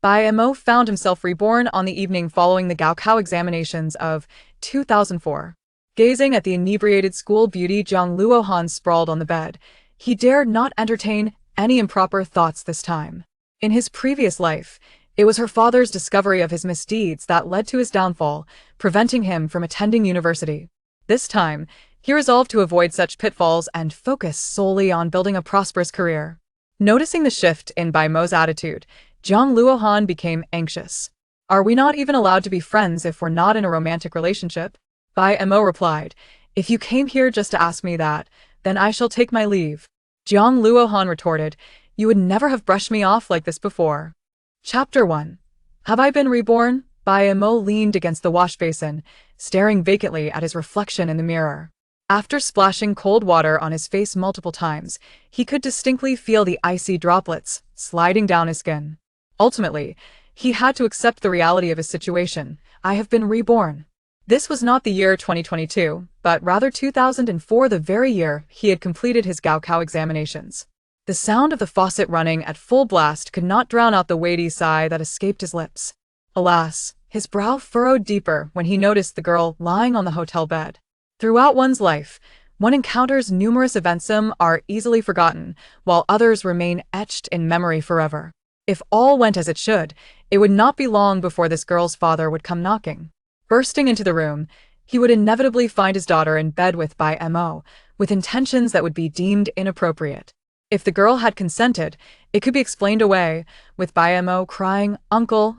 Bai Mo found himself reborn on the evening following the Gaokao examinations of 2004. Gazing at the inebriated school beauty Jiang Luohan sprawled on the bed, he dared not entertain any improper thoughts this time. In his previous life, it was her father's discovery of his misdeeds that led to his downfall, preventing him from attending university. This time, he resolved to avoid such pitfalls and focus solely on building a prosperous career. Noticing the shift in Bai Mo's attitude, Jiang Luohan became anxious. "Are we not even allowed to be friends if we're not in a romantic relationship?" Bai Mo replied, "If you came here just to ask me that, then I shall take my leave." Jiang Luohan retorted, "You would never have brushed me off like this before." Chapter 1. Have I been reborn? Bai Mo leaned against the wash basin, staring vacantly at his reflection in the mirror. After splashing cold water on his face multiple times, he could distinctly feel the icy droplets sliding down his skin. Ultimately, he had to accept the reality of his situation. I have been reborn. This was not the year 2022, but rather 2004, the very year he had completed his Gaokao examinations. The sound of the faucet running at full blast could not drown out the weighty sigh that escaped his lips. Alas, his brow furrowed deeper when he noticed the girl lying on the hotel bed. Throughout one's life, one encounters numerous events some are easily forgotten, while others remain etched in memory forever. If all went as it should, it would not be long before this girl's father would come knocking. Bursting into the room, he would inevitably find his daughter in bed with Bai Mo, with intentions that would be deemed inappropriate. If the girl had consented, it could be explained away, with Bai Mo crying, "Uncle,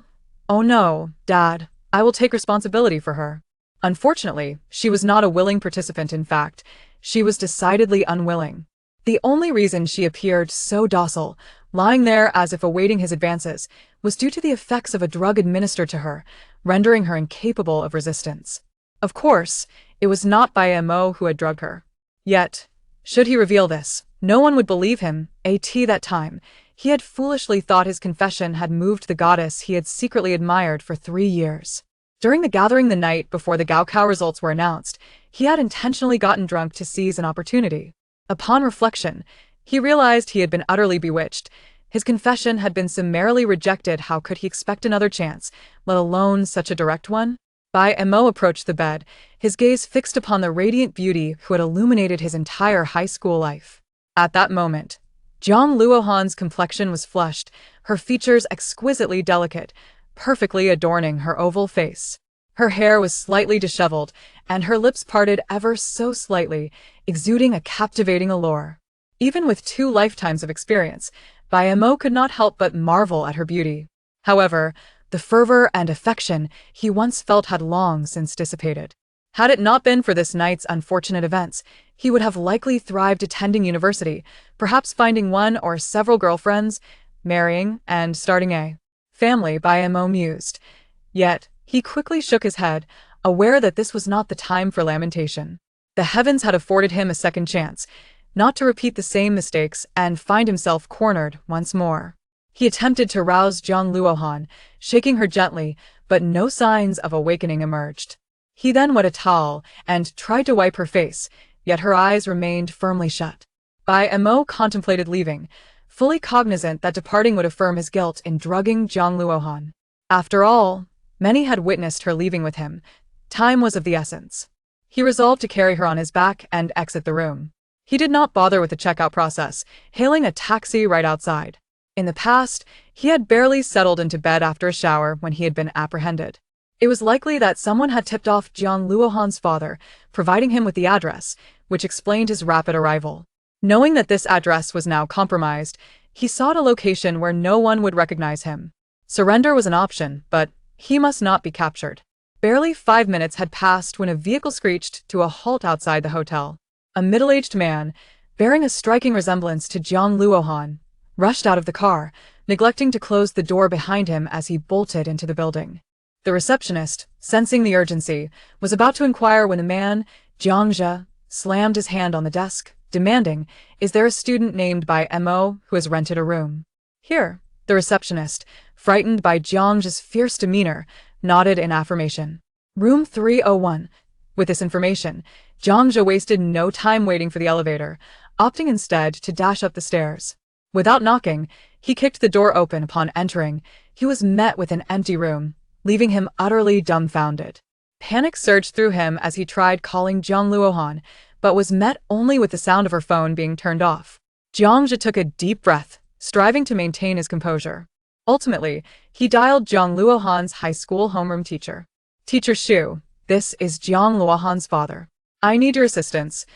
oh no, Dad, I will take responsibility for her." Unfortunately, she was not a willing participant. In fact, she was decidedly unwilling. The only reason she appeared so docile, lying there as if awaiting his advances, was due to the effects of a drug administered to her, rendering her incapable of resistance. Of course, it was not Bai Mo who had drugged her. Yet, should he reveal this, no one would believe him. At that time, he had foolishly thought his confession had moved the goddess he had secretly admired for 3 years. During the gathering the night before the Gaokao results were announced, he had intentionally gotten drunk to seize an opportunity. Upon reflection, he realized he had been utterly bewitched. His confession had been summarily rejected. How could he expect another chance, let alone such a direct one? Bai Mo approached the bed, his gaze fixed upon the radiant beauty who had illuminated his entire high school life. At that moment, Jiang Luohan's complexion was flushed, her features exquisitely delicate, perfectly adorning her oval face. Her hair was slightly disheveled, and her lips parted ever so slightly, exuding a captivating allure. Even with 2 lifetimes of experience, Bai Mo could not help but marvel at her beauty. However, the fervor and affection he once felt had long since dissipated. Had it not been for this night's unfortunate events, he would have likely thrived attending university, perhaps finding one or several girlfriends, marrying, and starting a family. Bai Mo mused. Yet, he quickly shook his head, aware that this was not the time for lamentation. The heavens had afforded him a second chance, not to repeat the same mistakes and find himself cornered once more. He attempted to rouse Jiang Luohan, shaking her gently, but no signs of awakening emerged. He then wet a towel and tried to wipe her face, yet her eyes remained firmly shut. Bai Mo contemplated leaving, fully cognizant that departing would affirm his guilt in drugging Jiang Luohan. After all, many had witnessed her leaving with him. Time was of the essence. He resolved to carry her on his back and exit the room. He did not bother with the checkout process, hailing a taxi right outside. In the past, he had barely settled into bed after a shower when he had been apprehended. It was likely that someone had tipped off Jiang Luohan's father, providing him with the address, which explained his rapid arrival. Knowing that this address was now compromised, he sought a location where no one would recognize him. Surrender was an option, but he must not be captured. Barely 5 minutes had passed when a vehicle screeched to a halt outside the hotel. A middle-aged man, bearing a striking resemblance to Jiang Luohan, rushed out of the car, neglecting to close the door behind him as he bolted into the building. The receptionist, sensing the urgency, was about to inquire when the man, Jiang Zhe, slammed his hand on the desk, demanding, "Is there a student named Bai Mo who has rented a room?" "Here." The receptionist, frightened by Jiang Zhe's fierce demeanor, nodded in affirmation. "Room 301. With this information, Jiang Zhe wasted no time waiting for the elevator, opting instead to dash up the stairs. Without knocking, He kicked the door open upon entering. He was met with an empty room, leaving him utterly dumbfounded. Panic surged through him as he tried calling Jiang Luohan, but was met only with the sound of her phone being turned off. Jiang Zhe took a deep breath, striving to maintain his composure. Ultimately, he dialed Jiang Luohan's high school homeroom teacher. "Teacher Xu, this is Jiang Luohan's father. I need your assistance.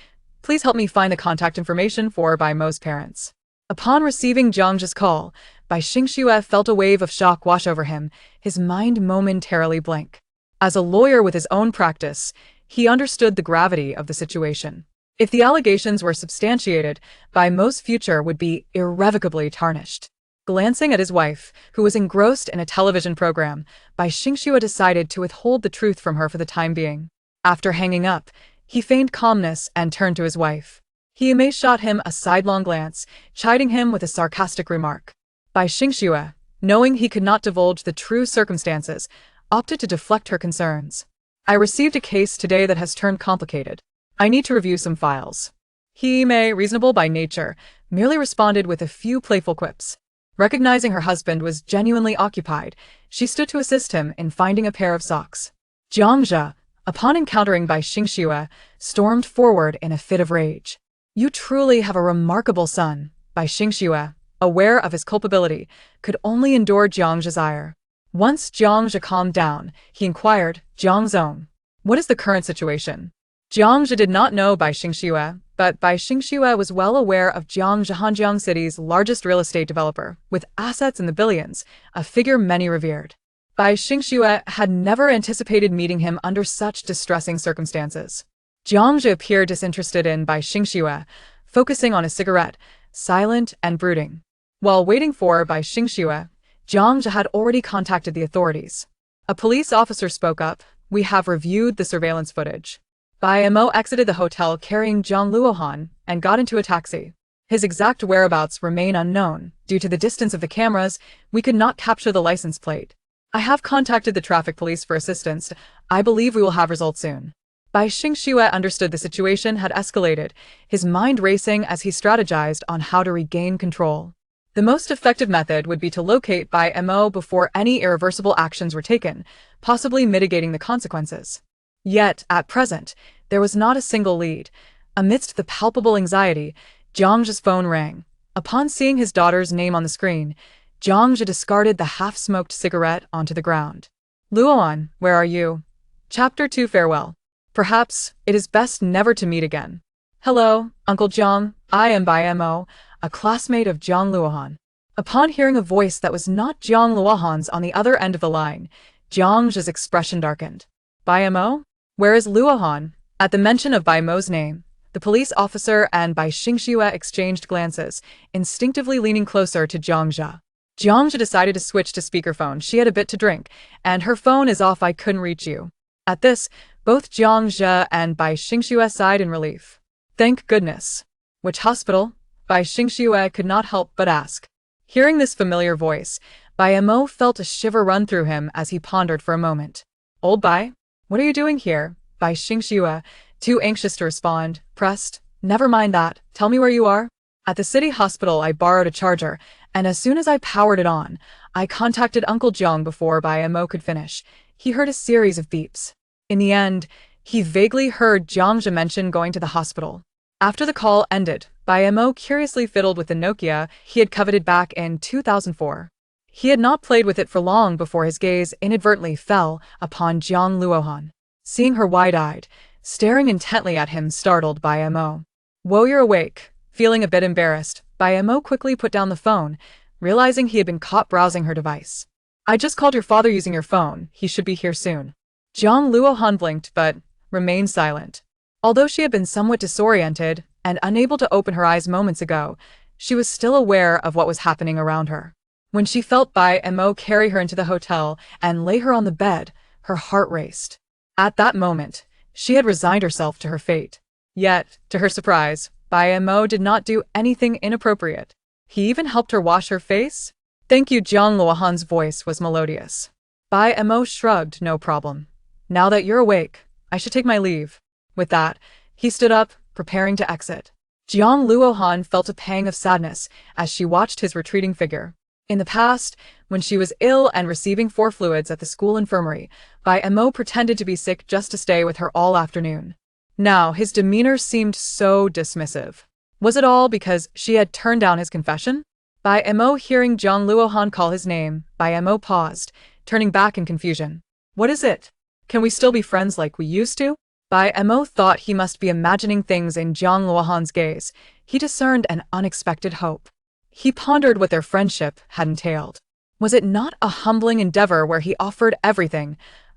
Please help me find the contact information for Bai Mo's parents." Upon receiving Jiang Zhe's call, Bai Xingxue felt a wave of shock wash over him, his mind momentarily blank. As a lawyer with his own practice, he understood the gravity of the situation. If the allegations were substantiated, Bai Mo's future would be irrevocably tarnished. Glancing at his wife, who was engrossed in a television program, Bai Xingxue decided to withhold the truth from her for the time being. After hanging up, he feigned calmness and turned to his wife. He shot him a sidelong glance, chiding him with a sarcastic remark. Bai Xingxue, knowing he could not divulge the true circumstances, opted to deflect her concerns. "I received a case today that has turned complicated. I need to review some files." Reasonable by nature, merely responded with a few playful quips. Recognizing her husband was genuinely occupied, she stood to assist him in finding a pair of socks. Jiang Zhe, upon encountering Bai Xingxue, stormed forward in a fit of rage. "You truly have a remarkable son." Bai Xingxue, aware of his culpability, could only endure Jiang Zhe's ire. Once Jiang Zhe calmed down, he inquired, "Jiang Zong, what is the current situation?" Jiang Zhe did not know Bai Xingxue, but Bai Xingxue was well aware of Jiang Zhe, Hanjiang City's largest real estate developer, with assets in the billions, a figure many revered. Bai Xingxue had never anticipated meeting him under such distressing circumstances. Jiang Zhe appeared disinterested in Bai Xingxue, focusing on a cigarette, silent and brooding. While waiting for Bai Xingxue, Jiang Zhe had already contacted the authorities. A police officer spoke up, "We have reviewed the surveillance footage." Bai Mo exited the hotel carrying Jiang Luohan and got into a taxi. His exact whereabouts remain unknown. Due to the distance of the cameras, we could not capture the license plate. "I have contacted the traffic police for assistance. I believe we will have results soon." Bai Xingxue understood the situation had escalated, his mind racing as he strategized on how to regain control. The most effective method would be to locate Bai Mo before any irreversible actions were taken, possibly mitigating the consequences. Yet, at present, there was not a single lead. Amidst the palpable anxiety, Jiang Zhe's phone rang. Upon seeing his daughter's name on the screen, Jiang Zhe discarded the half-smoked cigarette onto the ground. "Luohan, where are you?" Chapter 2 Farewell. Perhaps it is best never to meet again. "Hello, Uncle Jiang, I am Bai Mo, a classmate of Jiang Luohan." Upon hearing a voice that was not Jiang Luohan's on the other end of the line, Jiang Zhe's expression darkened. "Bai Mo? Where is Luohan?" At the mention of Bai Mo's name, the police officer and Bai Xingxue exchanged glances, instinctively leaning closer to Jiang Zhe. Jiang Zhe decided to switch to speakerphone. "She had a bit to drink, and her phone is off. I couldn't reach you." At this, both Jiang Zhe and Bai Xingxue sighed in relief. "Thank goodness." "Which hospital?" Bai Xingxue could not help but ask. Hearing this familiar voice, Bai Mo felt a shiver run through him as he pondered for a moment. "Old Bai, what are you doing here?" Bai Xingxue, too anxious to respond, pressed, "Never mind that, tell me where you are." "At the city hospital I borrowed a charger, and as soon as I powered it on, I contacted Uncle Jiang." Before Bai Mo could finish, he heard a series of beeps. In the end, he vaguely heard Jiang Zhe mention going to the hospital. After the call ended, Bai Mo curiously fiddled with the Nokia he had coveted back in 2004. He had not played with it for long before his gaze inadvertently fell upon Jiang Luohan. Seeing her wide-eyed, staring intently at him startled Bai Mo. "Whoa, you're awake." Feeling a bit embarrassed, Bai Mo quickly put down the phone, realizing he had been caught browsing her device. "I just called your father using your phone. He should be here soon." Jiang Luohan blinked but remained silent. Although she had been somewhat disoriented and unable to open her eyes moments ago, she was still aware of what was happening around her. When she felt Bai Mo carry her into the hotel and lay her on the bed, her heart raced. At that moment, she had resigned herself to her fate. Yet, to her surprise, Bai Mo did not do anything inappropriate. He even helped her wash her face. "Thank you." Jiang Luohan's voice was melodious. Bai Mo shrugged. "No problem. Now that you're awake, I should take my leave." With that, he stood up, preparing to exit. Jiang Luohan felt a pang of sadness as she watched his retreating figure. In the past, when she was ill and receiving 4 fluids at the school infirmary, Bai Mo pretended to be sick just to stay with her all afternoon. Now, his demeanor seemed so dismissive. Was it all because she had turned down his confession? Bai Mo, hearing Jiang Luohan call his name, Bai Mo paused, turning back in confusion. What is it? Can we still be friends like we used to? Bai Mo thought he must be imagining things in Jiang Luohan's gaze. He discerned an unexpected hope. He pondered what their friendship had entailed. Was it not a humbling endeavor where he offered everything,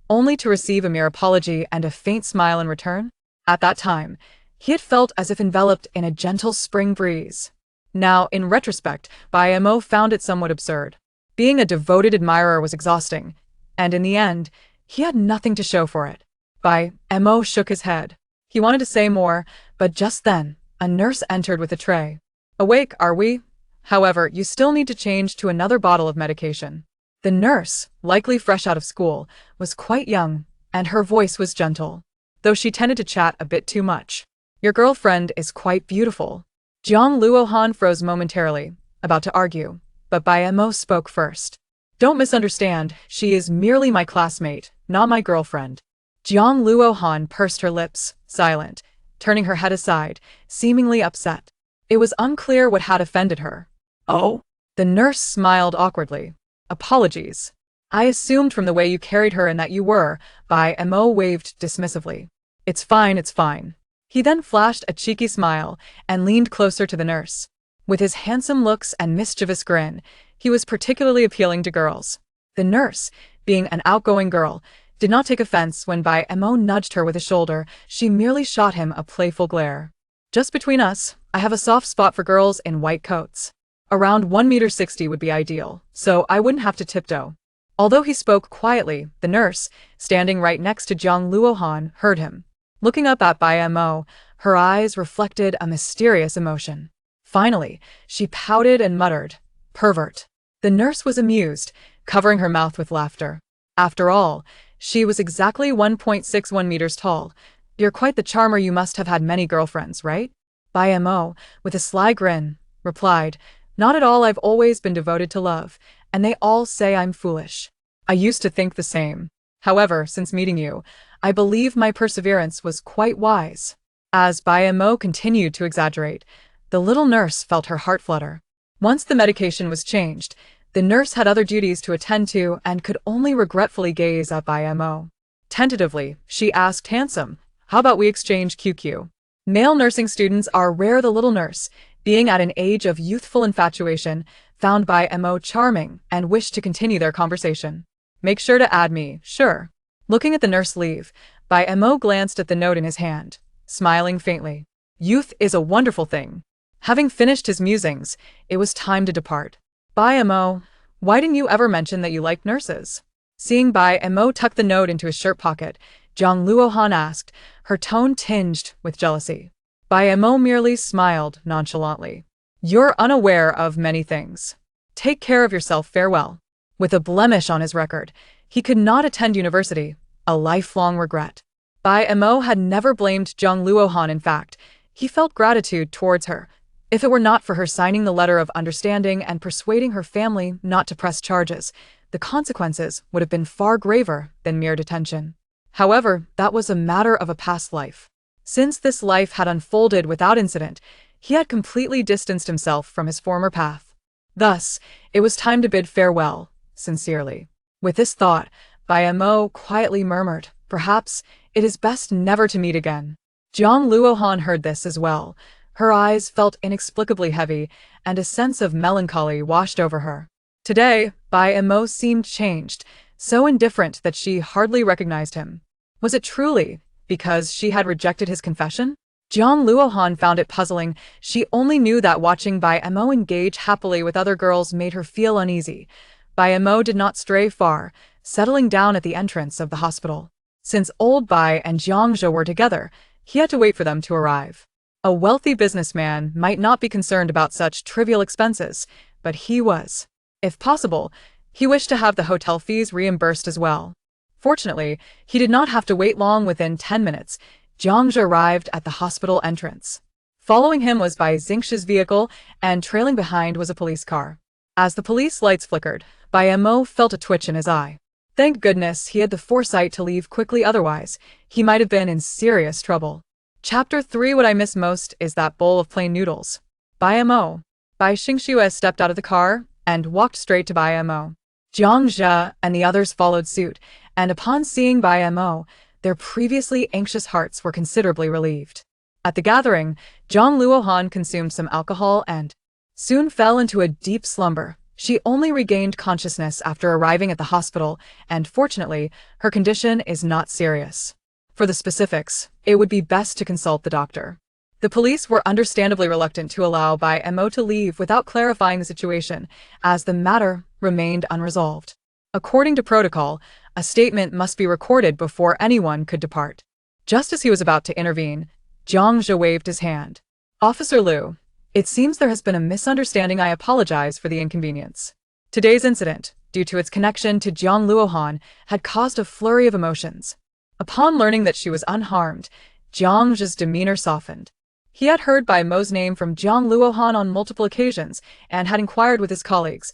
only to receive a mere apology and a faint smile in return? At that time, he had felt as if enveloped in a gentle spring breeze. Now, in retrospect, Bai Mo found it somewhat absurd. Being a devoted admirer was exhausting, and in the end, he had nothing to show for it. Bai Mo shook his head. He wanted to say more, but just then, a nurse entered with a tray. Awake, are we? However, you still need to change to another bottle of medication. The nurse, likely fresh out of school, was quite young, and her voice was gentle, though she tended to chat a bit too much. Your girlfriend is quite beautiful. Jiang Luohan froze momentarily, about to argue, but Bai Mo spoke first. Don't misunderstand, she is merely my classmate, not my girlfriend. Jiang Luohan pursed her lips, silent, turning her head aside, seemingly upset. It was unclear what had offended her. Oh? The nurse smiled awkwardly. Apologies. I assumed from the way you carried her and that you were. Bai Mo waved dismissively. It's fine, it's fine. He then flashed a cheeky smile and leaned closer to the nurse. With his handsome looks and mischievous grin, he was particularly appealing to girls. The nurse, being an outgoing girl, did not take offense when Bai Mo nudged her with a shoulder. She merely shot him a playful glare. Just between us, I have a soft spot for girls in white coats. Around 1.60 meters would be ideal, so I wouldn't have to tiptoe. Although he spoke quietly, the nurse, standing right next to Jiang Luohan, heard him. Looking up at Bai Mo, her eyes reflected a mysterious emotion. Finally, she pouted and muttered, "Pervert." The nurse was amused, covering her mouth with laughter. After all, she was exactly 1.61 meters tall. You're quite the charmer, you must have had many girlfriends, right? Bai Mo, with a sly grin, replied, Not at all, I've always been devoted to love, and they all say I'm foolish. I used to think the same. However, since meeting you, I believe my perseverance was quite wise. As Bai Mo continued to exaggerate, the little nurse felt her heart flutter. Once the medication was changed, the nurse had other duties to attend to and could only regretfully gaze at Bai Mo. Tentatively, she asked, Handsome, how about we exchange QQ? Male nursing students are rare. The little nurse, being at an age of youthful infatuation, found Bai Mo charming and wished to continue their conversation. Make sure to add me, sure. Looking at the nurse leave, Bai Mo glanced at the note in his hand, smiling faintly. Youth is a wonderful thing. Having finished his musings, it was time to depart. Bai Mo, why didn't you ever mention that you liked nurses? Seeing Bai Mo tuck the note into his shirt pocket, Jiang Luohan asked, her tone tinged with jealousy. Bai Mo merely smiled nonchalantly. You're unaware of many things. Take care of yourself, farewell. With a blemish on his record, he could not attend university, a lifelong regret. Bai Mo had never blamed Jiang Luohan. In fact, he felt gratitude towards her. If it were not for her signing the letter of understanding and persuading her family not to press charges, the consequences would have been far graver than mere detention. However, that was a matter of a past life. Since this life had unfolded without incident, he had completely distanced himself from his former path. Thus, it was time to bid farewell, sincerely. With this thought, Bai Mo quietly murmured, Perhaps it is best never to meet again. Jiang Luohan heard this as well. Her eyes felt inexplicably heavy, and a sense of melancholy washed over her. Today, Bai Mo seemed changed, so indifferent that she hardly recognized him. Was it truly because she had rejected his confession? Jiang Luohan found it puzzling. She only knew that watching Bai Mo engage happily with other girls made her feel uneasy. Bai Mo did not stray far, settling down at the entrance of the hospital. Since old Bai and Jiang Zhe were together, he had to wait for them to arrive. A wealthy businessman might not be concerned about such trivial expenses, but he was. If possible, he wished to have the hotel fees reimbursed as well. Fortunately, he did not have to wait long. Within 10 minutes, Jiang Zhe arrived at the hospital entrance. Following him was Bai Xingsh's vehicle, and trailing behind was a police car. As the police lights flickered, Bai Mo felt a twitch in his eye. Thank goodness he had the foresight to leave quickly, otherwise he might have been in serious trouble. Chapter 3. What I miss most is that bowl of plain noodles. Bai Mo. Bai Xingxue stepped out of the car and walked straight to Bai Mo. Jiang Zhe and the others followed suit, and upon seeing Bai Mo, their previously anxious hearts were considerably relieved. At the gathering, Jiang Luohan consumed some alcohol and soon fell into a deep slumber. She only regained consciousness after arriving at the hospital, and fortunately, her condition is not serious. For the specifics, it would be best to consult the doctor. The police were understandably reluctant to allow Bai Mo to leave without clarifying the situation, as the matter remained unresolved. According to protocol, a statement must be recorded before anyone could depart. Just as he was about to intervene, Jiang Zhe waved his hand. Officer Liu, it seems there has been a misunderstanding. I apologize for the inconvenience. Today's incident, due to its connection to Jiang Luohan, had caused a flurry of emotions. Upon learning that she was unharmed, Jiang Zhe's demeanor softened. He had heard Bai Mo's name from Jiang Luohan on multiple occasions and had inquired with his colleagues,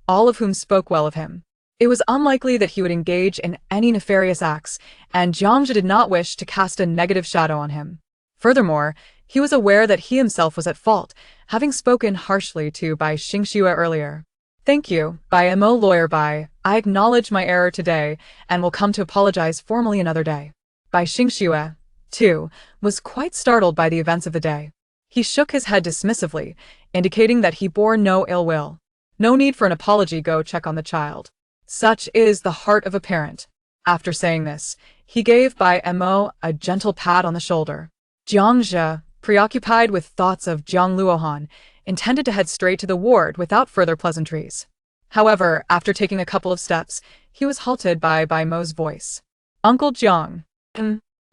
all of whom spoke well of him. It was unlikely that he would engage in any nefarious acts, and Jiang Zhe did not wish to cast a negative shadow on him. Furthermore, he was aware that he himself was at fault, having spoken harshly to Bai Xingxue earlier. Thank you, Bai Mo. Lawyer Bai. I acknowledge my error today and will come to apologize formally another day. Bai Xingxue, too, was quite startled by the events of the day. He shook his head dismissively, indicating that he bore no ill will. No need for an apology. Go check on the child. Such is the heart of a parent. After saying this, he gave Bai Mo a gentle pat on the shoulder. Jiang Zhe, preoccupied with thoughts of Jiang Luohan, intended to head straight to the ward without further pleasantries. However, after taking a couple of steps, he was halted by Bai Mo's voice. Uncle Jiang.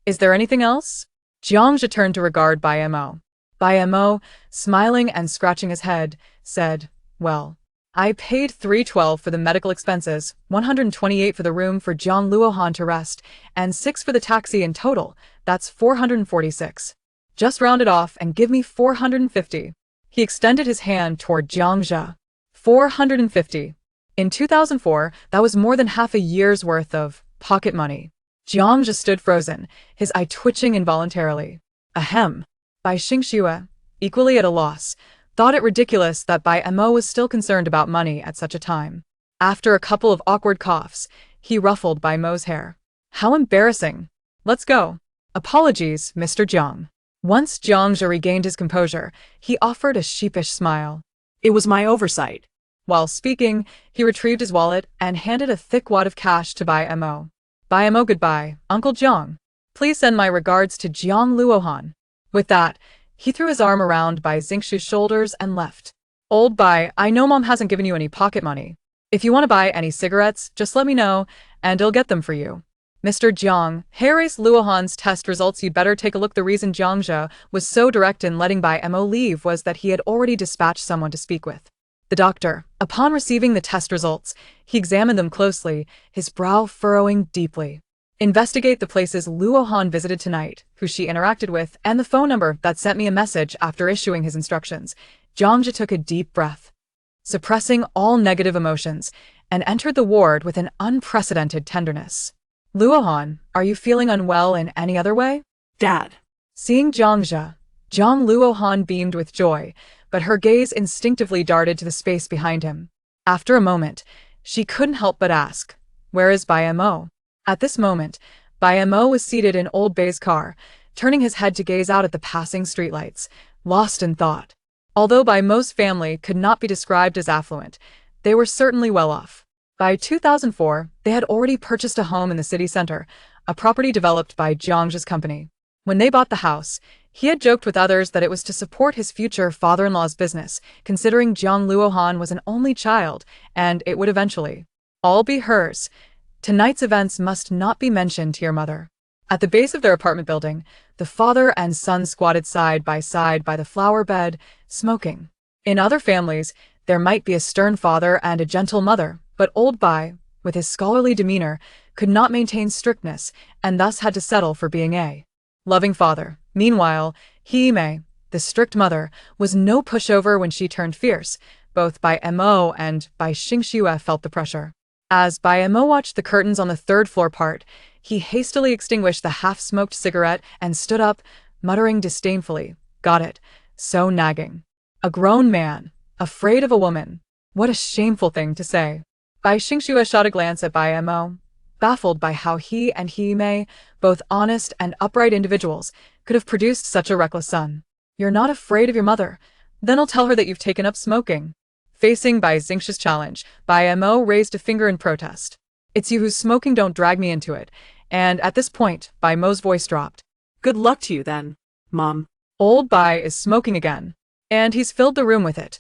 Is there anything else? Jiang Zhe turned to regard Bai Mo. Bai Mo, smiling and scratching his head, said, well, I paid $312 for the medical expenses, $128 for the room for Jiang Luohan to rest, and $6 for the taxi in total. That's $446. Just round it off and give me $450. He extended his hand toward Jiang Zhe. $450. In 2004, that was more than half a year's worth of pocket money. Jiang Zhe stood frozen, his eye twitching involuntarily. Ahem. Bai Xingxue, equally at a loss, thought it ridiculous that Bai Mo was still concerned about money at such a time. After a couple of awkward coughs, he ruffled Bai Mo's hair. How embarrassing. Let's go. Apologies, Mr. Jiang. Once Jiang Zhe regained his composure, he offered a sheepish smile. It was my oversight. While speaking, he retrieved his wallet and handed a thick wad of cash to Bai Mo. Bai Mo. Goodbye, Uncle Jiang. Please send my regards to Jiang Luohan. With that, he threw his arm around Bai Xingxue's shoulders and left. Old Bai, I know Mom hasn't given you any pocket money. If you want to buy any cigarettes, just let me know, and I'll get them for you. Mr. Jiang, Harry's Luohan's test results. You'd better take a look. The reason Jiang Zhe was so direct in letting Bai Mo leave was that he had already dispatched someone to speak with. The doctor, upon receiving the test results, he examined them closely, his brow furrowing deeply. Investigate the places Luohan visited tonight, who she interacted with, and the phone number that sent me a message after issuing his instructions. Jiang Zhe took a deep breath, suppressing all negative emotions, and entered the ward with an unprecedented tenderness. Luohan, are you feeling unwell in any other way? Dad. Seeing Jiang Zhe, Jiang Luohan beamed with joy, but her gaze instinctively darted to the space behind him. After a moment, she couldn't help but ask, where is Bai Mo? At this moment, Bai Mo was seated in old Bai's car, turning his head to gaze out at the passing streetlights, lost in thought. Although Bai Mo's family could not be described as affluent, they were certainly well off. By 2004, they had already purchased a home in the city center, a property developed by Jiang Zhe's company. When they bought the house, he had joked with others that it was to support his future father-in-law's business, considering Jiang Luohan was an only child, and it would eventually all be hers. Tonight's events must not be mentioned to your mother. At the base of their apartment building, the father and son squatted side by the flower bed, smoking. In other families, there might be a stern father and a gentle mother, but old Bai, with his scholarly demeanor, could not maintain strictness and thus had to settle for being a loving father. Meanwhile, Hime, the strict mother, was no pushover when she turned fierce, Both Bai Mo and Bai Xingxue felt the pressure. As Bai Mo watched the curtains on the third floor part, he hastily extinguished the half-smoked cigarette and stood up, muttering disdainfully, "Got it. So nagging. A grown man, afraid of a woman. What a shameful thing to say." Bai Xingxue shot a glance at Bai Mo, baffled by how he and He Mei, both honest and upright individuals, could have produced such a reckless son. "You're not afraid of your mother? Then I'll tell her that you've taken up smoking." Facing Bai Xingxue's challenge, Bai Mo raised a finger in protest. "It's you who's smoking, don't drag me into it." And at this point, Bai Mo's voice dropped. Good luck to you then, Mom. Old Bai is smoking again. And he's filled the room with it.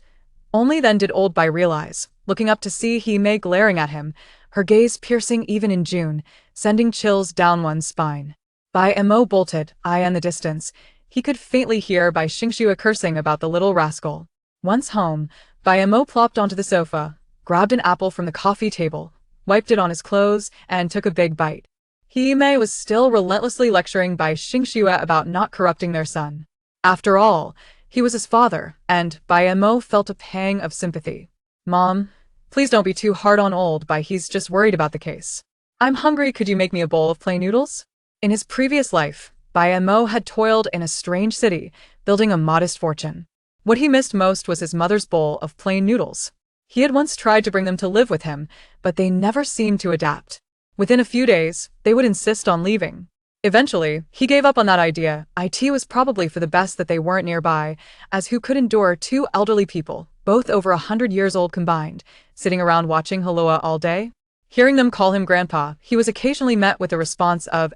Only then did old Bai realize, looking up to see He Mei glaring at him, her gaze piercing even in June, sending chills down one's spine. Bai Mo bolted, eye in the distance. He could faintly hear Bai Xingxue cursing about the little rascal. Once home, Bai Mo plopped onto the sofa, grabbed an apple from the coffee table, wiped it on his clothes, and took a big bite. He Mei was still relentlessly lecturing Bai Xingxue about not corrupting their son. After all, he was his father, and Bai Mo felt a pang of sympathy. "Mom, please don't be too hard on old Bai, he's just worried about the case. I'm hungry, could you make me a bowl of plain noodles?" In his previous life, Bai Mo had toiled in a strange city, building a modest fortune. What he missed most was his mother's bowl of plain noodles. He had once tried to bring them to live with him, but they never seemed to adapt. Within a few days, they would insist on leaving. Eventually, he gave up on that idea. It was probably for the best that they weren't nearby, as who could endure two elderly people, both over 100 years old combined, sitting around watching Haloa all day? Hearing them call him Grandpa, he was occasionally met with a response of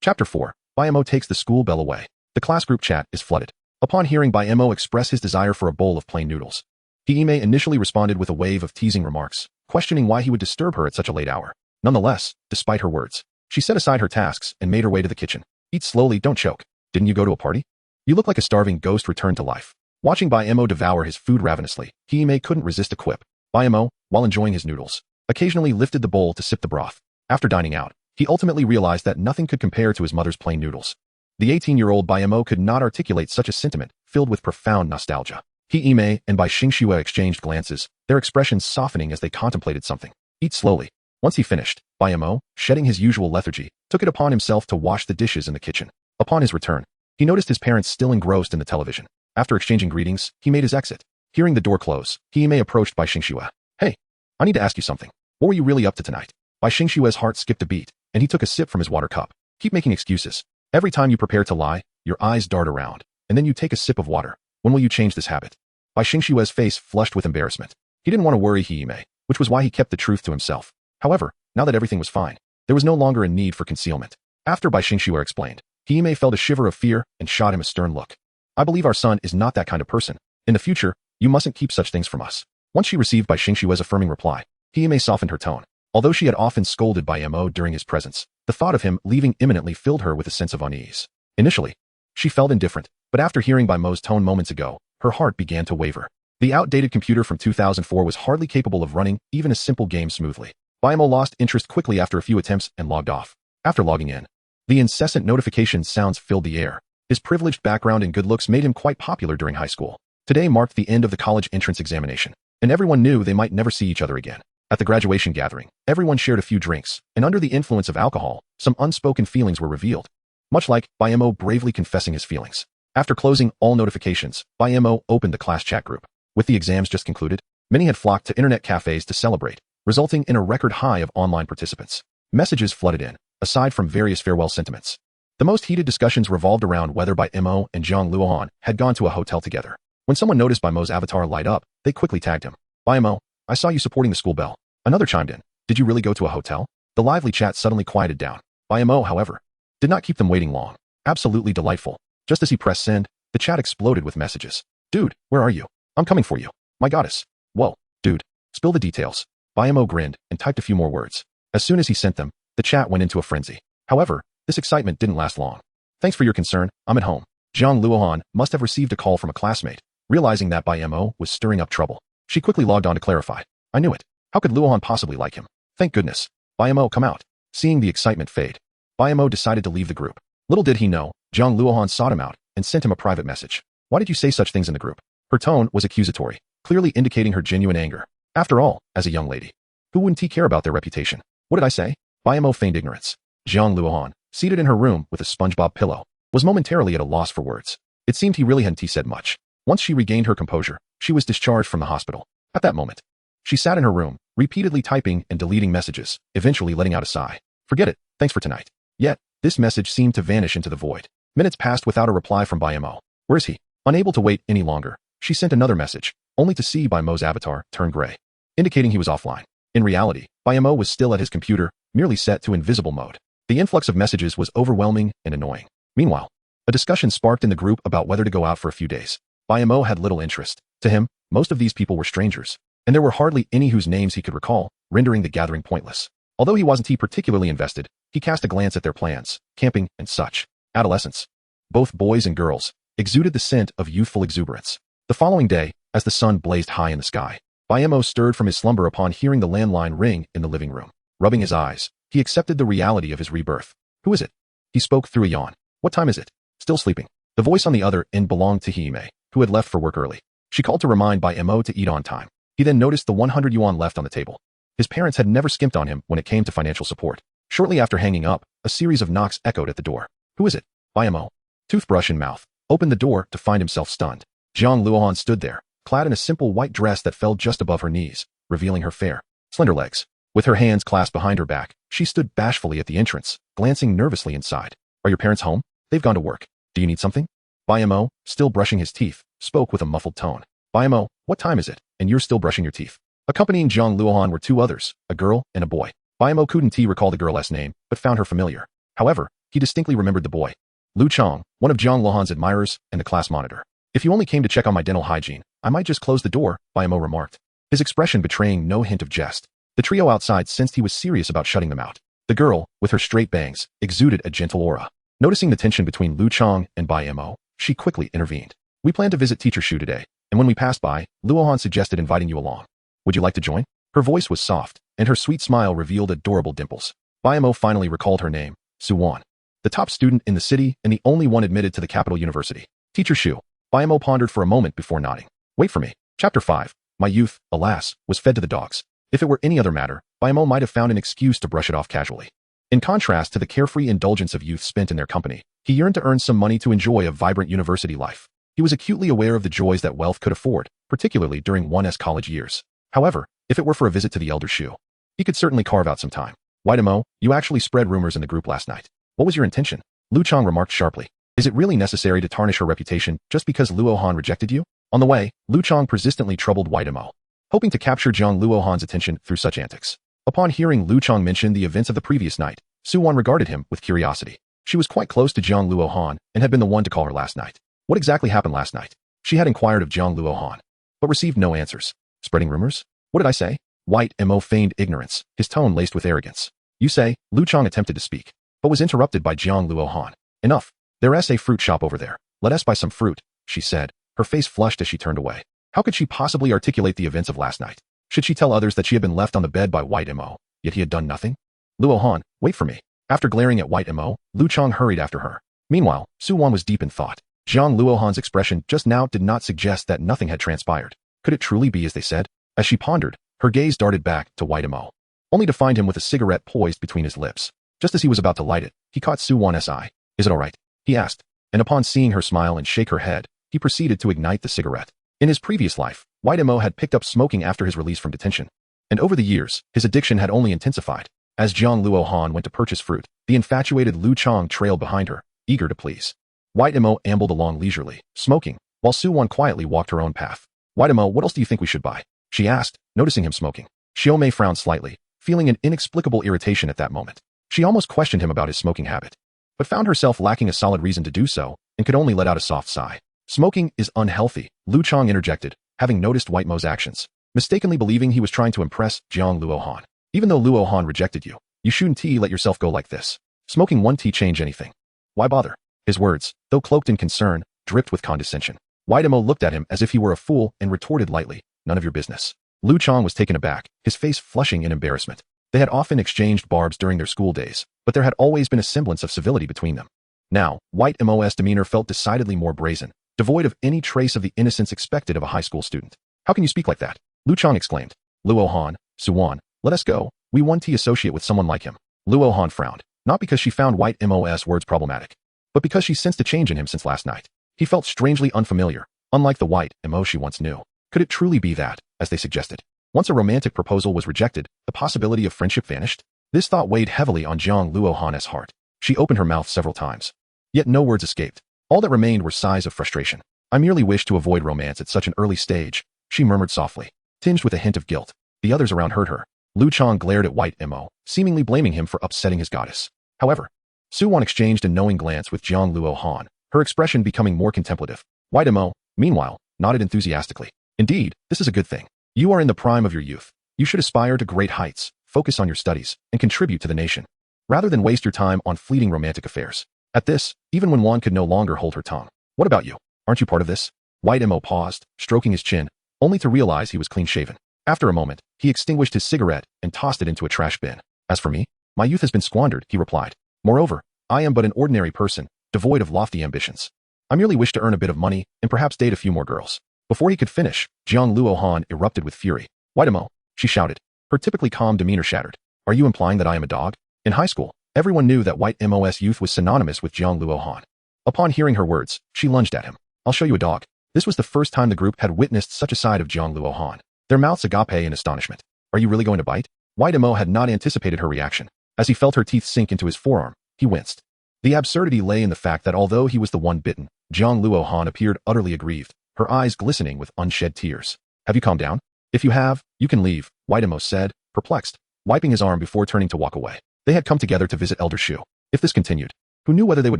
Chapter 4. Bai Mo takes the school bell away. The class group chat is flooded. Upon hearing Bai Mo express his desire for a bowl of plain noodles, He Mei initially responded with a wave of teasing remarks, questioning why he would disturb her at such a late hour. Nonetheless, despite her words, she set aside her tasks and made her way to the kitchen. "Eat slowly, don't choke. Didn't you go to a party? You look like a starving ghost returned to life." Watching Bai Mo devour his food ravenously, He Mei couldn't resist a quip. Bai Mo, while enjoying his noodles, occasionally lifted the bowl to sip the broth. After dining out, he ultimately realized that nothing could compare to his mother's plain noodles. The 18-year-old Bai Mo could not articulate such a sentiment, filled with profound nostalgia. He Mei and Bai Xingxue exchanged glances, their expressions softening as they contemplated something. "Eat slowly." Once he finished, Bai Mo, shedding his usual lethargy, took it upon himself to wash the dishes in the kitchen. Upon his return, he noticed his parents still engrossed in the television. After exchanging greetings, he made his exit. Hearing the door close, He Mei approached Bai Xingxue. "Hey, I need to ask you something. What were you really up to tonight?" Bai Xingxue's heart skipped a beat, and he took a sip from his water cup. "Keep making excuses. Every time you prepare to lie, your eyes dart around, and then you take a sip of water. When will you change this habit?" Bai Xingxue's face flushed with embarrassment. He didn't want to worry He Mei, which was why he kept the truth to himself. However, now that everything was fine, there was no longer a need for concealment. After Bai Xingxue explained, He Mei felt a shiver of fear and shot him a stern look. "I believe our son is not that kind of person. In the future, you mustn't keep such things from us." Once she received Bai Xingxue's affirming reply, He Mei softened her tone. Although she had often scolded Bai Mo during his presence, the thought of him leaving imminently filled her with a sense of unease. Initially, she felt indifferent, but after hearing Bai Mo's tone moments ago, her heart began to waver. The outdated computer from 2004 was hardly capable of running even a simple game smoothly. Bai Mo lost interest quickly after a few attempts and logged off. After logging in, the incessant notification sounds filled the air. His privileged background and good looks made him quite popular during high school. Today marked the end of the college entrance examination, and everyone knew they might never see each other again. At the graduation gathering, everyone shared a few drinks, and under the influence of alcohol, some unspoken feelings were revealed. Much like Bai Mo bravely confessing his feelings. After closing all notifications, Bai Mo opened the class chat group. With the exams just concluded, many had flocked to internet cafes to celebrate, resulting in a record high of online participants. Messages flooded in, aside from various farewell sentiments. The most heated discussions revolved around whether Bai Mo and Jiang Luohan had gone to a hotel together. When someone noticed Bai Mo's avatar light up, they quickly tagged him. "Bai Mo, I saw you supporting the school bell." Another chimed in. "Did you really go to a hotel?" The lively chat suddenly quieted down. Bai Mo, however, did not keep them waiting long. Absolutely delightful. Just as he pressed send, the chat exploded with messages. "Dude, where are you? I'm coming for you. My goddess. Whoa, dude. Spill the details." Bai Mo grinned and typed a few more words. As soon as he sent them, the chat went into a frenzy. However, this excitement didn't last long. "Thanks for your concern, I'm at home." Jiang Luohan must have received a call from a classmate. Realizing that Bai Mo was stirring up trouble, she quickly logged on to clarify. "I knew it. How could Luohan possibly like him? Thank goodness. Bai Mo, come out." Seeing the excitement fade, Bai Mo decided to leave the group. Little did he know, Jiang Luohan sought him out and sent him a private message. "Why did you say such things in the group?" Her tone was accusatory. clearly indicating her genuine anger. After all, as a young lady, who wouldn't he care about their reputation? What did I say? Bai Mo feigned ignorance. Jiang Luohan, seated in her room with a SpongeBob pillow, was momentarily at a loss for words. It seemed he really hadn't said much. Once she regained her composure, she was discharged from the hospital. At that moment, she sat in her room, repeatedly typing and deleting messages, eventually letting out a sigh. Forget it, thanks for tonight. Yet, this message seemed to vanish into the void. Minutes passed without a reply from Bai Mo. Where is he? Unable to wait any longer, she sent another message, only to see Bai Mo's avatar turn gray, indicating he was offline. In reality, Bai Mo was still at his computer, merely set to invisible mode. The influx of messages was overwhelming and annoying. Meanwhile, a discussion sparked in the group about whether to go out for a few days. Bai Mo had little interest. To him, most of these people were strangers, and there were hardly any whose names he could recall, rendering the gathering pointless. Although he wasn't particularly invested, he cast a glance at their plans, camping, and such. Adolescents, both boys and girls, exuded the scent of youthful exuberance. The following day, as the sun blazed high in the sky, Bai Mo stirred from his slumber upon hearing the landline ring in the living room. Rubbing his eyes, he accepted the reality of his rebirth. Who is it? He spoke through a yawn. What time is it? Still sleeping. The voice on the other end belonged to Hime, who had left for work early. She called to remind Bai Mo to eat on time. He then noticed the 100 yuan left on the table. His parents had never skimped on him when it came to financial support. Shortly after hanging up, a series of knocks echoed at the door. Who is it? Bai Mo, toothbrush in mouth, opened the door to find himself stunned. Jiang Luohan stood there, clad in a simple white dress that fell just above her knees, revealing her fair, slender legs. With her hands clasped behind her back, she stood bashfully at the entrance, glancing nervously inside. Are your parents home? They've gone to work. Do you need something? Bai Mo, still brushing his teeth, spoke with a muffled tone. Bai Mo, what time is it, and you're still brushing your teeth? Accompanying Jiang Luohan were two others, a girl and a boy. Bai Mo couldn't recall the girl's name, but found her familiar. However, he distinctly remembered the boy. Lu Chong, one of Jiang Luohan's admirers and the class monitor. If you only came to check on my dental hygiene, I might just close the door, Bai Mo remarked, his expression betraying no hint of jest. The trio outside sensed he was serious about shutting them out. The girl, with her straight bangs, exuded a gentle aura. Noticing the tension between Lu Chong and Bai Mo, she quickly intervened. We plan to visit Teacher Shu today, and when we passed by, Luohan suggested inviting you along. Would you like to join? Her voice was soft, and her sweet smile revealed adorable dimples. Bai Mo finally recalled her name, Su Wan, the top student in the city and the only one admitted to the capital university. Teacher Shu. Bai Mo pondered for a moment before nodding. Wait for me. Chapter 5. My youth, alas, was fed to the dogs. If it were any other matter, Bai Mo might have found an excuse to brush it off casually. In contrast to the carefree indulgence of youth spent in their company, he yearned to earn some money to enjoy a vibrant university life. He was acutely aware of the joys that wealth could afford, particularly during one's college years. However, if it were for a visit to the elder Shu, he could certainly carve out some time. Bai Mo, you actually spread rumors in the group last night. What was your intention? Lu Chong remarked sharply. Is it really necessary to tarnish her reputation just because Luohan rejected you? On the way, Lu Chong persistently troubled Bai Mo, hoping to capture Jiang Luohan's attention through such antics. Upon hearing Lu Chong mention the events of the previous night, Su Wan regarded him with curiosity. She was quite close to Jiang Luohan and had been the one to call her last night. What exactly happened last night? She had inquired of Jiang Luohan, but received no answers. Spreading rumors? What did I say? White Mo feigned ignorance, his tone laced with arrogance. You say, Lu Chong attempted to speak, but was interrupted by Jiang Luohan. Enough. There's a fruit shop over there. Let us buy some fruit, she said, her face flushed as she turned away. How could she possibly articulate the events of last night? Should she tell others that she had been left on the bed by White Mo, yet he had done nothing? Luohan, wait for me. After glaring at White Mo, Lu Chong hurried after her. Meanwhile, Su Wan was deep in thought. Jiang Luohan's expression just now did not suggest that nothing had transpired. Could it truly be as they said? As she pondered, her gaze darted back to White Mo, only to find him with a cigarette poised between his lips. Just as he was about to light it, he caught Su Wan's eye. Is it all right? He asked, and upon seeing her smile and shake her head, he proceeded to ignite the cigarette. In his previous life, White Mo had picked up smoking after his release from detention, and over the years, his addiction had only intensified. As Jiang Luohan went to purchase fruit, the infatuated Lu Chong trailed behind her, eager to please. White Mo ambled along leisurely, smoking, while Su Wan quietly walked her own path. White Mo, what else do you think we should buy? She asked, noticing him smoking. Xiao Mei frowned slightly, feeling an inexplicable irritation at that moment. She almost questioned him about his smoking habit, but found herself lacking a solid reason to do so, and could only let out a soft sigh. Smoking is unhealthy, Lu Chong interjected, having noticed White Mo's actions, mistakenly believing he was trying to impress Jiang Luohan. Even though Luohan rejected you, you shouldn't let yourself go like this. Smoking won't change anything. Why bother? His words, though cloaked in concern, dripped with condescension. White Mo looked at him as if he were a fool and retorted lightly, none of your business. Lu Chong was taken aback, his face flushing in embarrassment. They had often exchanged barbs during their school days, but there had always been a semblance of civility between them. Now, White Mo's demeanor felt decidedly more brazen, devoid of any trace of the innocence expected of a high school student. How can you speak like that? Lu Chang exclaimed. Luohan, Suwan, let us go. We want to associate with someone like him. Luohan frowned, not because she found White Mo's words problematic, but because she sensed a change in him since last night. He felt strangely unfamiliar, unlike the White Mo she once knew. Could it truly be that, as they suggested, once a romantic proposal was rejected, the possibility of friendship vanished? This thought weighed heavily on Jiang Luohan's heart. She opened her mouth several times. Yet no words escaped. All that remained were sighs of frustration. I merely wished to avoid romance at such an early stage, she murmured softly, tinged with a hint of guilt. The others around heard her. Lu Chang glared at White Mo, seemingly blaming him for upsetting his goddess. However, Suwan exchanged a knowing glance with Jiang Luohan, her expression becoming more contemplative. White Mo, meanwhile, nodded enthusiastically. Indeed, this is a good thing. You are in the prime of your youth. You should aspire to great heights, focus on your studies, and contribute to the nation, rather than waste your time on fleeting romantic affairs. At this, even when one could no longer hold her tongue. What about you? Aren't you part of this? White Mo paused, stroking his chin, only to realize he was clean-shaven. After a moment, he extinguished his cigarette and tossed it into a trash bin. As for me, my youth has been squandered, he replied. Moreover, I am but an ordinary person, devoid of lofty ambitions. I merely wish to earn a bit of money and perhaps date a few more girls. Before he could finish, Jiang Luohan erupted with fury. White Mo, she shouted, her typically calm demeanor shattered. Are you implying that I am a dog? In high school, everyone knew that White Mo's youth was synonymous with Jiang Luohan. Upon hearing her words, she lunged at him. I'll show you a dog. This was the first time the group had witnessed such a side of Jiang Luohan. Their mouths agape in astonishment. Are you really going to bite? White Mo had not anticipated her reaction. As he felt her teeth sink into his forearm, he winced. The absurdity lay in the fact that although he was the one bitten, Jiang Luohan appeared utterly aggrieved, her eyes glistening with unshed tears. Have you calmed down? If you have, you can leave, White Mo said, perplexed, wiping his arm before turning to walk away. They had come together to visit Elder Shu. If this continued, who knew whether they would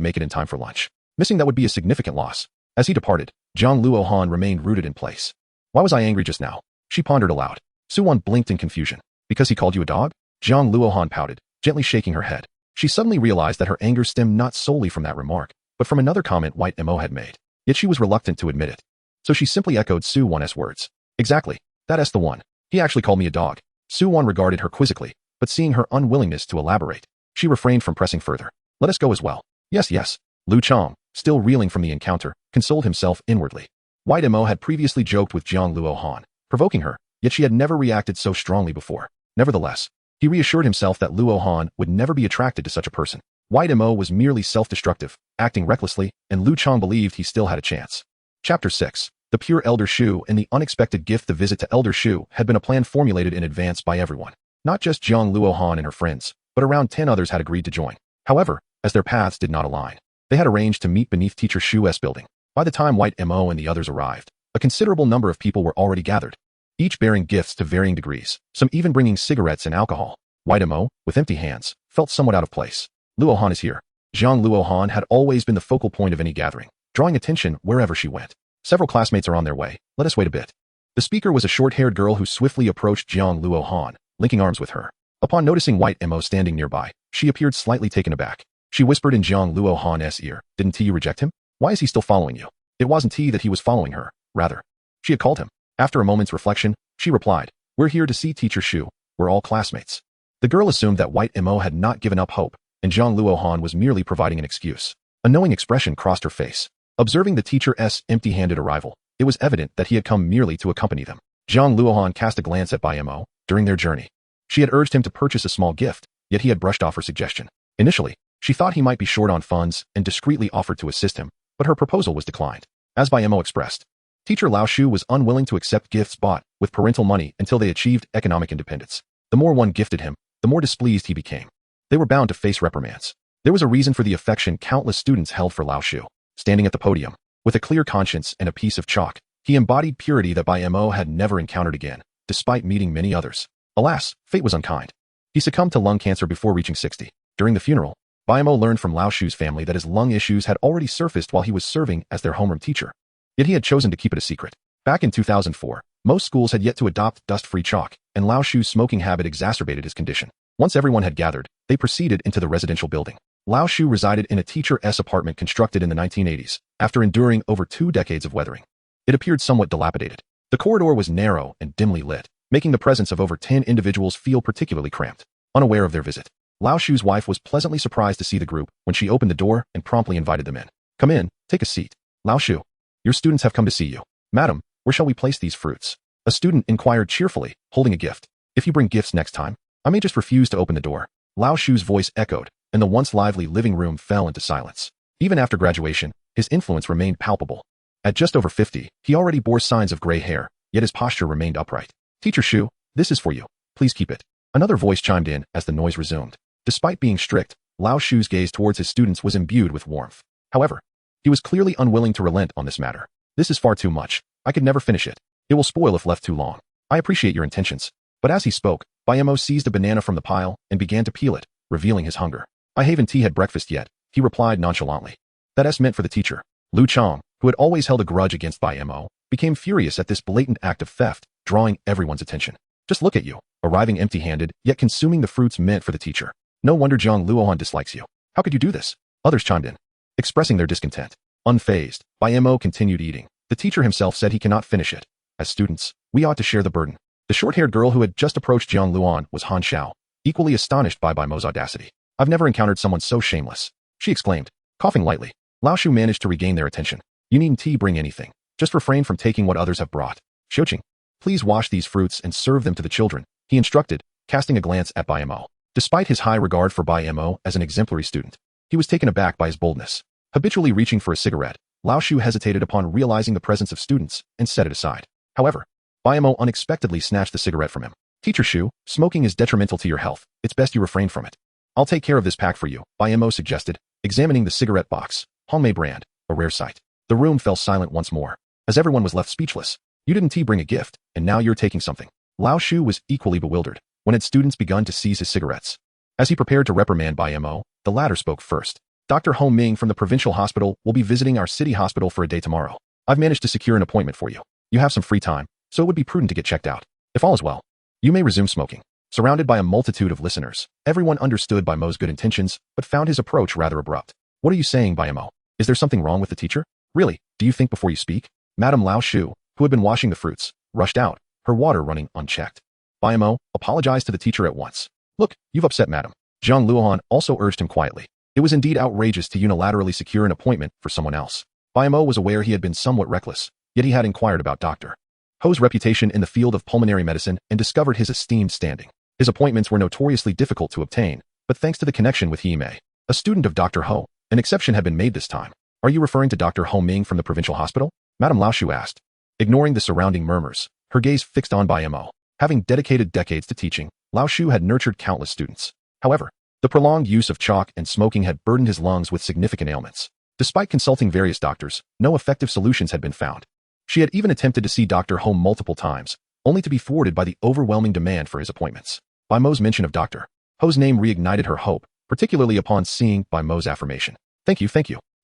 make it in time for lunch? Missing that would be a significant loss. As he departed, Jiang Luohan remained rooted in place. Why was I angry just now? She pondered aloud. Suwan blinked in confusion. Because he called you a dog? Jiang Luohan pouted, gently shaking her head. She suddenly realized that her anger stemmed not solely from that remark, but from another comment White Mo had made. Yet she was reluctant to admit it. So she simply echoed Suwan's words. Exactly. That's the one. He actually called me a dog. Suwan regarded her quizzically, but seeing her unwillingness to elaborate, she refrained from pressing further. Let us go as well. Yes, yes. Lu Chang, still reeling from the encounter, consoled himself inwardly. White Mo had previously joked with Jiang Luohan, provoking her, yet she had never reacted so strongly before. Nevertheless, he reassured himself that Luohan would never be attracted to such a person. White Mo was merely self-destructive, acting recklessly, and Lu Chang believed he still had a chance. Chapter 6. The Pure Elder Shu and the Unexpected Gift. The visit to Elder Shu had been a plan formulated in advance by everyone. Not just Jiang Luohan and her friends, but around 10 others had agreed to join. However, as their paths did not align, they had arranged to meet beneath Teacher Shu's building. By the time White Mo and the others arrived, a considerable number of people were already gathered, each bearing gifts to varying degrees, some even bringing cigarettes and alcohol. White Mo, with empty hands, felt somewhat out of place. Luohan is here. Jiang Luohan had always been the focal point of any gathering, drawing attention wherever she went. Several classmates are on their way. Let us wait a bit. The speaker was a short-haired girl who swiftly approached Jiang Luohan, linking arms with her. Upon noticing White Mo standing nearby, she appeared slightly taken aback. She whispered in Jiang Luohan's ear, Didn't you reject him? Why is he still following you? It wasn't he that he was following her, rather. She had called him. After a moment's reflection, she replied, We're here to see Teacher Shu. We're all classmates. The girl assumed that White Mo had not given up hope, and Jiang Luohan was merely providing an excuse. A knowing expression crossed her face. Observing the teacher's empty-handed arrival, it was evident that he had come merely to accompany them. Jiang Luohan cast a glance at Bai Mo during their journey. She had urged him to purchase a small gift, yet he had brushed off her suggestion. Initially, she thought he might be short on funds and discreetly offered to assist him, but her proposal was declined. As Bai Mo expressed, Teacher Lao Shu was unwilling to accept gifts bought with parental money until they achieved economic independence. The more one gifted him, the more displeased he became. They were bound to face reprimands. There was a reason for the affection countless students held for Lao Shu. Standing at the podium, with a clear conscience and a piece of chalk, he embodied purity that Bai Mo had never encountered again, despite meeting many others. Alas, fate was unkind. He succumbed to lung cancer before reaching 60. During the funeral, Bai Mo learned from Lao Shu's family that his lung issues had already surfaced while he was serving as their homeroom teacher. Yet he had chosen to keep it a secret. Back in 2004, most schools had yet to adopt dust-free chalk, and Lao Shu's smoking habit exacerbated his condition. Once everyone had gathered, they proceeded into the residential building. Lao Shu resided in a teacher's apartment constructed in the 1980s, after enduring over 2 decades of weathering. It appeared somewhat dilapidated. The corridor was narrow and dimly lit, making the presence of over 10 individuals feel particularly cramped. Unaware of their visit, Lao Shu's wife was pleasantly surprised to see the group when she opened the door and promptly invited them in. Come in, take a seat. Lao Shu, your students have come to see you. Madam, where shall we place these fruits? A student inquired cheerfully, holding a gift. If you bring gifts next time, I may just refuse to open the door. Lao Shu's voice echoed, and the once lively living room fell into silence. Even after graduation, his influence remained palpable. At just over 50, he already bore signs of gray hair, yet his posture remained upright. Teacher Shu, this is for you. Please keep it. Another voice chimed in as the noise resumed. Despite being strict, Lao Shu's gaze towards his students was imbued with warmth. However, he was clearly unwilling to relent on this matter. This is far too much. I could never finish it. It will spoil if left too long. I appreciate your intentions. But as he spoke, Bai Mo seized a banana from the pile and began to peel it, revealing his hunger. I haven't had breakfast yet, he replied nonchalantly. That S meant for the teacher. Lu Chang, who had always held a grudge against Bai Mo, became furious at this blatant act of theft, drawing everyone's attention. Just look at you, arriving empty-handed, yet consuming the fruits meant for the teacher. No wonder Jiang Luohan dislikes you. How could you do this? Others chimed in, expressing their discontent. Unfazed, Bai Mo continued eating. The teacher himself said he cannot finish it. As students, we ought to share the burden. The short-haired girl who had just approached Jiang Luohan was Han Xiao, equally astonished by Bai Mo's audacity. I've never encountered someone so shameless, she exclaimed, coughing lightly. Lao Shu managed to regain their attention. You needn't bring anything. Just refrain from taking what others have brought. Xiuqing, please wash these fruits and serve them to the children, he instructed, casting a glance at Bai Mo. Despite his high regard for Bai Mo as an exemplary student, he was taken aback by his boldness. Habitually reaching for a cigarette, Lao Shu hesitated upon realizing the presence of students and set it aside. However, Bai Mo unexpectedly snatched the cigarette from him. Teacher Shu, smoking is detrimental to your health. It's best you refrain from it. I'll take care of this pack for you, Bai Mo suggested, examining the cigarette box. Hongmei brand, a rare sight. The room fell silent once more, as everyone was left speechless. You didn't bring a gift, and now you're taking something. Lao Shu was equally bewildered when had students begun to seize his cigarettes. As he prepared to reprimand Bai Mo, the latter spoke first. Dr. Ho Ming from the provincial hospital will be visiting our city hospital for a day tomorrow. I've managed to secure an appointment for you. You have some free time, so it would be prudent to get checked out. If all is well, you may resume smoking. Surrounded by a multitude of listeners, everyone understood Bai Mo's good intentions, but found his approach rather abrupt. What are you saying, Bai Mo? Is there something wrong with the teacher? Really, do you think before you speak? Madame Lao Shu, who had been washing the fruits, rushed out, her water running unchecked. Bai Mo apologized to the teacher at once. Look, you've upset Madame. Jiang Luohan also urged him quietly. It was indeed outrageous to unilaterally secure an appointment for someone else. Bai Mo was aware he had been somewhat reckless, yet he had inquired about Dr. Ho's reputation in the field of pulmonary medicine and discovered his esteemed standing. His appointments were notoriously difficult to obtain, but thanks to the connection with He Mei, a student of Dr. Ho, an exception had been made this time. Are you referring to Dr. Ho Ming from the provincial hospital? Madame Lao Shu asked. Ignoring the surrounding murmurs, her gaze fixed on Bai Mo. Having dedicated decades to teaching, Lao Shu had nurtured countless students. However, the prolonged use of chalk and smoking had burdened his lungs with significant ailments. Despite consulting various doctors, no effective solutions had been found. She had even attempted to see Dr. Ho multiple times, only to be thwarted by the overwhelming demand for his appointments. Bai Mo's mention of Dr. Ho's name reignited her hope, particularly upon seeing Bai Mo's affirmation. Thank you.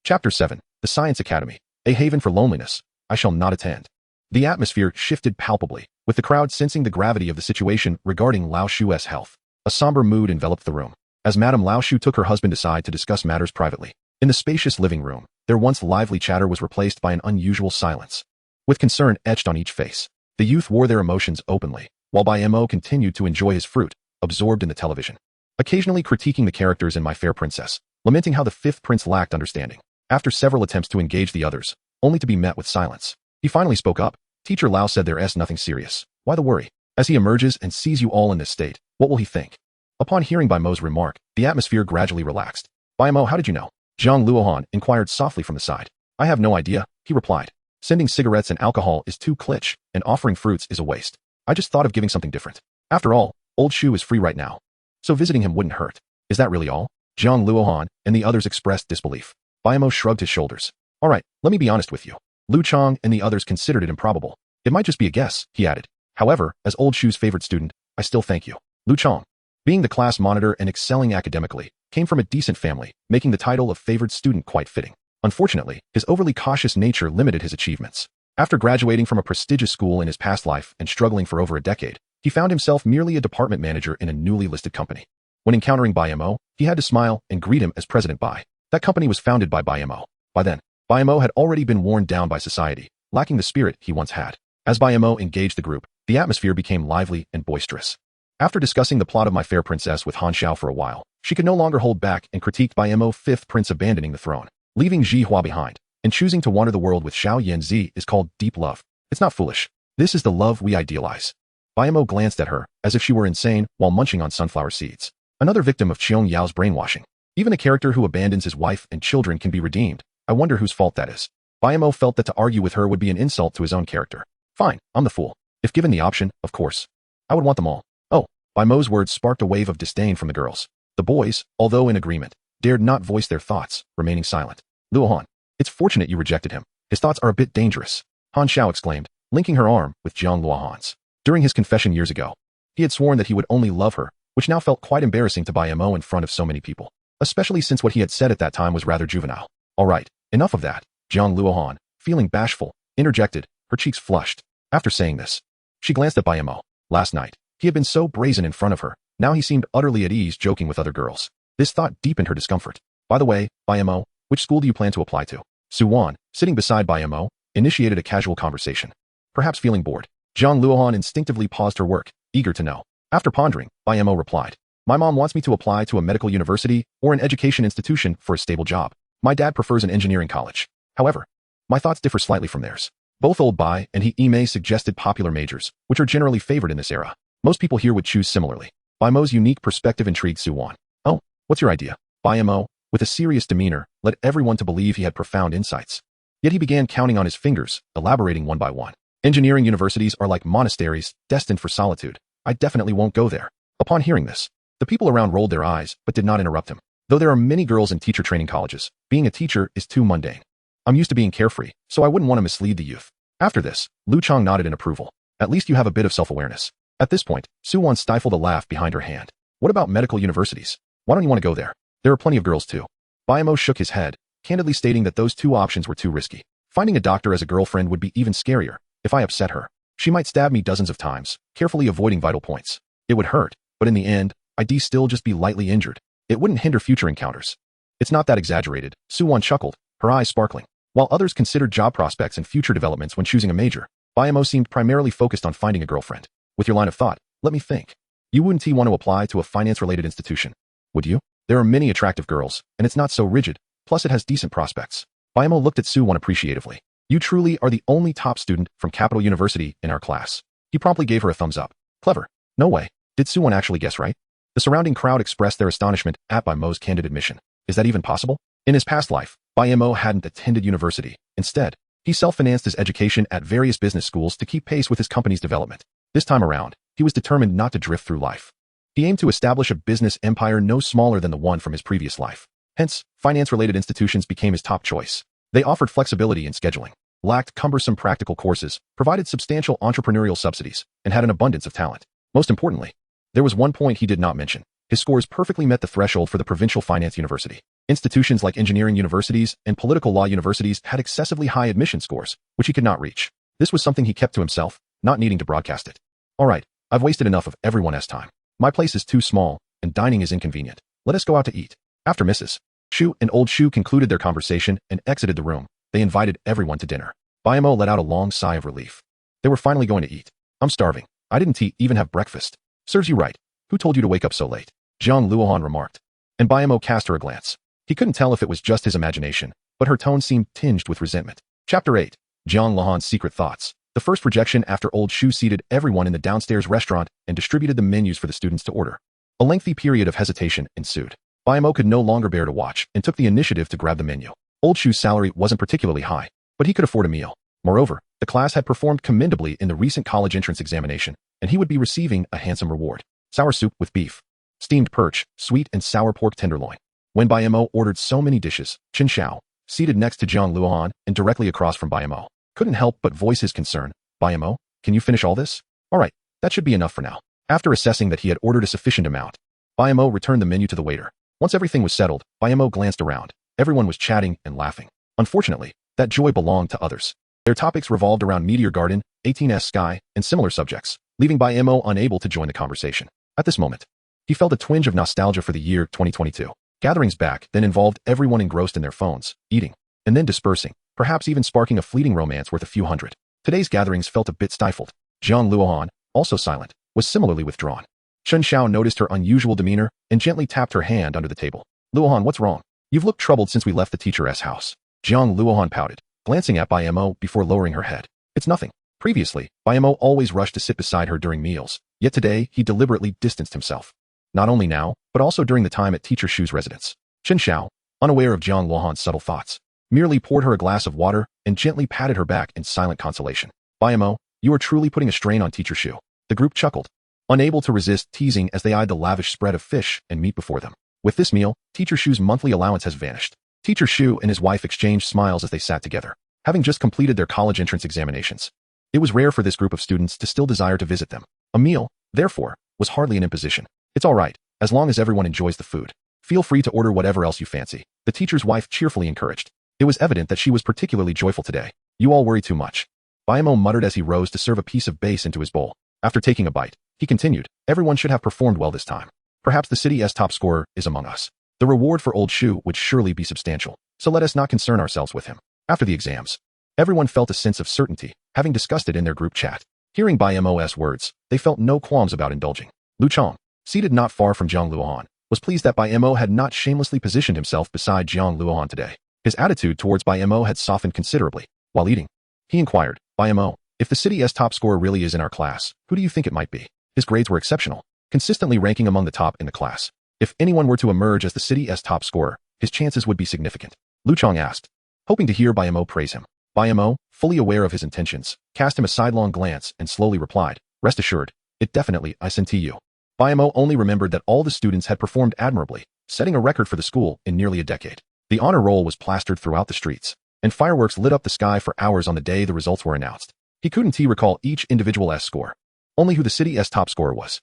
Chapter 7, The Science Academy, a haven for loneliness. I shall not attend. The atmosphere shifted palpably, with the crowd sensing the gravity of the situation regarding Lao Shu's health. A somber mood enveloped the room, as Madame Lao Shu took her husband aside to discuss matters privately. In the spacious living room, their once lively chatter was replaced by an unusual silence. With concern etched on each face, the youth wore their emotions openly, while Bai Mo continued to enjoy his fruit, absorbed in the television. Occasionally critiquing the characters in My Fair Princess, lamenting how the fifth prince lacked understanding. After several attempts to engage the others, only to be met with silence, he finally spoke up. Teacher Lao said there's nothing serious. Why the worry? As he emerges and sees you all in this state, what will he think? Upon hearing Bai Mo's remark, the atmosphere gradually relaxed. Bai Mo, how did you know? Jiang Luohan inquired softly from the side. I have no idea, he replied. Sending cigarettes and alcohol is too kitsch, and offering fruits is a waste. I just thought of giving something different. After all, old Shu is free right now, so visiting him wouldn't hurt. Is that really all? Jiang Luohan and the others expressed disbelief. Bai Mo shrugged his shoulders. All right, let me be honest with you. Lu Chang and the others considered it improbable. It might just be a guess, he added. However, as old Shu's favorite student, I still thank you. Lu Chang, being the class monitor and excelling academically, came from a decent family, making the title of favored student quite fitting. Unfortunately, his overly cautious nature limited his achievements. After graduating from a prestigious school in his past life and struggling for over a decade, he found himself merely a department manager in a newly listed company. When encountering Bai Mo, he had to smile and greet him as President Bai. That company was founded by Bai Mo. By then, Bai Mo had already been worn down by society, lacking the spirit he once had. As Bai Mo engaged the group, the atmosphere became lively and boisterous. After discussing the plot of My Fair Princess with Han Xiao for a while, she could no longer hold back and critiqued Bai Mo, fifth prince abandoning the throne, leaving Ji Hua behind, and choosing to wander the world with Xiao Yanzi is called deep love. It's not foolish. This is the love we idealize. Bai Mo glanced at her, as if she were insane, while munching on sunflower seeds. Another victim of Qiong Yao's brainwashing. Even a character who abandons his wife and children can be redeemed. I wonder whose fault that is. Bai Mo felt that to argue with her would be an insult to his own character. Fine, I'm the fool. If given the option, of course. I would want them all. Oh, Bai Mo's words sparked a wave of disdain from the girls. The boys, although in agreement, dared not voice their thoughts, remaining silent. Luohan, it's fortunate you rejected him. His thoughts are a bit dangerous. Han Xiao exclaimed, linking her arm with Jiang Luohan's. During his confession years ago, he had sworn that he would only love her, which now felt quite embarrassing to Bai Mo in front of so many people, especially since what he had said at that time was rather juvenile. All right, enough of that. Jiang Luohan, feeling bashful, interjected, her cheeks flushed. After saying this, she glanced at Bai Mo. Last night, he had been so brazen in front of her, now he seemed utterly at ease joking with other girls. This thought deepened her discomfort. By the way, Bai Mo, which school do you plan to apply to? Su Wan, sitting beside Bai Mo, initiated a casual conversation. Perhaps feeling bored, Jiang Luohan instinctively paused her work, eager to know. After pondering, Bai Mo replied, my mom wants me to apply to a medical university or an education institution for a stable job. My dad prefers an engineering college. However, my thoughts differ slightly from theirs. Both old Bai and he Ime suggested popular majors, which are generally favored in this era. Most people here would choose similarly. Bai Mo's unique perspective intrigued Su Wan. Oh, what's your idea? Bai Mo, with a serious demeanor, led everyone to believe he had profound insights. Yet he began counting on his fingers, elaborating one by one. Engineering universities are like monasteries, destined for solitude. I definitely won't go there. Upon hearing this, the people around rolled their eyes, but did not interrupt him. Though there are many girls in teacher training colleges, being a teacher is too mundane. I'm used to being carefree, so I wouldn't want to mislead the youth. After this, Lu Chang nodded in approval. At least you have a bit of self-awareness. At this point, Su Wan stifled a laugh behind her hand. What about medical universities? Why don't you want to go there? There are plenty of girls too. Bai Mo shook his head, candidly stating that those two options were too risky. Finding a doctor as a girlfriend would be even scarier. If I upset her, she might stab me dozens of times, carefully avoiding vital points. It would hurt, but in the end, I'd still just be lightly injured. It wouldn't hinder future encounters. It's not that exaggerated, Su Wan chuckled, her eyes sparkling. While others considered job prospects and future developments when choosing a major, Bai Mo seemed primarily focused on finding a girlfriend. With your line of thought, let me think. You wouldn't want to apply to a finance-related institution, would you? There are many attractive girls, and it's not so rigid, plus it has decent prospects. Bai Mo looked at Su Wan appreciatively. You truly are the only top student from Capital University in our class. He promptly gave her a thumbs up. Clever. No way. Did Su Wan actually guess right? The surrounding crowd expressed their astonishment at Bai Mo's candid admission. Is that even possible? In his past life, Bai Mo hadn't attended university. Instead, he self-financed his education at various business schools to keep pace with his company's development. This time around, he was determined not to drift through life. He aimed to establish a business empire no smaller than the one from his previous life. Hence, finance-related institutions became his top choice. They offered flexibility in scheduling, lacked cumbersome practical courses, provided substantial entrepreneurial subsidies, and had an abundance of talent. Most importantly, there was one point he did not mention. His scores perfectly met the threshold for the provincial finance university. Institutions like engineering universities and political law universities had excessively high admission scores, which he could not reach. This was something he kept to himself, not needing to broadcast it. All right, I've wasted enough of everyone's time. My place is too small, and dining is inconvenient. Let us go out to eat. After Mrs. Shu and Old Shu concluded their conversation and exited the room, they invited everyone to dinner. Bai Mo let out a long sigh of relief. They were finally going to eat. I'm starving. I didn't even have breakfast. Serves you right. Who told you to wake up so late? Jiang Luohan remarked. And Bai Mo cast her a glance. He couldn't tell if it was just his imagination, but her tone seemed tinged with resentment. Chapter 8. Jiang Luohan's secret thoughts. The first rejection after Old Shu seated everyone in the downstairs restaurant and distributed the menus for the students to order. A lengthy period of hesitation ensued. Bai Mo could no longer bear to watch and took the initiative to grab the menu. Old Shu's salary wasn't particularly high, but he could afford a meal. Moreover, the class had performed commendably in the recent college entrance examination, and he would be receiving a handsome reward. Sour soup with beef, steamed perch, sweet and sour pork tenderloin. When Bai Mo ordered so many dishes, Chen Xiao, seated next to Jiang Luohan and directly across from Bai Mo, couldn't help but voice his concern. Bai Mo, can you finish all this? All right, that should be enough for now. After assessing that he had ordered a sufficient amount, Bai Mo returned the menu to the waiter. Once everything was settled, Bai Mo glanced around. Everyone was chatting and laughing. Unfortunately, that joy belonged to others. Their topics revolved around Meteor Garden, 18S Sky, and similar subjects, leaving Bai Mo unable to join the conversation. At this moment, he felt a twinge of nostalgia for the year 2022. Gatherings back then involved everyone engrossed in their phones, eating, and then dispersing, perhaps even sparking a fleeting romance worth a few hundred. Today's gatherings felt a bit stifled. Jiang Luohan, also silent, was similarly withdrawn. Chen Xiao noticed her unusual demeanor and gently tapped her hand under the table. Luohan, what's wrong? You've looked troubled since we left the teacher's house. Jiang Luohan pouted, glancing at Bai Mo before lowering her head. It's nothing. Previously, Bai Mo always rushed to sit beside her during meals, yet today he deliberately distanced himself. Not only now, but also during the time at Teacher Shu's residence. Chen Xiao, unaware of Jiang Luohan's subtle thoughts, merely poured her a glass of water and gently patted her back in silent consolation. Bai Mo, you are truly putting a strain on Teacher Shu. The group chuckled, unable to resist teasing as they eyed the lavish spread of fish and meat before them. With this meal, Teacher Shu's monthly allowance has vanished. Teacher Shu and his wife exchanged smiles as they sat together, having just completed their college entrance examinations. It was rare for this group of students to still desire to visit them. A meal, therefore, was hardly an imposition. It's all right, as long as everyone enjoys the food. Feel free to order whatever else you fancy, the teacher's wife cheerfully encouraged. It was evident that she was particularly joyful today. You all worry too much. Bai Mo muttered as he rose to serve a piece of base into his bowl. After taking a bite, he continued, everyone should have performed well this time. Perhaps the city's top scorer is among us. The reward for old Shu would surely be substantial, so let us not concern ourselves with him. After the exams, everyone felt a sense of certainty, having discussed it in their group chat. Hearing Bai Mo's words, they felt no qualms about indulging. Lu Chong, seated not far from Jiang Luohan, was pleased that Bai Mo had not shamelessly positioned himself beside Jiang Luohan today. His attitude towards Bai Mo had softened considerably. While eating, he inquired, Bai Mo, if the city's top scorer really is in our class, who do you think it might be? His grades were exceptional, consistently ranking among the top in the class. If anyone were to emerge as the city's top scorer, his chances would be significant. Lu Chong asked, hoping to hear Bai Mo praise him. Bai Mo, fully aware of his intentions, cast him a sidelong glance and slowly replied, rest assured, it definitely I sent to you. Bai Mo only remembered that all the students had performed admirably, setting a record for the school in nearly a decade. The honor roll was plastered throughout the streets, and fireworks lit up the sky for hours on the day the results were announced. He couldn't recall each individual's score, only who the city's top scorer was.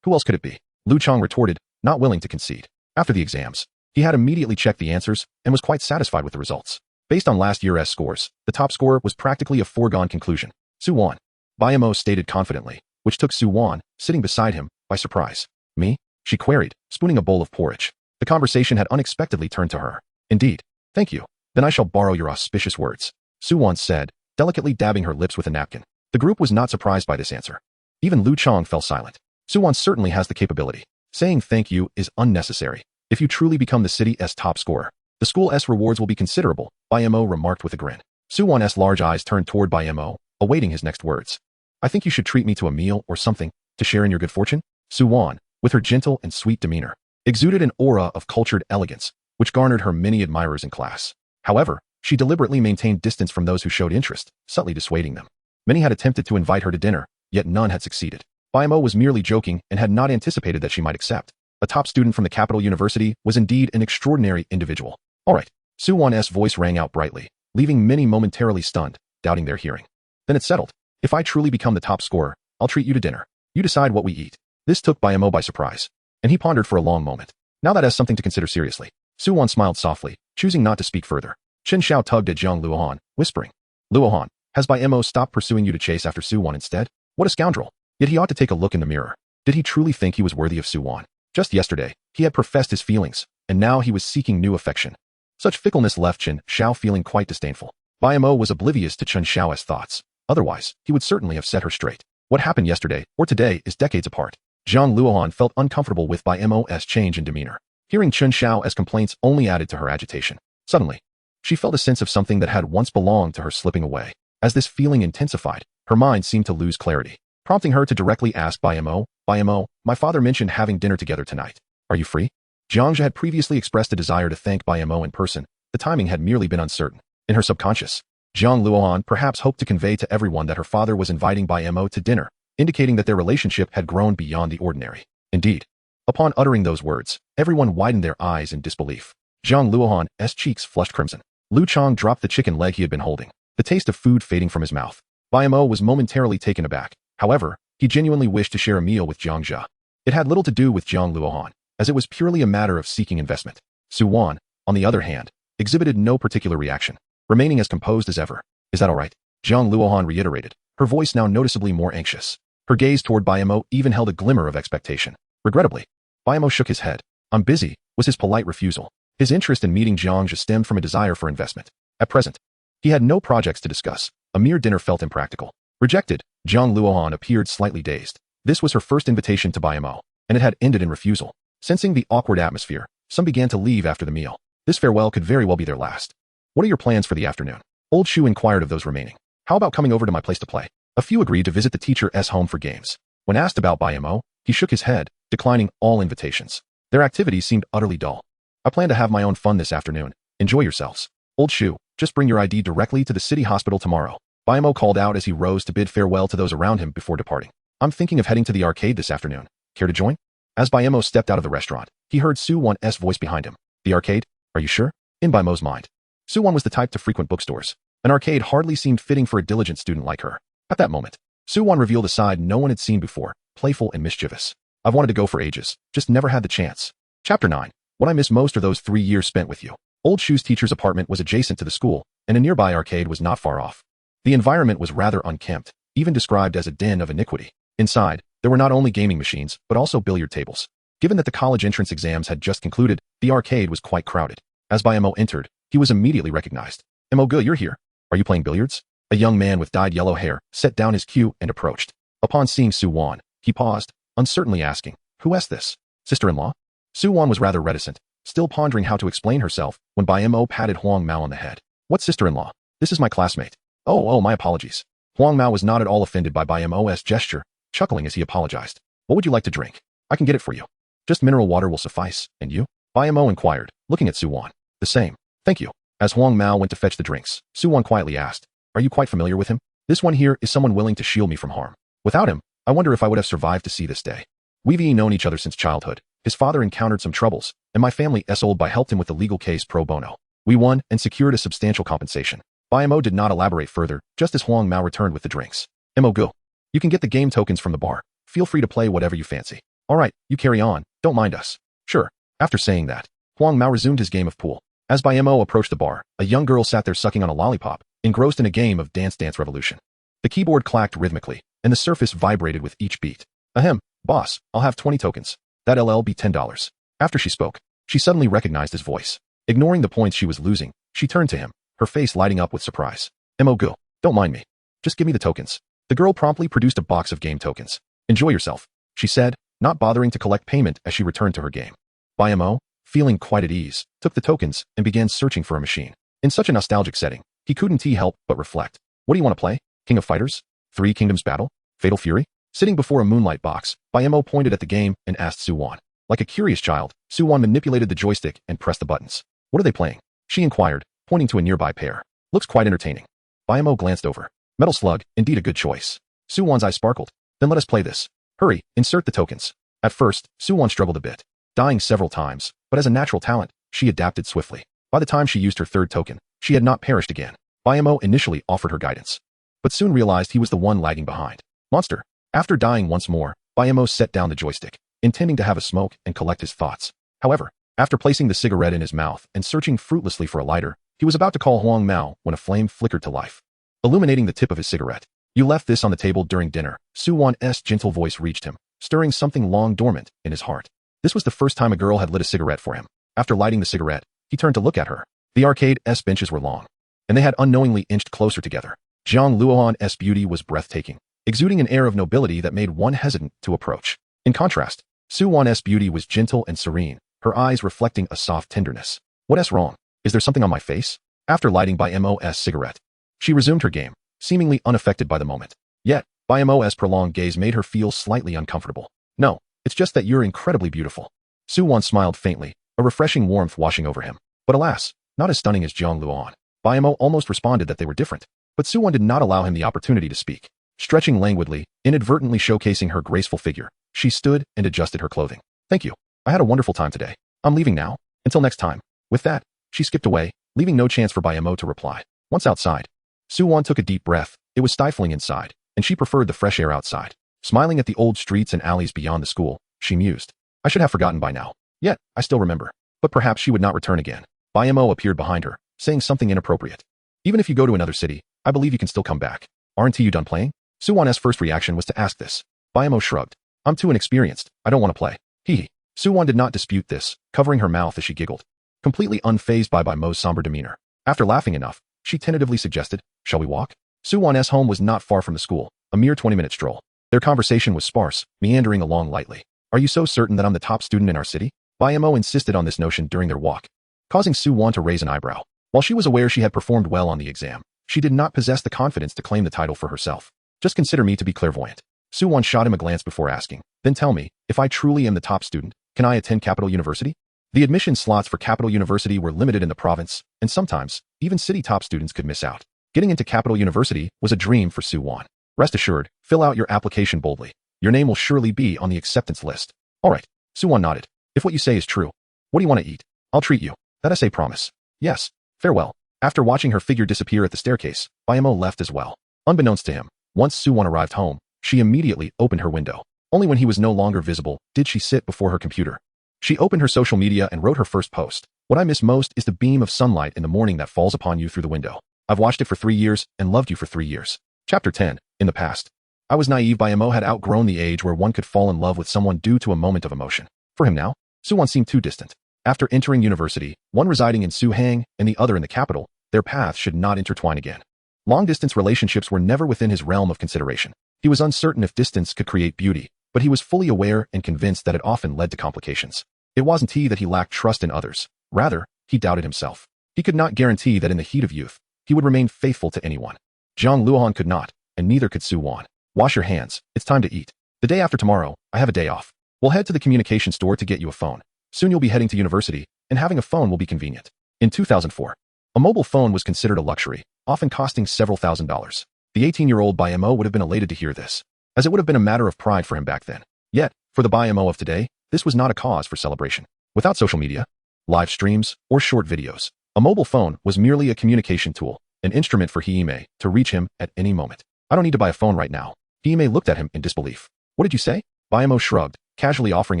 Who else could it be? Lu Chong retorted, not willing to concede. After the exams, he had immediately checked the answers and was quite satisfied with the results. Based on last year's scores, the top scorer was practically a foregone conclusion. Su Wan. Bai Mo stated confidently, which took Su Wan, sitting beside him, by surprise. Me? She queried, spooning a bowl of porridge. The conversation had unexpectedly turned to her. Indeed. Thank you. Then I shall borrow your auspicious words. Su Wan said, delicately dabbing her lips with a napkin. The group was not surprised by this answer. Even Lu Chong fell silent. Su Wan certainly has the capability. Saying thank you is unnecessary. If you truly become the city's top scorer, the school's rewards will be considerable, Bai Mo remarked with a grin. Su Wan's large eyes turned toward Bai Mo, awaiting his next words. I think you should treat me to a meal or something, to share in your good fortune. Su Wan, with her gentle and sweet demeanor, exuded an aura of cultured elegance, which garnered her many admirers in class. However, she deliberately maintained distance from those who showed interest, subtly dissuading them. Many had attempted to invite her to dinner, yet none had succeeded. Bai Mo was merely joking and had not anticipated that she might accept. A top student from the capital university was indeed an extraordinary individual. All right. Su Wan's voice rang out brightly, leaving many momentarily stunned, doubting their hearing. Then it's settled. If I truly become the top scorer, I'll treat you to dinner. You decide what we eat. This took Bai Mo by surprise, and he pondered for a long moment. Now that has something to consider seriously. Su Wan smiled softly, choosing not to speak further. Chen Xiao tugged at Jiang Luohan, whispering, Luohan, has Bai Mo stopped pursuing you to chase after Su Wan instead? What a scoundrel. Yet he ought to take a look in the mirror. Did he truly think he was worthy of Su Wan? Just yesterday, he had professed his feelings, and now he was seeking new affection. Such fickleness left Chen Xiao feeling quite disdainful. Bai Mo was oblivious to Chen Xiao's thoughts. Otherwise, he would certainly have set her straight. What happened yesterday or today is decades apart. Jiang Luohan felt uncomfortable with Bai Mo's change in demeanor. Hearing Chen Xiao's complaints only added to her agitation. Suddenly, she felt a sense of something that had once belonged to her slipping away. As this feeling intensified, her mind seemed to lose clarity, prompting her to directly ask Bai Mo, my father mentioned having dinner together tonight. Are you free? Jiang Zhe had previously expressed a desire to thank Bai Mo in person. The timing had merely been uncertain. In her subconscious, Jiang Luohan perhaps hoped to convey to everyone that her father was inviting Bai Mo to dinner, indicating that their relationship had grown beyond the ordinary. Indeed, upon uttering those words, everyone widened their eyes in disbelief. Jiang Luohan's cheeks flushed crimson. Lu Chong dropped the chicken leg he had been holding, the taste of food fading from his mouth. Bai Mo was momentarily taken aback. However, he genuinely wished to share a meal with Jiang Zhe. It had little to do with Jiang Luohan, as it was purely a matter of seeking investment. Su Wan, on the other hand, exhibited no particular reaction, remaining as composed as ever. Is that all right? Jiang Luohan reiterated, her voice now noticeably more anxious. Her gaze toward Bai Mo even held a glimmer of expectation. Regrettably, Bai Mo shook his head. I'm busy, was his polite refusal. His interest in meeting Jiang Zhe stemmed from a desire for investment. At present, he had no projects to discuss. A mere dinner felt impractical. Rejected, Jiang Luohan appeared slightly dazed. This was her first invitation to Bai Mo, and it had ended in refusal. Sensing the awkward atmosphere, some began to leave after the meal. This farewell could very well be their last. What are your plans for the afternoon? Old Shu inquired of those remaining. How about coming over to my place to play? A few agreed to visit the teacher's home for games. When asked about Bai Mo, he shook his head, declining all invitations. Their activities seemed utterly dull. I plan to have my own fun this afternoon. Enjoy yourselves. Old Shu, just bring your ID directly to the city hospital tomorrow. Bai Mo called out as he rose to bid farewell to those around him before departing. I'm thinking of heading to the arcade this afternoon. Care to join? As Bai Mo stepped out of the restaurant, he heard Su Wan's voice behind him. The arcade? Are you sure? In Bai Mo's mind, Su Wan was the type to frequent bookstores. An arcade hardly seemed fitting for a diligent student like her. At that moment, Su Wan revealed a side no one had seen before, playful and mischievous. I've wanted to go for ages, just never had the chance. Chapter 9. What I miss most are those 3 years spent with you. Old Shu's teacher's apartment was adjacent to the school, and a nearby arcade was not far off. The environment was rather unkempt, even described as a den of iniquity. Inside, there were not only gaming machines, but also billiard tables. Given that the college entrance exams had just concluded, the arcade was quite crowded. As Bai Mo entered, he was immediately recognized. Mo Ge, you're here. Are you playing billiards? A young man with dyed yellow hair set down his cue and approached. Upon seeing Su Wan, he paused, uncertainly asking, who is this? Sister-in-law? Su Wan was rather reticent, still pondering how to explain herself, when Bai Mo patted Huang Mao on the head. What sister-in-law? This is my classmate. Oh, my apologies. Huang Mao was not at all offended by Bai Mo's gesture, chuckling as he apologized. What would you like to drink? I can get it for you. Just mineral water will suffice, and you? Bai Mo inquired, looking at Su Wan. The same. Thank you. As Huang Mao went to fetch the drinks, Su Wan quietly asked, are you quite familiar with him? This one here is someone willing to shield me from harm. Without him, I wonder if I would have survived to see this day. We've known each other since childhood. His father encountered some troubles, and my family's old Bai helped him with the legal case pro bono. We won and secured a substantial compensation. Bai Mo did not elaborate further, just as Huang Mao returned with the drinks. Mo Ge, you can get the game tokens from the bar. Feel free to play whatever you fancy. All right, you carry on, don't mind us. Sure. After saying that, Huang Mao resumed his game of pool. As Bai Mo approached the bar, a young girl sat there sucking on a lollipop, engrossed in a game of Dance Dance Revolution. The keyboard clacked rhythmically, and the surface vibrated with each beat. Ahem, boss, I'll have 20 tokens. That'll be $10. After she spoke, she suddenly recognized his voice. Ignoring the points she was losing, she turned to him, her face lighting up with surprise. Mo Ge, don't mind me. Just give me the tokens. The girl promptly produced a box of game tokens. Enjoy yourself, she said, not bothering to collect payment as she returned to her game. Bai Mo, feeling quite at ease, took the tokens and began searching for a machine. In such a nostalgic setting, he couldn't help but reflect. What do you want to play? King of Fighters? Three Kingdoms Battle? Fatal Fury? Sitting before a moonlight box, Bai Mo pointed at the game and asked Su Wan. Like a curious child, Su Wan manipulated the joystick and pressed the buttons. What are they playing? She inquired, pointing to a nearby pair. Looks quite entertaining. Bai Mo glanced over. Metal Slug, indeed a good choice. Su Wan's eyes sparkled. Then let us play this. Hurry, insert the tokens. At first, Su Wan struggled a bit, dying several times, but as a natural talent, she adapted swiftly. By the time she used her third token, she had not perished again. Bai Mo initially offered her guidance, but soon realized he was the one lagging behind. Monster. After dying once more, Bai Mo set down the joystick, intending to have a smoke and collect his thoughts. However, after placing the cigarette in his mouth and searching fruitlessly for a lighter, he was about to call Huang Mao when a flame flickered to life, illuminating the tip of his cigarette. You left this on the table during dinner. Su Wan's gentle voice reached him, stirring something long dormant in his heart. This was the first time a girl had lit a cigarette for him. After lighting the cigarette, he turned to look at her. The arcade's benches were long, and they had unknowingly inched closer together. Jiang Luohan's beauty was breathtaking, exuding an air of nobility that made one hesitant to approach. In contrast, Su Wan's beauty was gentle and serene, her eyes reflecting a soft tenderness. What's wrong? Is there something on my face? After lighting Bai Mo's cigarette, she resumed her game, seemingly unaffected by the moment. Yet, Bai Mo's prolonged gaze made her feel slightly uncomfortable. No, it's just that you're incredibly beautiful. Su Wan smiled faintly, a refreshing warmth washing over him. But alas, not as stunning as Jiang Luohan. Bai Mo almost responded that they were different, but Su Wan did not allow him the opportunity to speak. Stretching languidly, inadvertently showcasing her graceful figure, she stood and adjusted her clothing. Thank you. I had a wonderful time today. I'm leaving now. Until next time. With that, she skipped away, leaving no chance for Bai Mo to reply. Once outside, Su Wan took a deep breath. It was stifling inside, and she preferred the fresh air outside. Smiling at the old streets and alleys beyond the school, she mused. I should have forgotten by now. Yet, I still remember. But perhaps she would not return again. Bai Mo appeared behind her, saying something inappropriate. Even if you go to another city, I believe you can still come back. Aren't you done playing? Su Wan's first reaction was to ask this. Bai Mo shrugged. I'm too inexperienced. I don't want to play. Hee. Su Wan did not dispute this, covering her mouth as she giggled, completely unfazed by Bai Mo's somber demeanor. After laughing enough, she tentatively suggested, shall we walk? Su Wan's home was not far from the school, a mere 20-minute stroll. Their conversation was sparse, meandering along lightly. Are you so certain that I'm the top student in our city? Bai Mo insisted on this notion during their walk, causing Su Wan to raise an eyebrow. While she was aware she had performed well on the exam, she did not possess the confidence to claim the title for herself. Just consider me to be clairvoyant. Suwon shot him a glance before asking, then tell me, if I truly am the top student, can I attend Capital University? The admission slots for Capital University were limited in the province, and sometimes, even city top students could miss out. Getting into Capital University was a dream for Suwon. Rest assured, fill out your application boldly. Your name will surely be on the acceptance list. All right. Suwon nodded. If what you say is true, what do you want to eat? I'll treat you. That is a promise. Yes. Farewell. After watching her figure disappear at the staircase, Bai Mo left as well. Unbeknownst to him, once Suwon arrived home, she immediately opened her window. Only when he was no longer visible did she sit before her computer. She opened her social media and wrote her first post. What I miss most is the beam of sunlight in the morning that falls upon you through the window. I've watched it for 3 years and loved you for 3 years. Chapter 10. In the past. I was naive. Bai Mo had outgrown the age where one could fall in love with someone due to a moment of emotion. For him now, Suwon seemed too distant. After entering university, one residing in Suhang and the other in the capital, their paths should not intertwine again. Long-distance relationships were never within his realm of consideration. He was uncertain if distance could create beauty, but he was fully aware and convinced that it often led to complications. It wasn't he that he lacked trust in others. Rather, he doubted himself. He could not guarantee that in the heat of youth, he would remain faithful to anyone. Jiang Luohan could not, and neither could Suwon. Wash your hands. It's time to eat. The day after tomorrow, I have a day off. We'll head to the communication store to get you a phone. Soon you'll be heading to university, and having a phone will be convenient. In 2004, a mobile phone was considered a luxury, often costing several $1,000s. The 18-year-old Bai Mo would have been elated to hear this, as it would have been a matter of pride for him back then. Yet, for the Bai Mo of today, this was not a cause for celebration. Without social media, live streams, or short videos, a mobile phone was merely a communication tool, an instrument for Hime to reach him at any moment. I don't need to buy a phone right now. Hime looked at him in disbelief. What did you say? Bai Mo shrugged, casually offering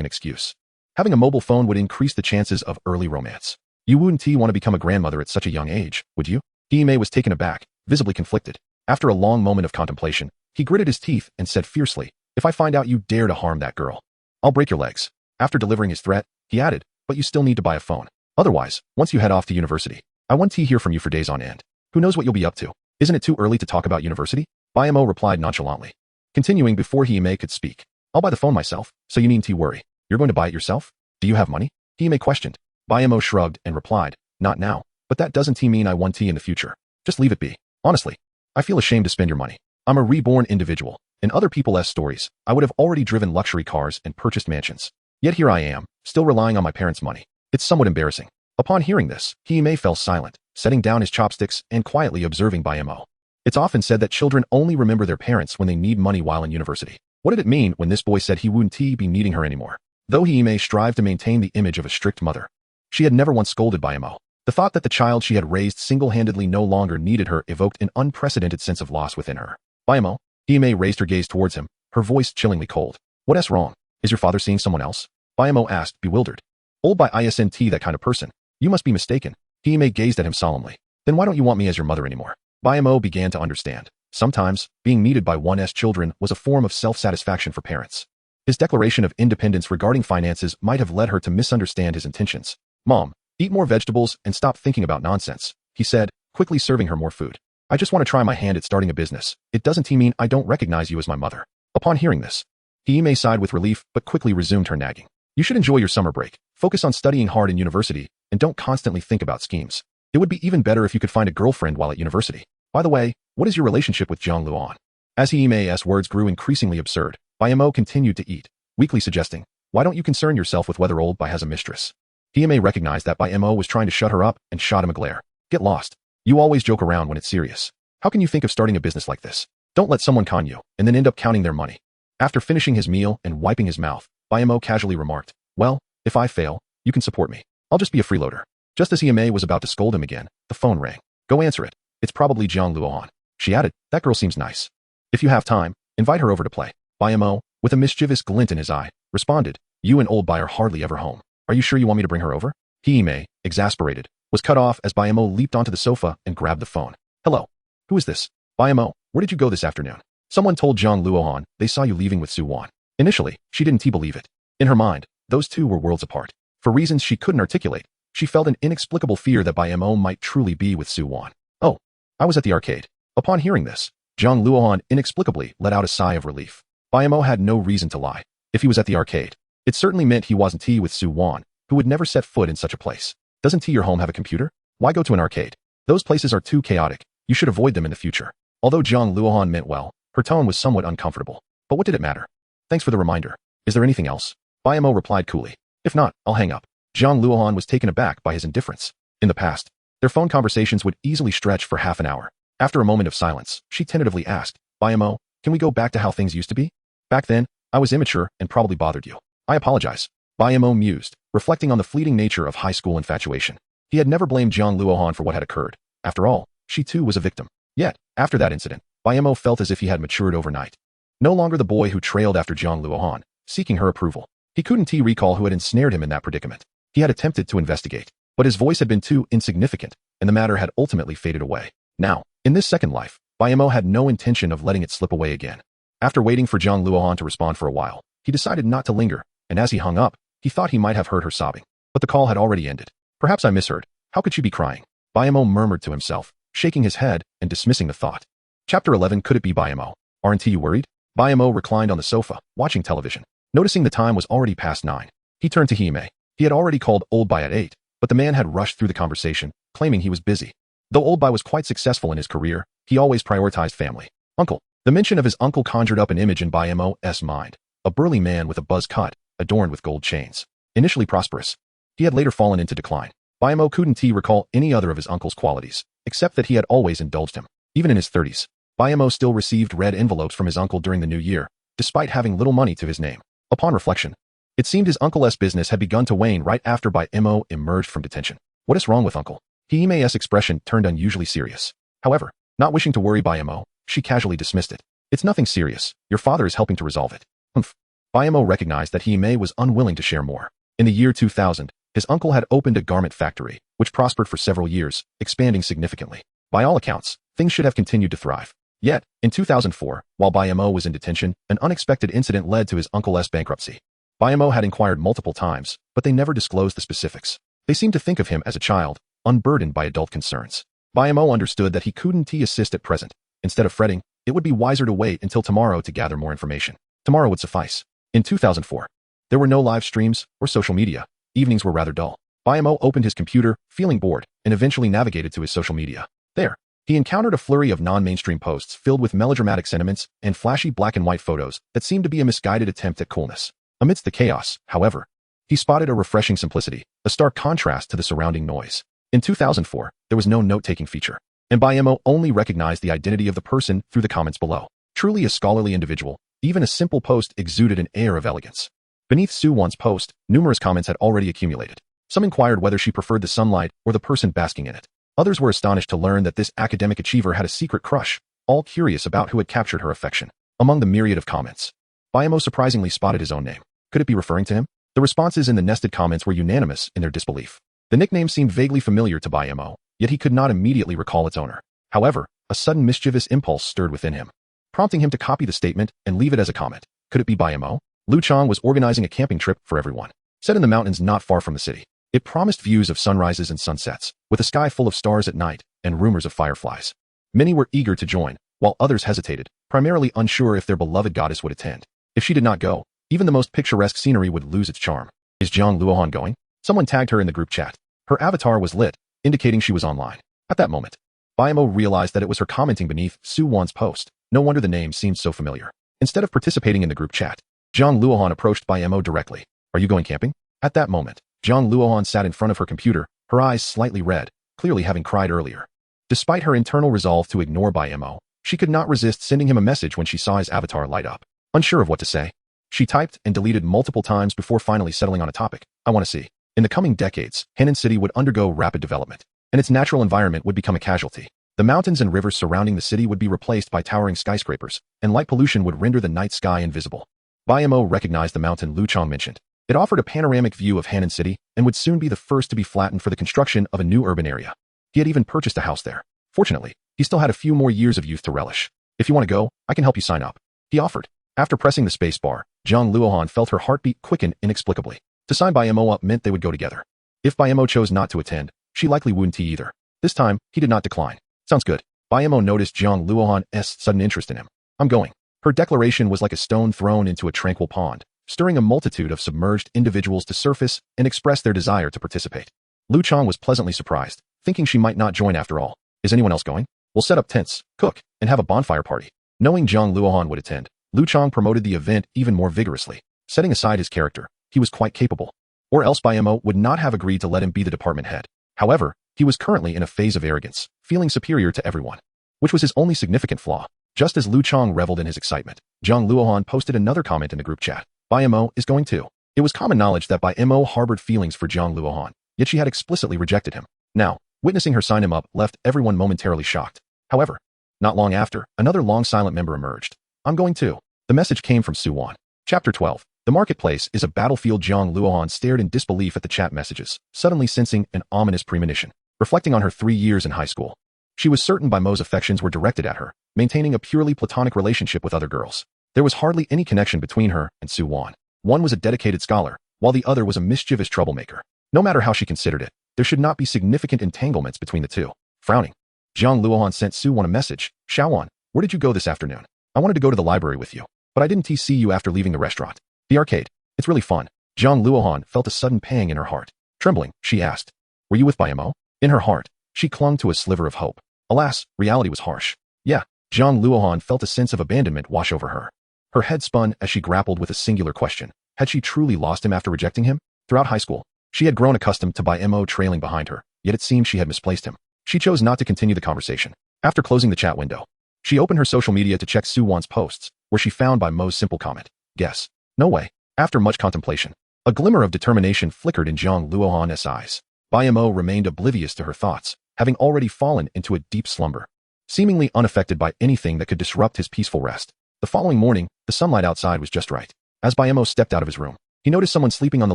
an excuse. Having a mobile phone would increase the chances of early romance. You wouldn't want to become a grandmother at such a young age, would you? Hime was taken aback, visibly conflicted. After a long moment of contemplation, he gritted his teeth and said fiercely, if I find out you dare to harm that girl, I'll break your legs. After delivering his threat, he added, but you still need to buy a phone. Otherwise, once you head off to university, I won't hear from you for days on end. Who knows what you'll be up to? Isn't it too early to talk about university? Bai Mo replied nonchalantly. Continuing before Hime could speak. I'll buy the phone myself, so you needn't worry. You're going to buy it yourself? Do you have money? Hime questioned. Bai Mo shrugged and replied, not now, but that doesn't mean I want in the future. Just leave it be. Honestly, I feel ashamed to spend your money. I'm a reborn individual. In other people's stories, I would have already driven luxury cars and purchased mansions. Yet here I am, still relying on my parents' money. It's somewhat embarrassing. Upon hearing this, Hime fell silent, setting down his chopsticks and quietly observing Bai Mo. It's often said that children only remember their parents when they need money while in university. What did it mean when this boy said he wouldn't be needing her anymore? Though Hime strived to maintain the image of a strict mother, she had never once scolded Bai Mo. The thought that the child she had raised single-handedly no longer needed her evoked an unprecedented sense of loss within her. Bai Mo, Hime raised her gaze towards him, her voice chillingly cold. What's wrong? Is your father seeing someone else? Bai Mo asked, bewildered. Old by isn't that kind of person. You must be mistaken. Hime gazed at him solemnly. Then why don't you want me as your mother anymore? Bai Mo began to understand. Sometimes, being needed by one's children was a form of self-satisfaction for parents. His declaration of independence regarding finances might have led her to misunderstand his intentions. Mom, eat more vegetables and stop thinking about nonsense, he said, quickly serving her more food. I just want to try my hand at starting a business. It doesn't mean I don't recognize you as my mother. Upon hearing this, Hime sighed with relief but quickly resumed her nagging. You should enjoy your summer break, focus on studying hard in university, and don't constantly think about schemes. It would be even better if you could find a girlfriend while at university. By the way, what is your relationship with Jiang Luohan? As Hime's words grew increasingly absurd, Bai Mo continued to eat, weakly suggesting, why don't you concern yourself with whether old Bai has a mistress? Hime recognized that Bai Mo was trying to shut her up and shot him a glare. Get lost. You always joke around when it's serious. How can you think of starting a business like this? Don't let someone con you, and then end up counting their money. After finishing his meal and wiping his mouth, Bai Mo casually remarked, well, if I fail, you can support me. I'll just be a freeloader. Just as Hime was about to scold him again, the phone rang. Go answer it. It's probably Jiang Luohan. She added, that girl seems nice. If you have time, invite her over to play. Bai Mo, with a mischievous glint in his eye, responded, you and old Bai are hardly ever home. Are you sure you want me to bring her over? Hime, exasperated, was cut off as Bai Mo leaped onto the sofa and grabbed the phone. Hello. Who is this? Bai Mo, where did you go this afternoon? Someone told Jiang Luohan they saw you leaving with Suwon. Initially, she didn't believe it. In her mind, those two were worlds apart. For reasons she couldn't articulate, she felt an inexplicable fear that Bai Mo might truly be with Suwon. Oh, I was at the arcade. Upon hearing this, Jiang Luohan inexplicably let out a sigh of relief. Bai Mo had no reason to lie. If he was at the arcade, it certainly meant he wasn't with Suwon, who would never set foot in such a place. Doesn't your home have a computer? Why go to an arcade? Those places are too chaotic. You should avoid them in the future. Although Jiang Luohan meant well, Her tone was somewhat uncomfortable. But what did it matter? Thanks for the reminder. Is there anything else? Bai Mo replied coolly. If not, I'll hang up. Jiang Luohan was taken aback by his indifference. In the past, their phone conversations would easily stretch for half an hour. After a moment of silence, she tentatively asked, Bai Mo, can we go back to how things used to be? Back then, I was immature and probably bothered you. I apologize. Bai Mo mused, reflecting on the fleeting nature of high school infatuation. He had never blamed Jiang Luohan for what had occurred. After all, she too was a victim. Yet, after that incident, Bai Mo felt as if he had matured overnight. No longer the boy who trailed after Jiang Luohan, seeking her approval. He couldn't recall who had ensnared him in that predicament. He had attempted to investigate, but his voice had been too insignificant, and the matter had ultimately faded away. Now, in this second life, Bai Mo had no intention of letting it slip away again. After waiting for Jiang Luohan to respond for a while, he decided not to linger, and as he hung up, he thought he might have heard her sobbing. But the call had already ended. Perhaps I misheard. How could she be crying? Bai Mo murmured to himself, shaking his head and dismissing the thought. Chapter 11. Could it be Bai Mo? Aren't you worried? Bai Mo reclined on the sofa, watching television. Noticing the time was already past 9, he turned to Hime. He had already called Old Bai at 8, but the man had rushed through the conversation, claiming he was busy. Though Old Bai was quite successful in his career, he always prioritized family. Uncle. The mention of his uncle conjured up an image in Bai Mo's mind. A burly man with a buzz cut, adorned with gold chains. Initially prosperous, he had later fallen into decline. Bai Mo couldn't recall any other of his uncle's qualities, except that he had always indulged him. Even in his 30s, Bai Mo still received red envelopes from his uncle during the new year, despite having little money to his name. Upon reflection, it seemed his uncle's business had begun to wane right after Bai Mo emerged from detention. What is wrong with uncle? Hime's expression turned unusually serious. However, not wishing to worry Bai Mo, she casually dismissed it. It's nothing serious. Your father is helping to resolve it. Humph. Bai Mo recognized that Hime was unwilling to share more. In the year 2000, his uncle had opened a garment factory, which prospered for several years, expanding significantly. By all accounts, things should have continued to thrive. Yet, in 2004, while Bai Mo was in detention, an unexpected incident led to his uncle's bankruptcy. Bai Mo had inquired multiple times, but they never disclosed the specifics. They seemed to think of him as a child, unburdened by adult concerns. Bai Mo understood that he couldn't assist at present. Instead of fretting, it would be wiser to wait until tomorrow to gather more information. Tomorrow would suffice. In 2004, there were no live streams or social media. Evenings were rather dull. Bai Mo opened his computer, feeling bored, and eventually navigated to his social media. There, he encountered a flurry of non-mainstream posts filled with melodramatic sentiments and flashy black and white photos that seemed to be a misguided attempt at coolness. Amidst the chaos, however, he spotted a refreshing simplicity, a stark contrast to the surrounding noise. In 2004, there was no note-taking feature, and Bai Mo only recognized the identity of the person through the comments below. Truly a scholarly individual, even a simple post exuded an air of elegance. Beneath Su Wan's post, numerous comments had already accumulated. Some inquired whether she preferred the sunlight or the person basking in it. Others were astonished to learn that this academic achiever had a secret crush, all curious about who had captured her affection. Among the myriad of comments, Bai Mo surprisingly spotted his own name. Could it be referring to him? The responses in the nested comments were unanimous in their disbelief. The nickname seemed vaguely familiar to Bai Mo, yet he could not immediately recall its owner. However, a sudden mischievous impulse stirred within him, prompting him to copy the statement and leave it as a comment. Could it be Bai Mo? Lu Chang was organizing a camping trip for everyone, set in the mountains not far from the city. It promised views of sunrises and sunsets, with a sky full of stars at night and rumors of fireflies. Many were eager to join, while others hesitated, primarily unsure if their beloved goddess would attend. If she did not go, even the most picturesque scenery would lose its charm. Is Jiang Luohan going? Someone tagged her in the group chat. Her avatar was lit, indicating she was online. At that moment, Bai Mo realized that it was her commenting beneath Su Wan's post. No wonder the name seemed so familiar. Instead of participating in the group chat, Jiang Luohan approached Bai Mo directly. Are you going camping? At that moment, Jiang Luohan sat in front of her computer, her eyes slightly red, clearly having cried earlier. Despite her internal resolve to ignore Bai Mo, she could not resist sending him a message when she saw his avatar light up. Unsure of what to say, she typed and deleted multiple times before finally settling on a topic. I want to see. In the coming decades, Henan City would undergo rapid development, and its natural environment would become a casualty. The mountains and rivers surrounding the city would be replaced by towering skyscrapers, and light pollution would render the night sky invisible. Bai Mo recognized the mountain Lu Chang mentioned. It offered a panoramic view of Henan City and would soon be the first to be flattened for the construction of a new urban area. He had even purchased a house there. Fortunately, he still had a few more years of youth to relish. If you want to go, I can help you sign up, he offered. After pressing the space bar, Jiang Luohan felt her heartbeat quicken inexplicably. To sign Bai Mo up meant they would go together. If Bai Mo chose not to attend, she likely wouldn't either. This time, he did not decline. Sounds good. Bai Mo noticed Jiang Luohan's sudden interest in him. I'm going. Her declaration was like a stone thrown into a tranquil pond, stirring a multitude of submerged individuals to surface and express their desire to participate. Lu Chang was pleasantly surprised, thinking she might not join after all. Is anyone else going? We'll set up tents, cook, and have a bonfire party. Knowing Jiang Luohan would attend, Lu Chang promoted the event even more vigorously. Setting aside his character, he was quite capable. Or else Bai Mo would not have agreed to let him be the department head. However, he was currently in a phase of arrogance, feeling superior to everyone, which was his only significant flaw. Just as Lu Chang reveled in his excitement, Jiang Luohan posted another comment in the group chat. Bai Mo is going too. It was common knowledge that Bai Mo harbored feelings for Jiang Luohan, yet she had explicitly rejected him. Now, witnessing her sign him up left everyone momentarily shocked. However, not long after, another long silent member emerged. I'm going too. The message came from Su Wan. Chapter 12. The marketplace is a battlefield. Jiang Luohan stared in disbelief at the chat messages, suddenly sensing an ominous premonition. Reflecting on her 3 years in high school, she was certain Bai Mo's affections were directed at her, maintaining a purely platonic relationship with other girls. There was hardly any connection between her and Su Wan. One was a dedicated scholar, while the other was a mischievous troublemaker. No matter how she considered it, there should not be significant entanglements between the two. Frowning, Jiang Luohan sent Su Wan a message. Xiaowan, where did you go this afternoon? I wanted to go to the library with you, but I didn't see you after leaving the restaurant. The arcade. It's really fun. Jiang Luohan felt a sudden pang in her heart. Trembling, she asked, were you with Bai Mo? In her heart, she clung to a sliver of hope. Alas, reality was harsh. Yeah, Jiang Luohan felt a sense of abandonment wash over her. Her head spun as she grappled with a singular question. Had she truly lost him after rejecting him? Throughout high school, she had grown accustomed to Bai Mo trailing behind her, yet it seemed she had misplaced him. She chose not to continue the conversation. After closing the chat window, she opened her social media to check Su Wan's posts, where she found Bai Mo's simple comment. Guess. No way. After much contemplation, a glimmer of determination flickered in Jiang Luohan's eyes. Bai Mo remained oblivious to her thoughts, having already fallen into a deep slumber, seemingly unaffected by anything that could disrupt his peaceful rest. The following morning, the sunlight outside was just right. As Bai Mo stepped out of his room, he noticed someone sleeping on the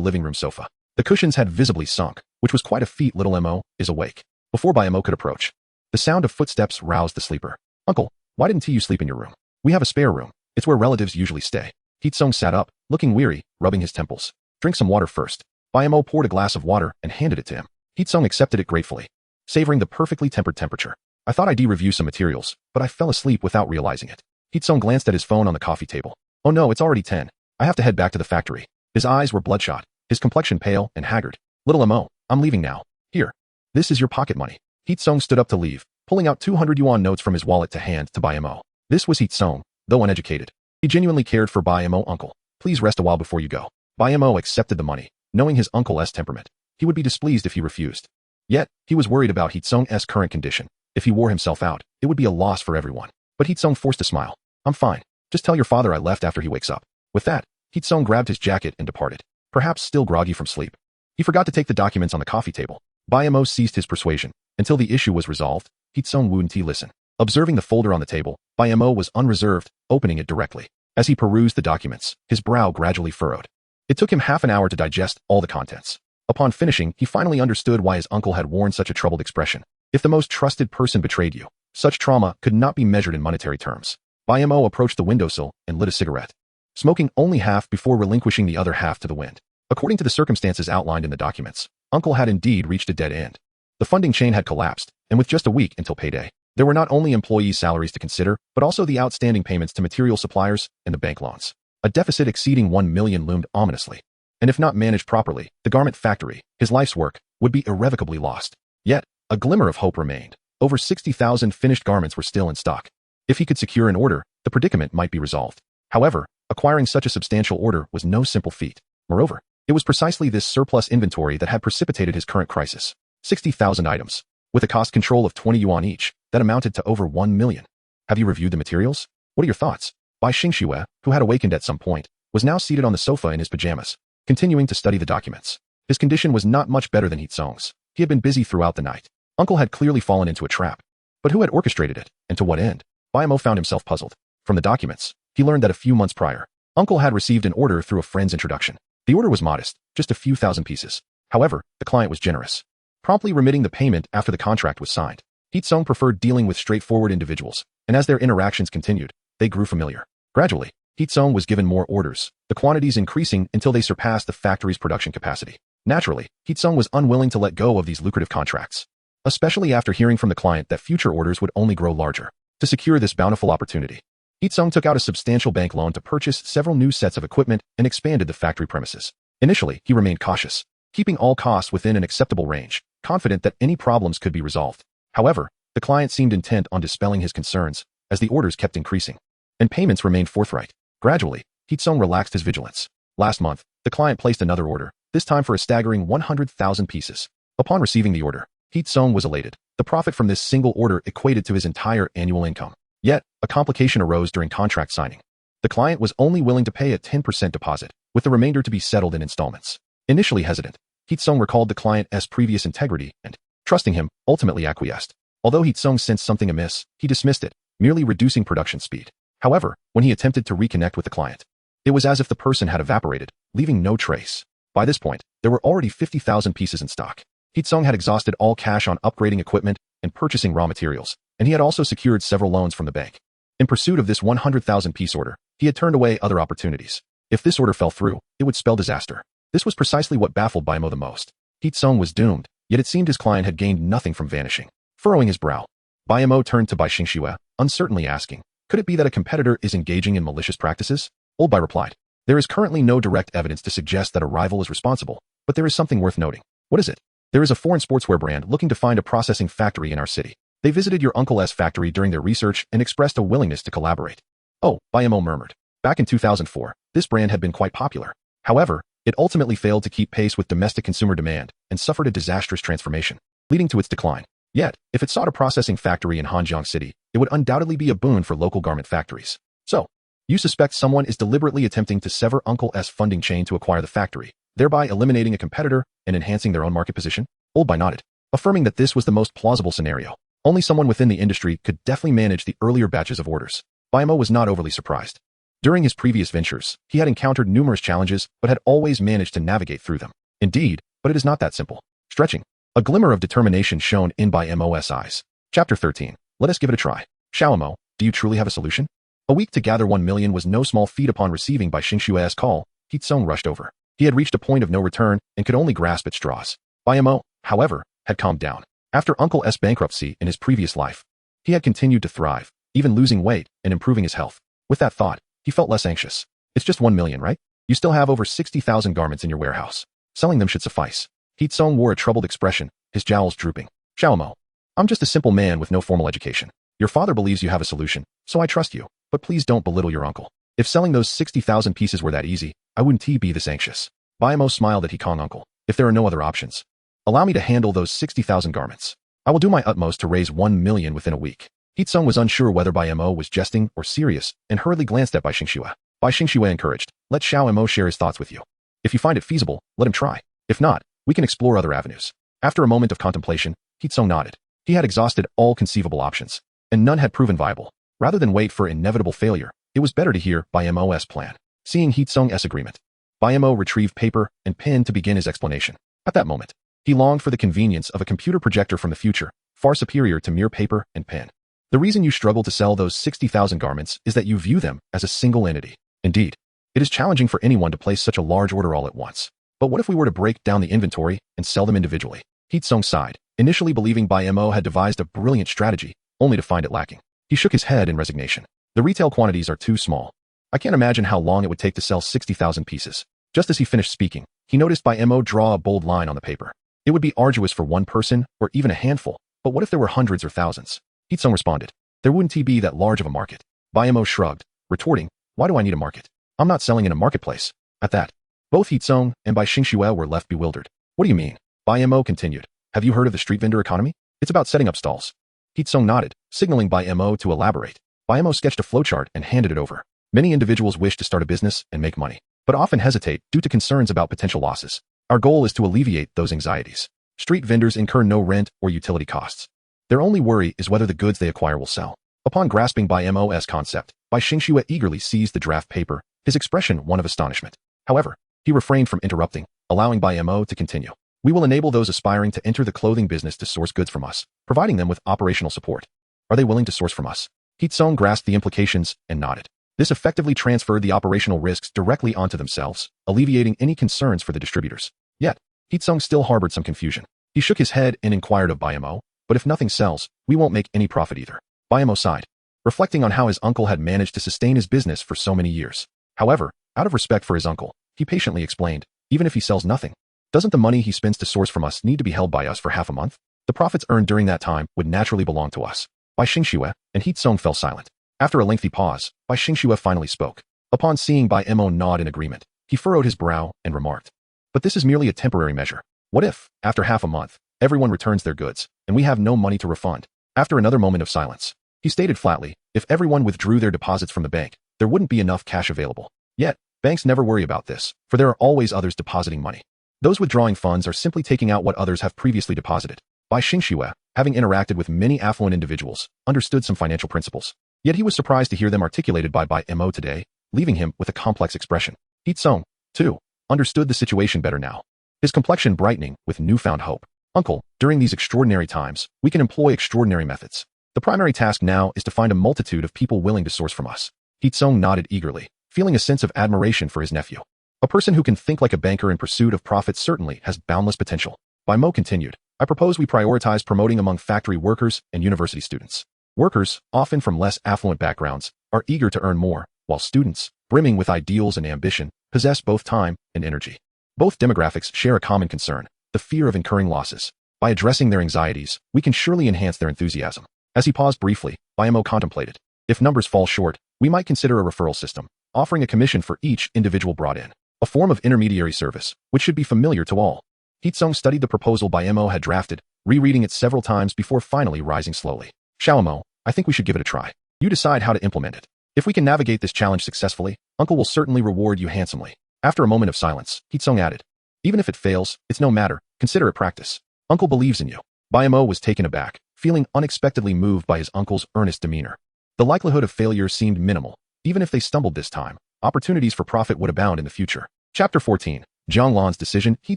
living room sofa. The cushions had visibly sunk, which was quite a feat. Little Mo is awake. Before Bai Mo could approach, the sound of footsteps roused the sleeper. Uncle, why didn't you sleep in your room? We have a spare room. It's where relatives usually stay. Heetsung sat up, looking weary, rubbing his temples. Drink some water first. Bai Mo poured a glass of water and handed it to him. Heetsung accepted it gratefully, savoring the perfectly tempered temperature. I thought I'd review some materials, but I fell asleep without realizing it. Heetsung glanced at his phone on the coffee table. Oh no, it's already 10. I have to head back to the factory. His eyes were bloodshot, his complexion pale and haggard. Little Mo, I'm leaving now. Here. This is your pocket money. Heetsung stood up to leave, pulling out 200 yuan notes from his wallet to hand to Bai Mo. This was Heetsung, though uneducated. He genuinely cared for Bai Mo. Uncle, please rest a while before you go. Bai Mo accepted the money, knowing his uncle's temperament. He would be displeased if he refused. Yet, he was worried about Heetsung's current condition. If he wore himself out, it would be a loss for everyone. But Heetsung forced a smile. I'm fine. Just tell your father I left after he wakes up. With that, Heetsung grabbed his jacket and departed, perhaps still groggy from sleep. He forgot to take the documents on the coffee table. Bai Mo ceased his persuasion. Until the issue was resolved, Heetsung wouldn't listen. Observing the folder on the table, Bai Mo was unreserved, opening it directly. As he perused the documents, his brow gradually furrowed. It took him half an hour to digest all the contents. Upon finishing, he finally understood why his uncle had worn such a troubled expression. If the most trusted person betrayed you, such trauma could not be measured in monetary terms. Bai Mo approached the windowsill and lit a cigarette, smoking only half before relinquishing the other half to the wind. According to the circumstances outlined in the documents, Uncle had indeed reached a dead end. The funding chain had collapsed, and with just a week until payday, there were not only employees' salaries to consider, but also the outstanding payments to material suppliers and the bank loans. A deficit exceeding 1 million loomed ominously. And if not managed properly, the garment factory, his life's work, would be irrevocably lost. Yet, a glimmer of hope remained. Over 60,000 finished garments were still in stock. If he could secure an order, the predicament might be resolved. However, acquiring such a substantial order was no simple feat. Moreover, it was precisely this surplus inventory that had precipitated his current crisis. 60,000 items, with a cost control of 20 yuan each, that amounted to over 1 million. Have you reviewed the materials? What are your thoughts? Bai Xingxue, who had awakened at some point, was now seated on the sofa in his pajamas, continuing to study the documents. His condition was not much better than Heetsung's. He had been busy throughout the night. Uncle had clearly fallen into a trap. But who had orchestrated it, and to what end? Bai Mo found himself puzzled. From the documents, he learned that a few months prior, Uncle had received an order through a friend's introduction. The order was modest, just a few thousand pieces. However, the client was generous, promptly remitting the payment after the contract was signed. Heetsung preferred dealing with straightforward individuals, and as their interactions continued, they grew familiar. Gradually, Heetsung was given more orders, the quantities increasing until they surpassed the factory's production capacity. Naturally, Heetsung was unwilling to let go of these lucrative contracts, especially after hearing from the client that future orders would only grow larger. To secure this bountiful opportunity, Heetsung took out a substantial bank loan to purchase several new sets of equipment and expanded the factory premises. Initially, he remained cautious, keeping all costs within an acceptable range, confident that any problems could be resolved. However, the client seemed intent on dispelling his concerns, as the orders kept increasing. and payments remained forthright. Gradually, Heetsung relaxed his vigilance. Last month, the client placed another order, this time for a staggering 100,000 pieces. Upon receiving the order, Heetsung was elated. The profit from this single order equated to his entire annual income. Yet, a complication arose during contract signing. The client was only willing to pay a 10% deposit, with the remainder to be settled in installments. Initially hesitant, Heetsung recalled the client's previous integrity and, trusting him, ultimately acquiesced. Although Heetsung sensed something amiss, he dismissed it, merely reducing production speed. However, when he attempted to reconnect with the client, it was as if the person had evaporated, leaving no trace. By this point, there were already 50,000 pieces in stock. Heetsung had exhausted all cash on upgrading equipment and purchasing raw materials, and he had also secured several loans from the bank. In pursuit of this 100,000-piece order, he had turned away other opportunities. If this order fell through, it would spell disaster. This was precisely what baffled Bai Mo the most. Heetsung was doomed, yet it seemed his client had gained nothing from vanishing. Furrowing his brow, Bai Mo turned to Bai Xingxue, uncertainly asking, could it be that a competitor is engaging in malicious practices? Old Bai replied, there is currently no direct evidence to suggest that a rival is responsible, but there is something worth noting. What is it? There is a foreign sportswear brand looking to find a processing factory in our city. They visited your uncle's factory during their research and expressed a willingness to collaborate. Oh, Bai Mo murmured. Back in 2004, this brand had been quite popular. However, it ultimately failed to keep pace with domestic consumer demand and suffered a disastrous transformation, leading to its decline. Yet, if it sought a processing factory in Hanjiang City, it would undoubtedly be a boon for local garment factories. So, you suspect someone is deliberately attempting to sever Uncle's funding chain to acquire the factory, thereby eliminating a competitor and enhancing their own market position? Old Bai nodded, affirming that this was the most plausible scenario. Only someone within the industry could deftly manage the earlier batches of orders. Bai Mo was not overly surprised. During his previous ventures, he had encountered numerous challenges but had always managed to navigate through them. Indeed, but it is not that simple. Stretching. A glimmer of determination shone in Bai Mo's eyes. Chapter 13. Let us give it a try. Xiao Mo, do you truly have a solution? A week to gather 1 million was no small feat. Upon receiving Bai Xingxue's call, Heetsung rushed over. He had reached a point of no return and could only grasp at straws. Bai Mo, however, had calmed down. After Uncle's bankruptcy in his previous life, he had continued to thrive, even losing weight and improving his health. With that thought, he felt less anxious. It's just 1 million, right? You still have over 60,000 garments in your warehouse. Selling them should suffice. Heetsung wore a troubled expression, his jowls drooping. Xiao Mo, I'm just a simple man with no formal education. Your father believes you have a solution, so I trust you, but please don't belittle your uncle. If selling those 60,000 pieces were that easy, I wouldn't be this anxious. Bai Mo smiled at Heekong uncle. If there are no other options, allow me to handle those 60,000 garments. I will do my utmost to raise 1 million within a week. Heetsung was unsure whether Bai Mo was jesting or serious and hurriedly glanced at Bai Xingxue. Bai Xingxue encouraged, let Xiao Mo share his thoughts with you. If you find it feasible, let him try. If not, we can explore other avenues. After a moment of contemplation, Heetsung nodded. He had exhausted all conceivable options, and none had proven viable. Rather than wait for inevitable failure, it was better to hear Bai Mo's plan. Seeing Heetsung's agreement, Bai Mo retrieved paper and pen to begin his explanation. At that moment, he longed for the convenience of a computer projector from the future, far superior to mere paper and pen. The reason you struggle to sell those 60,000 garments is that you view them as a single entity. Indeed, it is challenging for anyone to place such a large order all at once. But what if we were to break down the inventory and sell them individually? Heetsung sighed, initially believing Bai Mo had devised a brilliant strategy, only to find it lacking. He shook his head in resignation. The retail quantities are too small. I can't imagine how long it would take to sell 60,000 pieces. Just as he finished speaking, he noticed Bai Mo draw a bold line on the paper. It would be arduous for one person, or even a handful, but what if there were hundreds or thousands? Heetsung responded, there wouldn't be that large of a market. Bai Mo shrugged, retorting, why do I need a market? I'm not selling in a marketplace. At that, both Heetsung and Bai Xingxue were left bewildered. What do you mean? Bai Mo continued, have you heard of the street vendor economy? It's about setting up stalls. Heetsung nodded, signaling Bai Mo to elaborate. Bai Mo sketched a flowchart and handed it over. Many individuals wish to start a business and make money, but often hesitate due to concerns about potential losses. Our goal is to alleviate those anxieties. Street vendors incur no rent or utility costs. Their only worry is whether the goods they acquire will sell. Upon grasping Bai Mo's concept, Bai Xingxue eagerly seized the draft paper, his expression one of astonishment. However, he refrained from interrupting, allowing Bai Mo to continue. We will enable those aspiring to enter the clothing business to source goods from us, providing them with operational support. Are they willing to source from us? Heetsung grasped the implications and nodded. This effectively transferred the operational risks directly onto themselves, alleviating any concerns for the distributors. Yet, Heetsung still harbored some confusion. He shook his head and inquired of Bai Mo, but if nothing sells, we won't make any profit either. Bai Mo sighed, reflecting on how his uncle had managed to sustain his business for so many years. However, out of respect for his uncle, he patiently explained, even if he sells nothing, doesn't the money he spends to source from us need to be held by us for half a month? The profits earned during that time would naturally belong to us. Bai Xingxue and Heetsung fell silent. After a lengthy pause, Bai Xingxue finally spoke. Upon seeing Bai Mo nod in agreement, he furrowed his brow and remarked, "But this is merely a temporary measure. What if, after half a month, everyone returns their goods, and we have no money to refund?" After another moment of silence, he stated flatly, "If everyone withdrew their deposits from the bank, there wouldn't be enough cash available. Yet, banks never worry about this, for there are always others depositing money. Those withdrawing funds are simply taking out what others have previously deposited." Bai Xingxue, having interacted with many affluent individuals, understood some financial principles. Yet he was surprised to hear them articulated by Bai Mo today, leaving him with a complex expression. He Tsung, too, understood the situation better now, his complexion brightening with newfound hope. "Uncle, during these extraordinary times, we can employ extraordinary methods. The primary task now is to find a multitude of people willing to source from us." He Tsung nodded eagerly, feeling a sense of admiration for his nephew. A person who can think like a banker in pursuit of profit certainly has boundless potential. Bai Mo continued, "I propose we prioritize promoting among factory workers and university students. Workers, often from less affluent backgrounds, are eager to earn more, while students, brimming with ideals and ambition, possess both time and energy. Both demographics share a common concern, the fear of incurring losses. By addressing their anxieties, we can surely enhance their enthusiasm." As he paused briefly, Bai Mo contemplated, "If numbers fall short, we might consider a referral system, offering a commission for each individual brought in, a form of intermediary service, which should be familiar to all." He Tsung studied the proposal Bai Mo had drafted, rereading it several times before finally rising slowly. "Xiaomo, I think we should give it a try. You decide how to implement it. If we can navigate this challenge successfully, Uncle will certainly reward you handsomely." After a moment of silence, He Tsung added, "Even if it fails, it's no matter, consider it practice. Uncle believes in you." Bai Mo was taken aback, feeling unexpectedly moved by his uncle's earnest demeanor. The likelihood of failure seemed minimal. Even if they stumbled this time, opportunities for profit would abound in the future. Chapter 14. Jiang Luohan's decision. He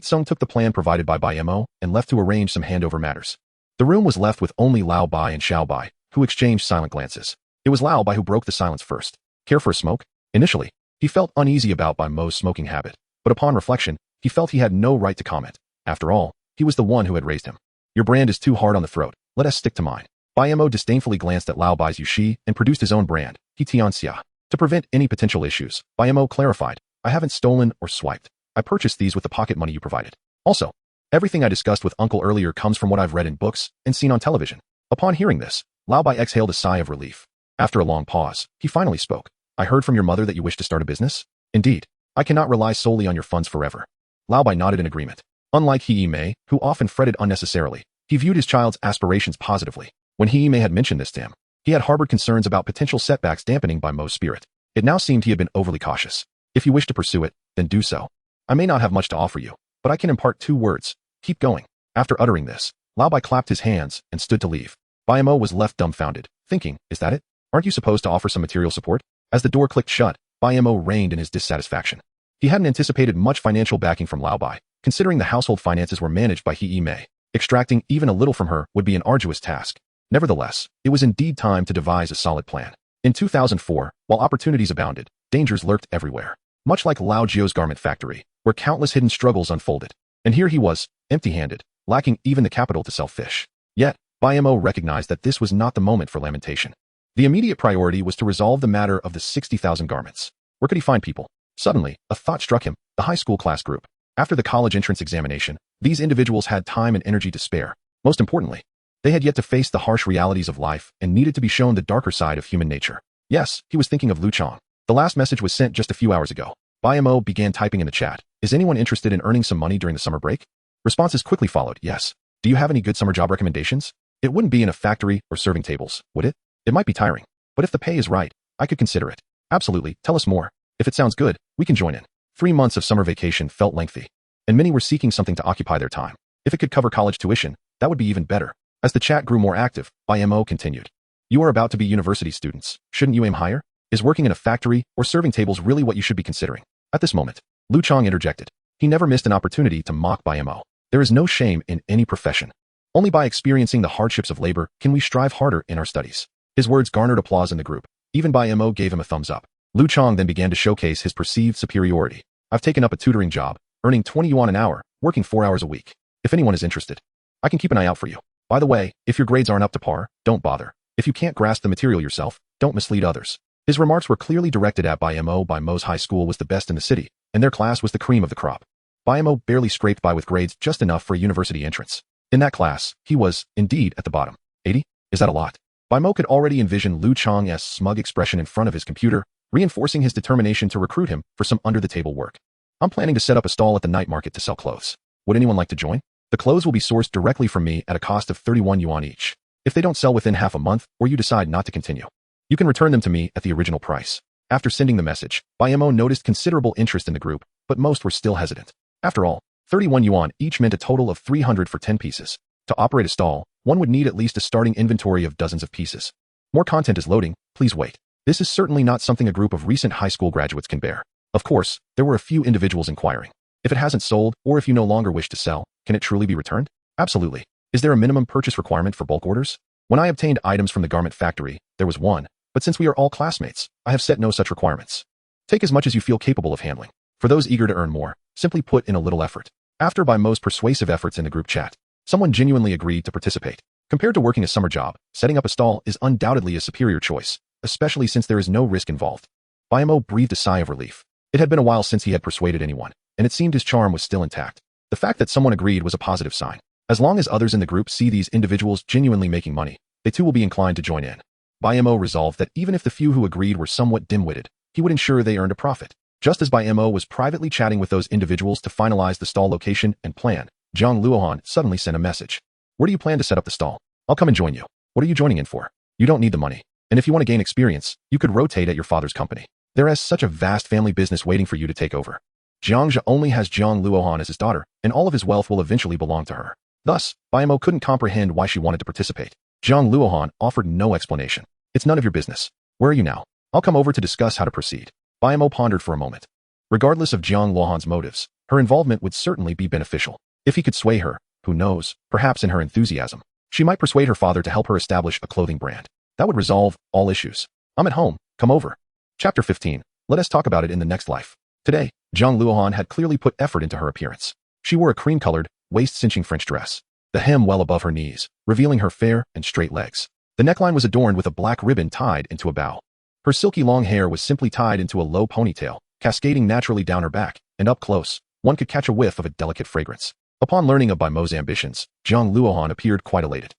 Tsung took the plan provided by Bai Mo and left to arrange some handover matters. The room was left with only Lao Bai and Xiao Bai, who exchanged silent glances. It was Lao Bai who broke the silence first. "Care for a smoke?" Initially, he felt uneasy about Bai Mo's smoking habit, but upon reflection, he felt he had no right to comment. After all, he was the one who had raised him. "Your brand is too hard on the throat. Let us stick to mine." Bai Mo disdainfully glanced at Lao Bai's Yushi and produced his own brand, He Tianxia. To prevent any potential issues, Bai Mo clarified, "I haven't stolen or swiped. I purchased these with the pocket money you provided. Also, everything I discussed with Uncle earlier comes from what I've read in books and seen on television." Upon hearing this, Lao Bai exhaled a sigh of relief. After a long pause, he finally spoke. "I heard from your mother that you wish to start a business? Indeed, I cannot rely solely on your funds forever." Lao Bai nodded in agreement. Unlike He Mei, who often fretted unnecessarily, he viewed his child's aspirations positively. When He Mei had mentioned this to him, he had harbored concerns about potential setbacks dampening Bai Mo's spirit. It now seemed he had been overly cautious. "If you wish to pursue it, then do so. I may not have much to offer you, but I can impart 2 words. Keep going." After uttering this, Lao Bai clapped his hands and stood to leave. Bai Mo was left dumbfounded, thinking, "Is that it? Aren't you supposed to offer some material support?" As the door clicked shut, Bai Mo reigned in his dissatisfaction. He hadn't anticipated much financial backing from Lao Bai, considering the household finances were managed by He Mei. Extracting even a little from her would be an arduous task. Nevertheless, it was indeed time to devise a solid plan. In 2004, while opportunities abounded, dangers lurked everywhere. Much like Lao Jio's garment factory, where countless hidden struggles unfolded. And here he was, empty-handed, lacking even the capital to sell fish. Yet, Bai Mo recognized that this was not the moment for lamentation. The immediate priority was to resolve the matter of the 60,000 garments. Where could he find people? Suddenly, a thought struck him, the high school class group. After the college entrance examination, these individuals had time and energy to spare. Most importantly, they had yet to face the harsh realities of life and needed to be shown the darker side of human nature. Yes, he was thinking of Lu Chang. The last message was sent just a few hours ago. Bai Mo began typing in the chat. "Is anyone interested in earning some money during the summer break?" Responses quickly followed. "Yes. Do you have any good summer job recommendations? It wouldn't be in a factory or serving tables, would it? It might be tiring, but if the pay is right, I could consider it." "Absolutely, tell us more. If it sounds good, we can join in." 3 months of summer vacation felt lengthy, and many were seeking something to occupy their time. If it could cover college tuition, that would be even better. As the chat grew more active, Bai Mo continued. "You are about to be university students. Shouldn't you aim higher? Is working in a factory or serving tables really what you should be considering?" At this moment, Lu Chang interjected. He never missed an opportunity to mock Bai Mo. There is no shame in any profession. Only by experiencing the hardships of labor can we strive harder in our studies. His words garnered applause in the group. Even Bai Mo gave him a thumbs up. Lu Chang then began to showcase his perceived superiority. "I've taken up a tutoring job, earning 20 yuan an hour, working 4 hours a week. If anyone is interested, I can keep an eye out for you. By the way, if your grades aren't up to par, don't bother. If you can't grasp the material yourself, don't mislead others." His remarks were clearly directed at Bai Mo. Bai Mo's high school was the best in the city, and their class was the cream of the crop. Bai Mo barely scraped by with grades just enough for a university entrance. In that class, he was, indeed, at the bottom. 80? Is that a lot? Bai Mo could already envision Lu Chang's smug expression in front of his computer, reinforcing his determination to recruit him for some under-the-table work. I'm planning to set up a stall at the night market to sell clothes. Would anyone like to join? The clothes will be sourced directly from me at a cost of 31 yuan each. If they don't sell within half a month, or you decide not to continue, you can return them to me at the original price. After sending the message, Bai Mo noticed considerable interest in the group, but most were still hesitant. After all, 31 yuan each meant a total of 300 for 10 pieces. To operate a stall, one would need at least a starting inventory of dozens of pieces. More content is loading, please wait. This is certainly not something a group of recent high school graduates can bear. Of course, there were a few individuals inquiring. If it hasn't sold, or if you no longer wish to sell, can it truly be returned? Absolutely. Is there a minimum purchase requirement for bulk orders? When I obtained items from the garment factory, there was one, but since we are all classmates, I have set no such requirements. Take as much as you feel capable of handling. For those eager to earn more, simply put in a little effort. After Bai Mo's persuasive efforts in the group chat, someone genuinely agreed to participate. Compared to working a summer job, setting up a stall is undoubtedly a superior choice, especially since there is no risk involved. Bai Mo breathed a sigh of relief. It had been a while since he had persuaded anyone, and it seemed his charm was still intact. The fact that someone agreed was a positive sign. As long as others in the group see these individuals genuinely making money, they too will be inclined to join in. Bai Mo resolved that even if the few who agreed were somewhat dim-witted, he would ensure they earned a profit. Just as Bai Mo was privately chatting with those individuals to finalize the stall location and plan, Jiang Luohan suddenly sent a message. Where do you plan to set up the stall? I'll come and join you. What are you joining in for? You don't need the money. And if you want to gain experience, you could rotate at your father's company. There is such a vast family business waiting for you to take over. Jiang Zhe only has Jiang Luohan as his daughter, and all of his wealth will eventually belong to her. Thus, Bai Mo couldn't comprehend why she wanted to participate. Jiang Luohan offered no explanation. It's none of your business. Where are you now? I'll come over to discuss how to proceed. Bai Mo pondered for a moment. Regardless of Jiang Luohan's motives, her involvement would certainly be beneficial. If he could sway her, who knows, perhaps in her enthusiasm, she might persuade her father to help her establish a clothing brand. That would resolve all issues. I'm at home, come over. Chapter 15. Let us talk about it in the next life. Today, Jiang Luohan had clearly put effort into her appearance. She wore a cream-colored, waist-cinching French dress, the hem well above her knees, revealing her fair and straight legs. The neckline was adorned with a black ribbon tied into a bow. Her silky long hair was simply tied into a low ponytail, cascading naturally down her back, and up close, one could catch a whiff of a delicate fragrance. Upon learning of Bai Mo's ambitions, Jiang Luohan appeared quite elated.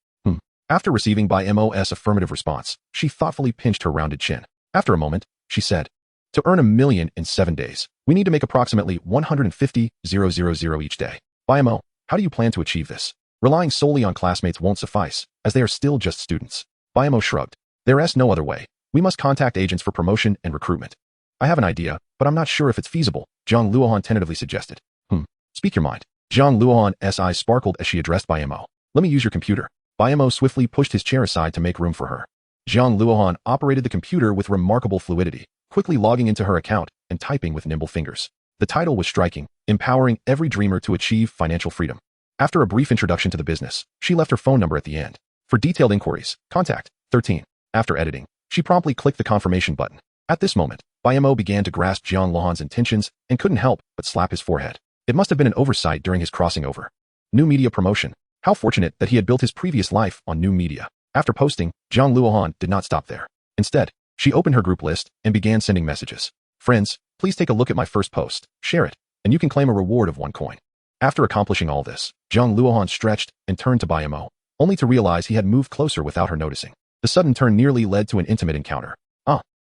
After receiving Bai Mo's affirmative response, she thoughtfully pinched her rounded chin. After a moment, she said, to earn 1 million in 7 days, we need to make approximately 150,000 each day. Bai Mo, how do you plan to achieve this? Relying solely on classmates won't suffice, as they are still just students. Bai Mo shrugged. There is no other way. We must contact agents for promotion and recruitment. I have an idea, but I'm not sure if it's feasible, Jiang Luohan tentatively suggested. Speak your mind. Jiang Luohan's eyes sparkled as she addressed Bai Mo. Let me use your computer. Bai Mo swiftly pushed his chair aside to make room for her. Jiang Luohan operated the computer with remarkable fluidity, quickly logging into her account and typing with nimble fingers. The title was striking, empowering every dreamer to achieve financial freedom. After a brief introduction to the business, she left her phone number at the end. For detailed inquiries, contact 13. After editing, she promptly clicked the confirmation button. At this moment, Bai Mo began to grasp Jiang Luohan's intentions and couldn't help but slap his forehead. It must have been an oversight during his crossing over. New media promotion. How fortunate that he had built his previous life on new media. After posting, Jiang Luohan did not stop there. Instead, she opened her group list and began sending messages. Friends, please take a look at my first post, share it, and you can claim a reward of 1 coin. After accomplishing all this, Jiang Luohan stretched and turned to Bai Mo, only to realize he had moved closer without her noticing. The sudden turn nearly led to an intimate encounter.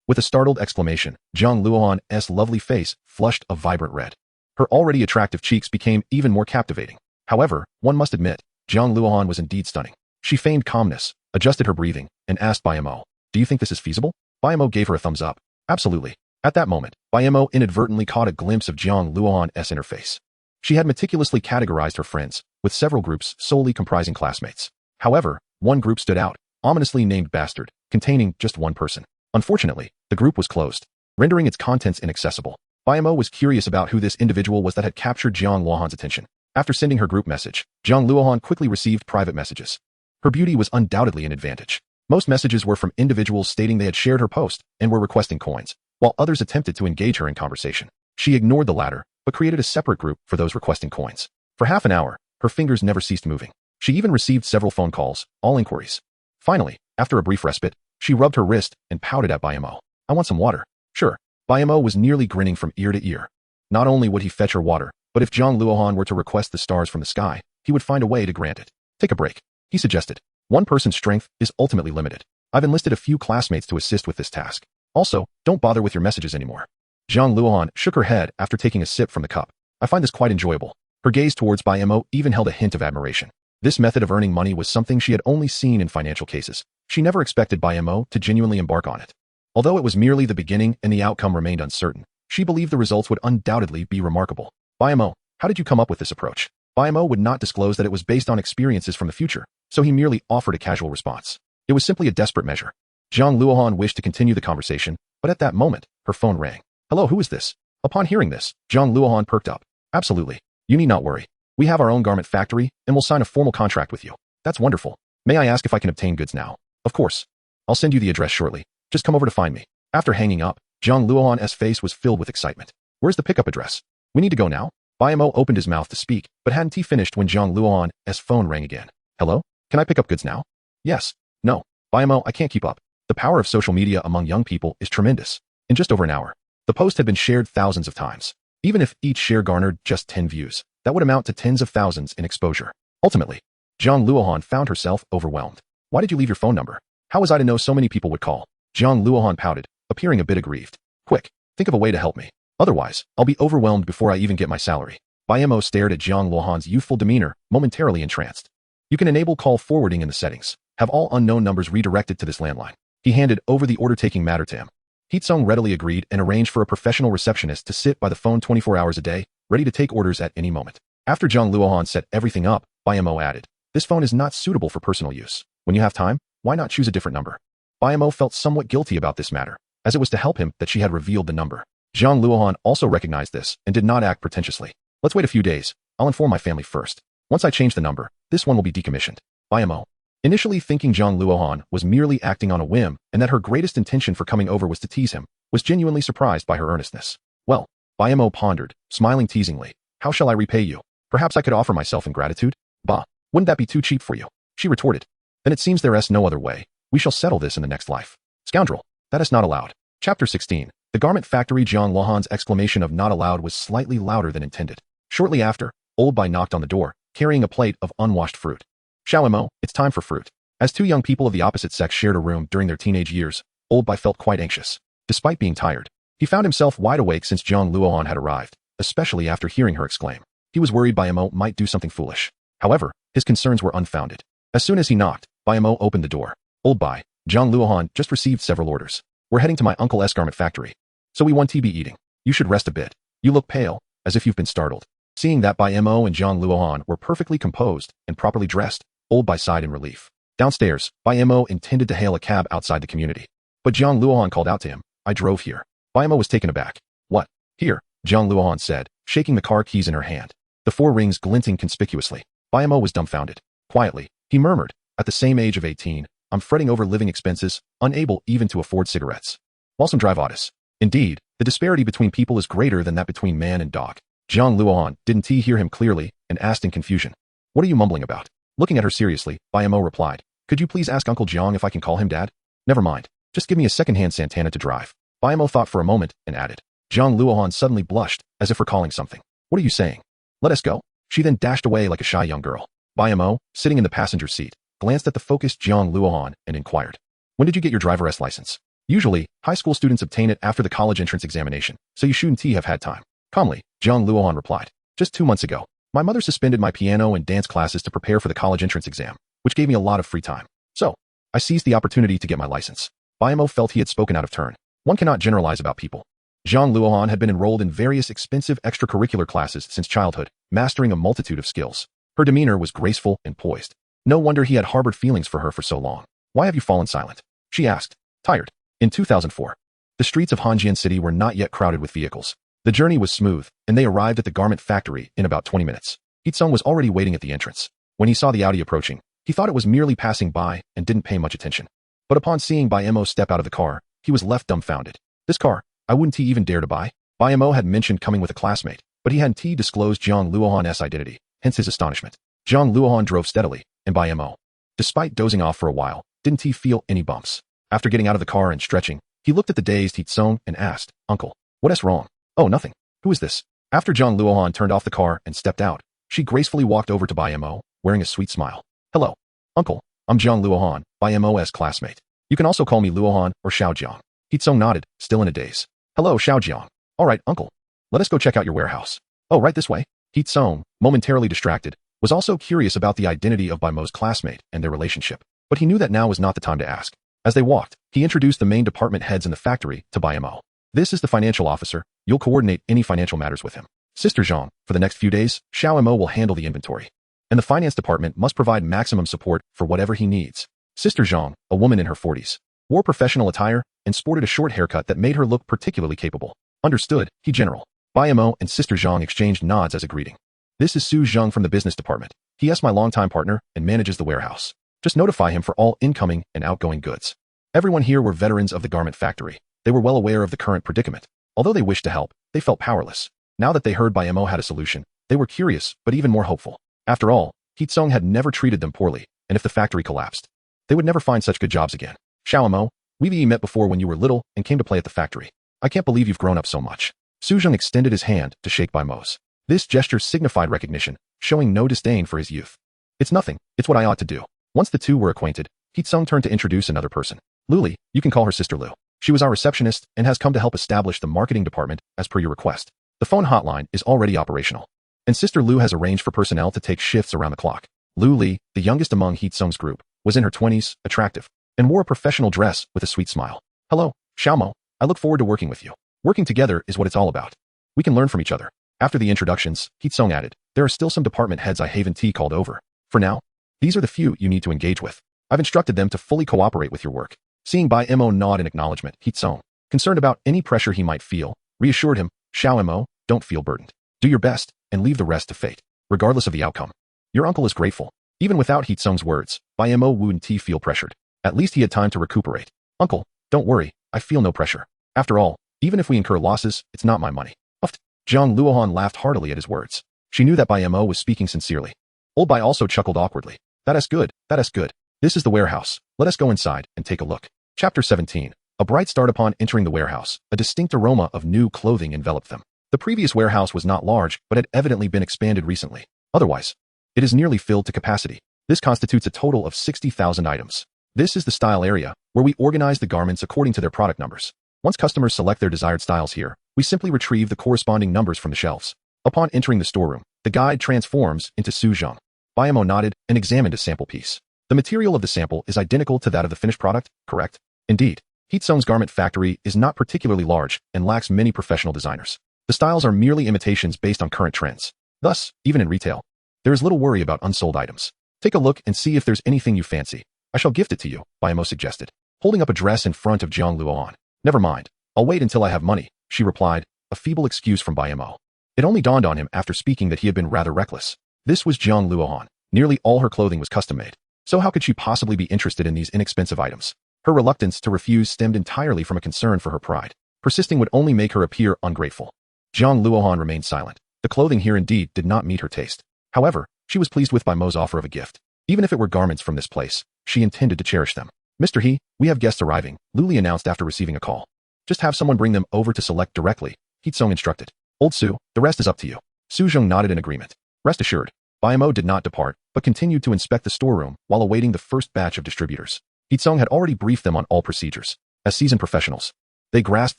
With a startled exclamation, Jiang Luohan's lovely face flushed a vibrant red. Her already attractive cheeks became even more captivating. However, one must admit, Jiang Luohan was indeed stunning. She feigned calmness, adjusted her breathing, and asked Bai Mo, do you think this is feasible? Bai Mo gave her a thumbs up. Absolutely. At that moment, Bai Mo inadvertently caught a glimpse of Jiang Luohan's inner face. She had meticulously categorized her friends, with several groups solely comprising classmates. However, one group stood out, ominously named Bastard, containing just one person. Unfortunately, the group was closed, rendering its contents inaccessible. Bai Mo was curious about who this individual was that had captured Jiang Luohan's attention. After sending her group message, Jiang Luohan quickly received private messages. Her beauty was undoubtedly an advantage. Most messages were from individuals stating they had shared her post and were requesting coins, while others attempted to engage her in conversation. She ignored the latter, but created a separate group for those requesting coins. For half an hour, her fingers never ceased moving. She even received several phone calls, all inquiries. Finally, after a brief respite, she rubbed her wrist and pouted at Bai Mo. I want some water. Sure. Bai Mo was nearly grinning from ear to ear. Not only would he fetch her water, but if Jiang Luohan were to request the stars from the sky, he would find a way to grant it. Take a break, he suggested. One person's strength is ultimately limited. I've enlisted a few classmates to assist with this task. Also, don't bother with your messages anymore. Jiang Luohan shook her head after taking a sip from the cup. I find this quite enjoyable. Her gaze towards Bai Mo even held a hint of admiration. This method of earning money was something she had only seen in financial cases. She never expected Bai Mo to genuinely embark on it. Although it was merely the beginning and the outcome remained uncertain, she believed the results would undoubtedly be remarkable. Bai Mo, how did you come up with this approach? Bai Mo would not disclose that it was based on experiences from the future, so he merely offered a casual response. It was simply a desperate measure. Jiang Luohan wished to continue the conversation, but at that moment, her phone rang. Hello, who is this? Upon hearing this, Jiang Luohan perked up. Absolutely. You need not worry. We have our own garment factory, and will sign a formal contract with you. That's wonderful. May I ask if I can obtain goods now? Of course. I'll send you the address shortly. Just come over to find me. After hanging up, Jiang Luohan's face was filled with excitement. Where's the pickup address? We need to go now. Bai Mo opened his mouth to speak, but hadn't he finished when Jiang Luohan's phone rang again. Hello? Can I pick up goods now? Yes. No. Bai Mo, I can't keep up. The power of social media among young people is tremendous. In just over an hour, the post had been shared thousands of times. Even if each share garnered just 10 views, that would amount to tens of thousands in exposure. Ultimately, Jiang Luohan found herself overwhelmed. Why did you leave your phone number? How was I to know so many people would call? Jiang Luohan pouted, appearing a bit aggrieved. Quick, think of a way to help me. Otherwise, I'll be overwhelmed before I even get my salary. Bai Mo stared at Jiang Luohan's youthful demeanor, momentarily entranced. You can enable call forwarding in the settings. Have all unknown numbers redirected to this landline. He handed over the order-taking matter to him. Heetsung readily agreed and arranged for a professional receptionist to sit by the phone 24 hours a day, ready to take orders at any moment. After Jiang Luohan set everything up, Bai Mo added, this phone is not suitable for personal use. When you have time, why not choose a different number? Bai Mo felt somewhat guilty about this matter, as it was to help him that she had revealed the number. Jiang Luohan also recognized this and did not act pretentiously. Let's wait a few days. I'll inform my family first. Once I change the number, this one will be decommissioned. Bai Mo. Initially thinking Jiang Luohan was merely acting on a whim and that her greatest intention for coming over was to tease him, was genuinely surprised by her earnestness. Well, Bai Mo pondered, smiling teasingly. How shall I repay you? Perhaps I could offer myself in gratitude? Bah, wouldn't that be too cheap for you? She retorted. Then it seems there is no other way. We shall settle this in the next life. Scoundrel. That is not allowed. Chapter 16. The garment factory. Jiang Luohan's exclamation of not allowed was slightly louder than intended. Shortly after, Old Bai knocked on the door, carrying a plate of unwashed fruit. Bai Mo, it's time for fruit. As two young people of the opposite sex shared a room during their teenage years, Old Bai felt quite anxious. Despite being tired, he found himself wide awake since Jiang Luohan had arrived, especially after hearing her exclaim. He was worried Bai Mo might do something foolish. However, his concerns were unfounded. As soon as he knocked, Bai Mo opened the door. Old Bai, Jiang Luohan just received several orders. We're heading to my uncle's garment factory. So we want to be eating. You should rest a bit. You look pale, as if you've been startled. Seeing that Bai Mo and Jiang Luohan were perfectly composed and properly dressed, Old Bai sighed in relief. Downstairs, Bai Mo intended to hail a cab outside the community. But Jiang Luohan called out to him, I drove here. Bai Mo was taken aback. What? Here, Jiang Luohan said, shaking the car keys in her hand. The 4 rings glinting conspicuously. Bai Mo was dumbfounded. Quietly, he murmured, at the same age of 18, I'm fretting over living expenses, unable even to afford cigarettes. Walsum drive Otis. Indeed, the disparity between people is greater than that between man and dog. Jiang Luohan didn't hear him clearly and asked in confusion. What are you mumbling about? Looking at her seriously, Bai Mo replied, could you please ask Uncle Jiang if I can call him Dad? Never mind. Just give me a second-hand Santana to drive. Bai Mo thought for a moment and added. Jiang Luohan suddenly blushed, as if recalling something. What are you saying? Let us go. She then dashed away like a shy young girl. Bai Mo, sitting in the passenger seat, glanced at the focused Jiang Luohan and inquired. When did you get your driver's license? Usually, high school students obtain it after the college entrance examination, so you shouldn't have had time. Calmly, Jiang Luohan replied. Just 2 months ago. My mother suspended my piano and dance classes to prepare for the college entrance exam, which gave me a lot of free time. So, I seized the opportunity to get my license. Bai Mo felt he had spoken out of turn. One cannot generalize about people. Jiang Luohan had been enrolled in various expensive extracurricular classes since childhood, mastering a multitude of skills. Her demeanor was graceful and poised. No wonder he had harbored feelings for her for so long. Why have you fallen silent? She asked, tired. In 2004, the streets of Hanjian City were not yet crowded with vehicles. The journey was smooth, and they arrived at the garment factory in about 20 minutes. Heetsung was already waiting at the entrance. When he saw the Audi approaching, he thought it was merely passing by and didn't pay much attention. But upon seeing Bai Mo step out of the car, he was left dumbfounded. This car, I wouldn't even dare to buy. Bai Mo had mentioned coming with a classmate, but he hadn't disclosed Jiang Luohan's identity, hence his astonishment. Jiang Luohan drove steadily, and Bai Mo, despite dozing off for a while, didn't feel any bumps. After getting out of the car and stretching, he looked at the dazed Heetsung and asked, Uncle, what's wrong? Oh, nothing. Who is this? After Jiang Luohan turned off the car and stepped out, she gracefully walked over to Bai Mo, wearing a sweet smile. Hello. Uncle, I'm Jiang Luohan, Bai Mo's classmate. You can also call me Luohan or Xiaojiang. Heatsung nodded, still in a daze. Hello, Xiaojiang. All right, uncle. Let us go check out your warehouse. Oh, right this way. Heatsung, momentarily distracted, was also curious about the identity of Bai Mo's classmate and their relationship. But he knew that now was not the time to ask. As they walked, he introduced the main department heads in the factory to Bai Mo. This is the financial officer. You'll coordinate any financial matters with him. Sister Zhang, for the next few days, Xiao Mo will handle the inventory. And the finance department must provide maximum support for whatever he needs. Sister Zhang, a woman in her 40s, wore professional attire and sported a short haircut that made her look particularly capable. Understood, he general. Bai Mo and Sister Zhang exchanged nods as a greeting. This is Su Zhang from the business department. He is my longtime partner and manages the warehouse. Just notify him for all incoming and outgoing goods. Everyone here were veterans of the garment factory. They were well aware of the current predicament. Although they wished to help, they felt powerless. Now that they heard Bai Mo had a solution, they were curious, but even more hopeful. After all, Heatsung had never treated them poorly, and if the factory collapsed, they would never find such good jobs again. Xiao Mo, we met before when you were little and came to play at the factory. I can't believe you've grown up so much. Su Zheng extended his hand to shake Bai Mo's. This gesture signified recognition, showing no disdain for his youth. It's nothing, it's what I ought to do. Once the two were acquainted, Heatsung turned to introduce another person. Luli, you can call her Sister Lu. She was our receptionist and has come to help establish the marketing department as per your request. The phone hotline is already operational. And Sister Lu has arranged for personnel to take shifts around the clock. Lu Li, the youngest among Heatsung's group, was in her 20s, attractive, and wore a professional dress with a sweet smile. Hello, Xiaomo. I look forward to working with you. Working together is what it's all about. We can learn from each other. After the introductions, Heatsung added, there are still some department heads I haven't called over. For now, these are the few you need to engage with. I've instructed them to fully cooperate with your work. Seeing Bai Mo nod in acknowledgement, Heatsung, concerned about any pressure he might feel, reassured him, Xiao Mo, don't feel burdened. Do your best, and leave the rest to fate, regardless of the outcome. Your uncle is grateful. Even without Heatsung's words, Bai Mo wouldn't feel pressured. At least he had time to recuperate. Uncle, don't worry, I feel no pressure. After all, even if we incur losses, it's not my money. Uffed. Jiang Luohan laughed heartily at his words. She knew that Bai Mo was speaking sincerely. Old Bai also chuckled awkwardly. That is good, that is good. This is the warehouse. Let us go inside and take a look. Chapter 17. A bright start upon entering the warehouse. A distinct aroma of new clothing enveloped them. The previous warehouse was not large, but had evidently been expanded recently. Otherwise, it is nearly filled to capacity. This constitutes a total of 60,000 items. This is the style area, where we organize the garments according to their product numbers. Once customers select their desired styles here, we simply retrieve the corresponding numbers from the shelves. Upon entering the storeroom, the guide transforms into Su Zhang. Bai Mo nodded and examined a sample piece. The material of the sample is identical to that of the finished product, correct? Indeed. Heatsung's garment factory is not particularly large and lacks many professional designers. The styles are merely imitations based on current trends. Thus, even in retail, there is little worry about unsold items. Take a look and see if there's anything you fancy. I shall gift it to you, Bai Mo suggested, holding up a dress in front of Jiang Luohan. Never mind. I'll wait until I have money, she replied, a feeble excuse from Bai Mo. It only dawned on him after speaking that he had been rather reckless. This was Jiang Luohan. Nearly all her clothing was custom-made. So how could she possibly be interested in these inexpensive items? Her reluctance to refuse stemmed entirely from a concern for her pride. Persisting would only make her appear ungrateful. Jiang Luohan remained silent. The clothing here indeed did not meet her taste. However, she was pleased with Bai Mo's offer of a gift. Even if it were garments from this place, she intended to cherish them. Mr. He, we have guests arriving, Luli announced after receiving a call. Just have someone bring them over to select directly, Heatsung instructed. Old Su, the rest is up to you. Su Zheng nodded in agreement. Rest assured, Bai Mo did not depart, but continued to inspect the storeroom while awaiting the first batch of distributors. Heatsung had already briefed them on all procedures. As seasoned professionals, they grasped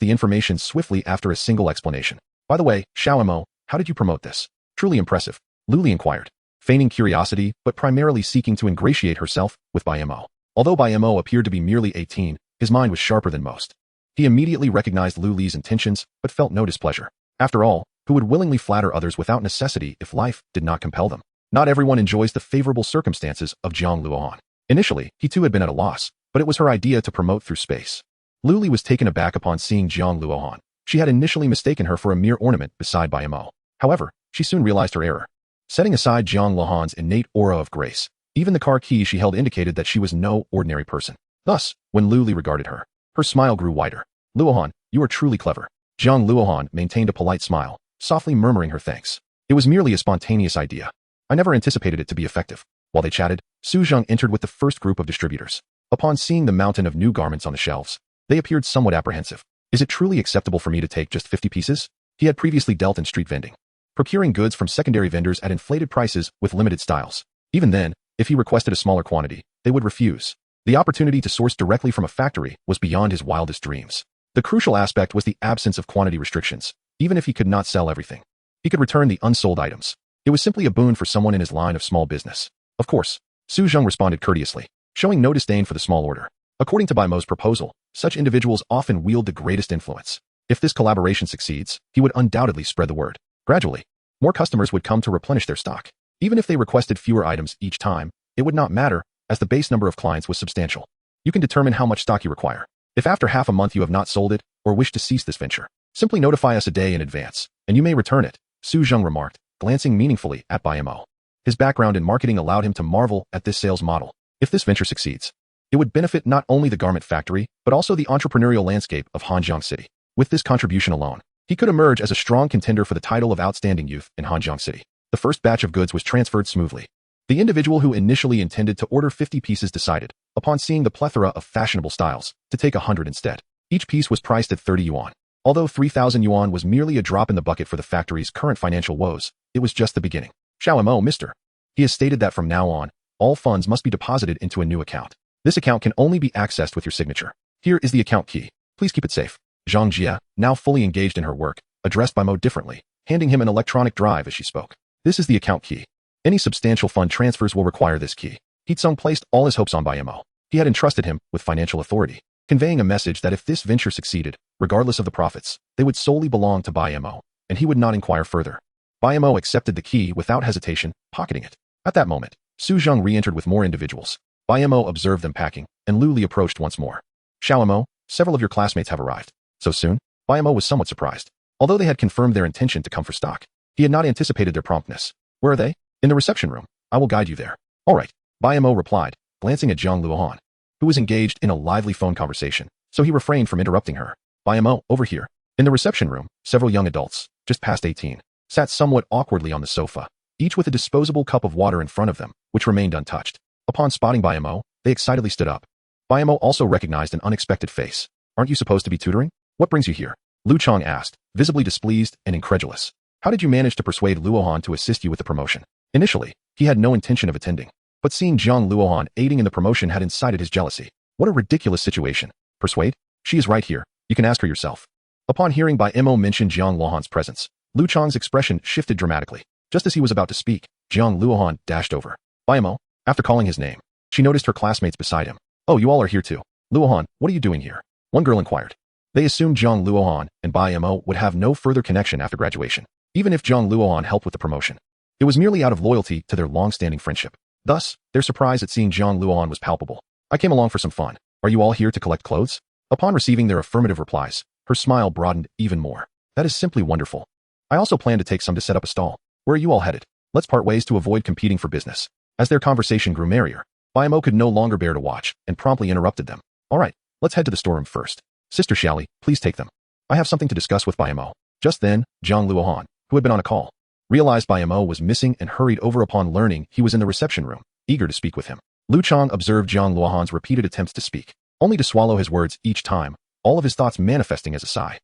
the information swiftly after a single explanation. By the way, Xiao Mo, how did you promote this? Truly impressive, Luli inquired, feigning curiosity but primarily seeking to ingratiate herself with Bai Mo. Although Bai Mo appeared to be merely 18, his mind was sharper than most. He immediately recognized Lu Li's intentions but felt no displeasure. After all, who would willingly flatter others without necessity if life did not compel them? Not everyone enjoys the favorable circumstances of Jiang Luohan. Initially, he too had been at a loss, but it was her idea to promote through space. Lu Li was taken aback upon seeing Jiang Luohan. She had initially mistaken her for a mere ornament beside Bai Mo. However, she soon realized her error. Setting aside Jiang Luohan's innate aura of grace, even the car key she held indicated that she was no ordinary person. Thus, when Lu Li regarded her, her smile grew wider. Luohan, you are truly clever. Jiang Luohan maintained a polite smile, softly murmuring her thanks. It was merely a spontaneous idea. I never anticipated it to be effective. While they chatted, Su Zheng entered with the first group of distributors. Upon seeing the mountain of new garments on the shelves, they appeared somewhat apprehensive. Is it truly acceptable for me to take just 50 pieces? He had previously dealt in street vending, procuring goods from secondary vendors at inflated prices with limited styles. Even then, if he requested a smaller quantity, they would refuse. The opportunity to source directly from a factory was beyond his wildest dreams. The crucial aspect was the absence of quantity restrictions. Even if he could not sell everything, he could return the unsold items. It was simply a boon for someone in his line of small business. Of course, Su Zheng responded courteously, showing no disdain for the small order. According to Bai Mo's proposal, such individuals often wield the greatest influence. If this collaboration succeeds, he would undoubtedly spread the word. Gradually, more customers would come to replenish their stock. Even if they requested fewer items each time, it would not matter, as the base number of clients was substantial. You can determine how much stock you require. If after half a month you have not sold it, or wish to cease this venture, simply notify us a day in advance, and you may return it, Su Zheng remarked, glancing meaningfully at Bai Mo. His background in marketing allowed him to marvel at this sales model. If this venture succeeds, it would benefit not only the garment factory, but also the entrepreneurial landscape of Hanjiang City. With this contribution alone, he could emerge as a strong contender for the title of Outstanding Youth in Hanjiang City. The first batch of goods was transferred smoothly. The individual who initially intended to order 50 pieces decided, upon seeing the plethora of fashionable styles, to take 100 instead. Each piece was priced at 30 yuan. Although 3,000 yuan was merely a drop in the bucket for the factory's current financial woes, it was just the beginning. Bai Mo, Mr. He has stated that from now on, all funds must be deposited into a new account. This account can only be accessed with your signature. Here is the account key. Please keep it safe. Zhang Jia, now fully engaged in her work, addressed Bai Mo differently, handing him an electronic drive as she spoke. This is the account key. Any substantial fund transfers will require this key. Heatsung placed all his hopes on Bai Mo. He had entrusted him with financial authority, conveying a message that if this venture succeeded, regardless of the profits, they would solely belong to Bai Mo, and he would not inquire further. Bai Mo accepted the key without hesitation, pocketing it. At that moment, Su Zheng re-entered with more individuals. Bai Mo observed them packing, and Lu Li approached once more. Bai Mo, several of your classmates have arrived. So soon? Bai Mo was somewhat surprised. Although they had confirmed their intention to come for stock, he had not anticipated their promptness. Where are they? In the reception room. I will guide you there. All right, Bai Mo replied, glancing at Jiang Luohan, who was engaged in a lively phone conversation, so he refrained from interrupting her. Bai Mo, over here. In the reception room, several young adults, just past 18, sat somewhat awkwardly on the sofa, each with a disposable cup of water in front of them, which remained untouched. Upon spotting Bai Mo, they excitedly stood up. Bai Mo also recognized an unexpected face. Aren't you supposed to be tutoring? What brings you here? Lu Chang asked, visibly displeased and incredulous. How did you manage to persuade Luohan to assist you with the promotion? Initially, he had no intention of attending, but seeing Jiang Luohan aiding in the promotion had incited his jealousy. What a ridiculous situation. Persuade? She is right here. You can ask her yourself. Upon hearing Bai Mo mention Jiang Luohan's presence, Lu Chang's expression shifted dramatically. Just as he was about to speak, Jiang Luohan dashed over. Bai Mo, after calling his name, she noticed her classmates beside him. Oh, you all are here too. Luohan, what are you doing here? One girl inquired. They assumed Jiang Luohan and Bai Mo would have no further connection after graduation, even if Jiang Luohan helped with the promotion. It was merely out of loyalty to their long-standing friendship. Thus, their surprise at seeing Jiang Luohan was palpable. I came along for some fun. Are you all here to collect clothes? Upon receiving their affirmative replies, her smile broadened even more. That is simply wonderful. I also plan to take some to set up a stall. Where are you all headed? Let's part ways to avoid competing for business. As their conversation grew merrier, Bai Mo could no longer bear to watch and promptly interrupted them. All right, let's head to the storeroom first. Sister Xiaoli, please take them. I have something to discuss with Bai Mo. Just then, Jiang Luohan, who had been on a call, realized Bai Mo was missing and hurried over upon learning he was in the reception room, eager to speak with him. Lu Chang observed Jiang Luohan's repeated attempts to speak, only to swallow his words each time, all of his thoughts manifesting as a sigh.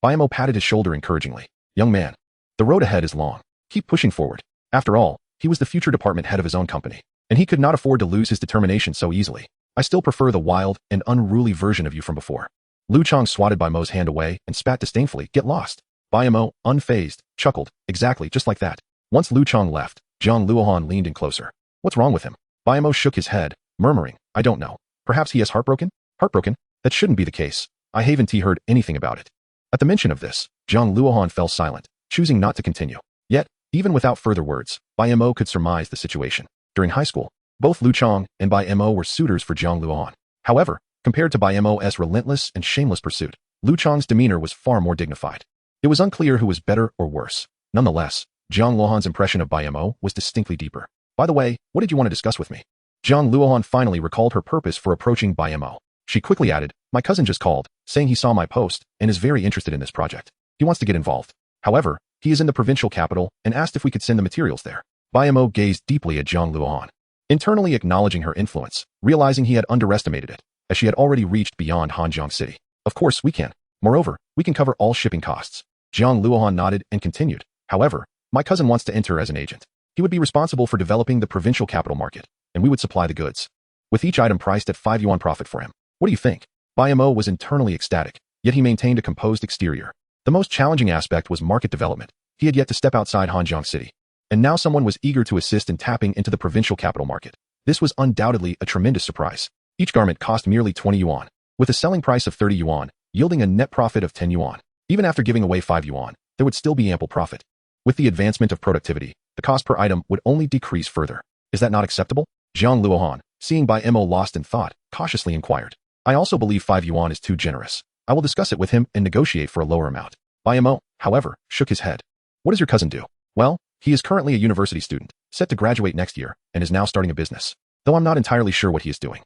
Bai Mo patted his shoulder encouragingly. Young man, the road ahead is long. Keep pushing forward. After all, he was the future department head of his own company, and he could not afford to lose his determination so easily. I still prefer the wild and unruly version of you from before. Lu Chang swatted Bai Mo's hand away and spat disdainfully. Get lost. Bai Mo, unfazed, chuckled, exactly just like that. Once Lu Chang left, Jiang Luohan leaned in closer. What's wrong with him? Bai Mo shook his head, murmuring, I don't know. Perhaps he is heartbroken? Heartbroken? That shouldn't be the case. I haven't heard anything about it. At the mention of this, Jiang Luohan fell silent, choosing not to continue. Yet, even without further words, Bai Mo could surmise the situation. During high school, both Lu Chang and Bai Mo were suitors for Jiang Luohan. However, compared to Bai Mo's relentless and shameless pursuit, Lu Chang's demeanor was far more dignified. It was unclear who was better or worse. Nonetheless, Jiang Luohan's impression of Bai Mo was distinctly deeper. By the way, what did you want to discuss with me? Jiang Luohan finally recalled her purpose for approaching Bai Mo. She quickly added, my cousin just called, saying he saw my post and is very interested in this project. He wants to get involved. However, he is in the provincial capital and asked if we could send the materials there. Bai Mo gazed deeply at Jiang Luohan, internally acknowledging her influence, realizing he had underestimated it, as she had already reached beyond Hanjiang City. Of course we can. Moreover, we can cover all shipping costs. Jiang Luohan nodded and continued. However, my cousin wants to enter as an agent. He would be responsible for developing the provincial capital market, and we would supply the goods. with each item priced at 5 yuan profit for him. What do you think? Bai Mo was internally ecstatic, yet he maintained a composed exterior. The most challenging aspect was market development. He had yet to step outside Hanjiang City. And now someone was eager to assist in tapping into the provincial capital market. This was undoubtedly a tremendous surprise. Each garment cost merely 20 yuan, with a selling price of 30 yuan, yielding a net profit of 10 yuan. Even after giving away 5 yuan, there would still be ample profit. With the advancement of productivity, the cost per item would only decrease further. Is that not acceptable? Jiang Luohan, seeing Bai Mo lost in thought, cautiously inquired. I also believe 5 yuan is too generous. I will discuss it with him and negotiate for a lower amount. Bai Mo, however, shook his head. What does your cousin do? Well, he is currently a university student, set to graduate next year, and is now starting a business. Though I'm not entirely sure what he is doing.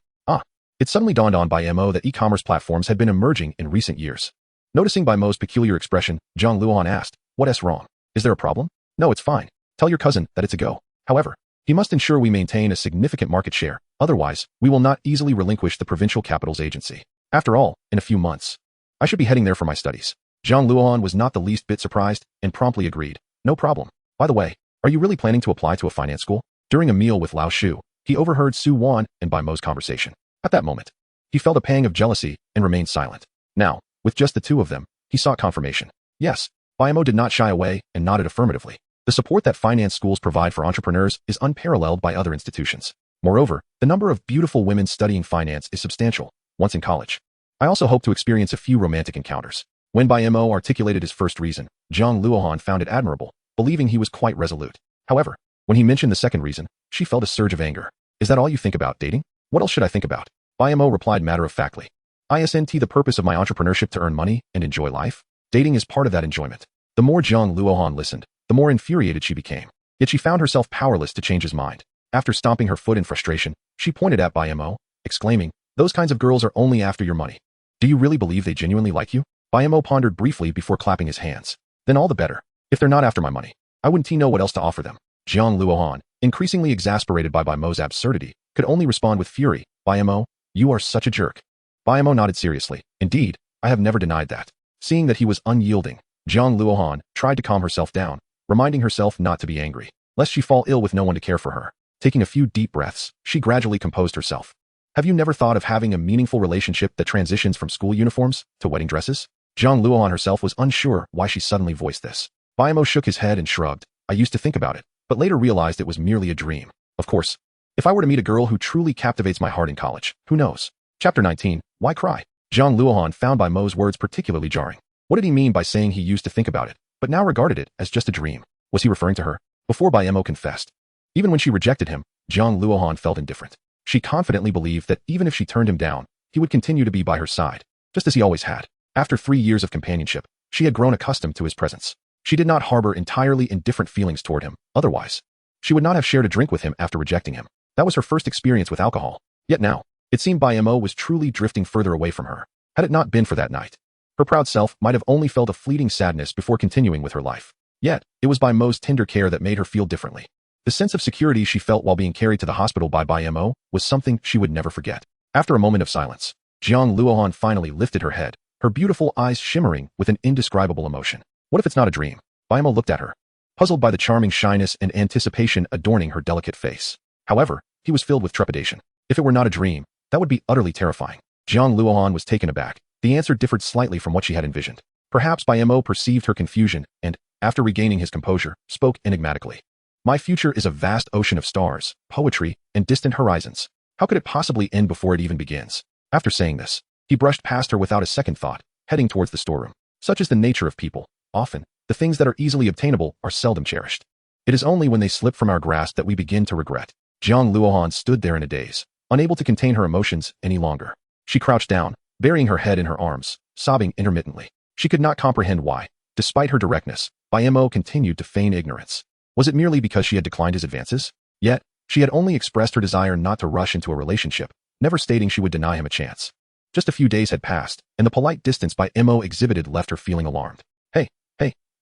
It suddenly dawned on Bai Mo that e-commerce platforms had been emerging in recent years. Noticing Bai Mo's peculiar expression, Jiang Luohan asked, what's wrong? Is there a problem? No, it's fine. Tell your cousin that it's a go. However, he must ensure we maintain a significant market share, otherwise, we will not easily relinquish the provincial capital's agency. After all, in a few months, I should be heading there for my studies. Jiang Luohan was not the least bit surprised, and promptly agreed. No problem. By the way, are you really planning to apply to a finance school? During a meal with Lao Shu, he overheard Su Wan and Bai Mo's conversation. At that moment, he felt a pang of jealousy and remained silent. Now, with just the two of them, he sought confirmation. Yes, Bai Mo did not shy away and nodded affirmatively. The support that finance schools provide for entrepreneurs is unparalleled by other institutions. Moreover, the number of beautiful women studying finance is substantial, once in college. I also hope to experience a few romantic encounters. When Bai Mo articulated his first reason, Jiang Luohan found it admirable, believing he was quite resolute. However, when he mentioned the second reason, she felt a surge of anger. Is that all you think about dating? What else should I think about? Bai Mo replied matter-of-factly. Isn't the purpose of my entrepreneurship to earn money and enjoy life? Dating is part of that enjoyment. The more Jiang Luohan listened, the more infuriated she became. Yet she found herself powerless to change his mind. After stomping her foot in frustration, she pointed at Bai Mo, exclaiming, those kinds of girls are only after your money. Do you really believe they genuinely like you? Bai Mo pondered briefly before clapping his hands. Then all the better. If they're not after my money, I wouldn't know what else to offer them. Jiang Luohan, increasingly exasperated by Bai Mo's absurdity, could only respond with fury. Bai Mo, you are such a jerk. Bai Mo nodded seriously. Indeed, I have never denied that. Seeing that he was unyielding, Jiang Luohan tried to calm herself down, reminding herself not to be angry, lest she fall ill with no one to care for her. Taking a few deep breaths, she gradually composed herself. Have you never thought of having a meaningful relationship that transitions from school uniforms to wedding dresses? Jiang Luohan herself was unsure why she suddenly voiced this. Bai Mo shook his head and shrugged. I used to think about it, but later realized it was merely a dream. Of course, if I were to meet a girl who truly captivates my heart in college, who knows? Chapter 19, Why Cry? Jiang Luohan found Bai Mo's words particularly jarring. What did he mean by saying he used to think about it, but now regarded it as just a dream? Was he referring to her? Before Bai Mo confessed. Even when she rejected him, Jiang Luohan felt indifferent. She confidently believed that even if she turned him down, he would continue to be by her side, just as he always had. After 3 years of companionship, she had grown accustomed to his presence. She did not harbor entirely indifferent feelings toward him. Otherwise, she would not have shared a drink with him after rejecting him. That was her first experience with alcohol. Yet now, it seemed Bai Mo was truly drifting further away from her. Had it not been for that night, her proud self might have only felt a fleeting sadness before continuing with her life. Yet, it was Bai Mo's tender care that made her feel differently. The sense of security she felt while being carried to the hospital by Bai Mo was something she would never forget. After a moment of silence, Jiang Luohan finally lifted her head, her beautiful eyes shimmering with an indescribable emotion. What if it's not a dream? Bai Mo looked at her, puzzled by the charming shyness and anticipation adorning her delicate face. However, he was filled with trepidation. If it were not a dream, that would be utterly terrifying. Jiang Luohan was taken aback. The answer differed slightly from what she had envisioned. Perhaps Bai Mo perceived her confusion and, after regaining his composure, spoke enigmatically. My future is a vast ocean of stars, poetry, and distant horizons. How could it possibly end before it even begins? After saying this, he brushed past her without a second thought, heading towards the storeroom. Such is the nature of people. Often, the things that are easily obtainable are seldom cherished. It is only when they slip from our grasp that we begin to regret. Jiang Luohan stood there in a daze, unable to contain her emotions any longer. She crouched down, burying her head in her arms, sobbing intermittently. She could not comprehend why, despite her directness, Bai Mo continued to feign ignorance. Was it merely because she had declined his advances? Yet, she had only expressed her desire not to rush into a relationship, never stating she would deny him a chance. Just a few days had passed, and the polite distance Bai Mo exhibited left her feeling alarmed.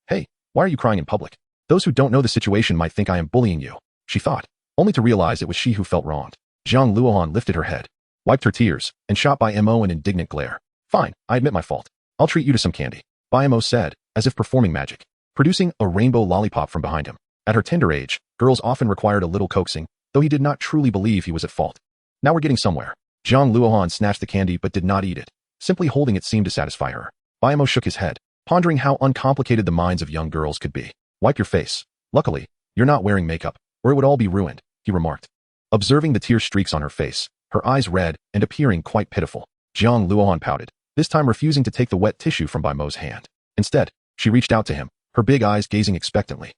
Hey, why are you crying in public? Those who don't know the situation might think I am bullying you, she thought, only to realize it was she who felt wronged. Jiang Luohan lifted her head, wiped her tears, and shot Bai Mo an indignant glare. Fine, I admit my fault. I'll treat you to some candy, Bai Mo said, as if performing magic, producing a rainbow lollipop from behind him. At her tender age, girls often required a little coaxing, though he did not truly believe he was at fault. Now we're getting somewhere. Jiang Luohan snatched the candy but did not eat it. Simply holding it seemed to satisfy her. Bai Mo shook his head, pondering how uncomplicated the minds of young girls could be. Wipe your face. Luckily, you're not wearing makeup, or it would all be ruined, he remarked. Observing the tear streaks on her face, her eyes red and appearing quite pitiful, Jiang Luohan pouted, this time refusing to take the wet tissue from Bai Mo's hand. Instead, she reached out to him, her big eyes gazing expectantly.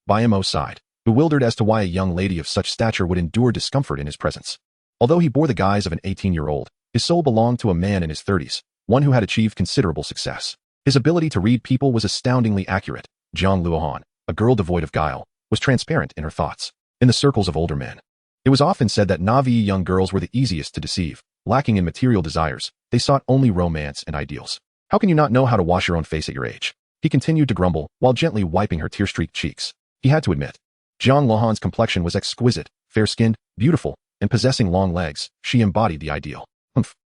Bai Mo sighed, bewildered as to why a young lady of such stature would endure discomfort in his presence. Although he bore the guise of an 18-year-old, his soul belonged to a man in his 30s, one who had achieved considerable success. His ability to read people was astoundingly accurate. Jiang Luohan, a girl devoid of guile, was transparent in her thoughts. In the circles of older men, it was often said that naive young girls were the easiest to deceive. Lacking in material desires, they sought only romance and ideals. How can you not know how to wash your own face at your age? He continued to grumble, while gently wiping her tear-streaked cheeks. He had to admit, Jiang Luohan's complexion was exquisite, fair-skinned, beautiful, and possessing long legs. She embodied the ideal.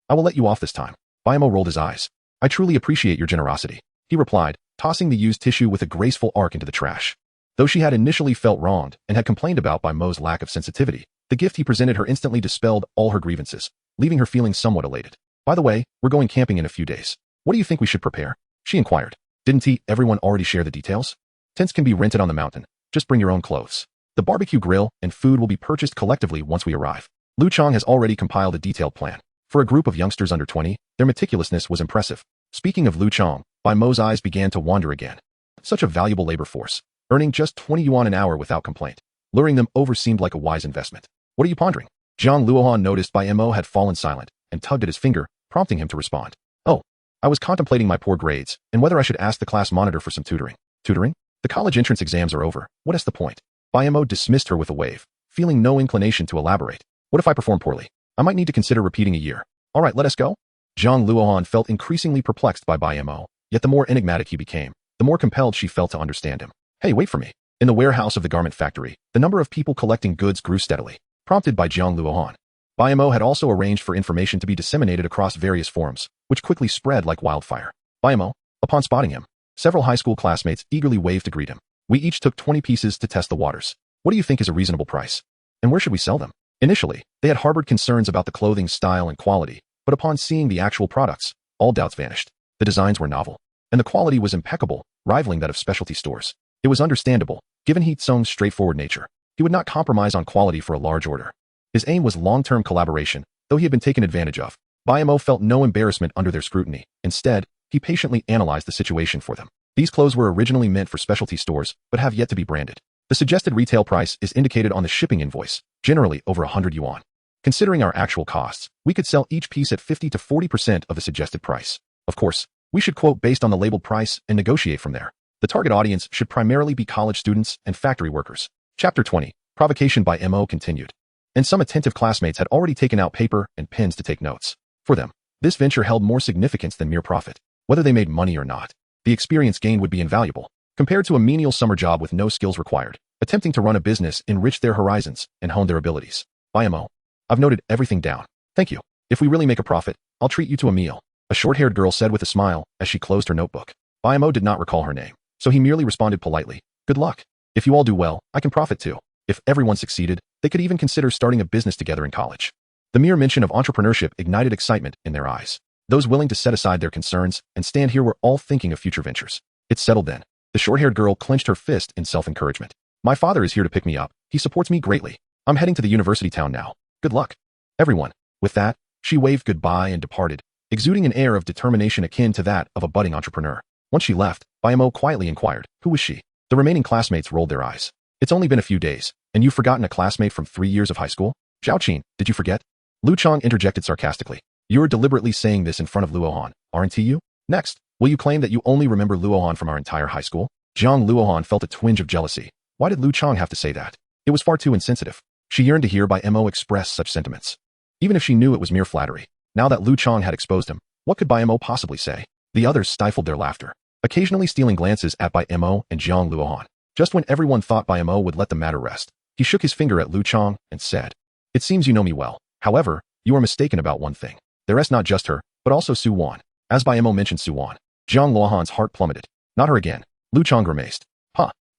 I will let you off this time. Bai Mo rolled his eyes. I truly appreciate your generosity, he replied, tossing the used tissue with a graceful arc into the trash. Though she had initially felt wronged and had complained about Bai Mo's lack of sensitivity, the gift he presented her instantly dispelled all her grievances, leaving her feeling somewhat elated. By the way, we're going camping in a few days. What do you think we should prepare? She inquired. Didn't everyone already share the details? Tents can be rented on the mountain. Just bring your own clothes. The barbecue grill and food will be purchased collectively once we arrive. Lu Chang has already compiled a detailed plan. For a group of youngsters under 20, their meticulousness was impressive. Speaking of Lu Chang, Bai Mo's eyes began to wander again. Such a valuable labor force, earning just 20 yuan an hour without complaint. Luring them over seemed like a wise investment. What are you pondering? Jiang Luohan noticed Bai Mo had fallen silent and tugged at his finger, prompting him to respond. Oh, I was contemplating my poor grades and whether I should ask the class monitor for some tutoring. Tutoring? The college entrance exams are over. What is the point? Bai Mo dismissed her with a wave, feeling no inclination to elaborate. What if I perform poorly? I might need to consider repeating a year. All right, let us go. Jiang Luohan felt increasingly perplexed by Bai Mo, yet the more enigmatic he became, the more compelled she felt to understand him. Hey, wait for me. In the warehouse of the garment factory, the number of people collecting goods grew steadily, prompted by Jiang Luohan. Bai Mo had also arranged for information to be disseminated across various forums, which quickly spread like wildfire. Bai Mo, upon spotting him, several high school classmates eagerly waved to greet him. We each took 20 pieces to test the waters. What do you think is a reasonable price? And where should we sell them? Initially, they had harbored concerns about the clothing's style and quality, but upon seeing the actual products, all doubts vanished. The designs were novel, and the quality was impeccable, rivaling that of specialty stores. It was understandable, given He Tsung's straightforward nature. He would not compromise on quality for a large order. His aim was long-term collaboration, though he had been taken advantage of. Bai Mo felt no embarrassment under their scrutiny. Instead, he patiently analyzed the situation for them. These clothes were originally meant for specialty stores, but have yet to be branded. The suggested retail price is indicated on the shipping invoice, generally over 100 yuan. Considering our actual costs, we could sell each piece at 50 to 40% of the suggested price. Of course, we should quote based on the labeled price and negotiate from there. The target audience should primarily be college students and factory workers. Chapter 20. Provocation by Mo continued. And some attentive classmates had already taken out paper and pens to take notes. For them, this venture held more significance than mere profit. Whether they made money or not, the experience gained would be invaluable. Compared to a menial summer job with no skills required, attempting to run a business enriched their horizons and honed their abilities. Bai Mo, I've noted everything down. Thank you. If we really make a profit, I'll treat you to a meal, a short-haired girl said with a smile as she closed her notebook. Bai Mo did not recall her name, so he merely responded politely. Good luck. If you all do well, I can profit too. If everyone succeeded, they could even consider starting a business together in college. The mere mention of entrepreneurship ignited excitement in their eyes. Those willing to set aside their concerns and stand here were all thinking of future ventures. It's settled then. The short-haired girl clenched her fist in self-encouragement. My father is here to pick me up. He supports me greatly. I'm heading to the university town now. Good luck, everyone. With that, she waved goodbye and departed, exuding an air of determination akin to that of a budding entrepreneur. Once she left, Bai Mo quietly inquired, who was she? The remaining classmates rolled their eyes. It's only been a few days, and you've forgotten a classmate from 3 years of high school? Zhao Qin, did you forget? Lu Chang interjected sarcastically. You're deliberately saying this in front of Luohan, aren't you? Next, will you claim that you only remember Luohan from our entire high school? Jiang Luohan felt a twinge of jealousy. Why did Lu Chang have to say that? It was far too insensitive. She yearned to hear Bai Mo express such sentiments. Even if she knew it was mere flattery. Now that Lu Chang had exposed him, what could Bai Mo possibly say? The others stifled their laughter, occasionally stealing glances at Bai Mo and Jiang Luohan. Just when everyone thought Bai Mo would let the matter rest, he shook his finger at Lu Chang and said, It seems you know me well. However, you are mistaken about one thing. There is not just her, but also Su Wan. As Bai Mo mentioned Su Wan, Jiang Luohan's heart plummeted. Not her again. Lu Chang grimaced.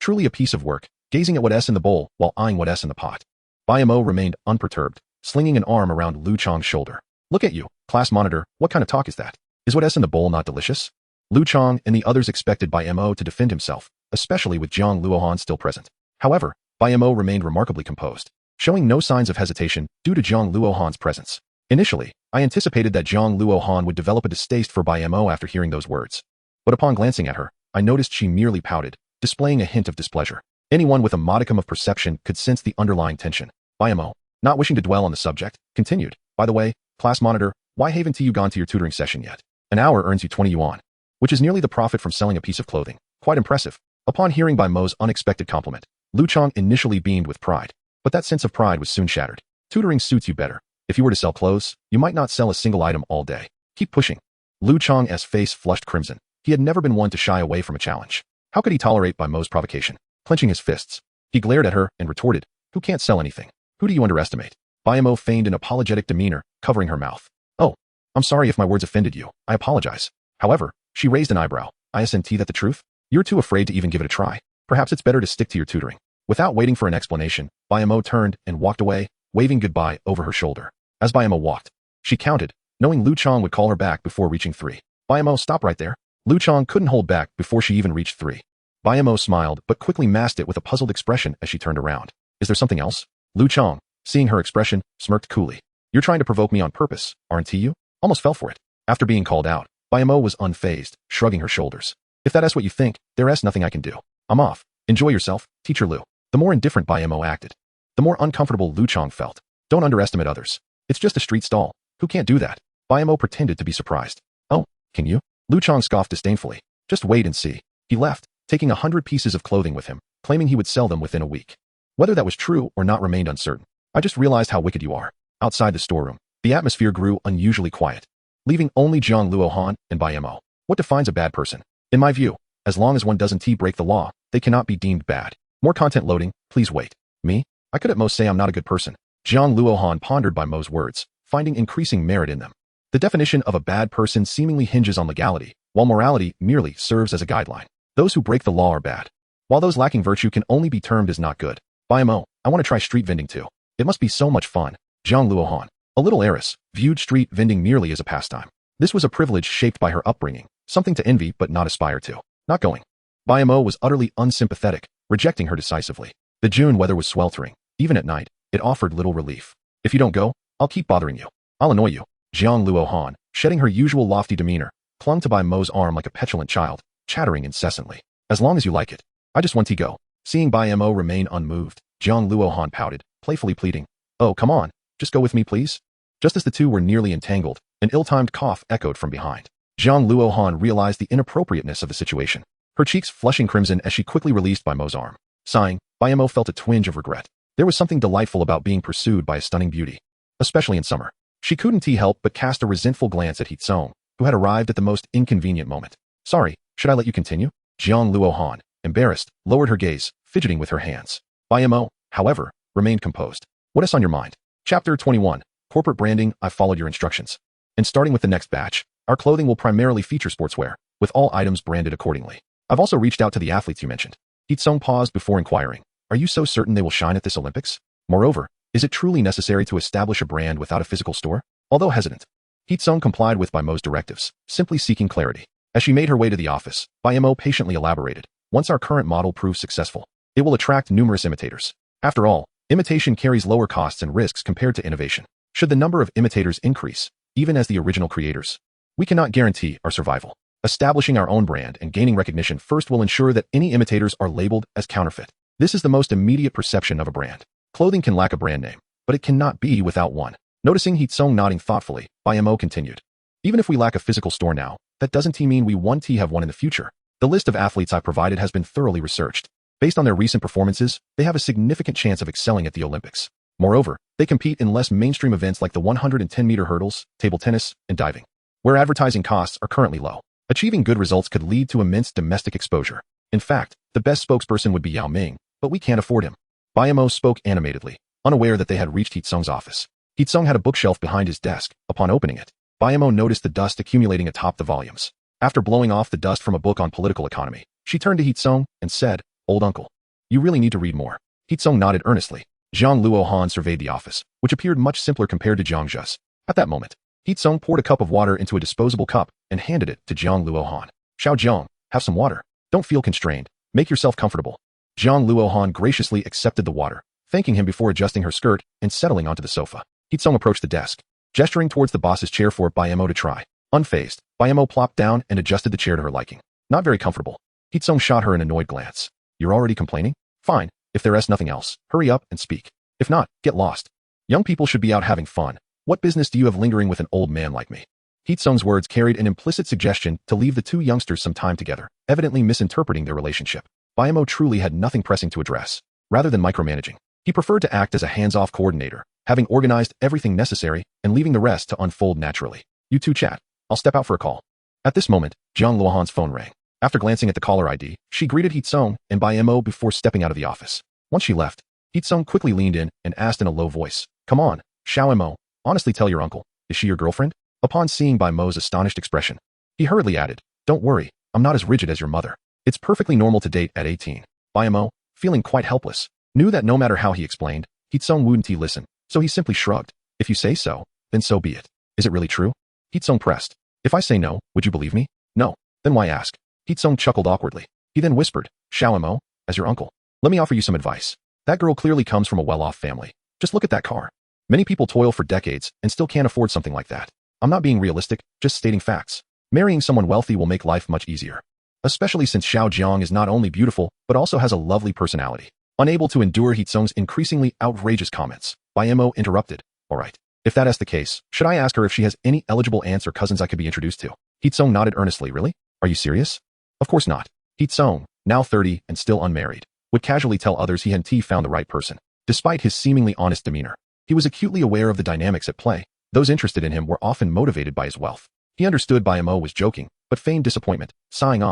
Truly a piece of work, gazing at what S in the bowl while eyeing what S in the pot. Bai Mo remained unperturbed, slinging an arm around Lu Chang's shoulder. Look at you, class monitor, what kind of talk is that? Is what's in the bowl not delicious? Lu Chang and the others expected Bai Mo to defend himself, especially with Jiang Luohan still present. However, Bai Mo remained remarkably composed, showing no signs of hesitation due to Jiang Luohan's presence. Initially, I anticipated that Jiang Luohan would develop a distaste for Bai Mo after hearing those words. But upon glancing at her, I noticed she merely pouted, displaying a hint of displeasure. Anyone with a modicum of perception could sense the underlying tension. Bai Mo, not wishing to dwell on the subject, continued, by the way, class monitor, why haven't you gone to your tutoring session yet? An hour earns you 20 yuan, which is nearly the profit from selling a piece of clothing. Quite impressive. Upon hearing Bai Mo's unexpected compliment, Lu Chang initially beamed with pride, but that sense of pride was soon shattered. Tutoring suits you better. If you were to sell clothes, you might not sell a single item all day. Keep pushing. Lu Chang's face flushed crimson. He had never been one to shy away from a challenge. How could he tolerate Bai Mo's provocation? Clenching his fists, he glared at her and retorted, who can't sell anything? Who do you underestimate? Bai Mo feigned an apologetic demeanor, covering her mouth. Oh, I'm sorry if my words offended you. I apologize. However, she raised an eyebrow. Isn't that the truth? You're too afraid to even give it a try. Perhaps it's better to stick to your tutoring. Without waiting for an explanation, Bai Mo turned and walked away, waving goodbye over her shoulder. As Bai Mo walked, she counted, knowing Lu Chang would call her back before reaching 3. Bai Mo, stop right there. Lu Chang couldn't hold back before she even reached 3. Bai Mo smiled but quickly masked it with a puzzled expression as she turned around. Is there something else? Lu Chang, seeing her expression, smirked coolly. You're trying to provoke me on purpose, aren't you? Almost fell for it. After being called out, Bai Mo was unfazed, shrugging her shoulders. If that's what you think, there's nothing I can do. I'm off. Enjoy yourself, Teacher Lu. The more indifferent Bai Mo acted, the more uncomfortable Lu Chang felt. Don't underestimate others. It's just a street stall. Who can't do that? Bai Mo pretended to be surprised. Oh, can you? Lu Chang scoffed disdainfully. Just wait and see. He left, taking 100 pieces of clothing with him, claiming he would sell them within a week. Whether that was true or not remained uncertain. I just realized how wicked you are. Outside the storeroom, the atmosphere grew unusually quiet, leaving only Jiang Luohan and Bai Mo. What defines a bad person? In my view, as long as one doesn't break the law, they cannot be deemed bad. More content loading, please wait. Me? I could at most say I'm not a good person. Jiang Luohan pondered Bai Mo's words, finding increasing merit in them. The definition of a bad person seemingly hinges on legality, while morality merely serves as a guideline. Those who break the law are bad, while those lacking virtue can only be termed as not good. Bai Mo, I want to try street vending too. It must be so much fun. Jiang Luohan, a little heiress, viewed street vending merely as a pastime. This was a privilege shaped by her upbringing, something to envy but not aspire to. Not going. Bai Mo was utterly unsympathetic, rejecting her decisively. The June weather was sweltering. Even at night, it offered little relief. If you don't go, I'll keep bothering you. I'll annoy you. Jiang Luohan, shedding her usual lofty demeanor, clung to Bai Mo's arm like a petulant child, chattering incessantly. As long as you like it. I just want to go. Seeing Bai Mo remain unmoved, Jiang Luohan pouted, playfully pleading. Oh, come on. Just go with me, please. Just as the two were nearly entangled, an ill-timed cough echoed from behind. Jiang Luohan realized the inappropriateness of the situation, her cheeks flushing crimson as she quickly released Bai Mo's arm. Sighing, Bai Mo felt a twinge of regret. There was something delightful about being pursued by a stunning beauty, especially in summer. She couldn't help but cast a resentful glance at Hitsong, who had arrived at the most inconvenient moment. Sorry, should I let you continue? Jiang Luohan, embarrassed, lowered her gaze, fidgeting with her hands. Bai Mo, however, remained composed. What is on your mind? Chapter 21. Corporate branding. I followed your instructions. And starting with the next batch, our clothing will primarily feature sportswear, with all items branded accordingly. I've also reached out to the athletes you mentioned. Hitsong paused before inquiring. Are you so certain they will shine at this Olympics? Moreover, is it truly necessary to establish a brand without a physical store? Although hesitant, Hitsong complied with Bai Mo's directives, simply seeking clarity. As she made her way to the office, Bai Mo patiently elaborated. Once our current model proves successful, it will attract numerous imitators. After all, imitation carries lower costs and risks compared to innovation. Should the number of imitators increase, even as the original creators, we cannot guarantee our survival. Establishing our own brand and gaining recognition first will ensure that any imitators are labeled as counterfeit. This is the most immediate perception of a brand. Clothing can lack a brand name, but it cannot be without one. Noticing Hitsong nodding thoughtfully, Bai Mo continued. Even if we lack a physical store now, that doesn't mean we won't have one in the future. The list of athletes I provided has been thoroughly researched. Based on their recent performances, they have a significant chance of excelling at the Olympics. Moreover, they compete in less mainstream events like the 110-meter hurdles, table tennis, and diving, where advertising costs are currently low. Achieving good results could lead to immense domestic exposure. In fact, the best spokesperson would be Yao Ming, but we can't afford him. Bai Mo spoke animatedly, unaware that they had reached Hitsong's office. Hitsong had a bookshelf behind his desk. Upon opening it, Bai Mo noticed the dust accumulating atop the volumes. After blowing off the dust from a book on political economy, she turned to Hitsong and said, Old uncle, you really need to read more. Hitsong nodded earnestly. Jiang Luohan surveyed the office, which appeared much simpler compared to Jiang Zhe's. At that moment, Heatsung poured a cup of water into a disposable cup and handed it to Jiang Luohan. Xiao Jiang, have some water. Don't feel constrained. Make yourself comfortable. Jiang Luohan graciously accepted the water, thanking him before adjusting her skirt and settling onto the sofa. Heatsung approached the desk, gesturing towards the boss's chair for Bai Mo to try. Unfazed, Bai Mo plopped down and adjusted the chair to her liking. Not very comfortable. Heatsung shot her an annoyed glance. You're already complaining? Fine. If there's nothing else, hurry up and speak. If not, get lost. Young people should be out having fun. What business do you have lingering with an old man like me? Heatsung's words carried an implicit suggestion to leave the two youngsters some time together, evidently misinterpreting their relationship. Bai Mo truly had nothing pressing to address. Rather than micromanaging, he preferred to act as a hands-off coordinator, having organized everything necessary and leaving the rest to unfold naturally. You two chat. I'll step out for a call. At this moment, Jiang Luohan's phone rang. After glancing at the caller ID, she greeted Heatsung and Bai Mo before stepping out of the office. Once she left, Heatsung quickly leaned in and asked in a low voice, Come on, Xiao Mo, honestly tell your uncle, is she your girlfriend? Upon seeing Bai Mo's astonished expression, he hurriedly added, Don't worry, I'm not as rigid as your mother. It's perfectly normal to date at 18. Bai Mo, feeling quite helpless, knew that no matter how he explained, Heatsung wouldn't listen, so he simply shrugged. If you say so, then so be it. Is it really true? Heatsung pressed. If I say no, would you believe me? No. Then why ask? Heatsung chuckled awkwardly. He then whispered, Xiao Mo, as your uncle, let me offer you some advice. That girl clearly comes from a well-off family. Just look at that car. Many people toil for decades and still can't afford something like that. I'm not being realistic, just stating facts. Marrying someone wealthy will make life much easier. Especially since Xiao Jiang is not only beautiful, but also has a lovely personality. Unable to endure Heatsung's increasingly outrageous comments, Bai Mo interrupted. Alright, if that is the case, should I ask her if she has any eligible aunts or cousins I could be introduced to? Heatsung nodded earnestly. Really? Are you serious? Of course not. Heatsung, now 30 and still unmarried, would casually tell others he hadn't found the right person. Despite his seemingly honest demeanor, he was acutely aware of the dynamics at play. Those interested in him were often motivated by his wealth. He understood Bai Mo was joking, but feigned disappointment, sighing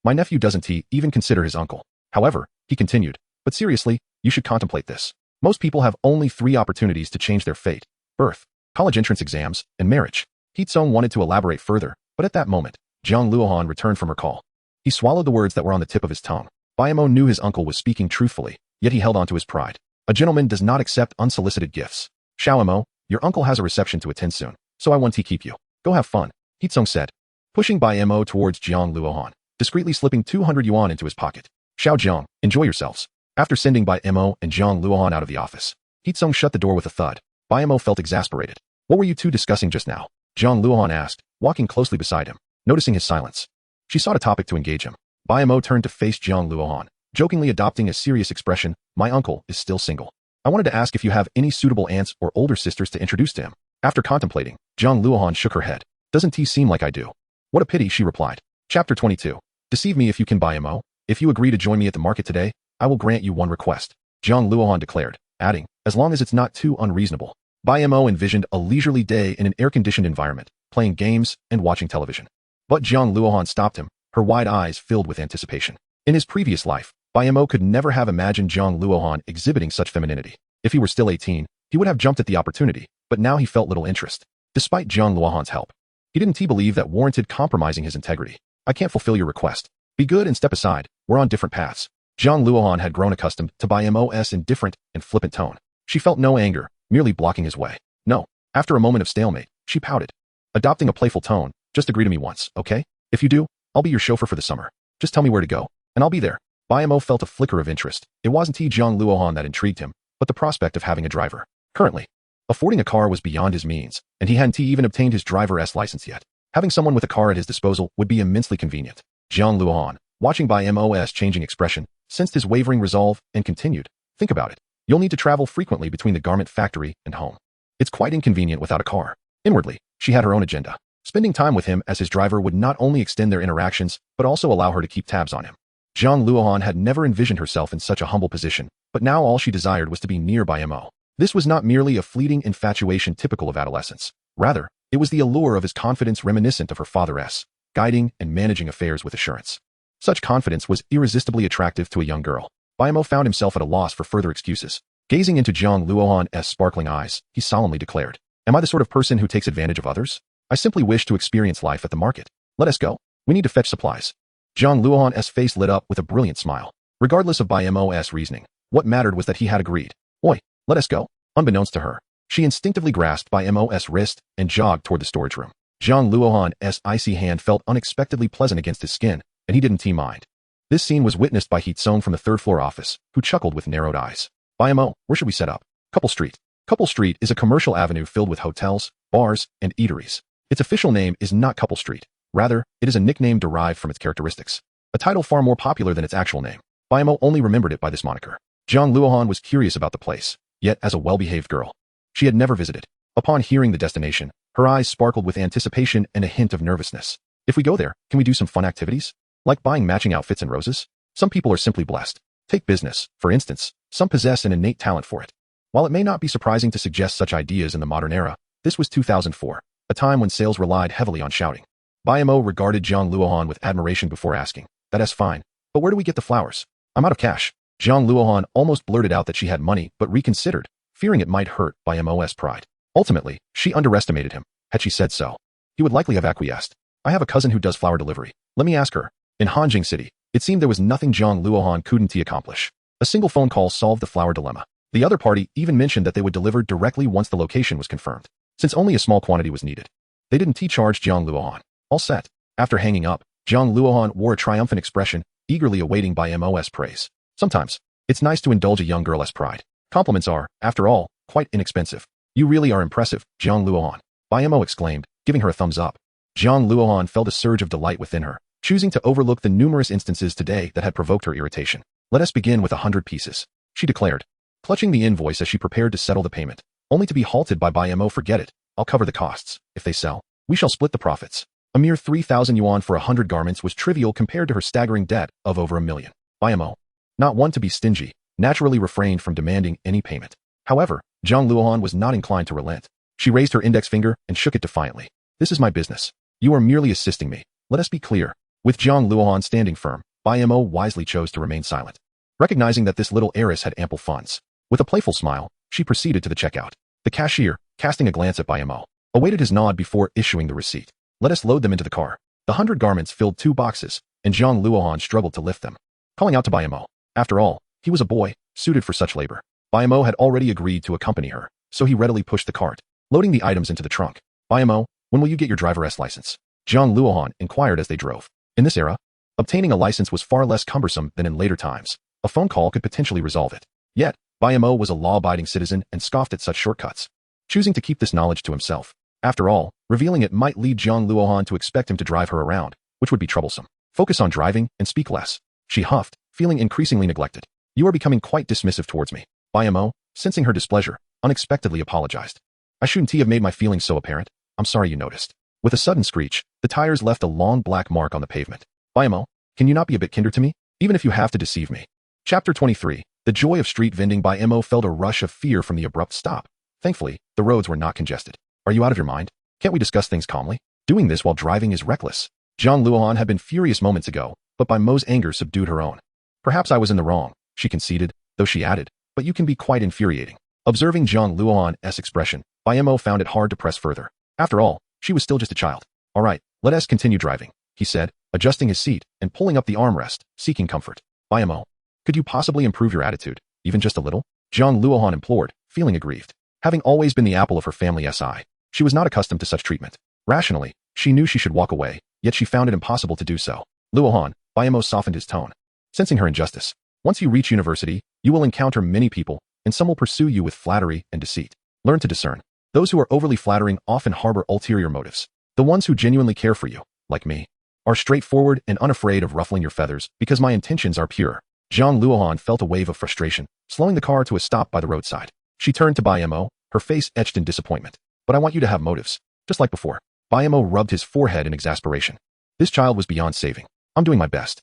my nephew doesn't even consider his uncle. However, he continued, but seriously, you should contemplate this. Most people have only 3 opportunities to change their fate: birth, college entrance exams, and marriage. Heatsung wanted to elaborate further, but at that moment, Jiang Luohan returned from her call. He swallowed the words that were on the tip of his tongue. Bai Mo knew his uncle was speaking truthfully, yet he held on to his pride. A gentleman does not accept unsolicited gifts. Xiao Mo, your uncle has a reception to attend soon, so I want to keep you. Go have fun, Heatsung said, pushing Bai Mo towards Jiang Luohan, discreetly slipping 200 yuan into his pocket. Xiao Jiang, enjoy yourselves. After sending Bai Mo and Jiang Luohan out of the office, Heatsung shut the door with a thud. Bai Mo felt exasperated. What were you two discussing just now? Jiang Luohan asked, walking closely beside him, noticing his silence. She sought a topic to engage him. Bai Mo turned to face Jiang Luohan, jokingly adopting a serious expression. My uncle is still single. I wanted to ask if you have any suitable aunts or older sisters to introduce to him. After contemplating, Jiang Luohan shook her head. Doesn't he seem like I do? What a pity, she replied. Chapter 22. Deceive me if you can, Bai Mo. If you agree to join me at the market today, I will grant you one request. Jiang Luohan declared, adding, as long as it's not too unreasonable. Bai Mo envisioned a leisurely day in an air-conditioned environment, playing games and watching television. But Jiang Luohan stopped him, her wide eyes filled with anticipation. In his previous life, Bai Mo could never have imagined Jiang Luohan exhibiting such femininity. If he were still 18, he would have jumped at the opportunity, but now he felt little interest. Despite Jiang Luohan's help, he didn't believe that warranted compromising his integrity. I can't fulfill your request. Be good and step aside. We're on different paths. Jiang Luohan had grown accustomed to Bai Mo's indifferent and flippant tone. She felt no anger, merely blocking his way. No. After a moment of stalemate, she pouted. Adopting a playful tone, just agree to me once, okay? If you do, I'll be your chauffeur for the summer. Just tell me where to go, and I'll be there. Bai Mo felt a flicker of interest. It wasn't Jiang Luohan that intrigued him, but the prospect of having a driver. Currently, affording a car was beyond his means, and he hadn't even obtained his driver's license yet. Having someone with a car at his disposal would be immensely convenient. Jiang Luohan, watching Bai Mo's changing expression, sensed his wavering resolve and continued. Think about it. You'll need to travel frequently between the garment factory and home. It's quite inconvenient without a car. Inwardly, she had her own agenda. Spending time with him as his driver would not only extend their interactions, but also allow her to keep tabs on him. Jiang Luohan had never envisioned herself in such a humble position, but now all she desired was to be near Bai Mo. This was not merely a fleeting infatuation typical of adolescence. Rather, it was the allure of his confidence reminiscent of her father's, guiding and managing affairs with assurance. Such confidence was irresistibly attractive to a young girl. Bai Mo found himself at a loss for further excuses. Gazing into Jiang Luohan's sparkling eyes, he solemnly declared, Am I the sort of person who takes advantage of others? I simply wish to experience life at the market. Let us go. We need to fetch supplies. Jiang Luohan's face lit up with a brilliant smile. Regardless of Bai Mo's reasoning, what mattered was that he had agreed. Oi, Let us go. Unbeknownst to her, she instinctively grasped Bai Mo's wrist and jogged toward the storage room. Jiang Luohan's icy hand felt unexpectedly pleasant against his skin, and he didn't mind. This scene was witnessed by Heat Song from the third-floor office, who chuckled with narrowed eyes. Bai Mo, where should we set up? Couple Street. Couple Street is a commercial avenue filled with hotels, bars, and eateries. Its official name is not Couple Street. Rather, it is a nickname derived from its characteristics. A title far more popular than its actual name. Bai Mo only remembered it by this moniker. Jiang Luohan was curious about the place, yet as a well-behaved girl, she had never visited. Upon hearing the destination, her eyes sparkled with anticipation and a hint of nervousness. If we go there, can we do some fun activities? Like buying matching outfits and roses? Some people are simply blessed. Take business, for instance. Some possess an innate talent for it. While it may not be surprising to suggest such ideas in the modern era, this was 2004, a time when sales relied heavily on shouting. Bai Mo regarded Jiang Luohan with admiration before asking, "That's fine, but where do we get the flowers? I'm out of cash." Jiang Luohan almost blurted out that she had money, but reconsidered, fearing it might hurt Bai Mo's pride. Ultimately, she underestimated him. Had she said so, he would likely have acquiesced. "I have a cousin who does flower delivery. Let me ask her." In Hanjing City, it seemed there was nothing Jiang Luohan couldn't accomplish. A single phone call solved the flower dilemma. The other party even mentioned that they would deliver directly once the location was confirmed, since only a small quantity was needed. They didn't charge Jiang Luohan. All set. After hanging up, Jiang Luohan wore a triumphant expression, eagerly awaiting Bai Mo's praise. Sometimes, it's nice to indulge a young girl's pride. Compliments are, after all, quite inexpensive. "You really are impressive, Jiang Luohan," Bai Mo exclaimed, giving her a thumbs up. Jiang Luohan felt a surge of delight within her, choosing to overlook the numerous instances today that had provoked her irritation. "Let us begin with 100 pieces," she declared, clutching the invoice as she prepared to settle the payment, only to be halted by Bai Mo. "Forget it. I'll cover the costs. If they sell, we shall split the profits." A mere 3,000 yuan for 100 garments was trivial compared to her staggering debt of over 1 million. Bai Mo, not one to be stingy, naturally refrained from demanding any payment. However, Jiang Luohan was not inclined to relent. She raised her index finger and shook it defiantly. "This is my business. You are merely assisting me. Let us be clear." With Jiang Luohan standing firm, Bai Mo wisely chose to remain silent, recognizing that this little heiress had ample funds. With a playful smile, she proceeded to the checkout. The cashier, casting a glance at Bai Mo, awaited his nod before issuing the receipt. "Let us load them into the car." The 100 garments filled 2 boxes, and Jiang Luohan struggled to lift them, calling out to Bai Mo. After all, he was a boy, suited for such labor. Bai Mo had already agreed to accompany her, so he readily pushed the cart, loading the items into the trunk. "Bai Mo, when will you get your driver's license?" Jiang Luohan inquired as they drove. In this era, obtaining a license was far less cumbersome than in later times. A phone call could potentially resolve it. Yet, Bai Mo was a law-abiding citizen and scoffed at such shortcuts, choosing to keep this knowledge to himself. After all, revealing it might lead Jiang Luohan to expect him to drive her around, which would be troublesome. "Focus on driving and speak less," she huffed, feeling increasingly neglected. "You are becoming quite dismissive towards me." Bai Mo, sensing her displeasure, unexpectedly apologized. "I shouldn't have made my feelings so apparent. I'm sorry you noticed." With a sudden screech, the tires left a long black mark on the pavement. "Bai Mo, can you not be a bit kinder to me, even if you have to deceive me?" Chapter 23. The joy of street vending. Bai Mo felt a rush of fear from the abrupt stop. Thankfully, the roads were not congested. "Are you out of your mind? Can't we discuss things calmly? Doing this while driving is reckless." Jiang Luohan had been furious moments ago, but Bai Mo's anger subdued her own. "Perhaps I was in the wrong," she conceded, though she added, "but you can be quite infuriating." Observing Jiang Luohan's expression, Bai Mo found it hard to press further. After all, she was still just a child. "All right, let us continue driving," he said, adjusting his seat and pulling up the armrest, seeking comfort. "Bai Mo, could you possibly improve your attitude, even just a little?" Jiang Luohan implored, feeling aggrieved. Having always been the apple of her family's eye, she was not accustomed to such treatment. Rationally, she knew she should walk away, yet she found it impossible to do so. "Luohan," Bai Mo softened his tone, sensing her injustice. "Once you reach university, you will encounter many people, and some will pursue you with flattery and deceit. Learn to discern. Those who are overly flattering often harbor ulterior motives. The ones who genuinely care for you, like me, are straightforward and unafraid of ruffling your feathers because my intentions are pure." Jiang Luohan felt a wave of frustration, slowing the car to a stop by the roadside. She turned to Bai Mo, her face etched in disappointment. "But I want you to have motives, just like before." Bai Mo rubbed his forehead in exasperation. This child was beyond saving. "I'm doing my best."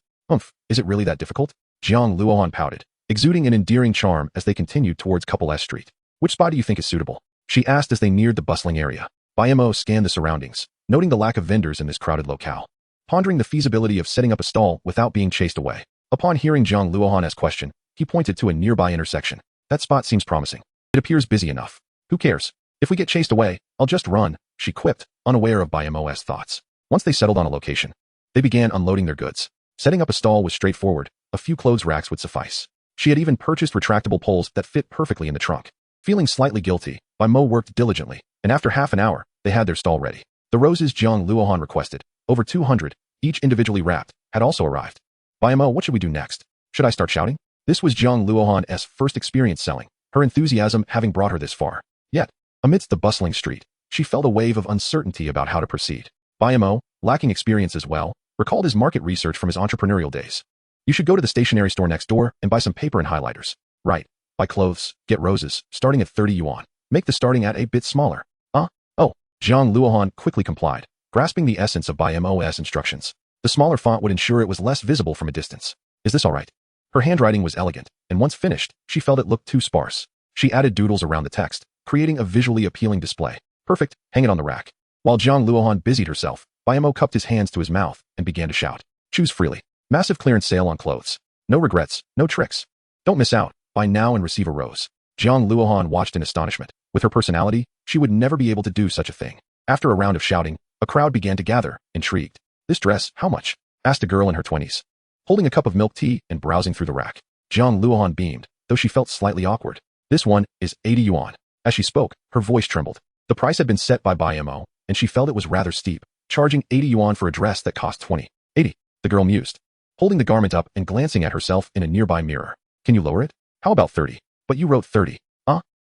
Is it really that difficult?" Jiang Luohan pouted, exuding an endearing charm as they continued towards Couple S Street. "Which spot do you think is suitable?" she asked as they neared the bustling area. Bai Mo scanned the surroundings, noting the lack of vendors in this crowded locale, pondering the feasibility of setting up a stall without being chased away. Upon hearing Jiang Luohan's question, he pointed to a nearby intersection. "That spot seems promising. It appears busy enough. Who cares? If we get chased away, I'll just run," she quipped, unaware of Bai Mo's thoughts. Once they settled on a location, they began unloading their goods. Setting up a stall was straightforward. A few clothes racks would suffice. She had even purchased retractable poles that fit perfectly in the trunk. Feeling slightly guilty, Bai Mo worked diligently, and after half an hour, they had their stall ready. The roses Jiang Luohan requested, over 200, each individually wrapped, had also arrived. Bai Mo, what should we do next? Should I start shouting? This was Jiang Luohan's first experience selling, her enthusiasm having brought her this far. Yet, amidst the bustling street, she felt a wave of uncertainty about how to proceed. Bai Mo, lacking experience as well, recalled his market research from his entrepreneurial days. You should go to the stationery store next door and buy some paper and highlighters. Right. Buy clothes, get roses, starting at 30 yuan. Make the starting at a bit smaller. Oh, Jiang Luohan quickly complied, grasping the essence of Bai Mo's instructions. The smaller font would ensure it was less visible from a distance. Is this all right? Her handwriting was elegant, and once finished, she felt it looked too sparse. She added doodles around the text, creating a visually appealing display. Perfect, hang it on the rack. While Jiang Luohan busied herself, Bai Mo cupped his hands to his mouth and began to shout. Choose freely. Massive clearance sale on clothes. No regrets, no tricks. Don't miss out. Buy now and receive a rose. Jiang Luohan watched in astonishment. With her personality, she would never be able to do such a thing. After a round of shouting, a crowd began to gather, intrigued. This dress, how much? Asked a girl in her 20s. Holding a cup of milk tea and browsing through the rack. Jiang Luohan beamed, though she felt slightly awkward. This one is 80 yuan. As she spoke, her voice trembled. The price had been set by Bai Mo, and she felt it was rather steep, charging 80 yuan for a dress that cost 20. 80. The girl mused, holding the garment up and glancing at herself in a nearby mirror. Can you lower it? How about 30? But you wrote 30.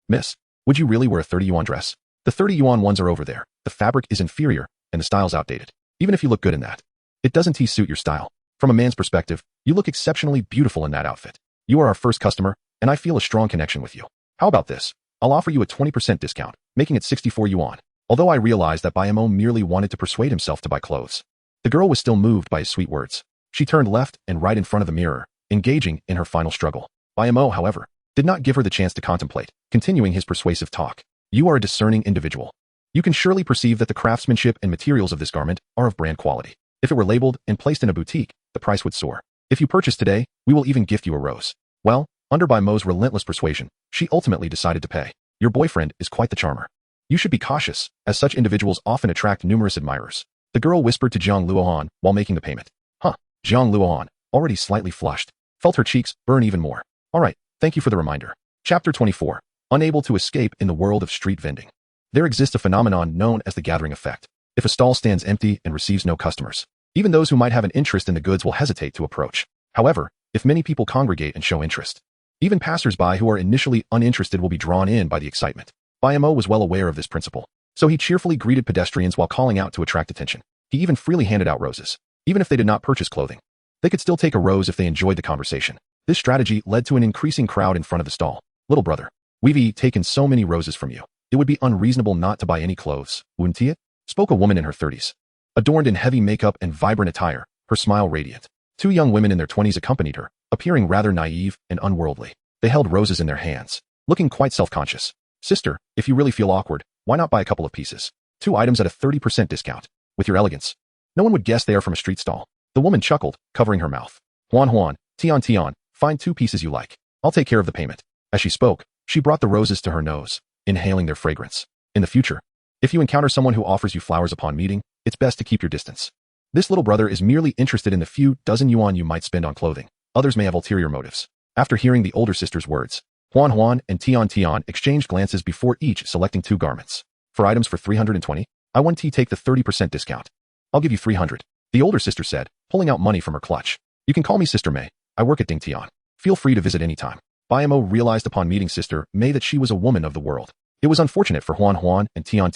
Miss, would you really wear a 30 yuan dress? The 30 yuan ones are over there. The fabric is inferior, and the style's outdated. Even if you look good in that, it doesn't suit your style. From a man's perspective, you look exceptionally beautiful in that outfit. You are our first customer, and I feel a strong connection with you. How about this? I'll offer you a 20% discount, making it 64 yuan. Although I realized that Bai Mo merely wanted to persuade himself to buy clothes, the girl was still moved by his sweet words. She turned left and right in front of the mirror, engaging in her final struggle. Bai Mo, however, did not give her the chance to contemplate, continuing his persuasive talk. You are a discerning individual. You can surely perceive that the craftsmanship and materials of this garment are of brand quality. If it were labeled and placed in a boutique, the price would soar. If you purchase today, we will even gift you a rose. Well, under Bai Mo's relentless persuasion, she ultimately decided to pay. Your boyfriend is quite the charmer. You should be cautious, as such individuals often attract numerous admirers. The girl whispered to Jiang Luohan while making the payment. Jiang Luohan, already slightly flushed, felt her cheeks burn even more. All right, thank you for the reminder. Chapter 24. Unable to escape in the world of street vending. There exists a phenomenon known as the gathering effect. If a stall stands empty and receives no customers, even those who might have an interest in the goods will hesitate to approach. However, if many people congregate and show interest, even passers-by who are initially uninterested will be drawn in by the excitement. Bai Mo was well aware of this principle, so he cheerfully greeted pedestrians while calling out to attract attention. He even freely handed out roses. Even if they did not purchase clothing, they could still take a rose if they enjoyed the conversation. This strategy led to an increasing crowd in front of the stall. Little brother, we've taken so many roses from you. It would be unreasonable not to buy any clothes, wouldn't it? Spoke a woman in her 30s. Adorned in heavy makeup and vibrant attire, her smile radiant. Two young women in their 20s accompanied her, appearing rather naive and unworldly. They held roses in their hands, looking quite self-conscious. Sister, if you really feel awkward, why not buy a couple of pieces? 2 items at a 30% discount. With your elegance, no one would guess they are from a street stall. The woman chuckled, covering her mouth. Huan, Tian, find 2 pieces you like. I'll take care of the payment. As she spoke, she brought the roses to her nose, inhaling their fragrance. In the future, if you encounter someone who offers you flowers upon meeting, it's best to keep your distance. This little brother is merely interested in the few dozen yuan you might spend on clothing. Others may have ulterior motives. After hearing the older sister's words, Huan and Tian exchanged glances before each selecting 2 garments. For items for 320, I want to take the 30% discount. I'll give you 300. The older sister said, pulling out money from her clutch. You can call me Sister May. I work at Ding Tian. Feel free to visit anytime. Bai Mo realized upon meeting Sister May that she was a woman of the world. It was unfortunate for Huan and Tian,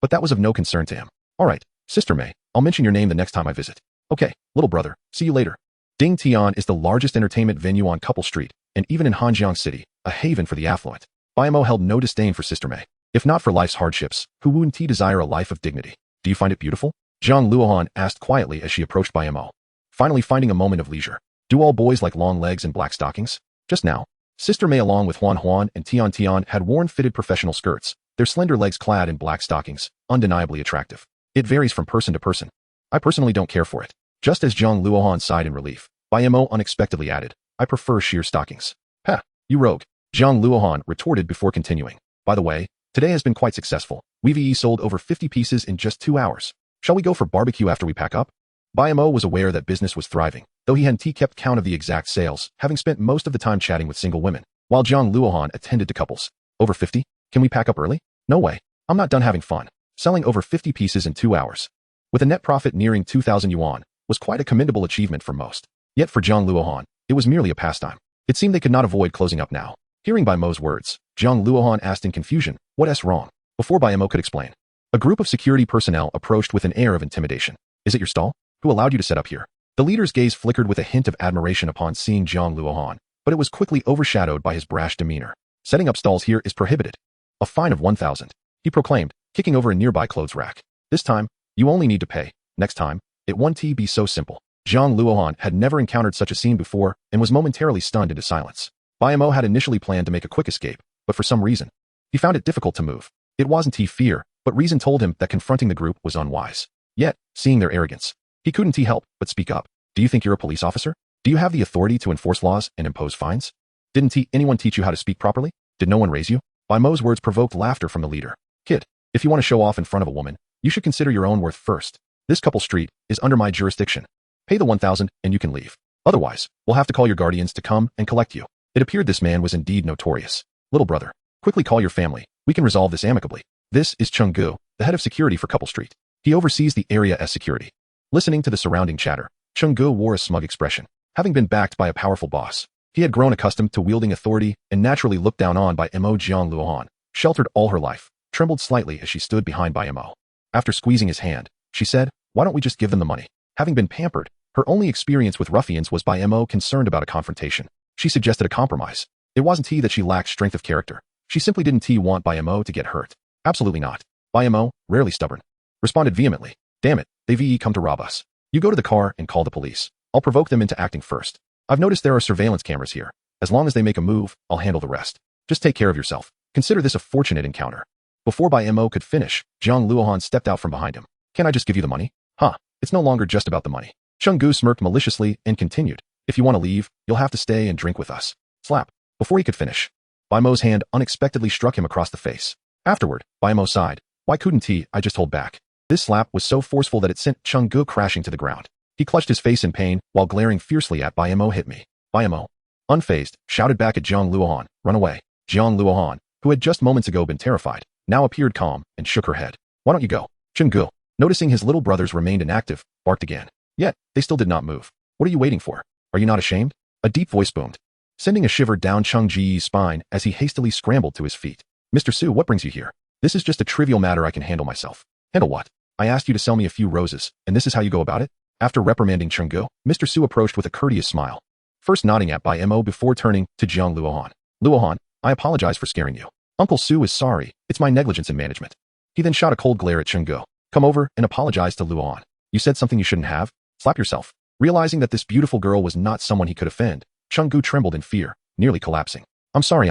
but that was of no concern to him. All right, Sister May, I'll mention your name the next time I visit. Okay, little brother, see you later. Ding Tian is the largest entertainment venue on Couple Street, and even in Hanjiang City, a haven for the affluent. Bai Mo held no disdain for Sister May. If not for life's hardships, who wouldn't desire a life of dignity? Do you find it beautiful? Jiang Luohan asked quietly as she approached Bai Mo, finally finding a moment of leisure. Do all boys like long legs and black stockings? Just now, Sister May along with Huan and Tian had worn fitted professional skirts, their slender legs clad in black stockings, undeniably attractive. It varies from person to person. I personally don't care for it. Just as Jiang Luohan sighed in relief, Bai Mo unexpectedly added, I prefer sheer stockings. Ha, you rogue. Jiang Luohan retorted before continuing. By the way, today has been quite successful. We've sold over 50 pieces in just 2 hours. Shall we go for barbecue after we pack up? Bai Mo was aware that business was thriving, though he hadn't kept count of the exact sales, having spent most of the time chatting with single women, while Jiang Luohan attended to couples. Over 50? Can we pack up early? No way. I'm not done having fun. Selling over 50 pieces in 2 hours, with a net profit nearing 2,000 yuan, was quite a commendable achievement for most. Yet for Jiang Luohan, it was merely a pastime. It seemed they could not avoid closing up now. Hearing Bai Mo's words, Jiang Luohan asked in confusion, "What's wrong?" Before Bai Mo could explain, a group of security personnel approached with an air of intimidation. "Is it your stall? Who allowed you to set up here?" The leader's gaze flickered with a hint of admiration upon seeing Jiang Luohan, but it was quickly overshadowed by his brash demeanor. "Setting up stalls here is prohibited. A fine of 1,000, he proclaimed, kicking over a nearby clothes rack. "This time, you only need to pay. Next time, it won't be so simple." Jiang Luohan had never encountered such a scene before and was momentarily stunned into silence. Bai Mo had initially planned to make a quick escape, but for some reason, he found it difficult to move. It wasn't fear, but reason told him that confronting the group was unwise. Yet, seeing their arrogance, he couldn't help but speak up. "Do you think you're a police officer? Do you have the authority to enforce laws and impose fines? Didn't anyone teach you how to speak properly? Did no one raise you?" Bai Mo's words provoked laughter from the leader. "Kid, if you want to show off in front of a woman, you should consider your own worth first. This couple street is under my jurisdiction. Pay the 1,000 and you can leave. Otherwise, we'll have to call your guardians to come and collect you." It appeared this man was indeed notorious. "Little brother, quickly call your family. We can resolve this amicably. This is Chung Gu, the head of security for Couple Street. He oversees the area as security." Listening to the surrounding chatter, Chung Gu wore a smug expression. Having been backed by a powerful boss, he had grown accustomed to wielding authority and naturally looked down on by Mo. Jiang Luohan, sheltered all her life, trembled slightly as she stood behind Bai Mo. After squeezing his hand, she said, "Why don't we just give them the money?" Having been pampered, her only experience with ruffians was Bai Mo concerned about a confrontation. She suggested a compromise. It wasn't that she lacked strength of character. She simply didn't want Bai Mo to get hurt. Absolutely not. Bai Mo, rarely stubborn, responded vehemently, "Damn it, they've come to rob us. You go to the car and call the police. I'll provoke them into acting first. I've noticed there are surveillance cameras here. As long as they make a move, I'll handle the rest. Just take care of yourself. Consider this a fortunate encounter." Before Bai Mo could finish, Jiang Luohan stepped out from behind him. "Can I just give you the money? Huh, it's no longer just about the money." Chung Gu smirked maliciously and continued, "If you want to leave, you'll have to stay and drink with us." Slap. Before he could finish, Bai Mo's hand unexpectedly struck him across the face. Afterward, Bai Mo sighed. "Why couldn't I just hold back?" This slap was so forceful that it sent Chung Gu crashing to the ground. He clutched his face in pain while glaring fiercely at Bai Mo. "Hit me." Bai Mo, unfazed, shouted back at Jiang Luohan, "Run away." Jiang Luohan, who had just moments ago been terrified, now appeared calm and shook her head. "Why don't you go?" Chung Gu, noticing his little brothers remained inactive, barked again. Yet, they still did not move. "What are you waiting for? Are you not ashamed?" A deep voice boomed, sending a shiver down Chung Ji's spine as he hastily scrambled to his feet. "Mr. Su, what brings you here? This is just a trivial matter I can handle myself." "Handle what? I asked you to sell me a few roses, and this is how you go about it?" After reprimanding Chung Gu, Mr. Su approached with a courteous smile, first nodding at Bai Mo before turning to Jiang Luohan. "Luohan, I apologize for scaring you. Uncle Su is sorry, it's my negligence in management." He then shot a cold glare at Chung Gu. "Come over and apologize to Luohan. You said something you shouldn't have? Slap yourself." Realizing that this beautiful girl was not someone he could offend, Chung Gu trembled in fear, nearly collapsing. I'm sorry.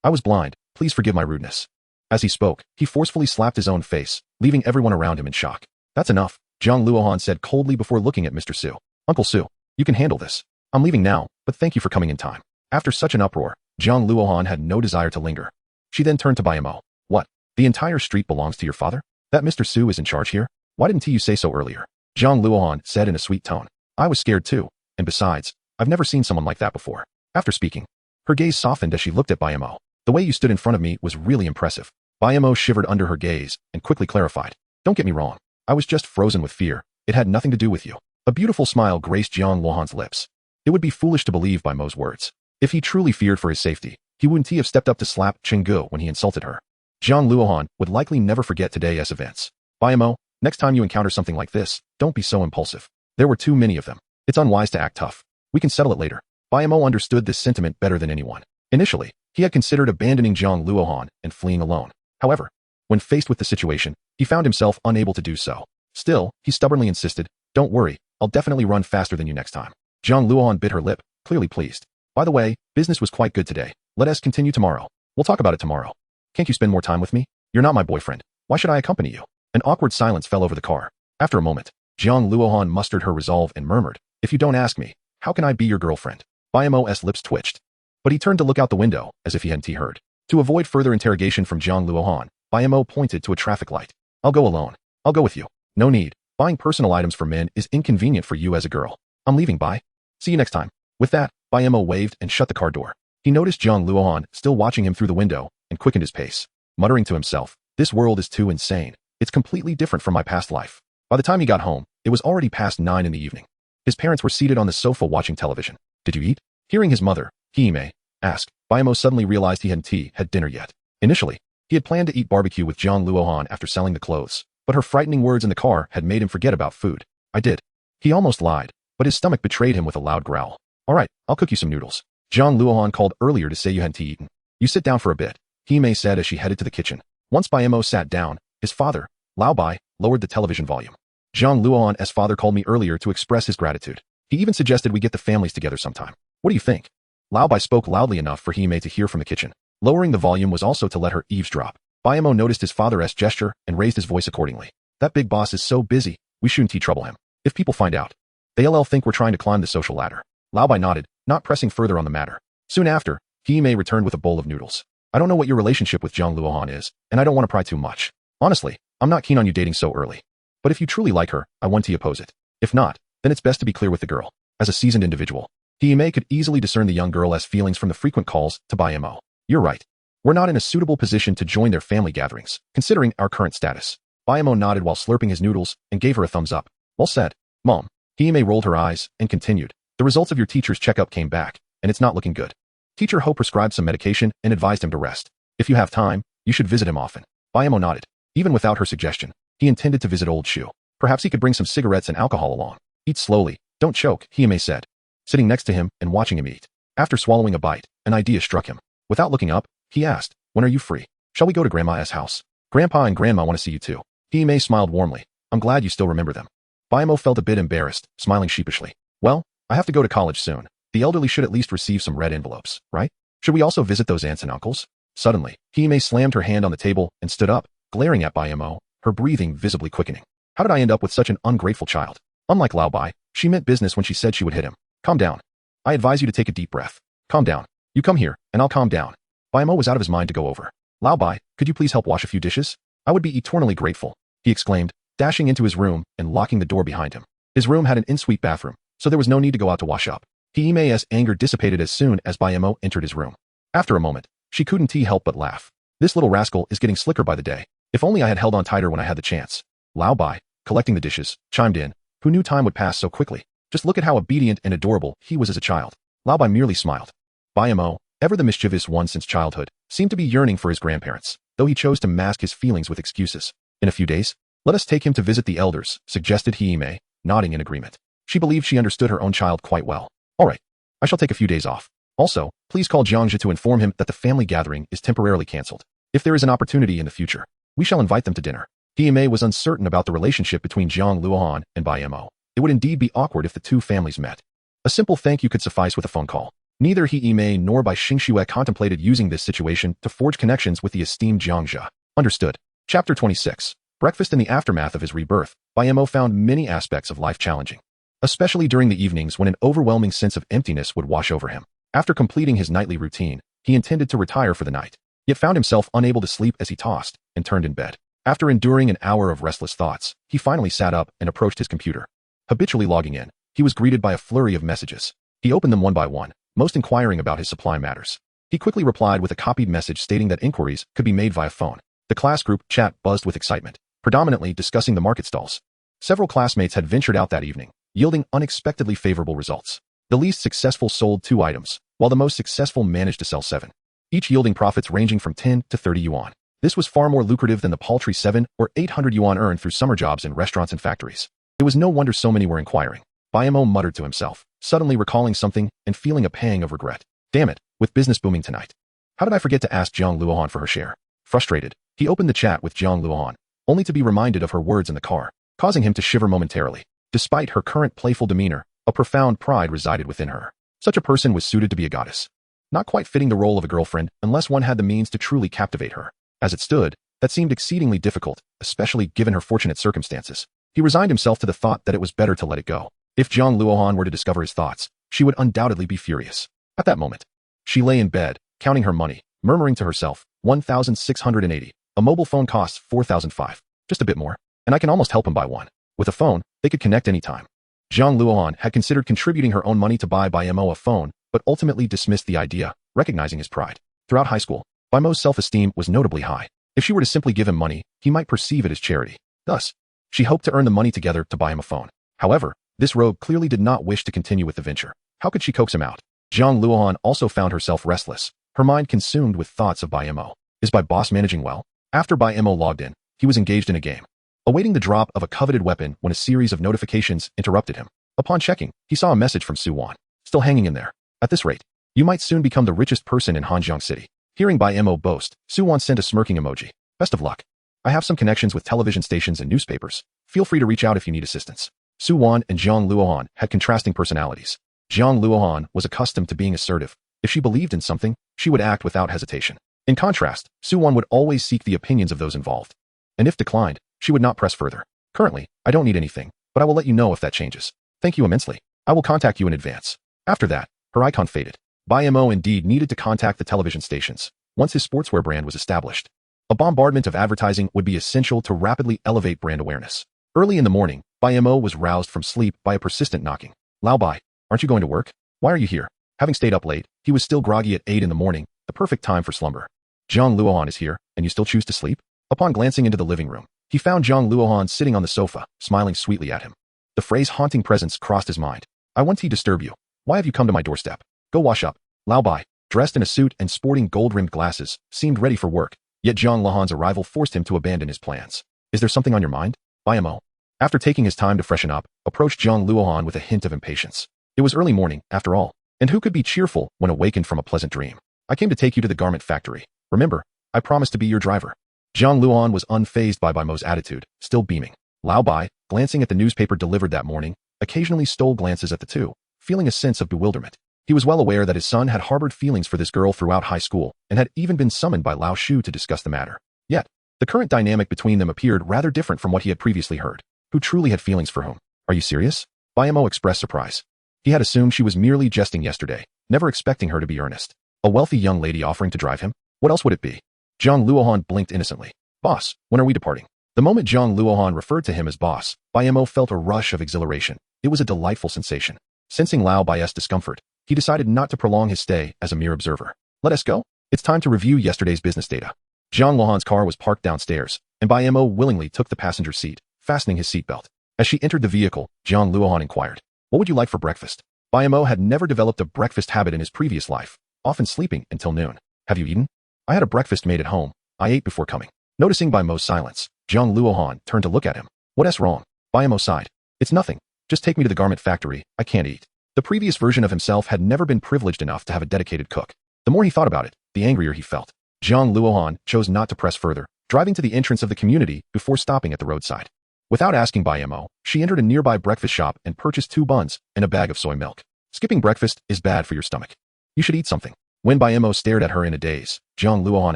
I was blind. Please forgive my rudeness." As he spoke, he forcefully slapped his own face, leaving everyone around him in shock. "That's enough," Jiang Luohan said coldly before looking at Mr. Su. "Uncle Su, you can handle this. I'm leaving now, but thank you for coming in time." After such an uproar, Jiang Luohan had no desire to linger. She then turned to Bai Mo. "What? The entire street belongs to your father? That Mr. Su is in charge here? Why didn't you say so earlier?" Jiang Luohan said in a sweet tone. "I was scared too, and besides, I've never seen someone like that before." After speaking, her gaze softened as she looked at Bai Mo. "The way you stood in front of me was really impressive." Bai Mo shivered under her gaze and quickly clarified. "Don't get me wrong. I was just frozen with fear. It had nothing to do with you." A beautiful smile graced Jiang Luohan's lips. It would be foolish to believe Bai Mo's words. If he truly feared for his safety, he wouldn't have stepped up to slap Chung Gu when he insulted her. Jiang Luohan would likely never forget today's events. "Bai Mo, next time you encounter something like this, don't be so impulsive. There were too many of them. It's unwise to act tough. We can settle it later." Bai Mo understood this sentiment better than anyone. Initially, he had considered abandoning Jiang Luohan and fleeing alone. However, when faced with the situation, he found himself unable to do so. Still, he stubbornly insisted, "Don't worry, I'll definitely run faster than you next time." Jiang Luohan bit her lip, clearly pleased. "By the way, business was quite good today. Let us continue tomorrow. We'll talk about it tomorrow. Can't you spend more time with me? You're not my boyfriend. Why should I accompany you?" An awkward silence fell over the car. After a moment, Jiang Luohan mustered her resolve and murmured, "If you don't ask me, how can I be your girlfriend?" Bai Mo's lips twitched, but he turned to look out the window as if he hadn't heard. To avoid further interrogation from Jiang Luohan, Bai Mo pointed to a traffic light. "I'll go alone. I'll go with you. No need. Buying personal items for men is inconvenient for you as a girl. I'm leaving, Bai. See you next time." With that, Bai Mo waved and shut the car door. He noticed Jiang Luohan still watching him through the window and quickened his pace, muttering to himself, "This world is too insane. It's completely different from my past life." By the time he got home, it was already past 9 in the evening. His parents were seated on the sofa watching television. "Did you eat?" Hearing his mother, Hime, ask, Bai Mo suddenly realized he hadn't had dinner yet. Initially, he had planned to eat barbecue with Jiang Luohan after selling the clothes, but her frightening words in the car had made him forget about food. "I did." He almost lied, but his stomach betrayed him with a loud growl. "All right, I'll cook you some noodles." Jiang Luohan called earlier to say you hadn't eaten. "You sit down for a bit," Hime said as she headed to the kitchen. Once Bai Mo sat down, his father, Lao Bai, lowered the television volume. "Jiang Luohan's father called me earlier to express his gratitude. He even suggested we get the families together sometime. What do you think?" Lao Bai spoke loudly enough for Hime to hear from the kitchen. Lowering the volume was also to let her eavesdrop. Bai Mo noticed his father's gesture and raised his voice accordingly. "That big boss is so busy, we shouldn't trouble him. If people find out, they'll think we're trying to climb the social ladder." Lao Bai nodded, not pressing further on the matter. Soon after, Hime returned with a bowl of noodles. "I don't know what your relationship with Jiang Luohan is, and I don't want to pry too much. Honestly, I'm not keen on you dating so early. But if you truly like her, I want to oppose it. If not, then it's best to be clear with the girl." As a seasoned individual, Hime could easily discern the young girl's feelings from the frequent calls to Bai Mo. "You're right. We're not in a suitable position to join their family gatherings, considering our current status." Bai Mo nodded while slurping his noodles and gave her a thumbs up. "Well said, Mom." Hime rolled her eyes and continued, "The results of your teacher's checkup came back, and it's not looking good. Teacher Ho prescribed some medication and advised him to rest. If you have time, you should visit him often." Bai Mo nodded. Even without her suggestion, he intended to visit old Shu. Perhaps he could bring some cigarettes and alcohol along. "Eat slowly, don't choke," Hime said, sitting next to him and watching him eat. After swallowing a bite, an idea struck him. Without looking up, he asked, "When are you free? Shall we go to Grandma's house? Grandpa and Grandma want to see you too." Hime smiled warmly. "I'm glad you still remember them." Bai Mo felt a bit embarrassed, smiling sheepishly. "Well, I have to go to college soon. The elderly should at least receive some red envelopes, right? Should we also visit those aunts and uncles?" Suddenly, Hime slammed her hand on the table and stood up, glaring at Bai Mo, her breathing visibly quickening. "How did I end up with such an ungrateful child?" Unlike Lao Bai, she meant business when she said she would hit him. "Calm down. I advise you to take a deep breath. Calm down. You come here, and I'll calm down." Bai Mo was out of his mind to go over. "Lao Bai, could you please help wash a few dishes? I would be eternally grateful," he exclaimed, dashing into his room and locking the door behind him. His room had an en-suite bathroom, so there was no need to go out to wash up. Hime's anger dissipated as soon as Bai Mo entered his room. After a moment, she couldn't help but laugh. "This little rascal is getting slicker by the day. If only I had held on tighter when I had the chance." Lao Bai, collecting the dishes, chimed in. Who knew time would pass so quickly? Just look at how obedient and adorable he was as a child. Lao Bai merely smiled. Bai Mo, ever the mischievous one since childhood, seemed to be yearning for his grandparents, though he chose to mask his feelings with excuses. "In a few days, let us take him to visit the elders," suggested Hime, nodding in agreement. She believed she understood her own child quite well. "All right, I shall take a few days off. Also, please call Jiangji to inform him that the family gathering is temporarily cancelled. If there is an opportunity in the future, we shall invite them to dinner." Hime was uncertain about the relationship between Jiang Luohan and Bai Mo. It would indeed be awkward if the two families met. A simple thank you could suffice with a phone call. Neither Hime nor Bai Xingxue contemplated using this situation to forge connections with the esteemed Jiangja. Understood. Chapter 26. Breakfast. In the aftermath of his rebirth, Bai Mo found many aspects of life challenging, especially during the evenings when an overwhelming sense of emptiness would wash over him. After completing his nightly routine, he intended to retire for the night, yet found himself unable to sleep as he tossed and turned in bed. After enduring an hour of restless thoughts, he finally sat up and approached his computer. Habitually logging in, he was greeted by a flurry of messages. He opened them one by one, most inquiring about his supply matters. He quickly replied with a copied message stating that inquiries could be made via phone. The class group chat buzzed with excitement, predominantly discussing the market stalls. Several classmates had ventured out that evening, yielding unexpectedly favorable results. The least successful sold 2 items, while the most successful managed to sell 7, each yielding profits ranging from 10 to 30 yuan. This was far more lucrative than the paltry 7 or 800 yuan earned through summer jobs in restaurants and factories. It was no wonder so many were inquiring. Bai Mo muttered to himself, suddenly recalling something and feeling a pang of regret. Damn it, with business booming tonight. How did I forget to ask Jiang Luohan for her share? Frustrated, he opened the chat with Jiang Luohan, only to be reminded of her words in the car, causing him to shiver momentarily. Despite her current playful demeanor, a profound pride resided within her. Such a person was suited to be a goddess, not quite fitting the role of a girlfriend unless one had the means to truly captivate her. As it stood, that seemed exceedingly difficult, especially given her fortunate circumstances. He resigned himself to the thought that it was better to let it go. If Jiang Luohan were to discover his thoughts, she would undoubtedly be furious. At that moment, she lay in bed, counting her money, murmuring to herself, 1,680. A mobile phone costs 4,005. Just a bit more, and I can almost help him buy one. With a phone, they could connect anytime. Jiang Luohan had considered contributing her own money to buy Bai Mo a phone, but ultimately dismissed the idea, recognizing his pride. Throughout high school, Bai Mo's self-esteem was notably high. If she were to simply give him money, he might perceive it as charity. Thus, she hoped to earn the money together to buy him a phone. However, this rogue clearly did not wish to continue with the venture. How could she coax him out? Jiang Luohan also found herself restless, her mind consumed with thoughts of Bai Mo. Is Bai boss managing well? After Bai Mo logged in, he was engaged in a game, awaiting the drop of a coveted weapon when a series of notifications interrupted him. Upon checking, he saw a message from Su Wan. Still hanging in there. At this rate, you might soon become the richest person in Hanjiang City. Hearing Bai Mo boast, Su Wan sent a smirking emoji. Best of luck. I have some connections with television stations and newspapers. Feel free to reach out if you need assistance. Su Wan and Jiang Luohan had contrasting personalities. Jiang Luohan was accustomed to being assertive. If she believed in something, she would act without hesitation. In contrast, Su Wan would always seek the opinions of those involved. And if declined, she would not press further. Currently, I don't need anything, but I will let you know if that changes. Thank you immensely. I will contact you in advance. After that, her icon faded. Bai Mo indeed needed to contact the television stations once his sportswear brand was established. A bombardment of advertising would be essential to rapidly elevate brand awareness. Early in the morning, Bai Mo was roused from sleep by a persistent knocking. Lao Bai, aren't you going to work? Why are you here? Having stayed up late, he was still groggy at 8 in the morning, the perfect time for slumber. Jiang Luohan is here, and you still choose to sleep? Upon glancing into the living room, he found Jiang Luohan sitting on the sofa, smiling sweetly at him. The phrase haunting presence crossed his mind. I want to disturb you. Why have you come to my doorstep? Go wash up. Lao Bai, dressed in a suit and sporting gold-rimmed glasses, seemed ready for work, yet Jiang Luohan's arrival forced him to abandon his plans. Is there something on your mind? Bai Mo, after taking his time to freshen up, approached Jiang Luohan with a hint of impatience. It was early morning, after all, and who could be cheerful when awakened from a pleasant dream? I came to take you to the garment factory. Remember, I promised to be your driver. Jiang Luohan was unfazed by Bai Mo's attitude, still beaming. Lao Bai, glancing at the newspaper delivered that morning, occasionally stole glances at the two, feeling a sense of bewilderment. He was well aware that his son had harbored feelings for this girl throughout high school and had even been summoned by Lao Shu to discuss the matter. Yet, the current dynamic between them appeared rather different from what he had previously heard. Who truly had feelings for whom? Are you serious? Bai Mo expressed surprise. He had assumed she was merely jesting yesterday, never expecting her to be earnest. A wealthy young lady offering to drive him? What else would it be? Jiang Luohan blinked innocently. Boss, when are we departing? The moment Jiang Luohan referred to him as boss, Bai Mo felt a rush of exhilaration. It was a delightful sensation. Sensing Lao Bai's discomfort, he decided not to prolong his stay as a mere observer. Let us go. It's time to review yesterday's business data. Jiang Luohan's car was parked downstairs, and Bai Mo willingly took the passenger seat, fastening his seatbelt. As she entered the vehicle, Jiang Luohan inquired, what would you like for breakfast? Bai Mo had never developed a breakfast habit in his previous life, often sleeping until noon. Have you eaten? I had a breakfast made at home. I ate before coming. Noticing Bai Mo's silence, Jiang Luohan turned to look at him. What's wrong? Bai Mo sighed. It's nothing. Just take me to the garment factory. I can't eat. The previous version of himself had never been privileged enough to have a dedicated cook. The more he thought about it, the angrier he felt. Jiang Luohan chose not to press further, driving to the entrance of the community before stopping at the roadside. Without asking Bai Mo, she entered a nearby breakfast shop and purchased 2 buns and a bag of soy milk. Skipping breakfast is bad for your stomach. You should eat something. When Bai Mo stared at her in a daze, Jiang Luohan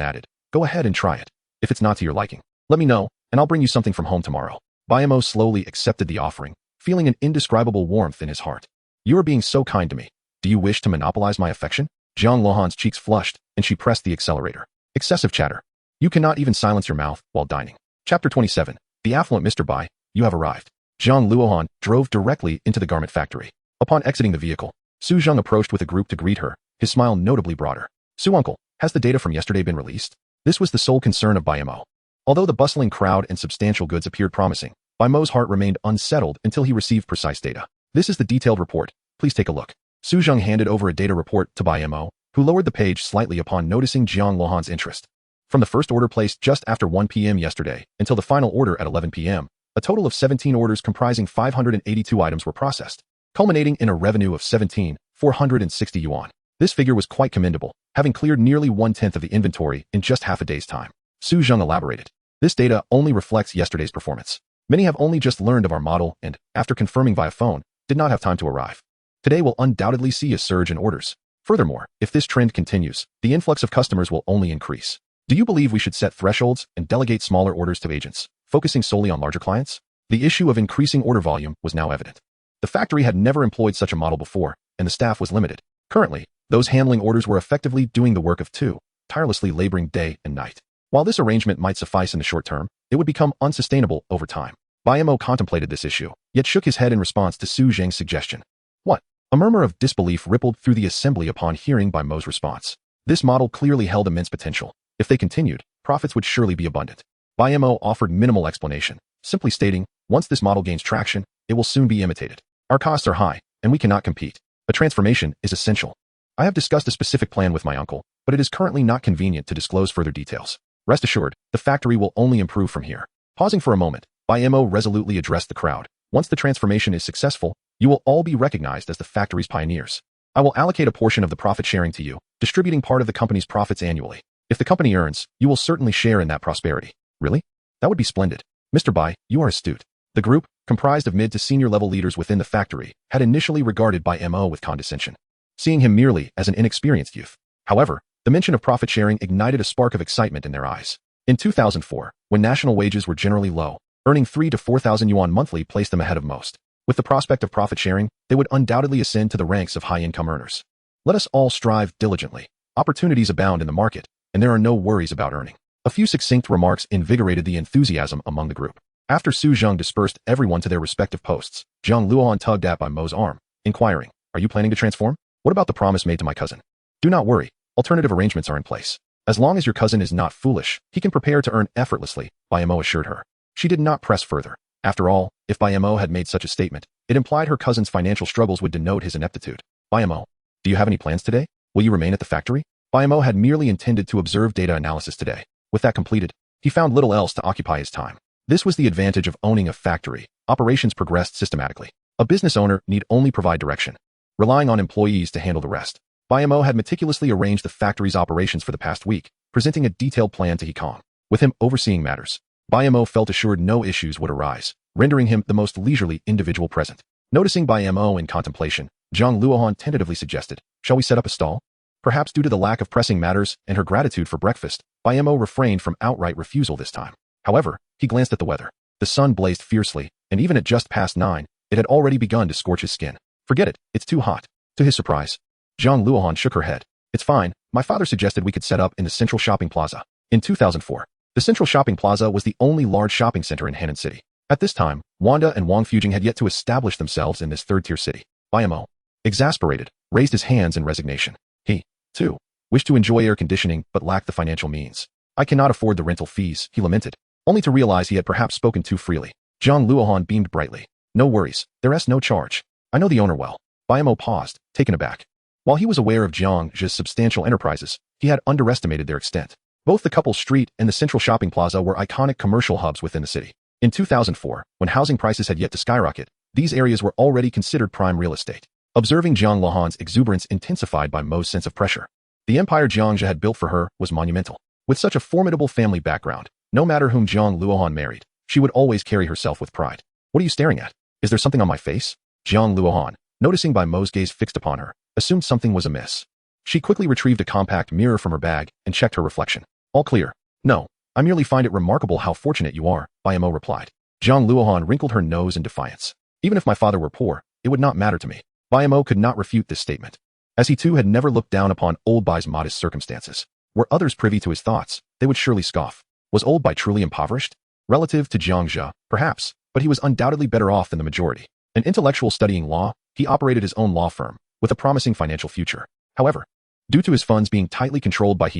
added, go ahead and try it. If it's not to your liking, let me know, and I'll bring you something from home tomorrow. Bai Mo slowly accepted the offering, feeling an indescribable warmth in his heart. You are being so kind to me. Do you wish to monopolize my affection? Jiang Luohan's cheeks flushed, and she pressed the accelerator. Excessive chatter. You cannot even silence your mouth while dining. Chapter 27. The affluent Mr. Bai, you have arrived. Jiang Luohan drove directly into the garment factory. Upon exiting the vehicle, Su Zheng approached with a group to greet her, his smile notably broader. Su uncle, has the data from yesterday been released? This was the sole concern of Bai Mo. Although the bustling crowd and substantial goods appeared promising, Bai Mo's heart remained unsettled until he received precise data. This is the detailed report. Please take a look. Su Zheng handed over a data report to Bai Mo, who lowered the page slightly upon noticing Jiang Luohan's interest. From the first order placed just after 1 p.m. yesterday until the final order at 11 p.m., a total of 17 orders comprising 582 items were processed, culminating in a revenue of 17,460 yuan. This figure was quite commendable, having cleared nearly 1/10 of the inventory in just half a day's time. Su Zheng elaborated. This data only reflects yesterday's performance. Many have only just learned of our model and, after confirming via phone, did not have time to arrive. Today will undoubtedly see a surge in orders. Furthermore, if this trend continues, the influx of customers will only increase. Do you believe we should set thresholds and delegate smaller orders to agents, focusing solely on larger clients? The issue of increasing order volume was now evident. The factory had never employed such a model before, and the staff was limited. Currently, those handling orders were effectively doing the work of 2, tirelessly laboring day and night. While this arrangement might suffice in the short term, it would become unsustainable over time. Bai Mo contemplated this issue, yet shook his head in response to Su Zheng's suggestion. What? A murmur of disbelief rippled through the assembly upon hearing Bai Mo's response. This model clearly held immense potential, If they continued, profits would surely be abundant. Bai Mo offered minimal explanation, simply stating, once this model gains traction, it will soon be imitated. Our costs are high, and we cannot compete. A transformation is essential. I have discussed a specific plan with my uncle, but it is currently not convenient to disclose further details. Rest assured, the factory will only improve from here. Pausing for a moment, Bai Mo resolutely addressed the crowd. Once the transformation is successful, you will all be recognized as the factory's pioneers. I will allocate a portion of the profit sharing to you, distributing part of the company's profits annually. If the company earns, you will certainly share in that prosperity. Really? That would be splendid. Mr. Bai, you are astute. The group, comprised of mid to senior level leaders within the factory, had initially regarded Bai Mo with condescension, seeing him merely as an inexperienced youth. However, the mention of profit sharing ignited a spark of excitement in their eyes. In 2004, when national wages were generally low, earning 3,000 to 4,000 yuan monthly placed them ahead of most. With the prospect of profit sharing, they would undoubtedly ascend to the ranks of high-income earners. Let us all strive diligently. Opportunities abound in the market, and there are no worries about earning. A few succinct remarks invigorated the enthusiasm among the group. After Su Zheng dispersed everyone to their respective posts, Jiang Luohan tugged at Bai Mo's arm, inquiring, "Are you planning to transform? What about the promise made to my cousin?" "Do not worry, alternative arrangements are in place. As long as your cousin is not foolish, he can prepare to earn effortlessly," Bai Mo assured her. She did not press further. After all, if Bai Mo had made such a statement, it implied her cousin's financial struggles would denote his ineptitude. "Bai Mo, do you have any plans today? Will you remain at the factory?" Bai Mo had merely intended to observe data analysis today. With that completed, he found little else to occupy his time. This was the advantage of owning a factory. Operations progressed systematically. A business owner need only provide direction, relying on employees to handle the rest. Bai Mo had meticulously arranged the factory's operations for the past week, presenting a detailed plan to Hikong. With him overseeing matters, Bai Mo felt assured no issues would arise, rendering him the most leisurely individual present. Noticing Bai Mo in contemplation, Jiang Luohan tentatively suggested, "Shall we set up a stall?" Perhaps due to the lack of pressing matters and her gratitude for breakfast, Bai Mo refrained from outright refusal this time. However, he glanced at the weather. The sun blazed fiercely, and even at just past 9, it had already begun to scorch his skin. "Forget it, it's too hot." To his surprise, Jiang Luohan shook her head. "It's fine, my father suggested we could set up in the Central Shopping Plaza." In 2004, the Central Shopping Plaza was the only large shopping center in Henan City. At this time, Wanda and Wang Fujing had yet to establish themselves in this third-tier city. Bai Mo, exasperated, raised his hands in resignation. He, too, wished to enjoy air conditioning but lacked the financial means. "I cannot afford the rental fees," he lamented, only to realize he had perhaps spoken too freely. Jiang Luohan beamed brightly. "No worries, there's no charge. I know the owner well." Bai Mo paused, taken aback. While he was aware of Jiang Zhe's substantial enterprises, he had underestimated their extent. Both the Couple Street and the Central Shopping Plaza were iconic commercial hubs within the city. In 2004, when housing prices had yet to skyrocket, these areas were already considered prime real estate. Observing Jiang Luohan's exuberance intensified Bai Mo's sense of pressure. The empire Jiang Zhe had built for her was monumental. With such a formidable family background, no matter whom Jiang Luohan married, she would always carry herself with pride. "What are you staring at? Is there something on my face?" Jiang Luohan, noticing Bai Mo's gaze fixed upon her, assumed something was amiss. She quickly retrieved a compact mirror from her bag and checked her reflection. "All clear." "No, I merely find it remarkable how fortunate you are," Bai Mo replied. Jiang Luohan wrinkled her nose in defiance. "Even if my father were poor, it would not matter to me." Bai Mo could not refute this statement, as he too had never looked down upon old Bai's modest circumstances. Were others privy to his thoughts, they would surely scoff. Was old Bai truly impoverished? Relative to Jiang Zhe, perhaps, but he was undoubtedly better off than the majority. An intellectual studying law, he operated his own law firm, with a promising financial future. However, due to his funds being tightly controlled by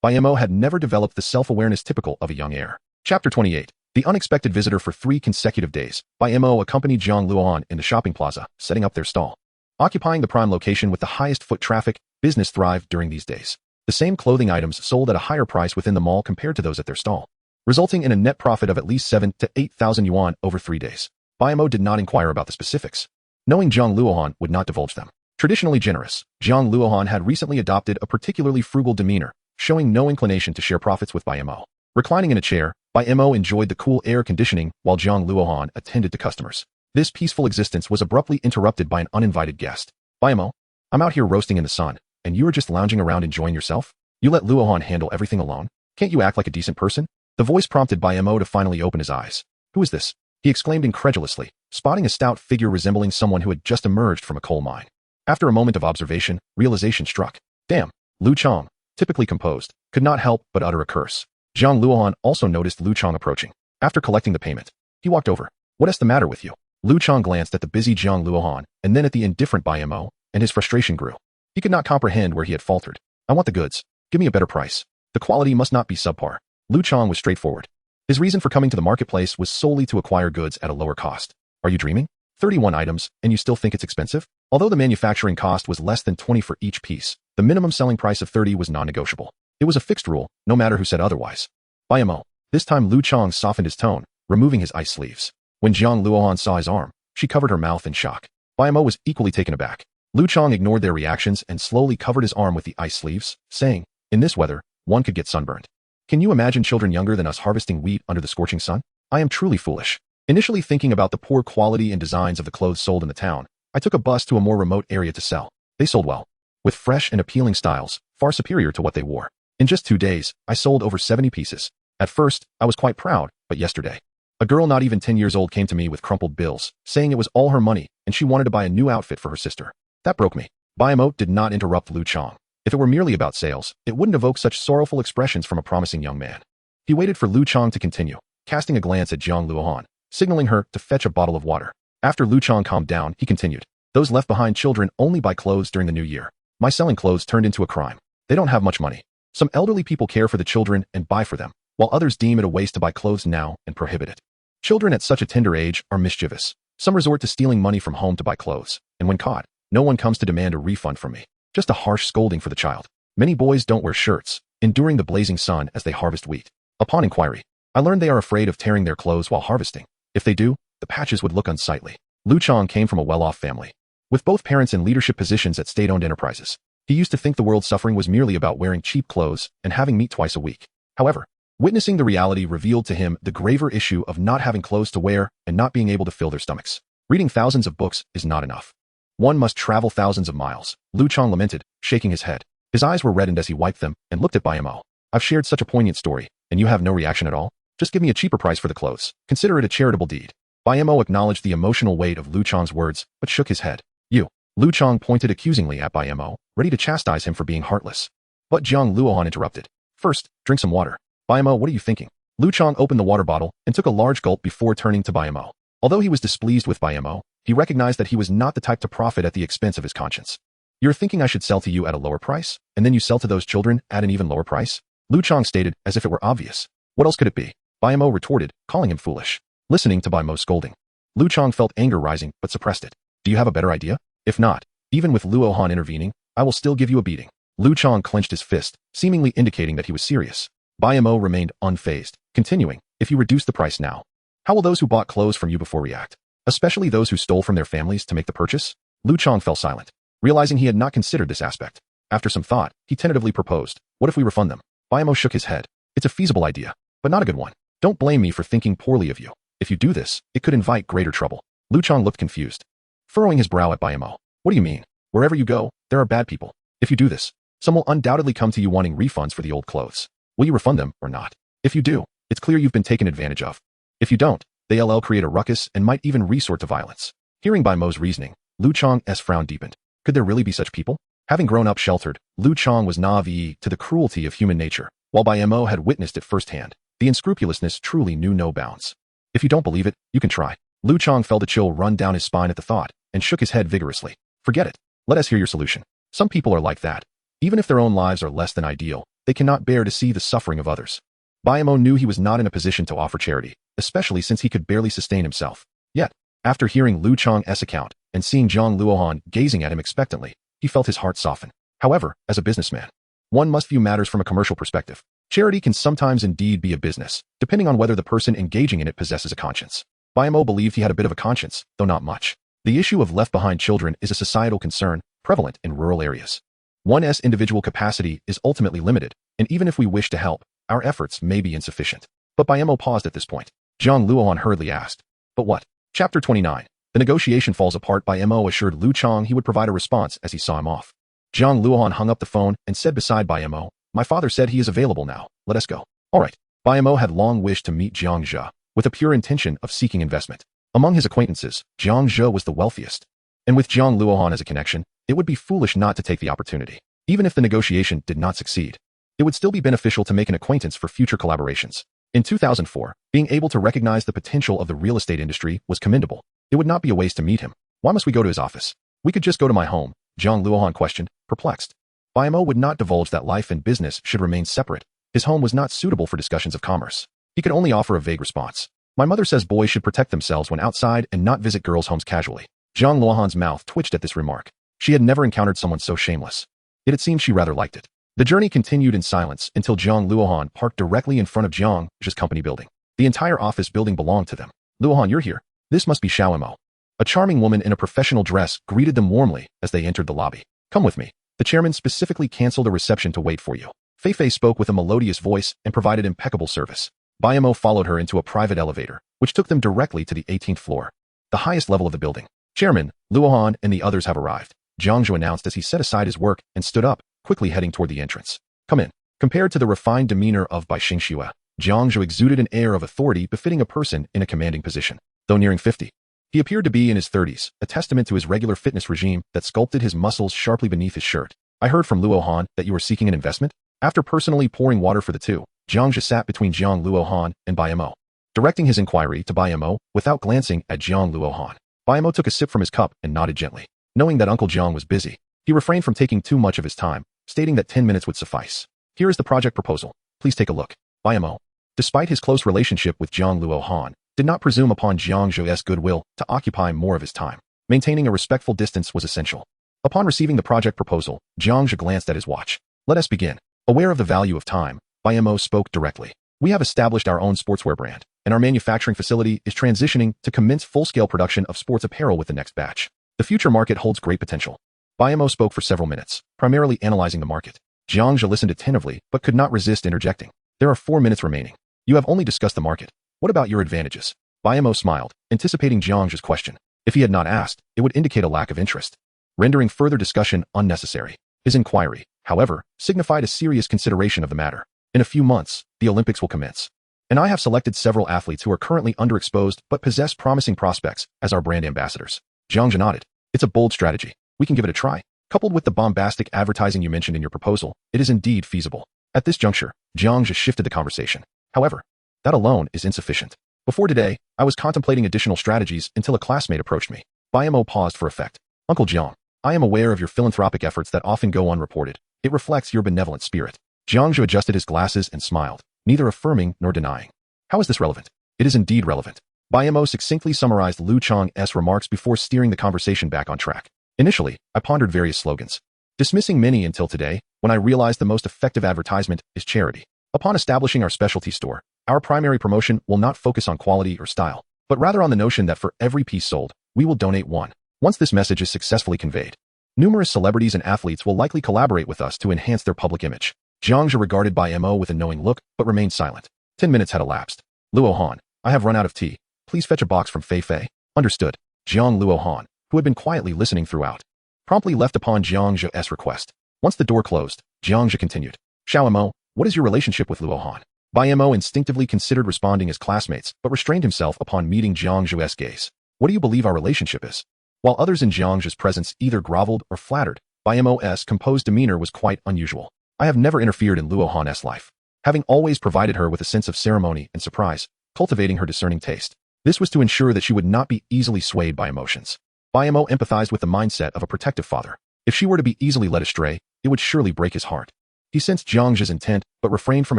Bai Mo had never developed the self-awareness typical of a young heir. Chapter 28. The unexpected visitor. For 3 consecutive days, Bai Mo accompanied Jiang Luohan in the shopping plaza, setting up their stall. Occupying the prime location with the highest foot traffic, business thrived during these days. The same clothing items sold at a higher price within the mall compared to those at their stall, resulting in a net profit of at least 7,000 to 8,000 yuan over 3 days. Bai Mo did not inquire about the specifics, knowing Jiang Luohan would not divulge them. Traditionally generous, Jiang Luohan had recently adopted a particularly frugal demeanor, showing no inclination to share profits with Bai Mo. Reclining in a chair, Bai Mo enjoyed the cool air conditioning while Jiang Luohan attended to customers. This peaceful existence was abruptly interrupted by an uninvited guest. "Bai Mo, I'm out here roasting in the sun, and you are just lounging around enjoying yourself? You let Luohan handle everything alone? Can't you act like a decent person?" The voice prompted Bai Mo to finally open his eyes. "Who is this?" he exclaimed incredulously, spotting a stout figure resembling someone who had just emerged from a coal mine. After a moment of observation, realization struck. Damn, Lu Chong, typically composed, could not help but utter a curse. Jiang Luohan also noticed Lu Chong approaching. After collecting the payment, he walked over. "What is the matter with you?" Lu Chong glanced at the busy Jiang Luohan and then at the indifferent Bai Mo, and his frustration grew. He could not comprehend where he had faltered. "I want the goods. Give me a better price." The quality must not be subpar. Lu Chang was straightforward. His reason for coming to the marketplace was solely to acquire goods at a lower cost. Are you dreaming? 31 items, and you still think it's expensive? Although the manufacturing cost was less than 20 for each piece, the minimum selling price of 30 was non-negotiable. It was a fixed rule, no matter who said otherwise. Bai Mo. This time Lu Chang softened his tone, removing his ice sleeves. When Jiang Luohan saw his arm, she covered her mouth in shock. Bai Mo was equally taken aback. Lu Chang ignored their reactions and slowly covered his arm with the ice sleeves, saying, "In this weather, one could get sunburned. Can you imagine children younger than us harvesting wheat under the scorching sun? I am truly foolish." Initially thinking about the poor quality and designs of the clothes sold in the town, I took a bus to a more remote area to sell. They sold well, with fresh and appealing styles, far superior to what they wore. In just 2 days, I sold over 70 pieces. At first, I was quite proud, but yesterday, a girl not even 10 years old came to me with crumpled bills, saying it was all her money and she wanted to buy a new outfit for her sister. That broke me. Bai Mo did not interrupt Lu Chang. If it were merely about sales, it wouldn't evoke such sorrowful expressions from a promising young man. He waited for Lu Chang to continue, casting a glance at Jiang Luohan, signaling her to fetch a bottle of water. After Lu Chang calmed down, he continued, "Those left behind children only buy clothes during the new year. My selling clothes turned into a crime. They don't have much money. Some elderly people care for the children and buy for them, while others deem it a waste to buy clothes now and prohibit it. Children at such a tender age are mischievous. Some resort to stealing money from home to buy clothes, and when caught, no one comes to demand a refund from me. Just a harsh scolding for the child. Many boys don't wear shirts, enduring the blazing sun as they harvest wheat. Upon inquiry, I learned they are afraid of tearing their clothes while harvesting. If they do, the patches would look unsightly." Lu Chang came from a well-off family, with both parents in leadership positions at state-owned enterprises. He used to think the world's suffering was merely about wearing cheap clothes and having meat twice a week. However, witnessing the reality revealed to him the graver issue of not having clothes to wear and not being able to fill their stomachs. Reading thousands of books is not enough. One must travel thousands of miles, Lu Chang lamented, shaking his head. His eyes were reddened as he wiped them and looked at Bai Mo. "I've shared such a poignant story, and you have no reaction at all? Just give me a cheaper price for the clothes. Consider it a charitable deed." Bai Mo acknowledged the emotional weight of Lu Chang's words, but shook his head. "You." Lu Chang pointed accusingly at Bai Mo, ready to chastise him for being heartless. But Jiang Luohan interrupted. "First, drink some water." "Bai Mo, what are you thinking?" Lu Chang opened the water bottle and took a large gulp before turning to Bai Mo. Although he was displeased with Bai Mo, he recognized that he was not the type to profit at the expense of his conscience. "You're thinking I should sell to you at a lower price, and then you sell to those children at an even lower price?" Lu Chang stated, as if it were obvious. "What else could it be?" Bai Mo retorted, calling him foolish. Listening to Bai Mo's scolding, Lu Chang felt anger rising but suppressed it. "Do you have a better idea? If not, even with Luohan intervening, I will still give you a beating." Lu Chang clenched his fist, seemingly indicating that he was serious. Bai Mo remained unfazed, continuing, "If you reduce the price now, how will those who bought clothes from you before react? Especially those who stole from their families to make the purchase?" Lu Chang fell silent, realizing he had not considered this aspect. After some thought, he tentatively proposed, "What if we refund them?" Bai Mo shook his head. "It's a feasible idea, but not a good one. Don't blame me for thinking poorly of you. If you do this, it could invite greater trouble." Lu Chang looked confused, furrowing his brow at Bai Mo. "What do you mean? Wherever you go, there are bad people. If you do this, some will undoubtedly come to you wanting refunds for the old clothes. Will you refund them or not? If you do, it's clear you've been taken advantage of. If you don't, they'll create a ruckus and might even resort to violence." Hearing Bai Mo's reasoning, Lu Chang's frown deepened. Could there really be such people? Having grown up sheltered, Lu Chang was naive to the cruelty of human nature, while Bai Mo had witnessed it firsthand. The unscrupulousness truly knew no bounds. "If you don't believe it, you can try." Lu Chang felt a chill run down his spine at the thought and shook his head vigorously. "Forget it. Let us hear your solution." Some people are like that. Even if their own lives are less than ideal, they cannot bear to see the suffering of others. Bai Mo knew he was not in a position to offer charity, especially since he could barely sustain himself. Yet, after hearing Lu Chang's account and seeing Jiang Luohan gazing at him expectantly, he felt his heart soften. However, as a businessman, one must view matters from a commercial perspective. Charity can sometimes indeed be a business, depending on whether the person engaging in it possesses a conscience. Bai Mo believed he had a bit of a conscience, though not much. The issue of left-behind children is a societal concern, prevalent in rural areas. One's individual capacity is ultimately limited, and even if we wish to help, our efforts may be insufficient. But Bai Mo paused at this point. Jiang Luohan hurriedly asked, "But what?" Chapter 29. The negotiation falls apart. Bai Mo assured Lu Chang he would provide a response as he saw him off. Jiang Luohan hung up the phone and said beside Bai Mo, "My father said he is available now. Let us go." All right. Bai Mo had long wished to meet Jiang Zhe, with a pure intention of seeking investment. Among his acquaintances, Jiang Zhe was the wealthiest. And with Jiang Luohan as a connection, it would be foolish not to take the opportunity. Even if the negotiation did not succeed, it would still be beneficial to make an acquaintance for future collaborations. In 2004, being able to recognize the potential of the real estate industry was commendable. It would not be a waste to meet him. Why must we go to his office? We could just go to my home, Jiang Luohan questioned, perplexed. Bai Mo would not divulge that life and business should remain separate, His home was not suitable for discussions of commerce. He could only offer a vague response. My mother says boys should protect themselves when outside and not visit girls' homes casually. Jiang Luohan's mouth twitched at this remark. She had never encountered someone so shameless. Yet it seemed she rather liked it. The journey continued in silence until Jiang Luohan parked directly in front of Jiang's company building. The entire office building belonged to them. Luohan, you're here. This must be Bai Mo. A charming woman in a professional dress greeted them warmly as they entered the lobby. Come with me. The chairman specifically canceled a reception to wait for you. Fei Fei spoke with a melodious voice and provided impeccable service. Bai Mo followed her into a private elevator, which took them directly to the 18th floor, the highest level of the building. Chairman, Luohan and the others have arrived, Jiang Zhu announced as he set aside his work and stood up, quickly heading toward the entrance. Come in. Compared to the refined demeanor of Bai Xingxue, Jiang Zhu exuded an air of authority befitting a person in a commanding position. Though nearing 50, he appeared to be in his 30s, a testament to his regular fitness regime that sculpted his muscles sharply beneath his shirt. I heard from Luohan that you were seeking an investment? After personally pouring water for the two, Jiang Zhu sat between Jiang Luohan and Bai Mo, directing his inquiry to Bai Mo without glancing at Jiang Luohan. Bai Mo took a sip from his cup and nodded gently. Knowing that Uncle Jiang was busy, he refrained from taking too much of his time, stating that 10 minutes would suffice. Here is the project proposal. Please take a look. Bai Mo, despite his close relationship with Jiang Luohan, did not presume upon Jiang Zhu's goodwill to occupy more of his time. Maintaining a respectful distance was essential. Upon receiving the project proposal, Jiang Zhu glanced at his watch. Let us begin. Aware of the value of time, Bai Mo spoke directly. We have established our own sportswear brand, and our manufacturing facility is transitioning to commence full-scale production of sports apparel with the next batch. The future market holds great potential. Bai Mo spoke for several minutes, primarily analyzing the market. Jiang Zhu listened attentively, but could not resist interjecting. There are 4 minutes remaining. You have only discussed the market. What about your advantages? Bai Mo smiled, anticipating Jiang Zhu's question. If he had not asked, it would indicate a lack of interest, rendering further discussion unnecessary. His inquiry, however, signified a serious consideration of the matter. In a few months, the Olympics will commence, and I have selected several athletes who are currently underexposed but possess promising prospects as our brand ambassadors. Jiang Zhu nodded. It's a bold strategy. We can give it a try. Coupled with the bombastic advertising you mentioned in your proposal, it is indeed feasible. At this juncture, Jiang Zhu shifted the conversation. However, that alone is insufficient. Before today, I was contemplating additional strategies until a classmate approached me. Bai Mo paused for effect. Uncle Jiang, I am aware of your philanthropic efforts that often go unreported. It reflects your benevolent spirit. Jiang Zhu adjusted his glasses and smiled, neither affirming nor denying. How is this relevant? It is indeed relevant. Bai Mo succinctly summarized Lu Chang's remarks before steering the conversation back on track. Initially, I pondered various slogans, dismissing many until today, when I realized the most effective advertisement is charity. Upon establishing our specialty store, our primary promotion will not focus on quality or style, but rather on the notion that for every piece sold, we will donate one. Once this message is successfully conveyed, numerous celebrities and athletes will likely collaborate with us to enhance their public image. Jiang Zhu regarded Bai Mo with a knowing look, but remained silent. 10 minutes had elapsed. Luohan, I have run out of tea. Please fetch a box from Fei Fei. Understood. Jiang Luohan, who had been quietly listening throughout, promptly left upon Jiang Zhu's request. Once the door closed, Jiang Zhu continued. Bai Mo, what is your relationship with Luohan? Bai Mo instinctively considered responding as classmates, but restrained himself upon meeting Jiang Zhu's gaze. What do you believe our relationship is? While others in Jiang Zhu's presence either groveled or flattered, Bai Mo's composed demeanor was quite unusual. I have never interfered in Luohan's life, having always provided her with a sense of ceremony and surprise, cultivating her discerning taste. This was to ensure that she would not be easily swayed by emotions. Bai Mo empathized with the mindset of a protective father. If she were to be easily led astray, it would surely break his heart. He sensed Jiang Zhu's intent, but refrained from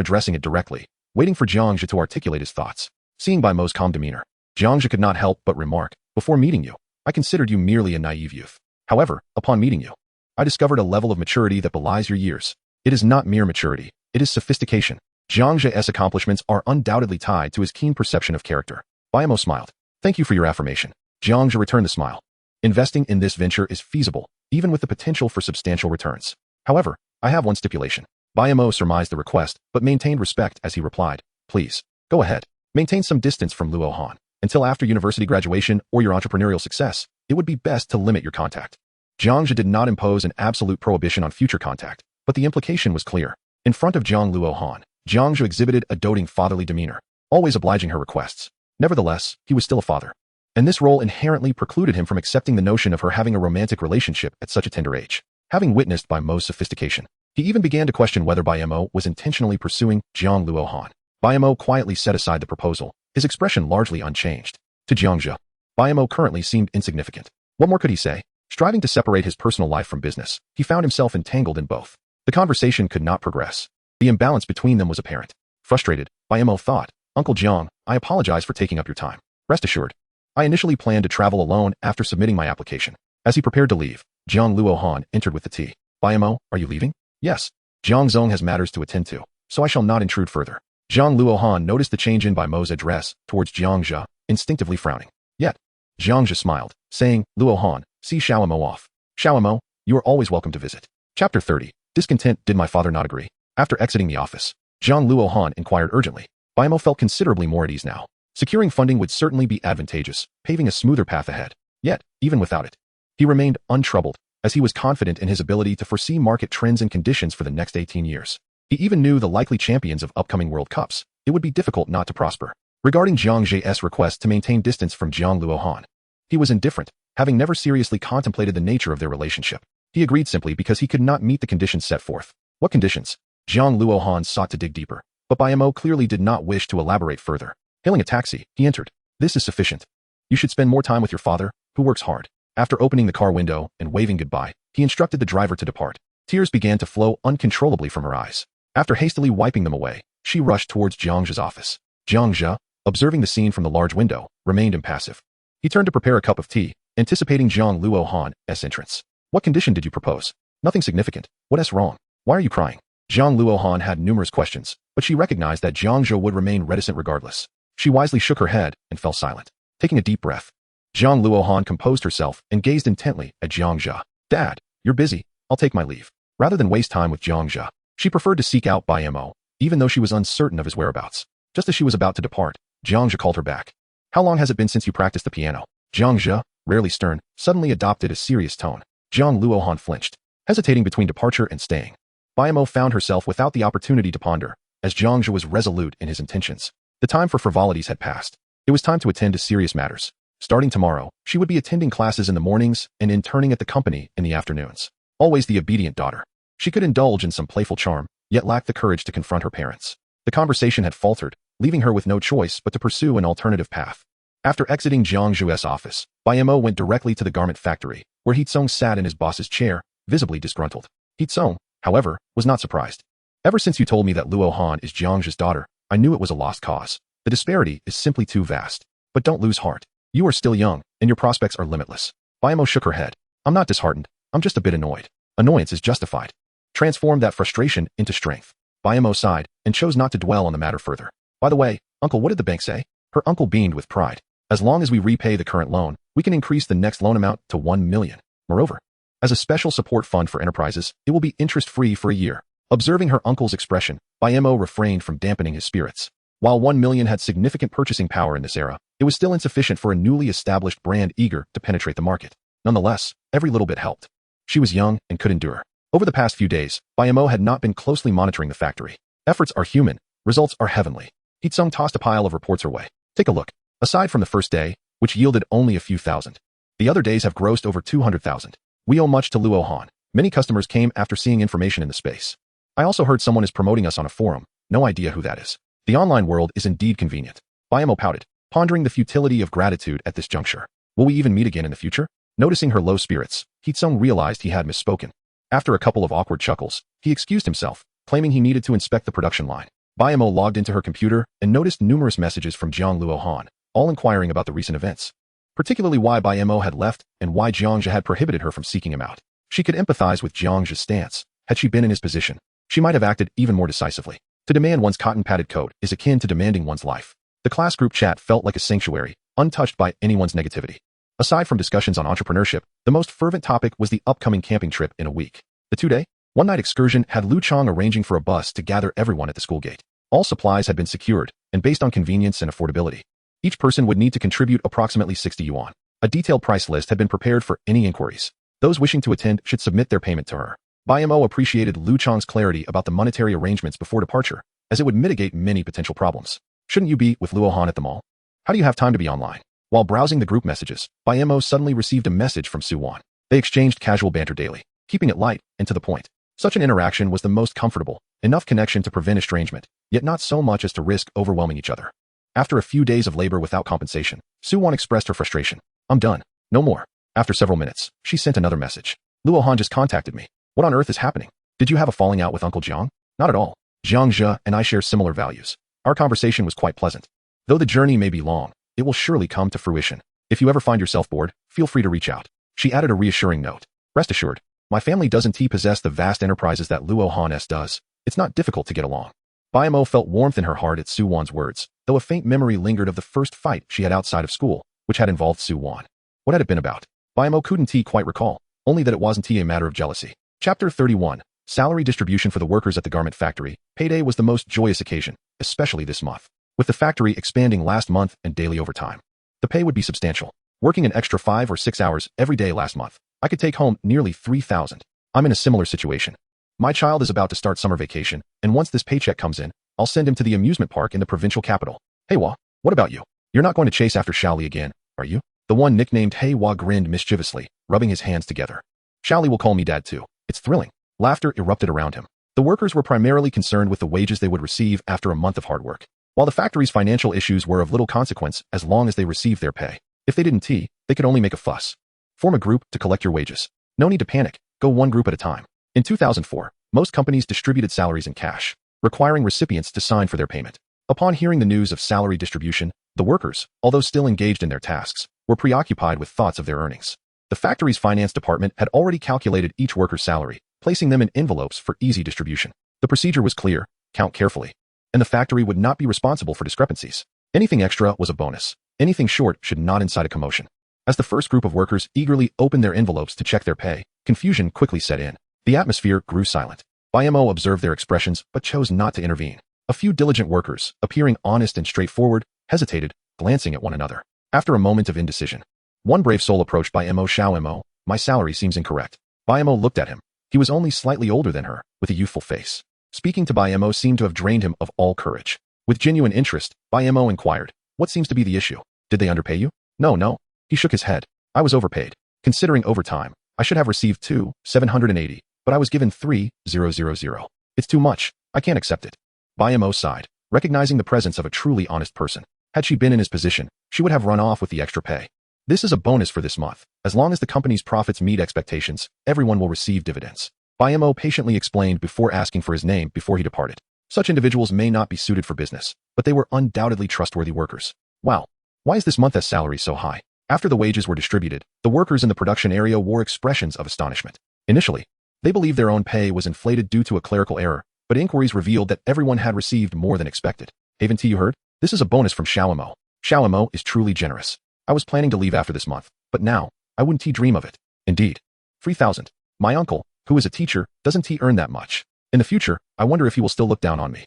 addressing it directly, waiting for Jiang Zhu to articulate his thoughts. Seeing Bai Mo's calm demeanor, Jiang Zhu could not help but remark, before meeting you, I considered you merely a naive youth. However, upon meeting you, I discovered a level of maturity that belies your years. It is not mere maturity, it is sophistication. Jiang Zhu's accomplishments are undoubtedly tied to his keen perception of character. Bai Mo smiled. Thank you for your affirmation. Jiang Zhu returned the smile. Investing in this venture is feasible, even with the potential for substantial returns. However, I have one stipulation. Bai Mo surmised the request, but maintained respect as he replied, please, go ahead. Maintain some distance from Luohan. Until after university graduation or your entrepreneurial success, it would be best to limit your contact. Jiang Zhu did not impose an absolute prohibition on future contact, but the implication was clear. In front of Jiang Luohan, Jiang Zhu exhibited a doting fatherly demeanor, always obliging her requests. Nevertheless, he was still a father, and this role inherently precluded him from accepting the notion of her having a romantic relationship at such a tender age. Having witnessed Bai Mo's sophistication, he even began to question whether Bai Mo was intentionally pursuing Jiang Luohan. Bai Mo quietly set aside the proposal, his expression largely unchanged. To Jiang Zhu, Bai Mo currently seemed insignificant. What more could he say? Striving to separate his personal life from business, he found himself entangled in both. The conversation could not progress. The imbalance between them was apparent. Frustrated, Bai Mo thought, Uncle Jiang, I apologize for taking up your time. Rest assured. I initially planned to travel alone after submitting my application. As he prepared to leave, Jiang Luohan entered with the tea. Bai Mo, are you leaving? Yes. Jiang Zong has matters to attend to, so I shall not intrude further. Jiang Luohan noticed the change in Bai Mo's address towards Jiang Zhe, instinctively frowning. Yet, Jiang Zhe smiled, saying, Luohan, see Xiao Mo off. Xiao Mo, you are always welcome to visit. Chapter 30. Discontent. Did my father not agree? After exiting the office, Jiang Luohan inquired urgently. Bai Mo felt considerably more at ease now. Securing funding would certainly be advantageous, paving a smoother path ahead. Yet, even without it, he remained untroubled, as he was confident in his ability to foresee market trends and conditions for the next 18 years. He even knew the likely champions of upcoming World Cups. It would be difficult not to prosper. Regarding Jiang Zhe's request to maintain distance from Jiang Luohan, he was indifferent, having never seriously contemplated the nature of their relationship. He agreed simply because he could not meet the conditions set forth. What conditions? Jiang Luohan sought to dig deeper, but Bai Mo clearly did not wish to elaborate further. Hailing a taxi, he entered. This is sufficient. You should spend more time with your father, who works hard. After opening the car window and waving goodbye, he instructed the driver to depart. Tears began to flow uncontrollably from her eyes. After hastily wiping them away, she rushed towards Jiang Zhe's office. Jiang Zhe, observing the scene from the large window, remained impassive. He turned to prepare a cup of tea, anticipating Jiang Luohan's entrance. What condition did you propose? Nothing significant. What is wrong? Why are you crying? Jiang Luohan had numerous questions, but she recognized that Jiang Zhe would remain reticent regardless. She wisely shook her head and fell silent. Taking a deep breath, Jiang Luohan composed herself and gazed intently at Jiang Zhe. Dad, you're busy. I'll take my leave. Rather than waste time with Jiang Zhe, she preferred to seek out Bai Mo, even though she was uncertain of his whereabouts. Just as she was about to depart, Jiang Zhe called her back. How long has it been since you practiced the piano? Jiang Zhe, rarely stern, suddenly adopted a serious tone. Jiang Luohan flinched, hesitating between departure and staying. Bai Mo found herself without the opportunity to ponder, as Jiang Zhe was resolute in his intentions. The time for frivolities had passed. It was time to attend to serious matters. Starting tomorrow, she would be attending classes in the mornings and interning at the company in the afternoons. Always the obedient daughter. She could indulge in some playful charm, yet lacked the courage to confront her parents. The conversation had faltered, leaving her with no choice but to pursue an alternative path. After exiting Jiang Zhe's office, Bai Mo went directly to the garment factory, where Heetsung sat in his boss's chair, visibly disgruntled. Heetsung, however, was not surprised. Ever since you told me that Luohan is Jiang Zhe's daughter, I knew it was a lost cause. The disparity is simply too vast. But don't lose heart. You are still young, and your prospects are limitless. Bai Mo shook her head. I'm not disheartened. I'm just a bit annoyed. Annoyance is justified. Transform that frustration into strength. Bai Mo sighed, and chose not to dwell on the matter further. By the way, Uncle, what did the bank say? Her uncle beamed with pride. As long as we repay the current loan, we can increase the next loan amount to 1 million. Moreover, as a special support fund for enterprises, it will be interest-free for a year. Observing her uncle's expression, Bai Mo refrained from dampening his spirits. While 1 million had significant purchasing power in this era, it was still insufficient for a newly established brand eager to penetrate the market. Nonetheless, every little bit helped. She was young and could endure. Over the past few days, Bai Mo had not been closely monitoring the factory. Efforts are human, results are heavenly. Heetsung tossed a pile of reports her way. Take a look. Aside from the first day, which yielded only a few thousand, the other days have grossed over 200,000. We owe much to Luohan. Many customers came after seeing information in the space. I also heard someone is promoting us on a forum. No idea who that is. The online world is indeed convenient. Bai Mo pouted, pondering the futility of gratitude at this juncture. Will we even meet again in the future? Noticing her low spirits, Heetsung realized he had misspoken. After a couple of awkward chuckles, he excused himself, claiming he needed to inspect the production line. Bai Mo logged into her computer and noticed numerous messages from Jiang Luohan, all inquiring about the recent events. Particularly why Bai Mo had left and why Jiang Zhe had prohibited her from seeking him out. She could empathize with Jiang Zhe's stance. Had she been in his position, she might have acted even more decisively. To demand one's cotton-padded coat is akin to demanding one's life. The class group chat felt like a sanctuary, untouched by anyone's negativity. Aside from discussions on entrepreneurship, the most fervent topic was the upcoming camping trip in a week. The 2-day, 1-night excursion had Lu Chang arranging for a bus to gather everyone at the school gate. All supplies had been secured, and based on convenience and affordability, each person would need to contribute approximately 60 yuan. A detailed price list had been prepared for any inquiries. Those wishing to attend should submit their payment to her. Bai Mo appreciated Lu Chang's clarity about the monetary arrangements before departure, as it would mitigate many potential problems. Shouldn't you be with Luohan at the mall? How do you have time to be online? While browsing the group messages, Bai Mo suddenly received a message from Su Wan. They exchanged casual banter daily, keeping it light and to the point. Such an interaction was the most comfortable, enough connection to prevent estrangement, yet not so much as to risk overwhelming each other. After a few days of labor without compensation, Su Wan expressed her frustration. I'm done. No more. After several minutes, she sent another message. Luohan just contacted me. What on earth is happening? Did you have a falling out with Uncle Jiang? Not at all. Jiang Zhe and I share similar values. Our conversation was quite pleasant. Though the journey may be long, it will surely come to fruition. If you ever find yourself bored, feel free to reach out. She added a reassuring note. Rest assured, my family doesn't possess the vast enterprises that Luohan does. It's not difficult to get along. Bai Mo felt warmth in her heart at Su Wan's words, though a faint memory lingered of the first fight she had outside of school, which had involved Su Wan. What had it been about? Bai Mo couldn't quite recall, only that it wasn't a matter of jealousy. Chapter 31. Salary distribution for the workers at the garment factory. Payday was the most joyous occasion, especially this month. With the factory expanding last month and daily overtime, the pay would be substantial. Working an extra 5 or 6 hours every day last month, I could take home nearly 3,000. I'm in a similar situation. My child is about to start summer vacation, and once this paycheck comes in, I'll send him to the amusement park in the provincial capital. Hey Hua, what about you? You're not going to chase after Xiaoli again, are you? The one nicknamed Hey Hua grinned mischievously, rubbing his hands together. Xiaoli will call me dad too. It's thrilling. Laughter erupted around him. The workers were primarily concerned with the wages they would receive after a month of hard work, while the factory's financial issues were of little consequence as long as they received their pay. If they didn't, they could only make a fuss. Form a group to collect your wages. No need to panic, go one group at a time. In 2004, most companies distributed salaries in cash, requiring recipients to sign for their payment. Upon hearing the news of salary distribution, the workers, although still engaged in their tasks, were preoccupied with thoughts of their earnings. The factory's finance department had already calculated each worker's salary, placing them in envelopes for easy distribution. The procedure was clear, count carefully, and the factory would not be responsible for discrepancies. Anything extra was a bonus. Anything short should not incite a commotion. As the first group of workers eagerly opened their envelopes to check their pay, confusion quickly set in. The atmosphere grew silent. Bai Mo observed their expressions but chose not to intervene. A few diligent workers, appearing honest and straightforward, hesitated, glancing at one another. After a moment of indecision, one brave soul approached Bai Mo. Xiao Mo, my salary seems incorrect. Bai Mo looked at him. He was only slightly older than her, with a youthful face. Speaking to Bai Mo seemed to have drained him of all courage. With genuine interest, Bai Mo inquired, what seems to be the issue? Did they underpay you? No. He shook his head. I was overpaid. Considering overtime, I should have received 2,780, but I was given 3,000. It's too much. I can't accept it. Bai Mo sighed, recognizing the presence of a truly honest person. Had she been in his position, she would have run off with the extra pay. This is a bonus for this month. As long as the company's profits meet expectations, everyone will receive dividends. Bai Mo patiently explained before asking for his name before he departed. Such individuals may not be suited for business, but they were undoubtedly trustworthy workers. Wow. Why is this month's salary so high? After the wages were distributed, the workers in the production area wore expressions of astonishment. Initially, they believed their own pay was inflated due to a clerical error, but inquiries revealed that everyone had received more than expected. Haven't you heard? This is a bonus from Xiao Mo. Xiao Mo is truly generous. I was planning to leave after this month, but now, I wouldn't dream of it. Indeed. 3,000. My uncle, who is a teacher, doesn't earn that much. In the future, I wonder if he will still look down on me.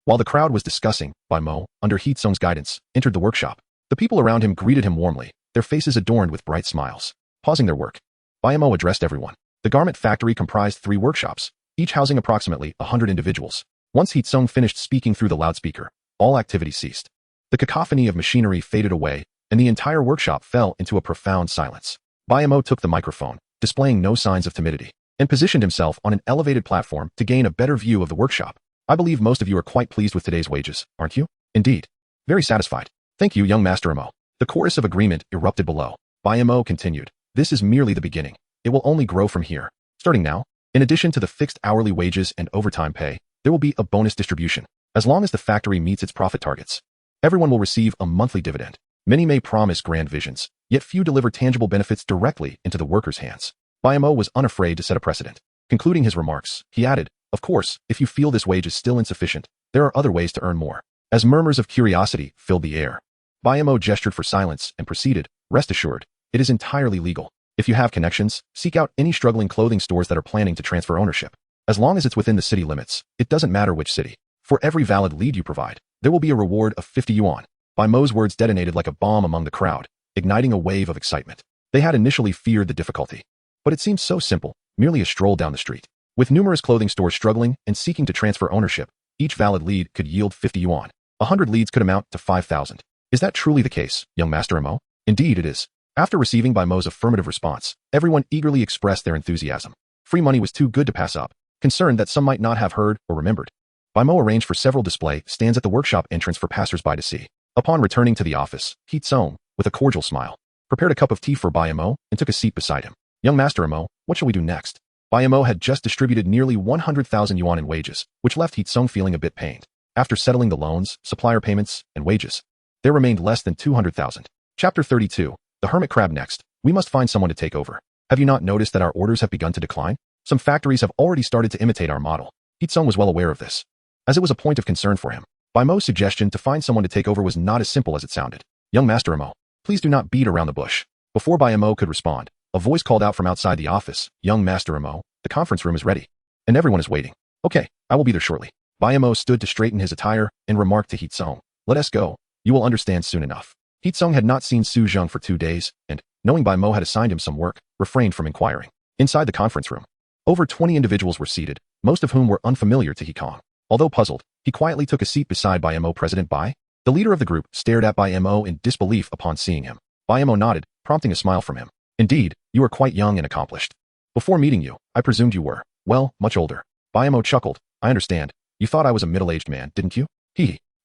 While the crowd was discussing, Bai Mo, under He Tsung's guidance, entered the workshop. The people around him greeted him warmly, their faces adorned with bright smiles. Pausing their work, Bai Mo addressed everyone. The garment factory comprised 3 workshops, each housing approximately 100 individuals. Once He Tsung finished speaking through the loudspeaker, all activity ceased. The cacophony of machinery faded away, and the entire workshop fell into a profound silence. Bai Mo took the microphone, displaying no signs of timidity, and positioned himself on an elevated platform to gain a better view of the workshop. I believe most of you are quite pleased with today's wages, aren't you? Indeed. Very satisfied. Thank you, young Master Mo. The chorus of agreement erupted below. Bai Mo continued. This is merely the beginning. It will only grow from here. Starting now, in addition to the fixed hourly wages and overtime pay, there will be a bonus distribution. As long as the factory meets its profit targets, everyone will receive a monthly dividend. Many may promise grand visions, yet few deliver tangible benefits directly into the workers' hands. Bai Mo was unafraid to set a precedent. Concluding his remarks, he added, of course, if you feel this wage is still insufficient, there are other ways to earn more. As murmurs of curiosity filled the air, Bai Mo gestured for silence and proceeded, rest assured, it is entirely legal. If you have connections, seek out any struggling clothing stores that are planning to transfer ownership. As long as it's within the city limits, it doesn't matter which city. For every valid lead you provide, there will be a reward of 50 yuan. Bai Mo's words detonated like a bomb among the crowd, igniting a wave of excitement. They had initially feared the difficulty, but it seemed so simple, merely a stroll down the street. With numerous clothing stores struggling and seeking to transfer ownership, each valid lead could yield 50 yuan. 100 leads could amount to 5,000. Is that truly the case, young Master Mo? Indeed it is. After receiving Bai Mo's affirmative response, everyone eagerly expressed their enthusiasm. Free money was too good to pass up, concerned that some might not have heard or remembered. Bai Mo arranged for several display stands at the workshop entrance for passers-by to see. Upon returning to the office, He Tsung, with a cordial smile, prepared a cup of tea for Bai Mo and took a seat beside him. Young Master Mo, what shall we do next? Bai Mo had just distributed nearly 100,000 yuan in wages, which left Hee-sung feeling a bit pained. After settling the loans, supplier payments, and wages, there remained less than 200,000. Chapter 32. The Hermit Crab next. We must find someone to take over. Have you not noticed that our orders have begun to decline? Some factories have already started to imitate our model. Hee-sung was well aware of this, as it was a point of concern for him. Bai Mo's suggestion to find someone to take over was not as simple as it sounded. Young Master Mo, please do not beat around the bush. Before Bai Mo could respond, a voice called out from outside the office. Young Master Mo, the conference room is ready, and everyone is waiting. Okay, I will be there shortly. Bai Mo stood to straighten his attire and remarked to Hee-sung, let us go. You will understand soon enough. Hee-sung had not seen Su Zheng for 2 days, and, knowing Bai Mo had assigned him some work, refrained from inquiring. Inside the conference room, over 20 individuals were seated, most of whom were unfamiliar to Hee-sung. Although puzzled, he quietly took a seat beside Bai Mo. President Bai? The leader of the group stared at Bai Mo in disbelief upon seeing him. Bai Mo nodded, prompting a smile from him. Indeed, you are quite young and accomplished. Before meeting you, I presumed you were, well, much older. Bai Mo chuckled. I understand. You thought I was a middle-aged man, didn't you?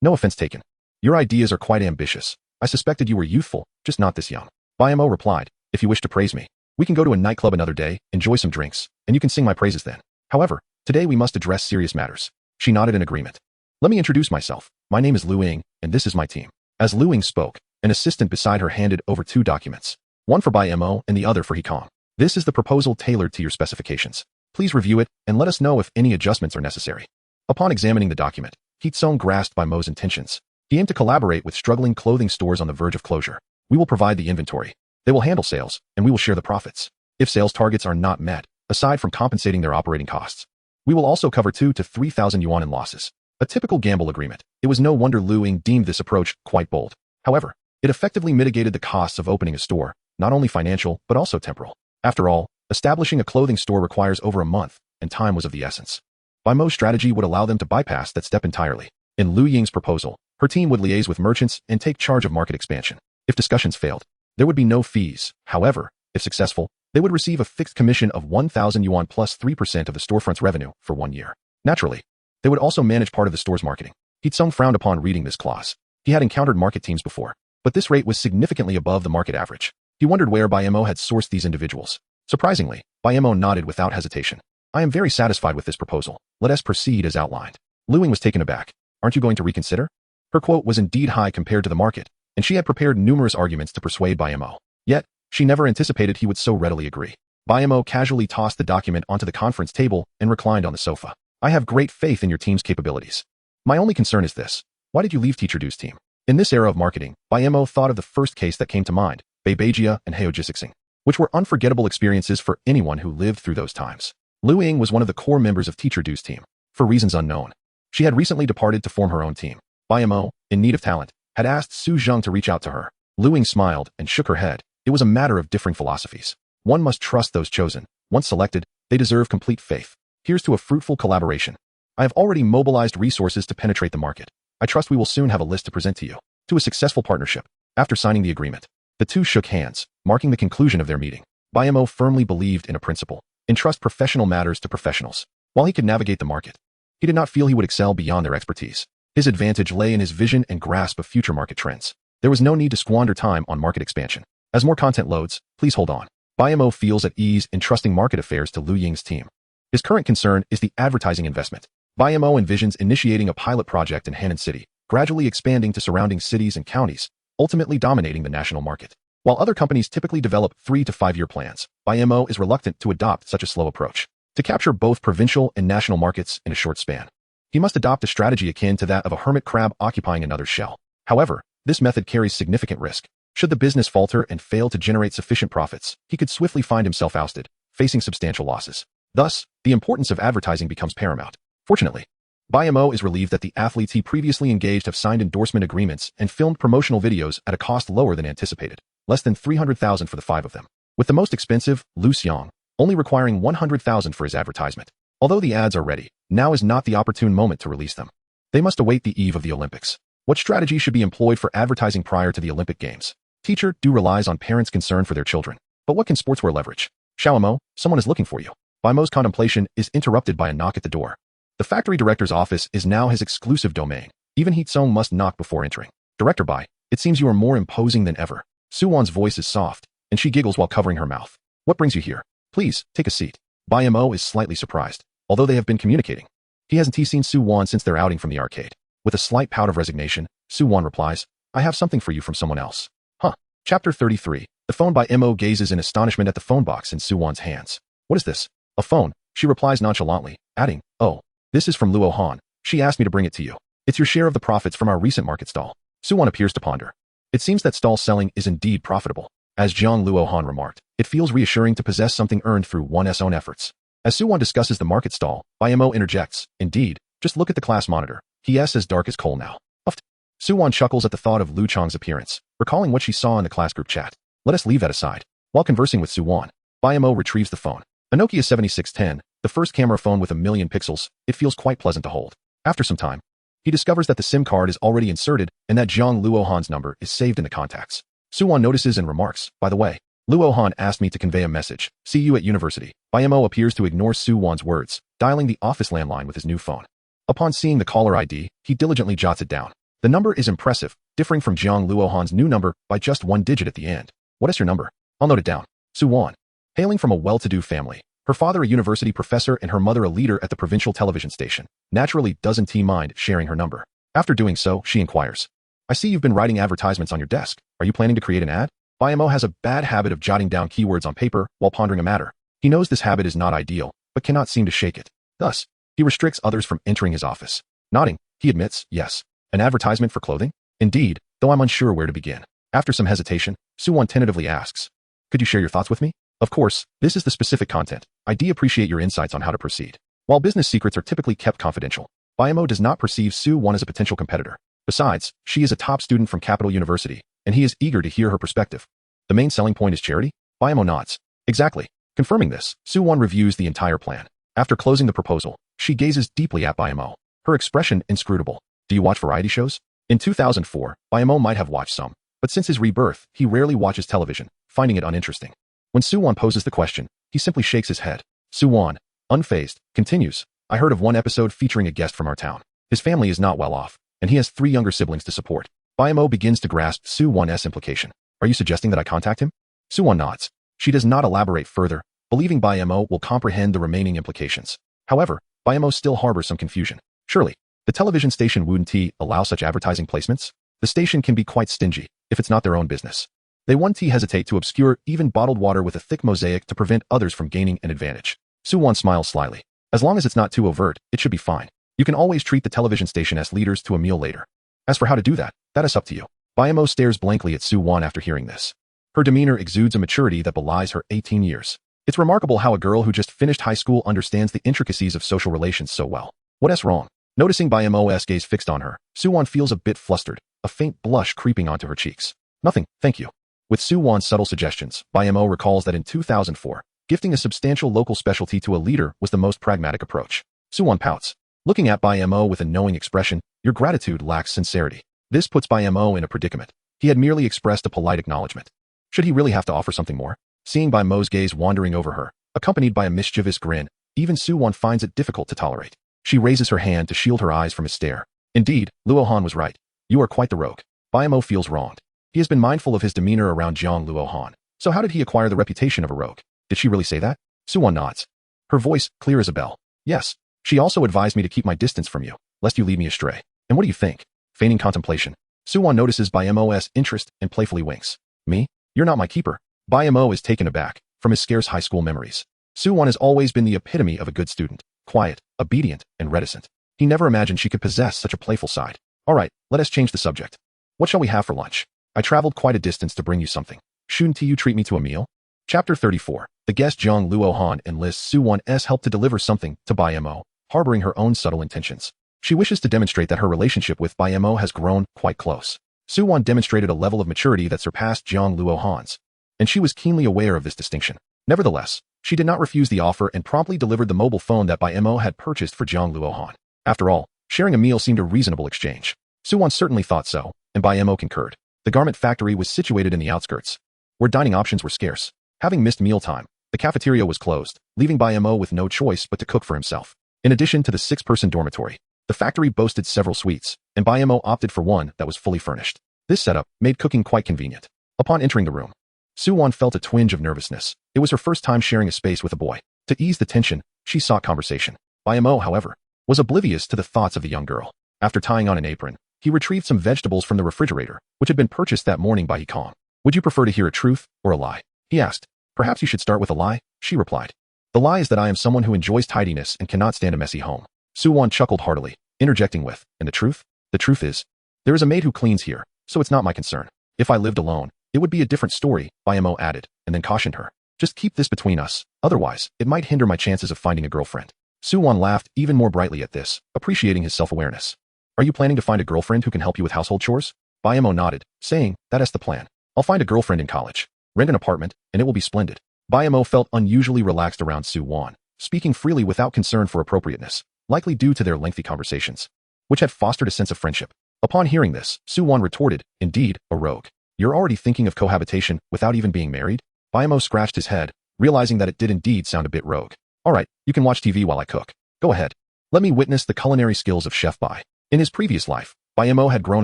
No offense taken. Your ideas are quite ambitious. I suspected you were youthful, just not this young. Bai Mo replied, if you wish to praise me, we can go to a nightclub another day, enjoy some drinks, and you can sing my praises then. However, today we must address serious matters. She nodded in agreement. Let me introduce myself. My name is Lu Ying, and this is my team. As Lu Ying spoke, an assistant beside her handed over 2 documents, one for Bai Mo and the other for Hee-sung. This is the proposal tailored to your specifications. Please review it and let us know if any adjustments are necessary. Upon examining the document, Hee-sung grasped Bai Mo's intentions. He aimed to collaborate with struggling clothing stores on the verge of closure. We will provide the inventory. They will handle sales, and we will share the profits. If sales targets are not met, aside from compensating their operating costs, we will also cover 2,000 to 3,000 yuan in losses. A typical gamble agreement. It was no wonder Lu Ying deemed this approach quite bold. However, it effectively mitigated the costs of opening a store, not only financial, but also temporal. After all, establishing a clothing store requires over a month, and time was of the essence. Bai Mo's strategy would allow them to bypass that step entirely. In Lu Ying's proposal, her team would liaise with merchants and take charge of market expansion. If discussions failed, there would be no fees. However, if successful, they would receive a fixed commission of 1,000 yuan plus 3% of the storefront's revenue for 1 year. Naturally, they would also manage part of the store's marketing. Hee-sung frowned upon reading this clause. He had encountered market teams before, but this rate was significantly above the market average. He wondered where Bai Mo had sourced these individuals. Surprisingly, Bai Mo nodded without hesitation. I am very satisfied with this proposal. Let us proceed as outlined. Lu Ying was taken aback. Aren't you going to reconsider? Her quote was indeed high compared to the market, and she had prepared numerous arguments to persuade Bai Mo. Yet, she never anticipated he would so readily agree. Bai Mo casually tossed the document onto the conference table and reclined on the sofa. I have great faith in your team's capabilities. My only concern is this. Why did you leave Teacher Du's team? In this era of marketing, Bai Mo thought of the first case that came to mind, Beibeigia and Heojisixing, which were unforgettable experiences for anyone who lived through those times. Lu Ying was one of the core members of Teacher Du's team. For reasons unknown, she had recently departed to form her own team. Bai Mo, in need of talent, had asked Su Zheng to reach out to her. Lu Ying smiled and shook her head. It was a matter of differing philosophies. One must trust those chosen. Once selected, they deserve complete faith. Here's to a fruitful collaboration. I have already mobilized resources to penetrate the market. I trust we will soon have a list to present to you. To a successful partnership. After signing the agreement, the two shook hands, marking the conclusion of their meeting. Bai Mo firmly believed in a principle: entrust professional matters to professionals. While he could navigate the market, he did not feel he would excel beyond their expertise. His advantage lay in his vision and grasp of future market trends. There was no need to squander time on market expansion. As more content loads, please hold on. Bai Mo feels at ease in trusting market affairs to Lu Ying's team. His current concern is the advertising investment. Bai Mo envisions initiating a pilot project in Hannan City, gradually expanding to surrounding cities and counties, ultimately dominating the national market. While other companies typically develop 3 to 5 year plans, Bai Mo is reluctant to adopt such a slow approach. To capture both provincial and national markets in a short span, he must adopt a strategy akin to that of a hermit crab occupying another's shell. However, this method carries significant risk. Should the business falter and fail to generate sufficient profits, he could swiftly find himself ousted, facing substantial losses. Thus, the importance of advertising becomes paramount. Fortunately, Bai Mo is relieved that the athletes he previously engaged have signed endorsement agreements and filmed promotional videos at a cost lower than anticipated, less than 300,000 for the 5 of them. With the most expensive, Lu Xiang, only requiring 100,000 for his advertisement. Although the ads are ready, now is not the opportune moment to release them. They must await the eve of the Olympics. What strategy should be employed for advertising prior to the Olympic Games? Teacher Du relies on parents' concern for their children. But what can sportswear leverage? Xiao Mo, someone is looking for you. Bai Mo's contemplation is interrupted by a knock at the door. The factory director's office is now his exclusive domain. Even Hee-sung must knock before entering. Director Bai, it seems you are more imposing than ever. Su-won's voice is soft, and she giggles while covering her mouth. What brings you here? Please, take a seat. Bai Mo is slightly surprised, although they have been communicating. He hasn't seen Su-won since their outing from the arcade. With a slight pout of resignation, Su-won replies, I have something for you from someone else. Huh. Chapter 33. The phone. Bai Mo gazes in astonishment at the phone box in Su-won's hands. What is this? A phone, she replies nonchalantly, adding, oh, this is from Luohan. She asked me to bring it to you. It's your share of the profits from our recent market stall. Su-won appears to ponder. It seems that stall selling is indeed profitable. As Jiang Luohan remarked, it feels reassuring to possess something earned through one's own efforts. As Su-won discusses the market stall, Bai Mo interjects, indeed, just look at the class monitor. He is as dark as coal now. Uffed. Su-won chuckles at the thought of Lu Chang's appearance, recalling what she saw in the class group chat. Let us leave that aside. While conversing with Su-won, Bai Mo retrieves the phone. A Nokia 7610, the first camera phone with 1,000,000 pixels, it feels quite pleasant to hold. After some time, he discovers that the SIM card is already inserted and that Jiang Luohan's number is saved in the contacts. Su-won notices and remarks, by the way, Luohan asked me to convey a message. See you at university. Bai Mo appears to ignore Su-won's words, dialing the office landline with his new phone. Upon seeing the caller ID, he diligently jots it down. The number is impressive, differing from Jiang Luohan's new number by just one digit at the end. What is your number? I'll note it down. Su-won. Hailing from a well-to-do family, her father a university professor and her mother a leader at the provincial television station, naturally doesn't mind sharing her number. After doing so, she inquires. I see you've been writing advertisements on your desk. Are you planning to create an ad? Bai Mo has a bad habit of jotting down keywords on paper while pondering a matter. He knows this habit is not ideal, but cannot seem to shake it. Thus, he restricts others from entering his office. Nodding, he admits, yes. An advertisement for clothing? Indeed, though I'm unsure where to begin. After some hesitation, Su-won tentatively asks, could you share your thoughts with me? Of course, this is the specific content. I do appreciate your insights on how to proceed. While business secrets are typically kept confidential, Bai Mo does not perceive Su-won as a potential competitor. Besides, she is a top student from Capital University, and he is eager to hear her perspective. The main selling point is charity? Bai Mo nods. Exactly. Confirming this, Su-won reviews the entire plan. After closing the proposal, she gazes deeply at Bai Mo, her expression inscrutable. Do you watch variety shows? In 2004, Bai Mo might have watched some, but since his rebirth, he rarely watches television, finding it uninteresting. When Su-won poses the question, he simply shakes his head. Su-won, unfazed, continues, I heard of one episode featuring a guest from our town. His family is not well off, and he has 3 younger siblings to support. Bai Mo begins to grasp Su-won's implication. Are you suggesting that I contact him? Su-won nods. She does not elaborate further, believing Bai Mo will comprehend the remaining implications. However, Bai Mo still harbors some confusion. Surely, the television station wouldn't allow such advertising placements? The station can be quite stingy, if it's not their own business. They wouldn't hesitate to obscure even bottled water with a thick mosaic to prevent others from gaining an advantage. Su-won smiles slyly. As long as it's not too overt, it should be fine. You can always treat the television station as leaders to a meal later. As for how to do that, that is up to you. Bai Mo stares blankly at Su-won after hearing this. Her demeanor exudes a maturity that belies her 18 years. It's remarkable how a girl who just finished high school understands the intricacies of social relations so well. What's wrong? Noticing Bai Mo's gaze fixed on her, Su-won feels a bit flustered, a faint blush creeping onto her cheeks. Nothing, thank you. With Su-won's subtle suggestions, Bai Mo recalls that in 2004, gifting a substantial local specialty to a leader was the most pragmatic approach. Su-won pouts. Looking at Bai Mo with a knowing expression, your gratitude lacks sincerity. This puts Bai Mo in a predicament. He had merely expressed a polite acknowledgement. Should he really have to offer something more? Seeing Bai Mo's gaze wandering over her, accompanied by a mischievous grin, even Su-won finds it difficult to tolerate. She raises her hand to shield her eyes from his stare. Indeed, Luohan was right. You are quite the rogue. Bai Mo feels wronged. He has been mindful of his demeanor around Jiang Luohan. So how did he acquire the reputation of a rogue? Did she really say that? Su-won nods. Her voice, clear as a bell. Yes. She also advised me to keep my distance from you, lest you lead me astray. And what do you think? Feigning contemplation. Su-won notices Bai Mo's interest and playfully winks. Me? You're not my keeper. Bai Mo is taken aback, from his scarce high school memories. Su-won has always been the epitome of a good student, quiet, obedient, and reticent. He never imagined she could possess such a playful side. All right, let us change the subject. What shall we have for lunch? I traveled quite a distance to bring you something. Shouldn't you treat me to a meal? Chapter 34. The guest Jiang Luohan enlists Su-won's help to deliver something to Bai Mo, harboring her own subtle intentions. She wishes to demonstrate that her relationship with Bai Mo has grown quite close. Su-won demonstrated a level of maturity that surpassed Jiang Luohan's, and she was keenly aware of this distinction. Nevertheless, she did not refuse the offer and promptly delivered the mobile phone that Bai Mo had purchased for Jiang Luohan. After all, sharing a meal seemed a reasonable exchange. Su-won certainly thought so, and Bai Mo concurred. The garment factory was situated in the outskirts, where dining options were scarce. Having missed mealtime, the cafeteria was closed, leaving Bai Mo with no choice but to cook for himself. In addition to the 6-person dormitory, the factory boasted several suites, and Bai Mo opted for one that was fully furnished. This setup made cooking quite convenient. Upon entering the room, Su-won felt a twinge of nervousness. It was her first time sharing a space with a boy. To ease the tension, she sought conversation. Bai Mo, however, was oblivious to the thoughts of the young girl. After tying on an apron, he retrieved some vegetables from the refrigerator, which had been purchased that morning by Hikong. Would you prefer to hear a truth or a lie? He asked. Perhaps you should start with a lie, she replied. The lie is that I am someone who enjoys tidiness and cannot stand a messy home. Su-won chuckled heartily, interjecting with, and the truth? The truth is, there is a maid who cleans here, so it's not my concern. If I lived alone, it would be a different story, Bai Mo added, and then cautioned her. Just keep this between us, otherwise, it might hinder my chances of finding a girlfriend. Su-won laughed even more brightly at this, appreciating his self-awareness. Are you planning to find a girlfriend who can help you with household chores? Bai Mo nodded, saying, that's the plan. I'll find a girlfriend in college, rent an apartment, and it will be splendid. Bai Mo felt unusually relaxed around Su-won, speaking freely without concern for appropriateness, likely due to their lengthy conversations, which had fostered a sense of friendship. Upon hearing this, Su-won retorted, indeed, a rogue. You're already thinking of cohabitation without even being married? Bai Mo scratched his head, realizing that it did indeed sound a bit rogue. All right, you can watch TV while I cook. Go ahead. Let me witness the culinary skills of Chef Bai. In his previous life, Bai Mo had grown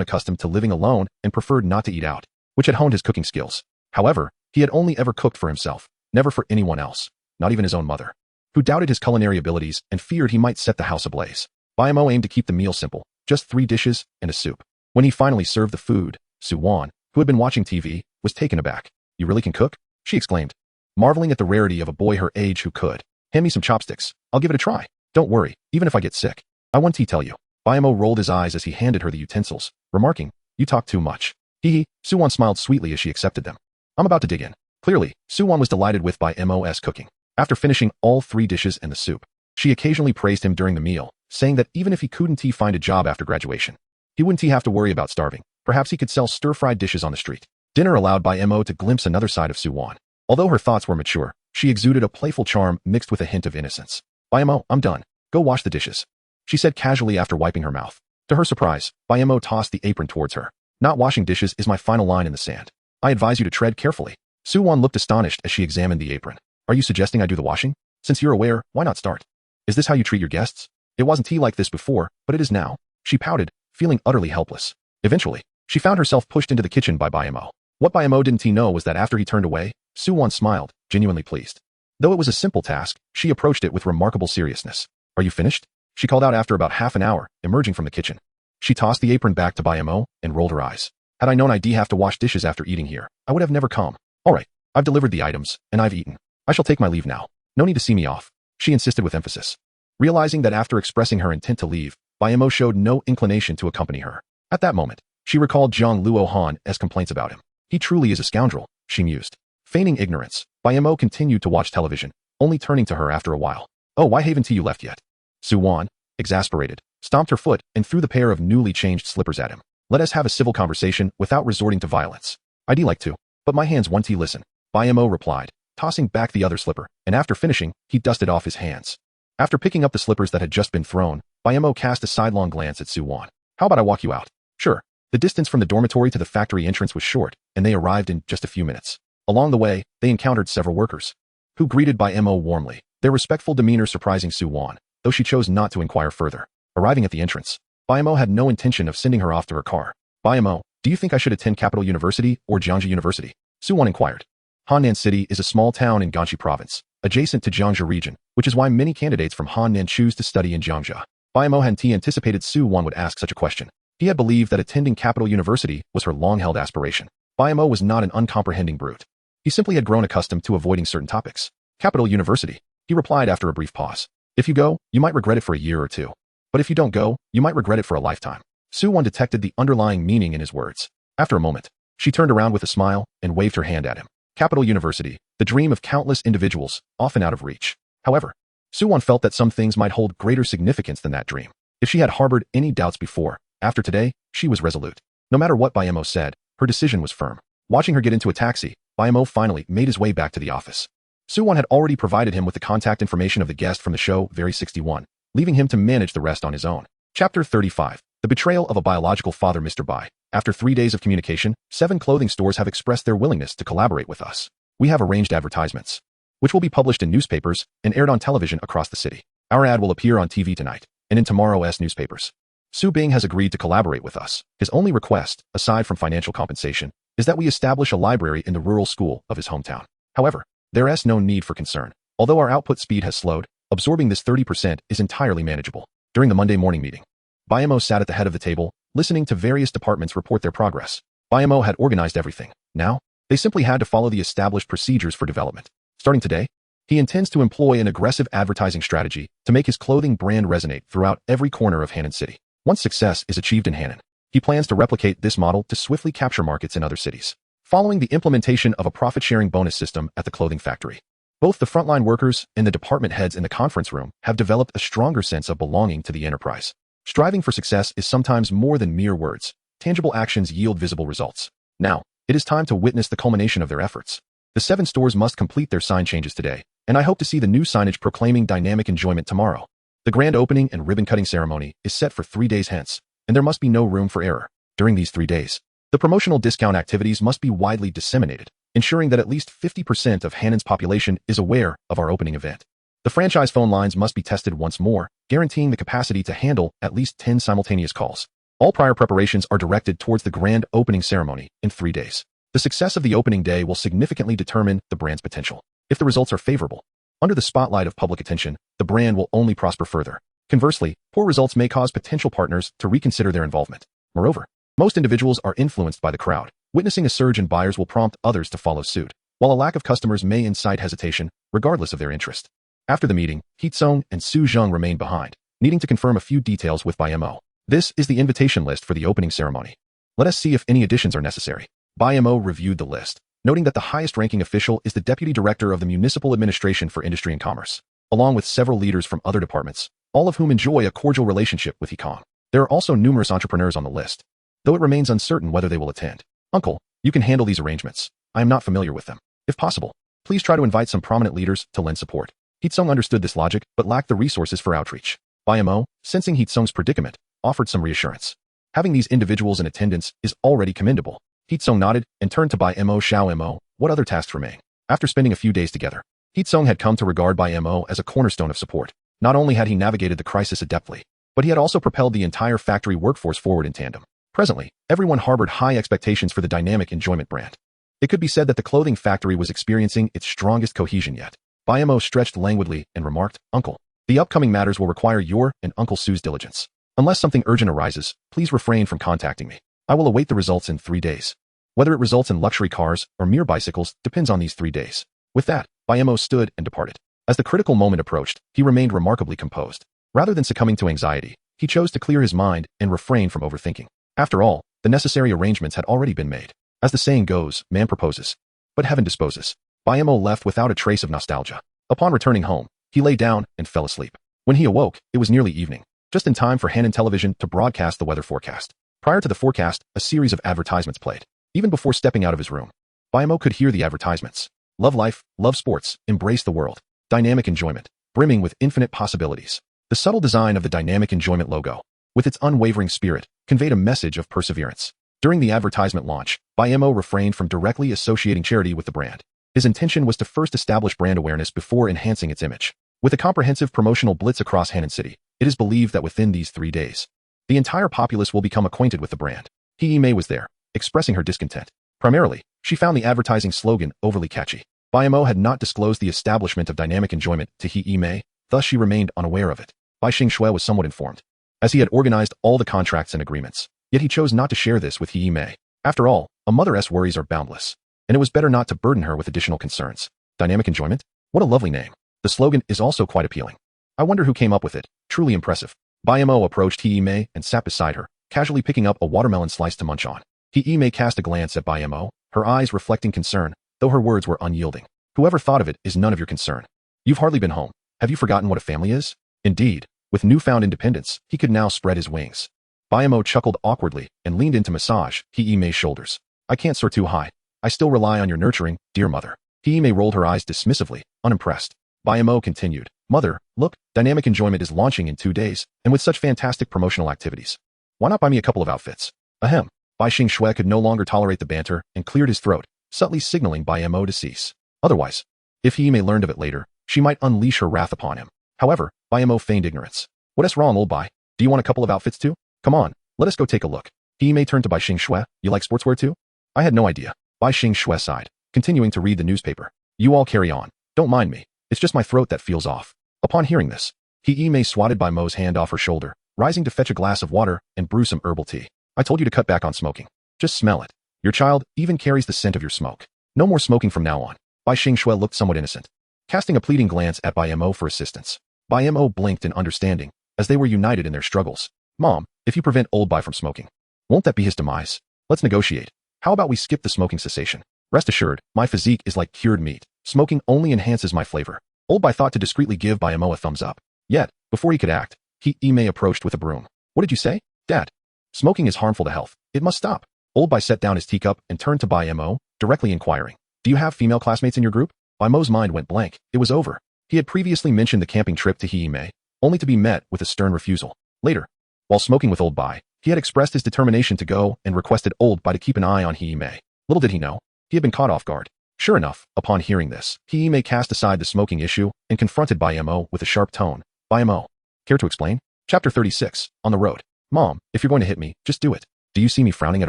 accustomed to living alone and preferred not to eat out, which had honed his cooking skills. However, he had only ever cooked for himself, never for anyone else, not even his own mother, who doubted his culinary abilities and feared he might set the house ablaze. Bai Mo aimed to keep the meal simple, just 3 dishes and a soup. When he finally served the food, Su-won, who had been watching TV, was taken aback. You really can cook? She exclaimed, marveling at the rarity of a boy her age who could. Hand me some chopsticks. I'll give it a try. Don't worry, even if I get sick. I want to tell you. Bai Mo rolled his eyes as he handed her the utensils, remarking, you talk too much. Hee. Su-won smiled sweetly as she accepted them. I'm about to dig in. Clearly, Su-won was delighted with Bai Mo's cooking. After finishing all 3 dishes and the soup, she occasionally praised him during the meal, saying that even if he couldn't find a job after graduation, he wouldn't have to worry about starving. Perhaps he could sell stir-fried dishes on the street. Dinner allowed Bai Mo to glimpse another side of Su-won. Although her thoughts were mature, she exuded a playful charm mixed with a hint of innocence. Bai Mo, I'm done. Go wash the dishes, she said casually after wiping her mouth. To her surprise, Bai Mo tossed the apron towards her. Not washing dishes is my final line in the sand. I advise you to tread carefully. Su-won looked astonished as she examined the apron. Are you suggesting I do the washing? Since you're aware, why not start? Is this how you treat your guests? It wasn't like this before, but it is now. She pouted, feeling utterly helpless. Eventually, she found herself pushed into the kitchen by Bai Mo. What Bai Mo didn't know was that after he turned away, Su-won smiled, genuinely pleased. Though it was a simple task, she approached it with remarkable seriousness. Are you finished? She called out after about half an hour, emerging from the kitchen. She tossed the apron back to Bai Mo and rolled her eyes. Had I known I'd have to wash dishes after eating here, I would have never come. All right, I've delivered the items, and I've eaten. I shall take my leave now. No need to see me off, she insisted with emphasis. Realizing that after expressing her intent to leave, Bai Mo showed no inclination to accompany her. At that moment, she recalled Jiang Luohan's complaints about him. He truly is a scoundrel, she mused. Feigning ignorance, Bai Mo continued to watch television, only turning to her after a while. Oh, why haven't you left yet? Su-won, exasperated, stomped her foot and threw the pair of newly changed slippers at him. Let us have a civil conversation without resorting to violence. I'd like to, but my hands won't listen, Bai Mo replied, tossing back the other slipper, and after finishing, he dusted off his hands. After picking up the slippers that had just been thrown, Bai Mo cast a sidelong glance at Su-won. How about I walk you out? Sure. The distance from the dormitory to the factory entrance was short, and they arrived in just a few minutes. Along the way, they encountered several workers, who greeted Bai Mo warmly, their respectful demeanor surprising Su-won, though she chose not to inquire further. Arriving at the entrance, Bai Mo had no intention of sending her off to her car. Bai Mo, do you think I should attend Capital University or Jiangsu University? Su-won inquired. Hannan City is a small town in Gansu Province, adjacent to Jiangsu region, which is why many candidates from Hannan choose to study in Jiangsu. Bai Mo had anticipated Su-won would ask such a question. He had believed that attending Capital University was her long-held aspiration. Bai Mo was not an uncomprehending brute. He simply had grown accustomed to avoiding certain topics. Capital University, he replied after a brief pause. If you go, you might regret it for a year or two. But if you don't go, you might regret it for a lifetime. Su-won detected the underlying meaning in his words. After a moment, she turned around with a smile and waved her hand at him. Capital University, the dream of countless individuals, often out of reach. However, Su-won felt that some things might hold greater significance than that dream. If she had harbored any doubts before, after today, she was resolute. No matter what Bai Mo said, her decision was firm. Watching her get into a taxi, Bai Mo finally made his way back to the office. Su-won had already provided him with the contact information of the guest from the show Very 61, leaving him to manage the rest on his own. Chapter 35. The Betrayal of a Biological Father. Mr. Bai. After 3 days of communication, 7 clothing stores have expressed their willingness to collaborate with us. We have arranged advertisements, which will be published in newspapers and aired on television across the city. Our ad will appear on TV tonight and in tomorrow's newspapers. Su Bing has agreed to collaborate with us. His only request, aside from financial compensation, is that we establish a library in the rural school of his hometown. However, there is no need for concern. Although our output speed has slowed, absorbing this 30% is entirely manageable. During the Monday morning meeting, Bai Mo sat at the head of the table, listening to various departments report their progress. Bai Mo had organized everything. Now, they simply had to follow the established procedures for development. Starting today, he intends to employ an aggressive advertising strategy to make his clothing brand resonate throughout every corner of Hannan City. Once success is achieved in Hannan, he plans to replicate this model to swiftly capture markets in other cities. Following the implementation of a profit-sharing bonus system at the clothing factory, both the frontline workers and the department heads in the conference room have developed a stronger sense of belonging to the enterprise. Striving for success is sometimes more than mere words. Tangible actions yield visible results. Now, it is time to witness the culmination of their efforts. The 7 stores must complete their sign changes today, and I hope to see the new signage proclaiming dynamic enjoyment tomorrow. The grand opening and ribbon-cutting ceremony is set for 3 days hence, and there must be no room for error. During these 3 days, the promotional discount activities must be widely disseminated, ensuring that at least 50% of Hannan's population is aware of our opening event. The franchise phone lines must be tested once more, guaranteeing the capacity to handle at least 10 simultaneous calls. All prior preparations are directed towards the grand opening ceremony in 3 days. The success of the opening day will significantly determine the brand's potential. If the results are favorable, under the spotlight of public attention, the brand will only prosper further. Conversely, poor results may cause potential partners to reconsider their involvement. Moreover, most individuals are influenced by the crowd. Witnessing a surge in buyers will prompt others to follow suit, while a lack of customers may incite hesitation, regardless of their interest. After the meeting, Heetsung and Su Zheng remained behind, needing to confirm a few details with Bai Mo. This is the invitation list for the opening ceremony. Let us see if any additions are necessary. Bai Mo reviewed the list, noting that the highest-ranking official is the Deputy Director of the Municipal Administration for Industry and Commerce, along with several leaders from other departments, all of whom enjoy a cordial relationship with Hekong. There are also numerous entrepreneurs on the list, though it remains uncertain whether they will attend. Uncle, you can handle these arrangements. I am not familiar with them. If possible, please try to invite some prominent leaders to lend support. Heetsung understood this logic, but lacked the resources for outreach. Bai Mo, sensing Heetsung's predicament, offered some reassurance. Having these individuals in attendance is already commendable. Heetsung nodded and turned to Bai Mo. Xiao Mo, what other tasks remain? After spending a few days together, Heetsung had come to regard Bai Mo as a cornerstone of support. Not only had he navigated the crisis adeptly, but he had also propelled the entire factory workforce forward in tandem. Presently, everyone harbored high expectations for the dynamic enjoyment brand. It could be said that the clothing factory was experiencing its strongest cohesion yet. Bai Mo stretched languidly and remarked, Uncle, the upcoming matters will require your and Uncle Su's diligence. Unless something urgent arises, please refrain from contacting me. I will await the results in 3 days. Whether it results in luxury cars or mere bicycles depends on these 3 days. With that, Bai Mo stood and departed. As the critical moment approached, he remained remarkably composed. Rather than succumbing to anxiety, he chose to clear his mind and refrain from overthinking. After all, the necessary arrangements had already been made. As the saying goes, man proposes, but heaven disposes. Bai Mo left without a trace of nostalgia. Upon returning home, he lay down and fell asleep. When he awoke, it was nearly evening, just in time for Hannan Television to broadcast the weather forecast. Prior to the forecast, a series of advertisements played. Even before stepping out of his room, Bai Mo could hear the advertisements. Love life, love sports, embrace the world. Dynamic enjoyment, brimming with infinite possibilities. The subtle design of the dynamic enjoyment logo, with its unwavering spirit, conveyed a message of perseverance. During the advertisement launch, Bai Mo refrained from directly associating charity with the brand. His intention was to first establish brand awareness before enhancing its image. With a comprehensive promotional blitz across Hannan City, it is believed that within these 3 days, the entire populace will become acquainted with the brand. Hee Mei was there, expressing her discontent. Primarily, she found the advertising slogan overly catchy. Bai Mo had not disclosed the establishment of dynamic enjoyment to Hee Mei, thus she remained unaware of it. Bai Xingxue was somewhat informed, as he had organized all the contracts and agreements, yet he chose not to share this with Hee Mei. After all, a mother's worries are boundless, and it was better not to burden her with additional concerns. Dynamic enjoyment? What a lovely name. The slogan is also quite appealing. I wonder who came up with it. Truly impressive. Bai Mo approached Hee Mei and sat beside her, casually picking up a watermelon slice to munch on. Hee Mei cast a glance at Bai Mo, her eyes reflecting concern, though her words were unyielding. Whoever thought of it is none of your concern. You've hardly been home. Have you forgotten what a family is? Indeed, with newfound independence, he could now spread his wings. Bai Mo chuckled awkwardly and leaned in to massage Hee Mei's shoulders. I can't soar too high. I still rely on your nurturing, dear mother. Hee Mei rolled her eyes dismissively, unimpressed. Bai Mo continued, Mother, look, dynamic enjoyment is launching in 2 days, and with such fantastic promotional activities. Why not buy me a couple of outfits? Ahem. Bai Xingxue could no longer tolerate the banter and cleared his throat, subtly signaling Bai Mo to cease. Otherwise, if Hee Mei learned of it later, she might unleash her wrath upon him. However, Bai Mo feigned ignorance. What's wrong, old Bai? Do you want a couple of outfits too? Come on, let us go take a look. Hee Mei turned to Bai Xingxue. You like sportswear too? I had no idea. Bai Xingxue sighed, continuing to read the newspaper. You all carry on. Don't mind me. It's just my throat that feels off. Upon hearing this, Hime swatted Bai Mo's hand off her shoulder, rising to fetch a glass of water and brew some herbal tea. I told you to cut back on smoking. Just smell it. Your child even carries the scent of your smoke. No more smoking from now on. Bai Xingxue looked somewhat innocent, casting a pleading glance at Bai Mo for assistance. Bai Mo blinked in understanding, as they were united in their struggles. Mom, if you prevent old Bai from smoking, won't that be his demise? Let's negotiate. How about we skip the smoking cessation? Rest assured, my physique is like cured meat. Smoking only enhances my flavor. Old Bai thought to discreetly give Bai Mo a thumbs up. Yet, before he could act, Hime approached with a broom. What did you say, Dad? Smoking is harmful to health. It must stop. Old Bai set down his teacup and turned to Bai Mo, directly inquiring. Do you have female classmates in your group? Bai Mo's mind went blank. It was over. He had previously mentioned the camping trip to Hime, only to be met with a stern refusal. Later, while smoking with Old Bai, he had expressed his determination to go and requested Old Bai to keep an eye on Hime. Little did he know, he had been caught off guard. Sure enough, upon hearing this, Hime cast aside the smoking issue and confronted Bai Mo with a sharp tone. Bai Mo, care to explain? Chapter 36, On the Road. Mom, if you're going to hit me, just do it. Do you see me frowning at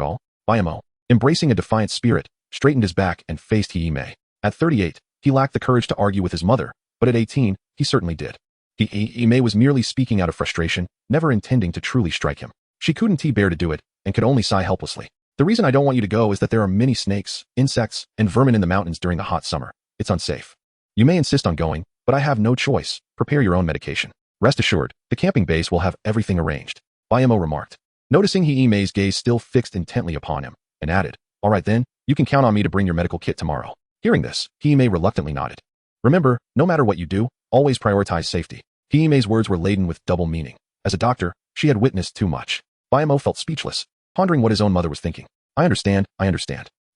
all? Bai Mo, embracing a defiant spirit, straightened his back and faced Hime. At 38, he lacked the courage to argue with his mother, but at 18, he certainly did. Hime was merely speaking out of frustration, never intending to truly strike him. She couldn't bear to do it, and could only sigh helplessly. The reason I don't want you to go is that there are many snakes, insects, and vermin in the mountains during the hot summer. It's unsafe. You may insist on going, but I have no choice. Prepare your own medication. Rest assured, the camping base will have everything arranged. Bai Mo remarked, noticing Hime's gaze still fixed intently upon him, and added, all right then, you can count on me to bring your medical kit tomorrow. Hearing this, Hime reluctantly nodded. Remember, no matter what you do, always prioritize safety. Hime's words were laden with double meaning. As a doctor, she had witnessed too much. Bai Mo felt speechless, pondering what his own mother was thinking. I understand.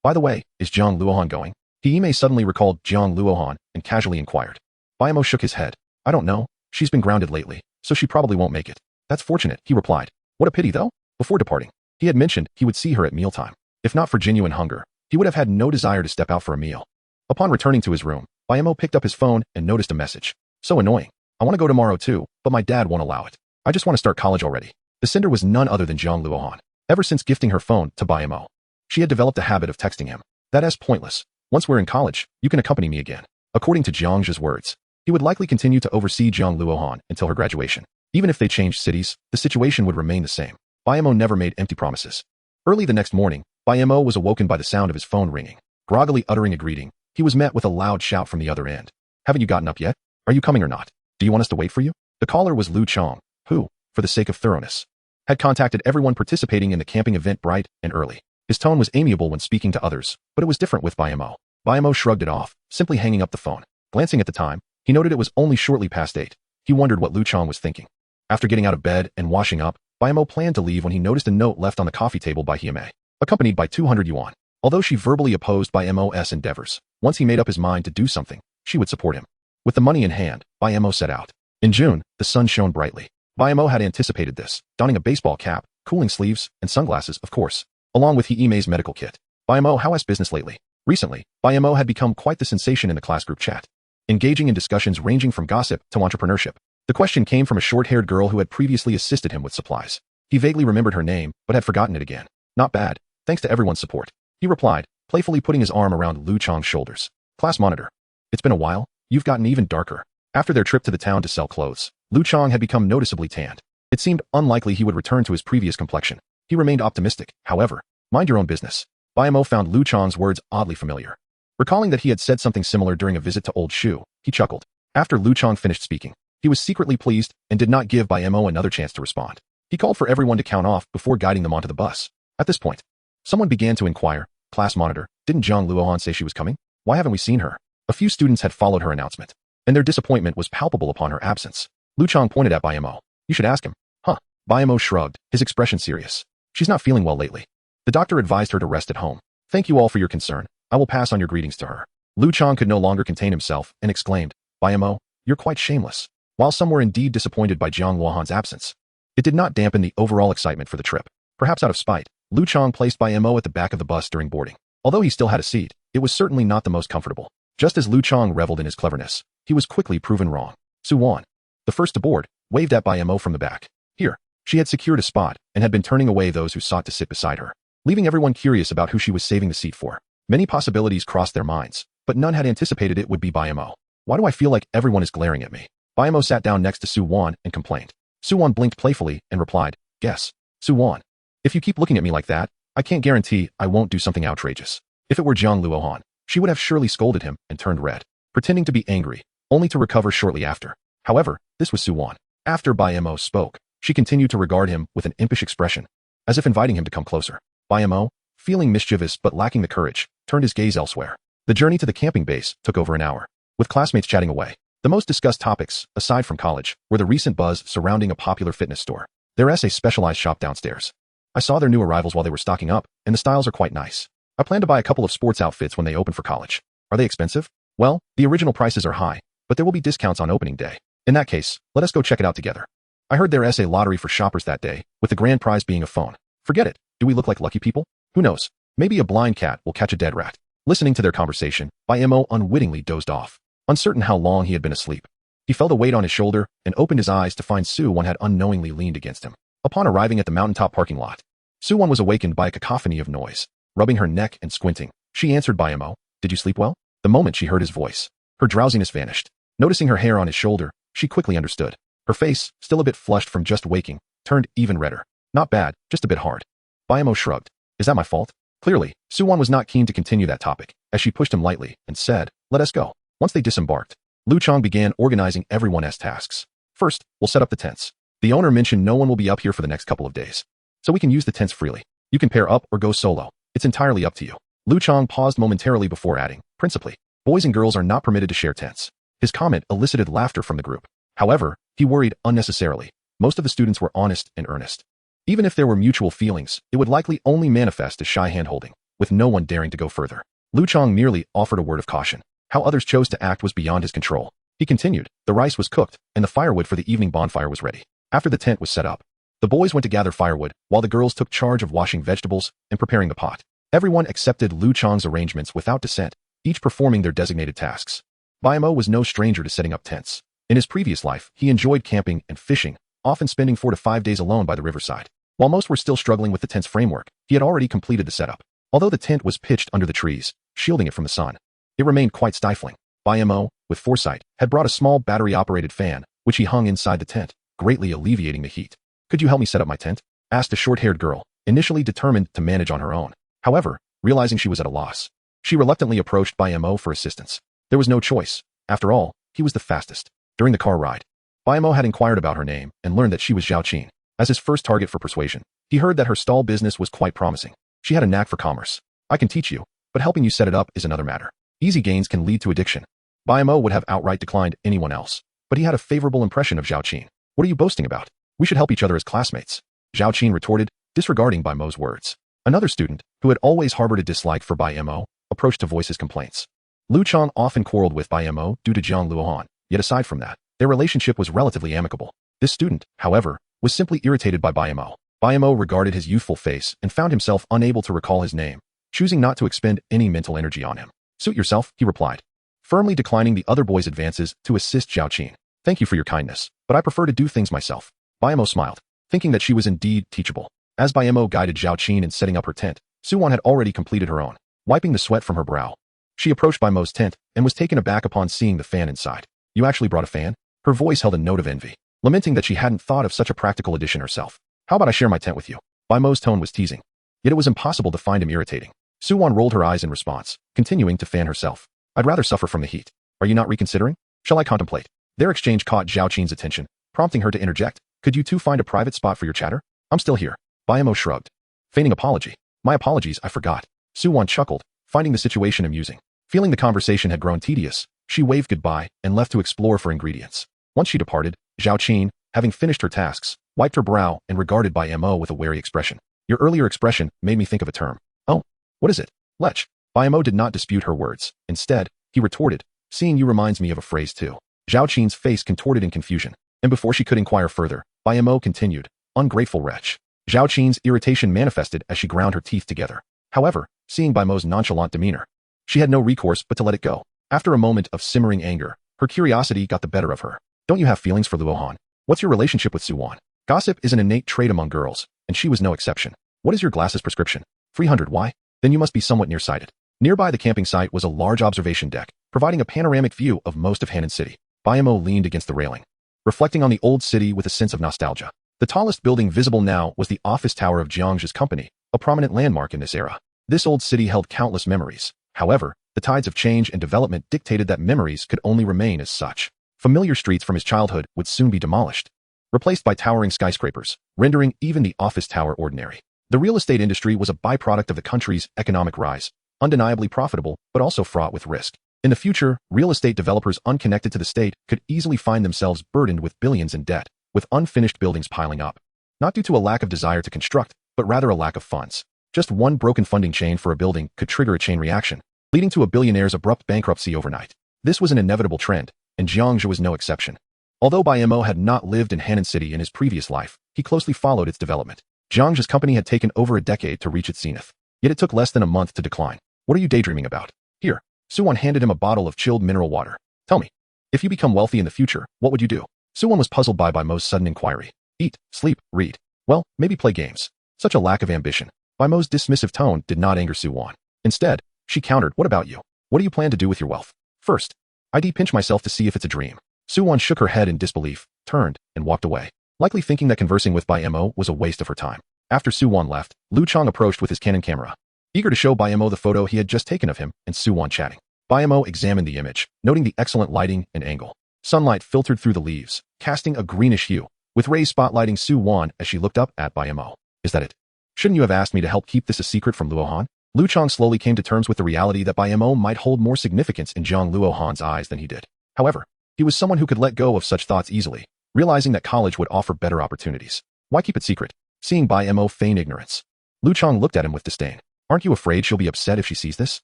By the way, is Jiang Luohan going? Hime suddenly recalled Jiang Luohan and casually inquired. Bai Mo shook his head. I don't know. She's been grounded lately, so she probably won't make it. That's fortunate, he replied. What a pity though. Before departing, he had mentioned he would see her at mealtime. If not for genuine hunger, he would have had no desire to step out for a meal. Upon returning to his room, Bai Mo picked up his phone and noticed a message. So annoying. I want to go tomorrow too, but my dad won't allow it. I just want to start college already. The sender was none other than Jiang Luohan. Ever since gifting her phone to Bai Mo, she had developed a habit of texting him. That is pointless. Once we're in college, you can accompany me again. According to Jiang's words, he would likely continue to oversee Jiang Luohan until her graduation. Even if they changed cities, the situation would remain the same. Bai Mo never made empty promises. Early the next morning, Bai Mo was awoken by the sound of his phone ringing. Groggily uttering a greeting, he was met with a loud shout from the other end. Haven't you gotten up yet? Are you coming or not? Do you want us to wait for you? The caller was Lu Chong, who, for the sake of thoroughness, had contacted everyone participating in the camping event bright and early. His tone was amiable when speaking to others, but it was different with Bai Mo. Bai Mo shrugged it off, simply hanging up the phone. Glancing at the time, he noted it was only shortly past 8. He wondered what Lu Chong was thinking. After getting out of bed and washing up, Bai Mo planned to leave when he noticed a note left on the coffee table by Hime, accompanied by 200 yuan. Although she verbally opposed Bai Mo's endeavors, once he made up his mind to do something, she would support him. With the money in hand, Bai Mo set out. In June, the sun shone brightly. Bai Mo had anticipated this, donning a baseball cap, cooling sleeves, and sunglasses, of course, along with Hime's medical kit. Bai Mo, how has business lately? Recently, Bai Mo had become quite the sensation in the class group chat, engaging in discussions ranging from gossip to entrepreneurship. The question came from a short-haired girl who had previously assisted him with supplies. He vaguely remembered her name, but had forgotten it again. Not bad, thanks to everyone's support, he replied, playfully putting his arm around Lu Chong's shoulders. Class monitor. It's been a while. You've gotten even darker. After their trip to the town to sell clothes, Lu Chong had become noticeably tanned. It seemed unlikely he would return to his previous complexion. He remained optimistic, however. Mind your own business. Bai Mo found Lu Chong's words oddly familiar. Recalling that he had said something similar during a visit to Old Shu, he chuckled. After Lu Chong finished speaking, he was secretly pleased and did not give Bai Mo another chance to respond. He called for everyone to count off before guiding them onto the bus. At this point, someone began to inquire, class monitor, didn't Jiang Luohan say she was coming? Why haven't we seen her? A few students had followed her announcement, and their disappointment was palpable upon her absence. Lu Chong pointed at Bai Mo. You should ask him. Huh. Bai Mo shrugged, his expression serious. She's not feeling well lately. The doctor advised her to rest at home. Thank you all for your concern. I will pass on your greetings to her. Lu Chong could no longer contain himself and exclaimed, Bai Mo, you're quite shameless. While some were indeed disappointed by Jiang Luohan's absence, it did not dampen the overall excitement for the trip. Perhaps out of spite, Lu Chong placed Bai Mo at the back of the bus during boarding. Although he still had a seat, it was certainly not the most comfortable. Just as Lu Chong reveled in his cleverness, he was quickly proven wrong. Su Wan, the first to board, waved at Bai Mo from the back. Here, she had secured a spot and had been turning away those who sought to sit beside her, leaving everyone curious about who she was saving the seat for. Many possibilities crossed their minds, but none had anticipated it would be Bai Mo. Why do I feel like everyone is glaring at me? Bai Mo sat down next to Su-won and complained. Su-won blinked playfully and replied, guess. Su-won. If you keep looking at me like that, I can't guarantee I won't do something outrageous. If it were Jiang Luohan, she would have surely scolded him and turned red, pretending to be angry, only to recover shortly after. However, this was Su-won. After Bai Mo spoke, she continued to regard him with an impish expression, as if inviting him to come closer. Bai Mo, feeling mischievous but lacking the courage, turned his gaze elsewhere. The journey to the camping base took over an hour, with classmates chatting away. The most discussed topics, aside from college, were the recent buzz surrounding a popular fitness store. There is a specialized shop downstairs. I saw their new arrivals while they were stocking up, and the styles are quite nice. I plan to buy a couple of sports outfits when they open for college. Are they expensive? Well, the original prices are high, but there will be discounts on opening day. In that case, let us go check it out together. I heard there is a lottery for shoppers that day, with the grand prize being a phone. Forget it. Do we look like lucky people? Who knows? Maybe a blind cat will catch a dead rat. Listening to their conversation, Bai Mo unwittingly dozed off, uncertain how long he had been asleep. He felt a weight on his shoulder and opened his eyes to find Su-won had unknowingly leaned against him. Upon arriving at the mountaintop parking lot, Su-won was awakened by a cacophony of noise. Rubbing her neck and squinting, she answered Bai Mo, did you sleep well? The moment she heard his voice, her drowsiness vanished. Noticing her hair on his shoulder, she quickly understood. Her face, still a bit flushed from just waking, turned even redder. Not bad, just a bit hard. Bai Mo shrugged. Is that my fault? Clearly, Su-won was not keen to continue that topic, as she pushed him lightly and said, let us go. Once they disembarked, Lu Chang began organizing everyone's tasks. First, we'll set up the tents. The owner mentioned no one will be up here for the next couple of days, so we can use the tents freely. You can pair up or go solo. It's entirely up to you. Lu Chang paused momentarily before adding, principally, boys and girls are not permitted to share tents. His comment elicited laughter from the group. However, he worried unnecessarily. Most of the students were honest and earnest. Even if there were mutual feelings, it would likely only manifest as shy hand-holding, with no one daring to go further. Lu Chang merely offered a word of caution. How others chose to act was beyond his control. He continued, the rice was cooked, and the firewood for the evening bonfire was ready. After the tent was set up, the boys went to gather firewood, while the girls took charge of washing vegetables and preparing the pot. Everyone accepted Lu Chang's arrangements without dissent, each performing their designated tasks. Bai Mo was no stranger to setting up tents. In his previous life, he enjoyed camping and fishing, often spending 4 to 5 days alone by the riverside. While most were still struggling with the tent's framework, he had already completed the setup. Although the tent was pitched under the trees, shielding it from the sun, it remained quite stifling. Bai Mo, with foresight, had brought a small battery-operated fan, which he hung inside the tent, greatly alleviating the heat. Could you help me set up my tent? Asked a short-haired girl, initially determined to manage on her own. However, realizing she was at a loss, she reluctantly approached Bai Mo for assistance. There was no choice. After all, he was the fastest. During the car ride, Bai Mo had inquired about her name and learned that she was Zhao Qin. As his first target for persuasion, he heard that her stall business was quite promising. She had a knack for commerce. I can teach you, but helping you set it up is another matter. Easy gains can lead to addiction. Bai Mo would have outright declined anyone else, but he had a favorable impression of Zhao Qin. What are you boasting about? We should help each other as classmates. Zhao Qin retorted, disregarding Bai Mo's words. Another student, who had always harbored a dislike for Bai Mo, approached to voice his complaints. Lu Chang often quarreled with Bai Mo due to Jiang Luohan, yet aside from that, their relationship was relatively amicable. This student, however, was simply irritated by Bai Mo. Bai Mo regarded his youthful face and found himself unable to recall his name, choosing not to expend any mental energy on him. Suit yourself, he replied, firmly declining the other boy's advances to assist Zhao Qin. Thank you for your kindness, but I prefer to do things myself. Bai Mo smiled, thinking that she was indeed teachable. As Bai Mo guided Zhao Qin in setting up her tent, Su-won had already completed her own, wiping the sweat from her brow. She approached Bai Mo's tent and was taken aback upon seeing the fan inside. You actually brought a fan? Her voice held a note of envy, lamenting that she hadn't thought of such a practical addition herself. How about I share my tent with you? Bai Mo's tone was teasing, yet it was impossible to find him irritating. Su-won rolled her eyes in response, continuing to fan herself. I'd rather suffer from the heat. Are you not reconsidering? Shall I contemplate? Their exchange caught Zhao Qin's attention, prompting her to interject. Could you two find a private spot for your chatter? I'm still here. Bai Mo shrugged, feigning apology. My apologies, I forgot. Su-won chuckled, finding the situation amusing. Feeling the conversation had grown tedious, she waved goodbye and left to explore for ingredients. Once she departed, Zhao Qin, having finished her tasks, wiped her brow and regarded Bai Mo with a wary expression. Your earlier expression made me think of a term. Oh, what is it? Lech. Bai Mo did not dispute her words. Instead, he retorted, seeing you reminds me of a phrase too. Zhao Qin's face contorted in confusion, and before she could inquire further, Bai Mo continued, ungrateful wretch. Zhao Qin's irritation manifested as she ground her teeth together. However, seeing Bai Mo's nonchalant demeanor, she had no recourse but to let it go. After a moment of simmering anger, her curiosity got the better of her. Don't you have feelings for Luohan? What's your relationship with Su-won? Gossip is an innate trait among girls, and she was no exception. What is your glasses prescription? 300 why? Then you must be somewhat nearsighted. Nearby the camping site was a large observation deck, providing a panoramic view of most of Hannan City. Bai Mo leaned against the railing, reflecting on the old city with a sense of nostalgia. The tallest building visible now was the office tower of Jiang's company, a prominent landmark in this era. This old city held countless memories. However, the tides of change and development dictated that memories could only remain as such. Familiar streets from his childhood would soon be demolished, replaced by towering skyscrapers, rendering even the office tower ordinary. The real estate industry was a byproduct of the country's economic rise, undeniably profitable, but also fraught with risk. In the future, real estate developers unconnected to the state could easily find themselves burdened with billions in debt, with unfinished buildings piling up. Not due to a lack of desire to construct, but rather a lack of funds. Just one broken funding chain for a building could trigger a chain reaction, leading to a billionaire's abrupt bankruptcy overnight. This was an inevitable trend, and Jiangzhou was no exception. Although Bai Mo had not lived in Hannan City in his previous life, he closely followed its development. Jiangzhou's company had taken over a decade to reach its zenith, yet it took less than a month to decline. What are you daydreaming about? Here. Suwon handed him a bottle of chilled mineral water. Tell me, if you become wealthy in the future, what would you do? Suwon was puzzled by Bai Mo's sudden inquiry. Eat, sleep, read. Well, maybe play games. Such a lack of ambition. Bai Mo's dismissive tone did not anger Suwon. Instead, she countered, what about you? What do you plan to do with your wealth? First, I'd pinch myself to see if it's a dream. Suwon shook her head in disbelief, turned, and walked away, likely thinking that conversing with Bai Mo was a waste of her time. After Suwon left, Lu Chang approached with his Canon camera, eager to show Bai Mo the photo he had just taken of him and Suwon chatting. Bai Mo examined the image, noting the excellent lighting and angle. Sunlight filtered through the leaves, casting a greenish hue, with rays spotlighting Suwon as she looked up at Bai Mo. Is that it? Shouldn't you have asked me to help keep this a secret from Luohan? Lu Chang slowly came to terms with the reality that Bai Mo might hold more significance in Jiang Luohan's eyes than he did. However, he was someone who could let go of such thoughts easily, realizing that college would offer better opportunities. Why keep it secret? Seeing Bai Mo feign ignorance, Lu Chang looked at him with disdain. Aren't you afraid she'll be upset if she sees this?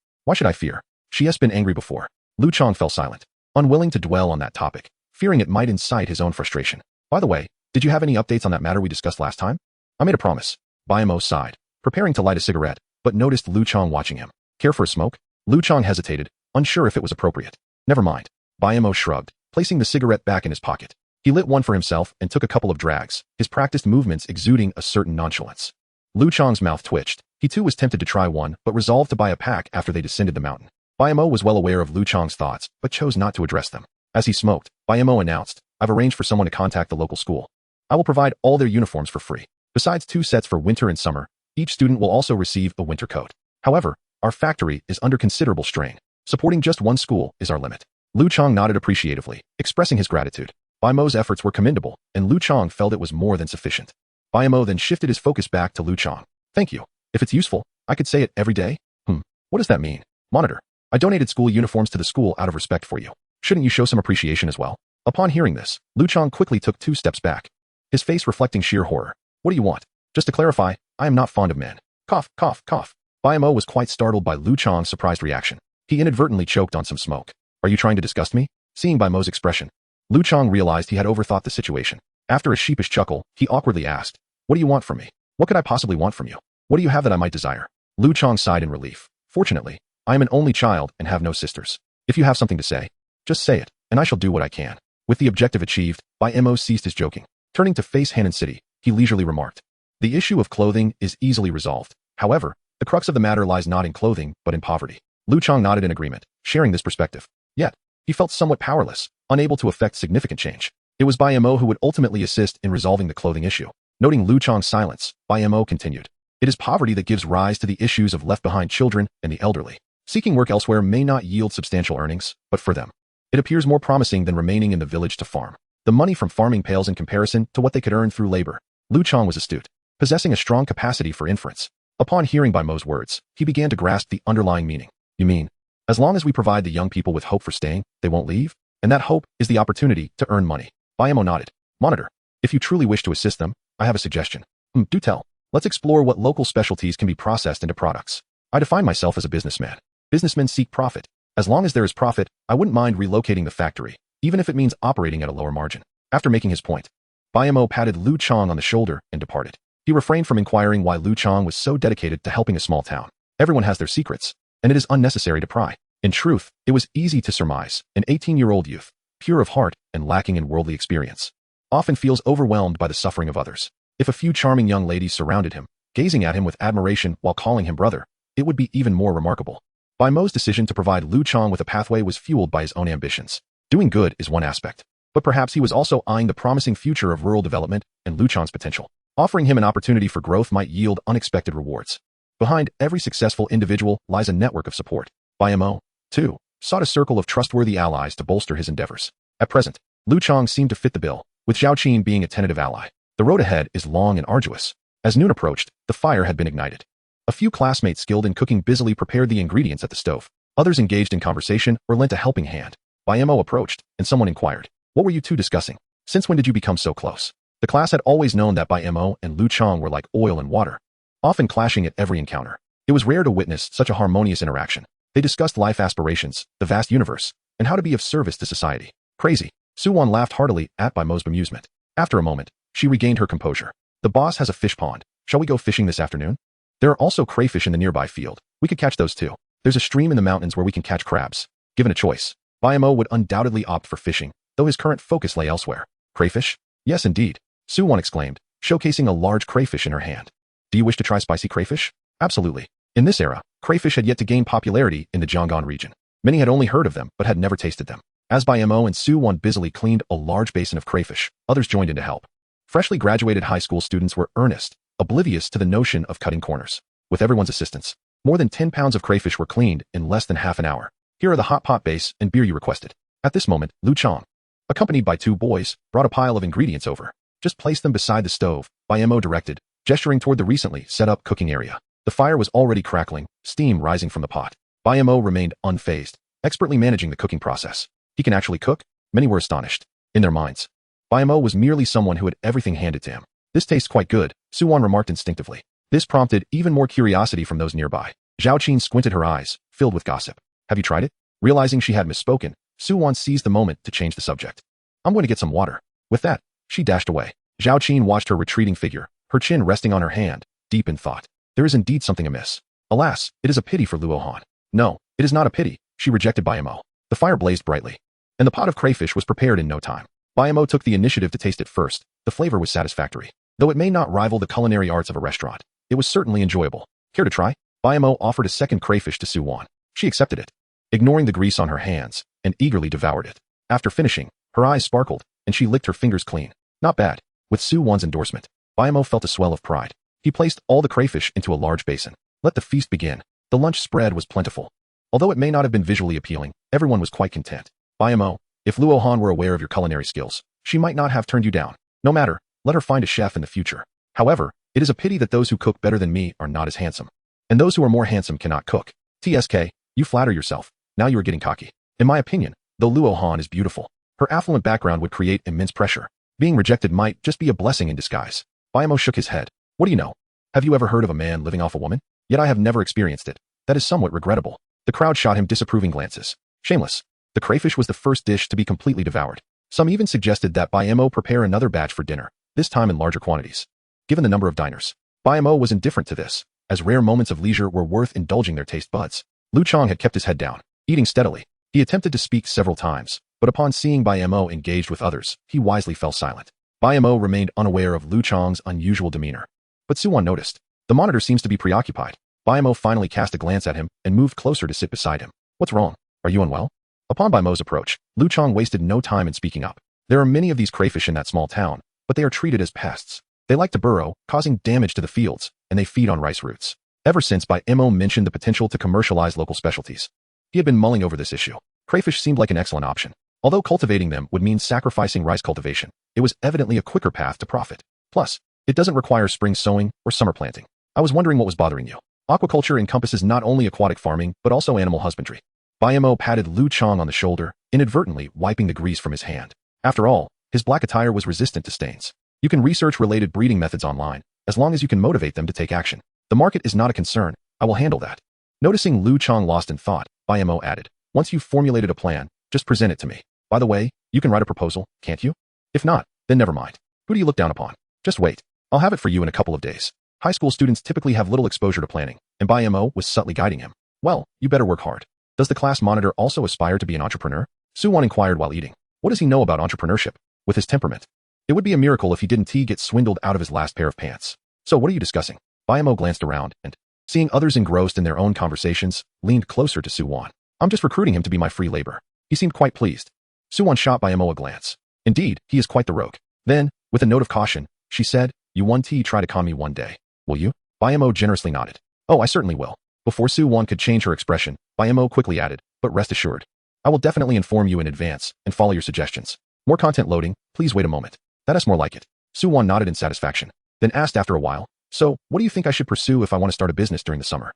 Why should I fear? She has been angry before. Lu Chang fell silent, unwilling to dwell on that topic, fearing it might incite his own frustration. By the way, did you have any updates on that matter we discussed last time? I made a promise. Bai Mo sighed, preparing to light a cigarette, but noticed Lu Chang watching him. Care for a smoke? Lu Chang hesitated, unsure if it was appropriate. Never mind. Bai Mo shrugged, placing the cigarette back in his pocket. He lit one for himself and took a couple of drags, his practiced movements exuding a certain nonchalance. Lu Chang's mouth twitched. He too was tempted to try one, but resolved to buy a pack after they descended the mountain. Bai Mo was well aware of Lu Chang's thoughts, but chose not to address them. As he smoked, Bai Mo announced, I've arranged for someone to contact the local school. I will provide all their uniforms for free. Besides 2 sets for winter and summer, each student will also receive a winter coat. However, our factory is under considerable strain. Supporting just one school is our limit. Lu Chang nodded appreciatively, expressing his gratitude. Bai Mo's efforts were commendable, and Lu Chang felt it was more than sufficient. Bai Mo then shifted his focus back to Lu Chang. Thank you. If it's useful, I could say it every day? What does that mean? Monitor. I donated school uniforms to the school out of respect for you. Shouldn't you show some appreciation as well? Upon hearing this, Lu Chang quickly took 2 steps back, his face reflecting sheer horror. What do you want? Just to clarify, I am not fond of men. Cough, cough, cough. Bai Mo was quite startled by Lu Chang's surprised reaction. He inadvertently choked on some smoke. Are you trying to disgust me? Seeing Bai Mo's expression, Lu Chang realized he had overthought the situation. After a sheepish chuckle, he awkwardly asked, what do you want from me? What could I possibly want from you? What do you have that I might desire? Lu Chang sighed in relief. Fortunately, I am an only child and have no sisters. If you have something to say, just say it, and I shall do what I can. With the objective achieved, Bai Mo ceased his joking. Turning to face Hannan City, he leisurely remarked, the issue of clothing is easily resolved. However, the crux of the matter lies not in clothing, but in poverty. Lu Chang nodded in agreement, sharing this perspective. Yet, he felt somewhat powerless, unable to effect significant change. It was Bai Mo who would ultimately assist in resolving the clothing issue. Noting Lu Chang's silence, Bai Mo continued. It is poverty that gives rise to the issues of left-behind children and the elderly. Seeking work elsewhere may not yield substantial earnings, but for them, it appears more promising than remaining in the village to farm. The money from farming pales in comparison to what they could earn through labor. Lu Chang was astute, possessing a strong capacity for inference. Upon hearing Bai Mo's words, he began to grasp the underlying meaning. You mean, as long as we provide the young people with hope for staying, they won't leave? And that hope is the opportunity to earn money. Bai Mo nodded. Monitor, if you truly wish to assist them, I have a suggestion. Do tell. Let's explore what local specialties can be processed into products. I define myself as a businessman. Businessmen seek profit. As long as there is profit, I wouldn't mind relocating the factory, even if it means operating at a lower margin. After making his point, Bai Mo patted Lu Chang on the shoulder and departed. He refrained from inquiring why Lu Chang was so dedicated to helping a small town. Everyone has their secrets, and it is unnecessary to pry. In truth, it was easy to surmise. An 18-year-old youth, pure of heart and lacking in worldly experience, often feels overwhelmed by the suffering of others. If a few charming young ladies surrounded him, gazing at him with admiration while calling him brother, it would be even more remarkable. Bai Mo's decision to provide Lu Chang with a pathway was fueled by his own ambitions. Doing good is one aspect, but perhaps he was also eyeing the promising future of rural development and Lu Chang's potential. Offering him an opportunity for growth might yield unexpected rewards. Behind every successful individual lies a network of support. Bai Mo, too, sought a circle of trustworthy allies to bolster his endeavors. At present, Lu Chang seemed to fit the bill, with Zhao Qin being a tentative ally. The road ahead is long and arduous. As noon approached, the fire had been ignited. A few classmates skilled in cooking busily prepared the ingredients at the stove. Others engaged in conversation or lent a helping hand. Bai Mo approached, and someone inquired, "What were you two discussing? Since when did you become so close?" The class had always known that Bai Mo and Lu Chang were like oil and water, often clashing at every encounter. It was rare to witness such a harmonious interaction. They discussed life aspirations, the vast universe, and how to be of service to society. Crazy. Suwon laughed heartily at Bai Mo's bemusement. After a moment, she regained her composure. "The boss has a fish pond. Shall we go fishing this afternoon? There are also crayfish in the nearby field. We could catch those too. There's a stream in the mountains where we can catch crabs." Given a choice, Bai Mo would undoubtedly opt for fishing, though his current focus lay elsewhere. Crayfish? Yes, indeed, Suwon exclaimed, showcasing a large crayfish in her hand. "Do you wish to try spicy crayfish?" "Absolutely." In this era, crayfish had yet to gain popularity in the Jianggan region. Many had only heard of them but had never tasted them. As Bai Mo and Suwon busily cleaned a large basin of crayfish, others joined in to help. Freshly graduated high school students were earnest, oblivious to the notion of cutting corners. With everyone's assistance, more than 10 pounds of crayfish were cleaned in less than half an hour. "Here are the hot pot base and beer you requested." At this moment, Lu Chang, accompanied by two boys, brought a pile of ingredients over. "Just place them beside the stove," Bai Mo directed, gesturing toward the recently set-up cooking area. The fire was already crackling, steam rising from the pot. Bai Mo remained unfazed, expertly managing the cooking process. He can actually cook? Many were astonished. In their minds, Bai Mo was merely someone who had everything handed to him. "This tastes quite good," Suwon remarked instinctively. This prompted even more curiosity from those nearby. Zhao Qin squinted her eyes, filled with gossip. "Have you tried it?" Realizing she had misspoken, Suwon seized the moment to change the subject. "I'm going to get some water." With that, she dashed away. Zhao Qin watched her retreating figure, her chin resting on her hand, deep in thought. There is indeed something amiss. Alas, it is a pity for Luohan. "No, it is not a pity," she rejected Bai Mo. The fire blazed brightly, and the pot of crayfish was prepared in no time. Bai Mo took the initiative to taste it first. The flavor was satisfactory. Though it may not rival the culinary arts of a restaurant, it was certainly enjoyable. "Care to try?" Bai Mo offered a second crayfish to Suwon. She accepted it, ignoring the grease on her hands, and eagerly devoured it. After finishing, her eyes sparkled, and she licked her fingers clean. Not bad. With Suwon's endorsement, Bai Mo felt a swell of pride. He placed all the crayfish into a large basin. Let the feast begin. The lunch spread was plentiful. Although it may not have been visually appealing, everyone was quite content. "Bai Mo, if Luohan were aware of your culinary skills, she might not have turned you down. No matter, let her find a chef in the future. However, it is a pity that those who cook better than me are not as handsome. And those who are more handsome cannot cook. TSK, you flatter yourself. Now you are getting cocky. In my opinion, though Luohan is beautiful, her affluent background would create immense pressure. Being rejected might just be a blessing in disguise." Bai Mo shook his head. "What do you know? Have you ever heard of a man living off a woman? Yet I have never experienced it. That is somewhat regrettable." The crowd shot him disapproving glances. Shameless. The crayfish was the first dish to be completely devoured. Some even suggested that Bai Mo prepare another batch for dinner, this time in larger quantities. Given the number of diners, Bai Mo was indifferent to this, as rare moments of leisure were worth indulging their taste buds. Lu Chang had kept his head down, eating steadily. He attempted to speak several times, but upon seeing Bai Mo engaged with others, he wisely fell silent. Bai Mo remained unaware of Lu Chang's unusual demeanor. But Suwon noticed. The monitor seems to be preoccupied. Bai Mo finally cast a glance at him and moved closer to sit beside him. "What's wrong? Are you unwell?" Upon Bai Mo's approach, Lu Chang wasted no time in speaking up. "There are many of these crayfish in that small town, but they are treated as pests. They like to burrow, causing damage to the fields, and they feed on rice roots." Ever since Bai Mo mentioned the potential to commercialize local specialties, he had been mulling over this issue. Crayfish seemed like an excellent option. Although cultivating them would mean sacrificing rice cultivation, it was evidently a quicker path to profit. Plus, it doesn't require spring sowing or summer planting. "I was wondering what was bothering you. Aquaculture encompasses not only aquatic farming, but also animal husbandry." Bai Mo patted Lu Chang on the shoulder, inadvertently wiping the grease from his hand. After all, his black attire was resistant to stains. "You can research related breeding methods online, as long as you can motivate them to take action. The market is not a concern. I will handle that." Noticing Lu Chang lost in thought, Bai Mo added, "Once you've formulated a plan, just present it to me. By the way, you can write a proposal, can't you? If not, then never mind. Who do you look down upon? Just wait. I'll have it for you in a couple of days." High school students typically have little exposure to planning, and Bai Mo was subtly guiding him. "Well, you better work hard. Does the class monitor also aspire to be an entrepreneur?" Suwon inquired while eating. What does he know about entrepreneurship? With his temperament, it would be a miracle if he didn't get swindled out of his last pair of pants. "So what are you discussing?" Bai Mo glanced around, and Seeing others engrossed in their own conversations, leaned closer to Su-won. I'm just recruiting him to be my free labor. He seemed quite pleased. Su-won shot Bai Mo a glance. Indeed, he is quite the rogue. Then, with a note of caution, she said, you one T try to con me one day. Will you? Bai Mo generously nodded. Oh, I certainly will. Before Su-won could change her expression, Bai Mo quickly added, but rest assured. I will definitely inform you in advance and follow your suggestions. More content loading, please wait a moment. That is more like it. Su-won nodded in satisfaction, then asked after a while, so, what do you think I should pursue if I want to start a business during the summer?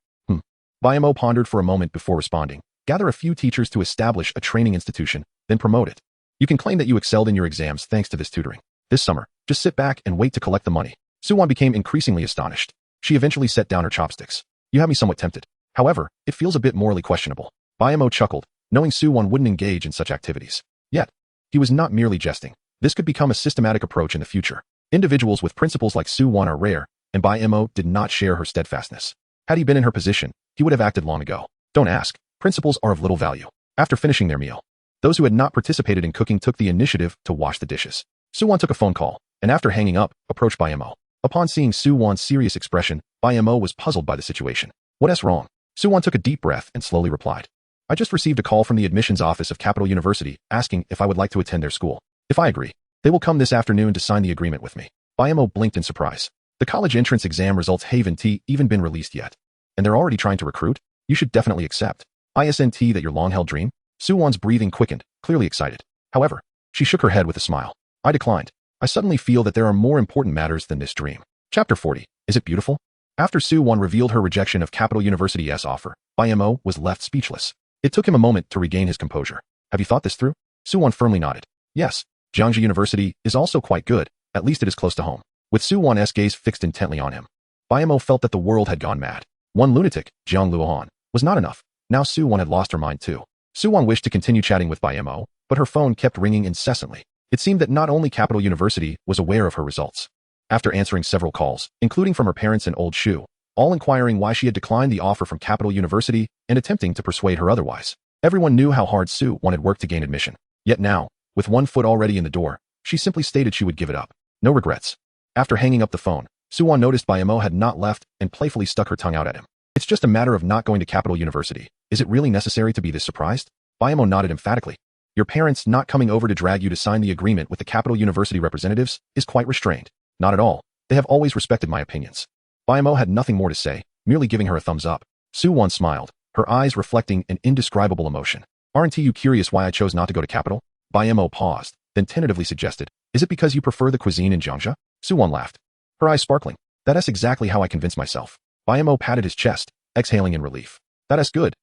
Bai Mo pondered for a moment before responding. Gather a few teachers to establish a training institution, then promote it. You can claim that you excelled in your exams thanks to this tutoring. This summer, just sit back and wait to collect the money. Su-won became increasingly astonished. She eventually set down her chopsticks. You have me somewhat tempted. However, it feels a bit morally questionable. Bai Mo chuckled, knowing Su-won wouldn't engage in such activities. Yet, he was not merely jesting. This could become a systematic approach in the future. Individuals with principles like Su-won are rare, and Bai Mo did not share her steadfastness. Had he been in her position, he would have acted long ago. Don't ask. Principles are of little value. After finishing their meal, those who had not participated in cooking took the initiative to wash the dishes. Su-won took a phone call, and after hanging up, approached Bai Mo. Upon seeing Su-won's serious expression, Bai Mo was puzzled by the situation. What's wrong? Su-won took a deep breath and slowly replied. I just received a call from the admissions office of Capital University asking if I would like to attend their school. If I agree, they will come this afternoon to sign the agreement with me. Bai Mo blinked in surprise. The college entrance exam results haven't even been released yet. And they're already trying to recruit? You should definitely accept. Isn't that your long-held dream? Su-won's breathing quickened, clearly excited. However, she shook her head with a smile. I declined. I suddenly feel that there are more important matters than this dream. Chapter 40. Is it beautiful? After Su-won revealed her rejection of Capital University's offer, Bai Mo was left speechless. It took him a moment to regain his composure. Have you thought this through? Su-won firmly nodded. Yes, Jiangsu University is also quite good, at least it is close to home. With Su-won's gaze fixed intently on him, Bai Mo felt that the world had gone mad. One lunatic, Jiang Luohan, was not enough. Now Su-won had lost her mind too. Su-won wished to continue chatting with Bai Mo, but her phone kept ringing incessantly. It seemed that not only Capital University was aware of her results. After answering several calls, including from her parents and old Shu, all inquiring why she had declined the offer from Capital University and attempting to persuade her otherwise. Everyone knew how hard Su-won had worked to gain admission. Yet now, with one foot already in the door, she simply stated she would give it up. No regrets. After hanging up the phone, Su-won noticed Bai Mo had not left and playfully stuck her tongue out at him. It's just a matter of not going to Capital University. Is it really necessary to be this surprised? Bai Mo nodded emphatically. Your parents not coming over to drag you to sign the agreement with the Capital University representatives is quite restrained. Not at all. They have always respected my opinions. Bai Mo had nothing more to say, merely giving her a thumbs up. Su-won smiled, her eyes reflecting an indescribable emotion. Aren't you curious why I chose not to go to Capital? Bai Mo paused, then tentatively suggested, is it because you prefer the cuisine in Jiangsu? Su-won laughed, her eyes sparkling. That's exactly how I convinced myself. Bai Mo patted his chest, exhaling in relief. That's good.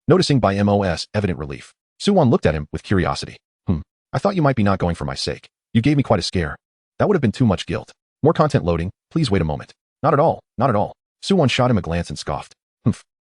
Noticing Bai Mo's evident relief, Su-won looked at him with curiosity. I thought you might be not going for my sake. You gave me quite a scare. That would have been too much guilt. More content loading, please wait a moment. Not at all. Su-won shot him a glance and scoffed.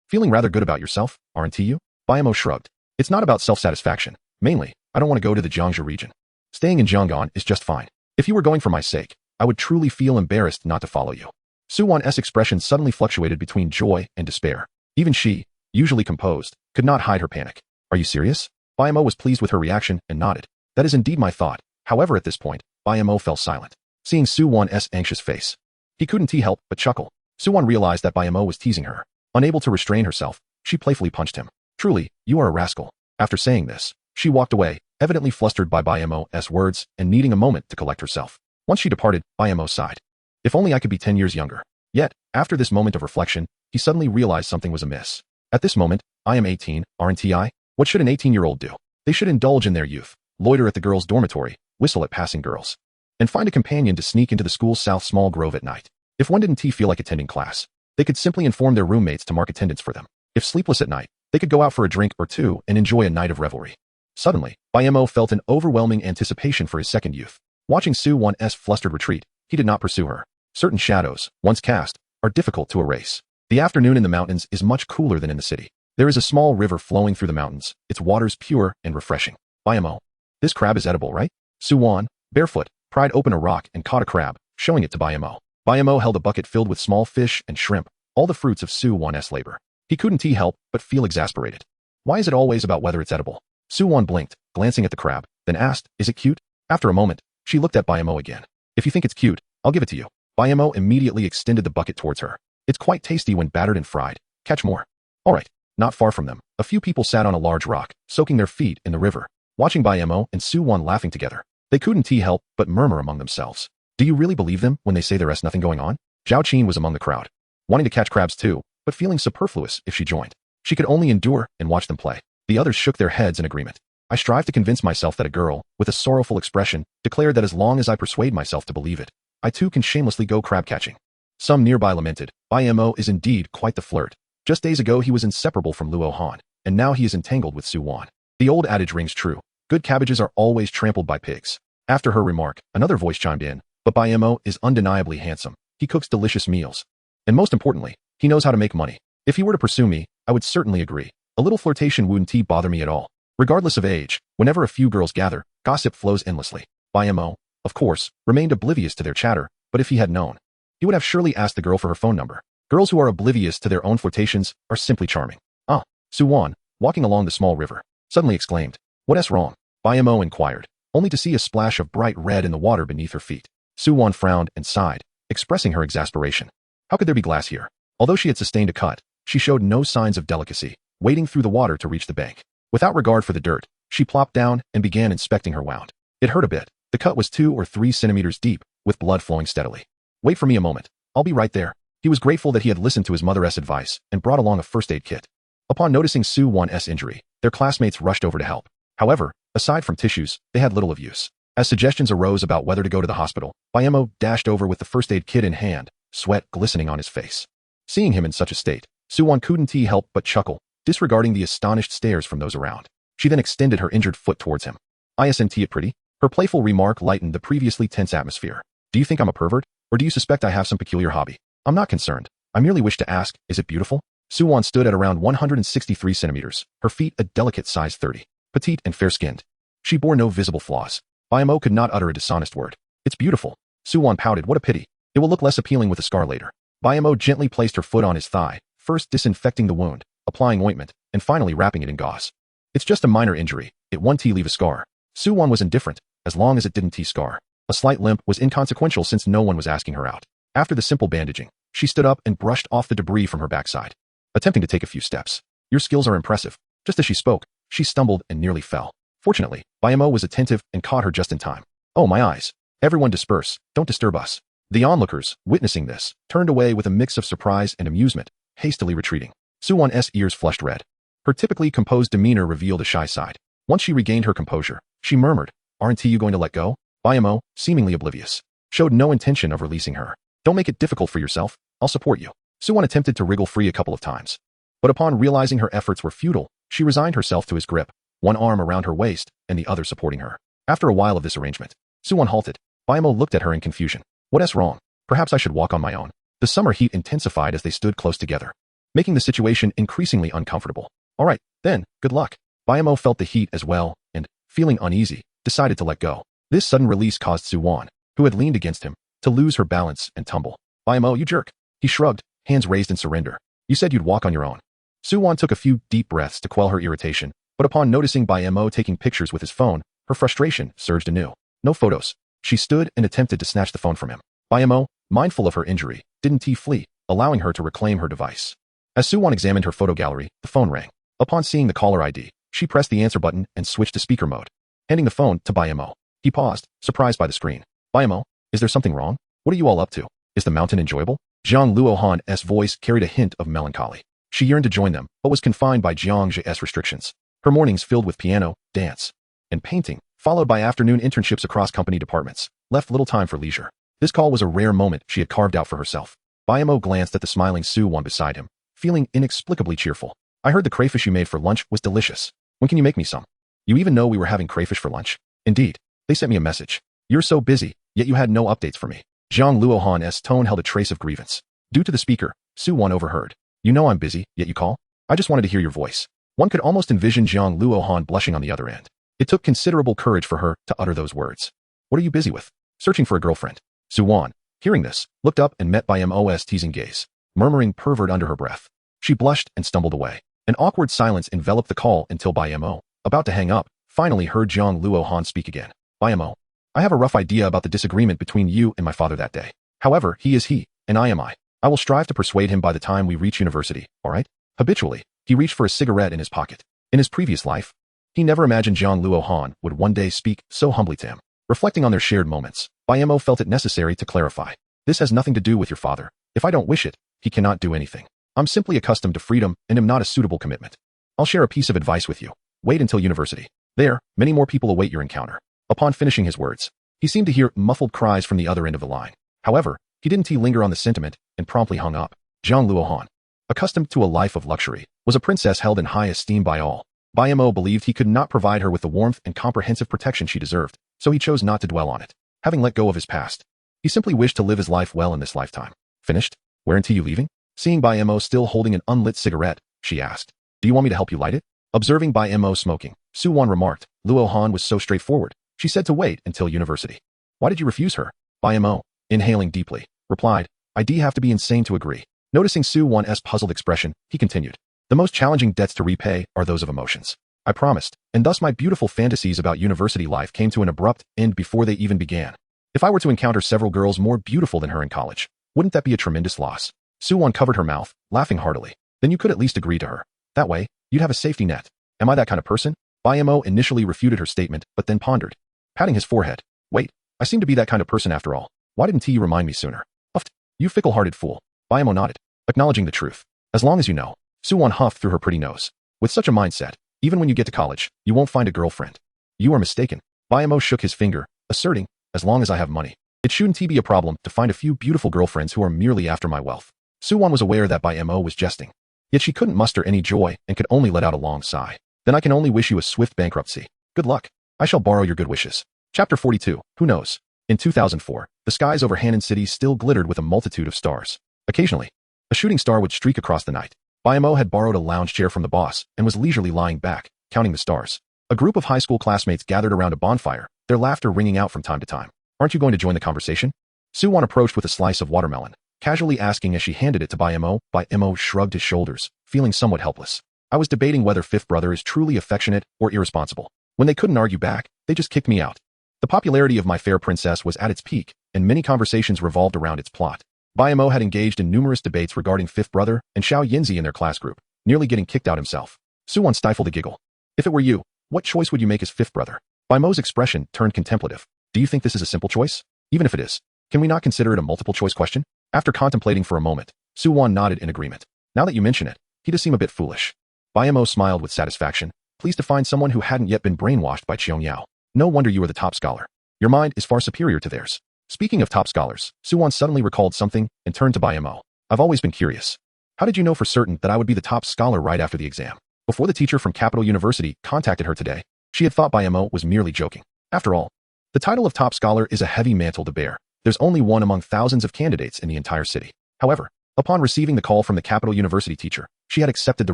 Feeling rather good about yourself, aren't you? Bai Mo shrugged. It's not about self-satisfaction. Mainly, I don't want to go to the Jiangsu region. Staying in Jianggan is just fine. If you were going for my sake, I would truly feel embarrassed not to follow you. Su-won's expression suddenly fluctuated between joy and despair. Even she, usually composed, could not hide her panic. Are you serious? Bai Mo was pleased with her reaction and nodded. That is indeed my thought. However, at this point, Bai Mo fell silent, seeing Su-won's anxious face. He couldn't help but chuckle. Su-won realized that Bai Mo was teasing her. Unable to restrain herself, she playfully punched him. Truly, you are a rascal. After saying this, she walked away, evidently flustered by Bai Mo's words and needing a moment to collect herself. Once she departed, Bai Mo sighed. If only I could be 10 years younger. Yet, after this moment of reflection, he suddenly realized something was amiss. At this moment, I am 18, aren't I? What should an 18-year-old do? They should indulge in their youth, loiter at the girls' dormitory, whistle at passing girls, and find a companion to sneak into the school's South Small Grove at night. If one didn't feel like attending class, they could simply inform their roommates to mark attendance for them. If sleepless at night, they could go out for a drink or two and enjoy a night of revelry. Suddenly, Bai Mo felt an overwhelming anticipation for his second youth. Watching Su-won's flustered retreat, he did not pursue her. Certain shadows, once cast, are difficult to erase. The afternoon in the mountains is much cooler than in the city. There is a small river flowing through the mountains, its waters pure and refreshing. Bai Mo, this crab is edible, right? Su-won, barefoot, pried open a rock and caught a crab, showing it to Bai Mo. Bai Mo held a bucket filled with small fish and shrimp, all the fruits of Su-won's labor. He couldn't help but feel exasperated. Why is it always about whether it's edible? Su-won blinked, glancing at the crab, then asked, is it cute? After a moment, she looked at Bai Mo again. If you think it's cute, I'll give it to you. Bai Mo immediately extended the bucket towards her. It's quite tasty when battered and fried. Catch more. Alright, not far from them, a few people sat on a large rock, soaking their feet in the river, watching Bai Mo and Su-won laughing together. They couldn't help but murmur among themselves. Do you really believe them when they say there is nothing going on? Zhao Qin was among the crowd, wanting to catch crabs too, but feeling superfluous if she joined. She could only endure and watch them play. The others shook their heads in agreement. I strive to convince myself that a girl, with a sorrowful expression, declared that as long as I persuade myself to believe it, I too can shamelessly go crab catching. Some nearby lamented, Bai Mo is indeed quite the flirt. Just days ago he was inseparable from Luohan, and now he is entangled with Su-won. The old adage rings true. Good cabbages are always trampled by pigs. After her remark, another voice chimed in, but Bai Mo is undeniably handsome. He cooks delicious meals. And most importantly, he knows how to make money. If he were to pursue me, I would certainly agree. A little flirtation wouldn't bother me at all. Regardless of age, whenever a few girls gather, gossip flows endlessly. Bai Mo, of course, remained oblivious to their chatter, but if he had known, he would have surely asked the girl for her phone number. Girls who are oblivious to their own flirtations are simply charming. Ah, Su-won, walking along the small river, suddenly exclaimed, "What's wrong?" Bai Mo inquired, only to see a splash of bright red in the water beneath her feet. Su-won frowned and sighed, expressing her exasperation. How could there be glass here? Although she had sustained a cut, she showed no signs of delicacy, wading through the water to reach the bank. Without regard for the dirt, she plopped down and began inspecting her wound. It hurt a bit. The cut was 2 or 3 centimeters deep, with blood flowing steadily. Wait for me a moment. I'll be right there. He was grateful that he had listened to his mother's advice and brought along a first aid kit. Upon noticing Su-won's injury, their classmates rushed over to help. However, aside from tissues, they had little of use. As suggestions arose about whether to go to the hospital, Bai Mo dashed over with the first aid kit in hand, sweat glistening on his face. Seeing him in such a state, Su-won couldn't help but chuckle, disregarding the astonished stares from those around. She then extended her injured foot towards him. Isn't it pretty? Her playful remark lightened the previously tense atmosphere. Do you think I'm a pervert? Or do you suspect I have some peculiar hobby? I'm not concerned. I merely wish to ask, is it beautiful? Su-won stood at around 163 centimeters, her feet a delicate size 30. Petite and fair-skinned. She bore no visible flaws. Bai Mo could not utter a dishonest word. It's beautiful. Su-won pouted, what a pity. It will look less appealing with a scar later. Bai Mo gently placed her foot on his thigh, first disinfecting the wound, applying ointment, and finally wrapping it in gauze. It's just a minor injury. It won't leave a scar. Su-won was indifferent, as long as it didn't scar. A slight limp was inconsequential since no one was asking her out. After the simple bandaging, she stood up and brushed off the debris from her backside, attempting to take a few steps. Your skills are impressive. Just as she spoke, she stumbled and nearly fell. Fortunately, Bai Mo was attentive and caught her just in time. Oh, my eyes. Everyone disperse. Don't disturb us. The onlookers, witnessing this, turned away with a mix of surprise and amusement, hastily retreating. Su-won's ears flushed red. Her typically composed demeanor revealed a shy side. Once she regained her composure, she murmured, aren't you going to let go? Bai Mo, seemingly oblivious, showed no intention of releasing her. Don't make it difficult for yourself. I'll support you. Su-won attempted to wriggle free a couple of times. But upon realizing her efforts were futile, she resigned herself to his grip, one arm around her waist and the other supporting her. After a while of this arrangement, Su-won halted. Bai Mo looked at her in confusion. What's wrong? Perhaps I should walk on my own. The summer heat intensified as they stood close together, making the situation increasingly uncomfortable. All right, then, good luck. Bai Mo felt the heat as well, and, feeling uneasy, decided to let go. This sudden release caused Su-won, who had leaned against him, to lose her balance and tumble. Bai Mo, you jerk. He shrugged, hands raised in surrender. You said you'd walk on your own. Su-won took a few deep breaths to quell her irritation, but upon noticing Bai Mo taking pictures with his phone, her frustration surged anew. No photos. She stood and attempted to snatch the phone from him. Bai Mo, mindful of her injury, didn't flee, allowing her to reclaim her device. As Su-won examined her photo gallery, the phone rang. Upon seeing the caller ID, she pressed the answer button and switched to speaker mode, handing the phone to Bai Mo. He paused, surprised by the screen. Bai Mo, is there something wrong? What are you all up to? Is the mountain enjoyable? Jiang Luohan's voice carried a hint of melancholy. She yearned to join them, but was confined by Jiang's restrictions. Her mornings filled with piano, dance, and painting, followed by afternoon internships across company departments, left little time for leisure. This call was a rare moment she had carved out for herself. Bai Mo glanced at the smiling Su-won beside him, feeling inexplicably cheerful. I heard the crayfish you made for lunch was delicious. When can you make me some? You even know we were having crayfish for lunch? Indeed. They sent me a message. You're so busy, yet you had no updates for me. Jiang Luohan's tone held a trace of grievance. Due to the speaker, Su-won overheard. You know I'm busy, yet you call? I just wanted to hear your voice. One could almost envision Jiang Luohan blushing on the other end. It took considerable courage for her to utter those words. What are you busy with? Searching for a girlfriend. Su-won, hearing this, looked up and met Bai Mo's teasing gaze, murmuring pervert under her breath. She blushed and stumbled away. An awkward silence enveloped the call until Bai Mo, about to hang up, finally heard Jiang Luohan speak again. Bai Mo, I have a rough idea about the disagreement between you and my father that day. However, he is he, and I am I. I will strive to persuade him by the time we reach university, all right? Habitually, he reached for a cigarette in his pocket. In his previous life, he never imagined Jiang Luohan would one day speak so humbly to him. Reflecting on their shared moments, Bai Mo felt it necessary to clarify. This has nothing to do with your father. If I don't wish it, he cannot do anything. I'm simply accustomed to freedom and am not a suitable commitment. I'll share a piece of advice with you. Wait until university. There, many more people await your encounter. Upon finishing his words, he seemed to hear muffled cries from the other end of the line. However, he didn't linger on the sentiment and promptly hung up. Jiang Luohan, accustomed to a life of luxury, was a princess held in high esteem by all. Bai Mo believed he could not provide her with the warmth and comprehensive protection she deserved, so he chose not to dwell on it. Having let go of his past, he simply wished to live his life well in this lifetime. Finished? Where until you leaving? Seeing Bai Mo still holding an unlit cigarette, she asked, "Do you want me to help you light it?" Observing Bai Mo smoking, Su Wan remarked, Luohan was so straightforward. She said to wait until university. Why did you refuse her? Bai Mo, inhaling deeply, replied, I'd have to be insane to agree. Noticing Su Wan's puzzled expression, he continued, the most challenging debts to repay are those of emotions. I promised, and thus my beautiful fantasies about university life came to an abrupt end before they even began. If I were to encounter several girls more beautiful than her in college, wouldn't that be a tremendous loss? Su Wan covered her mouth, laughing heartily. Then you could at least agree to her. That way, you'd have a safety net. Am I that kind of person? Bai Mo initially refuted her statement, but then pondered, patting his forehead. Wait, I seem to be that kind of person after all. Why didn't you remind me sooner? Uffed. You fickle-hearted fool. Bai Mo nodded, acknowledging the truth. As long as you know. Su Wan huffed through her pretty nose. With such a mindset, even when you get to college, you won't find a girlfriend. You are mistaken. Bai Mo shook his finger, asserting, as long as I have money, it shouldn't be a problem to find a few beautiful girlfriends who are merely after my wealth. Su Wan was aware that Bai Mo was jesting. Yet she couldn't muster any joy and could only let out a long sigh. Then I can only wish you a swift bankruptcy. Good luck. I shall borrow your good wishes. Chapter 42. Who knows? In 2004, the skies over Hannan City still glittered with a multitude of stars. Occasionally, a shooting star would streak across the night. Bai Mo had borrowed a lounge chair from the boss and was leisurely lying back, counting the stars. A group of high school classmates gathered around a bonfire, their laughter ringing out from time to time. Aren't you going to join the conversation? Su Wan approached with a slice of watermelon, casually asking as she handed it to Bai Mo. Bai Mo shrugged his shoulders, feeling somewhat helpless. I was debating whether fifth brother is truly affectionate or irresponsible. When they couldn't argue back, they just kicked me out. The popularity of My Fair Princess was at its peak, and many conversations revolved around its plot. Bai Mo had engaged in numerous debates regarding fifth brother and Xiao Yinzi in their class group, nearly getting kicked out himself. Su Wan stifled a giggle. If it were you, what choice would you make as fifth brother? Bai Mo's expression turned contemplative. Do you think this is a simple choice? Even if it is, can we not consider it a multiple choice question? After contemplating for a moment, Su Wan nodded in agreement. Now that you mention it, he does seem a bit foolish. Bai Mo smiled with satisfaction, pleased to find someone who hadn't yet been brainwashed by Qiong Yao. No wonder you are the top scholar. Your mind is far superior to theirs. Speaking of top scholars, Su Wan suddenly recalled something and turned to Bai Mo. I've always been curious. How did you know for certain that I would be the top scholar right after the exam? Before the teacher from Capital University contacted her today, she had thought Bai Mo was merely joking. After all, the title of top scholar is a heavy mantle to bear. There's only one among thousands of candidates in the entire city. However, upon receiving the call from the Capital University teacher, she had accepted the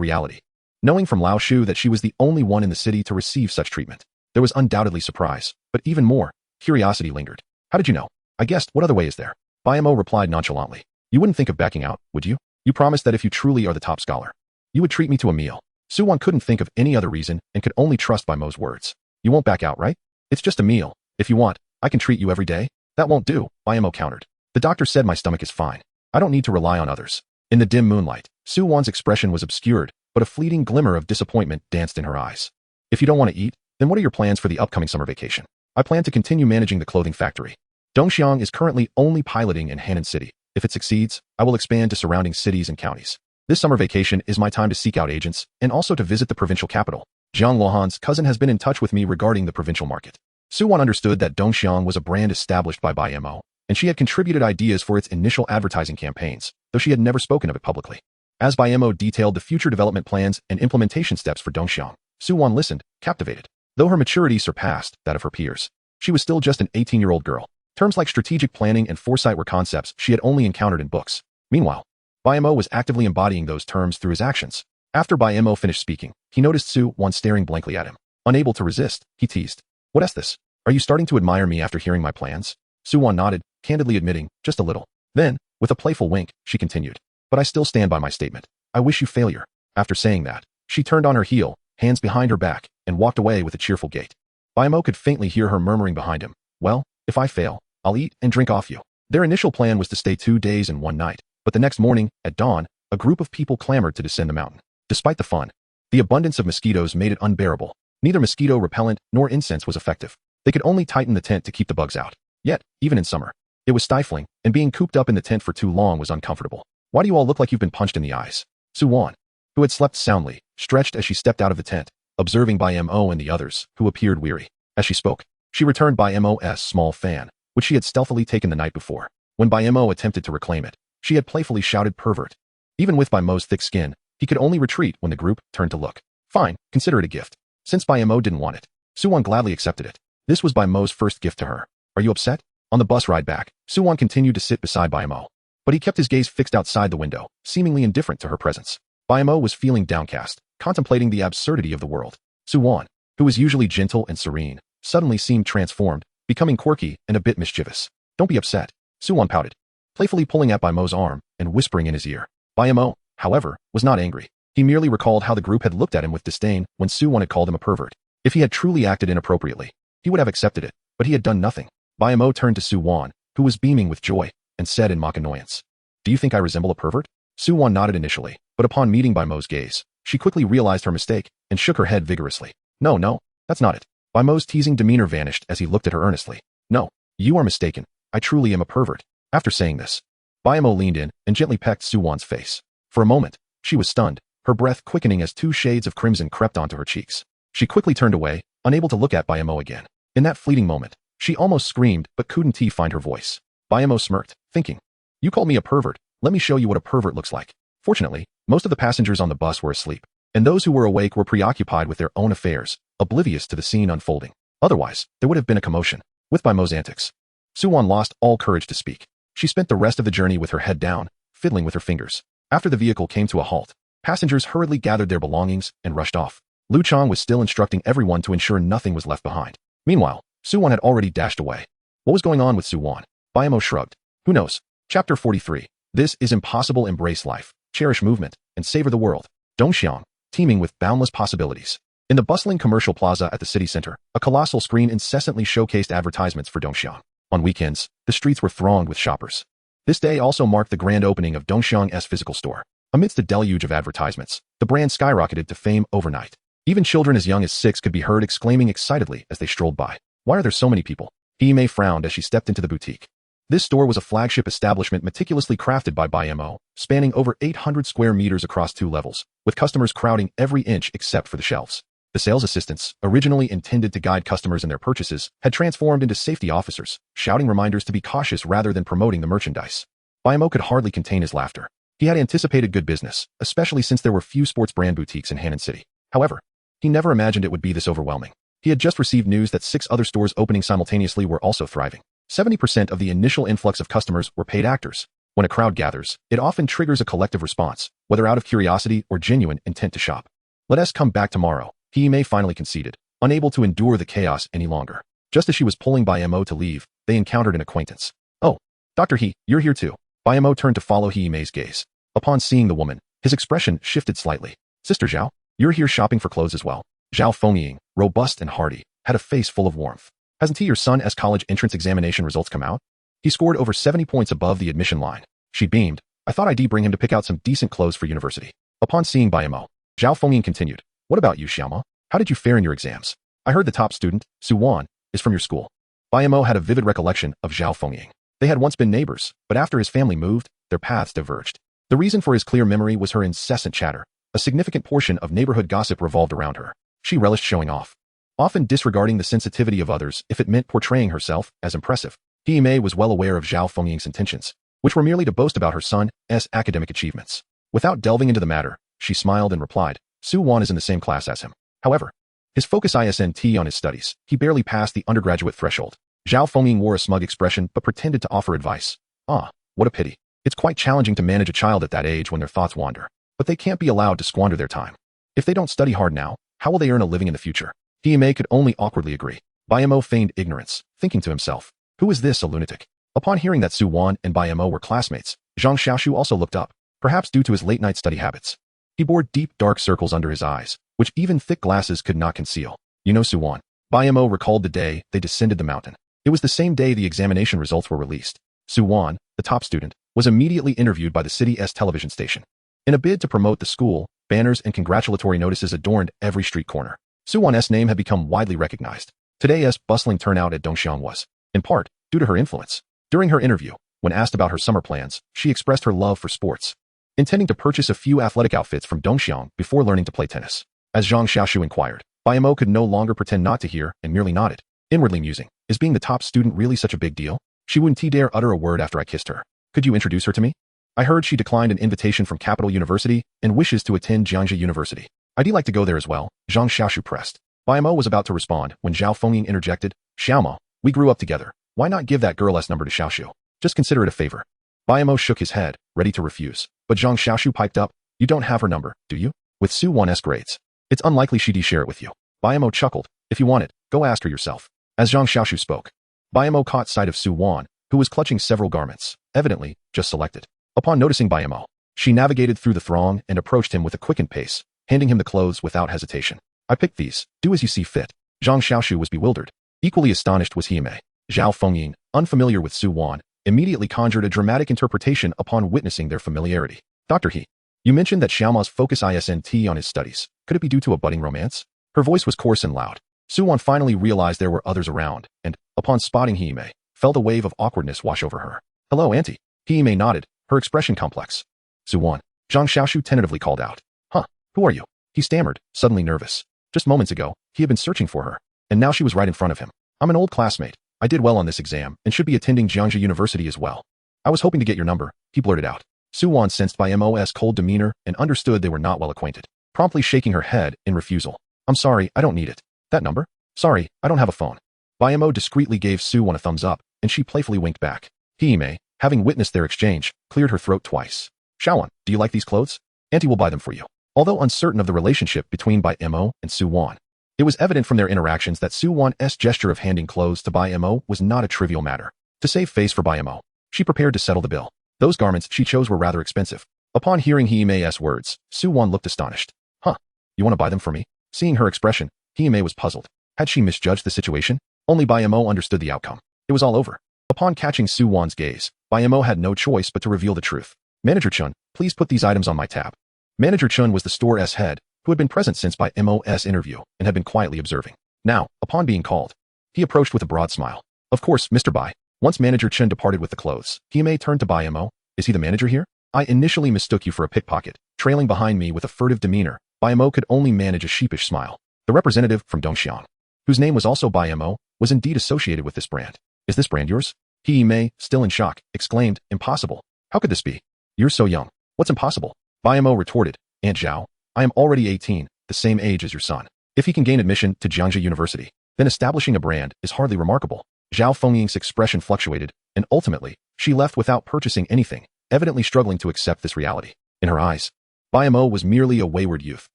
reality. Knowing from Lao Shu that she was the only one in the city to receive such treatment, there was undoubtedly surprise, but even more, curiosity lingered. How did you know? I guessed. What other way is there? Bai Mo replied nonchalantly. You wouldn't think of backing out, would you? You promised that if you truly are the top scholar, you would treat me to a meal. Su Wan couldn't think of any other reason and could only trust Bai Mo's words. You won't back out, right? It's just a meal. If you want, I can treat you every day. That won't do, Bai Mo countered. The doctor said my stomach is fine. I don't need to rely on others. In the dim moonlight, Su Wan's expression was obscured, but a fleeting glimmer of disappointment danced in her eyes. If you don't want to eat, then what are your plans for the upcoming summer vacation? I plan to continue managing the clothing factory. Dongxiang is currently only piloting in Hannan City. If it succeeds, I will expand to surrounding cities and counties. This summer vacation is my time to seek out agents and also to visit the provincial capital. Jiang Luohan's cousin has been in touch with me regarding the provincial market. Su Wan understood that Dongxiang was a brand established by Bai Mo, and she had contributed ideas for its initial advertising campaigns, though she had never spoken of it publicly. As Bai Mo detailed the future development plans and implementation steps for Dongxiang, Su Wan listened, captivated. Though her maturity surpassed that of her peers, she was still just an 18-year-old girl. Terms like strategic planning and foresight were concepts she had only encountered in books. Meanwhile, Bai Mo was actively embodying those terms through his actions. After Bai Mo finished speaking, he noticed Su Wan staring blankly at him. Unable to resist, he teased. What is this? Are you starting to admire me after hearing my plans? Su Wan nodded, candidly admitting, just a little. Then, with a playful wink, she continued. But I still stand by my statement. I wish you failure. After saying that, she turned on her heel, hands behind her back, and walked away with a cheerful gait. Bai Mo could faintly hear her murmuring behind him. Well, if I fail, I'll eat and drink off you. Their initial plan was to stay 2 days and 1 night, But the next morning, at dawn, a group of people clamored to descend the mountain. Despite the fun, the abundance of mosquitoes made it unbearable. Neither mosquito repellent nor incense was effective. They could only tighten the tent to keep the bugs out. Yet, even in summer, it was stifling, and being cooped up in the tent for too long was uncomfortable. Why do you all look like you've been punched in the eyes? Su-won, who had slept soundly, stretched as she stepped out of the tent, observing Bai Mo and the others, who appeared weary. As she spoke, she returned Bai Mo's small fan, which she had stealthily taken the night before. When Bai Mo attempted to reclaim it, she had playfully shouted pervert. Even with Bai Mo's thick skin, he could only retreat when the group turned to look. Fine, consider it a gift. Since Bai Mo didn't want it, Su-won gladly accepted it. This was Bai Mo's first gift to her. Are you upset? On the bus ride back, Su-won continued to sit beside Bai Mo. But he kept his gaze fixed outside the window, seemingly indifferent to her presence. Bai Mo was feeling downcast, contemplating the absurdity of the world. Su-won, who was usually gentle and serene, suddenly seemed transformed, becoming quirky and a bit mischievous. Don't be upset, Su-won pouted, playfully pulling at Bai Mo's arm and whispering in his ear. Bai Mo, however, was not angry. He merely recalled how the group had looked at him with disdain when Su-won had called him a pervert. If he had truly acted inappropriately, he would have accepted it, but he had done nothing. Bai Mo turned to Su-won, who was beaming with joy, and said in mock annoyance, "Do you think I resemble a pervert?" Su-won nodded initially, but upon meeting Bai Mo's gaze, she quickly realized her mistake and shook her head vigorously. No, that's not it. Bai Mo's teasing demeanor vanished as he looked at her earnestly. No, you are mistaken. I truly am a pervert. After saying this, Bai Mo leaned in and gently pecked Su-won's face. For a moment, she was stunned, her breath quickening as 2 shades of crimson crept onto her cheeks. She quickly turned away, unable to look at Bai Mo again. In that fleeting moment, she almost screamed but couldn't find her voice. Bai Mo smirked, thinking, "You called me a pervert, let me show you what a pervert looks like." Fortunately, most of the passengers on the bus were asleep, and those who were awake were preoccupied with their own affairs, oblivious to the scene unfolding. Otherwise, there would have been a commotion. With Bai Mo's antics, Su-won lost all courage to speak. She spent the rest of the journey with her head down, fiddling with her fingers. After the vehicle came to a halt, passengers hurriedly gathered their belongings and rushed off. Lu Chang was still instructing everyone to ensure nothing was left behind. Meanwhile, Su-won had already dashed away. What was going on with Su-won? Bai Mo shrugged. Who knows? Chapter 43. This is impossible. Embrace life, cherish movement, and savor the world. Dongxiang, teeming with boundless possibilities. In the bustling commercial plaza at the city center, a colossal screen incessantly showcased advertisements for Dongxiang. On weekends, the streets were thronged with shoppers. This day also marked the grand opening of Dongxiang's physical store. Amidst a deluge of advertisements, the brand skyrocketed to fame overnight. Even children as young as 6 could be heard exclaiming excitedly as they strolled by. Why are there so many people? Hime frowned as she stepped into the boutique. This store was a flagship establishment meticulously crafted by Bai Mo, spanning over 800 square meters across 2 levels, with customers crowding every inch except for the shelves. The sales assistants, originally intended to guide customers in their purchases, had transformed into safety officers, shouting reminders to be cautious rather than promoting the merchandise. Bai Mo could hardly contain his laughter. He had anticipated good business, especially since there were few sports brand boutiques in Hannan City. However, he never imagined it would be this overwhelming. He had just received news that 6 other stores opening simultaneously were also thriving. 70% of the initial influx of customers were paid actors. When a crowd gathers, it often triggers a collective response, whether out of curiosity or genuine intent to shop. Let us come back tomorrow, Hime finally conceded, unable to endure the chaos any longer. Just as she was pulling Bai Mo to leave, they encountered an acquaintance. Oh, Dr. He, you're here too. Bai Mo turned to follow Hime's gaze. Upon seeing the woman, his expression shifted slightly. Sister Zhao, you're here shopping for clothes as well. Zhao Fengying, robust and hardy, had a face full of warmth. Hasn't your son's college entrance examination results come out? He scored over 70 points above the admission line. She beamed. I thought I'd bring him to pick out some decent clothes for university. Upon seeing Bai Mo, Zhao Fengying continued. What about you, Xiaoma? How did you fare in your exams? I heard the top student, Su-won, is from your school. Bai Mo had a vivid recollection of Zhao Fengying. They had once been neighbors, but after his family moved, their paths diverged. The reason for his clear memory was her incessant chatter. A significant portion of neighborhood gossip revolved around her. She relished showing off, often disregarding the sensitivity of others if it meant portraying herself as impressive. Hime was well aware of Zhao Fengying's intentions, which were merely to boast about her son's academic achievements. Without delving into the matter, she smiled and replied, Su-won is in the same class as him. However, his focus isn't on his studies. He barely passed the undergraduate threshold. Zhao Fengying wore a smug expression but pretended to offer advice. Ah, what a pity. It's quite challenging to manage a child at that age when their thoughts wander. But they can't be allowed to squander their time. If they don't study hard now, how will they earn a living in the future? Hime could only awkwardly agree. Bai Mo feigned ignorance, thinking to himself, who is this, a lunatic? Upon hearing that Su-won and Bai Mo were classmates, Zhang Xiaoshu also looked up, perhaps due to his late-night study habits. He bore deep dark circles under his eyes, which even thick glasses could not conceal. You know Su-won. Bai Mo recalled the day they descended the mountain. It was the same day the examination results were released. Su-won, the top student, was immediately interviewed by the city's television station. In a bid to promote the school, banners and congratulatory notices adorned every street corner. Suwon's name had become widely recognized. Today's bustling turnout at Dongxiang was, in part, due to her influence. During her interview, when asked about her summer plans, she expressed her love for sports, intending to purchase a few athletic outfits from Dongxiang before learning to play tennis. As Zhang Xiaoshu inquired, Bai Mo could no longer pretend not to hear and merely nodded, inwardly musing, is being the top student really such a big deal? She wouldn't dare utter a word after I kissed her. Could you introduce her to me? I heard she declined an invitation from Capital University and wishes to attend Jiangsu University. I'd like to go there as well, Zhang Xiaoshu pressed. Bai Mo was about to respond when Zhao Fengying interjected, Xiaomo, we grew up together. Why not give that girl's number to Xiaoshu? Just consider it a favor. Bai Mo shook his head, ready to refuse, but Zhang Xiaoshu piped up, you don't have her number, do you? With Suwon's grades, it's unlikely she'd share it with you. Bai Mo chuckled, if you want it, go ask her yourself. As Zhang Xiaoshu spoke, Bai Mo caught sight of Suwon, who was clutching several garments, evidently, just selected. Upon noticing Bai Mo, she navigated through the throng and approached him with a quickened pace, handing him the clothes without hesitation. I picked these, do as you see fit. Zhang Xiaoshu was bewildered. Equally astonished was Hime. Zhao Fengying, unfamiliar with Suwon, immediately conjured a dramatic interpretation upon witnessing their familiarity. Dr. He, you mentioned that Xiaoma's focus isn't on his studies. Could it be due to a budding romance? Her voice was coarse and loud. Suwon finally realized there were others around, and, upon spotting Hime, felt a wave of awkwardness wash over her. Hello, Auntie. Hime nodded, her expression complex. Suwon, Zhang Xiaoshu tentatively called out. Huh, who are you? He stammered, suddenly nervous. Just moments ago, he had been searching for her, and now she was right in front of him. I'm an old classmate. I did well on this exam and should be attending Jiangsu University as well. I was hoping to get your number, he blurted out. Suwon sensed Bai Mo's cold demeanor and understood they were not well acquainted, promptly shaking her head in refusal. I'm sorry, I don't need it. That number? Sorry, I don't have a phone. Bai Mo discreetly gave Suwon a thumbs up, and she playfully winked back. Hime, having witnessed their exchange, cleared her throat twice. Xiaowon, do you like these clothes? Auntie will buy them for you. Although uncertain of the relationship between Bai Mo and Suwon, it was evident from their interactions that Suwon's gesture of handing clothes to Bai Mo was not a trivial matter. To save face for Bai Mo, she prepared to settle the bill. Those garments she chose were rather expensive. Upon hearing Hime's words, Suwon looked astonished. Huh, you want to buy them for me? Seeing her expression, Hime was puzzled. Had she misjudged the situation? Only Bai Mo understood the outcome. It was all over. Upon catching Suwon's gaze, Bai Mo had no choice but to reveal the truth. Manager Chun, please put these items on my tab. Manager Chun was the store's head, who had been present since Bai Mo's interview and had been quietly observing. Now, upon being called, he approached with a broad smile. Of course, Mr. Bai. Once Manager Chun departed with the clothes, Hime turned to Bai Mo. Is he the manager here? I initially mistook you for a pickpocket. Trailing behind me with a furtive demeanor, Bai Mo could only manage a sheepish smile. The representative from Dongxiang, whose name was also Bai Mo, was indeed associated with this brand. Is this brand yours? Hime, still in shock, exclaimed, impossible. How could this be? You're so young. What's impossible? Bai Mo retorted, Aunt Zhao, I am already 18, the same age as your son. If he can gain admission to Jiangsu University, then establishing a brand is hardly remarkable. Zhao Fengying's expression fluctuated, and ultimately, she left without purchasing anything, evidently struggling to accept this reality. In her eyes, Bai Mo was merely a wayward youth,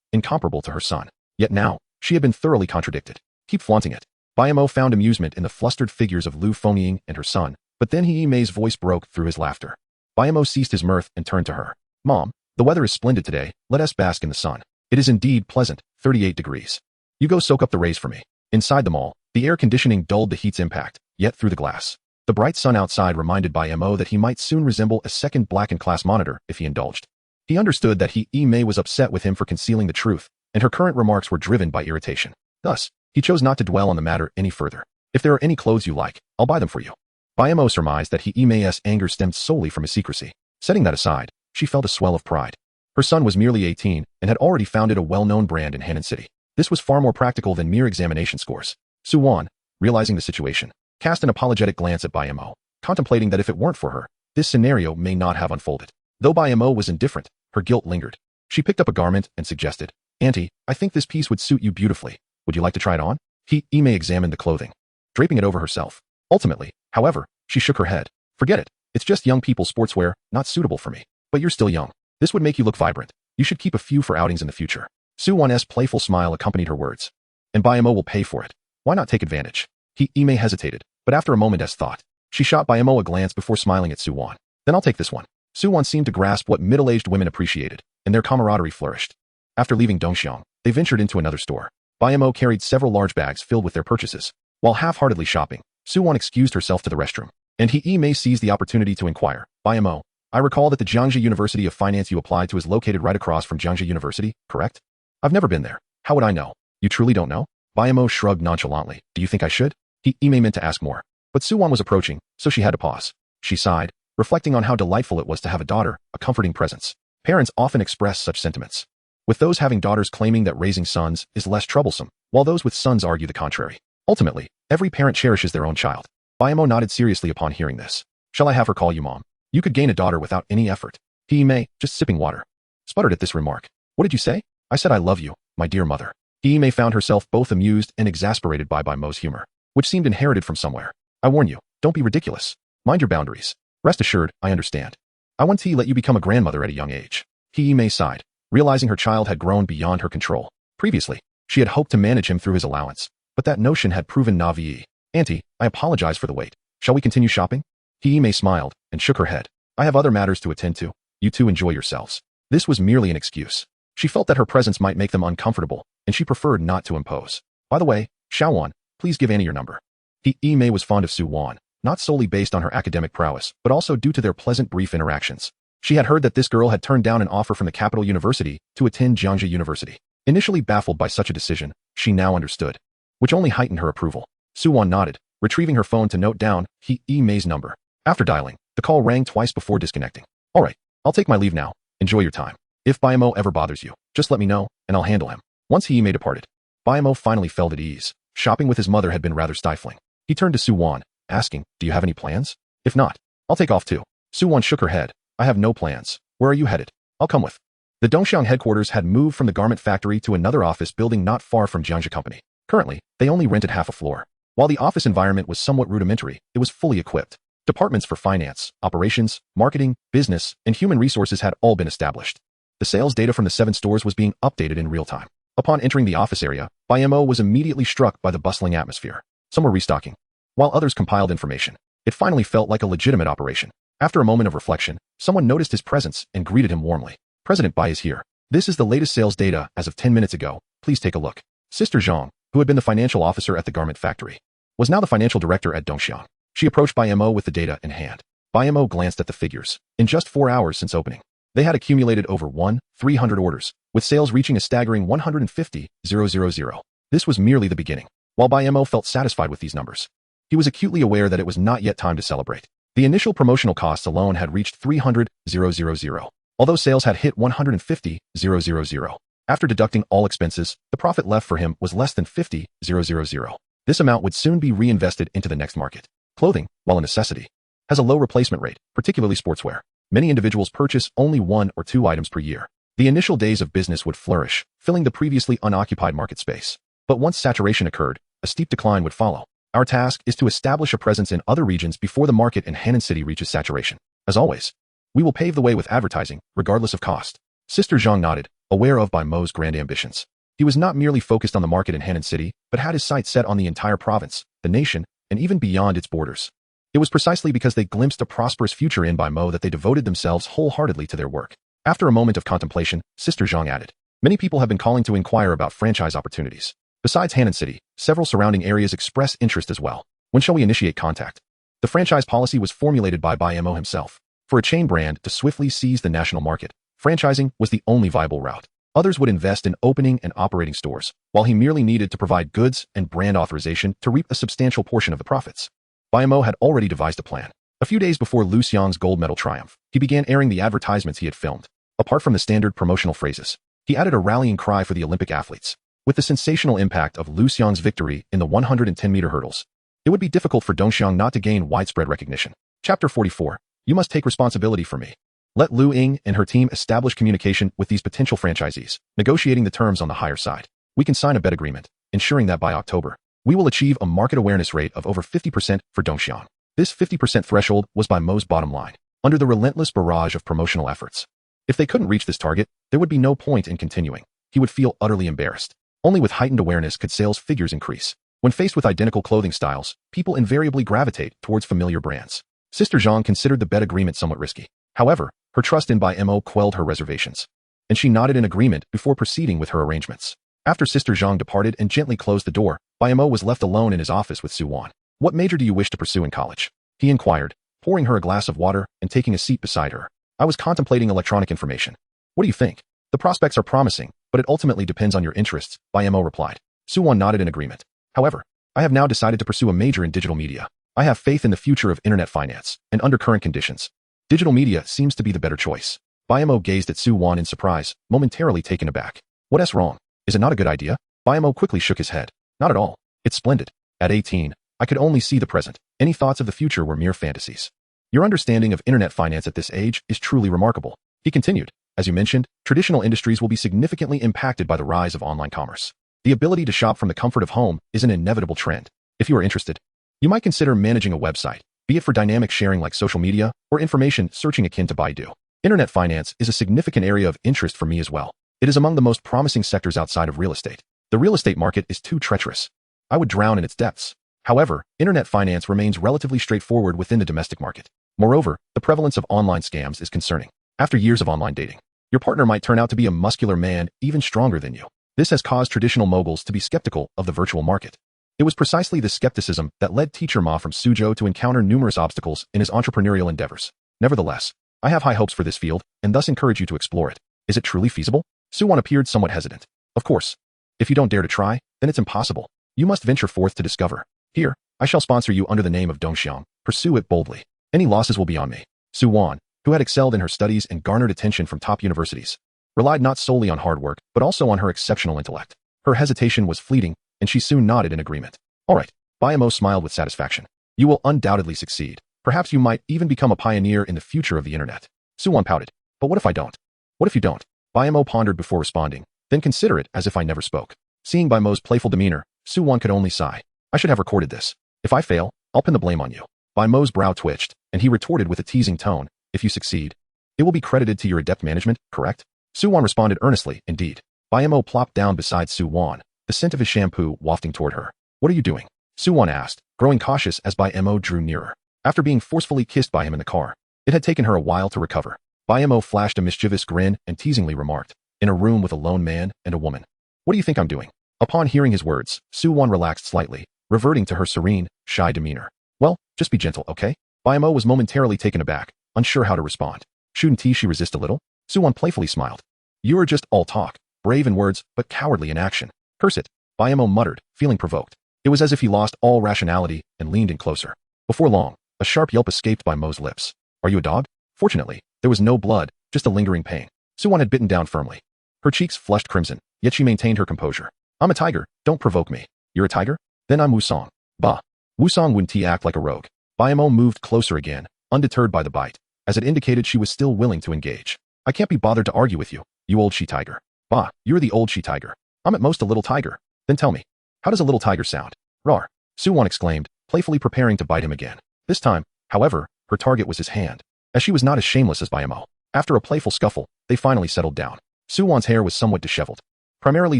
incomparable to her son. Yet now, she had been thoroughly contradicted. Keep flaunting it. Bai Mo found amusement in the flustered figures of Lu Fengying and her son, but then Hime's voice broke through his laughter. Bai Mo ceased his mirth and turned to her. Mom, the weather is splendid today, let us bask in the sun. It is indeed pleasant, 38 degrees. You go soak up the rays for me. Inside the mall, the air conditioning dulled the heat's impact, yet through the glass, the bright sun outside reminded Bai Mo that he might soon resemble a second blackened class monitor if he indulged. He understood that Hime was upset with him for concealing the truth, and her current remarks were driven by irritation. Thus, he chose not to dwell on the matter any further. If there are any clothes you like, I'll buy them for you. Bai Mo surmised that Hime's anger stemmed solely from his secrecy. Setting that aside, she felt a swell of pride. Her son was merely 18 and had already founded a well-known brand in Hannan City. This was far more practical than mere examination scores. Suwon, realizing the situation, cast an apologetic glance at Bai Mo, contemplating that if it weren't for her, this scenario may not have unfolded. Though Bai Mo was indifferent, her guilt lingered. She picked up a garment and suggested, Auntie, I think this piece would suit you beautifully. Would you like to try it on? Hime examined the clothing, draping it over herself. Ultimately, however, she shook her head. Forget it. It's just young people's sportswear, not suitable for me. But you're still young. This would make you look vibrant. You should keep a few for outings in the future. Suwon's playful smile accompanied her words. And Bai Mo will pay for it. Why not take advantage? Hime hesitated, but after a moment's thought, she shot Bai Mo a glance before smiling at Suwon. Then I'll take this one. Suwon seemed to grasp what middle-aged women appreciated, and their camaraderie flourished. After leaving Dongxiang, they ventured into another store. Bai Mo carried several large bags filled with their purchases. While half-heartedly shopping, Suwon excused herself to the restroom, and Hime seized the opportunity to inquire, Bai Mo, I recall that the Jiangsu University of Finance you applied to is located right across from Jiangsu University, correct? I've never been there. How would I know? You truly don't know? Bai Mo shrugged nonchalantly. Do you think I should? Ime meant to ask more. But Suwan was approaching, so she had to pause. She sighed, reflecting on how delightful it was to have a daughter, a comforting presence. Parents often express such sentiments, with those having daughters claiming that raising sons is less troublesome, while those with sons argue the contrary. Ultimately, every parent cherishes their own child. Bai Mo nodded seriously upon hearing this. Shall I have her call you mom? You could gain a daughter without any effort. Ime, just sipping water, sputtered at this remark. What did you say? I said I love you, my dear mother. Ime found herself both amused and exasperated by Bai Mo's humor, which seemed inherited from somewhere. I warn you, don't be ridiculous. Mind your boundaries. Rest assured, I understand. I want to let you become a grandmother at a young age. Ime sighed, realizing her child had grown beyond her control. Previously, she had hoped to manage him through his allowance, but that notion had proven naive. Auntie, I apologize for the wait. Shall we continue shopping? Ime smiled and shook her head. I have other matters to attend to. You two enjoy yourselves. This was merely an excuse. She felt that her presence might make them uncomfortable, and she preferred not to impose. By the way, Xiaowan, please give Annie your number. Ime was fond of Suwan, not solely based on her academic prowess, but also due to their pleasant brief interactions. She had heard that this girl had turned down an offer from the capital university to attend Jiangsu University. Initially baffled by such a decision, she now understood, which only heightened her approval. Suwan nodded, retrieving her phone to note down Ime's number. After dialing, the call rang twice before disconnecting. All right, I'll take my leave now. Enjoy your time. If Bai Mo ever bothers you, just let me know, and I'll handle him. Once Ime departed, Bai Mo finally felt at ease. Shopping with his mother had been rather stifling. He turned to Suwan, asking, do you have any plans? If not, I'll take off too. Suwan shook her head. I have no plans. Where are you headed? I'll come with. The Dongxiang headquarters had moved from the garment factory to another office building not far from Jiangsu Company. Currently, they only rented half a floor. While the office environment was somewhat rudimentary, it was fully equipped. Departments for finance, operations, marketing, business, and human resources had all been established. The sales data from the 7 stores was being updated in real time. Upon entering the office area, Bai Mo was immediately struck by the bustling atmosphere. Some were restocking, while others compiled information. It finally felt like a legitimate operation. After a moment of reflection, someone noticed his presence and greeted him warmly. President Bai is here. This is the latest sales data as of 10 minutes ago. Please take a look. Sister Zhang, who had been the financial officer at the garment factory, was now the financial director at Dongxiang. She approached Bai Mo with the data in hand. Bai Mo glanced at the figures. In just 4 hours since opening, they had accumulated over 300 orders, with sales reaching a staggering 150,000. This was merely the beginning. While Bai Mo felt satisfied with these numbers, he was acutely aware that it was not yet time to celebrate. The initial promotional costs alone had reached 300,000, although sales had hit 150,000. After deducting all expenses, the profit left for him was less than 50,000. This amount would soon be reinvested into the next market. Clothing, while a necessity, has a low replacement rate, particularly sportswear. Many individuals purchase only 1 or 2 items per year. The initial days of business would flourish, filling the previously unoccupied market space. But once saturation occurred, a steep decline would follow. Our task is to establish a presence in other regions before the market in Hannan City reaches saturation. As always, we will pave the way with advertising, regardless of cost. Sister Zhang nodded, aware of Bai Mo's grand ambitions. He was not merely focused on the market in Hannan City, but had his sights set on the entire province, the nation, and even beyond its borders. It was precisely because they glimpsed a prosperous future in Bai Mo that they devoted themselves wholeheartedly to their work. After a moment of contemplation, Sister Zhang added, many people have been calling to inquire about franchise opportunities. Besides Hannan City, several surrounding areas express interest as well. When shall we initiate contact? The franchise policy was formulated by Bai Mo himself. For a chain brand to swiftly seize the national market, franchising was the only viable route. Others would invest in opening and operating stores, while he merely needed to provide goods and brand authorization to reap a substantial portion of the profits. Bai Mo had already devised a plan. A few days before Lu Xiang's gold medal triumph, he began airing the advertisements he had filmed. Apart from the standard promotional phrases, he added a rallying cry for the Olympic athletes. With the sensational impact of Lu Xiang's victory in the 110-meter hurdles, it would be difficult for Dongxiang not to gain widespread recognition. Chapter 44. You must take responsibility for me. Let Lu Ying and her team establish communication with these potential franchisees, negotiating the terms on the higher side. We can sign a bet agreement, ensuring that by October, we will achieve a market awareness rate of over 50% for Dongxiang. This 50% threshold was Bai Mo's bottom line, under the relentless barrage of promotional efforts. If they couldn't reach this target, there would be no point in continuing. He would feel utterly embarrassed. Only with heightened awareness could sales figures increase. When faced with identical clothing styles, people invariably gravitate towards familiar brands. Sister Zhang considered the bet agreement somewhat risky. However, her trust in Bai Mo quelled her reservations, and she nodded in agreement before proceeding with her arrangements. After Sister Zhang departed and gently closed the door, Bai Mo was left alone in his office with Suwan. What major do you wish to pursue in college? He inquired, pouring her a glass of water and taking a seat beside her. I was contemplating electronic information. What do you think? The prospects are promising, but it ultimately depends on your interests, Bai Mo replied. Suwon nodded in agreement. However, I have now decided to pursue a major in digital media. I have faith in the future of internet finance, and under current conditions, digital media seems to be the better choice. Bai Mo gazed at Suwon in surprise, momentarily taken aback. What's wrong? Is it not a good idea? Bai Mo quickly shook his head. Not at all. It's splendid. At 18, I could only see the present. Any thoughts of the future were mere fantasies. Your understanding of internet finance at this age is truly remarkable. He continued. As you mentioned, traditional industries will be significantly impacted by the rise of online commerce. The ability to shop from the comfort of home is an inevitable trend. If you are interested, you might consider managing a website, be it for dynamic sharing like social media or information searching akin to Baidu. Internet finance is a significant area of interest for me as well. It is among the most promising sectors outside of real estate. The real estate market is too treacherous. I would drown in its depths. However, internet finance remains relatively straightforward within the domestic market. Moreover, the prevalence of online scams is concerning. After years of online dating, your partner might turn out to be a muscular man even stronger than you. This has caused traditional moguls to be skeptical of the virtual market. It was precisely this skepticism that led teacher Ma from Suzhou to encounter numerous obstacles in his entrepreneurial endeavors. Nevertheless, I have high hopes for this field and thus encourage you to explore it. Is it truly feasible? Suwon appeared somewhat hesitant. Of course. If you don't dare to try, then it's impossible. You must venture forth to discover. Here, I shall sponsor you under the name of Dongxiang. Pursue it boldly. Any losses will be on me. Suwon, who had excelled in her studies and garnered attention from top universities, relied not solely on hard work, but also on her exceptional intellect. Her hesitation was fleeting, and she soon nodded in agreement. All right. Bai Mo smiled with satisfaction. You will undoubtedly succeed. Perhaps you might even become a pioneer in the future of the internet. Suwon pouted. But what if I don't? What if you don't? Bai Mo pondered before responding, then consider it as if I never spoke. Seeing Bai Mo's playful demeanor, Suwon could only sigh. I should have recorded this. If I fail, I'll pin the blame on you. Bai Mo's brow twitched, and he retorted with a teasing tone. If you succeed, it will be credited to your adept management, correct? Suwon responded earnestly, indeed. Bai Mo plopped down beside Suwon, the scent of his shampoo wafting toward her. What are you doing? Suwon asked, growing cautious as Bai Mo drew nearer. After being forcefully kissed by him in the car, it had taken her a while to recover. Bai Mo flashed a mischievous grin and teasingly remarked, in a room with a lone man and a woman. What do you think I'm doing? Upon hearing his words, Suwon relaxed slightly, reverting to her serene, shy demeanor. Well, just be gentle, okay? Bai Mo was momentarily taken aback, unsure how to respond. Shouldn't she resist a little? Suwon playfully smiled. You are just all talk, brave in words, but cowardly in action. Curse it, Bai Mo muttered, feeling provoked. It was as if he lost all rationality and leaned in closer. Before long, a sharp yelp escaped Bai Mo's lips. Are you a dog? Fortunately, there was no blood, just a lingering pain. Suwon had bitten down firmly. Her cheeks flushed crimson, yet she maintained her composure. I'm a tiger, don't provoke me. You're a tiger? Then I'm Wusong. Bah. Wusong wouldn't he act like a rogue? Bai Mo moved closer again, undeterred by the bite, as it indicated she was still willing to engage. I can't be bothered to argue with you, you old she-tiger. Bah, you're the old she-tiger. I'm at most a little tiger. Then tell me, how does a little tiger sound? Rawr. Suwon exclaimed, playfully preparing to bite him again. This time, however, her target was his hand. As she was not as shameless as Bai Mo. After a playful scuffle, they finally settled down. Suwon's hair was somewhat disheveled, primarily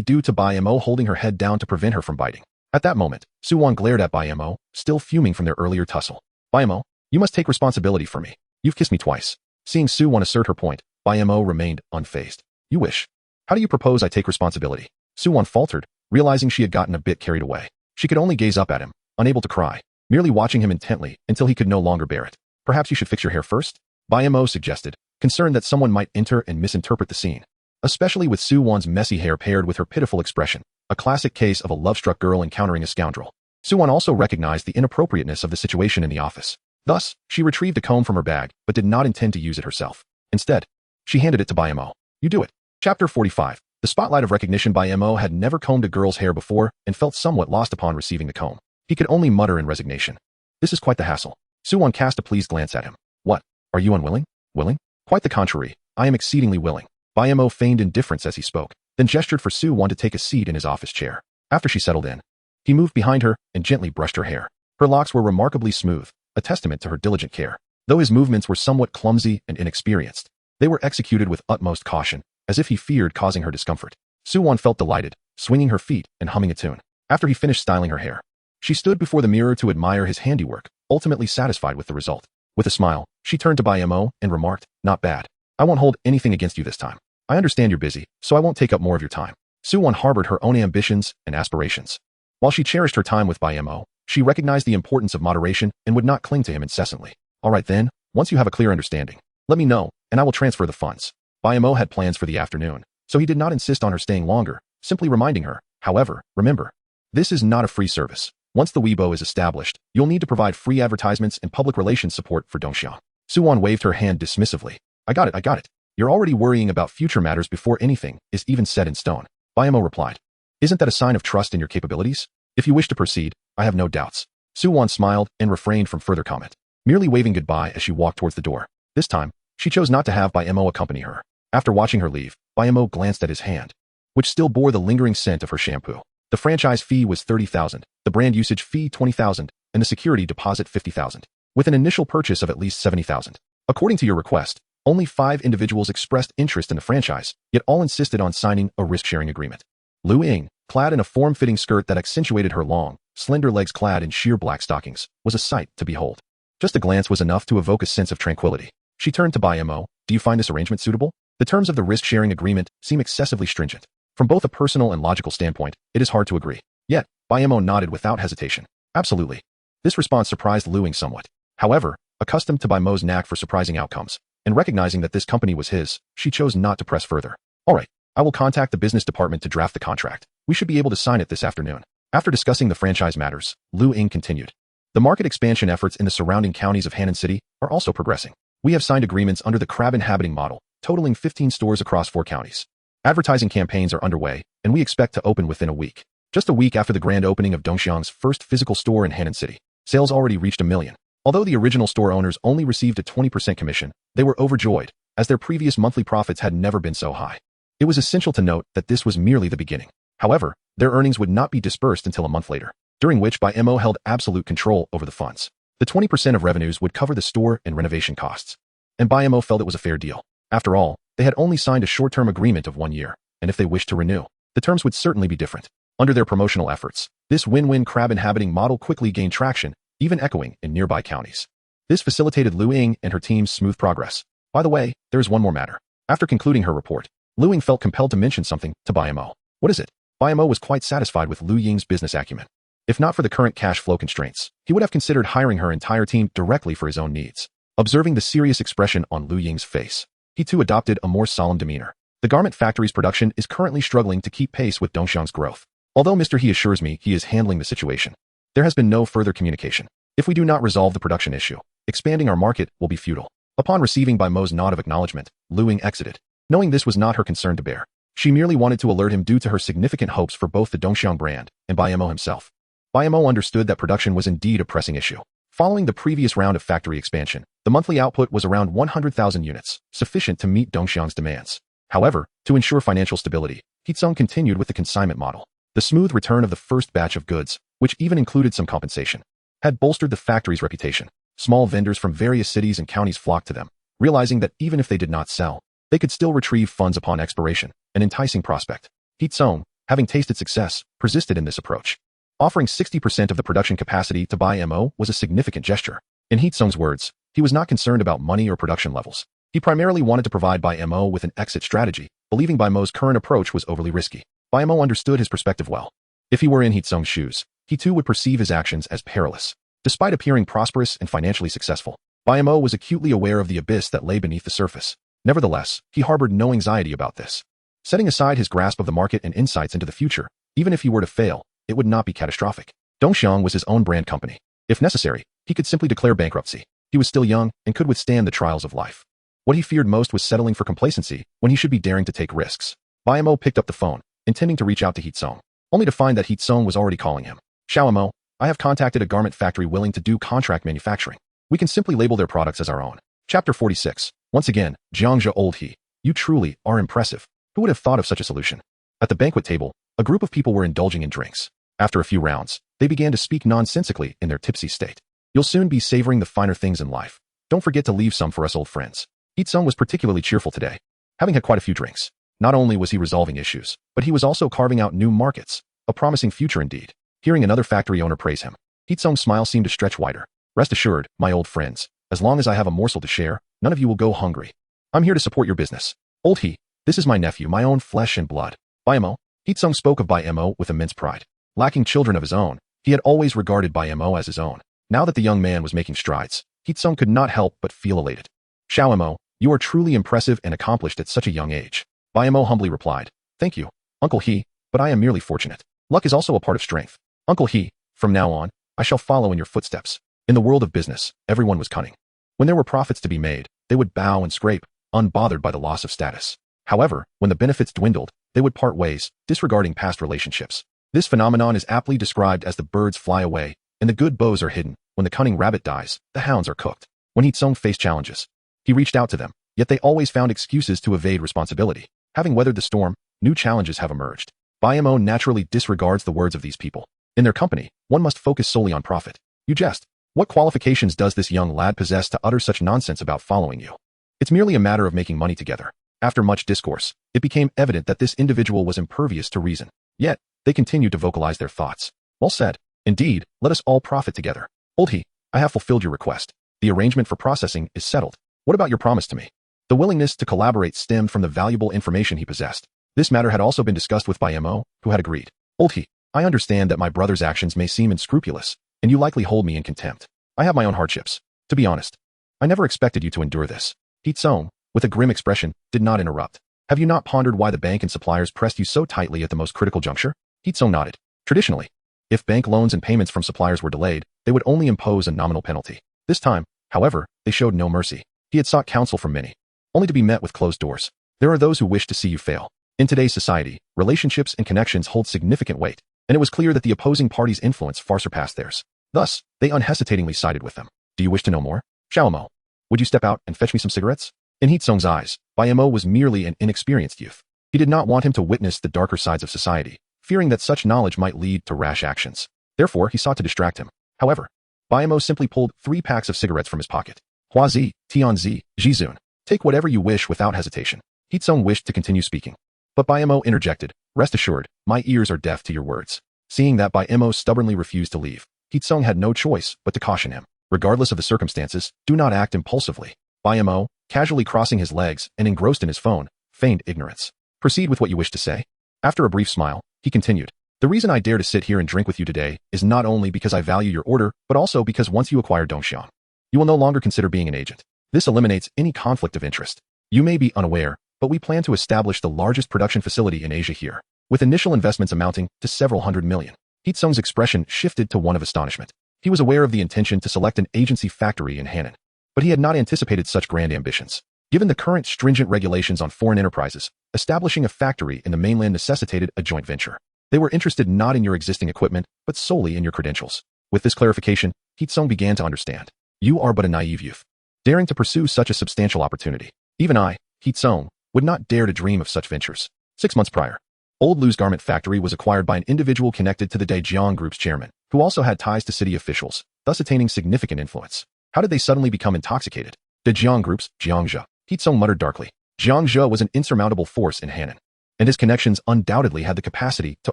due to Bai Mo holding her head down to prevent her from biting. At that moment, Suwon glared at Bai Mo, still fuming from their earlier tussle. Bai Mo, you must take responsibility for me. You've kissed me twice. Seeing Suwon assert her point, Bai Mo remained unfazed. You wish. How do you propose I take responsibility? Suwon faltered, realizing she had gotten a bit carried away. She could only gaze up at him, unable to cry, merely watching him intently until he could no longer bear it. Perhaps you should fix your hair first? Bai Mo suggested, concerned that someone might enter and misinterpret the scene. Especially with Suwon's messy hair paired with her pitiful expression, a classic case of a love-struck girl encountering a scoundrel. Suwon also recognized the inappropriateness of the situation in the office. Thus, she retrieved a comb from her bag, but did not intend to use it herself. Instead, she handed it to Bai Mo. You do it. Chapter 45. The spotlight of recognition. Bai Mo had never combed a girl's hair before and felt somewhat lost upon receiving the comb. He could only mutter in resignation. This is quite the hassle. Suwon cast a pleased glance at him. What? Are you unwilling? Willing? Quite the contrary. I am exceedingly willing. Bai Mo feigned indifference as he spoke, then gestured for Suwon to take a seat in his office chair. After she settled in, he moved behind her and gently brushed her hair. Her locks were remarkably smooth, a testament to her diligent care. Though his movements were somewhat clumsy and inexperienced, they were executed with utmost caution, as if he feared causing her discomfort. Suwon felt delighted, swinging her feet and humming a tune. After he finished styling her hair, she stood before the mirror to admire his handiwork, ultimately satisfied with the result. With a smile, she turned to Bai Mo and remarked, not bad. I won't hold anything against you this time. I understand you're busy, so I won't take up more of your time. Suwon harbored her own ambitions and aspirations. While she cherished her time with Bai Mo, she recognized the importance of moderation and would not cling to him incessantly. All right then, once you have a clear understanding, let me know, and I will transfer the funds. Bai Mo had plans for the afternoon, so he did not insist on her staying longer, simply reminding her, however, remember, this is not a free service. Once the Weibo is established, you'll need to provide free advertisements and public relations support for Dongxiang. Suwan waved her hand dismissively. I got it. You're already worrying about future matters before anything is even set in stone. Bai Mo replied. Isn't that a sign of trust in your capabilities? If you wish to proceed, I have no doubts. Suwan smiled and refrained from further comment, merely waving goodbye as she walked towards the door. This time, she chose not to have Bai Mo accompany her. After watching her leave, Bai Mo glanced at his hand, which still bore the lingering scent of her shampoo. The franchise fee was 30,000, the brand usage fee 20,000, and the security deposit 50,000, with an initial purchase of at least 70,000. According to your request, only 5 individuals expressed interest in the franchise, yet all insisted on signing a risk-sharing agreement. Lu Ying, clad in a form-fitting skirt that accentuated her long, slender legs clad in sheer black stockings, was a sight to behold. Just a glance was enough to evoke a sense of tranquility. She turned to Bai Mo. Do you find this arrangement suitable? The terms of the risk-sharing agreement seem excessively stringent. From both a personal and logical standpoint, it is hard to agree. Yet, Bai Mo nodded without hesitation. Absolutely. This response surprised Lu Ying somewhat. However, accustomed to Bai Mo's knack for surprising outcomes, and recognizing that this company was his, she chose not to press further. All right, I will contact the business department to draft the contract. We should be able to sign it this afternoon. After discussing the franchise matters, Lu Ying continued. The market expansion efforts in the surrounding counties of Hannan City are also progressing. We have signed agreements under the crab inhabiting model, totaling 15 stores across 4 counties. Advertising campaigns are underway, and we expect to open within a week. Just a week after the grand opening of Dongxiang's first physical store in Hannan City, sales already reached 1 million. Although the original store owners only received a 20% commission, they were overjoyed, as their previous monthly profits had never been so high. It was essential to note that this was merely the beginning. However, their earnings would not be dispersed until a month later, during which Bai Mo held absolute control over the funds. The 20% of revenues would cover the store and renovation costs. And Bai Mo felt it was a fair deal. After all, they had only signed a short-term agreement of 1 year, and if they wished to renew, the terms would certainly be different. Under their promotional efforts, this win-win crab-inhabiting model quickly gained traction, even echoing in nearby counties. This facilitated Lu Ying and her team's smooth progress. By the way, there is one more matter. After concluding her report, Lu Ying felt compelled to mention something to Bai Mo. What is it? Bai Mo was quite satisfied with Lu Ying's business acumen. If not for the current cash flow constraints, he would have considered hiring her entire team directly for his own needs. Observing the serious expression on Lu Ying's face, he too adopted a more solemn demeanor. The garment factory's production is currently struggling to keep pace with Dongxiang's growth. Although Mr. He assures me he is handling the situation, there has been no further communication. If we do not resolve the production issue, expanding our market will be futile. Upon receiving Bai Mo's nod of acknowledgement, Lu Ying exited. Knowing this was not her concern to bear, she merely wanted to alert him due to her significant hopes for both the Dongxiang brand and Bai Mo himself. Bai Mo understood that production was indeed a pressing issue. Following the previous round of factory expansion, the monthly output was around 100,000 units, sufficient to meet Dongxiang's demands. However, to ensure financial stability, Heatsung continued with the consignment model. The smooth return of the first batch of goods, which even included some compensation, had bolstered the factory's reputation. Small vendors from various cities and counties flocked to them, realizing that even if they did not sell, they could still retrieve funds upon expiration, an enticing prospect. Heatsung, having tasted success, persisted in this approach. Offering 60% of the production capacity to Bai Mo was a significant gesture. In Heatsung's words, he was not concerned about money or production levels. He primarily wanted to provide Bai Mo with an exit strategy, believing Bai Mo's current approach was overly risky. Bai Mo understood his perspective well. If he were in Heatsung's shoes, he too would perceive his actions as perilous. Despite appearing prosperous and financially successful, Bai Mo was acutely aware of the abyss that lay beneath the surface. Nevertheless, he harbored no anxiety about this. Setting aside his grasp of the market and insights into the future, even if he were to fail, it would not be catastrophic. Dongxiang was his own brand company. If necessary, he could simply declare bankruptcy. He was still young and could withstand the trials of life. What he feared most was settling for complacency when he should be daring to take risks. Bai Mo picked up the phone, intending to reach out to Heatsung, only to find that Heatsung was already calling him. Xiao Mo, I have contacted a garment factory willing to do contract manufacturing. We can simply label their products as our own. Chapter 46. Once again, Jiang Old He, you truly are impressive. Who would have thought of such a solution? At the banquet table, a group of people were indulging in drinks. After a few rounds, they began to speak nonsensically in their tipsy state. You'll soon be savoring the finer things in life. Don't forget to leave some for us old friends. Heatsung was particularly cheerful today. Having had quite a few drinks, not only was he resolving issues, but he was also carving out new markets, a promising future indeed. Hearing another factory owner praise him, Heatsung's smile seemed to stretch wider. Rest assured, my old friends, as long as I have a morsel to share, none of you will go hungry. I'm here to support your business. Old He, this is my nephew, my own flesh and blood. Bai Mo. Heatsung spoke of Bai Mo with immense pride. Lacking children of his own, he had always regarded Bai Mo as his own. Now that the young man was making strides, Heatsung could not help but feel elated. Xiao Mo, You are truly impressive and accomplished at such a young age. Bai Mo humbly replied. Thank you, Uncle He, but I am merely fortunate. Luck is also a part of strength. Uncle He, from now on, I shall follow in your footsteps. In the world of business, everyone was cunning. When there were profits to be made, they would bow and scrape, unbothered by the loss of status. However, when the benefits dwindled, they would part ways, disregarding past relationships. This phenomenon is aptly described as the birds fly away, and the good bows are hidden. When the cunning rabbit dies, the hounds are cooked. When He Tsung faced challenges, he reached out to them, yet they always found excuses to evade responsibility. Having weathered the storm, new challenges have emerged. Bai Mo naturally disregards the words of these people. In their company, one must focus solely on profit. You jest. What qualifications does this young lad possess to utter such nonsense about following you? It's merely a matter of making money together. After much discourse, it became evident that this individual was impervious to reason. Yet, they continued to vocalize their thoughts. Well said. Indeed, let us all profit together. Old He, I have fulfilled your request. The arrangement for processing is settled. What about your promise to me? The willingness to collaborate stemmed from the valuable information he possessed. This matter had also been discussed with Bai Mo, who had agreed. Old He, I understand that my brother's actions may seem unscrupulous, and you likely hold me in contempt. I have my own hardships. To be honest, I never expected you to endure this. He Tsung, with a grim expression, did not interrupt. Have you not pondered why the bank and suppliers pressed you so tightly at the most critical juncture? He Tsung nodded. Traditionally, if bank loans and payments from suppliers were delayed, they would only impose a nominal penalty. This time, however, they showed no mercy. He had sought counsel from many, only to be met with closed doors. There are those who wish to see you fail. In today's society, relationships and connections hold significant weight, and it was clear that the opposing party's influence far surpassed theirs. Thus, they unhesitatingly sided with them. Do you wish to know more? Bai Mo, would you step out and fetch me some cigarettes? In He Tsung's eyes, Bai Mo was merely an inexperienced youth. He did not want him to witness the darker sides of society, fearing that such knowledge might lead to rash actions. Therefore, he sought to distract him. However, Bai Mo simply pulled 3 packs of cigarettes from his pocket. Huazi, Tianzi, Jizun, take whatever you wish without hesitation. He Tsung wished to continue speaking, but Bai Mo interjected. Rest assured, my ears are deaf to your words. Seeing that Bai Mo stubbornly refused to leave, He Tsung had no choice but to caution him. Regardless of the circumstances, do not act impulsively. Bai Mo, casually crossing his legs and engrossed in his phone, feigned ignorance. Proceed with what you wish to say. After a brief smile, he continued. The reason I dare to sit here and drink with you today is not only because I value your order, but also because once you acquire Dongxiang, you will no longer consider being an agent. This eliminates any conflict of interest. You may be unaware, but we plan to establish the largest production facility in Asia here, with initial investments amounting to several hundred million. He Tsung's expression shifted to one of astonishment. He was aware of the intention to select an agency factory in Hannan, but he had not anticipated such grand ambitions. Given the current stringent regulations on foreign enterprises, establishing a factory in the mainland necessitated a joint venture. They were interested not in your existing equipment, but solely in your credentials. With this clarification, He Tsung began to understand. You are but a naive youth, daring to pursue such a substantial opportunity. Even I, He Tsung, would not dare to dream of such ventures. 6 months prior, Old Lu's garment factory was acquired by an individual connected to the Daejiang Group's chairman, who also had ties to city officials, thus attaining significant influence. How did they suddenly become intoxicated? Daejiang Group's Jiang Zhe. He Tsung muttered darkly. Jiang Zhe was an insurmountable force in Hannan, and his connections undoubtedly had the capacity to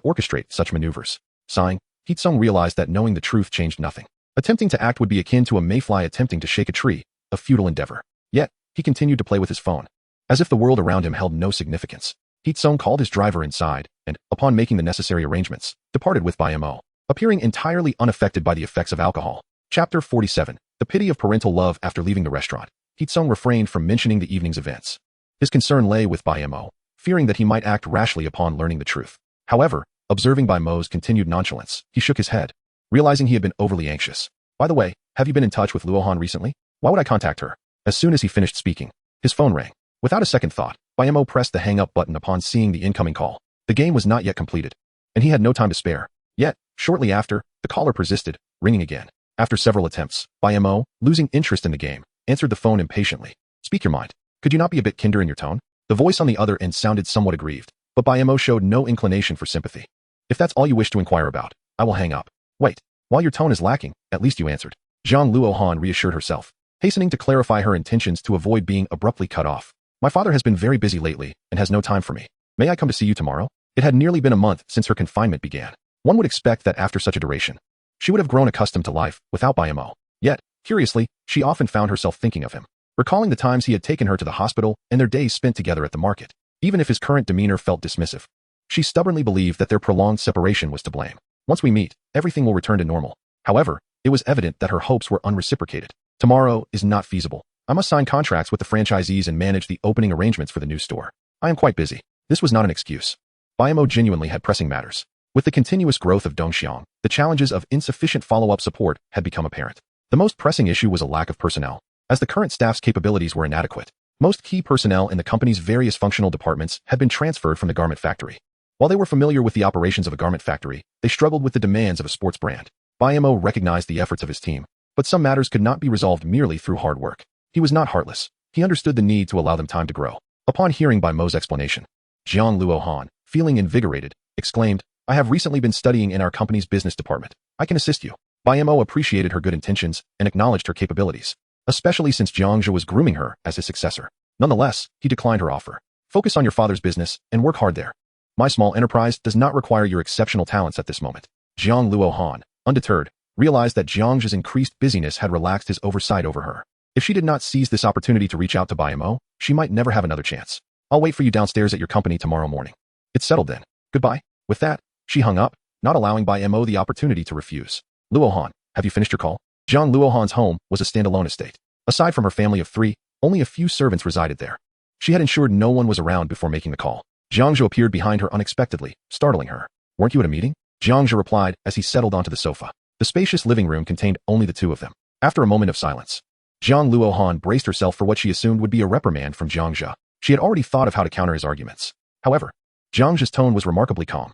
orchestrate such maneuvers. Sighing, He Tsung realized that knowing the truth changed nothing. Attempting to act would be akin to a mayfly attempting to shake a tree, a futile endeavor. Yet, he continued to play with his phone, as if the world around him held no significance. He Tsung called his driver inside, and, upon making the necessary arrangements, departed with Bai Mo, appearing entirely unaffected by the effects of alcohol. Chapter 47. The pity of parental love. After leaving the restaurant, He Tsung refrained from mentioning the evening's events. His concern lay with Bai Mo, fearing that he might act rashly upon learning the truth. However, observing Bai Mo's continued nonchalance, he shook his head, realizing he had been overly anxious. By the way, have you been in touch with Luohan recently? Why would I contact her? As soon as he finished speaking, his phone rang. Without a second thought, Bai Mo pressed the hang-up button upon seeing the incoming call. The game was not yet completed, and he had no time to spare. Yet, shortly after, the caller persisted, ringing again. After several attempts, Bai Mo, losing interest in the game, answered the phone impatiently. Speak your mind. Could you not be a bit kinder in your tone? The voice on the other end sounded somewhat aggrieved, but Bai Mo showed no inclination for sympathy. If that's all you wish to inquire about, I will hang up. Wait, while your tone is lacking, at least you answered. Jiang Luohan reassured herself, hastening to clarify her intentions to avoid being abruptly cut off. My father has been very busy lately and has no time for me. May I come to see you tomorrow? It had nearly been a month since her confinement began. One would expect that after such a duration, she would have grown accustomed to life without Bai Mo. Yet, curiously, she often found herself thinking of him, recalling the times he had taken her to the hospital and their days spent together at the market. Even if his current demeanor felt dismissive, she stubbornly believed that their prolonged separation was to blame. Once we meet, everything will return to normal. However, it was evident that her hopes were unreciprocated. Tomorrow is not feasible. I must sign contracts with the franchisees and manage the opening arrangements for the new store. I am quite busy. This was not an excuse. Bai Mo genuinely had pressing matters. With the continuous growth of Dongxiang, the challenges of insufficient follow-up support had become apparent. The most pressing issue was a lack of personnel, as the current staff's capabilities were inadequate. Most key personnel in the company's various functional departments had been transferred from the garment factory. While they were familiar with the operations of a garment factory, they struggled with the demands of a sports brand. Bai Mo recognized the efforts of his team, but some matters could not be resolved merely through hard work. He was not heartless. He understood the need to allow them time to grow. Upon hearing Bai Mo's explanation, Jiang Luohan, feeling invigorated, exclaimed, "I have recently been studying in our company's business department. I can assist you." Bai Mo appreciated her good intentions and acknowledged her capabilities, especially since Jiang Zhe was grooming her as his successor. Nonetheless, he declined her offer. "Focus on your father's business and work hard there. My small enterprise does not require your exceptional talents at this moment." Jiang Luohan, undeterred, realized that Jiang Zhe's increased busyness had relaxed his oversight over her. If she did not seize this opportunity to reach out to Bai Mo, she might never have another chance. "I'll wait for you downstairs at your company tomorrow morning." "It's settled then. Goodbye." With that, she hung up, not allowing Bai Mo the opportunity to refuse. "Luohan, have you finished your call?" Jiang Luohan's home was a standalone estate. Aside from her family of 3, only a few servants resided there. She had ensured no one was around before making the call. Jiang Zhe appeared behind her unexpectedly, startling her. "Weren't you at a meeting?" Jiang Zhe replied as he settled onto the sofa. The spacious living room contained only the two of them. After a moment of silence, Jiang Luohan braced herself for what she assumed would be a reprimand from Jiang Zhe. She had already thought of how to counter his arguments. However, Jiang Zhe's tone was remarkably calm.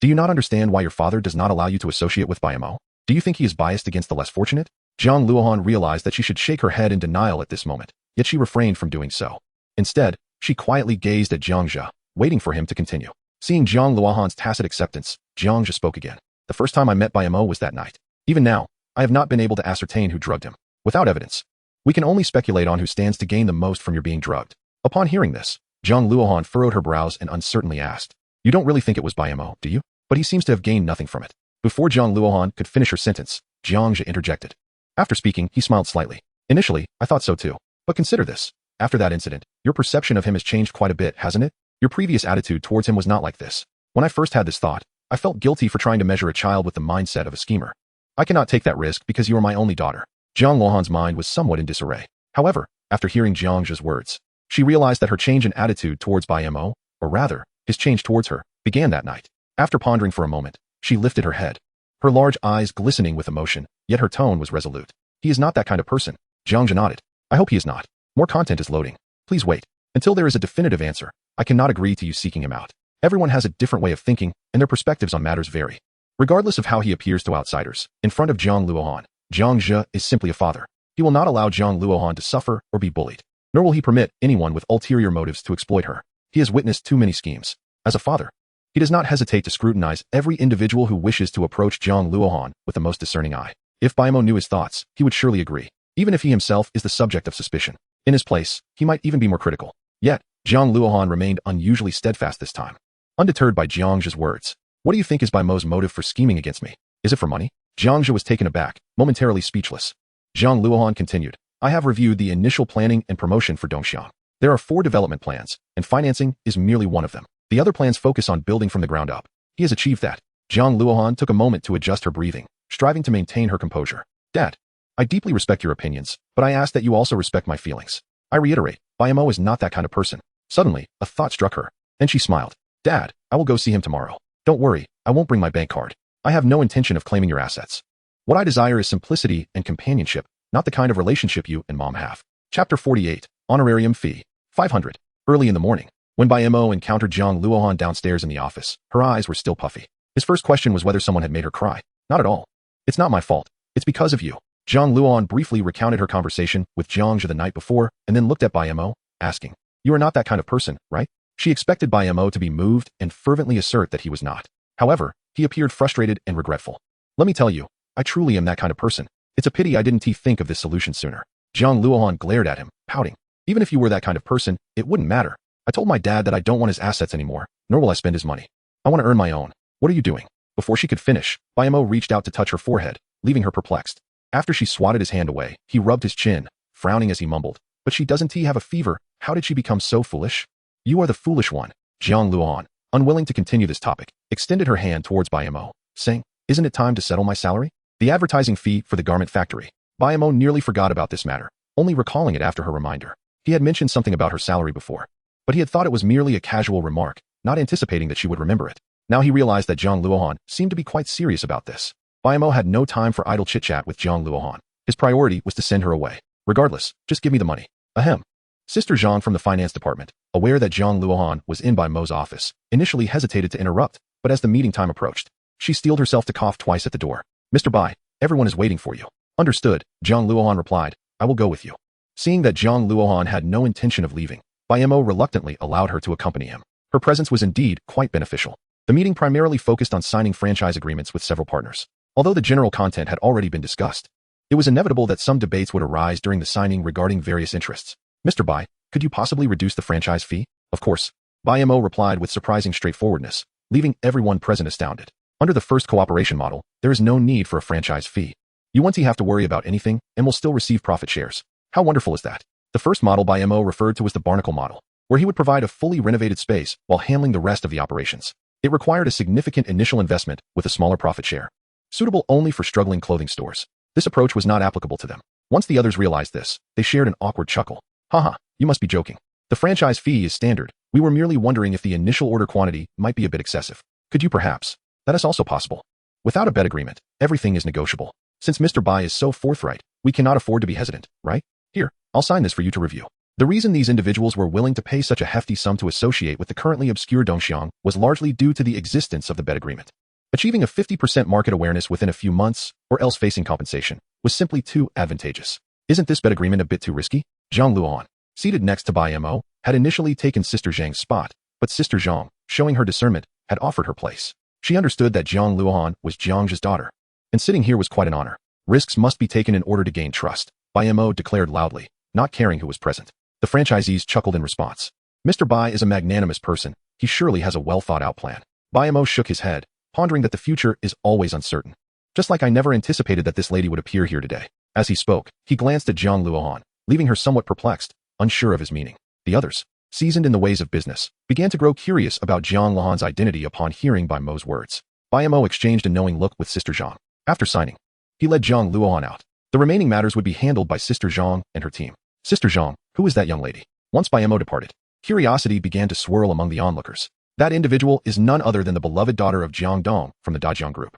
Do you not understand why your father does not allow you to associate with Bai Mo? Do you think he is biased against the less fortunate?" Jiang Luohan realized that she should shake her head in denial at this moment, yet she refrained from doing so. Instead, she quietly gazed at Jiang Zhe, waiting for him to continue. Seeing Jiang Luohan's tacit acceptance, Jiang Zhe spoke again. "The first time I met Bai Mo was that night. Even now, I have not been able to ascertain who drugged him. Without evidence, we can only speculate on who stands to gain the most from your being drugged." Upon hearing this, Jiang Luohan furrowed her brows and uncertainly asked, "You don't really think it was Bai Mo, do you? But he seems to have gained nothing from it." Before Jiang Luohan could finish her sentence, Jiang Zhe interjected. After speaking, he smiled slightly. "Initially, I thought so too. But consider this. After that incident, your perception of him has changed quite a bit, hasn't it? Your previous attitude towards him was not like this. When I first had this thought, I felt guilty for trying to measure a child with the mindset of a schemer. I cannot take that risk because you are my only daughter." Jiang Luohan's mind was somewhat in disarray. However, after hearing Jiang Zhe's words, she realized that her change in attitude towards Bai Mo, or rather, his change towards her, began that night. After pondering for a moment, she lifted her head, her large eyes glistening with emotion, yet her tone was resolute. "He is not that kind of person." Jiang Zhe nodded. "I hope he is not. More content is loading. Please wait. Until there is a definitive answer, I cannot agree to you seeking him out. Everyone has a different way of thinking, and their perspectives on matters vary. Regardless of how he appears to outsiders, in front of Jiang Luohan, Jiang Zhe is simply a father. He will not allow Jiang Luohan to suffer or be bullied, nor will he permit anyone with ulterior motives to exploit her. He has witnessed too many schemes. As a father, he does not hesitate to scrutinize every individual who wishes to approach Jiang Luohan with the most discerning eye. If Bai Mo knew his thoughts, he would surely agree, even if he himself is the subject of suspicion. In his place, he might even be more critical. Yet, Jiang Luohan remained unusually steadfast this time. Undeterred by Jiang Zhe's words, "What do you think is Bai Mo's motive for scheming against me? Is it for money?" Jiang Zhe was taken aback, momentarily speechless. Jiang Luohan continued, "I have reviewed the initial planning and promotion for Dongxiang. There are 4 development plans, and financing is merely one of them. The other plans focus on building from the ground up. He has achieved that." Jiang Luohan took a moment to adjust her breathing, striving to maintain her composure. "Dad, I deeply respect your opinions, but I ask that you also respect my feelings. I reiterate, Bai Mo is not that kind of person." Suddenly, a thought struck her, and she smiled. "Dad, I will go see him tomorrow. Don't worry, I won't bring my bank card. I have no intention of claiming your assets. What I desire is simplicity and companionship, not the kind of relationship you and Mom have." Chapter 48, Honorarium Fee, 500. Early in the morning, when Bai Mo encountered Jiang Luohan downstairs in the office, her eyes were still puffy. His first question was whether someone had made her cry. "Not at all. It's not my fault. It's because of you." Jiang Luohan briefly recounted her conversation with Jiang Zhe the night before, and then looked at Bai Mo, asking, "You are not that kind of person, right?" She expected Bai Mo to be moved and fervently assert that he was not. However, he appeared frustrated and regretful. "Let me tell you, I truly am that kind of person. It's a pity I didn't think of this solution sooner." Jiang Luohan glared at him, pouting. "Even if you were that kind of person, it wouldn't matter. I told my dad that I don't want his assets anymore, nor will I spend his money. I want to earn my own. What are you doing?" Before she could finish, Bai Mo reached out to touch her forehead, leaving her perplexed. After she swatted his hand away, he rubbed his chin, frowning as he mumbled, "But she doesn't have a fever. How did she become so foolish?" "You are the foolish one." Jiang Luohan, unwilling to continue this topic, extended her hand towards Bai Mo, saying, "Isn't it time to settle my salary? The advertising fee for the garment factory." Bai Mo nearly forgot about this matter, only recalling it after her reminder. He had mentioned something about her salary before, but he had thought it was merely a casual remark, not anticipating that she would remember it. Now he realized that Jiang Luohan seemed to be quite serious about this. Bai Mo had no time for idle chit-chat with Jiang Luohan. His priority was to send her away. Regardless, just give me the money. Ahem. Sister Zhang from the finance department, aware that Jiang Luohan was in Bai Mo's office, initially hesitated to interrupt, but as the meeting time approached, she steeled herself to cough twice at the door. Mr. Bai, everyone is waiting for you. Understood, Jiang Luohan replied. I will go with you. Seeing that Jiang Luohan had no intention of leaving, Bai Mo reluctantly allowed her to accompany him. Her presence was indeed quite beneficial. The meeting primarily focused on signing franchise agreements with several partners. Although the general content had already been discussed, it was inevitable that some debates would arise during the signing regarding various interests. Mr. Bai, could you possibly reduce the franchise fee? Of course. Bai Mo replied with surprising straightforwardness, leaving everyone present astounded. Under the first cooperation model, there is no need for a franchise fee. You won't have to worry about anything and will still receive profit shares. How wonderful is that? The first model Bai Mo referred to as the Barnacle model, where he would provide a fully renovated space while handling the rest of the operations. It required a significant initial investment with a smaller profit share, suitable only for struggling clothing stores. This approach was not applicable to them. Once the others realized this, they shared an awkward chuckle. Haha, you must be joking. The franchise fee is standard. We were merely wondering if the initial order quantity might be a bit excessive. Could you perhaps? That is also possible. Without a bed agreement, everything is negotiable. Since Mr. Bai is so forthright, we cannot afford to be hesitant, right? Here, I'll sign this for you to review. The reason these individuals were willing to pay such a hefty sum to associate with the currently obscure Dongxiang was largely due to the existence of the bed agreement. Achieving a 50% market awareness within a few months, or else facing compensation, was simply too advantageous. Isn't this bed agreement a bit too risky? Jiang Luohan, seated next to Bai Mo, had initially taken Sister Zhang's spot, but Sister Zhang, showing her discernment, had offered her place. She understood that Jiang Luohan was Jiang's daughter, and sitting here was quite an honor. Risks must be taken in order to gain trust, Bai Mo declared loudly, not caring who was present. The franchisees chuckled in response. Mr. Bai is a magnanimous person. He surely has a well-thought-out plan. Bai Mo shook his head, pondering that the future is always uncertain. Just like I never anticipated that this lady would appear here today. As he spoke, he glanced at Jiang Luohan, leaving her somewhat perplexed, unsure of his meaning. The others, seasoned in the ways of business, began to grow curious about Jiang Luohan's identity upon hearing Bai Mo's words. Bai Mo exchanged a knowing look with Sister Zhang. After signing, he led Jiang Luohan out. The remaining matters would be handled by Sister Zhang and her team. Sister Zhang, who is that young lady? Once Bai Mo departed, curiosity began to swirl among the onlookers. That individual is none other than the beloved daughter of Jiang Dong from the Dajiang group.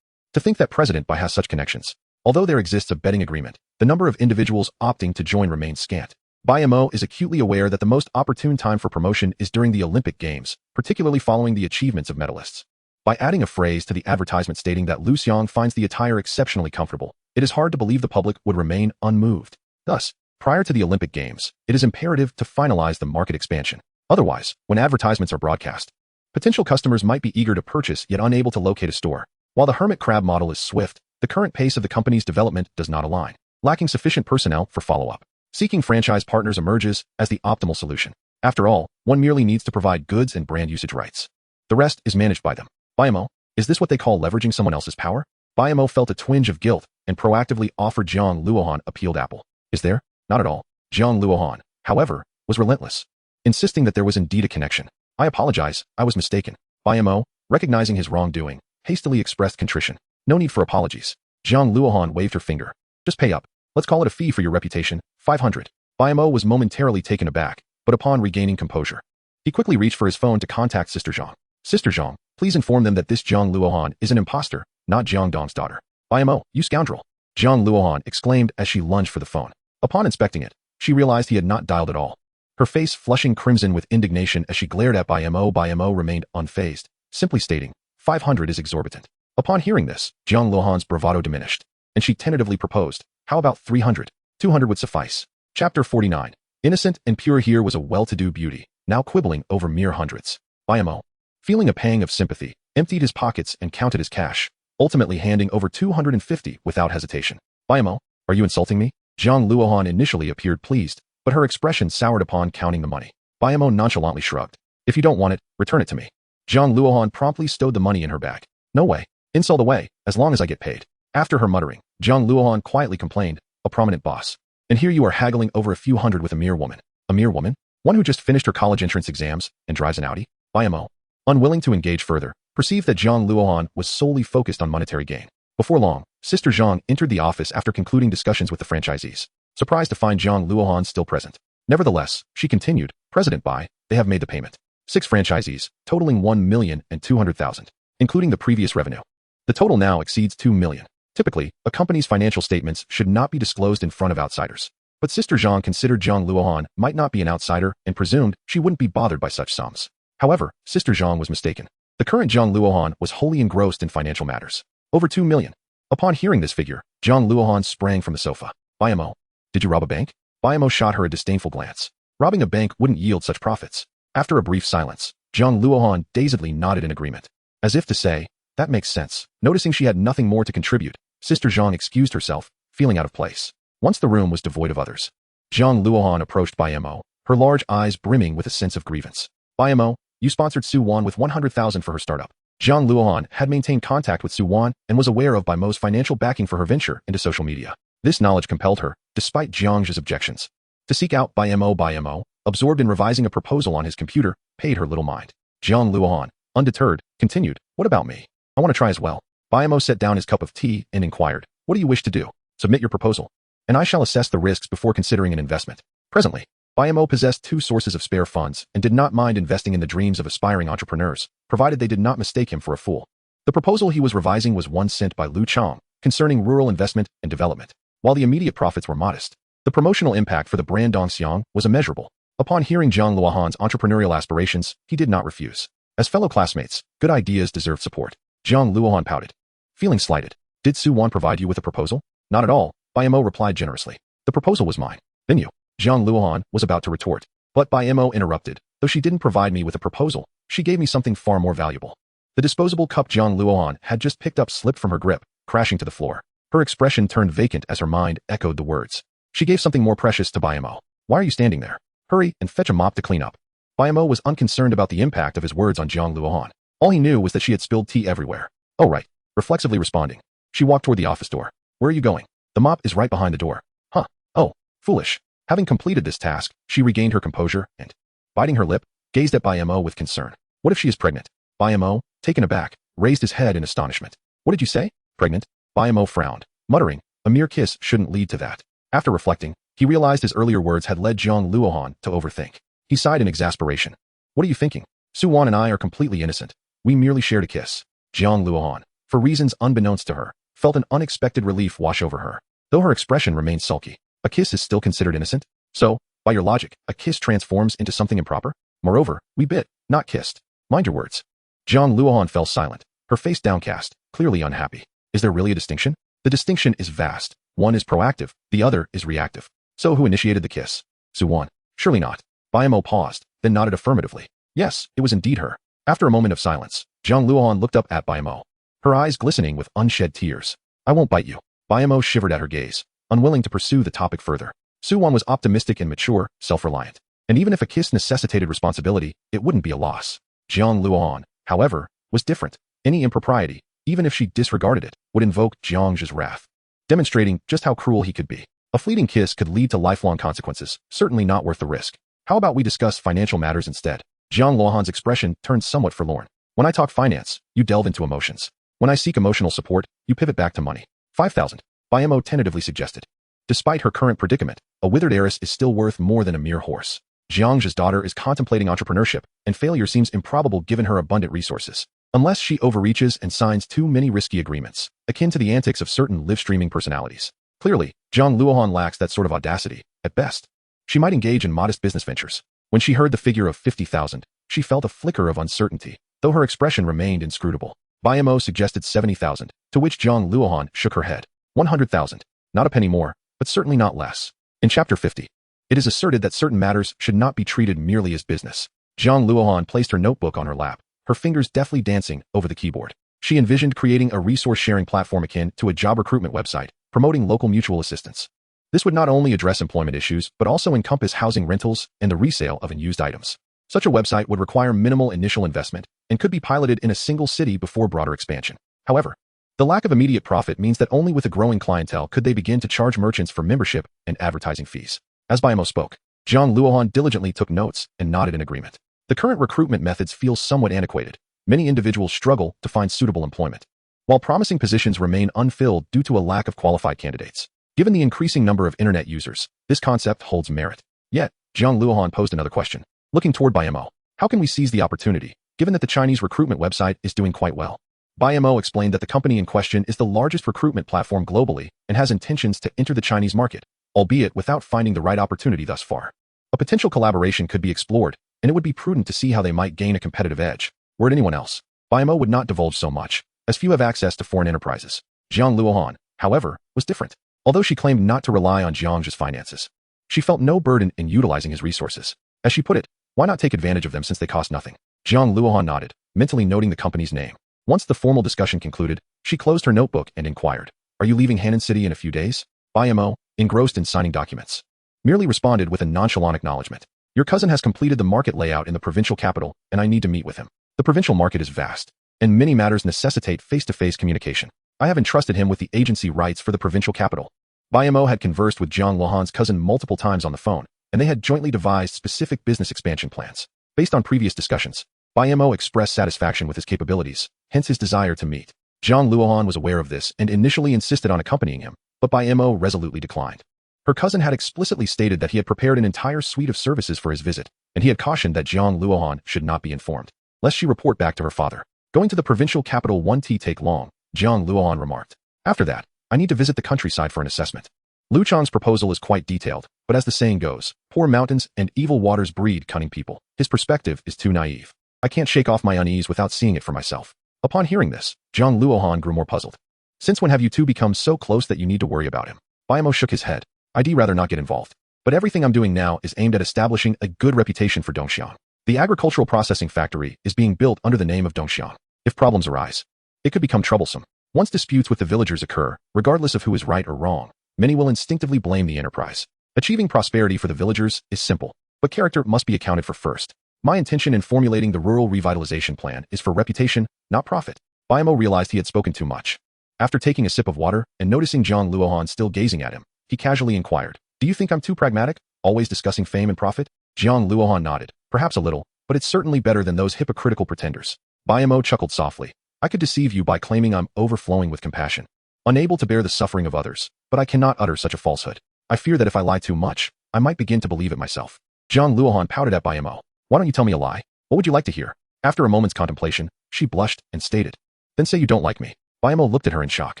To think that President Bai has such connections. Although there exists a betting agreement, the number of individuals opting to join remains scant. Bai Mo is acutely aware that the most opportune time for promotion is during the Olympic Games, particularly following the achievements of medalists. By adding a phrase to the advertisement stating that Lu Xiang finds the attire exceptionally comfortable, it is hard to believe the public would remain unmoved. Thus, prior to the Olympic Games, it is imperative to finalize the market expansion. Otherwise, when advertisements are broadcast, potential customers might be eager to purchase yet unable to locate a store. While the hermit crab model is swift, the current pace of the company's development does not align, lacking sufficient personnel for follow-up. Seeking franchise partners emerges as the optimal solution. After all, one merely needs to provide goods and brand usage rights. The rest is managed by them. Bai Mo, is this what they call leveraging someone else's power? Bai Mo felt a twinge of guilt and proactively offered Jiang Luohan a peeled apple. Is there? Not at all. Jiang Luohan, however, was relentless, insisting that there was indeed a connection. I apologize, I was mistaken. Bai Mo, recognizing his wrongdoing, hastily expressed contrition. No need for apologies. Jiang Luohan waved her finger. Just pay up. Let's call it a fee for your reputation, 500. Bai Mo was momentarily taken aback, but upon regaining composure, he quickly reached for his phone to contact Sister Zhang. Sister Zhang, please inform them that this Jiang Luohan is an imposter, not Jiang Dong's daughter. Bai Mo, you scoundrel. Jiang Luohan exclaimed as she lunged for the phone. Upon inspecting it, she realized he had not dialed at all. Her face flushing crimson with indignation as she glared at Bai Mo remained unfazed, simply stating, 500 is exorbitant. Upon hearing this, Jiang Luohan's bravado diminished, and she tentatively proposed, how about 300? 200 would suffice. Chapter 49. Innocent and pure here was a well-to-do beauty, now quibbling over mere hundreds. Bai Mo, feeling a pang of sympathy, emptied his pockets and counted his cash, ultimately handing over 250 without hesitation. Bai Mo, are you insulting me? Jiang Luohan initially appeared pleased, but her expression soured upon counting the money. Bai Mo nonchalantly shrugged. If you don't want it, return it to me. Jiang Luohan promptly stowed the money in her bag. No way. Insult away, as long as I get paid. After her muttering, Jiang Luohan quietly complained, a prominent boss. And here you are haggling over a few hundred with a mere woman. A mere woman? One who just finished her college entrance exams and drives an Audi? Bai Mo, unwilling to engage further, perceived that Jiang Luohan was solely focused on monetary gain. Before long, Sister Zhang entered the office after concluding discussions with the franchisees. surprised to find Jiang Luohan still present. Nevertheless, she continued, President Bai, they have made the payment. 6 franchisees, totaling 1,200,000, including the previous revenue. The total now exceeds 2 million. Typically, a company's financial statements should not be disclosed in front of outsiders. But Sister Jiang considered Jiang Luohan might not be an outsider and presumed she wouldn't be bothered by such sums. However, Sister Jiang was mistaken. The current Jiang Luohan was wholly engrossed in financial matters. Over 2 million. Upon hearing this figure, Jiang Luohan sprang from the sofa. Bai Mo, did you rob a bank? Bai Mo shot her a disdainful glance. Robbing a bank wouldn't yield such profits. After a brief silence, Jiang Luohan dazedly nodded in agreement. As if to say, that makes sense. Noticing she had nothing more to contribute, Sister Jiang excused herself, feeling out of place. Once the room was devoid of others, Jiang Luohan approached Bai Mo, her large eyes brimming with a sense of grievance. Bai Mo, you sponsored Su Wan with 100,000 for her startup. Jiang Luohan had maintained contact with Su Wan and was aware of Bai Mo's financial backing for her venture into social media. This knowledge compelled her, despite Jiang's objections, to seek out Bai Mo, absorbed in revising a proposal on his computer, paid her little mind. Jiang Luohan, undeterred, continued, what about me? I want to try as well. Bai Mo set down his cup of tea and inquired, what do you wish to do? Submit your proposal, and I shall assess the risks before considering an investment. Presently, Bai Mo possessed 2 sources of spare funds and did not mind investing in the dreams of aspiring entrepreneurs, provided they did not mistake him for a fool. The proposal he was revising was one sent by Lu Chang, concerning rural investment and development. While the immediate profits were modest, the promotional impact for the brand Dongxiang was immeasurable. Upon hearing Jiang Luohan's entrepreneurial aspirations, he did not refuse. As fellow classmates, good ideas deserved support. Jiang Luohan pouted, feeling slighted. Did Su Wan provide you with a proposal? Not at all, Bai Mo replied generously. The proposal was mine. Then you. Jiang Luohan was about to retort, but Bai Mo interrupted. Though she didn't provide me with a proposal, she gave me something far more valuable. The disposable cup Jiang Luohan had just picked up slipped from her grip, crashing to the floor. Her expression turned vacant as her mind echoed the words. She gave something more precious to Bai Mo. Why are you standing there? Hurry and fetch a mop to clean up. Bai Mo was unconcerned about the impact of his words on Jiang Luohan. All he knew was that she had spilled tea everywhere. Oh right. Reflexively responding, she walked toward the office door. Where are you going? The mop is right behind the door. Huh. Oh, foolish. Having completed this task, she regained her composure and, biting her lip, gazed at Bai Mo with concern. What if she is pregnant? Bai Mo, taken aback, raised his head in astonishment. What did you say? Pregnant? Bai Mo frowned, muttering, a mere kiss shouldn't lead to that. After reflecting, he realized his earlier words had led Jiang Luohan to overthink. He sighed in exasperation. What are you thinking? Su Wan and I are completely innocent. We merely shared a kiss. Jiang Luohan, for reasons unbeknownst to her, felt an unexpected relief wash over her. Though her expression remained sulky, a kiss is still considered innocent? So, by your logic, a kiss transforms into something improper? Moreover, we bit, not kissed. Mind your words. Jiang Luohan fell silent, her face downcast, clearly unhappy. Is there really a distinction? The distinction is vast. One is proactive, the other is reactive. So who initiated the kiss? Su Wan. Surely not. Bai Mo paused, then nodded affirmatively. Yes, it was indeed her. After a moment of silence, Jiang Luohan looked up at Bai Mo, her eyes glistening with unshed tears. I won't bite you. Bai Mo shivered at her gaze, unwilling to pursue the topic further. Su Wan was optimistic and mature, self-reliant. And even if a kiss necessitated responsibility, it wouldn't be a loss. Jiang Luohan, however, was different. Any impropriety, even if she disregarded it, would invoke Jiang's wrath, demonstrating just how cruel he could be. A fleeting kiss could lead to lifelong consequences, certainly not worth the risk. How about we discuss financial matters instead? Jiang Luohan's expression turned somewhat forlorn. When I talk finance, you delve into emotions. When I seek emotional support, you pivot back to money. 5,000. Bai Mo tentatively suggested. Despite her current predicament, a withered heiress is still worth more than a mere horse. Jiang's daughter is contemplating entrepreneurship, and failure seems improbable given her abundant resources. Unless she overreaches and signs too many risky agreements, akin to the antics of certain live-streaming personalities. Clearly, Jiang Luohan lacks that sort of audacity, at best. She might engage in modest business ventures. When she heard the figure of 50,000, she felt a flicker of uncertainty, though her expression remained inscrutable. Bai Mo suggested 70,000, to which Jiang Luohan shook her head. 100,000. Not a penny more, but certainly not less. In Chapter 50, it is asserted that certain matters should not be treated merely as business. Jiang Luohan placed her notebook on her lap, her fingers deftly dancing over the keyboard. She envisioned creating a resource-sharing platform akin to a job recruitment website, promoting local mutual assistance. This would not only address employment issues, but also encompass housing rentals and the resale of unused items. Such a website would require minimal initial investment and could be piloted in a single city before broader expansion. However, the lack of immediate profit means that only with a growing clientele could they begin to charge merchants for membership and advertising fees. As Bai Mo spoke, Jiang Luohan diligently took notes and nodded in agreement. The current recruitment methods feel somewhat antiquated. Many individuals struggle to find suitable employment, while promising positions remain unfilled due to a lack of qualified candidates. Given the increasing number of internet users, this concept holds merit. Yet, Jiang Luohan posed another question. Looking toward Bai Mo, how can we seize the opportunity, given that the Chinese recruitment website is doing quite well? Bai Mo explained that the company in question is the largest recruitment platform globally and has intentions to enter the Chinese market, albeit without finding the right opportunity thus far. A potential collaboration could be explored, and it would be prudent to see how they might gain a competitive edge. Were it anyone else, Bai Mo would not divulge so much, as few have access to foreign enterprises. Jiang Luohan, however, was different. Although she claimed not to rely on Jiang's finances, she felt no burden in utilizing his resources. As she put it, why not take advantage of them since they cost nothing? Jiang Luohan nodded, mentally noting the company's name. Once the formal discussion concluded, she closed her notebook and inquired, "Are you leaving Hannan City in a few days?" Bai Mo, engrossed in signing documents, merely responded with a nonchalant acknowledgement. "Your cousin has completed the market layout in the provincial capital, and I need to meet with him. The provincial market is vast, and many matters necessitate face-to-face communication. I have entrusted him with the agency rights for the provincial capital." Bai Mo had conversed with Jiang Luohan's cousin multiple times on the phone, and they had jointly devised specific business expansion plans. Based on previous discussions, Bai Mo expressed satisfaction with his capabilities, hence his desire to meet. Jiang Luohan was aware of this and initially insisted on accompanying him, but Bai Mo resolutely declined. Her cousin had explicitly stated that he had prepared an entire suite of services for his visit, and he had cautioned that Jiang Luohan should not be informed, lest she report back to her father. "Going to the provincial capital won't take long," Jiang Luohan remarked. "After that, I need to visit the countryside for an assessment." Lu Chang's proposal is quite detailed, but as the saying goes, poor mountains and evil waters breed cunning people. His perspective is too naive. I can't shake off my unease without seeing it for myself. Upon hearing this, Jiang Luohan grew more puzzled. "Since when have you two become so close that you need to worry about him?" Bai Mo shook his head. "I'd rather not get involved. But everything I'm doing now is aimed at establishing a good reputation for Dongxiang. The agricultural processing factory is being built under the name of Dongxiang. If problems arise, it could become troublesome. Once disputes with the villagers occur, regardless of who is right or wrong, many will instinctively blame the enterprise. Achieving prosperity for the villagers is simple, but character must be accounted for first. My intention in formulating the rural revitalization plan is for reputation, not profit." Bai Mo realized he had spoken too much. After taking a sip of water and noticing Jiang Luohan still gazing at him, he casually inquired, "Do you think I'm too pragmatic, always discussing fame and profit?" Jiang Luohan nodded, "Perhaps a little, but it's certainly better than those hypocritical pretenders." Bai Mo chuckled softly. "I could deceive you by claiming I'm overflowing with compassion, unable to bear the suffering of others, but I cannot utter such a falsehood. I fear that if I lie too much, I might begin to believe it myself." Jiang Luohan pouted at Bai Mo. "Why don't you tell me a lie? What would you like to hear?" After a moment's contemplation, she blushed and stated, "Then say you don't like me." Bai Mo looked at her in shock.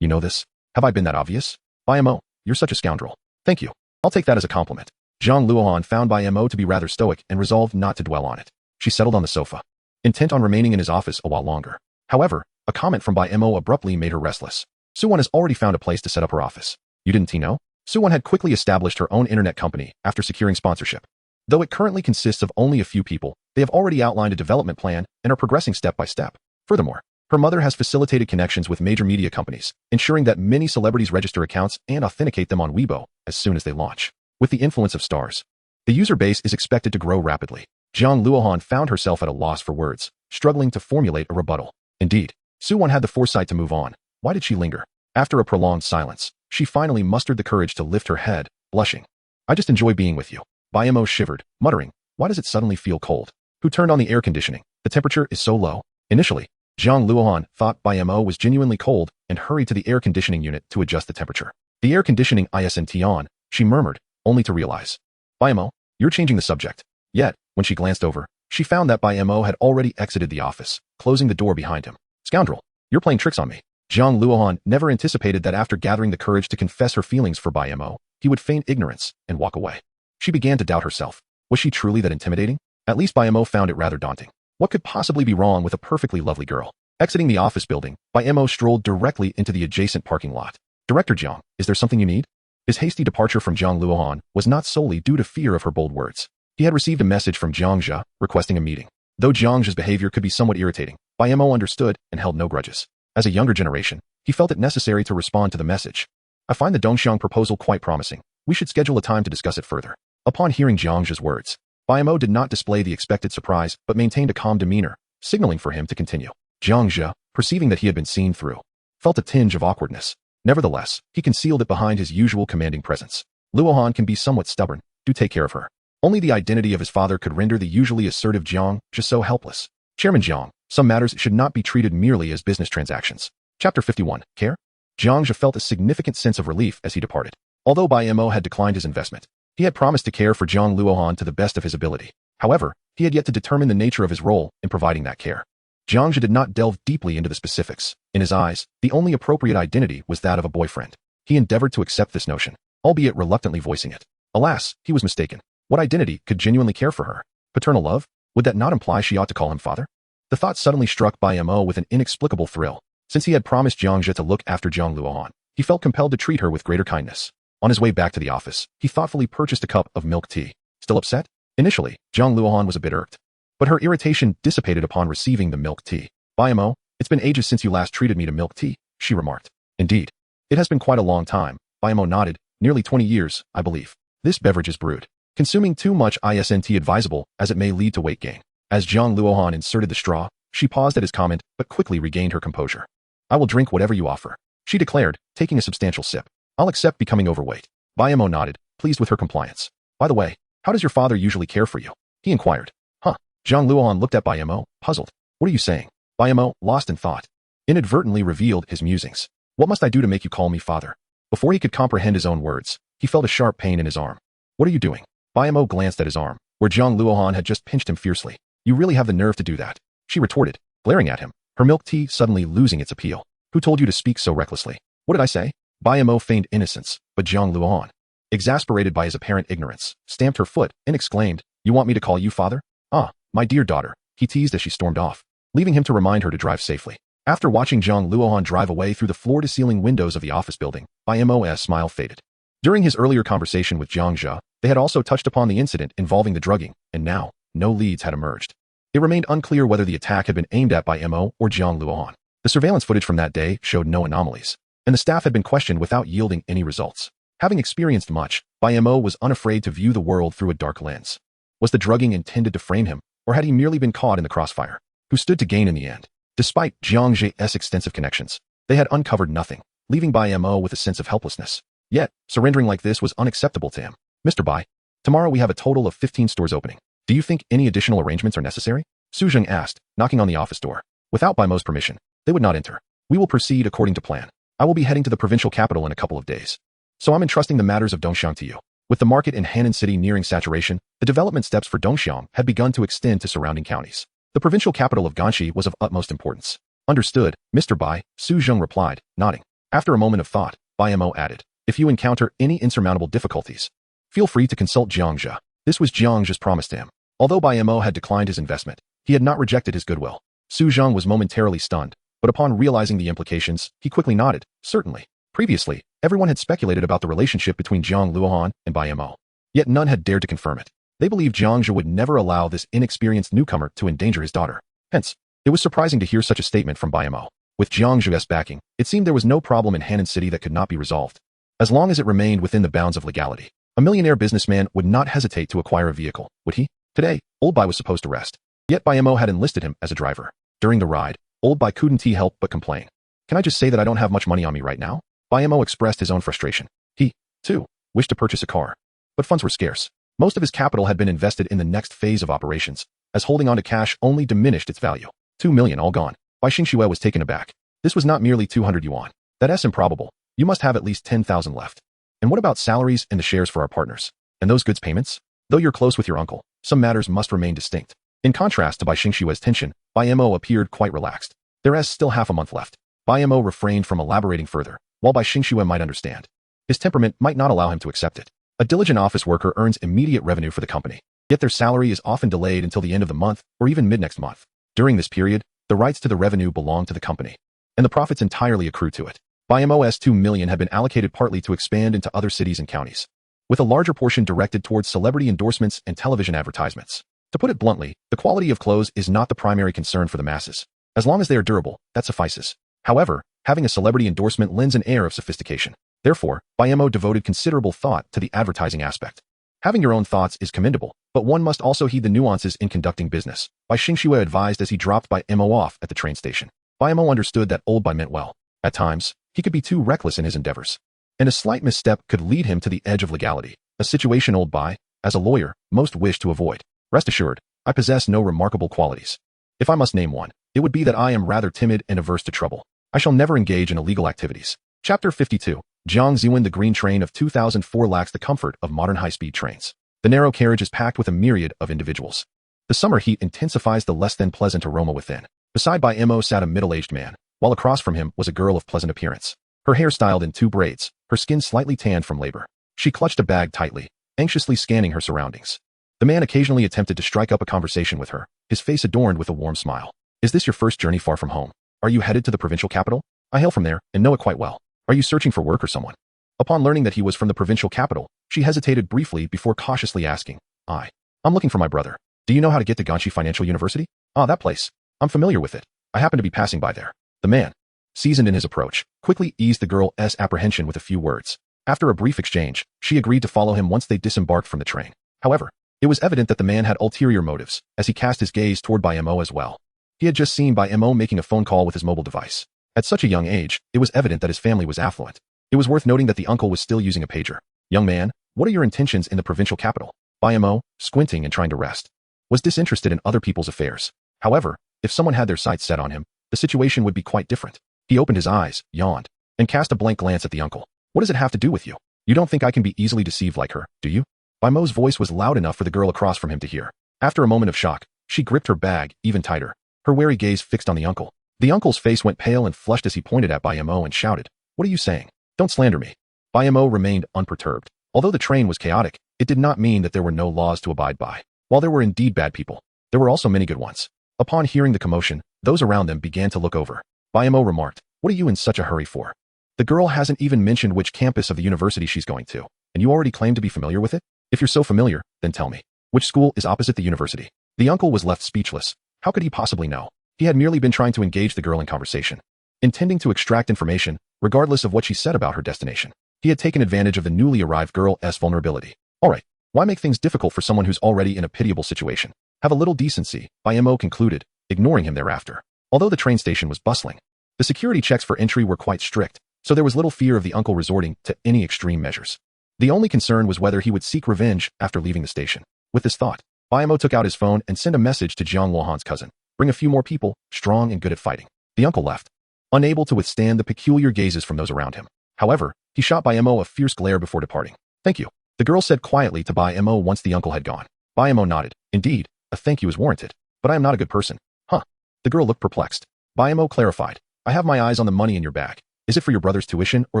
"You know this? Have I been that obvious?" "Bai Mo, you're such a scoundrel." "Thank you. I'll take that as a compliment." Jiang Luohan found Bai Mo to be rather stoic and resolved not to dwell on it. She settled on the sofa, intent on remaining in his office a while longer. However, a comment from Bai Mo abruptly made her restless. Suwon has already found a place to set up her office. You didn't know? Suwon had quickly established her own internet company after securing sponsorship. Though it currently consists of only a few people, they have already outlined a development plan and are progressing step by step. Furthermore, her mother has facilitated connections with major media companies, ensuring that many celebrities register accounts and authenticate them on Weibo as soon as they launch. With the influence of stars, the user base is expected to grow rapidly. Jiang Luohan found herself at a loss for words, struggling to formulate a rebuttal. Indeed, Suwon had the foresight to move on. Why did she linger? After a prolonged silence, she finally mustered the courage to lift her head, blushing. "I just enjoy being with you." Bai Mo shivered, muttering, "Why does it suddenly feel cold? Who turned on the air conditioning? The temperature is so low." Initially, Jiang Luohan thought Bai Mo was genuinely cold and hurried to the air conditioning unit to adjust the temperature. "The air conditioning isn't on," she murmured, only to realize, "Bai Mo, you're changing the subject." Yet, when she glanced over, she found that Bai Mo had already exited the office, closing the door behind him. "Scoundrel, you're playing tricks on me." Jiang Luohan never anticipated that after gathering the courage to confess her feelings for Bai Mo, he would feign ignorance and walk away. She began to doubt herself. Was she truly that intimidating? At least Bai Mo found it rather daunting. What could possibly be wrong with a perfectly lovely girl? Exiting the office building, Bai Mo strolled directly into the adjacent parking lot. "Director Jiang, is there something you need?" His hasty departure from Jiang Luohan was not solely due to fear of her bold words. He had received a message from Jiang Zhe requesting a meeting. Though Jiang Zhe's behavior could be somewhat irritating, Bai Mo understood and held no grudges. As a younger generation, he felt it necessary to respond to the message. "I find the Dongxiang proposal quite promising. We should schedule a time to discuss it further." Upon hearing Jiang Zhe's words, Bai Mo did not display the expected surprise but maintained a calm demeanor, signaling for him to continue. Jiang Zhe, perceiving that he had been seen through, felt a tinge of awkwardness. Nevertheless, he concealed it behind his usual commanding presence. Luohan can be somewhat stubborn. Do take care of her. Only the identity of his father could render the usually assertive Jiang Zhe so helpless. Chairman Jiang, some matters should not be treated merely as business transactions. Chapter 51. Care? Jiang Zhe felt a significant sense of relief as he departed. Although Bai Mo had declined his investment, he had promised to care for Jiang Luohan to the best of his ability. However, he had yet to determine the nature of his role in providing that care. Jiang did not delve deeply into the specifics. In his eyes, the only appropriate identity was that of a boyfriend. He endeavored to accept this notion, albeit reluctantly voicing it. Alas, he was mistaken. What identity could genuinely care for her? Paternal love? Would that not imply she ought to call him father? The thought suddenly struck Bai Mo with an inexplicable thrill. Since he had promised Jiang to look after Jiang Luohan, he felt compelled to treat her with greater kindness. On his way back to the office, he thoughtfully purchased a cup of milk tea. Still upset? Initially, Jiang Luohan was a bit irked, but her irritation dissipated upon receiving the milk tea. Bai Mo, it's been ages since you last treated me to milk tea, she remarked. Indeed. It has been quite a long time, Bai Mo nodded. Nearly 20 years, I believe. This beverage is brewed. Consuming too much isn't advisable, as it may lead to weight gain. As Jiang Luohan inserted the straw, she paused at his comment, but quickly regained her composure. I will drink whatever you offer, she declared, taking a substantial sip. I'll accept becoming overweight. Bai Mo nodded, pleased with her compliance. By the way, how does your father usually care for you? He inquired. Huh. Jiang Luohan looked at Bai Mo, puzzled. What are you saying? Bai Mo, lost in thought, inadvertently revealed his musings. What must I do to make you call me father? Before he could comprehend his own words, he felt a sharp pain in his arm. What are you doing? Bai Mo glanced at his arm, where Jiang Luohan had just pinched him fiercely. You really have the nerve to do that, she retorted, glaring at him, her milk tea suddenly losing its appeal. Who told you to speak so recklessly? What did I say? Bai Mo feigned innocence, but Jiang Luohan, exasperated by his apparent ignorance, stamped her foot and exclaimed, You want me to call you father? Ah, my dear daughter, he teased as she stormed off, leaving him to remind her to drive safely. After watching Jiang Luohan drive away through the floor-to-ceiling windows of the office building, Bai Mo's smile faded. During his earlier conversation with Jiang Zhe, they had also touched upon the incident involving the drugging, and now, no leads had emerged. It remained unclear whether the attack had been aimed at Bai Mo or Jiang Luohan. The surveillance footage from that day showed no anomalies, and the staff had been questioned without yielding any results. Having experienced much, Bai Mo was unafraid to view the world through a dark lens. Was the drugging intended to frame him, or had he merely been caught in the crossfire? Who stood to gain in the end? Despite Jiang Zhe's extensive connections, they had uncovered nothing, leaving Bai Mo with a sense of helplessness. Yet, surrendering like this was unacceptable to him. Mr. Bai, tomorrow we have a total of 15 stores opening. Do you think any additional arrangements are necessary? Su Zheng asked, knocking on the office door. Without Bai Mo's permission, they would not enter. We will proceed according to plan. I will be heading to the provincial capital in a couple of days. So I'm entrusting the matters of Dongxiang to you. With the market in Hannan City nearing saturation, the development steps for Dongxiang had begun to extend to surrounding counties. The provincial capital of Ganshi was of utmost importance. Understood, Mr. Bai, Su Zheng replied, nodding. After a moment of thought, Bai Mo added, if you encounter any insurmountable difficulties, feel free to consult Jiang Zhe. This was Jiang Zhe's promise to him. Although Bai Mo had declined his investment, he had not rejected his goodwill. Su Zheng was momentarily stunned, but upon realizing the implications, he quickly nodded, certainly. Previously, everyone had speculated about the relationship between Jiang Luohan and Bai Mo. Yet none had dared to confirm it. They believed Jiang Zhe would never allow this inexperienced newcomer to endanger his daughter. Hence, it was surprising to hear such a statement from Bai Mo. With Jiang Zhe's backing, it seemed there was no problem in Hannan City that could not be resolved. As long as it remained within the bounds of legality, a millionaire businessman would not hesitate to acquire a vehicle, would he? Today, old Bai was supposed to rest. Yet Bai Mo had enlisted him as a driver. During the ride, old Bai couldn't help but complain. Can I just say that I don't have much money on me right now? Bai Mo expressed his own frustration. He, too, wished to purchase a car. But funds were scarce. Most of his capital had been invested in the next phase of operations, as holding on to cash only diminished its value. 2 million all gone. Bai Xingxue was taken aback. This was not merely 200 yuan. That's improbable. You must have at least 10,000 left. And what about salaries and the shares for our partners? And those goods payments? Though you're close with your uncle, some matters must remain distinct. In contrast to Bai Xingxue's tension, Bai Mo appeared quite relaxed. There is still half a month left. Bai Mo refrained from elaborating further, while Bai Xingxue might understand. His temperament might not allow him to accept it. A diligent office worker earns immediate revenue for the company, yet their salary is often delayed until the end of the month or even mid-next month. During this period, the rights to the revenue belong to the company, and the profits entirely accrue to it. Bai Mo's 2 million had been allocated partly to expand into other cities and counties, with a larger portion directed towards celebrity endorsements and television advertisements. To put it bluntly, the quality of clothes is not the primary concern for the masses. As long as they are durable, that suffices. However, having a celebrity endorsement lends an air of sophistication. Therefore, Bai Mo devoted considerable thought to the advertising aspect. Having your own thoughts is commendable, but one must also heed the nuances in conducting business, Bai Xingxue advised as he dropped Bai Mo off at the train station. Bai Mo understood that old Bai meant well. At times, he could be too reckless in his endeavors, and a slight misstep could lead him to the edge of legality, a situation old Bai, as a lawyer, most wished to avoid. Rest assured, I possess no remarkable qualities. If I must name one, it would be that I am rather timid and averse to trouble. I shall never engage in illegal activities. Chapter 52. Jiang Luohan, the green train of 2004 lacks the comfort of modern high-speed trains. The narrow carriage is packed with a myriad of individuals. The summer heat intensifies the less than pleasant aroma within. Beside Bai Mo sat a middle-aged man, while across from him was a girl of pleasant appearance. Her hair styled in 2 braids, her skin slightly tanned from labor. She clutched a bag tightly, anxiously scanning her surroundings. The man occasionally attempted to strike up a conversation with her, his face adorned with a warm smile. Is this your first journey far from home? Are you headed to the provincial capital? I hail from there and know it quite well. Are you searching for work or someone? Upon learning that he was from the provincial capital, she hesitated briefly before cautiously asking, I'm looking for my brother. Do you know how to get to Ganshi Financial University? Ah, that place. I'm familiar with it. I happen to be passing by there. The man, seasoned in his approach, quickly eased the girl's apprehension with a few words. After a brief exchange, she agreed to follow him once they disembarked from the train. However, it was evident that the man had ulterior motives, as he cast his gaze toward Bai Mo as well. He had just seen Bai Mo making a phone call with his mobile device. At such a young age, it was evident that his family was affluent. It was worth noting that the uncle was still using a pager. Young man, what are your intentions in the provincial capital? Bai Mo, squinting and trying to rest, was disinterested in other people's affairs. However, if someone had their sights set on him, the situation would be quite different. He opened his eyes, yawned, and cast a blank glance at the uncle. What does it have to do with you? You don't think I can be easily deceived like her, do you? Bai Mo's voice was loud enough for the girl across from him to hear. After a moment of shock, she gripped her bag even tighter, her wary gaze fixed on the uncle. The uncle's face went pale and flushed as he pointed at Bai Mo and shouted, What are you saying? Don't slander me. Bai Mo remained unperturbed. Although the train was chaotic, it did not mean that there were no laws to abide by. While there were indeed bad people, there were also many good ones. Upon hearing the commotion, those around them began to look over. Bai Mo remarked, What are you in such a hurry for? The girl hasn't even mentioned which campus of the university she's going to, and you already claim to be familiar with it? If you're so familiar, then tell me. Which school is opposite the university? The uncle was left speechless. How could he possibly know? He had merely been trying to engage the girl in conversation, intending to extract information, regardless of what she said about her destination. He had taken advantage of the newly arrived girl's vulnerability. Alright, why make things difficult for someone who's already in a pitiable situation? Have a little decency, Bai Mo concluded, ignoring him thereafter. Although the train station was bustling, the security checks for entry were quite strict, so there was little fear of the uncle resorting to any extreme measures. The only concern was whether he would seek revenge after leaving the station. With this thought, Bai Mo took out his phone and sent a message to Jiang Luohan's cousin. Bring a few more people, strong and good at fighting. The uncle left, unable to withstand the peculiar gazes from those around him. However, he shot Bai Mo a fierce glare before departing. Thank you, the girl said quietly to Bai Mo once the uncle had gone. Bai Mo nodded. Indeed, a thank you is warranted, but I am not a good person. Huh. The girl looked perplexed. Bai Mo clarified. I have my eyes on the money in your bag. Is it for your brother's tuition or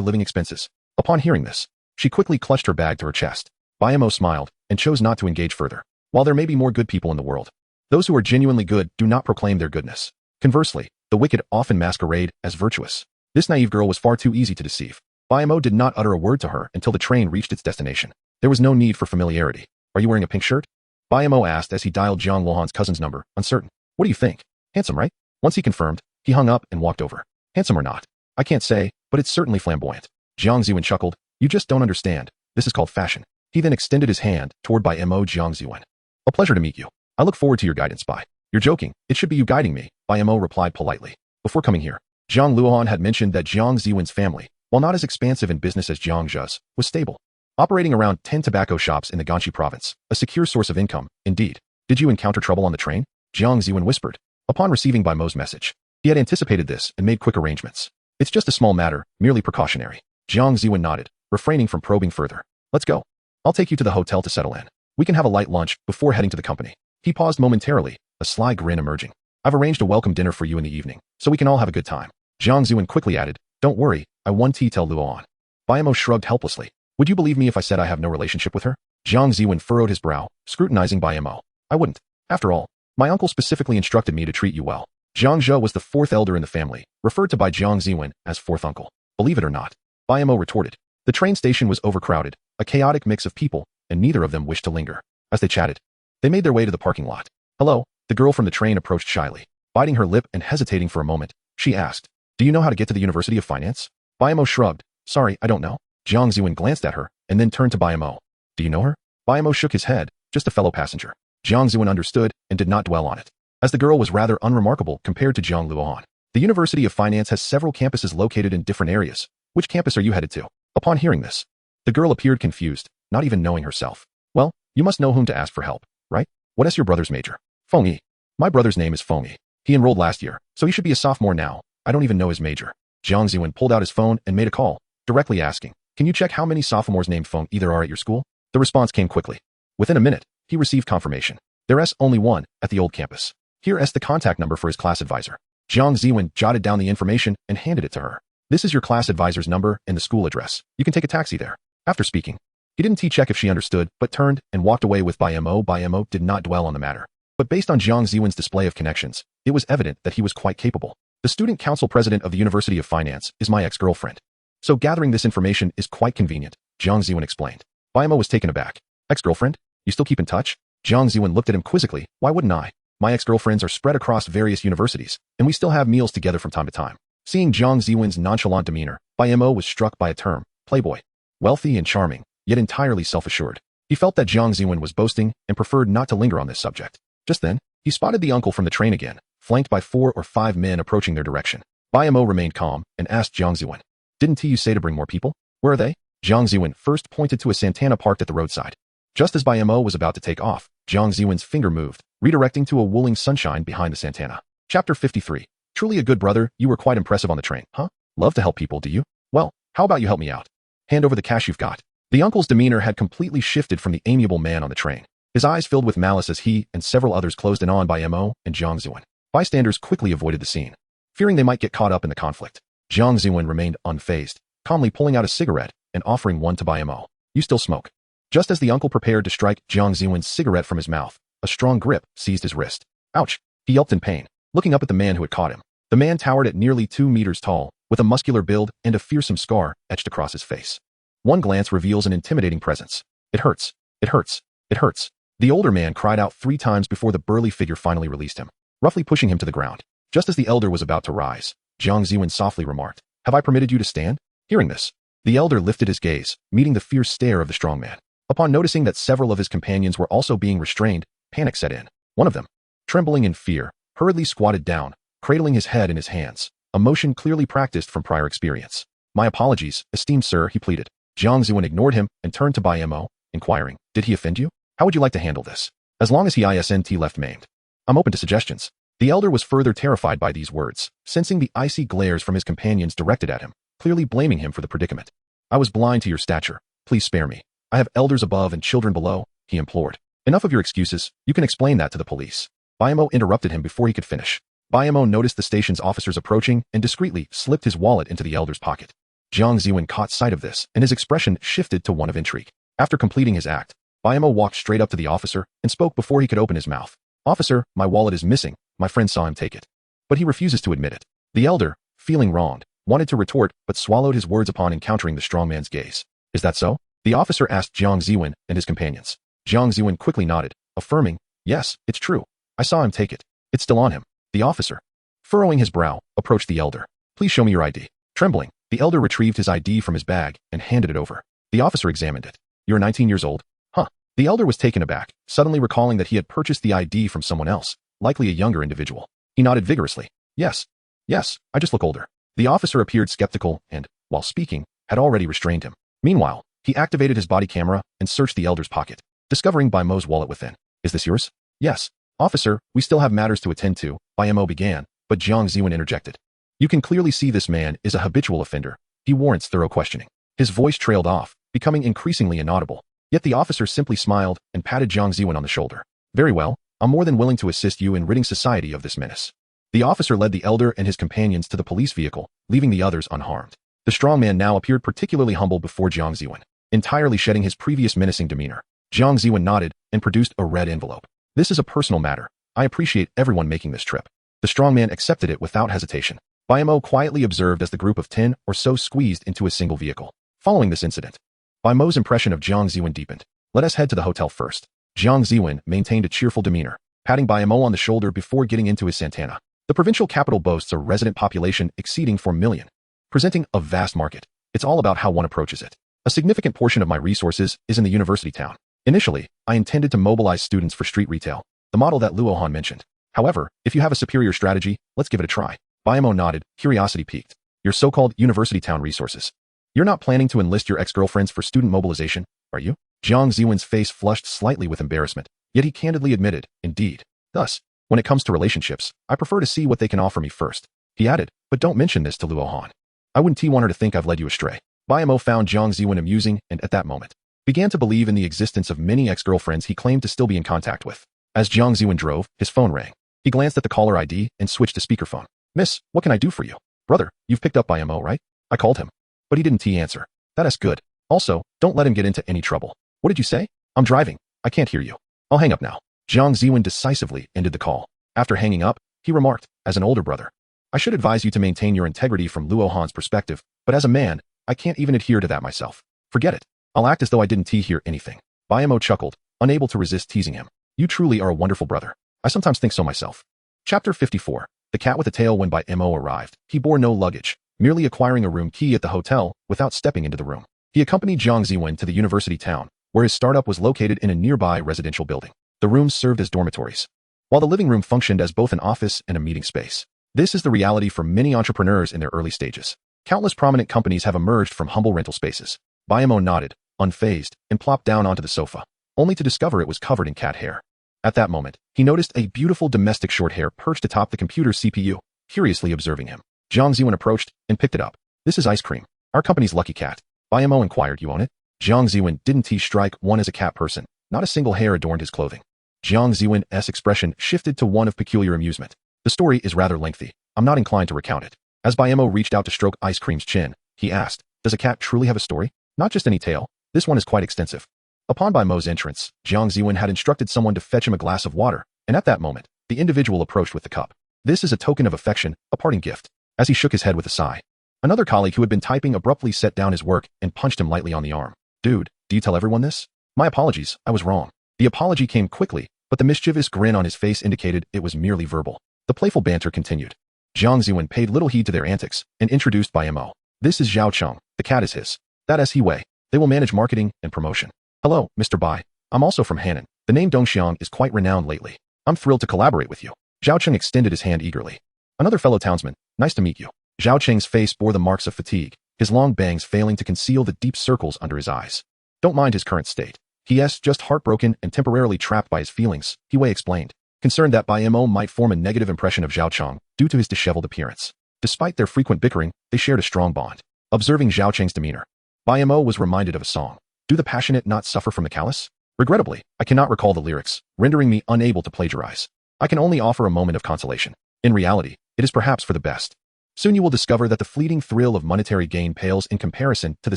living expenses? Upon hearing this, she quickly clutched her bag to her chest. Bai Mo smiled and chose not to engage further. While there may be more good people in the world, those who are genuinely good do not proclaim their goodness. Conversely, the wicked often masquerade as virtuous. This naive girl was far too easy to deceive. Bai Mo did not utter a word to her until the train reached its destination. There was no need for familiarity. Are you wearing a pink shirt? Bai Mo asked as he dialed Jiang Luohan's cousin's number, uncertain. What do you think? Handsome, right? Once he confirmed, he hung up and walked over. Handsome or not? I can't say, but it's certainly flamboyant. Jiang Luohan chuckled. You just don't understand. This is called fashion. He then extended his hand toward Bai Mo. Jiang Luohan. A pleasure to meet you. I look forward to your guidance, Bai. You're joking. It should be you guiding me, Bai Mo replied politely. Before coming here, Jiang Luohan had mentioned that Jiang Luohan's family, while not as expansive in business as Jiang Zhe's, was stable, operating around 10 tobacco shops in the Ganshi province, a secure source of income, indeed. Did you encounter trouble on the train? Jiang Luohan whispered. Upon receiving Bai Mo's message, he had anticipated this and made quick arrangements. It's just a small matter, merely precautionary. Jiang Luohan nodded, refraining from probing further. Let's go. I'll take you to the hotel to settle in. We can have a light lunch before heading to the company. He paused momentarily, a sly grin emerging. I've arranged a welcome dinner for you in the evening, so we can all have a good time. Jiang Luohan quickly added, Don't worry, I won't tell Luohan. Bai Mo shrugged helplessly. Would you believe me if I said I have no relationship with her? Jiang Luohan furrowed his brow, scrutinizing Bai Mo. I wouldn't. After all, my uncle specifically instructed me to treat you well. Jiang Zhe was the 4th elder in the family, referred to by Jiang Luohan as 4th uncle. Believe it or not, Bai Mo retorted. The train station was overcrowded, a chaotic mix of people, and neither of them wished to linger. As they chatted, they made their way to the parking lot. Hello, the girl from the train approached shyly. Biting her lip and hesitating for a moment, she asked, Do you know how to get to the University of Finance? Bai Mo shrugged. Sorry, I don't know. Jiang Luohan glanced at her, and then turned to Bai Mo. Do you know her? Bai Mo shook his head, just a fellow passenger. Jiang Luohan understood and did not dwell on it, as the girl was rather unremarkable compared to Jiang Luohan. The University of Finance has several campuses located in different areas. Which campus are you headed to? Upon hearing this, the girl appeared confused, not even knowing herself. Well, you must know whom to ask for help, right? What is your brother's major? Feng Yi. My brother's name is Feng Yi. He enrolled last year, so he should be a sophomore now. I don't even know his major. Jiang Luohan pulled out his phone and made a call. directly asking, "Can you check how many sophomores named Feng either are at your school?" The response came quickly. Within a minute, he received confirmation. There's only one at the old campus. Here's the contact number for his class advisor. Jiang Ziwen jotted down the information and handed it to her. "This is your class advisor's number and the school address. You can take a taxi there." After speaking, he didn't check if she understood, but turned and walked away with Bai Mo. Bai Mo did not dwell on the matter. But based on Jiang Ziwen's display of connections, it was evident that he was quite capable. "The student council president of the University of Finance is my ex-girlfriend. So gathering this information is quite convenient," Jiang Ziwen explained. Bai Mo was taken aback. "Ex-girlfriend? You still keep in touch?" Jiang Ziwen looked at him quizzically. "Why wouldn't I? My ex-girlfriends are spread across various universities, and we still have meals together from time to time." Seeing Jiang Ziwen's nonchalant demeanor, Bai Mo was struck by a term, playboy. Wealthy and charming, yet entirely self-assured. He felt that Jiang Ziwen was boasting and preferred not to linger on this subject. Just then, he spotted the uncle from the train again, flanked by 4 or 5 men approaching their direction. Bai Mo remained calm and asked Jiang Ziwen, "Didn't you say to bring more people? Where are they?" Jiang Ziwen first pointed to a Santana parked at the roadside. Just as Bai Mo was about to take off, Jiang Ziwen's finger moved, redirecting to a wooling sunshine behind the Santana. Chapter 53. Truly a good brother, you were quite impressive on the train, huh? Love to help people, do you? Well, how about you help me out? Hand over the cash you've got. The uncle's demeanor had completely shifted from the amiable man on the train. His eyes filled with malice as he and several others closed in on Bai Mo and Jiang Ziwen. Bystanders quickly avoided the scene, fearing they might get caught up in the conflict. Jiang Ziwen remained unfazed, calmly pulling out a cigarette and offering one to Bai Mo. "You still smoke?" Just as the uncle prepared to strike Jiang Ziwen's cigarette from his mouth, a strong grip seized his wrist. "Ouch!" He yelped in pain, looking up at the man who had caught him. The man towered at nearly 2 meters tall, with a muscular build and a fearsome scar etched across his face. One glance reveals an intimidating presence. "It hurts. It hurts. It hurts." The older man cried out 3 times before the burly figure finally released him, roughly pushing him to the ground. Just as the elder was about to rise, Jiang Ziwen softly remarked, "Have I permitted you to stand?" Hearing this, the elder lifted his gaze, meeting the fierce stare of the strong man. Upon noticing that several of his companions were also being restrained, panic set in. One of them, trembling in fear, hurriedly squatted down, cradling his head in his hands, a motion clearly practiced from prior experience. "My apologies, esteemed sir," he pleaded. Jiang Ziwen ignored him and turned to Bai Mo, inquiring, "Did he offend you? How would you like to handle this? As long as he isn't left maimed. I'm open to suggestions." The elder was further terrified by these words, sensing the icy glares from his companions directed at him, clearly blaming him for the predicament. "I was blind to your stature. Please spare me. I have elders above and children below," he implored. "Enough of your excuses. You can explain that to the police." Bai Mo interrupted him before he could finish. Bai Mo noticed the station's officers approaching and discreetly slipped his wallet into the elder's pocket. Jiang Ziwen caught sight of this, and his expression shifted to one of intrigue. After completing his act, Bai Mo walked straight up to the officer and spoke before he could open his mouth. "Officer, my wallet is missing. My friend saw him take it." But he refuses to admit it. The elder, feeling wronged, wanted to retort but swallowed his words upon encountering the strong man's gaze. "Is that so?" the officer asked Jiang Ziwen and his companions. Jiang Ziwen quickly nodded, affirming, "Yes, it's true. I saw him take it. It's still on him." The officer, furrowing his brow, approached the elder. "Please show me your ID." Trembling, the elder retrieved his ID from his bag and handed it over. The officer examined it. "You're 19 years old? Huh." The elder was taken aback, suddenly recalling that he had purchased the ID from someone else, likely a younger individual. He nodded vigorously. Yes, I just look older." The officer appeared skeptical and, while speaking, had already restrained him. Meanwhile, he activated his body camera and searched the elder's pocket, discovering Bai Mo's wallet within. "Is this yours?" "Yes. Officer, we still have matters to attend to," Bai Mo began, but Jiang Ziwen interjected. "You can clearly see this man is a habitual offender. He warrants thorough questioning." His voice trailed off, becoming increasingly inaudible. Yet the officer simply smiled and patted Jiang Ziwen on the shoulder. "Very well, I'm more than willing to assist you in ridding society of this menace." The officer led the elder and his companions to the police vehicle, leaving the others unharmed. The strong man now appeared particularly humble before Jiang Ziwen, entirely shedding his previous menacing demeanor. Jiang Ziwen nodded and produced a red envelope. "This is a personal matter. I appreciate everyone making this trip." The strong man accepted it without hesitation. Bai Mo quietly observed as the group of 10 or so squeezed into a single vehicle. Following this incident, Bai Mo's impression of Jiang Ziwen deepened. "Let us head to the hotel first." Jiang Ziwen maintained a cheerful demeanor, patting Bai Mo on the shoulder before getting into his Santana. The provincial capital boasts a resident population exceeding 4 million, presenting a vast market. It's all about how one approaches it. A significant portion of my resources is in the university town. Initially, I intended to mobilize students for street retail, the model that Luohan mentioned. However, if you have a superior strategy, let's give it a try. Bai Mo nodded, curiosity piqued. "Your so-called university town resources. You're not planning to enlist your ex-girlfriends for student mobilization, are you?" Jiang Ziwen's face flushed slightly with embarrassment, yet he candidly admitted, "Indeed. Thus, when it comes to relationships, I prefer to see what they can offer me first." He added, "But don't mention this to Luohan. I wouldn't want her to think I've led you astray." Bai Mo found Jiang Ziwen amusing and, at that moment, began to believe in the existence of many ex-girlfriends he claimed to still be in contact with. As Jiang Ziwen drove, his phone rang. He glanced at the caller ID and switched to speakerphone. "Miss, what can I do for you?" "Brother, you've picked up Bai Mo, right?" "I called him, but he didn't answer." "That's good. Also, don't let him get into any trouble." "What did you say?" "I'm driving. I can't hear you. I'll hang up now." Jiang Ziwen decisively ended the call. After hanging up, he remarked, as an older brother, "I should advise you to maintain your integrity from Luohan's perspective, but as a man, I can't even adhere to that myself. Forget it. I'll act as though I didn't hear anything." Bai Mo chuckled, unable to resist teasing him. "You truly are a wonderful brother. I sometimes think so myself." Chapter 54. The Cat with a Tail. When Bai Mo arrived, he bore no luggage, merely acquiring a room key at the hotel without stepping into the room. He accompanied Jiang Ziwen to the university town, where his startup was located in a nearby residential building. The rooms served as dormitories, while the living room functioned as both an office and a meeting space. This is the reality for many entrepreneurs in their early stages. Countless prominent companies have emerged from humble rental spaces. Bai Mo nodded, unfazed, and plopped down onto the sofa, only to discover it was covered in cat hair. At that moment, he noticed a beautiful domestic short hair perched atop the computer's CPU, curiously observing him. Jiang Ziwen approached and picked it up. "This is ice cream. Our company's lucky cat." Bai Mo inquired, "You own it?" Jiang Ziwen didn't strike one as a cat person. Not a single hair adorned his clothing. Jiang Ziwen's expression shifted to one of peculiar amusement. "The story is rather lengthy. I'm not inclined to recount it." As Bai Mo reached out to stroke ice cream's chin, he asked, "Does a cat truly have a story? Not just any tale. This one is quite extensive." Upon Bai Mo's entrance, Jiang Ziwen had instructed someone to fetch him a glass of water, and at that moment, the individual approached with the cup. "This is a token of affection, a parting gift." As he shook his head with a sigh, another colleague who had been typing abruptly set down his work and punched him lightly on the arm. "Dude, do you tell everyone this?" "My apologies, I was wrong." The apology came quickly, but the mischievous grin on his face indicated it was merely verbal. The playful banter continued. Jiang Ziwen paid little heed to their antics and introduced Bai Mo. "This is Zhao Cheng. The cat is his. That is he Wei. They will manage marketing and promotion." "Hello, Mr. Bai. I'm also from Hannan. The name Dongxiang is quite renowned lately. I'm thrilled to collaborate with you." Zhao Cheng extended his hand eagerly. "Another fellow townsman. Nice to meet you." Zhao Cheng's face bore the marks of fatigue, his long bangs failing to conceal the deep circles under his eyes. "Don't mind his current state. He's just heartbroken and temporarily trapped by his feelings," He Wei explained, concerned that Bai Mo might form a negative impression of Zhao Cheng due to his disheveled appearance. Despite their frequent bickering, they shared a strong bond. Observing Zhao Cheng's demeanor, Bai Mo was reminded of a song. "Do the passionate not suffer from the callous?" "Regrettably, I cannot recall the lyrics, rendering me unable to plagiarize. I can only offer a moment of consolation. In reality, it is perhaps for the best. Soon you will discover that the fleeting thrill of monetary gain pales in comparison to the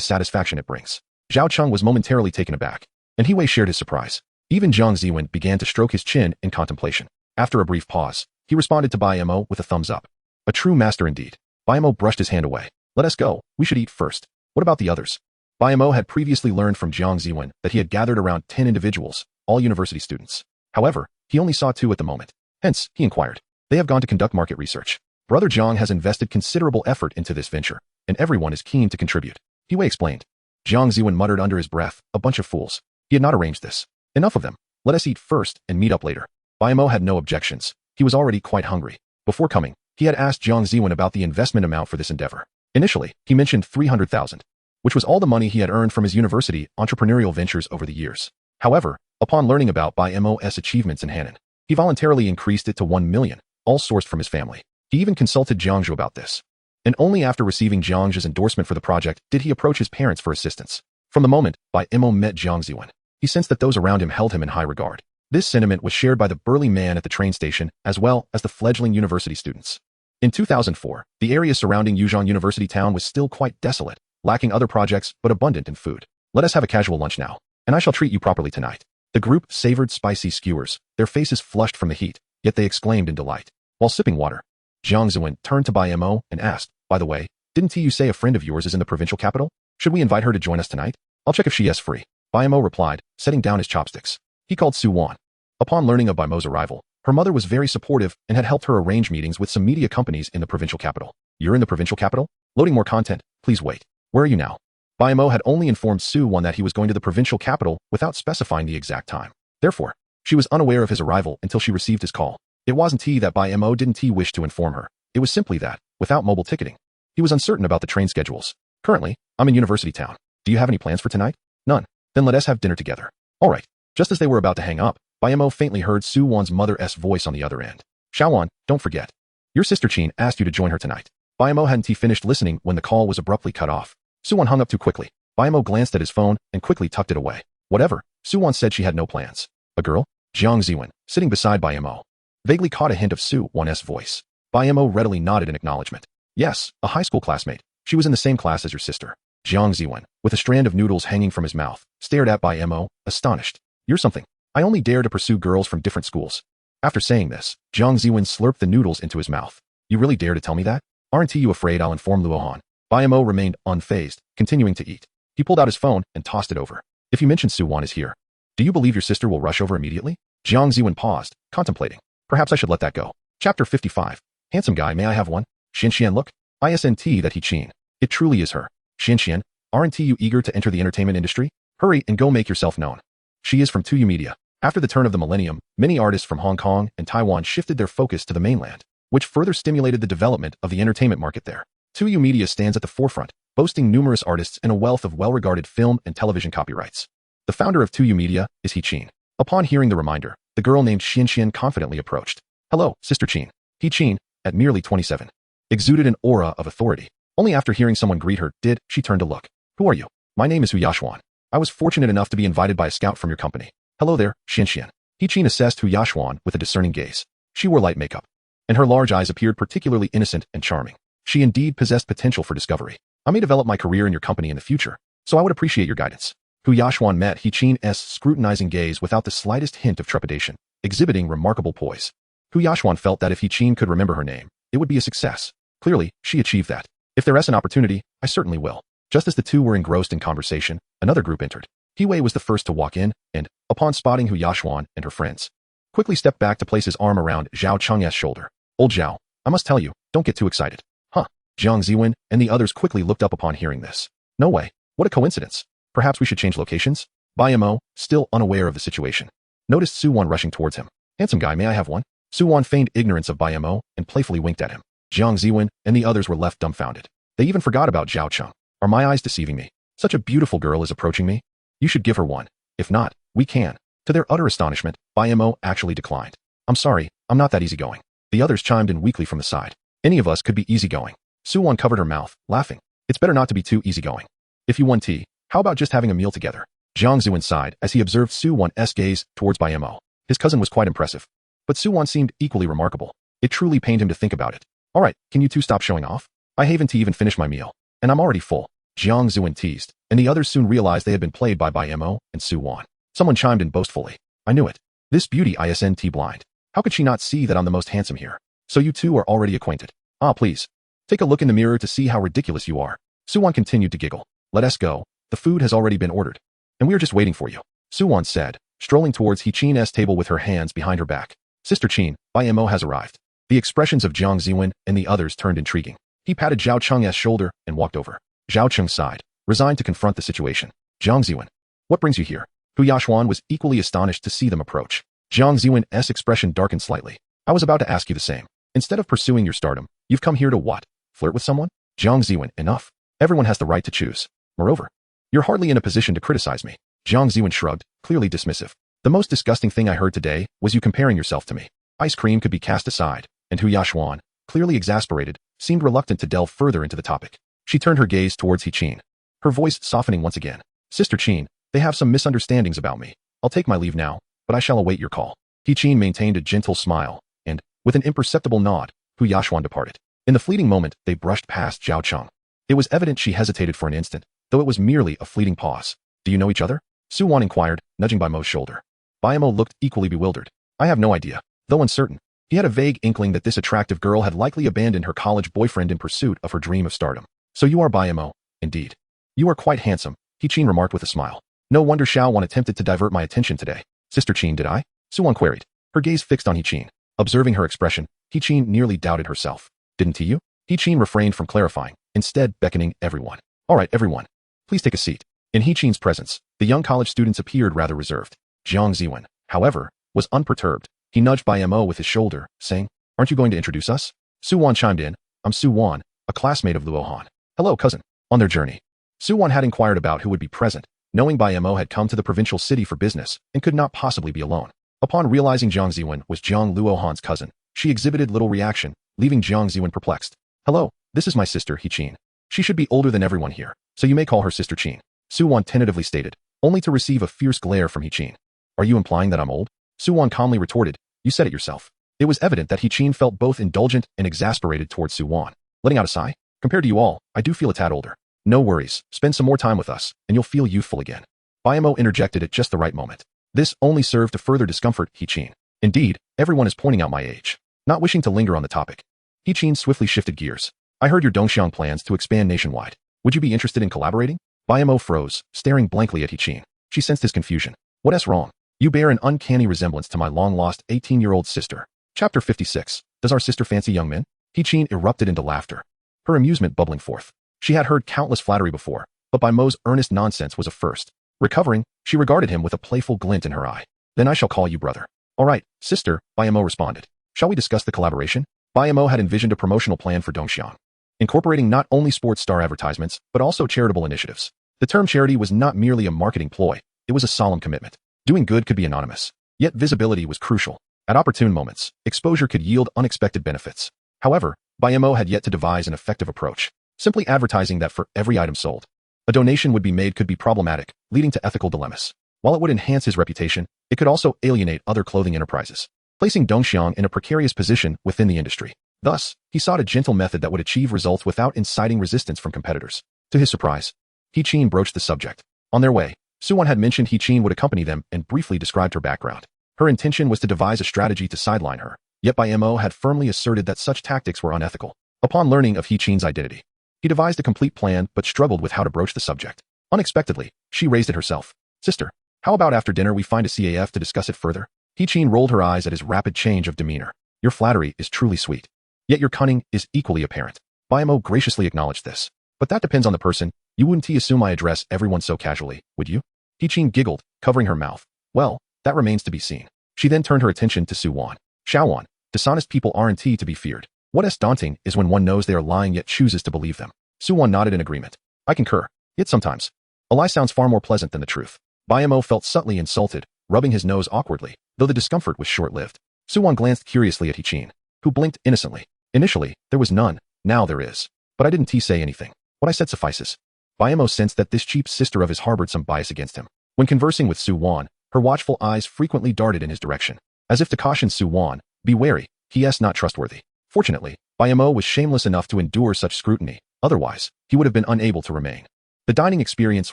satisfaction it brings." Zhao Cheng was momentarily taken aback, and He Wei shared his surprise. Even Jiang Ziwen began to stroke his chin in contemplation. After a brief pause, he responded to Bai Mo with a thumbs up. "A true master indeed." Bai Mo brushed his hand away. "Let us go. We should eat first. What about the others?" Bai Mo had previously learned from Jiang Ziwen that he had gathered around 10 individuals, all university students. However, he only saw 2 at the moment. Hence, he inquired, "They have gone to conduct market research. Brother Jiang has invested considerable effort into this venture, and everyone is keen to contribute." He Wei explained. Jiang Ziwen muttered under his breath, "A bunch of fools. He had not arranged this. Enough of them. Let us eat first and meet up later." Bai Mo had no objections. He was already quite hungry. Before coming, he had asked Jiang Ziwen about the investment amount for this endeavor. Initially, he mentioned 300,000, which was all the money he had earned from his university entrepreneurial ventures over the years. However, upon learning about Bai Mo's achievements in Hannan, he voluntarily increased it to 1 million, all sourced from his family. He even consulted Jiangzhu about this. And only after receiving Jiangzhu's endorsement for the project did he approach his parents for assistance. From the moment Bai Mo met Jiang Ziwen, he sensed that those around him held him in high regard. This sentiment was shared by the burly man at the train station as well as the fledgling university students. In 2004, the area surrounding Yuzhong University town was still quite desolate, lacking other projects but abundant in food. "Let us have a casual lunch now, and I shall treat you properly tonight." The group savored spicy skewers, their faces flushed from the heat, yet they exclaimed in delight. While sipping water, Jiang Ziwen turned to Bai Mo and asked, "By the way, didn't you say a friend of yours is in the provincial capital? Should we invite her to join us tonight? I'll check if she is free." Bai Mo replied, setting down his chopsticks. He called Su Wan. Upon learning of Bai Mo's arrival, her mother was very supportive and had helped her arrange meetings with some media companies in the provincial capital. "You're in the provincial capital? Loading more content, please wait. Where are you now?" Bai Mo had only informed Su Wan that he was going to the provincial capital without specifying the exact time. Therefore, she was unaware of his arrival until she received his call. It wasn't that Bai Mo didn't wish to inform her. It was simply that, without mobile ticketing, he was uncertain about the train schedules. "Currently, I'm in University Town. Do you have any plans for tonight?" "None." "Then let us have dinner together." "All right." Just as they were about to hang up, Bai Mo faintly heard Su Wan's mother's voice on the other end. "Xiao Wan, don't forget. Your sister Qin asked you to join her tonight." Bai Mo hadn't finished listening when the call was abruptly cut off. Suwon hung up too quickly. Bai Mo glanced at his phone and quickly tucked it away. Whatever, Suwon said she had no plans. A girl? Jiang Ziwen, sitting beside Bai Mo, vaguely caught a hint of Suwon's voice. Bai Mo readily nodded in acknowledgement. Yes, a high school classmate. She was in the same class as your sister. Jiang Ziwen, with a strand of noodles hanging from his mouth, stared at Bai Mo, astonished. You're something. I only dare to pursue girls from different schools. After saying this, Jiang Ziwen slurped the noodles into his mouth. You really dare to tell me that? Aren't you afraid I'll inform Luohan? Bai Mo remained unfazed, continuing to eat. He pulled out his phone and tossed it over. If you mention Suwon is here, do you believe your sister will rush over immediately? Jiang Ziwen paused, contemplating. Perhaps I should let that go. Chapter 55. Handsome guy, may I have one? Xianxian look. Isn't that he Qin. It truly is her. Xianxian, aren't you eager to enter the entertainment industry? Hurry and go make yourself known. She is from 2U Media. After the turn of the millennium, many artists from Hong Kong and Taiwan shifted their focus to the mainland, which further stimulated the development of the entertainment market there. 2U Media stands at the forefront, boasting numerous artists and a wealth of well-regarded film and television copyrights. The founder of 2U Media is He Qin. Upon hearing the reminder, the girl named Xianxian confidently approached. Hello, Sister Qin. He Qin, at merely 27, exuded an aura of authority. Only after hearing someone greet her did she turn to look. Who are you? My name is Hu Yashuan. I was fortunate enough to be invited by a scout from your company. Hello there, Xianxian. He Qin assessed Hu Yashuan with a discerning gaze. She wore light makeup, and her large eyes appeared particularly innocent and charming. She indeed possessed potential for discovery. I may develop my career in your company in the future, so I would appreciate your guidance. Hu Yashuan met He Qin's scrutinizing gaze without the slightest hint of trepidation, exhibiting remarkable poise. Hu Yashuan felt that if He Qin could remember her name, it would be a success. Clearly, she achieved that. If there is an opportunity, I certainly will. Just as the two were engrossed in conversation, another group entered. He Wei was the first to walk in, and, upon spotting Hu Yashuan and her friends, quickly stepped back to place his arm around Zhao Cheng's shoulder. Old Zhao, I must tell you, don't get too excited. Huh. Jiang Ziwen and the others quickly looked up upon hearing this. No way. What a coincidence. Perhaps we should change locations? Bai Mo, still unaware of the situation, noticed Suwon rushing towards him. Handsome guy, may I have one? Suwon feigned ignorance of Bai Mo and playfully winked at him. Jiang Ziwen and the others were left dumbfounded. They even forgot about Zhao Cheng. Are my eyes deceiving me? Such a beautiful girl is approaching me? You should give her one. If not, we can. To their utter astonishment, Bai Mo actually declined. I'm sorry, I'm not that easygoing. The others chimed in weakly from the side. Any of us could be easygoing. Suwon covered her mouth, laughing. It's better not to be too easygoing. If you want tea, how about just having a meal together? Jiang Ziwen sighed as he observed Suwon's gaze towards Bai Mo. His cousin was quite impressive, but Suwon seemed equally remarkable. It truly pained him to think about it. All right, can you two stop showing off? I haven't even finished my meal, and I'm already full. Jiang Ziwen teased, and the others soon realized they had been played by Bai Mo and Suwon. Someone chimed in boastfully. I knew it. This beauty isn't blind. How could she not see that I'm the most handsome here? So you two are already acquainted. Ah, please. Take a look in the mirror to see how ridiculous you are. Suwon continued to giggle. Let us go. The food has already been ordered, and we are just waiting for you. Suwon said, strolling towards He Qin's table with her hands behind her back. Sister Qin, Bai Mo has arrived. The expressions of Jiang Ziwen and the others turned intriguing. He patted Zhao Cheng's shoulder and walked over. Zhao Cheng sighed, resigned to confront the situation. Jiang Ziwen, what brings you here? Hu Yashuan was equally astonished to see them approach. Jiang Ziwen's expression darkened slightly. I was about to ask you the same. Instead of pursuing your stardom, you've come here to what? Flirt with someone? Jiang Ziwen, enough. Everyone has the right to choose. Moreover, you're hardly in a position to criticize me. Jiang Ziwen shrugged, clearly dismissive. The most disgusting thing I heard today was you comparing yourself to me. Ice cream could be cast aside, and Hu Yashuan, clearly exasperated, seemed reluctant to delve further into the topic. She turned her gaze towards He Qin, her voice softening once again. Sister Qin, they have some misunderstandings about me. I'll take my leave now, but I shall await your call. He Qin maintained a gentle smile, and, with an imperceptible nod, Hu Yashuan departed. In the fleeting moment, they brushed past Zhao Cheng. It was evident she hesitated for an instant, though it was merely a fleeting pause. Do you know each other? Suwon inquired, nudging Bai Mo's shoulder. Bai Mo looked equally bewildered. I have no idea. Though uncertain, he had a vague inkling that this attractive girl had likely abandoned her college boyfriend in pursuit of her dream of stardom. So you are Bai Mo, indeed. You are quite handsome, He Qin remarked with a smile. No wonder Xiaowan attempted to divert my attention today. Sister Qin, did I? Suwon queried, her gaze fixed on He Qin. Observing her expression, He Qin nearly doubted herself. Didn't you? He Qin refrained from clarifying, instead beckoning everyone. All right, everyone. Please take a seat. In He Qin's presence, the young college students appeared rather reserved. Jiang Ziwen, however, was unperturbed. He nudged Bai Mo with his shoulder, saying, Aren't you going to introduce us? Suwon chimed in. I'm Suwon, a classmate of Luohan. Hello, cousin. On their journey, Suwon had inquired about who would be present, knowing Bai Mo had come to the provincial city for business and could not possibly be alone. Upon realizing Jiang Ziwen was Jiang Luohan's cousin, she exhibited little reaction, leaving Jiang Ziwen perplexed. Hello, this is my sister He Qin. She should be older than everyone here, so you may call her Sister Qin, Su-won tentatively stated, only to receive a fierce glare from He-Qin. Are you implying that I'm old? Su-won calmly retorted, you said it yourself. It was evident that He-Qin felt both indulgent and exasperated towards Su-won, letting out a sigh. Compared to you all, I do feel a tad older. No worries, spend some more time with us, and you'll feel youthful again. Bai Mo interjected at just the right moment. This only served to further discomfort He-Qin. Indeed, everyone is pointing out my age. Not wishing to linger on the topic, He-Qin swiftly shifted gears. I heard your Dongxiang plans to expand nationwide. Would you be interested in collaborating? Bai Mo froze, staring blankly at He-Qin. She sensed his confusion. What's wrong? You bear an uncanny resemblance to my long-lost 18-year-old sister. Chapter 56. Does our sister fancy young men? He-Qin erupted into laughter, her amusement bubbling forth. She had heard countless flattery before, but Bai Mo's earnest nonsense was a first. Recovering, she regarded him with a playful glint in her eye. Then I shall call you brother. All right, sister, Bai Mo responded. Shall we discuss the collaboration? Bai Mo had envisioned a promotional plan for Dongxiang, incorporating not only sports star advertisements, but also charitable initiatives. The term charity was not merely a marketing ploy, it was a solemn commitment. Doing good could be anonymous, yet visibility was crucial. At opportune moments, exposure could yield unexpected benefits. However, Bai Mo had yet to devise an effective approach. Simply advertising that for every item sold, a donation would be made could be problematic, leading to ethical dilemmas. While it would enhance his reputation, it could also alienate other clothing enterprises, placing Dongxiang in a precarious position within the industry. Thus, he sought a gentle method that would achieve results without inciting resistance from competitors. To his surprise, He-Qin broached the subject. On their way, Su-won had mentioned He-Qin would accompany them and briefly described her background. Her intention was to devise a strategy to sideline her, yet Bai Mo had firmly asserted that such tactics were unethical. Upon learning of He-Qin's identity, he devised a complete plan but struggled with how to broach the subject. Unexpectedly, she raised it herself. Sister, how about after dinner we find a CAF to discuss it further? He-Qin rolled her eyes at his rapid change of demeanor. Your flattery is truly sweet. Yet your cunning is equally apparent. Bai Mo graciously acknowledged this. But that depends on the person. You wouldn't assume I address everyone so casually, would you? He-Qin giggled, covering her mouth. Well, that remains to be seen. She then turned her attention to Su-won. Xiaowon, dishonest people aren't to be feared. What's daunting is when one knows they are lying yet chooses to believe them. Su-won nodded in agreement. I concur. Yet sometimes, a lie sounds far more pleasant than the truth. Bai Mo felt subtly insulted, rubbing his nose awkwardly, though the discomfort was short-lived. Su-won glanced curiously at He-Qin, who blinked innocently. Initially, there was none. Now there is. But I didn't say anything. What I said suffices. Bai Mo sensed that this cheap sister of his harbored some bias against him. When conversing with Su-won, her watchful eyes frequently darted in his direction, as if to caution Su-won, be wary, he is not trustworthy. Fortunately, Bai Mo was shameless enough to endure such scrutiny, otherwise, he would have been unable to remain. The dining experience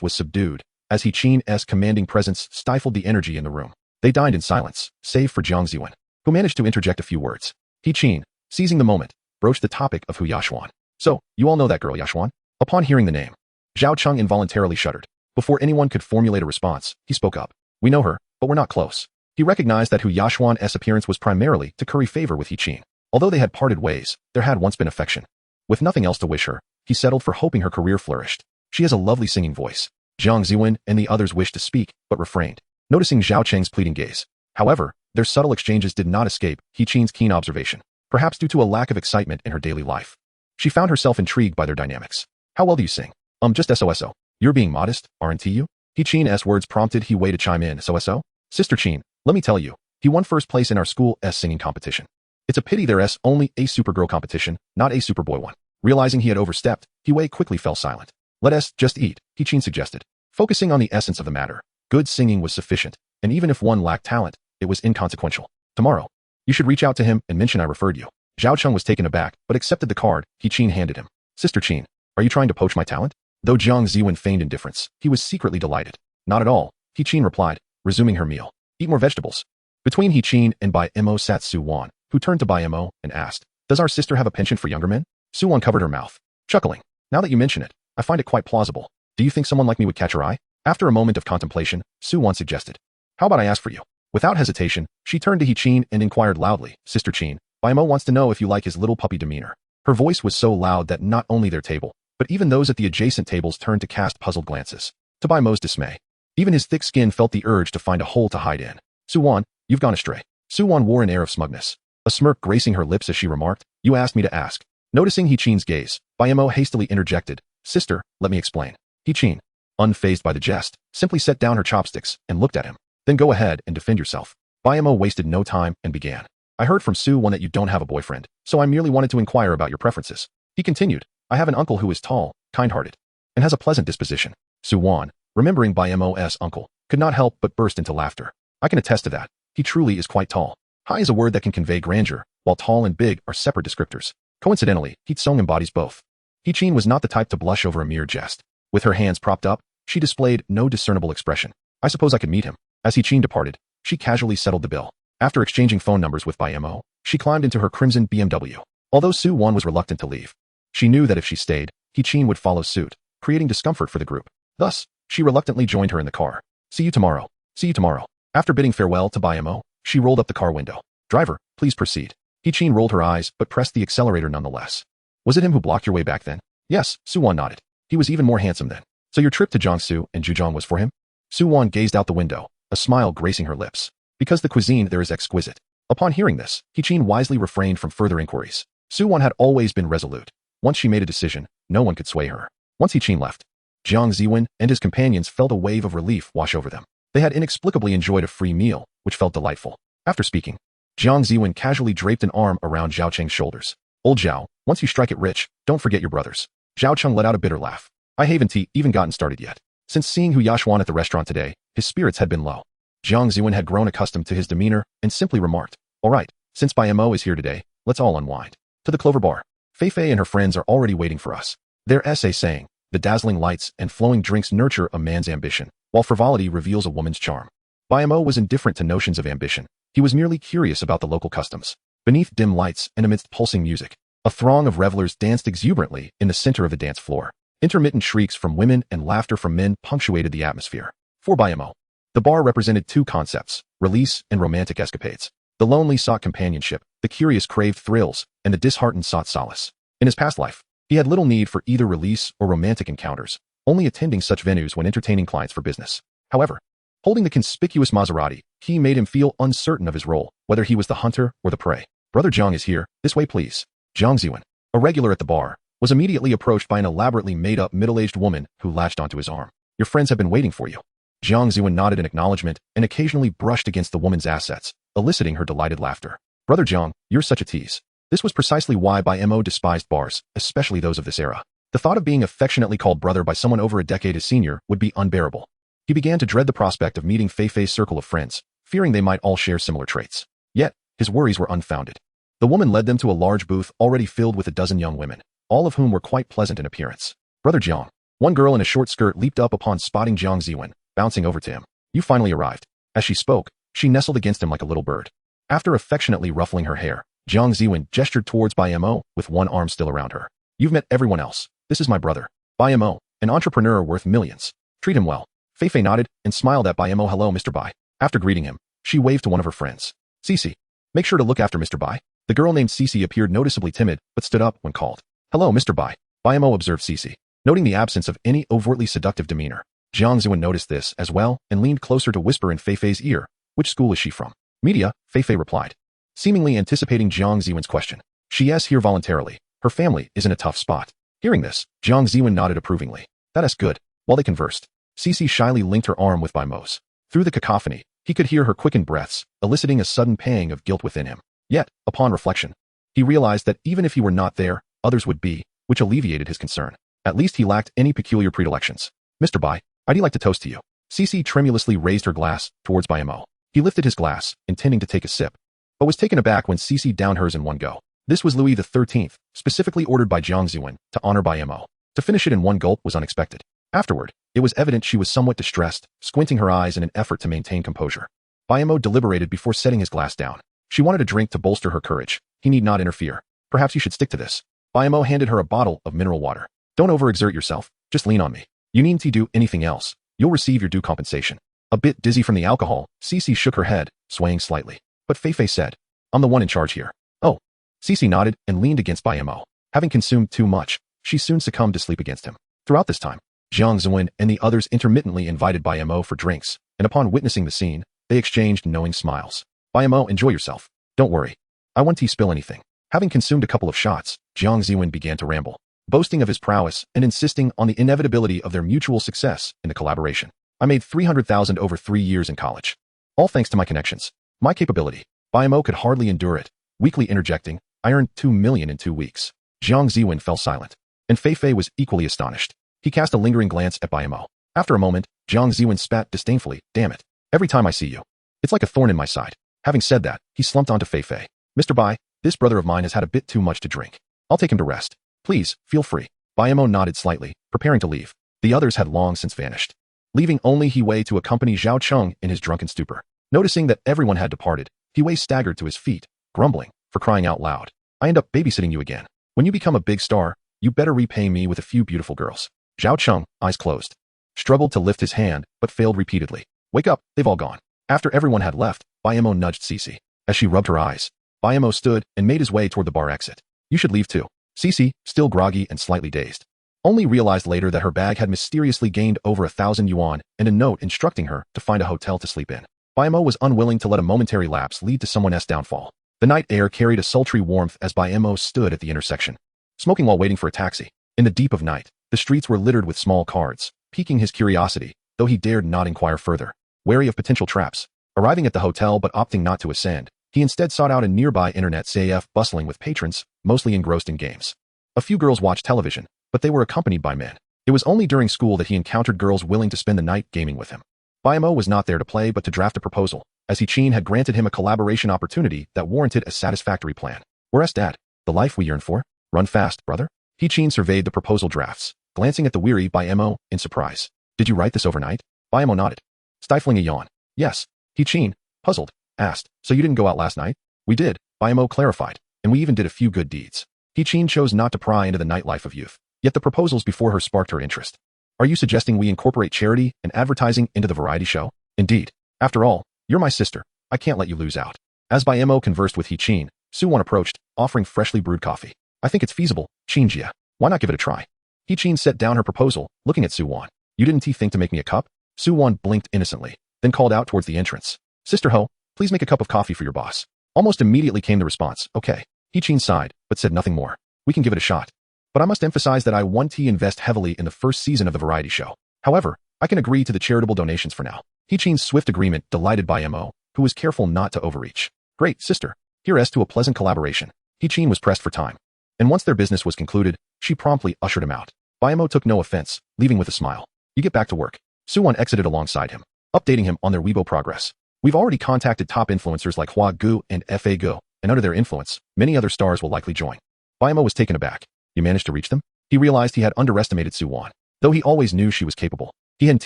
was subdued, as He-Qin's commanding presence stifled the energy in the room. They dined in silence, save for Jiang Luohan, who managed to interject a few words. He-Qin, seizing the moment, broached the topic of Hu Yashuan. So, you all know that girl Yashuan? Upon hearing the name, Zhao Cheng involuntarily shuddered. Before anyone could formulate a response, he spoke up. We know her, but we're not close. He recognized that Hu Yashuan's appearance was primarily to curry favor with He-Qin. Although they had parted ways, there had once been affection. With nothing else to wish her, he settled for hoping her career flourished. She has a lovely singing voice. Jiang Luohan and the others wished to speak, but refrained, noticing Zhao Cheng's pleading gaze. However, their subtle exchanges did not escape He-Qin's keen observation, perhaps due to a lack of excitement in her daily life. She found herself intrigued by their dynamics. How well do you sing? Just SOSO. You're being modest, aren't you? He-Qin's words prompted He-Wei to chime in. SOSO? Sister Qin, let me tell you, he won first place in our school's singing competition. It's a pity there's only a Supergirl competition, not a Superboy one. Realizing he had overstepped, He-Wei quickly fell silent. Let us just eat, He-Qin suggested. Focusing on the essence of the matter, good singing was sufficient, and even if one lacked talent, it was inconsequential. Tomorrow, you should reach out to him and mention I referred you. Zhao Cheng was taken aback, but accepted the card He-Qin handed him. Sister Qin, are you trying to poach my talent? Though Jiang Luohan feigned indifference, he was secretly delighted. Not at all, He-Qin replied, resuming her meal. Eat more vegetables. Between He-Qin and Bai Mo sat Su-won, who turned to Bai Mo and asked, does our sister have a penchant for younger men? Su-won covered her mouth, chuckling. Now that you mention it, I find it quite plausible. Do you think someone like me would catch her eye? After a moment of contemplation, Su-won suggested. How about I ask for you? Without hesitation, she turned to He-Qin and inquired loudly, Sister Qin, Bai Mo wants to know if you like his little puppy demeanor. Her voice was so loud that not only their table, but even those at the adjacent tables turned to cast puzzled glances. To Bai Mo's dismay, even his thick skin felt the urge to find a hole to hide in. Su-won, you've gone astray. Su-won wore an air of smugness, a smirk gracing her lips as she remarked, you asked me to ask. Noticing He-Qin's gaze, Bai Mo hastily interjected, Sister, let me explain. He-Qin, unfazed by the jest, simply set down her chopsticks and looked at him. Then go ahead and defend yourself. Bai Mo wasted no time and began. I heard from Su-won that you don't have a boyfriend, so I merely wanted to inquire about your preferences. He continued, I have an uncle who is tall, kind-hearted, and has a pleasant disposition. Su Wan, remembering Bai Mo's uncle, could not help but burst into laughter. I can attest to that. He truly is quite tall. High is a word that can convey grandeur, while tall and big are separate descriptors. Coincidentally, He Tsung embodies both. He Qin was not the type to blush over a mere jest. With her hands propped up, she displayed no discernible expression. I suppose I could meet him. As He Qin departed, she casually settled the bill. After exchanging phone numbers with Bai Mo, she climbed into her crimson BMW. Although Su Wan was reluctant to leave, she knew that if she stayed, He Qin would follow suit, creating discomfort for the group. Thus, she reluctantly joined her in the car. See you tomorrow. See you tomorrow. After bidding farewell to Bai Mo, she rolled up the car window. Driver, please proceed. He Qin rolled her eyes but pressed the accelerator nonetheless. Was it him who blocked your way back then? Yes, Su Wan nodded. He was even more handsome then. So your trip to Jiangsu and Zhejiang was for him? Su Wan gazed out the window, a smile gracing her lips. Because the cuisine there is exquisite. Upon hearing this, He Qin wisely refrained from further inquiries. Su Wan had always been resolute. Once she made a decision, no one could sway her. Once He Qin left, Jiang Ziwen and his companions felt a wave of relief wash over them. They had inexplicably enjoyed a free meal, which felt delightful. After speaking, Jiang Ziwen casually draped an arm around Zhao Cheng's shoulders. Old Zhao, once you strike it rich, don't forget your brothers. Zhao Cheng let out a bitter laugh. I haven't even gotten started yet. Since seeing Hu Yashuan at the restaurant today, his spirits had been low. Jiang Ziwen had grown accustomed to his demeanor and simply remarked, all right, since Bai Mo is here today, let's all unwind. To the Clover Bar. Fei Fei and her friends are already waiting for us. Their essay saying, the dazzling lights and flowing drinks nurture a man's ambition, while frivolity reveals a woman's charm. Bai Mo was indifferent to notions of ambition. He was merely curious about the local customs. Beneath dim lights and amidst pulsing music, a throng of revelers danced exuberantly in the center of the dance floor. Intermittent shrieks from women and laughter from men punctuated the atmosphere. For Bai Mo, the bar represented two concepts, release and romantic escapades. The lonely sought companionship, the curious craved thrills, and the disheartened sought solace. In his past life, he had little need for either release or romantic encounters, only attending such venues when entertaining clients for business. However, holding the conspicuous Maserati, he made him feel uncertain of his role, whether he was the hunter or the prey. Brother Jiang is here, this way please. Jiang Ziwen, a regular at the bar, was immediately approached by an elaborately made-up middle-aged woman who latched onto his arm. Your friends have been waiting for you. Jiang Ziwen nodded in acknowledgement and occasionally brushed against the woman's assets, eliciting her delighted laughter. Brother Jiang, you're such a tease. This was precisely why Bai Mo despised bars, especially those of this era. The thought of being affectionately called brother by someone over a decade his senior would be unbearable. He began to dread the prospect of meeting Fei Fei's circle of friends, fearing they might all share similar traits. Yet, his worries were unfounded. The woman led them to a large booth already filled with a dozen young women, all of whom were quite pleasant in appearance. Brother Jiang. One girl in a short skirt leaped up upon spotting Jiang Ziwen, bouncing over to him. You finally arrived. As she spoke, she nestled against him like a little bird. After affectionately ruffling her hair, Jiang Ziwen gestured towards Bai Mo with one arm still around her. You've met everyone else. This is my brother. Bai Mo, an entrepreneur worth millions. Treat him well. Fei Fei nodded and smiled at Bai Mo. Hello, Mr. Bai. After greeting him, she waved to one of her friends. Cici. Make sure to look after Mr. Bai. The girl named Cici appeared noticeably timid, but stood up when called. Hello, Mr. Bai. Bai Mo observed Cici, noting the absence of any overtly seductive demeanor. Jiang Ziwen noticed this as well and leaned closer to whisper in Fei Fei's ear. Which school is she from? Media, Fei Fei replied, seemingly anticipating Jiang Ziwen's question. She is here voluntarily. Her family is in a tough spot. Hearing this, Jiang Ziwen nodded approvingly. That is good. While they conversed, Cici shyly linked her arm with Bai Mo's. Through the cacophony, he could hear her quickened breaths, eliciting a sudden pang of guilt within him. Yet, upon reflection, he realized that even if he were not there, others would be, which alleviated his concern. At least he lacked any peculiar predilections. Mr. Bai, I'd like to toast to you. Cici tremulously raised her glass towards Bai Mo. He lifted his glass, intending to take a sip, but was taken aback when Cici downed hers in one go. This was Louis XIII, specifically ordered by Jiang Ziwen to honor Bai Mo. To finish it in one gulp was unexpected. Afterward, it was evident she was somewhat distressed, squinting her eyes in an effort to maintain composure. Bai Mo deliberated before setting his glass down. She wanted a drink to bolster her courage. He need not interfere. Perhaps you should stick to this. Bai Mo handed her a bottle of mineral water. Don't overexert yourself. Just lean on me. You needn't do anything else. You'll receive your due compensation. A bit dizzy from the alcohol, Cici shook her head, swaying slightly. But Fei Fei said, I'm the one in charge here. Oh. Cici nodded and leaned against Bai Mo. Having consumed too much, she soon succumbed to sleep against him. Throughout this time, Jiang Ziwen and the others intermittently invited Bai Mo for drinks, and upon witnessing the scene, they exchanged knowing smiles. Bai Mo, enjoy yourself. Don't worry. I won't spill anything. Having consumed a couple of shots, Jiang Ziwen began to ramble, boasting of his prowess and insisting on the inevitability of their mutual success in the collaboration. I made 300,000 over 3 years in college. All thanks to my connections. My capability. Bai Mo could hardly endure it, weakly interjecting, I earned 2 million in 2 weeks. Jiang Ziwen fell silent. and Fei Fei was equally astonished. He cast a lingering glance at Bai Mo. After a moment, Jiang Ziwen spat disdainfully, damn it. Every time I see you, it's like a thorn in my side. Having said that, he slumped onto Fei Fei. Mr. Bai, this brother of mine has had a bit too much to drink. I'll take him to rest. Please, feel free. Bai Mo nodded slightly, preparing to leave. The others had long since vanished, leaving only He Wei to accompany Zhao Cheng in his drunken stupor. Noticing that everyone had departed, He Wei staggered to his feet, grumbling, for crying out loud. I end up babysitting you again. When you become a big star, you better repay me with a few beautiful girls. Zhao Cheng, eyes closed, struggled to lift his hand, but failed repeatedly. Wake up, they've all gone. After everyone had left, Bai Mo nudged Cici. As she rubbed her eyes, Bai Mo stood and made his way toward the bar exit. You should leave too. Cici, still groggy and slightly dazed, only realized later that her bag had mysteriously gained over 1,000 yuan and a note instructing her to find a hotel to sleep in. Bai Mo was unwilling to let a momentary lapse lead to someone else's downfall. The night air carried a sultry warmth as Bai Mo stood at the intersection, smoking while waiting for a taxi. In the deep of night, the streets were littered with small cards, piquing his curiosity, though he dared not inquire further, wary of potential traps. Arriving at the hotel but opting not to ascend, he instead sought out a nearby internet CAF bustling with patrons, mostly engrossed in games. A few girls watched television, but they were accompanied by men. It was only during school that he encountered girls willing to spend the night gaming with him. Bai Mo was not there to play but to draft a proposal, as He-Chin had granted him a collaboration opportunity that warranted a satisfactory plan. Whereas Dad, the life we yearn for? Run fast, brother. He-Chin surveyed the proposal drafts, glancing at the weary Bai Mo in surprise. Did you write this overnight? Bai Mo nodded, stifling a yawn. Yes. He-Chin, puzzled, asked, so you didn't go out last night? We did, Bai Mo clarified, and we even did a few good deeds. He-Chin chose not to pry into the nightlife of youth, yet the proposals before her sparked her interest. Are you suggesting we incorporate charity and advertising into the variety show? Indeed. After all, you're my sister. I can't let you lose out. As Bai Mo conversed with He-Chin, Su-Wan approached, offering freshly brewed coffee. I think it's feasible, Chin-Jia. Why not give it a try? He-Chin set down her proposal, looking at Su-Wan. You didn't think to make me a cup? Su-Wan blinked innocently, then called out towards the entrance. Sister Ho, please make a cup of coffee for your boss. Almost immediately came the response, okay. He-Chin sighed, but said nothing more. We can give it a shot. But I must emphasize that I want to invest heavily in the first season of the variety show. However, I can agree to the charitable donations for now. He-Chin's swift agreement delighted Bai Mo, who was careful not to overreach. Great, sister. Here's to a pleasant collaboration. He-Chin was pressed for time, and once their business was concluded, she promptly ushered him out. Bai Mo took no offense, leaving with a smile. You get back to work. Su-Wan exited alongside him, updating him on their Weibo progress. We've already contacted top influencers like Hua Gu and Fa Gu, and under their influence, many other stars will likely join. Bai Mo was taken aback. You managed to reach them? He realized he had underestimated Su-Wan. Though he always knew she was capable, he had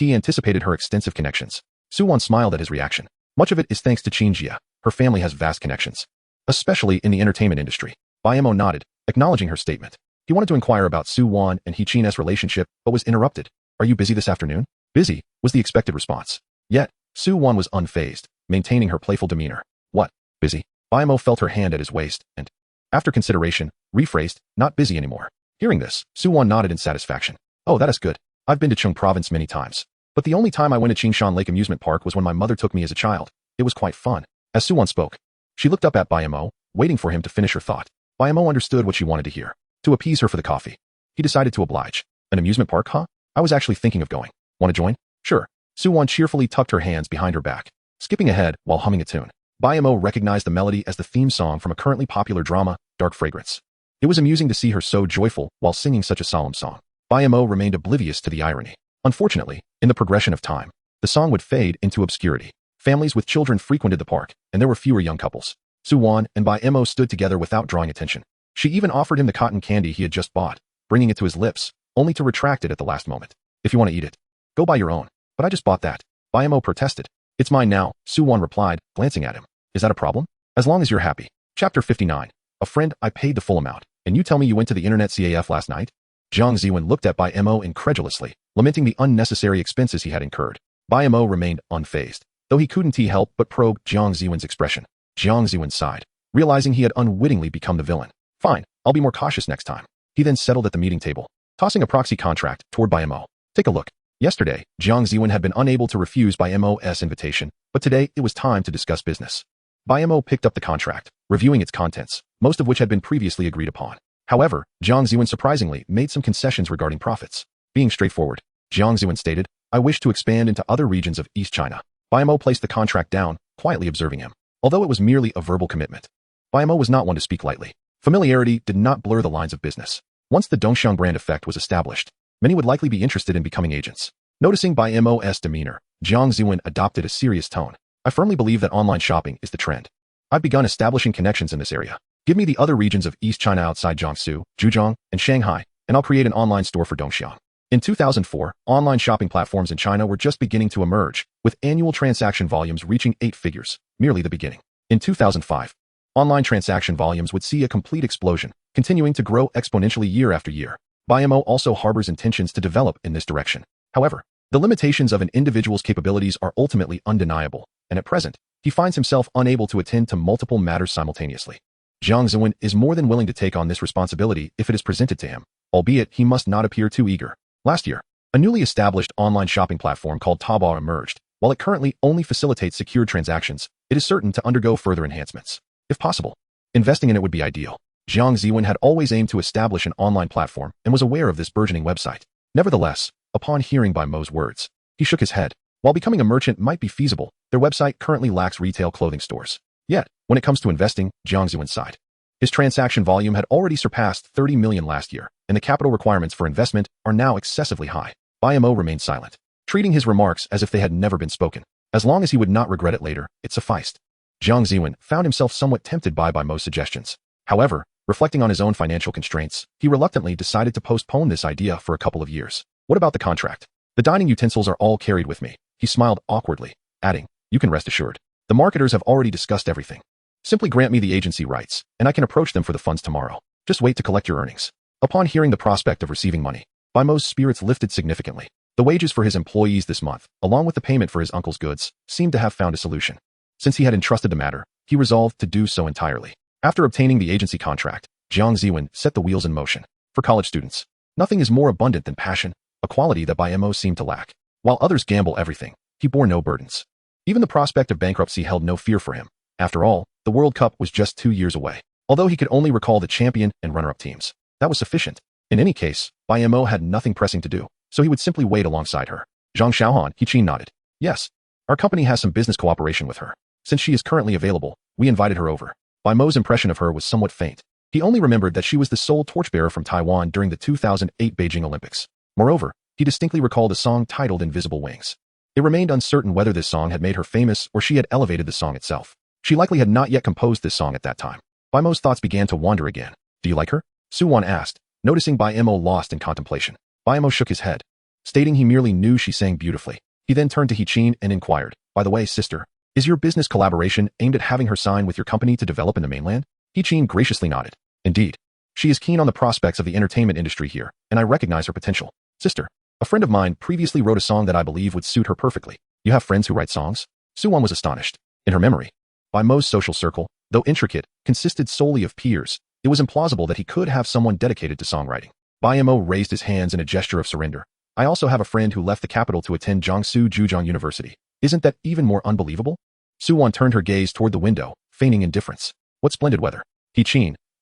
anticipated her extensive connections. Su-Wan smiled at his reaction. Much of it is thanks to Chin-Jia. Her family has vast connections, especially in the entertainment industry. Bai Mo nodded, acknowledging her statement. He wanted to inquire about Su-Wan and He-Chin's relationship, but was interrupted. Are you busy this afternoon? Busy, was the expected response. Yet, Su-Wan was unfazed, maintaining her playful demeanor. What? Busy? Bai Mo felt her hand at his waist, and, after consideration, rephrased, not busy anymore. Hearing this, Su-Wan nodded in satisfaction. Oh, that is good. I've been to Chung Province many times, but the only time I went to Qingshan Lake Amusement Park was when my mother took me as a child. It was quite fun. As Su-Wan spoke, she looked up at Bai Mo, waiting for him to finish her thought. Bai Mo understood what she wanted to hear. To appease her for the coffee, he decided to oblige. An amusement park, huh? I was actually thinking of going. Want to join? Sure. Su-Wan cheerfully tucked her hands behind her back, skipping ahead while humming a tune. Bai Mo recognized the melody as the theme song from a currently popular drama, Dark Fragrance. It was amusing to see her so joyful while singing such a solemn song. Bai Mo remained oblivious to the irony. Unfortunately, in the progression of time, the song would fade into obscurity. Families with children frequented the park, and there were fewer young couples. Su-Wan and Bai Mo stood together without drawing attention. She even offered him the cotton candy he had just bought, bringing it to his lips, only to retract it at the last moment. If you want to eat it, go buy your own. But I just bought that. Bai Mo protested. It's mine now, Su-Wan replied, glancing at him. Is that a problem? As long as you're happy. Chapter 59. A friend, I paid the full amount, and you tell me you went to the internet CAF last night? Jiang Ziwen looked at Bai Mo incredulously, lamenting the unnecessary expenses he had incurred. Bai Mo remained unfazed, though he couldn't help but probe Jiang Ziwen's expression. Jiang Ziwen sighed, realizing he had unwittingly become the villain. Fine, I'll be more cautious next time. He then settled at the meeting table, tossing a proxy contract toward Bai Mo. Take a look. Yesterday, Jiang Ziwen had been unable to refuse Bai Mo's invitation, but today it was time to discuss business. Bai Mo picked up the contract, reviewing its contents, most of which had been previously agreed upon. However, Jiang Ziwen surprisingly made some concessions regarding profits. Being straightforward, Jiang Ziwen stated, I wish to expand into other regions of East China. Bai Mo placed the contract down, quietly observing him. Although it was merely a verbal commitment, Bai Mo was not one to speak lightly. Familiarity did not blur the lines of business. Once the Dongxiang brand effect was established, many would likely be interested in becoming agents. Noticing Bai Mo's demeanor, Jiang Luohan adopted a serious tone. I firmly believe that online shopping is the trend. I've begun establishing connections in this area. Give me the other regions of East China outside Jiangsu, Zhejiang, and Shanghai, and I'll create an online store for Dongxiang. In 2004, online shopping platforms in China were just beginning to emerge, with annual transaction volumes reaching 8 figures, merely the beginning. In 2005, online transaction volumes would see a complete explosion, continuing to grow exponentially year after year. Bai Mo also harbors intentions to develop in this direction. However, the limitations of an individual's capabilities are ultimately undeniable, and at present, he finds himself unable to attend to multiple matters simultaneously. Jiang Luohan is more than willing to take on this responsibility if it is presented to him, albeit he must not appear too eager. Last year, a newly established online shopping platform called Taobao emerged. While it currently only facilitates secured transactions, it is certain to undergo further enhancements. If possible, investing in it would be ideal. Jiang Luohan had always aimed to establish an online platform and was aware of this burgeoning website. Nevertheless, upon hearing Bai Mo's words, he shook his head. While becoming a merchant might be feasible, their website currently lacks retail clothing stores. Yet, when it comes to investing, Jiang Luohan sighed. His transaction volume had already surpassed 30 million last year, and the capital requirements for investment are now excessively high. Bai Mo remained silent, treating his remarks as if they had never been spoken. As long as he would not regret it later, it sufficed. Jiang Luohan found himself somewhat tempted by Bai Mo's suggestions. However, reflecting on his own financial constraints, he reluctantly decided to postpone this idea for a couple of years. What about the contract? The dining utensils are all carried with me. He smiled awkwardly, adding, you can rest assured. The marketers have already discussed everything. Simply grant me the agency rights, and I can approach them for the funds tomorrow. Just wait to collect your earnings. Upon hearing the prospect of receiving money, Bai Mo's spirits lifted significantly. The wages for his employees this month, along with the payment for his uncle's goods, seemed to have found a solution. Since he had entrusted the matter, he resolved to do so entirely. After obtaining the agency contract, Jiang Luohan set the wheels in motion. For college students, nothing is more abundant than passion, a quality that Bai Mo seemed to lack. While others gamble everything, he bore no burdens. Even the prospect of bankruptcy held no fear for him. After all, the World Cup was just 2 years away. Although he could only recall the champion and runner-up teams, that was sufficient. In any case, Bai Mo had nothing pressing to do, so he would simply wait alongside her. Zhang Xiaohan, He nodded. Yes, our company has some business cooperation with her. Since she is currently available, we invited her over. Bai Mo's impression of her was somewhat faint. He only remembered that she was the sole torchbearer from Taiwan during the 2008 Beijing Olympics. Moreover, he distinctly recalled a song titled Invisible Wings. It remained uncertain whether this song had made her famous or she had elevated the song itself. She likely had not yet composed this song at that time. Bai Mo's thoughts began to wander again. Do you like her? Su Wan asked, noticing Bai Mo lost in contemplation. Bai Mo shook his head, stating he merely knew she sang beautifully. He then turned to He and inquired, by the way, sister, is your business collaboration aimed at having her sign with your company to develop in the mainland? He graciously nodded. Indeed. She is keen on the prospects of the entertainment industry here, and I recognize her potential. Sister, a friend of mine previously wrote a song that I believe would suit her perfectly. You have friends who write songs? Su Wan was astonished. In her memory, Bai Mo's social circle, though intricate, consisted solely of peers. It was implausible that he could have someone dedicated to songwriting. Bai Mo raised his hands in a gesture of surrender. I also have a friend who left the capital to attend Jiangsu Zhejiang University. Isn't that even more unbelievable? Su Wan turned her gaze toward the window, feigning indifference. What splendid weather. He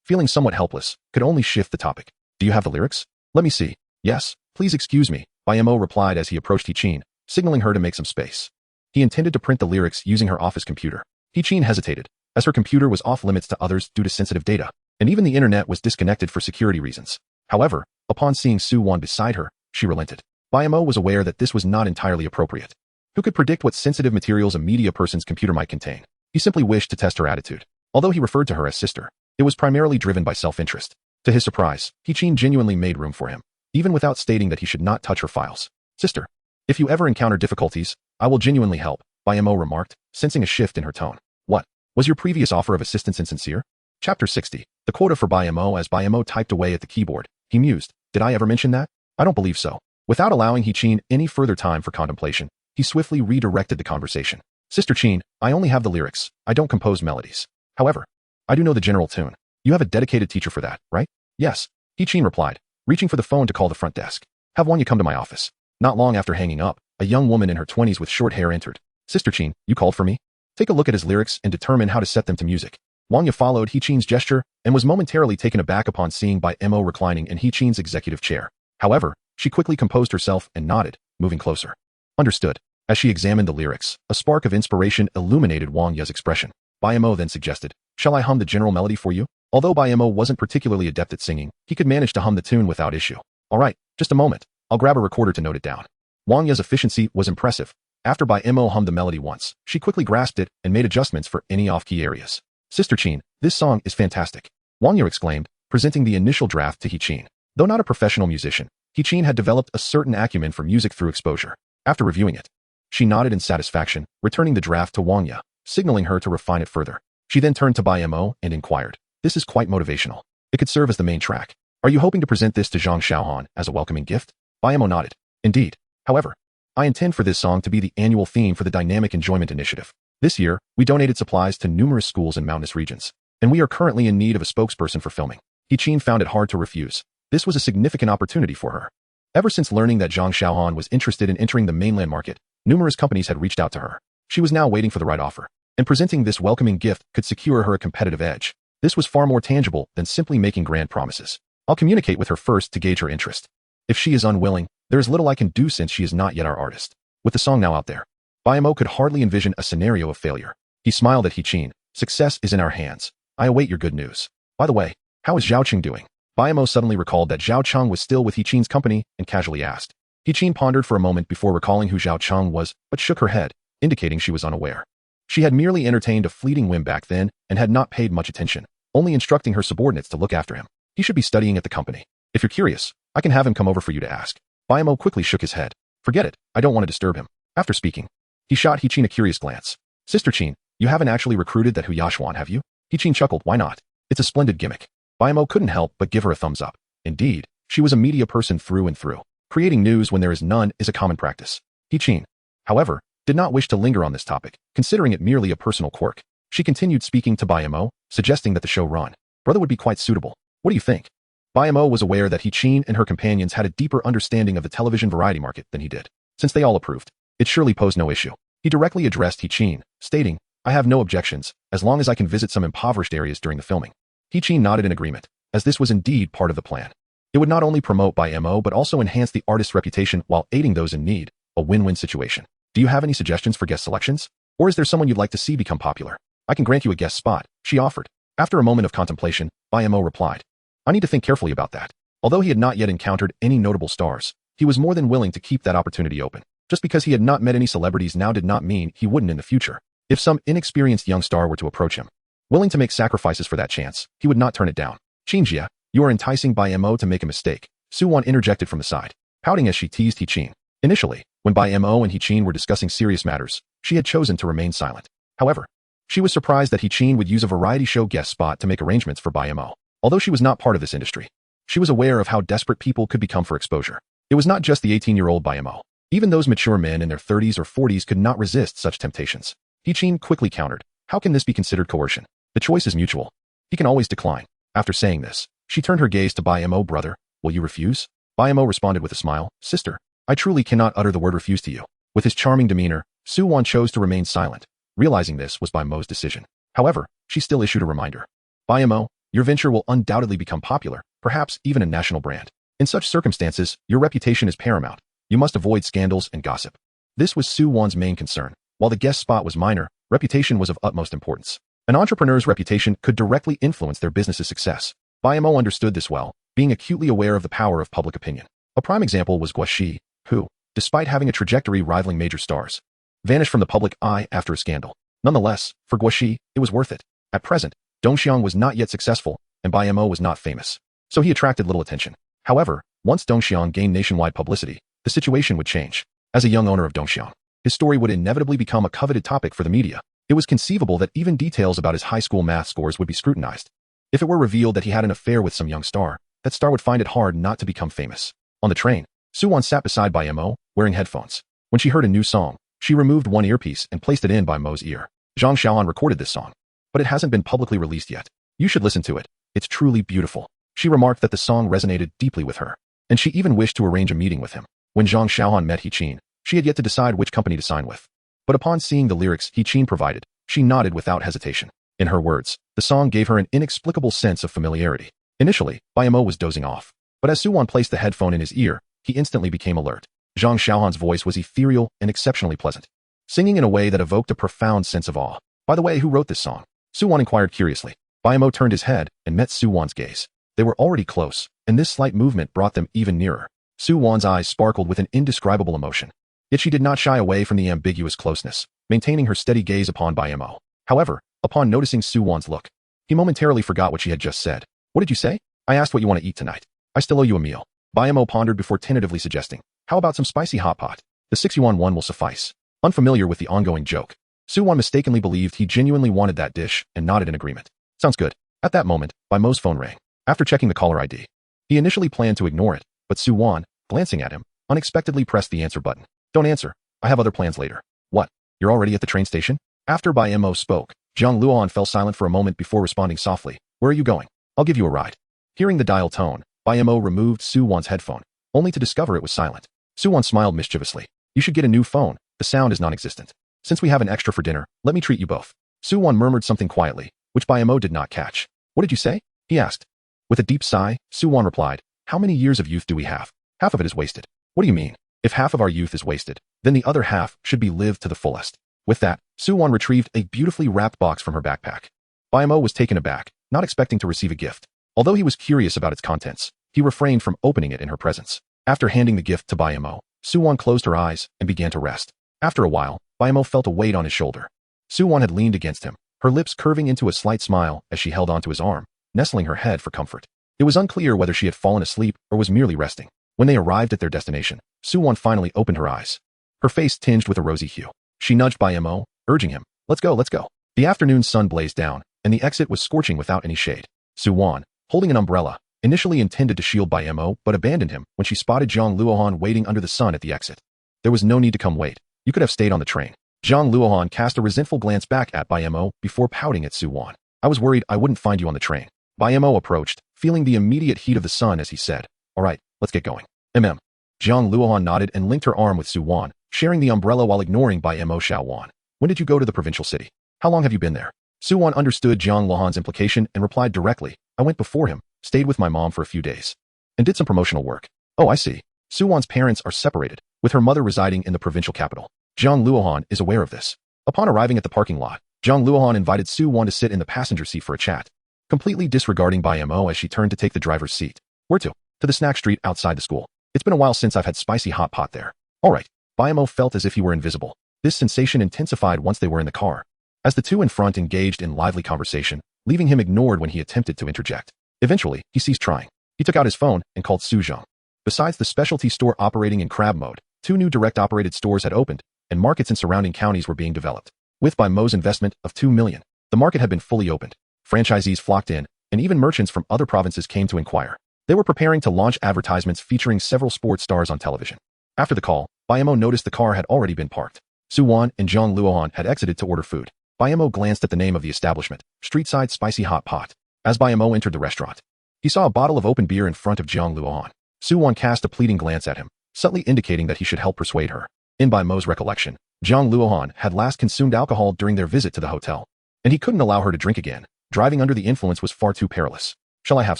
feeling somewhat helpless, could only shift the topic. Do you have the lyrics? Let me see. Yes, please excuse me, Bai Mo replied as he approached He, signaling her to make some space. He intended to print the lyrics using her office computer. He hesitated, as her computer was off limits to others due to sensitive data, and even the internet was disconnected for security reasons. However, upon seeing Su Wan beside her, she relented. Bai Mo was aware that this was not entirely appropriate. Who could predict what sensitive materials a media person's computer might contain? He simply wished to test her attitude. Although he referred to her as sister, it was primarily driven by self-interest. To his surprise, He genuinely made room for him, even without stating that he should not touch her files. Sister, if you ever encounter difficulties, I will genuinely help, Bai Mo remarked, sensing a shift in her tone. What? Was your previous offer of assistance insincere? Chapter 60. The quota for Bai Mo. As Bai Mo typed away at the keyboard, he mused. Did I ever mention that? I don't believe so. Without allowing He any further time for contemplation, he swiftly redirected the conversation. Sister I only have the lyrics. I don't compose melodies. However, I do know the general tune. You have a dedicated teacher for that, right? Yes, He replied, reaching for the phone to call the front desk. Have Wanya come to my office. Not long after hanging up, a young woman in her 20s with short hair entered. Sister you called for me? Take a look at his lyrics and determine how to set them to music. Wanya followed He gesture and was momentarily taken aback upon seeing Bai Mo reclining in He executive chair. However, she quickly composed herself and nodded, moving closer. Understood. As she examined the lyrics, a spark of inspiration illuminated Wang Ye's expression. Bai Mo then suggested, shall I hum the general melody for you? Although Bai Mo wasn't particularly adept at singing, he could manage to hum the tune without issue. Alright, just a moment. I'll grab a recorder to note it down. Wang Ye's efficiency was impressive. After Bai Mo hummed the melody once, she quickly grasped it and made adjustments for any off-key areas. Sister Qin, this song is fantastic. Wang Ye exclaimed, presenting the initial draft to He Qin. Though not a professional musician, He Qin had developed a certain acumen for music through exposure. After reviewing it, she nodded in satisfaction, returning the draft to Wang Ye, signaling her to refine it further. She then turned to Bai Mo and inquired, "This is quite motivational. It could serve as the main track. Are you hoping to present this to Jiang Luohan as a welcoming gift?" Bai Mo nodded. "Indeed. However, I intend for this song to be the annual theme for the Dynamic Enjoyment Initiative. This year, we donated supplies to numerous schools in mountainous regions, and we are currently in need of a spokesperson for filming." He Qin found it hard to refuse. This was a significant opportunity for her. Ever since learning that Jiang Luohan was interested in entering the mainland market, numerous companies had reached out to her. She was now waiting for the right offer, and presenting this welcoming gift could secure her a competitive edge. This was far more tangible than simply making grand promises. I'll communicate with her first to gauge her interest. If she is unwilling, there is little I can do since she is not yet our artist. With the song now out there, Bai Mo could hardly envision a scenario of failure. He smiled at He Qin. "Success is in our hands. I await your good news. By the way, how is Zhao Qing doing?" Bai Mo suddenly recalled that Zhao Cheng was still with He Qin's company and casually asked. He Qin pondered for a moment before recalling who Zhao Cheng was, but shook her head, indicating she was unaware. She had merely entertained a fleeting whim back then and had not paid much attention, only instructing her subordinates to look after him. He should be studying at the company. If you're curious, I can have him come over for you to ask. Bai Mo quickly shook his head. Forget it, I don't want to disturb him. After speaking, he shot He Qin a curious glance. Sister Qin, you haven't actually recruited that Hu Yashwan, have you? He Qin chuckled, why not? It's a splendid gimmick. Bai Mo couldn't help but give her a thumbs up. Indeed, she was a media person through and through. Creating news when there is none is a common practice. He Qin, however, did not wish to linger on this topic, considering it merely a personal quirk. She continued speaking to Bai Mo, suggesting that the show run. Brother would be quite suitable. What do you think? Bai Mo was aware that He Qin and her companions had a deeper understanding of the television variety market than he did. Since they all approved, it surely posed no issue. He directly addressed He Qin, stating, I have no objections, as long as I can visit some impoverished areas during the filming. He Qin nodded in agreement, as this was indeed part of the plan. It would not only promote Bai Mo but also enhance the artist's reputation while aiding those in need, a win-win situation. Do you have any suggestions for guest selections? Or is there someone you'd like to see become popular? I can grant you a guest spot, she offered. After a moment of contemplation, Bai Mo replied, I need to think carefully about that. Although he had not yet encountered any notable stars, he was more than willing to keep that opportunity open. Just because he had not met any celebrities now did not mean he wouldn't in the future. If some inexperienced young star were to approach him, willing to make sacrifices for that chance, he would not turn it down. Qinjia, you are enticing Bai Mo to make a mistake, Su Wan interjected from the side, pouting as she teased He Qin. Initially, when Bai Mo and He Qin were discussing serious matters, she had chosen to remain silent. However, she was surprised that He Qin would use a variety show guest spot to make arrangements for Bai Mo. Although she was not part of this industry, she was aware of how desperate people could become for exposure. It was not just the 18-year-old Bai Mo. Even those mature men in their 30s or 40s could not resist such temptations. He Qin quickly countered, how can this be considered coercion? The choice is mutual. He can always decline. After saying this, she turned her gaze to Bai Mo. Brother, will you refuse? Bai Mo responded with a smile, Sister, I truly cannot utter the word refuse to you. With his charming demeanor, Su Wan chose to remain silent. Realizing this was Bai Mo's decision. However, she still issued a reminder. Bai Mo, your venture will undoubtedly become popular, perhaps even a national brand. In such circumstances, your reputation is paramount. You must avoid scandals and gossip. This was Su Wan's main concern. While the guest spot was minor, reputation was of utmost importance. An entrepreneur's reputation could directly influence their business's success. Bai Mo understood this well, being acutely aware of the power of public opinion. A prime example was Guoxi, who, despite having a trajectory rivaling major stars, vanished from the public eye after a scandal. Nonetheless, for Guoxi, it was worth it. At present, Dongxiang was not yet successful, and Bai Mo was not famous, so he attracted little attention. However, once Dongxiang gained nationwide publicity, the situation would change. As a young owner of Dongxiang, his story would inevitably become a coveted topic for the media. It was conceivable that even details about his high school math scores would be scrutinized. If it were revealed that he had an affair with some young star, that star would find it hard not to become famous. On the train, Su Wan sat beside Bai Mo, wearing headphones. When she heard a new song, she removed one earpiece and placed it in Bai Mo's ear. Jiang Luohan recorded this song, but it hasn't been publicly released yet. You should listen to it. It's truly beautiful. She remarked that the song resonated deeply with her, and she even wished to arrange a meeting with him. When Jiang Luohan met He Qin, she had yet to decide which company to sign with. But upon seeing the lyrics He Qin provided, she nodded without hesitation. In her words, the song gave her an inexplicable sense of familiarity. Initially, Bai Mo was dozing off, but as Su Wan placed the headphone in his ear, he instantly became alert. Jiang Luohan's voice was ethereal and exceptionally pleasant, singing in a way that evoked a profound sense of awe. By the way, who wrote this song? Su Wan inquired curiously. Bai Mo turned his head and met Su Wan's gaze. They were already close, and this slight movement brought them even nearer. Su Wan's eyes sparkled with an indescribable emotion. Yet she did not shy away from the ambiguous closeness, maintaining her steady gaze upon Bai Mo. However, upon noticing Su Wan's look, he momentarily forgot what she had just said. What did you say? I asked what you want to eat tonight. I still owe you a meal. Bai Mo pondered before tentatively suggesting, how about some spicy hot pot? The 6 yuan one will suffice. Unfamiliar with the ongoing joke, Su Wan mistakenly believed he genuinely wanted that dish and nodded in agreement. Sounds good. At that moment, Bai Mo's phone rang. After checking the caller ID, he initially planned to ignore it, but Su Wan, glancing at him, unexpectedly pressed the answer button. Don't answer. I have other plans later. What? You're already at the train station? After Bai Mo spoke, Jiang Luohan fell silent for a moment before responding softly. Where are you going? I'll give you a ride. Hearing the dial tone, Bai Mo removed Su Wan's headphone, only to discover it was silent. Su Wan smiled mischievously. You should get a new phone. The sound is non-existent. Since we have an extra for dinner, let me treat you both. Su Wan murmured something quietly, which Bai Mo did not catch. What did you say? He asked. With a deep sigh, Su Wan replied, how many years of youth do we have? Half of it is wasted. What do you mean? If half of our youth is wasted, then the other half should be lived to the fullest. With that, Su Wan retrieved a beautifully wrapped box from her backpack. Bai Mo was taken aback, not expecting to receive a gift. Although he was curious about its contents, he refrained from opening it in her presence. After handing the gift to Bai Mo, Su Wan closed her eyes and began to rest. After a while, Bai Mo felt a weight on his shoulder. Su Wan had leaned against him, her lips curving into a slight smile as she held onto his arm, nestling her head for comfort. It was unclear whether she had fallen asleep or was merely resting. When they arrived at their destination, Su Wan finally opened her eyes. Her face tinged with a rosy hue. She nudged Bai Mo, urging him, let's go, let's go. The afternoon sun blazed down, and the exit was scorching without any shade. Su Wan, holding an umbrella, initially intended to shield Bai Mo but abandoned him when she spotted Jiang Luohan waiting under the sun at the exit. There was no need to come wait. You could have stayed on the train. Jiang Luohan cast a resentful glance back at Bai Mo before pouting at Su Wan. I was worried I wouldn't find you on the train. Bai Mo approached, feeling the immediate heat of the sun as he said, all right, let's get going. Jiang Luohan nodded and linked her arm with Su Wan, sharing the umbrella while ignoring Bai Mo Xiao Wan. When did you go to the provincial city? How long have you been there? Su Wan understood Jiang Luohan's implication and replied directly, I went before him, stayed with my mom for a few days, and did some promotional work. Oh, I see. Su Wan's parents are separated, with her mother residing in the provincial capital. Jiang Luohan is aware of this. Upon arriving at the parking lot, Jiang Luohan invited Su Wan to sit in the passenger seat for a chat, completely disregarding Bai Mo as she turned to take the driver's seat. Where to? To the snack street outside the school. It's been a while since I've had spicy hot pot there. All right. Bai Mo felt as if he were invisible. This sensation intensified once they were in the car, as the two in front engaged in lively conversation, leaving him ignored when he attempted to interject. Eventually, he ceased trying. He took out his phone and called Su Zhang. Besides the specialty store operating in crab mode, 2 new direct-operated stores had opened, and markets in surrounding counties were being developed. With Bai Mo's investment of 2 million, the market had been fully opened. Franchisees flocked in, and even merchants from other provinces came to inquire. They were preparing to launch advertisements featuring several sports stars on television. After the call, Bai Mo noticed the car had already been parked. Su Wan and Jiang Luohan had exited to order food. Bai Mo glanced at the name of the establishment, Streetside Spicy Hot Pot. As Bai Mo entered the restaurant, he saw a bottle of open beer in front of Jiang Luohan. Su Wan cast a pleading glance at him, subtly indicating that he should help persuade her. In Bai Mo's recollection, Jiang Luohan had last consumed alcohol during their visit to the hotel, and he couldn't allow her to drink again. Driving under the influence was far too perilous. Shall I have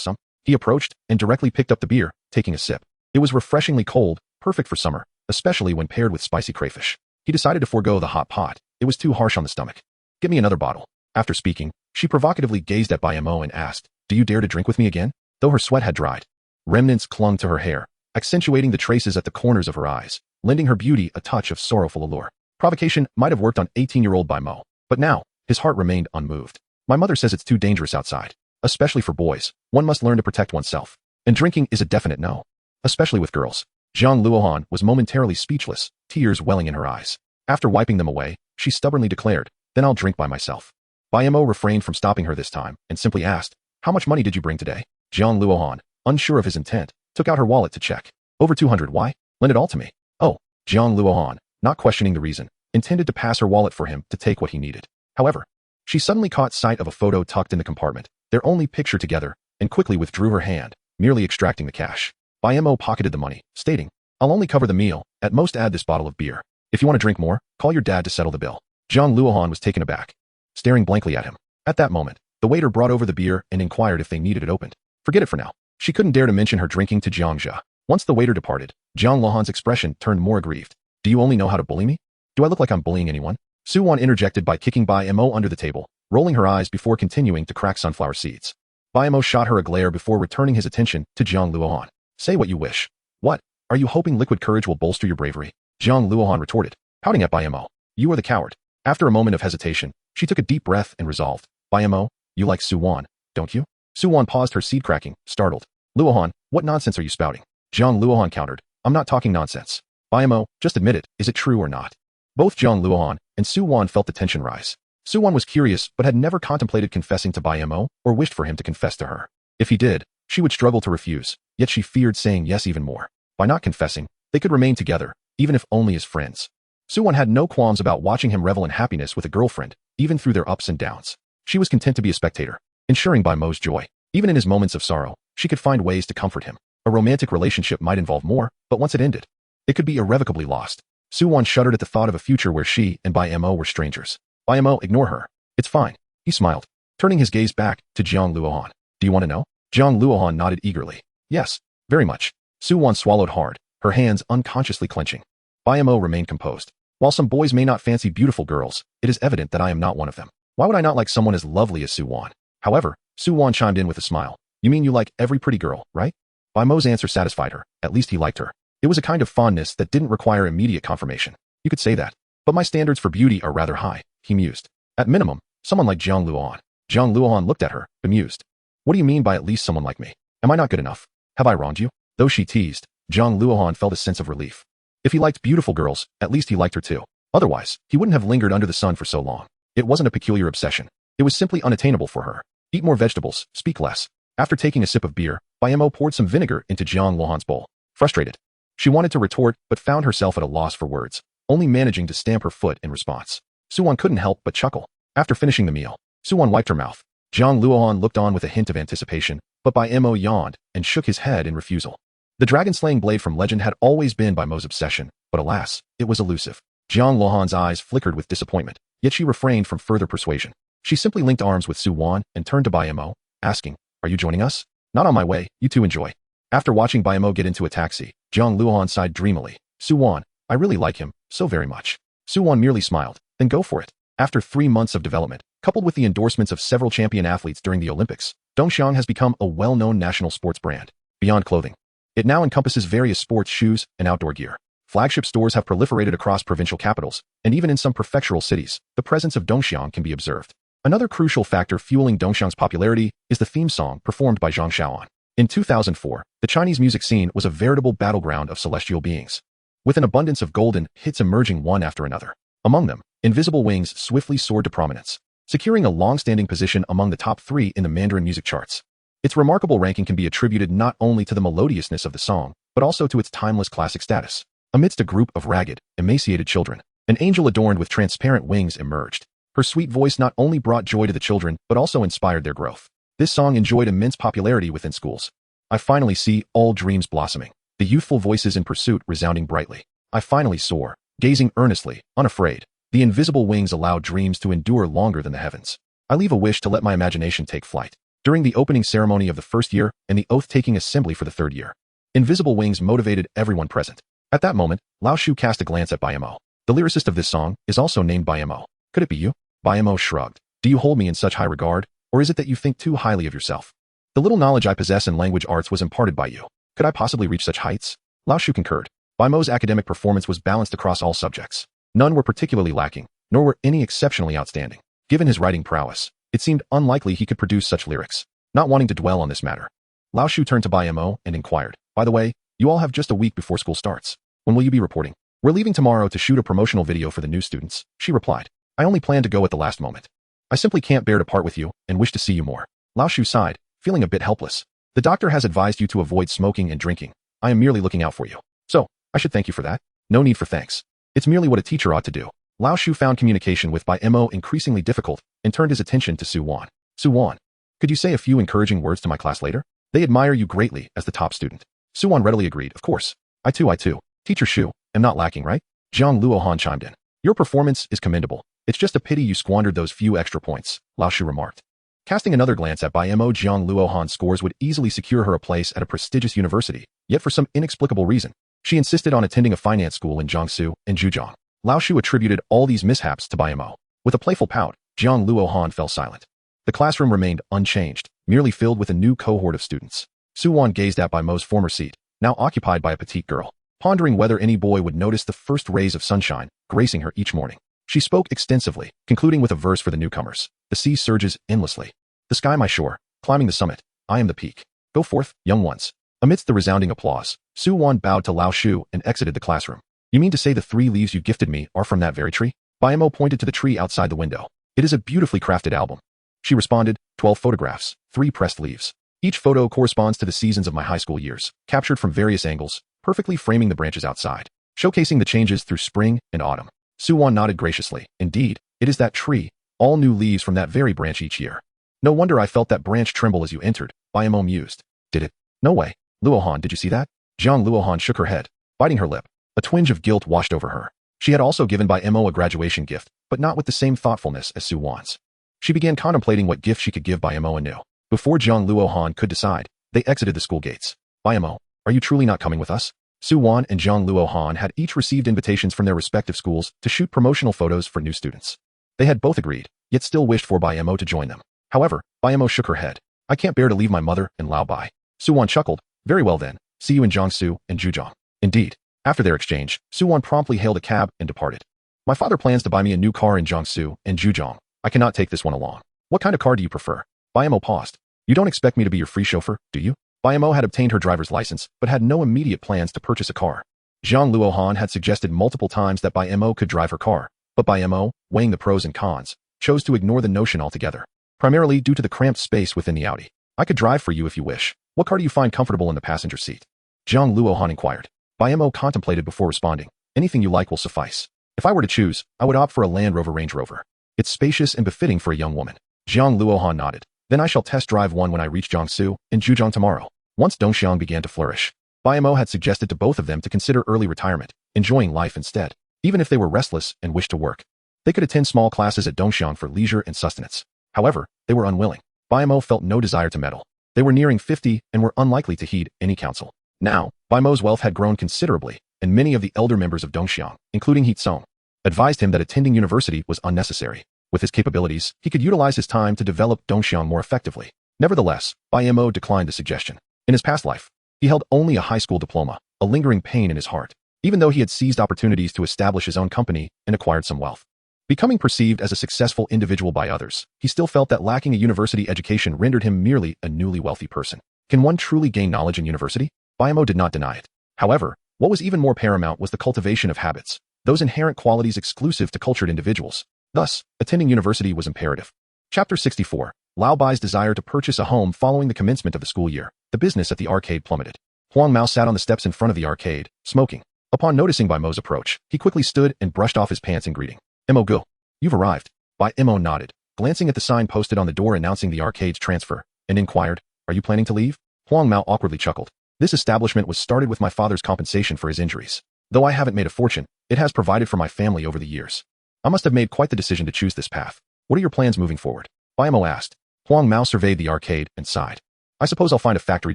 some? He approached and directly picked up the beer, taking a sip. It was refreshingly cold, perfect for summer, especially when paired with spicy crayfish. He decided to forego the hot pot. It was too harsh on the stomach. Get me another bottle. After speaking, she provocatively gazed at Bai Mo and asked, do you dare to drink with me again? Though her sweat had dried, remnants clung to her hair, accentuating the traces at the corners of her eyes, lending her beauty a touch of sorrowful allure. Provocation might have worked on 18-year-old Bai Mo, but now, his heart remained unmoved. My mother says it's too dangerous outside. Especially for boys, one must learn to protect oneself. And drinking is a definite no. Especially with girls. Jiang Luohan was momentarily speechless, tears welling in her eyes. After wiping them away, she stubbornly declared, then I'll drink by myself. Bai Mo refrained from stopping her this time, and simply asked, how much money did you bring today? Jiang Luohan, unsure of his intent, took out her wallet to check. Over 200. Why? Lend it all to me. Oh, Jiang Luohan, not questioning the reason, intended to pass her wallet for him to take what he needed. However, she suddenly caught sight of a photo tucked in the compartment, their only picture together, and quickly withdrew her hand, merely extracting the cash. Bai Mo pocketed the money, stating, I'll only cover the meal, at most add this bottle of beer. If you want to drink more, call your dad to settle the bill. Jiang Luohan was taken aback, staring blankly at him. At that moment, the waiter brought over the beer and inquired if they needed it opened. Forget it for now. She couldn't dare to mention her drinking to Jiang Jia. Once the waiter departed, Jiang Luohan's expression turned more aggrieved. Do you only know how to bully me? Do I look like I'm bullying anyone? Su Wan interjected by kicking Bai Mo under the table, rolling her eyes before continuing to crack sunflower seeds. Bai Mo shot her a glare before returning his attention to Jiang Luohan. Say what you wish. What? Are you hoping liquid courage will bolster your bravery? Jiang Luohan retorted, pouting at Bai Mo. You are the coward. After a moment of hesitation, she took a deep breath and resolved. Bai Mo, you like Su-wan, don't you? Su-wan paused her seed cracking, startled. Luohan, what nonsense are you spouting? Jiang Luohan countered. I'm not talking nonsense. Bai Mo, just admit it, is it true or not? Both Jiang Luohan and Su-wan felt the tension rise. Su-wan was curious but had never contemplated confessing to Bai Mo or wished for him to confess to her. If he did, she would struggle to refuse, yet she feared saying yes even more. By not confessing, they could remain together, even if only as friends. Su-wan had no qualms about watching him revel in happiness with a girlfriend, even through their ups and downs. She was content to be a spectator, ensuring Bai Mo's joy. Even in his moments of sorrow, she could find ways to comfort him. A romantic relationship might involve more, but once it ended, it could be irrevocably lost. Su-wan shuddered at the thought of a future where she and Bai Mo were strangers. Bai Mo, ignore her. It's fine. He smiled, turning his gaze back to Jiang Luohan. Do you want to know? Jiang Luohan nodded eagerly. Yes, very much. Su-wan swallowed hard, her hands unconsciously clenching. Bai Mo remained composed. While some boys may not fancy beautiful girls, it is evident that I am not one of them. Why would I not like someone as lovely as Su-wan? However, Su-wan chimed in with a smile. You mean you like every pretty girl, right? Bai Mo's answer satisfied her. At least he liked her. It was a kind of fondness that didn't require immediate confirmation. You could say that. But my standards for beauty are rather high, he mused. At minimum, someone like Jiang Luohan. Jiang Luohan looked at her, bemused. What do you mean by at least someone like me? Am I not good enough? Have I wronged you? Though she teased, Jiang Luohan felt a sense of relief. If he liked beautiful girls, at least he liked her too. Otherwise, he wouldn't have lingered under the sun for so long. It wasn't a peculiar obsession. It was simply unattainable for her. Eat more vegetables, speak less. After taking a sip of beer, Bai Mo poured some vinegar into Jiang Luohan's bowl. Frustrated, she wanted to retort but found herself at a loss for words, only managing to stamp her foot in response. Su-wan couldn't help but chuckle. After finishing the meal, Su-wan wiped her mouth. Jiang Luohan looked on with a hint of anticipation, but Bai Mo yawned and shook his head in refusal. The dragon-slaying blade from legend had always been Bai Mo's obsession, but alas, it was elusive. Jiang Luohan's eyes flickered with disappointment, yet she refrained from further persuasion. She simply linked arms with Su-wan and turned to Bai Mo, asking, Are you joining us? Not on my way, you two enjoy. After watching Bai Mo get into a taxi, Jiang Luohan sighed dreamily. Su-wan, I really like him, so very much. Su-wan merely smiled, then go for it. After 3 months of development, coupled with the endorsements of several champion athletes during the Olympics, Dongxiang has become a well-known national sports brand. Beyond clothing, it now encompasses various sports shoes and outdoor gear. Flagship stores have proliferated across provincial capitals, and even in some prefectural cities, the presence of Dongxiang can be observed. Another crucial factor fueling Dongxiang's popularity is the theme song performed by Zhang Shaoan. In 2004, the Chinese music scene was a veritable battleground of celestial beings, with an abundance of golden hits emerging one after another. Among them, Invisible Wings swiftly soared to prominence, securing a long-standing position among the top 3 in the Mandarin music charts. Its remarkable ranking can be attributed not only to the melodiousness of the song, but also to its timeless classic status. Amidst a group of ragged, emaciated children, an angel adorned with transparent wings emerged. Her sweet voice not only brought joy to the children, but also inspired their growth. This song enjoyed immense popularity within schools. I finally see all dreams blossoming, the youthful voices in pursuit resounding brightly. I finally soar, gazing earnestly, unafraid. The invisible wings allow dreams to endure longer than the heavens. I leave a wish to let my imagination take flight. During the opening ceremony of the first year and the oath-taking assembly for the third year, Invisible Wings motivated everyone present. At that moment, Lao Shu cast a glance at Bai Mo. The lyricist of this song is also named Bai Mo. Could it be you? Bai Mo shrugged. Do you hold me in such high regard, or is it that you think too highly of yourself? The little knowledge I possess in language arts was imparted by you. Could I possibly reach such heights? Lao Shu concurred. Bai Mo's academic performance was balanced across all subjects. None were particularly lacking, nor were any exceptionally outstanding. Given his writing prowess, it seemed unlikely he could produce such lyrics. Not wanting to dwell on this matter, Lao Shu turned to Bai Mo and inquired, By the way, you all have just a week before school starts. When will you be reporting? We're leaving tomorrow to shoot a promotional video for the new students, she replied. I only plan to go at the last moment. I simply can't bear to part with you and wish to see you more. Lao Shu sighed, feeling a bit helpless. The doctor has advised you to avoid smoking and drinking. I am merely looking out for you. So, I should thank you for that. No need for thanks. It's merely what a teacher ought to do. Lao Shu found communication with Bai Mo increasingly difficult and turned his attention to Su-wan. Su-wan, could you say a few encouraging words to my class later? They admire you greatly as the top student. Su-wan readily agreed, of course. I too. Teacher Shu, am not lacking, right? Jiang Luohan chimed in. Your performance is commendable. It's just a pity you squandered those few extra points, Lao Shu remarked. Casting another glance at Bai Mo, Jiang Luohan's scores would easily secure her a place at a prestigious university, yet for some inexplicable reason, she insisted on attending a finance school in Jiangsu and Zhejiang. Lao Shu attributed all these mishaps to Bai Mo. With a playful pout, Jiang Luohan fell silent. The classroom remained unchanged, merely filled with a new cohort of students. Su-won gazed at Bai Mo's former seat, now occupied by a petite girl, pondering whether any boy would notice the first rays of sunshine gracing her each morning. She spoke extensively, concluding with a verse for the newcomers. The sea surges endlessly. The sky my shore, climbing the summit, I am the peak. Go forth, young ones. Amidst the resounding applause, Su-won bowed to Lao Shu and exited the classroom. You mean to say the 3 leaves you gifted me are from that very tree? Bai Mo pointed to the tree outside the window. It is a beautifully crafted album. She responded, 12 photographs, 3 pressed leaves. Each photo corresponds to the seasons of my high school years, captured from various angles, perfectly framing the branches outside, showcasing the changes through spring and autumn. Su-won nodded graciously. Indeed, it is that tree, all new leaves from that very branch each year. No wonder I felt that branch tremble as you entered, Bai Mo mused. Did it? No way. Luohan, did you see that? Jiang Luohan shook her head, biting her lip. A twinge of guilt washed over her. She had also given Bai Mo a graduation gift, but not with the same thoughtfulness as Su-won's. She began contemplating what gift she could give Bai Mo anew. Before Jiang Luohan could decide, they exited the school gates. Bai Mo, are you truly not coming with us? Su-won and Jiang Luohan had each received invitations from their respective schools to shoot promotional photos for new students. They had both agreed, yet still wished for Bai Mo to join them. However, Bai Mo shook her head. I can't bear to leave my mother and Lao Bai. Su-won chuckled. Very well then, see you in Jiangsu and Zhujiang. Indeed. After their exchange, Su-won promptly hailed a cab and departed. My father plans to buy me a new car in Jiangsu and Zhujiang. I cannot take this one along. What kind of car do you prefer? Bai Mo paused. You don't expect me to be your free chauffeur, do you? Bai Mo had obtained her driver's license, but had no immediate plans to purchase a car. Jiang Luohan had suggested multiple times that Bai Mo could drive her car, but Bai Mo, weighing the pros and cons, chose to ignore the notion altogether, primarily due to the cramped space within the Audi. I could drive for you if you wish. What car do you find comfortable in the passenger seat? Jiang Luohan inquired. Bai Mo contemplated before responding. Anything you like will suffice. If I were to choose, I would opt for a Land Rover Range Rover. It's spacious and befitting for a young woman. Jiang Luohan nodded. Then I shall test drive one when I reach Jiangsu and Zhujiang tomorrow. Once Dongxiang began to flourish, Bai Mo had suggested to both of them to consider early retirement, enjoying life instead. Even if they were restless and wished to work, they could attend small classes at Dongxiang for leisure and sustenance. However, they were unwilling. Bai Mo felt no desire to meddle. They were nearing 50 and were unlikely to heed any counsel. Now, Bai Mo's wealth had grown considerably, and many of the elder members of Dongxiang, including He Tsong, advised him that attending university was unnecessary. With his capabilities, he could utilize his time to develop Dongxiang more effectively. Nevertheless, Bai Mo declined the suggestion. In his past life, he held only a high school diploma, a lingering pain in his heart, even though he had seized opportunities to establish his own company and acquired some wealth. Becoming perceived as a successful individual by others, he still felt that lacking a university education rendered him merely a newly wealthy person. Can one truly gain knowledge in university? Bai Mo did not deny it. However, what was even more paramount was the cultivation of habits, those inherent qualities exclusive to cultured individuals. Thus, attending university was imperative. Chapter 64. Lao Bai's desire to purchase a home following the commencement of the school year. The business at the arcade plummeted. Huang Mao sat on the steps in front of the arcade, smoking. Upon noticing Bai Mo's approach, he quickly stood and brushed off his pants in greeting. Mo go. You've arrived. Bai Mo nodded, glancing at the sign posted on the door announcing the arcade's transfer, and inquired, Are you planning to leave? Huang Mao awkwardly chuckled. This establishment was started with my father's compensation for his injuries. Though I haven't made a fortune, it has provided for my family over the years. I must have made quite the decision to choose this path. What are your plans moving forward? Bai Mo asked. Huang Mao surveyed the arcade and sighed. I suppose I'll find a factory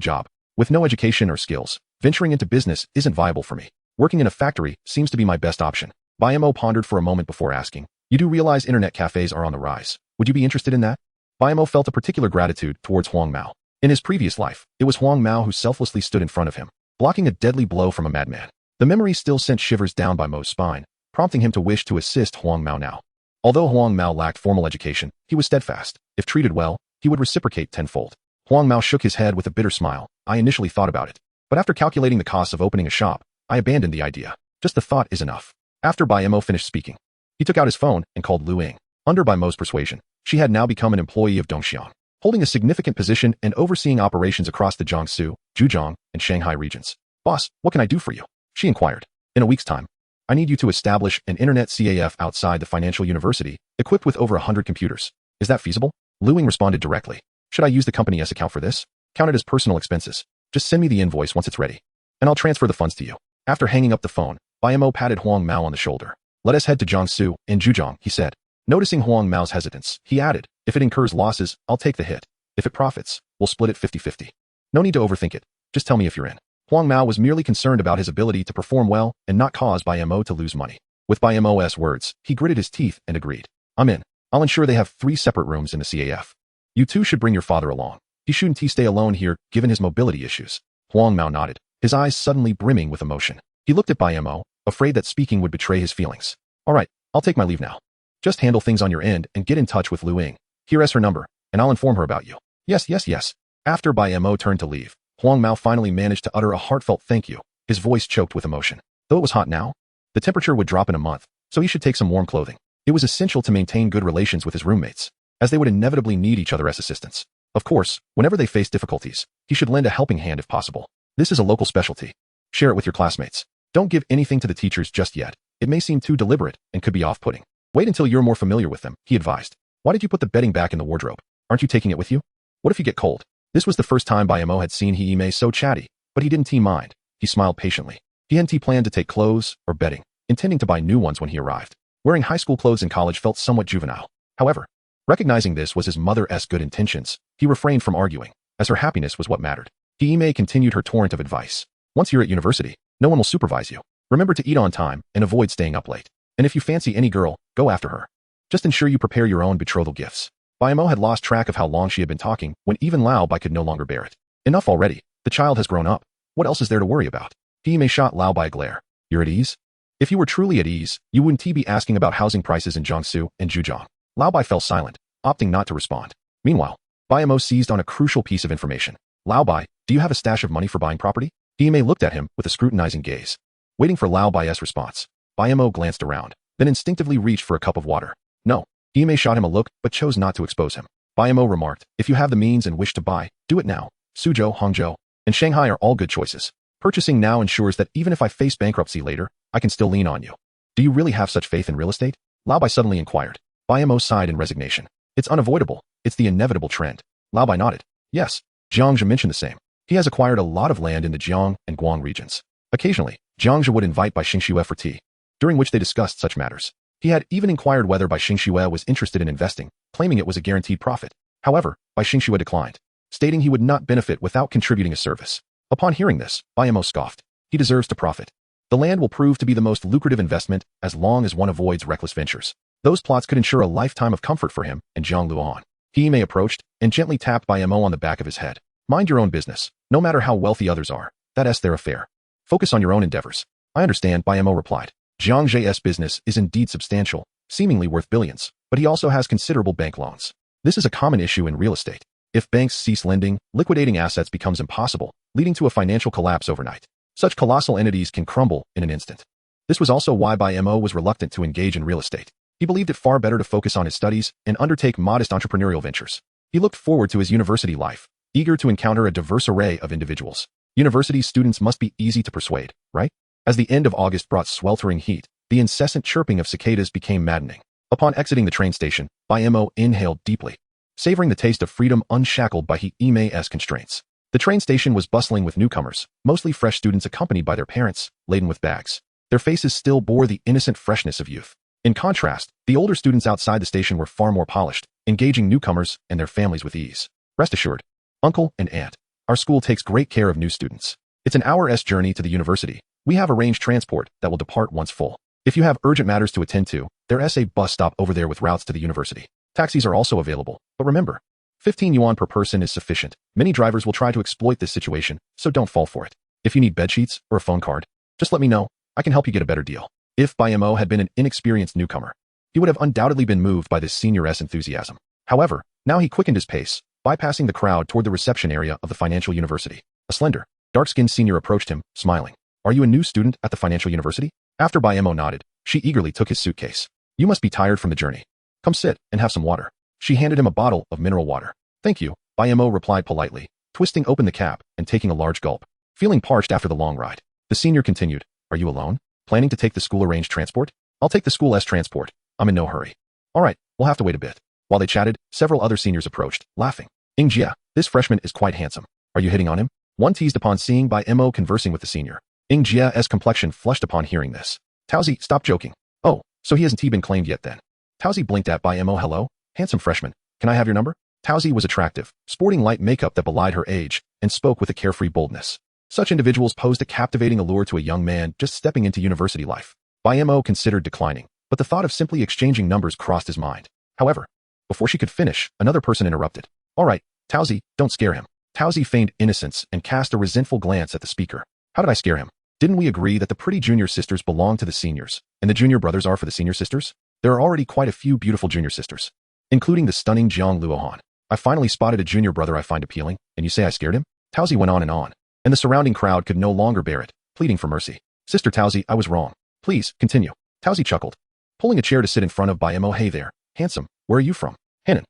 job. With no education or skills, venturing into business isn't viable for me. Working in a factory seems to be my best option. Bai Mo pondered for a moment before asking. You do realize internet cafes are on the rise. Would you be interested in that? Bai Mo felt a particular gratitude towards Huang Mao. In his previous life, it was Huang Mao who selflessly stood in front of him, blocking a deadly blow from a madman. The memory still sent shivers down Bai Mo's spine, prompting him to wish to assist Huang Mao now. Although Huang Mao lacked formal education, he was steadfast. If treated well, he would reciprocate tenfold. Huang Mao shook his head with a bitter smile. I initially thought about it, but after calculating the costs of opening a shop, I abandoned the idea. Just the thought is enough. After Bai Mo finished speaking, he took out his phone and called Lu Ying. Under Bai Mo's persuasion, she had now become an employee of Dongxiang, holding a significant position and overseeing operations across the Jiangsu, Zhujiang, and Shanghai regions. Boss, what can I do for you? She inquired. In a week's time, I need you to establish an internet CAF outside the financial university, equipped with over 100 computers. Is that feasible? Lu Ying responded directly. Should I use the company S account for this? Count it as personal expenses. Just send me the invoice once it's ready, and I'll transfer the funds to you. After hanging up the phone, Bai Mo patted Huang Mao on the shoulder. Let us head to Jiangsu and Zhujiang, he said. Noticing Huang Mao's hesitance, he added, if it incurs losses, I'll take the hit. If it profits, we'll split it 50-50. No need to overthink it. Just tell me if you're in. Huang Mao was merely concerned about his ability to perform well and not cause Bai Mo to lose money. With Bai Mo's words, he gritted his teeth and agreed. I'm in. I'll ensure they have 3 separate rooms in the CAF. You two should bring your father along. He shouldn't stay alone here, given his mobility issues. Huang Mao nodded, his eyes suddenly brimming with emotion. He looked at Bai Mo, afraid that speaking would betray his feelings. All right, I'll take my leave now. Just handle things on your end and get in touch with Lu Ying. Here is her number, and I'll inform her about you. Yes, yes, yes. After Bai Mo turned to leave, Huang Mao finally managed to utter a heartfelt thank you, his voice choked with emotion. Though it was hot now, the temperature would drop in a month, so he should take some warm clothing. It was essential to maintain good relations with his roommates, as they would inevitably need each other as assistants. Of course, whenever they face difficulties, he should lend a helping hand if possible. This is a local specialty. Share it with your classmates. Don't give anything to the teachers just yet. It may seem too deliberate and could be off-putting. Wait until you're more familiar with them, he advised. Why did you put the bedding back in the wardrobe? Aren't you taking it with you? What if you get cold? This was the first time Bai Mo had seen Hime so chatty, but he didn't mind. He smiled patiently. He hadn't planned to take clothes or bedding, intending to buy new ones when he arrived. Wearing high school clothes in college felt somewhat juvenile. However, recognizing this was his mother's good intentions, he refrained from arguing, as her happiness was what mattered. Hime continued her torrent of advice. Once you're at university, no one will supervise you. Remember to eat on time and avoid staying up late. And if you fancy any girl, go after her. Just ensure you prepare your own betrothal gifts. Bai Mo had lost track of how long she had been talking when even Lao Bai could no longer bear it. Enough already. The child has grown up. What else is there to worry about? Hime shot Lao Bai a glare. You're at ease? If you were truly at ease, you wouldn't be asking about housing prices in Jiangsu and Zhejiang. Lao Bai fell silent, opting not to respond. Meanwhile, Bai Mo seized on a crucial piece of information. Lao Bai, do you have a stash of money for buying property? Hime looked at him with a scrutinizing gaze. Waiting for Lao Bai's response, Bai Mo glanced around, then instinctively reached for a cup of water. No. Hime shot him a look, but chose not to expose him. Bai Mo remarked, if you have the means and wish to buy, do it now. Suzhou, Hangzhou, and Shanghai are all good choices. Purchasing now ensures that even if I face bankruptcy later, I can still lean on you. Do you really have such faith in real estate? Lao Bai suddenly inquired. Bai Mo sighed in resignation. It's unavoidable. It's the inevitable trend. Lao Bai nodded. Yes. Jiang Zhe mentioned the same. He has acquired a lot of land in the Jiang and Guang regions. Occasionally, Jiang Zhe would invite Bai Xingxue for tea, during which they discussed such matters. He had even inquired whether Bai Xingxue was interested in investing, claiming it was a guaranteed profit. However, Bai Xingxue declined, stating he would not benefit without contributing a service. Upon hearing this, Bai Mo scoffed. He deserves to profit. The land will prove to be the most lucrative investment as long as one avoids reckless ventures. Those plots could ensure a lifetime of comfort for him and Jiang Luohan. Hime approached and gently tapped Bai Mo on the back of his head. Mind your own business, no matter how wealthy others are. That's their affair. Focus on your own endeavors. I understand, Bai Mo replied. Jiang Zhe's business is indeed substantial, seemingly worth billions, but he also has considerable bank loans. This is a common issue in real estate. If banks cease lending, liquidating assets becomes impossible, leading to a financial collapse overnight. Such colossal entities can crumble in an instant. This was also why Bai Mo was reluctant to engage in real estate. He believed it far better to focus on his studies and undertake modest entrepreneurial ventures. He looked forward to his university life, eager to encounter a diverse array of individuals. University students must be easy to persuade, right? As the end of August brought sweltering heat, the incessant chirping of cicadas became maddening. Upon exiting the train station, Bai Mo inhaled deeply, savoring the taste of freedom unshackled by Hime's constraints. The train station was bustling with newcomers, mostly fresh students accompanied by their parents, laden with bags. Their faces still bore the innocent freshness of youth. In contrast, the older students outside the station were far more polished, engaging newcomers and their families with ease. Rest assured, Uncle and Aunt, our school takes great care of new students. It's an hour's journey to the university. We have arranged transport that will depart once full. If you have urgent matters to attend to, there's a bus stop over there with routes to the university. Taxis are also available, but remember, 15 yuan per person is sufficient. Many drivers will try to exploit this situation, so don't fall for it. If you need bedsheets or a phone card, just let me know. I can help you get a better deal. If Bai Mo had been an inexperienced newcomer, he would have undoubtedly been moved by this senior's enthusiasm. However, now he quickened his pace, bypassing the crowd toward the reception area of the financial university. A slender, dark-skinned senior approached him, smiling. Are you a new student at the financial university? After Bai Mo nodded, she eagerly took his suitcase. You must be tired from the journey. Come sit and have some water. She handed him a bottle of mineral water. Thank you, Bai Mo replied politely, twisting open the cap and taking a large gulp. Feeling parched after the long ride, the senior continued, Are you alone? Planning to take the school-arranged transport? I'll take the school's transport. I'm in no hurry. All right, we'll have to wait a bit. While they chatted, several other seniors approached, laughing. Jia, this freshman is quite handsome. Are you hitting on him? One teased upon seeing Bai Mo conversing with the senior. Jia's complexion flushed upon hearing this. Taozi, stop joking. Oh, so he hasn't been claimed yet then. Taozi blinked at Bai Mo. Hello, handsome freshman. Can I have your number? Taozi was attractive, sporting light makeup that belied her age, and spoke with a carefree boldness. Such individuals posed a captivating allure to a young man just stepping into university life. Bai Mo considered declining, but the thought of simply exchanging numbers crossed his mind. However, before she could finish, another person interrupted. All right, Taozi, don't scare him. Taozi feigned innocence and cast a resentful glance at the speaker. How did I scare him? Didn't we agree that the pretty junior sisters belong to the seniors, and the junior brothers are for the senior sisters? There are already quite a few beautiful junior sisters, including the stunning Jiang Luohan. I finally spotted a junior brother I find appealing, and you say I scared him? Taozi went on, and the surrounding crowd could no longer bear it, pleading for mercy. Sister Taozi, I was wrong. Please, continue. Taozi chuckled, pulling a chair to sit in front of Bai Mo. Hey there, handsome, where are you from? Henan.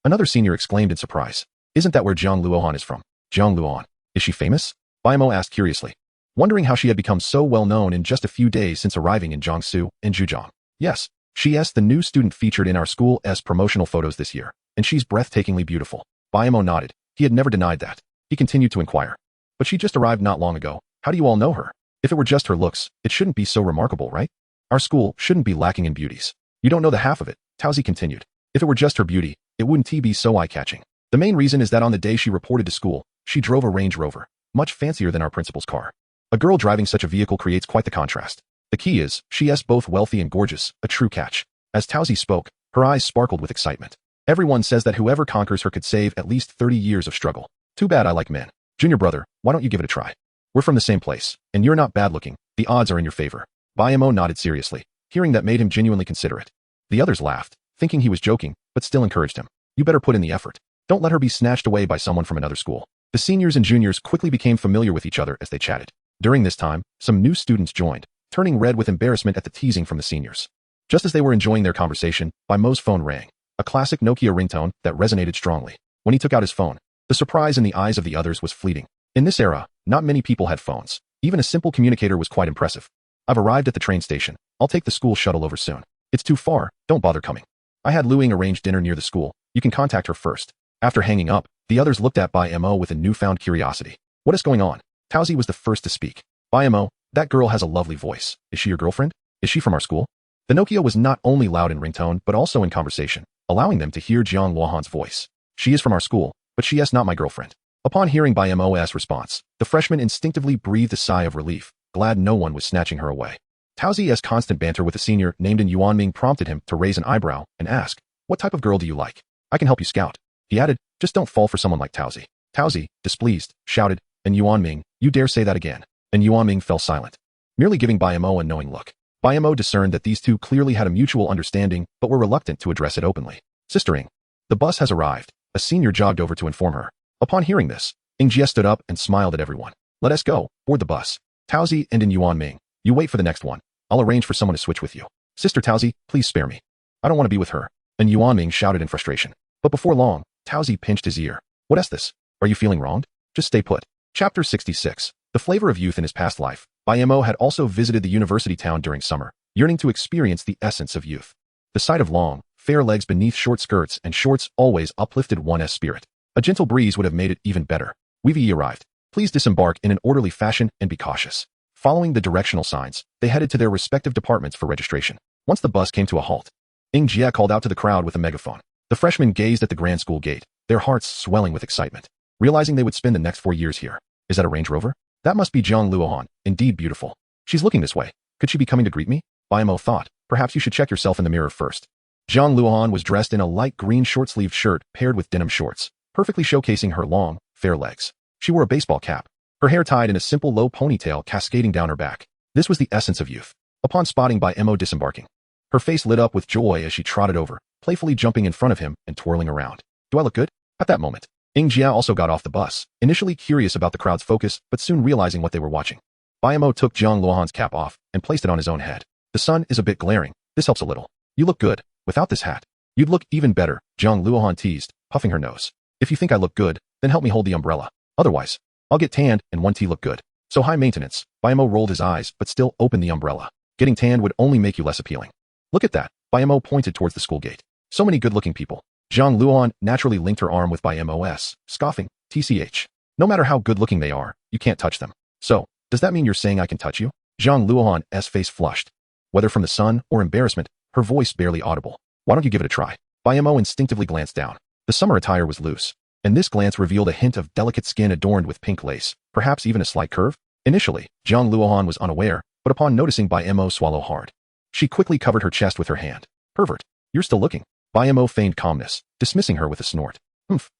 Another senior exclaimed in surprise. Isn't that where Jiang Luohan is from? Jiang Luohan. Is she famous? Bai Mo asked curiously, wondering how she had become so well known in just a few days since arriving in Jiangsu and Zhejiang. Yes, she's the new student featured in our school's promotional photos this year, and she's breathtakingly beautiful. Bai Mo nodded. He had never denied that. He continued to inquire. But she just arrived not long ago. How do you all know her? If it were just her looks, it shouldn't be so remarkable, right? Our school shouldn't be lacking in beauties. You don't know the half of it, Taozi continued. If it were just her beauty, it wouldn't be so eye-catching. The main reason is that on the day she reported to school, she drove a Range Rover, much fancier than our principal's car. A girl driving such a vehicle creates quite the contrast. The key is, she's both wealthy and gorgeous, a true catch. As Taozi spoke, her eyes sparkled with excitement. Everyone says that whoever conquers her could save at least 30 years of struggle. Too bad I like men. Junior brother, why don't you give it a try? We're from the same place, and you're not bad-looking. The odds are in your favor. Bai Mo nodded seriously. Hearing that made him genuinely consider it. The others laughed, thinking he was joking, but still encouraged him. You better put in the effort. Don't let her be snatched away by someone from another school. The seniors and juniors quickly became familiar with each other as they chatted. During this time, some new students joined, turning red with embarrassment at the teasing from the seniors. Just as they were enjoying their conversation, Bai Mo's phone rang, a classic Nokia ringtone that resonated strongly. When he took out his phone, the surprise in the eyes of the others was fleeting. In this era, not many people had phones. Even a simple communicator was quite impressive. I've arrived at the train station. I'll take the school shuttle over soon. It's too far, don't bother coming. I had Luing arrange dinner near the school. You can contact her first. After hanging up, the others looked at Bai Mo with a newfound curiosity. What is going on? Taozi was the first to speak. Bai Mo, that girl has a lovely voice. Is she your girlfriend? Is she from our school? The Nokia was not only loud in ringtone but also in conversation, allowing them to hear Jiang Luohan's voice. She is from our school, but she is not my girlfriend. Upon hearing Bai Mo's response, the freshman instinctively breathed a sigh of relief, glad no one was snatching her away. Taozi's constant banter with a senior named Yuanming prompted him to raise an eyebrow and ask, what type of girl do you like? I can help you scout. He added, just don't fall for someone like Taozi. Taozi, displeased, shouted, and Yuanming, you dare say that again? And Yuanming fell silent, merely giving Bai Mo a knowing look. Bai Mo discerned that these two clearly had a mutual understanding but were reluctant to address it openly. Sistering, the bus has arrived. A senior jogged over to inform her. Upon hearing this, Jie stood up and smiled at everyone. Let us go, board the bus. Taozi and Yuanming, you wait for the next one. I'll arrange for someone to switch with you. Sister Taozi, please spare me. I don't want to be with her. And Yuanming shouted in frustration. But before long, Taozi pinched his ear. What is this? Are you feeling wronged? Just stay put. Chapter 66. The flavor of youth in his past life. Bai Mo had also visited the university town during summer, yearning to experience the essence of youth. The sight of long, fair legs beneath short skirts and shorts always uplifted one's spirit. A gentle breeze would have made it even better. We've arrived. Please disembark in an orderly fashion and be cautious. Following the directional signs, they headed to their respective departments for registration. Once the bus came to a halt, Jie called out to the crowd with a megaphone. The freshmen gazed at the grand school gate, their hearts swelling with excitement, realizing they would spend the next 4 years here. Is that a Range Rover? That must be Jiang Luohan, indeed beautiful. She's looking this way. Could she be coming to greet me? Bai Mo thought, perhaps you should check yourself in the mirror first. Jiang Luohan was dressed in a light green short-sleeved shirt paired with denim shorts, perfectly showcasing her long, fair legs. She wore a baseball cap, her hair tied in a simple low ponytail cascading down her back. This was the essence of youth. Upon spotting Bai Mo disembarking, her face lit up with joy as she trotted over, playfully jumping in front of him and twirling around. Do I look good? At that moment, Jie also got off the bus, initially curious about the crowd's focus but soon realizing what they were watching. Bai Mo took Jiang Luohan's cap off and placed it on his own head. The sun is a bit glaring. This helps a little. You look good. Without this hat, you'd look even better, Jiang Luohan teased, puffing her nose. If you think I look good, then help me hold the umbrella. Otherwise, I'll get tanned and one tea look good. So high maintenance. Bai Mo rolled his eyes but still opened the umbrella. Getting tanned would only make you less appealing. Look at that. Bai Mo pointed towards the school gate. So many good-looking people. Jiang Luohan naturally linked her arm with Bai Mo's, scoffing, TCH. No matter how good-looking they are, you can't touch them. So, does that mean you're saying I can touch you? Jiang Luohan's face flushed. Whether from the sun or embarrassment, her voice barely audible. Why don't you give it a try? Bai Mo instinctively glanced down. The summer attire was loose, and this glance revealed a hint of delicate skin adorned with pink lace, perhaps even a slight curve. Initially, Jiang Luohan was unaware, but upon noticing Bai Mo swallow hard, she quickly covered her chest with her hand. Pervert, you're still looking. Bai Mo feigned calmness, dismissing her with a snort.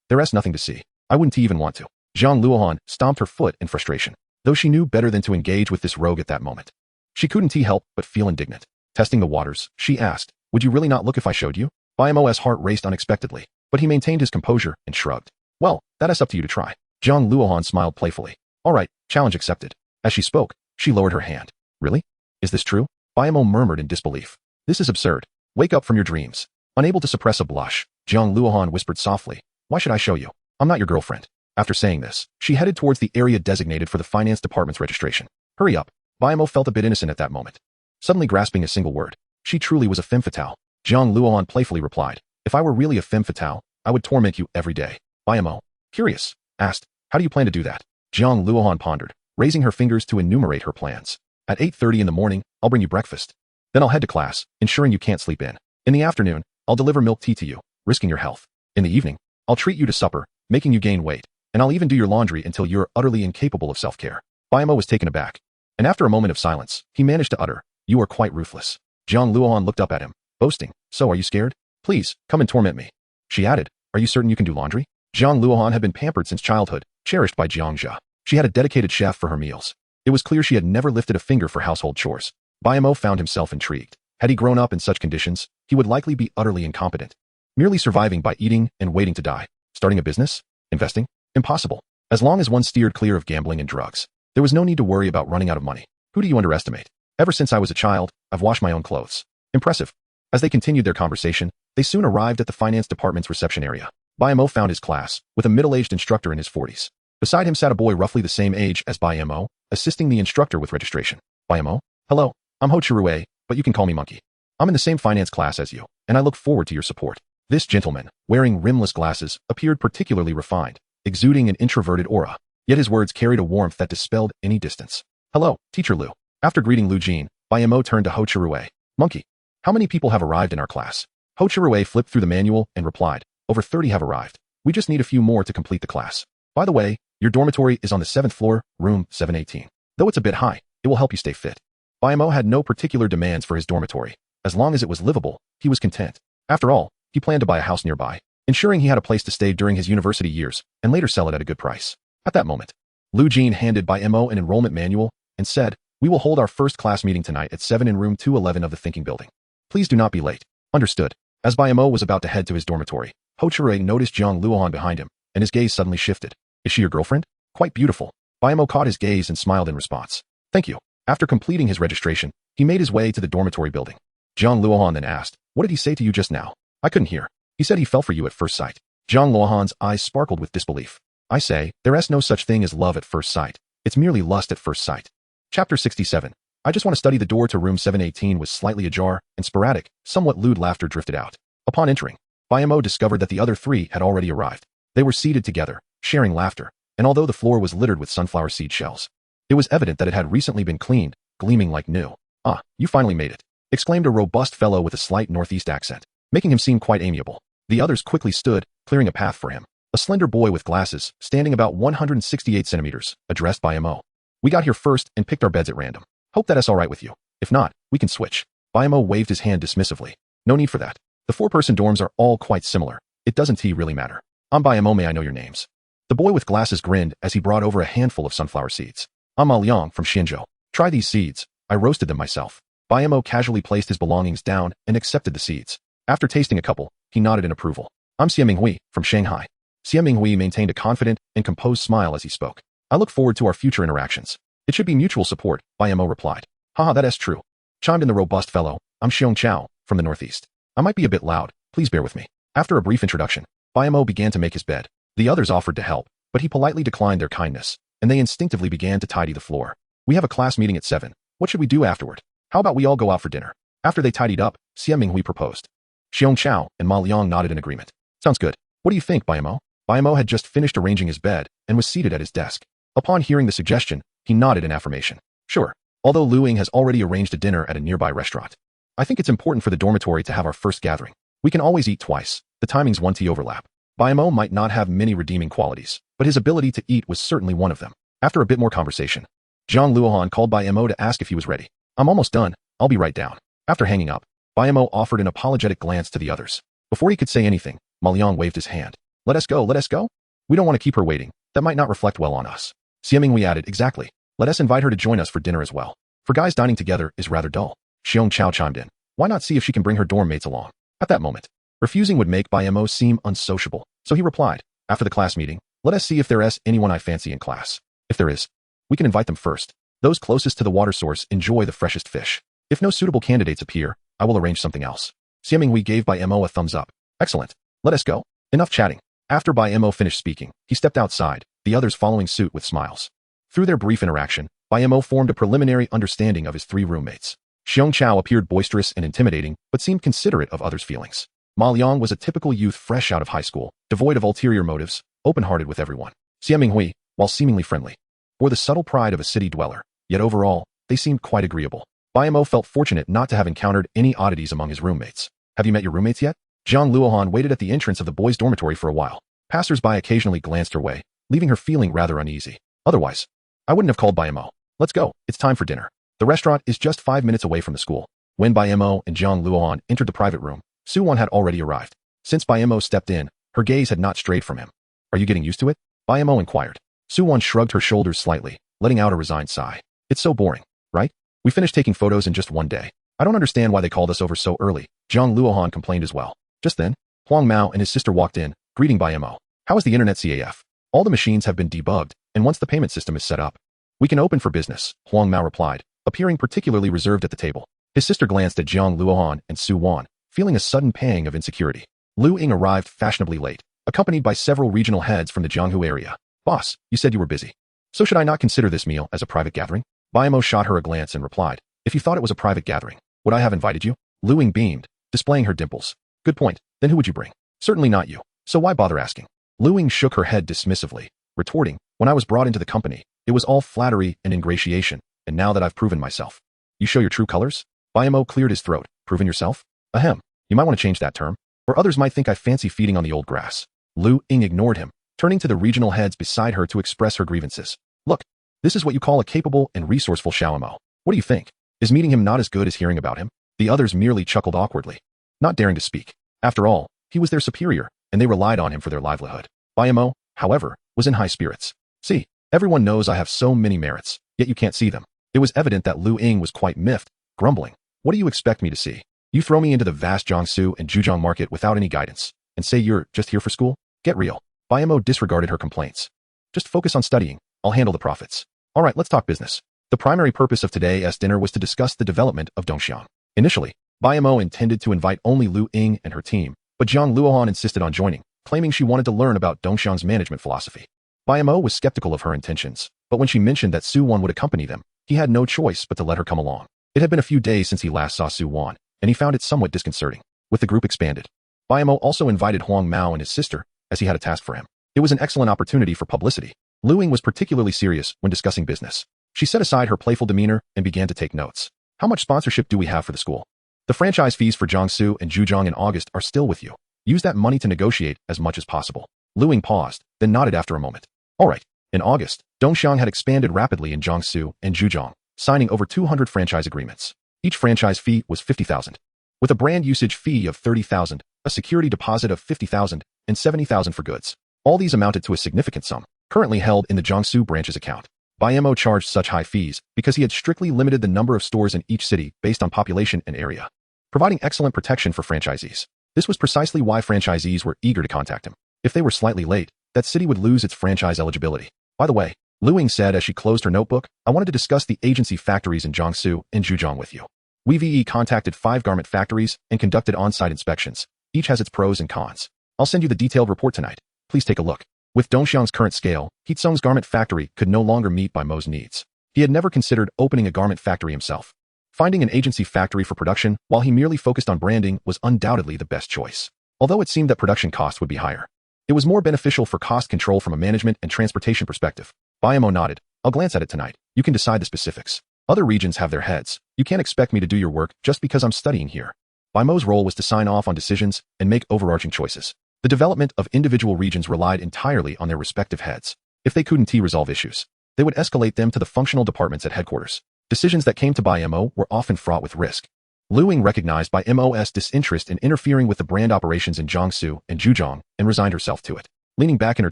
There's nothing to see. I wouldn't even want to. Jiang Luohan stomped her foot in frustration, though she knew better than to engage with this rogue at that moment. She couldn't help but feel indignant. Testing the waters, she asked, would you really not look if I showed you? Bai Mo's heart raced unexpectedly, but he maintained his composure and shrugged. Well, that's up to you to try. Jiang Luohan smiled playfully. All right, challenge accepted. As she spoke, she lowered her hand. Really? Is this true? Bai Mo murmured in disbelief. This is absurd. Wake up from your dreams. Unable to suppress a blush, Jiang Luohan whispered softly. Why should I show you? I'm not your girlfriend. After saying this, she headed towards the area designated for the finance department's registration. Hurry up. Bai Mo felt a bit innocent at that moment. Suddenly grasping a single word. She truly was a femme fatale. Jiang Luohan playfully replied. If I were really a femme fatale, I would torment you every day. Bai Mo, curious, asked, how do you plan to do that? Jiang Luohan pondered, raising her fingers to enumerate her plans. At 8:30 in the morning, I'll bring you breakfast. Then I'll head to class, ensuring you can't sleep in. In the afternoon, I'll deliver milk tea to you, risking your health. In the evening, I'll treat you to supper, making you gain weight, and I'll even do your laundry until you're utterly incapable of self-care. Bai Mo was taken aback, and after a moment of silence, he managed to utter, you are quite ruthless. Jiang Luohan looked up at him, boasting, so are you scared? Please, come and torment me. She added, are you certain you can do laundry? Jiang Luohan had been pampered since childhood, cherished by Jiang Jia. She had a dedicated chef for her meals. It was clear she had never lifted a finger for household chores. Bai Mo found himself intrigued. Had he grown up in such conditions, he would likely be utterly incompetent. Merely surviving by eating and waiting to die. Starting a business? Investing? Impossible. As long as one steered clear of gambling and drugs, there was no need to worry about running out of money. Who do you underestimate? Ever since I was a child, I've washed my own clothes. Impressive. As they continued their conversation, they soon arrived at the finance department's reception area. Bai Mo found his class, with a middle-aged instructor in his 40s. Beside him sat a boy roughly the same age as Bai Mo, assisting the instructor with registration. Bai Mo? Hello, I'm Ho Chirue, but you can call me Monkey. I'm in the same finance class as you, and I look forward to your support. This gentleman, wearing rimless glasses, appeared particularly refined, exuding an introverted aura, yet his words carried a warmth that dispelled any distance. Hello, Teacher Lu. After greeting Lu Jin, Bai Mo turned to Ho Chirue. Monkey, how many people have arrived in our class? Ho Chirue flipped through the manual and replied, over 30 have arrived. We just need a few more to complete the class. By the way, your dormitory is on the 7th floor, room 718. Though it's a bit high, it will help you stay fit. Bai Mo had no particular demands for his dormitory. As long as it was livable, he was content. After all, he planned to buy a house nearby, ensuring he had a place to stay during his university years and later sell it at a good price. At that moment, Lu Jin handed Bai Mo an enrollment manual and said, we will hold our first class meeting tonight at 7 in room 211 of the Thinking Building. Please do not be late. Understood. As Bai Mo was about to head to his dormitory, Ho Chirue noticed Jiang Luohan behind him, and his gaze suddenly shifted. Is she your girlfriend? Quite beautiful. Bai Mo caught his gaze and smiled in response. Thank you. After completing his registration, he made his way to the dormitory building. Jiang Luohan then asked, what did he say to you just now? I couldn't hear. He said he fell for you at first sight. Jiang Luohan's eyes sparkled with disbelief. I say, there's no such thing as love at first sight. It's merely lust at first sight. Chapter 67. I just want to study. The door to room 718 was slightly ajar, and sporadic, somewhat lewd laughter drifted out. Upon entering, Bai Mo discovered that the other three had already arrived. They were seated together, sharing laughter, and although the floor was littered with sunflower seed shells, it was evident that it had recently been cleaned, gleaming like new. Ah, you finally made it, exclaimed a robust fellow with a slight northeast accent, making him seem quite amiable. The others quickly stood, clearing a path for him. A slender boy with glasses, standing about 168 centimeters, addressed Bai Mo. We got here first and picked our beds at random. Hope that's all right with you. If not, we can switch. Bai Mo waved his hand dismissively. No need for that. The 4-person dorms are all quite similar. It doesn't really matter. I'm Bai Mo, may I know your names? The boy with glasses grinned as he brought over a handful of sunflower seeds. I'm Ma Liang from Xinzhou. Try these seeds. I roasted them myself. Bai Mo casually placed his belongings down and accepted the seeds. After tasting a couple, he nodded in approval. I'm Xie Minghui from Shanghai. Xie Minghui maintained a confident and composed smile as he spoke. I look forward to our future interactions. It should be mutual support, Bai Mo replied. Haha, that is true. Chimed in the robust fellow. I'm Xiong Chao, from the northeast. I might be a bit loud, please bear with me. After a brief introduction, Bai Mo began to make his bed. The others offered to help, but he politely declined their kindness, and they instinctively began to tidy the floor. We have a class meeting at 7. What should we do afterward? How about we all go out for dinner? After they tidied up, Xie Minghui proposed. Xiong Chao and Ma Liang nodded in agreement. Sounds good. What do you think, Bai Mo? Bai Mo had just finished arranging his bed and was seated at his desk. Upon hearing the suggestion, he nodded in affirmation. Sure. Although Lu Ying has already arranged a dinner at a nearby restaurant, I think it's important for the dormitory to have our first gathering. We can always eat twice. The timings 1T overlap. Bai Mo might not have many redeeming qualities, but his ability to eat was certainly one of them. After a bit more conversation, Jiang Luohan called Bai Mo to ask if he was ready. I'm almost done. I'll be right down. After hanging up, Bai Mo offered an apologetic glance to the others. Before he could say anything, Ma Liang waved his hand. Let us go, let us go. We don't want to keep her waiting. That might not reflect well on us. Xie Minghui added, exactly. Let us invite her to join us for dinner as well. For guys dining together is rather dull. Xiong Chao chimed in. Why not see if she can bring her dorm mates along? At that moment, refusing would make Bai Mo seem unsociable, so he replied, after the class meeting, let us see if there is anyone I fancy in class. If there is, we can invite them first. Those closest to the water source enjoy the freshest fish. If no suitable candidates appear, I will arrange something else. Xie Minghui gave Bai Mo a thumbs up. Excellent. Let us go. Enough chatting. After Bai Mo finished speaking, he stepped outside, the others following suit with smiles. Through their brief interaction, Bai Mo formed a preliminary understanding of his three roommates. Xiong Chao appeared boisterous and intimidating, but seemed considerate of others' feelings. Ma Liang was a typical youth fresh out of high school, devoid of ulterior motives, open-hearted with everyone. Xie Minghui, while seemingly friendly, bore the subtle pride of a city dweller, yet overall, they seemed quite agreeable. Bai Mo felt fortunate not to have encountered any oddities among his roommates. Have you met your roommates yet? Jiang Luohan waited at the entrance of the boys' dormitory for a while. Passers-by occasionally glanced her way, leaving her feeling rather uneasy. Otherwise, I wouldn't have called Bai Mo. Let's go. It's time for dinner. The restaurant is just 5 minutes away from the school. When Bai Mo and Jiang Luohan entered the private room, Su Wan had already arrived. Since Bai Mo stepped in, her gaze had not strayed from him. Are you getting used to it? Bai Mo inquired. Su Wan shrugged her shoulders slightly, letting out a resigned sigh. It's so boring, right? We finished taking photos in just one day. I don't understand why they called us over so early. Jiang Luohan complained as well. Just then, Huang Mao and his sister walked in, greeting Bai Mo. How is the internet CAF? All the machines have been debugged, and once the payment system is set up, we can open for business, Huang Mao replied, appearing particularly reserved at the table. His sister glanced at Jiang Luohan and Su Wan, feeling a sudden pang of insecurity. Lu Ying arrived fashionably late, accompanied by several regional heads from the Jianghu area. Boss, you said you were busy. So should I not consider this meal as a private gathering? Bai Mo shot her a glance and replied, if you thought it was a private gathering, would I have invited you? Lu Ying beamed, displaying her dimples. Good point. Then who would you bring? Certainly not you. So why bother asking? Lu Ying shook her head dismissively, retorting, when I was brought into the company, it was all flattery and ingratiation, and now that I've proven myself. You show your true colors? Bai Mo cleared his throat. Proven yourself? Ahem. You might want to change that term, or others might think I fancy feeding on the old grass. Lu Ying ignored him, turning to the regional heads beside her to express her grievances. Look, this is what you call a capable and resourceful Xiao Mo. What do you think? Is meeting him not as good as hearing about him? The others merely chuckled awkwardly, not daring to speak. After all, he was their superior, and they relied on him for their livelihood. Bai Mo, however, was in high spirits. See, everyone knows I have so many merits, yet you can't see them. It was evident that Lu Ying was quite miffed, grumbling. What do you expect me to see? You throw me into the vast Jiangsu and Zhujiang market without any guidance, and say you're just here for school? Get real. Bai Mo disregarded her complaints. Just focus on studying. I'll handle the profits. All right, let's talk business. The primary purpose of today's dinner was to discuss the development of Dongxiang. Initially, Bai Mo intended to invite only Lu Ying and her team, but Jiang Luohan insisted on joining, claiming she wanted to learn about Dongxiang's management philosophy. Bai Mo was skeptical of her intentions, but when she mentioned that Su Wan would accompany them, he had no choice but to let her come along. It had been a few days since he last saw Su Wan, and he found it somewhat disconcerting. With the group expanded, Bai Mo also invited Huang Mao and his sister, as he had a task for him. It was an excellent opportunity for publicity. Lu Ying was particularly serious when discussing business. She set aside her playful demeanor and began to take notes. How much sponsorship do we have for the school? The franchise fees for Jiangsu and Zhujiang in August are still with you. Use that money to negotiate as much as possible. Lu Ying paused, then nodded after a moment. All right. In August, Dongxiang had expanded rapidly in Jiangsu and Zhujiang, signing over 200 franchise agreements. Each franchise fee was 50,000. With a brand usage fee of 30,000, a security deposit of 50,000, and 70,000 for goods. All these amounted to a significant sum, currently held in the Jiangsu branch's account. Bai Mo charged such high fees because he had strictly limited the number of stores in each city based on population and area, providing excellent protection for franchisees. This was precisely why franchisees were eager to contact him. If they were slightly late, that city would lose its franchise eligibility. By the way, Lu Ying said as she closed her notebook, I wanted to discuss the agency factories in Jiangsu and Zhujiang with you. We contacted 5 garment factories and conducted on-site inspections. Each has its pros and cons. I'll send you the detailed report tonight. Please take a look. With Dongxiang's current scale, Heatsung's garment factory could no longer meet Bai Mo's needs. He had never considered opening a garment factory himself. Finding an agency factory for production while he merely focused on branding was undoubtedly the best choice. Although it seemed that production costs would be higher, it was more beneficial for cost control from a management and transportation perspective. Bai Mo nodded. I'll glance at it tonight. You can decide the specifics. Other regions have their heads. You can't expect me to do your work just because I'm studying here. Bai Mo's role was to sign off on decisions and make overarching choices. The development of individual regions relied entirely on their respective heads. If they couldn't resolve issues, they would escalate them to the functional departments at headquarters. Decisions that came to Bai Mo were often fraught with risk. Lu Ying recognized Bai Mo's disinterest in interfering with the brand operations in Jiangsu and Zhejiang and resigned herself to it. Leaning back in her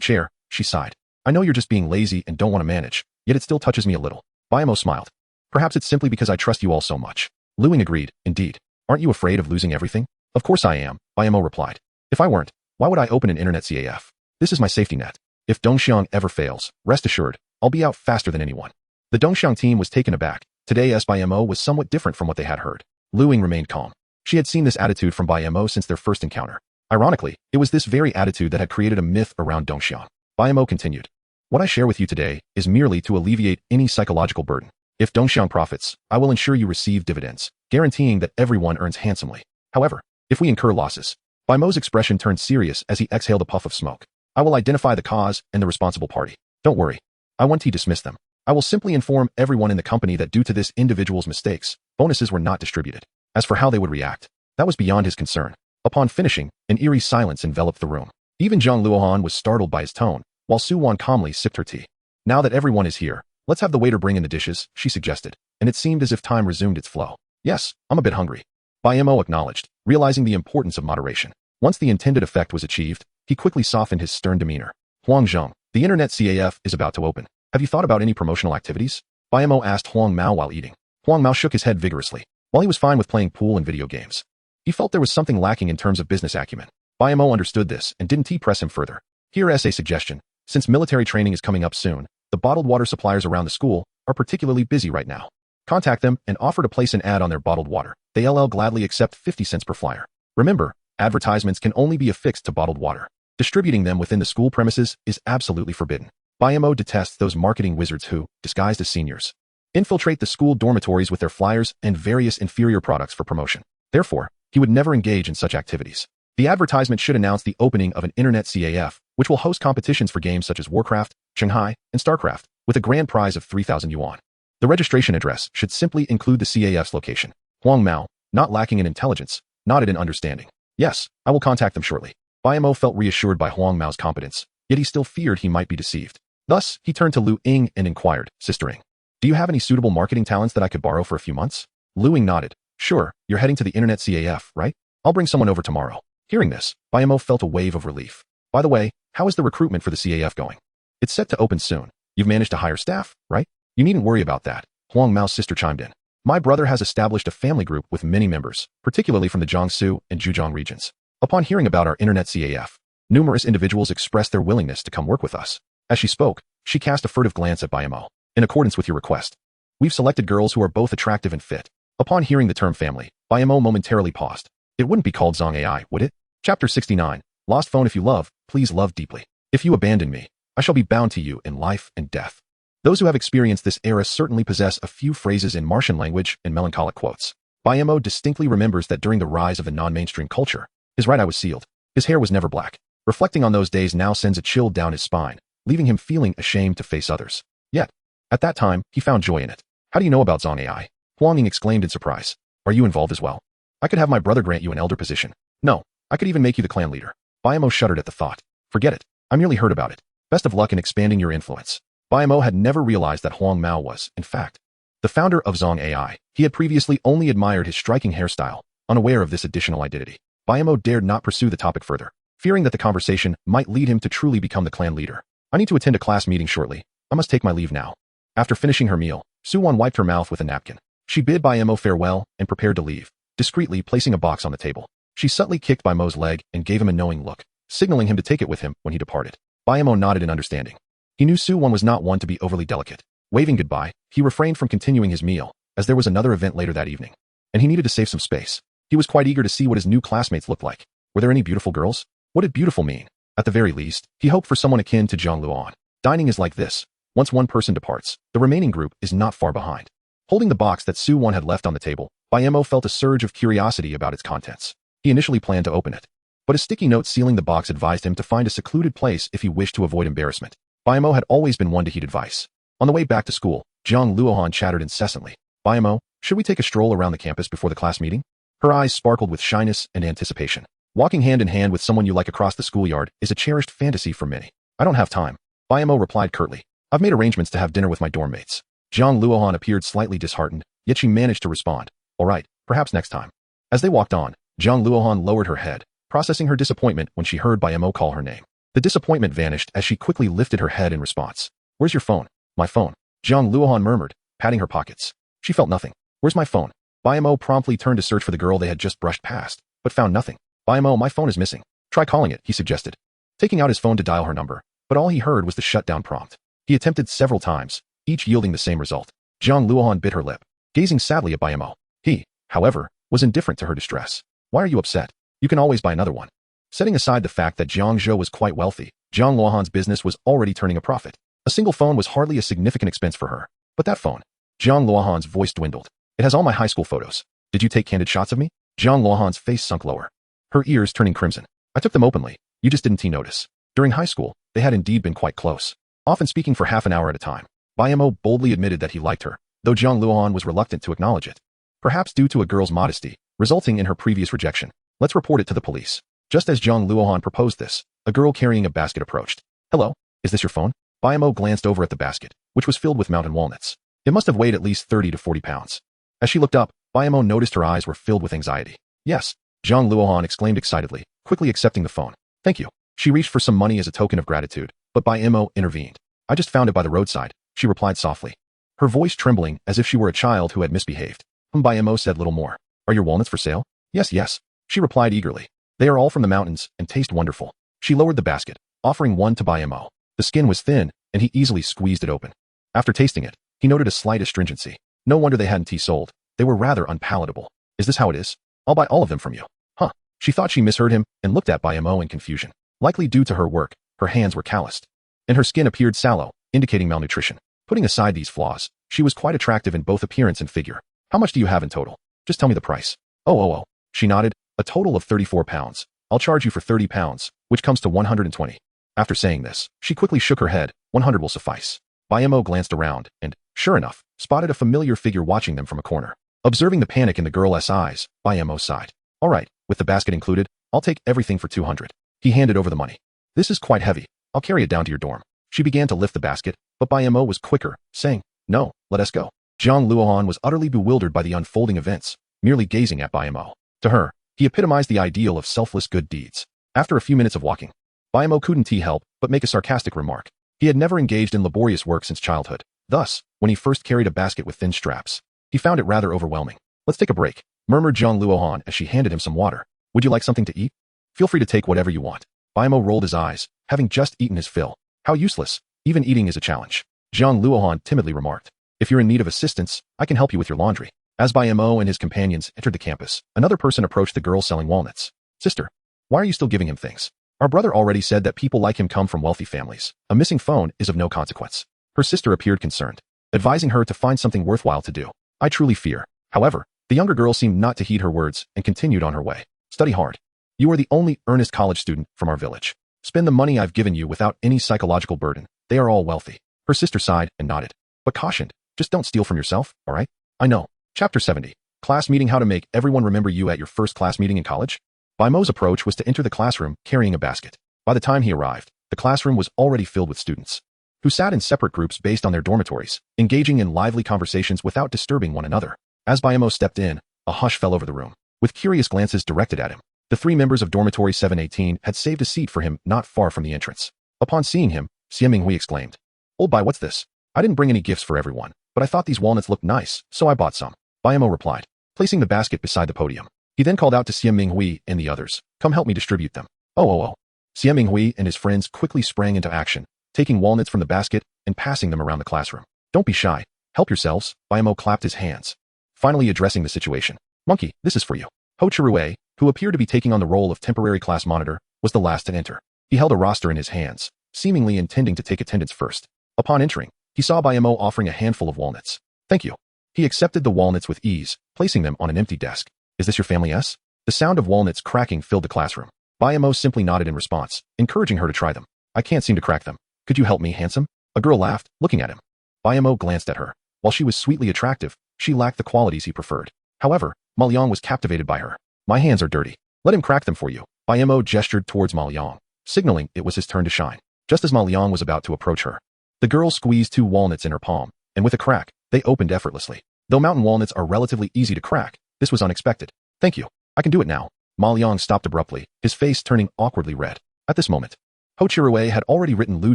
chair, she sighed. I know you're just being lazy and don't want to manage, yet it still touches me a little. Bai Mo smiled. Perhaps it's simply because I trust you all so much. Lu Ying agreed, indeed. Aren't you afraid of losing everything? Of course I am, Bai Mo replied. If I weren't, why would I open an internet CAF? This is my safety net. If Dongxiang ever fails, rest assured, I'll be out faster than anyone. The Dongxiang team was taken aback. Today's Bai Mo was somewhat different from what they had heard. Lu Ying remained calm. She had seen this attitude from Bai Mo since their first encounter. Ironically, it was this very attitude that had created a myth around Dongxiang. Bai Mo continued. What I share with you today is merely to alleviate any psychological burden. If Dongxiang profits, I will ensure you receive dividends, guaranteeing that everyone earns handsomely. However, if we incur losses, Bai Mo's expression turned serious as he exhaled a puff of smoke. I will identify the cause and the responsible party. Don't worry. I won't dismiss them. I will simply inform everyone in the company that due to this individual's mistakes, bonuses were not distributed. As for how they would react, that was beyond his concern. Upon finishing, an eerie silence enveloped the room. Even Jiang Luohan was startled by his tone, while Su Wan calmly sipped her tea. Now that everyone is here, let's have the waiter bring in the dishes, she suggested, and it seemed as if time resumed its flow. Yes, I'm a bit hungry. Bai Mo acknowledged, realizing the importance of moderation. Once the intended effect was achieved, he quickly softened his stern demeanor. Huang Zheng, the internet CAF is about to open. Have you thought about any promotional activities? Bai Mo asked Huang Mao while eating. Huang Mao shook his head vigorously. While he was fine with playing pool and video games, he felt there was something lacking in terms of business acumen. Bai Mo understood this and didn't press him further. Here's a suggestion. Since military training is coming up soon, the bottled water suppliers around the school are particularly busy right now. Contact them and offer to place an ad on their bottled water. They'll gladly accept 50 cents per flyer. Remember, advertisements can only be affixed to bottled water. Distributing them within the school premises is absolutely forbidden. Bai Mo detests those marketing wizards who, disguised as seniors, infiltrate the school dormitories with their flyers and various inferior products for promotion. Therefore, he would never engage in such activities. The advertisement should announce the opening of an internet CAF, which will host competitions for games such as Warcraft, Shanghai, and StarCraft, with a grand prize of 3,000 yuan. The registration address should simply include the CAF's location. Huang Mao, not lacking in intelligence, nodded in understanding. Yes, I will contact them shortly. Bai Mo felt reassured by Huang Mao's competence, yet he still feared he might be deceived. Thus, he turned to Lu Ying and inquired, Sister Ying, do you have any suitable marketing talents that I could borrow for a few months? Lu Ying nodded. Sure, you're heading to the internet CAF, right? I'll bring someone over tomorrow. Hearing this, Bai Mo felt a wave of relief. By the way, how is the recruitment for the CAF going? It's set to open soon. You've managed to hire staff, right? You needn't worry about that. Huang Mao's sister chimed in. My brother has established a family group with many members, particularly from the Jiangsu and Zhejiang regions. Upon hearing about our internet CAF, numerous individuals expressed their willingness to come work with us. As she spoke, she cast a furtive glance at Bai Mo. In accordance with your request, we've selected girls who are both attractive and fit. Upon hearing the term family, Bai Mo momentarily paused. It wouldn't be called Zong AI, would it? Chapter 69. Lost phone. If you love, please love deeply. If you abandon me, I shall be bound to you in life and death. Those who have experienced this era certainly possess a few phrases in Martian language and melancholic quotes. Bai Mo distinctly remembers that during the rise of the non-mainstream culture, his right eye was sealed. His hair was never black. Reflecting on those days now sends a chill down his spine, leaving him feeling ashamed to face others. Yet, at that time, he found joy in it. How do you know about Zong AI? Huang Ying exclaimed in surprise. Are you involved as well? I could have my brother grant you an elder position. No, I could even make you the clan leader. Bai Mo shuddered at the thought. Forget it. I merely heard about it. Best of luck in expanding your influence. Bai Mo had never realized that Huang Mao was, in fact, the founder of Zong AI. He had previously only admired his striking hairstyle, unaware of this additional identity. Bai Mo dared not pursue the topic further, fearing that the conversation might lead him to truly become the clan leader. I need to attend a class meeting shortly. I must take my leave now. After finishing her meal, Su Wan wiped her mouth with a napkin. She bid Bai Mo farewell and prepared to leave, discreetly placing a box on the table. She subtly kicked Bai Mo's leg and gave him a knowing look, signaling him to take it with him when he departed. Bai Mo nodded in understanding. He knew Su Wan was not one to be overly delicate. Waving goodbye, he refrained from continuing his meal, as there was another event later that evening, and he needed to save some space. He was quite eager to see what his new classmates looked like. Were there any beautiful girls? What did beautiful mean? At the very least, he hoped for someone akin to Jiang Luohan. Dining is like this. Once one person departs, the remaining group is not far behind. Holding the box that Su Wan had left on the table, Bai Mo felt a surge of curiosity about its contents. He initially planned to open it, but a sticky note sealing the box advised him to find a secluded place if he wished to avoid embarrassment. Bai Mo had always been one to heed advice. On the way back to school, Jiang Luohan chattered incessantly. Bai Mo, should we take a stroll around the campus before the class meeting? Her eyes sparkled with shyness and anticipation. Walking hand in hand with someone you like across the schoolyard is a cherished fantasy for many. I don't have time. Bai Mo replied curtly. I've made arrangements to have dinner with my dorm mates. Jiang Luohan appeared slightly disheartened, yet she managed to respond. All right, Perhaps next time. As they walked on, Jiang Luohan lowered her head, processing her disappointment when she heard Bai Mo call her name. The disappointment vanished as she quickly lifted her head in response. Where's your phone? My phone. Jiang Luohan murmured, patting her pockets. She felt nothing. Where's my phone? Bai Mo promptly turned to search for the girl they had just brushed past, but found nothing. Bai Mo, my phone is missing. Try calling it, he suggested. Taking out his phone to dial her number, but all he heard was the shutdown prompt. He attempted several times, each yielding the same result. Jiang Luohan bit her lip, gazing sadly at Bai Mo. He, however, was indifferent to her distress. Why are you upset? You can always buy another one. Setting aside the fact that Jiang Zhou was quite wealthy, Jiang Luohan's business was already turning a profit. A single phone was hardly a significant expense for her. But that phone. Jiang Luohan's voice dwindled. It has all my high school photos. Did you take candid shots of me? Jiang Luohan's face sunk lower, her ears turning crimson. I took them openly. You just didn't notice. During high school, they had indeed been quite close, often speaking for half an hour at a time. Bai Mo boldly admitted that he liked her, though Jiang Luohan was reluctant to acknowledge it. Perhaps due to a girl's modesty, resulting in her previous rejection. Let's report it to the police. Just as Jiang Luohan proposed this, a girl carrying a basket approached. Hello, is this your phone? Bai Mo glanced over at the basket, which was filled with mountain walnuts. It must have weighed at least 30 to 40 pounds. As she looked up, Bai Mo noticed her eyes were filled with anxiety. Yes, Jiang Luohan exclaimed excitedly, quickly accepting the phone. Thank you. She reached for some money as a token of gratitude, but Bai Mo intervened. I just found it by the roadside, she replied softly, her voice trembling as if she were a child who had misbehaved. Bai Mo said little more. Are your walnuts for sale? Yes, yes, she replied eagerly. They are all from the mountains and taste wonderful. She lowered the basket, offering one to Bai Mo. The skin was thin, and he easily squeezed it open. After tasting it, he noted a slight astringency. No wonder they hadn't tea sold. They were rather unpalatable. Is this how it is? I'll buy all of them from you. Huh. She thought she misheard him and looked at Bai Mo in confusion. Likely due to her work, her hands were calloused, and her skin appeared sallow, indicating malnutrition. Putting aside these flaws, she was quite attractive in both appearance and figure. How much do you have in total? Just tell me the price. Oh. She nodded. A total of 34 pounds. I'll charge you for 30 pounds, which comes to 120. After saying this, she quickly shook her head. 100 will suffice. Bai Mo glanced around and, sure enough, spotted a familiar figure watching them from a corner. Observing the panic in the girl's eyes, Bai Mo sighed. All right, with the basket included, I'll take everything for 200. He handed over the money. This is quite heavy. I'll carry it down to your dorm. She began to lift the basket, but Bai Mo was quicker, saying, No, let us go. Jiang Luohan was utterly bewildered by the unfolding events, merely gazing at Bai Mo. To her, he epitomized the ideal of selfless good deeds. After a few minutes of walking, Bai Mo couldn't help but make a sarcastic remark. He had never engaged in laborious work since childhood. Thus, when he first carried a basket with thin straps, he found it rather overwhelming. Let's take a break, murmured Jiang Luohan as she handed him some water. Would you like something to eat? Feel free to take whatever you want. Bai Mo rolled his eyes, having just eaten his fill. How useless. Even eating is a challenge. Jiang Luohan timidly remarked. If you're in need of assistance, I can help you with your laundry. As Bai Mo and his companions entered the campus, another person approached the girl selling walnuts. Sister, why are you still giving him things? Our brother already said that people like him come from wealthy families. A missing phone is of no consequence. Her sister appeared concerned, advising her to find something worthwhile to do. I truly fear. However, the younger girl seemed not to heed her words and continued on her way. Study hard. You are the only earnest college student from our village. Spend the money I've given you without any psychological burden. They are all wealthy. Her sister sighed and nodded, but cautioned, just don't steal from yourself, all right? I know. Chapter 70. Class meeting. How to make everyone remember you at your first class meeting in college? Bai Mo's approach was to enter the classroom carrying a basket. By the time he arrived, the classroom was already filled with students, who sat in separate groups based on their dormitories, engaging in lively conversations without disturbing one another. As Bai Mo stepped in, a hush fell over the room, with curious glances directed at him. The three members of dormitory 718 had saved a seat for him not far from the entrance. Upon seeing him, Xie Minghui exclaimed, Old Bai, what's this? I didn't bring any gifts for everyone, but I thought these walnuts looked nice, so I bought some. Bai Mo replied, placing the basket beside the podium. He then called out to Xie Minghui and the others, come help me distribute them. Oh. Xie Minghui and his friends quickly sprang into action, taking walnuts from the basket and passing them around the classroom. Don't be shy. Help yourselves. Bai Mo clapped his hands, finally addressing the situation. Monkey, this is for you. Ho Chirue, who appeared to be taking on the role of temporary class monitor, was the last to enter. He held a roster in his hands, seemingly intending to take attendance first. Upon entering, he saw Bai Mo offering a handful of walnuts. Thank you. He accepted the walnuts with ease, placing them on an empty desk. Is this your family S? The sound of walnuts cracking filled the classroom. Bai Mo simply nodded in response, encouraging her to try them. I can't seem to crack them. Could you help me, handsome? A girl laughed, looking at him. Bai Mo glanced at her. While she was sweetly attractive, she lacked the qualities he preferred. However, Ma Liang was captivated by her. My hands are dirty. Let him crack them for you. Bai Mo gestured towards Ma Liang, signaling it was his turn to shine. Just as Ma Liang was about to approach her, the girl squeezed 2 walnuts in her palm, and with a crack, they opened effortlessly. Though mountain walnuts are relatively easy to crack, This was unexpected. Thank you. I can do it now. Ma Liang stopped abruptly, his face turning awkwardly red. At this moment, Ho Chirui had already written Lu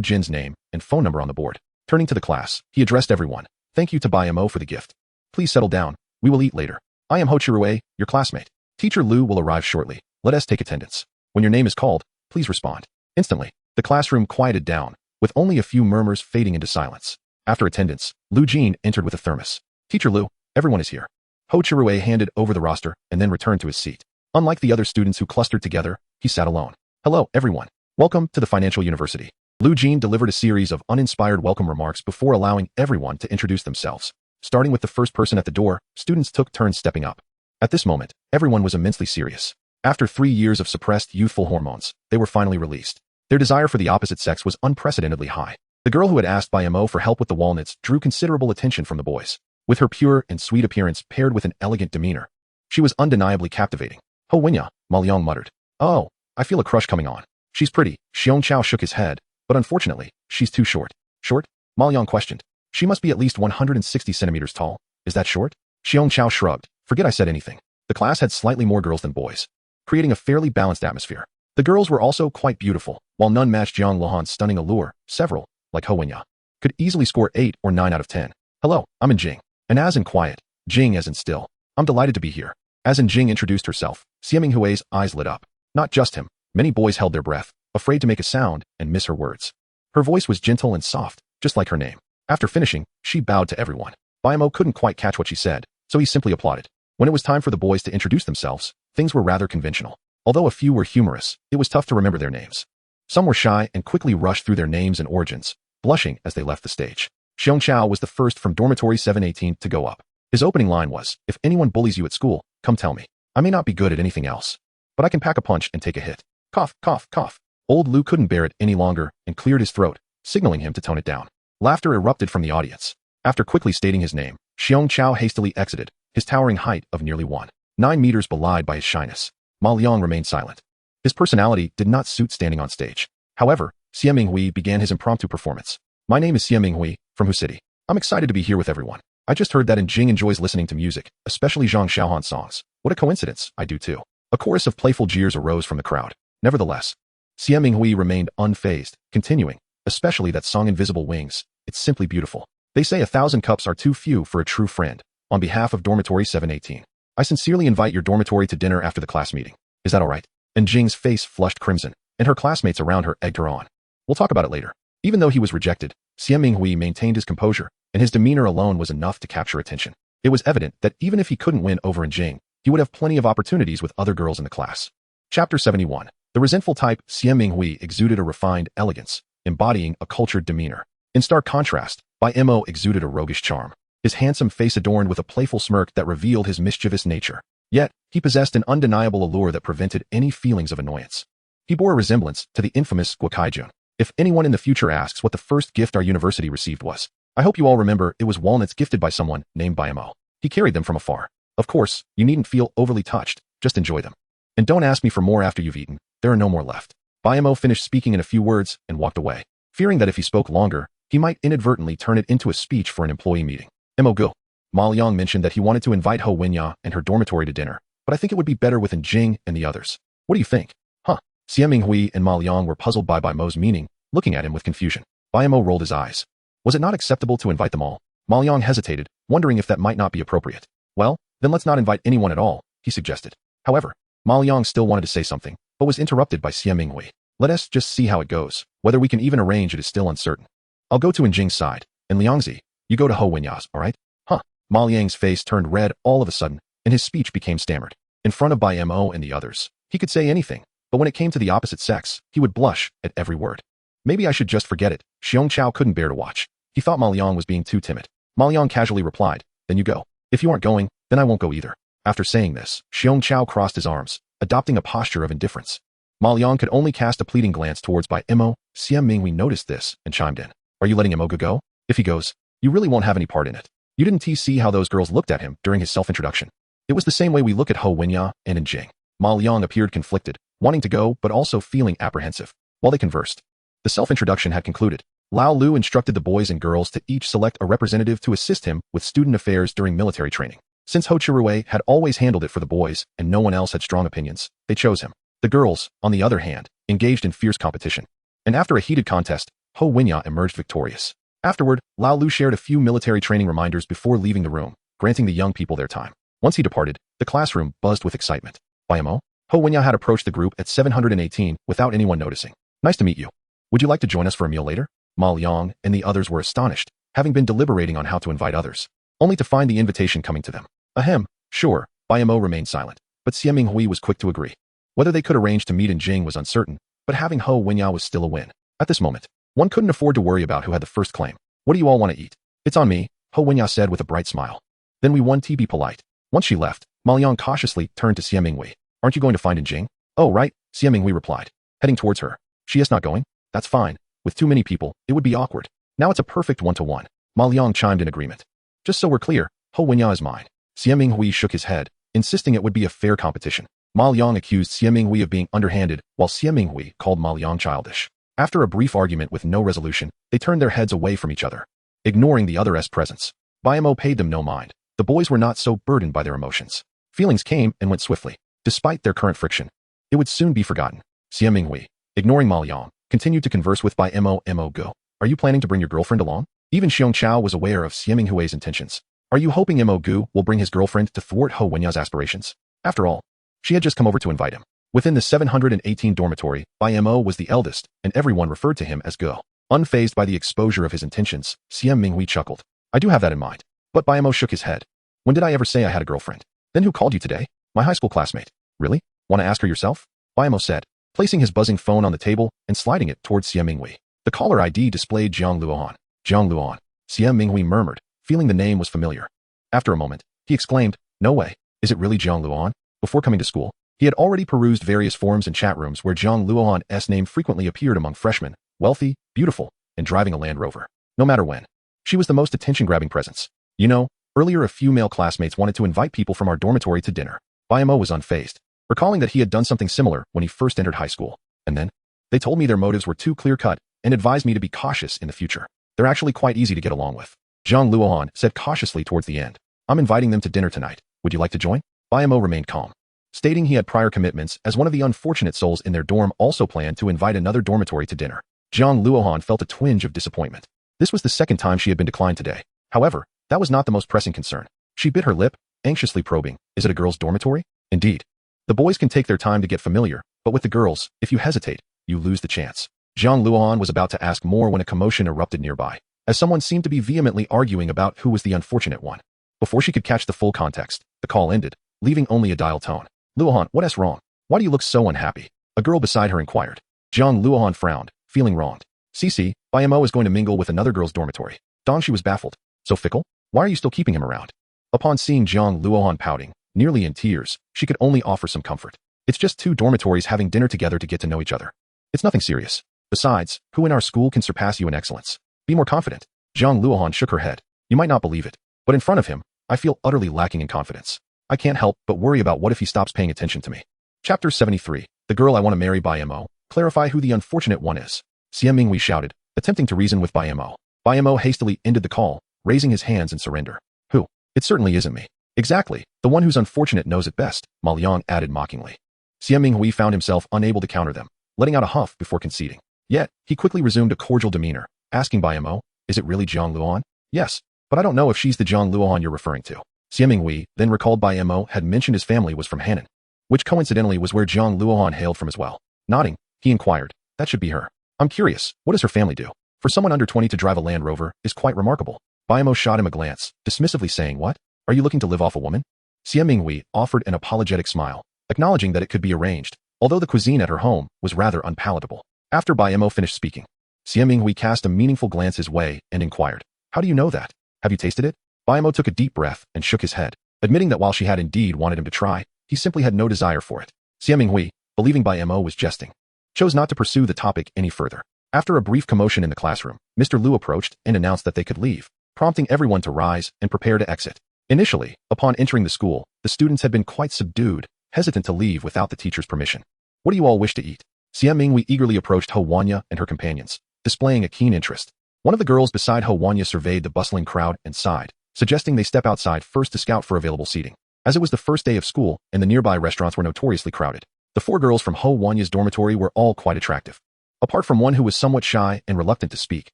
Jin's name and phone number on the board. Turning to the class, he addressed everyone. Thank you to Bai Mo for the gift. Please settle down. We will eat later. I am Ho Chirui, your classmate. Teacher Lu will arrive shortly. Let us take attendance. When your name is called, please respond. Instantly, the classroom quieted down, with only a few murmurs fading into silence. After attendance, Lu Jin entered with a thermos. Teacher Lu, everyone is here. Ho Chirui handed over the roster and then returned to his seat. Unlike the other students who clustered together, he sat alone. Hello, everyone. Welcome to the Financial University. Lu Jin delivered a series of uninspired welcome remarks before allowing everyone to introduce themselves. Starting with the first person at the door, students took turns stepping up. At this moment, everyone was immensely serious. After 3 years of suppressed youthful hormones, they were finally released. Their desire for the opposite sex was unprecedentedly high. The girl who had asked Bai Mo for help with the walnuts drew considerable attention from the boys. With her pure and sweet appearance paired with an elegant demeanor, she was undeniably captivating. Ho Winya, Ma Liang muttered. Oh, I feel a crush coming on. She's pretty. Xiong Chao shook his head, but unfortunately, she's too short. Short? Ma Liang questioned. She must be at least 160 centimeters tall. Is that short? Xiong Chao shrugged. Forget I said anything. The class had slightly more girls than boys, creating a fairly balanced atmosphere. The girls were also quite beautiful, while none matched Jiang Luohan's stunning allure. Several, like Ho Winya, could easily score 8 or 9 out of 10. Hello, I'm in Jing. And as in quiet, Jing as in still. I'm delighted to be here. As in Jing introduced herself, Xiaming Hui's eyes lit up. Not just him. Many boys held their breath, afraid to make a sound and miss her words. Her voice was gentle and soft, just like her name. After finishing, she bowed to everyone. Bai Mo couldn't quite catch what she said, so he simply applauded. When it was time for the boys to introduce themselves, things were rather conventional. Although a few were humorous, it was tough to remember their names. Some were shy and quickly rushed through their names and origins, blushing as they left the stage. Xiong Chao was the first from dormitory 718 to go up. His opening line was, if anyone bullies you at school, come tell me. I may not be good at anything else, but I can pack a punch and take a hit. Cough, cough, cough. Old Lu couldn't bear it any longer and cleared his throat, signaling him to tone it down. Laughter erupted from the audience. After quickly stating his name, Xiong Chao hastily exited, his towering height of nearly 1.9 meters belied by his shyness. Ma Liang remained silent. His personality did not suit standing on stage. However, Xiaming Hui began his impromptu performance. My name is Xiaming Hui, from Hu City. I'm excited to be here with everyone. I just heard that in Jing enjoys listening to music, especially Zhang Xiaohan songs. What a coincidence, I do too. A chorus of playful jeers arose from the crowd. Nevertheless, Xiaming Hui remained unfazed, continuing, especially that song Invisible Wings. It's simply beautiful. They say 1,000 cups are too few for a true friend. On behalf of Dormitory 718, I sincerely invite your dormitory to dinner after the class meeting. Is that all right? And Jing's face flushed crimson, and her classmates around her egged her on. We'll talk about it later. Even though he was rejected, Xiaming Hui maintained his composure, and his demeanor alone was enough to capture attention. It was evident that even if he couldn't win over in Jing, he would have plenty of opportunities with other girls in the class. Chapter 71. The resentful type, Xiaming Hui exuded a refined elegance, embodying a cultured demeanor. In stark contrast, Bai Mo exuded a roguish charm, his handsome face adorned with a playful smirk that revealed his mischievous nature. Yet, he possessed an undeniable allure that prevented any feelings of annoyance. He bore a resemblance to the infamous Guokaijun. If anyone in the future asks what the first gift our university received was, I hope you all remember it was walnuts gifted by someone named Bai Mo. He carried them from afar. Of course, you needn't feel overly touched, just enjoy them. And don't ask me for more after you've eaten, there are no more left. Bai Mo finished speaking in a few words and walked away, fearing that if he spoke longer, he might inadvertently turn it into a speech for an employee meeting. Mo Go. Ma Liang mentioned that he wanted to invite Ho Winya and her dormitory to dinner, but I think it would be better with Jing and the others. What do you think? Huh? Xiaming Hui and Ma Liang were puzzled by Bai Mo's meaning, looking at him with confusion. Bai Mo rolled his eyes. Was it not acceptable to invite them all? Ma Liang hesitated, wondering if that might not be appropriate. Well, then let's not invite anyone at all, he suggested. However, Ma Liang still wanted to say something, but was interrupted by Xiaming Hui. Let us just see how it goes. Whether we can even arrange it is still uncertain. I'll go to Jing's side, and Liangzi, you go to Ho Winya's, alright? Huh? Ma Liang's face turned red all of a sudden, and his speech became stammered. In front of Bai Mo and the others, he could say anything, but when it came to the opposite sex, he would blush at every word. Maybe I should just forget it. Xiong Chao couldn't bear to watch. He thought Ma Liang was being too timid. Ma Liang casually replied, then you go. If you aren't going, then I won't go either. After saying this, Xiong Chao crossed his arms, adopting a posture of indifference. Ma Liang could only cast a pleading glance towards Bai Mo. Xiaming Hui noticed this and chimed in. Are you letting Mo go? If he goes, you really won't have any part in it. You didn't see how those girls looked at him during his self-introduction. It was the same way we look at Ho Winya and in Jing. Ma Liang appeared conflicted, wanting to go but also feeling apprehensive. While they conversed, the self-introduction had concluded. Lao Lu instructed the boys and girls to each select a representative to assist him with student affairs during military training. Since Ho Chirue had always handled it for the boys and no one else had strong opinions, they chose him. The girls, on the other hand, engaged in fierce competition. And after a heated contest, Ho Winya emerged victorious. Afterward, Lao Lu shared a few military training reminders before leaving the room, granting the young people their time. Once he departed, the classroom buzzed with excitement. Bai Mo, Ho Winya had approached the group at 718 without anyone noticing. Nice to meet you. Would you like to join us for a meal later? Ma Liang and the others were astonished, having been deliberating on how to invite others, only to find the invitation coming to them. Ahem, sure, Bai Mo remained silent, but Xie Minghui was quick to agree. Whether they could arrange to meet in Jing was uncertain, but having Ho Winya was still a win. At this moment, one couldn't afford to worry about who had the first claim. What do you all want to eat? It's on me, Ho Winya said with a bright smile. Then we want to be polite. Once she left, Ma Liang cautiously turned to Xie Minghui. Aren't you going to find in Jing? Oh right, Xie Minghui replied, heading towards her. She is not going? That's fine. With too many people, it would be awkward. Now it's a perfect one-to-one. Ma Liang chimed in agreement. Just so we're clear, Ho Winya is mine. Xie Minghui shook his head, insisting it would be a fair competition. Ma Liang accused Xie Minghui of being underhanded, while Xie Minghui called Ma Liang childish. After a brief argument with no resolution, they turned their heads away from each other, ignoring the other's presence. Bai Mo paid them no mind. The boys were not so burdened by their emotions. Feelings came and went swiftly. Despite their current friction, it would soon be forgotten. Xie Minghui, ignoring Ma Liang, continued to converse with Bai Mo. Go. Are you planning to bring your girlfriend along? Even Xiong Chao was aware of Xie Minghui's intentions. Are you hoping Mo Gu will bring his girlfriend to thwart Ho Wenya's aspirations? After all, she had just come over to invite him. Within the 718 dormitory, Bai Mo was the eldest, and everyone referred to him as Go. Unfazed by the exposure of his intentions, Xie Minghui chuckled. I do have that in mind. But Bai Mo shook his head. When did I ever say I had a girlfriend? Then who called you today? My high school classmate. Really? Want to ask her yourself? Bai Mo said, placing his buzzing phone on the table and sliding it towards Xie Minghui. The caller ID displayed Jiang Luohan. Jiang Luohan. Xie Minghui murmured, feeling the name was familiar. After a moment, he exclaimed, no way. Is it really Jiang Luohan? Before coming to school, he had already perused various forums and chat rooms where Jiang Luohan's name frequently appeared among freshmen, wealthy, beautiful, and driving a Land Rover. No matter when. She was the most attention-grabbing presence. You know, earlier a few male classmates wanted to invite people from our dormitory to dinner. Bai Mo was unfazed, recalling that he had done something similar when he first entered high school. And then, they told me their motives were too clear-cut and advised me to be cautious in the future. They're actually quite easy to get along with. Jiang Luohan said cautiously towards the end. I'm inviting them to dinner tonight. Would you like to join? Bai Mo remained calm, stating he had prior commitments as one of the unfortunate souls in their dorm also planned to invite another dormitory to dinner. Jiang Luohan felt a twinge of disappointment. This was the second time she had been declined today. However, that was not the most pressing concern. She bit her lip, anxiously probing, is it a girls' dormitory? Indeed. The boys can take their time to get familiar, but with the girls, if you hesitate, you lose the chance. Jiang Luohan was about to ask more when a commotion erupted nearby, as someone seemed to be vehemently arguing about who was the unfortunate one. Before she could catch the full context, the call ended, leaving only a dial tone. Luohan, what's wrong? Why do you look so unhappy? A girl beside her inquired. Jiang Luohan frowned, feeling wronged. Cici, Bai Mo is going to mingle with another girl's dormitory. Dongxi was baffled. So fickle? Why are you still keeping him around? Upon seeing Jiang Luohan pouting, nearly in tears, she could only offer some comfort. It's just two dormitories having dinner together to get to know each other. It's nothing serious. Besides, who in our school can surpass you in excellence? Be more confident. Jiang Luohan shook her head. You might not believe it, but in front of him, I feel utterly lacking in confidence. I can't help but worry about what if he stops paying attention to me. Chapter 73. The girl I want to marry. Bai Mo. Clarify who the unfortunate one is. Xie Minghui shouted, attempting to reason with Bai Mo. Bai Mo hastily ended the call, raising his hands in surrender. Who? It certainly isn't me. Exactly. The one who's unfortunate knows it best, Ma Liang added mockingly. Xie Minghui found himself unable to counter them, letting out a huff before conceding. Yet, he quickly resumed a cordial demeanor, asking Bai Mo, is it really Jiang Luohan? Yes, but I don't know if she's the Jiang Luohan you're referring to. Xie Minghui then recalled Bai Mo had mentioned his family was from Henan, which coincidentally was where Jiang Luohan hailed from as well. Nodding, he inquired, that should be her. I'm curious, what does her family do? For someone under 20 to drive a Land Rover is quite remarkable. Bai Mo shot him a glance, dismissively saying, what? Are you looking to live off a woman? Xie Minghui offered an apologetic smile, acknowledging that it could be arranged, although the cuisine at her home was rather unpalatable. After Bai Mo finished speaking, Xie Minghui cast a meaningful glance his way and inquired, how do you know that? Have you tasted it? Bai Mo took a deep breath and shook his head, admitting that while she had indeed wanted him to try, he simply had no desire for it. Xie Minghui, believing Bai Mo was jesting, chose not to pursue the topic any further. After a brief commotion in the classroom, Mr. Liu approached and announced that they could leave, prompting everyone to rise and prepare to exit. Initially, upon entering the school, the students had been quite subdued, hesitant to leave without the teacher's permission. What do you all wish to eat? Xie Minghui eagerly approached Ho Wanya and her companions, displaying a keen interest. One of the girls beside Ho Wanya surveyed the bustling crowd and sighed, suggesting they step outside first to scout for available seating. As it was the first day of school and the nearby restaurants were notoriously crowded, the 4 girls from Ho Wanya's dormitory were all quite attractive. Apart from one who was somewhat shy and reluctant to speak,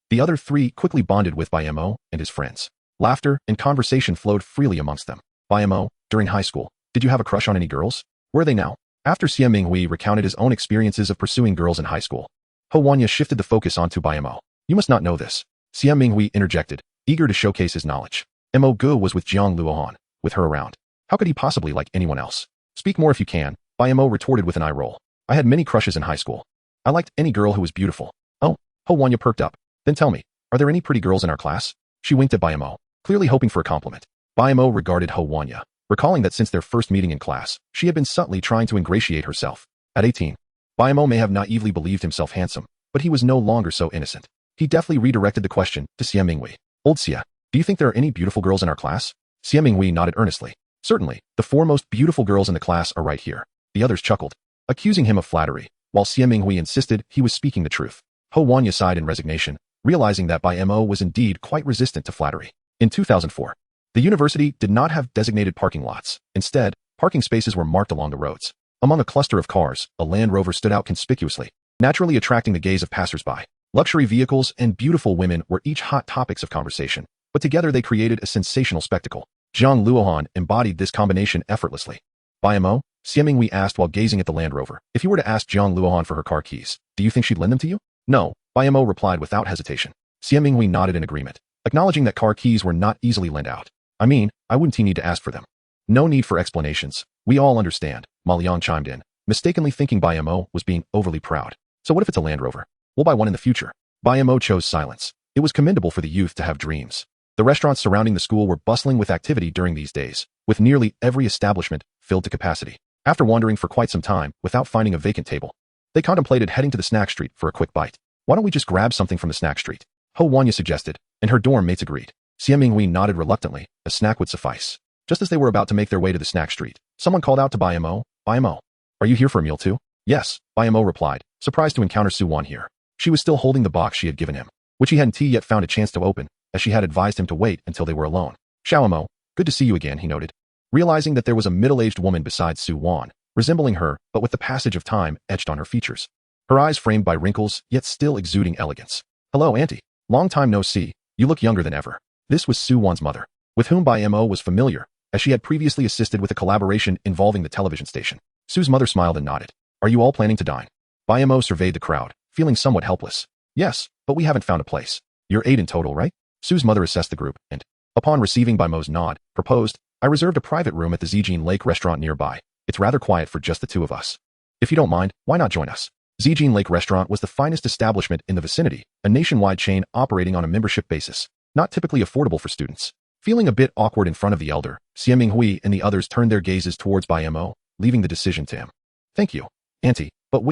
the other 3 quickly bonded with Bai Mo and his friends. Laughter and conversation flowed freely amongst them. Bai Mo, during high school, did you have a crush on any girls? Where are they now? After Xie Minghui recounted his own experiences of pursuing girls in high school, Ho Wanya shifted the focus onto Bai Mo. You must not know this. Xie Minghui interjected, eager to showcase his knowledge. Mo Gu was with Jiang Luohan, with her around. How could he possibly like anyone else? Speak more if you can, Bai Mo retorted with an eye roll. I had many crushes in high school. I liked any girl who was beautiful. Oh, Ho Wanya perked up. Then tell me, are there any pretty girls in our class? She winked at Bai Mo, clearly hoping for a compliment. Bai Mo regarded Ho Wanya, recalling that since their first meeting in class, she had been subtly trying to ingratiate herself. At 18, Bai Mo may have naively believed himself handsome, but he was no longer so innocent. He deftly redirected the question to Xie Minghui. Old Xie, do you think there are any beautiful girls in our class? Xie Minghui nodded earnestly. Certainly, the 4 most beautiful girls in the class are right here. The others chuckled, accusing him of flattery, while Xie Minghui insisted he was speaking the truth. Ho Wanya sighed in resignation, realizing that Bai Mo was indeed quite resistant to flattery. In 2004, the university did not have designated parking lots. Instead, parking spaces were marked along the roads. Among a cluster of cars, a Land Rover stood out conspicuously, naturally attracting the gaze of passers-by. Luxury vehicles and beautiful women were each hot topics of conversation, but together they created a sensational spectacle. Jiang Luohan embodied this combination effortlessly. Bai Mo, Xie Minghui asked while gazing at the Land Rover. If you were to ask Jiang Luohan for her car keys, do you think she'd lend them to you? No, Bai Mo replied without hesitation. Xie Minghui nodded in agreement, acknowledging that car keys were not easily lent out. I mean, I wouldn't need to ask for them. No need for explanations. We all understand, Ma Liang chimed in, mistakenly thinking Bai Mo was being overly proud. So what if it's a Land Rover? We'll buy one in the future. Bai Mo chose silence. It was commendable for the youth to have dreams. The restaurants surrounding the school were bustling with activity during these days, with nearly every establishment filled to capacity. After wandering for quite some time without finding a vacant table, they contemplated heading to the snack street for a quick bite. Why don't we just grab something from the snack street? Ho Wanya suggested, and her dorm mates agreed. Xie Minghui nodded reluctantly. A snack would suffice. Just as they were about to make their way to the snack street, someone called out to Bai Mo. Bai Mo, are you here for a meal too? Yes, Bai Mo replied, surprised to encounter Su Wan here. She was still holding the box she had given him, which he hadn't yet found a chance to open, as she had advised him to wait until they were alone. Xiao Mo, good to see you again, he noted, realizing that there was a middle-aged woman beside Su Wan, resembling her, but with the passage of time etched on her features. Her eyes framed by wrinkles, yet still exuding elegance. Hello, Auntie. Long time no see. You look younger than ever. This was Su Wan's mother, with whom Bai Mo was familiar, as she had previously assisted with a collaboration involving the television station. Su's mother smiled and nodded. Are you all planning to dine? Bai Mo surveyed the crowd, feeling somewhat helpless. Yes, but we haven't found a place. You're 8 in total, right? Su's mother assessed the group and, upon receiving Bai Mo's nod, proposed, I reserved a private room at the Zijin Lake restaurant nearby. It's rather quiet for just the 2 of us. If you don't mind, why not join us? Zijin Lake restaurant was the finest establishment in the vicinity, a nationwide chain operating on a membership basis, not typically affordable for students. Feeling a bit awkward in front of the elder, Xie Minghui and the others turned their gazes towards Bai Mo, leaving the decision to him. Thank you, Auntie, but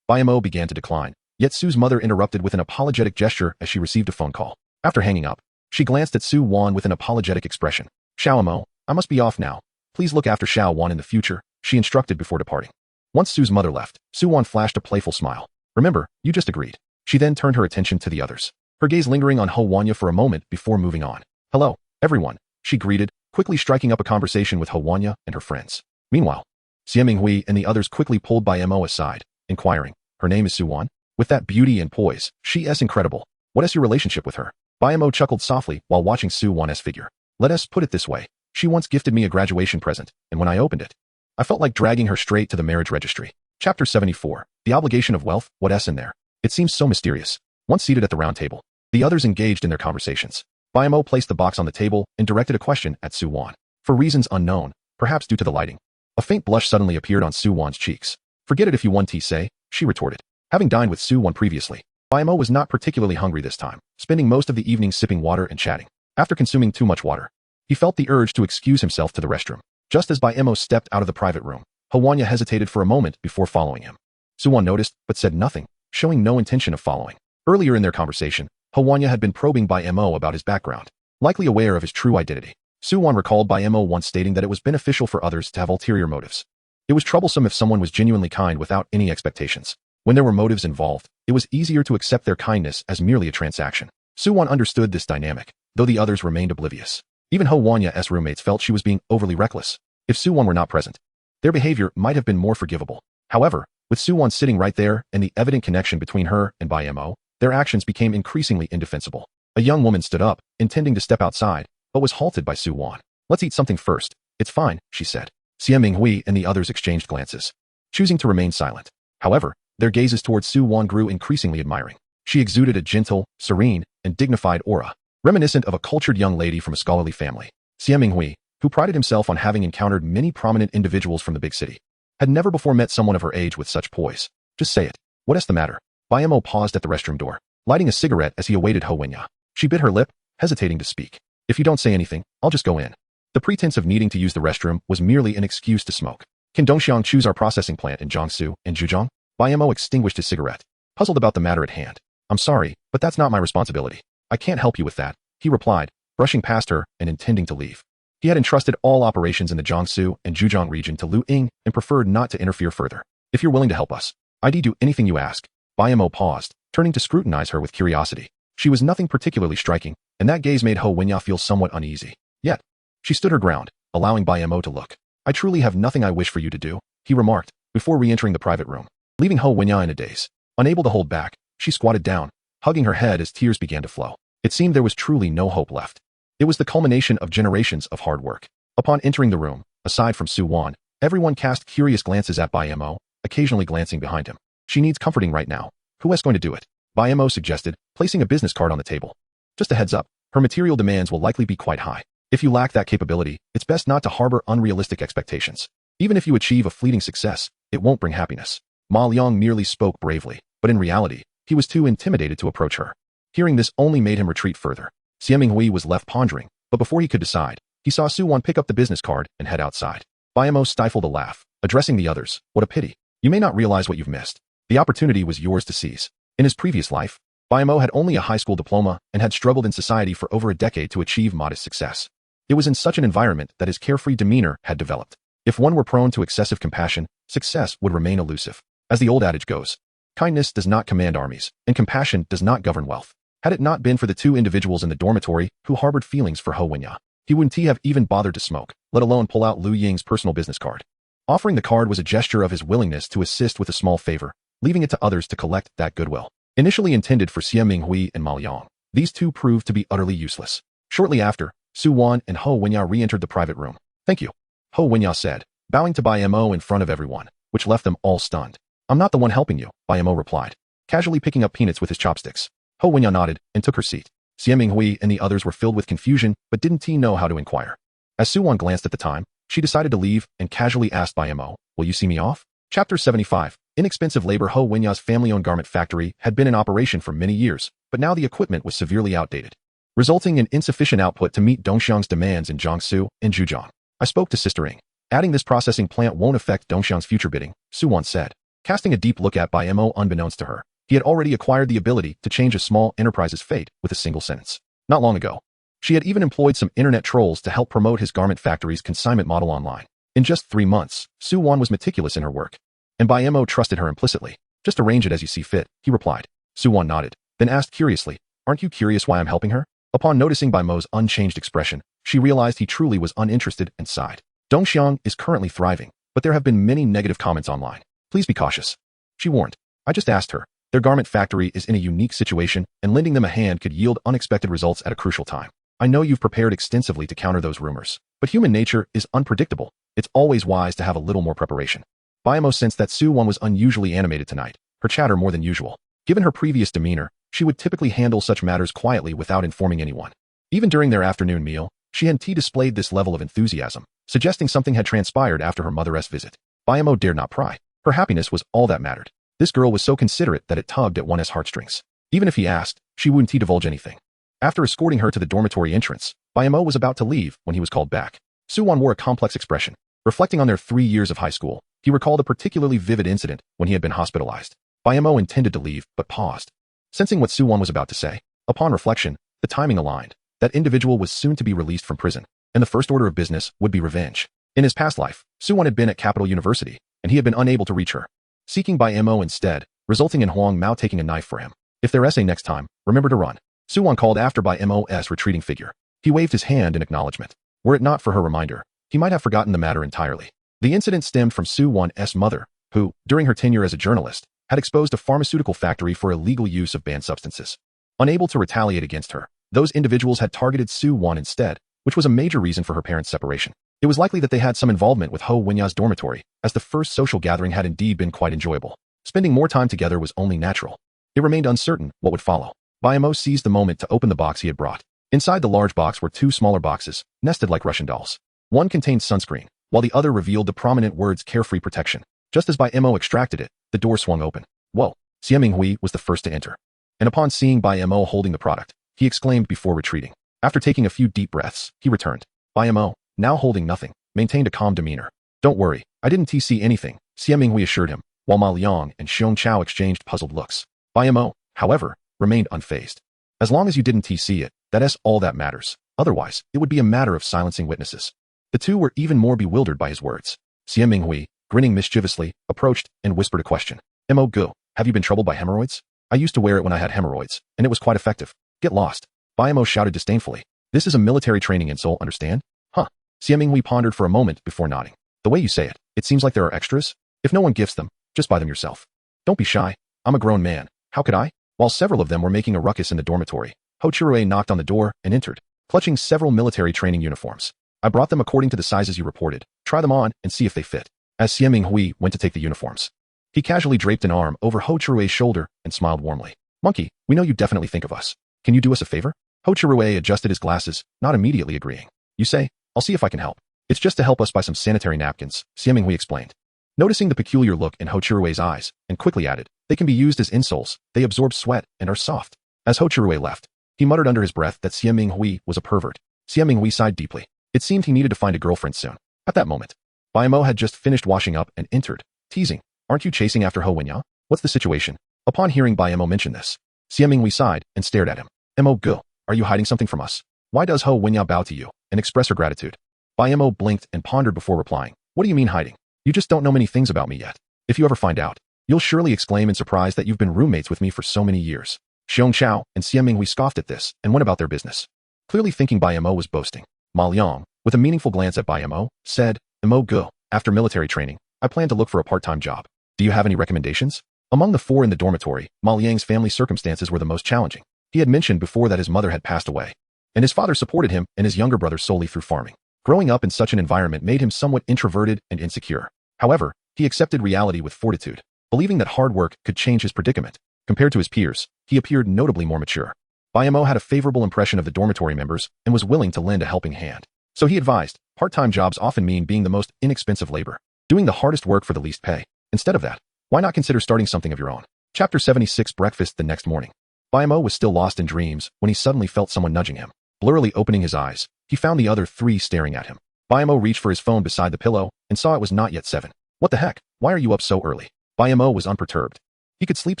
Bai Mo began to decline, yet Su's mother interrupted with an apologetic gesture as she received a phone call. After hanging up, she glanced at Su Wan with an apologetic expression. Xiao Mo, I must be off now. Please look after Xiao Wan in the future, she instructed before departing. Once Su's mother left, Su Wan flashed a playful smile. Remember, you just agreed. She then turned her attention to the others, her gaze lingering on Ho Wanya for a moment before moving on. Hello, everyone, she greeted, quickly striking up a conversation with Ho Wanya and her friends. Meanwhile, Xie Minghui and the others quickly pulled Bai Mo aside, inquiring, her name is Su Wan? With that beauty and poise, she is incredible. What is your relationship with her? Bai Mo chuckled softly while watching Su Wan's figure. Let us put it this way. She once gifted me a graduation present, and when I opened it, I felt like dragging her straight to the marriage registry. Chapter 74. The obligation of wealth. What's in there? It seems so mysterious. Once seated at the round table, the others engaged in their conversations. Bai Mo placed the box on the table and directed a question at Su Wan. For reasons unknown, perhaps due to the lighting, a faint blush suddenly appeared on Su Wan's cheeks. Forget it if you want to say, she retorted. Having dined with Su Wan previously, Bai Mo was not particularly hungry this time, spending most of the evening sipping water and chatting. After consuming too much water, he felt the urge to excuse himself to the restroom. Just as Bai Mo stepped out of the private room, Ho Wanya hesitated for a moment before following him. Su Wan noticed, but said nothing, showing no intention of following. Earlier in their conversation, Ho Wanya had been probing Bai Mo about his background, likely aware of his true identity. Su Wan recalled Bai Mo once stating that it was beneficial for others to have ulterior motives. It was troublesome if someone was genuinely kind without any expectations. When there were motives involved, it was easier to accept their kindness as merely a transaction. Su Wan understood this dynamic, though the others remained oblivious. Even Ho Wanya's roommates felt she was being overly reckless. If Su-won were not present, their behavior might have been more forgivable. However, with Su-won sitting right there and the evident connection between her and Bai Mo, their actions became increasingly indefensible. A young woman stood up, intending to step outside, but was halted by Su-won. "Let's eat something first. It's fine," she said. Xie Minghui and the others exchanged glances, choosing to remain silent. However, their gazes towards Su-won grew increasingly admiring. She exuded a gentle, serene, and dignified aura, reminiscent of a cultured young lady from a scholarly family. Xie Minghui, who prided himself on having encountered many prominent individuals from the big city, had never before met someone of her age with such poise. "Just say it. What is the matter?" Bai Mo paused at the restroom door, lighting a cigarette as he awaited Ho Wenya. She bit her lip, hesitating to speak. "If you don't say anything, I'll just go in." The pretense of needing to use the restroom was merely an excuse to smoke. "Can Dongxiang choose our processing plant in Jiangsu and Zhejiang?" Bai Mo extinguished his cigarette, puzzled about the matter at hand. "I'm sorry, but that's not my responsibility. I can't help you with that," he replied, brushing past her and intending to leave. He had entrusted all operations in the Jiangsu and Zhejiang region to Lu Ying and preferred not to interfere further. "If you're willing to help us, I'd do anything you ask." Bai Mo paused, turning to scrutinize her with curiosity. She was nothing particularly striking, and that gaze made Ho Wenya feel somewhat uneasy. Yet, she stood her ground, allowing Bai Mo to look. "I truly have nothing I wish for you to do," he remarked, before re-entering the private room. Leaving Ho Wenya in a daze, unable to hold back, she squatted down, hugging her head as tears began to flow. It seemed there was truly no hope left. It was the culmination of generations of hard work. Upon entering the room, aside from Su-won, everyone cast curious glances at Bai Mo, occasionally glancing behind him. "She needs comforting right now. Who is going to do it?" Bai Mo suggested, placing a business card on the table. "Just a heads up, her material demands will likely be quite high. If you lack that capability, it's best not to harbor unrealistic expectations. Even if you achieve a fleeting success, it won't bring happiness." Ma Liang merely spoke bravely, but in reality, he was too intimidated to approach her. Hearing this only made him retreat further. Xie Minghui was left pondering, but before he could decide, he saw Su-won pick up the business card and head outside. Bai Mo stifled a laugh, addressing the others. "What a pity. You may not realize what you've missed. The opportunity was yours to seize." In his previous life, Bai Mo had only a high school diploma and had struggled in society for over a decade to achieve modest success. It was in such an environment that his carefree demeanor had developed. If one were prone to excessive compassion, success would remain elusive. As the old adage goes, kindness does not command armies, and compassion does not govern wealth. Had it not been for the two individuals in the dormitory who harbored feelings for Ho Wenya, he wouldn't have even bothered to smoke, let alone pull out Lu Ying's personal business card. Offering the card was a gesture of his willingness to assist with a small favor, leaving it to others to collect that goodwill. Initially intended for Xie Minghui and Ma Liang, these two proved to be utterly useless. Shortly after, Su-won and Ho Wenya re-entered the private room. "Thank you," Ho Wenya said, bowing to Bai Mo in front of everyone, which left them all stunned. "I'm not the one helping you," Bai Mo replied, casually picking up peanuts with his chopsticks. Ho Wenya nodded and took her seat. Xie Minghui and the others were filled with confusion but didn't know how to inquire. As Su-won glanced at the time, she decided to leave and casually asked Bai Mo, "Will you see me off?" Chapter 75. Inexpensive labor. Ho Wenya's family-owned garment factory had been in operation for many years, but now the equipment was severely outdated, resulting in insufficient output to meet Dongxiang's demands in Jiangsu and Zhejiang. "I spoke to Sister Ing. Adding this processing plant won't affect Dongxiang's future bidding," Su-won said, casting a deep look at Bai Mo. Unbeknownst to her, he had already acquired the ability to change a small enterprise's fate with a single sentence. Not long ago, she had even employed some internet trolls to help promote his garment factory's consignment model online. In just 3 months, Su-won was meticulous in her work, and Bai Mo trusted her implicitly. "Just arrange it as you see fit," he replied. Su-won nodded, then asked curiously, "Aren't you curious why I'm helping her?" Upon noticing Bai Mo's unchanged expression, she realized he truly was uninterested and sighed. "Dongxiang is currently thriving, but there have been many negative comments online. Please be cautious," she warned. "I just asked her. Their garment factory is in a unique situation, and lending them a hand could yield unexpected results at a crucial time. I know you've prepared extensively to counter those rumors, but human nature is unpredictable. It's always wise to have a little more preparation." Bai Mo sensed that Su-won was unusually animated tonight, her chatter more than usual. Given her previous demeanor, she would typically handle such matters quietly without informing anyone. Even during their afternoon meal, she hadn't displayed this level of enthusiasm, suggesting something had transpired after her mother's visit. Bai Mo dared not pry. Her happiness was all that mattered. This girl was so considerate that it tugged at one's heartstrings. Even if he asked, she wouldn't divulge anything. After escorting her to the dormitory entrance, Bai Mo was about to leave when he was called back. Su-won wore a complex expression. Reflecting on their 3 years of high school, he recalled a particularly vivid incident when he had been hospitalized. Bai Mo intended to leave, but paused. Sensing what Su-won was about to say, upon reflection, the timing aligned. That individual was soon to be released from prison, and the first order of business would be revenge. In his past life, Su-won had been at Capital University, and he had been unable to reach her, seeking Bai Mo instead, resulting in Huang Mao taking a knife for him. "If there's a next time, remember to run," Su-won called after Bai Mo's retreating figure. He waved his hand in acknowledgement. Were it not for her reminder, he might have forgotten the matter entirely. The incident stemmed from Su Wan's mother, who, during her tenure as a journalist, had exposed a pharmaceutical factory for illegal use of banned substances. Unable to retaliate against her, those individuals had targeted Su Wan instead, which was a major reason for her parents' separation. It was likely that they had some involvement with Ho Wenya's dormitory, as the first social gathering had indeed been quite enjoyable. Spending more time together was only natural. It remained uncertain what would follow. Bai Mo seized the moment to open the box he had brought. Inside the large box were two smaller boxes, nested like Russian dolls. One contained sunscreen, while the other revealed the prominent words carefree protection. Just as Bai Mo extracted it, the door swung open. Whoa! Xie Minghui was the first to enter. And upon seeing Bai Mo holding the product, he exclaimed before retreating. After taking a few deep breaths, he returned. Bai Mo, now holding nothing, maintained a calm demeanor. Don't worry, I didn't TC anything, Xie Minghui assured him, while Ma Liang and Xiong Chao exchanged puzzled looks. Bai Mo, however, remained unfazed. As long as you didn't TC it, that's all that matters. Otherwise, it would be a matter of silencing witnesses. The two were even more bewildered by his words. Xie Minghui, grinning mischievously, approached and whispered a question. Mo Gu, have you been troubled by hemorrhoids? I used to wear it when I had hemorrhoids, and it was quite effective. Get lost. Bai Mo shouted disdainfully. This is a military training insult, understand? Huh. Xie Minghui pondered for a moment before nodding. The way you say it, it seems like there are extras. If no one gifts them, just buy them yourself. Don't be shy. I'm a grown man. How could I? While several of them were making a ruckus in the dormitory, Ho Chirue knocked on the door and entered, clutching several military training uniforms. I brought them according to the sizes you reported. Try them on and see if they fit. As Xie Minghui went to take the uniforms, he casually draped an arm over Ho Chirue's shoulder and smiled warmly. Monkey, we know you definitely think of us. Can you do us a favor? Ho Chirue adjusted his glasses, not immediately agreeing. You say, I'll see if I can help. It's just to help us buy some sanitary napkins, Xie Minghui explained. Noticing the peculiar look in Ho Chirue's eyes, and quickly added, they can be used as insoles, they absorb sweat and are soft. As Ho Chirue left, he muttered under his breath that Xie Minghui was a pervert. Xie Minghui sighed deeply. It seemed he needed to find a girlfriend soon. At that moment, Bai Mo had just finished washing up and entered, teasing, aren't you chasing after Ho Wenya? What's the situation? Upon hearing Bai Mo mention this, Xie Minghui sighed and stared at him. Mo Gu, are you hiding something from us? Why does Ho Wenya bow to you and express her gratitude? Bai Mo blinked and pondered before replying. What do you mean hiding? You just don't know many things about me yet. If you ever find out, you'll surely exclaim in surprise that you've been roommates with me for so many years. Xiong Chao and Xie Minghui scoffed at this and went about their business. Clearly thinking Bai Mo was boasting, Ma Liang, with a meaningful glance at Bai Mo, said, Mo Gu, after military training, I plan to look for a part-time job. Do you have any recommendations? Among the four in the dormitory, Ma Liang's family circumstances were the most challenging. He had mentioned before that his mother had passed away, and his father supported him and his younger brother solely through farming. Growing up in such an environment made him somewhat introverted and insecure. However, he accepted reality with fortitude, believing that hard work could change his predicament. Compared to his peers, he appeared notably more mature. Bai Mo had a favorable impression of the dormitory members and was willing to lend a helping hand. So he advised, part-time jobs often mean being the most inexpensive labor, doing the hardest work for the least pay. Instead of that, why not consider starting something of your own? Chapter 76. Breakfast the next morning. Bai Mo was still lost in dreams when he suddenly felt someone nudging him. Blurrily opening his eyes, he found the other three staring at him. Bai Mo reached for his phone beside the pillow and saw it was not yet 7. What the heck? Why are you up so early? Bai Mo was unperturbed. He could sleep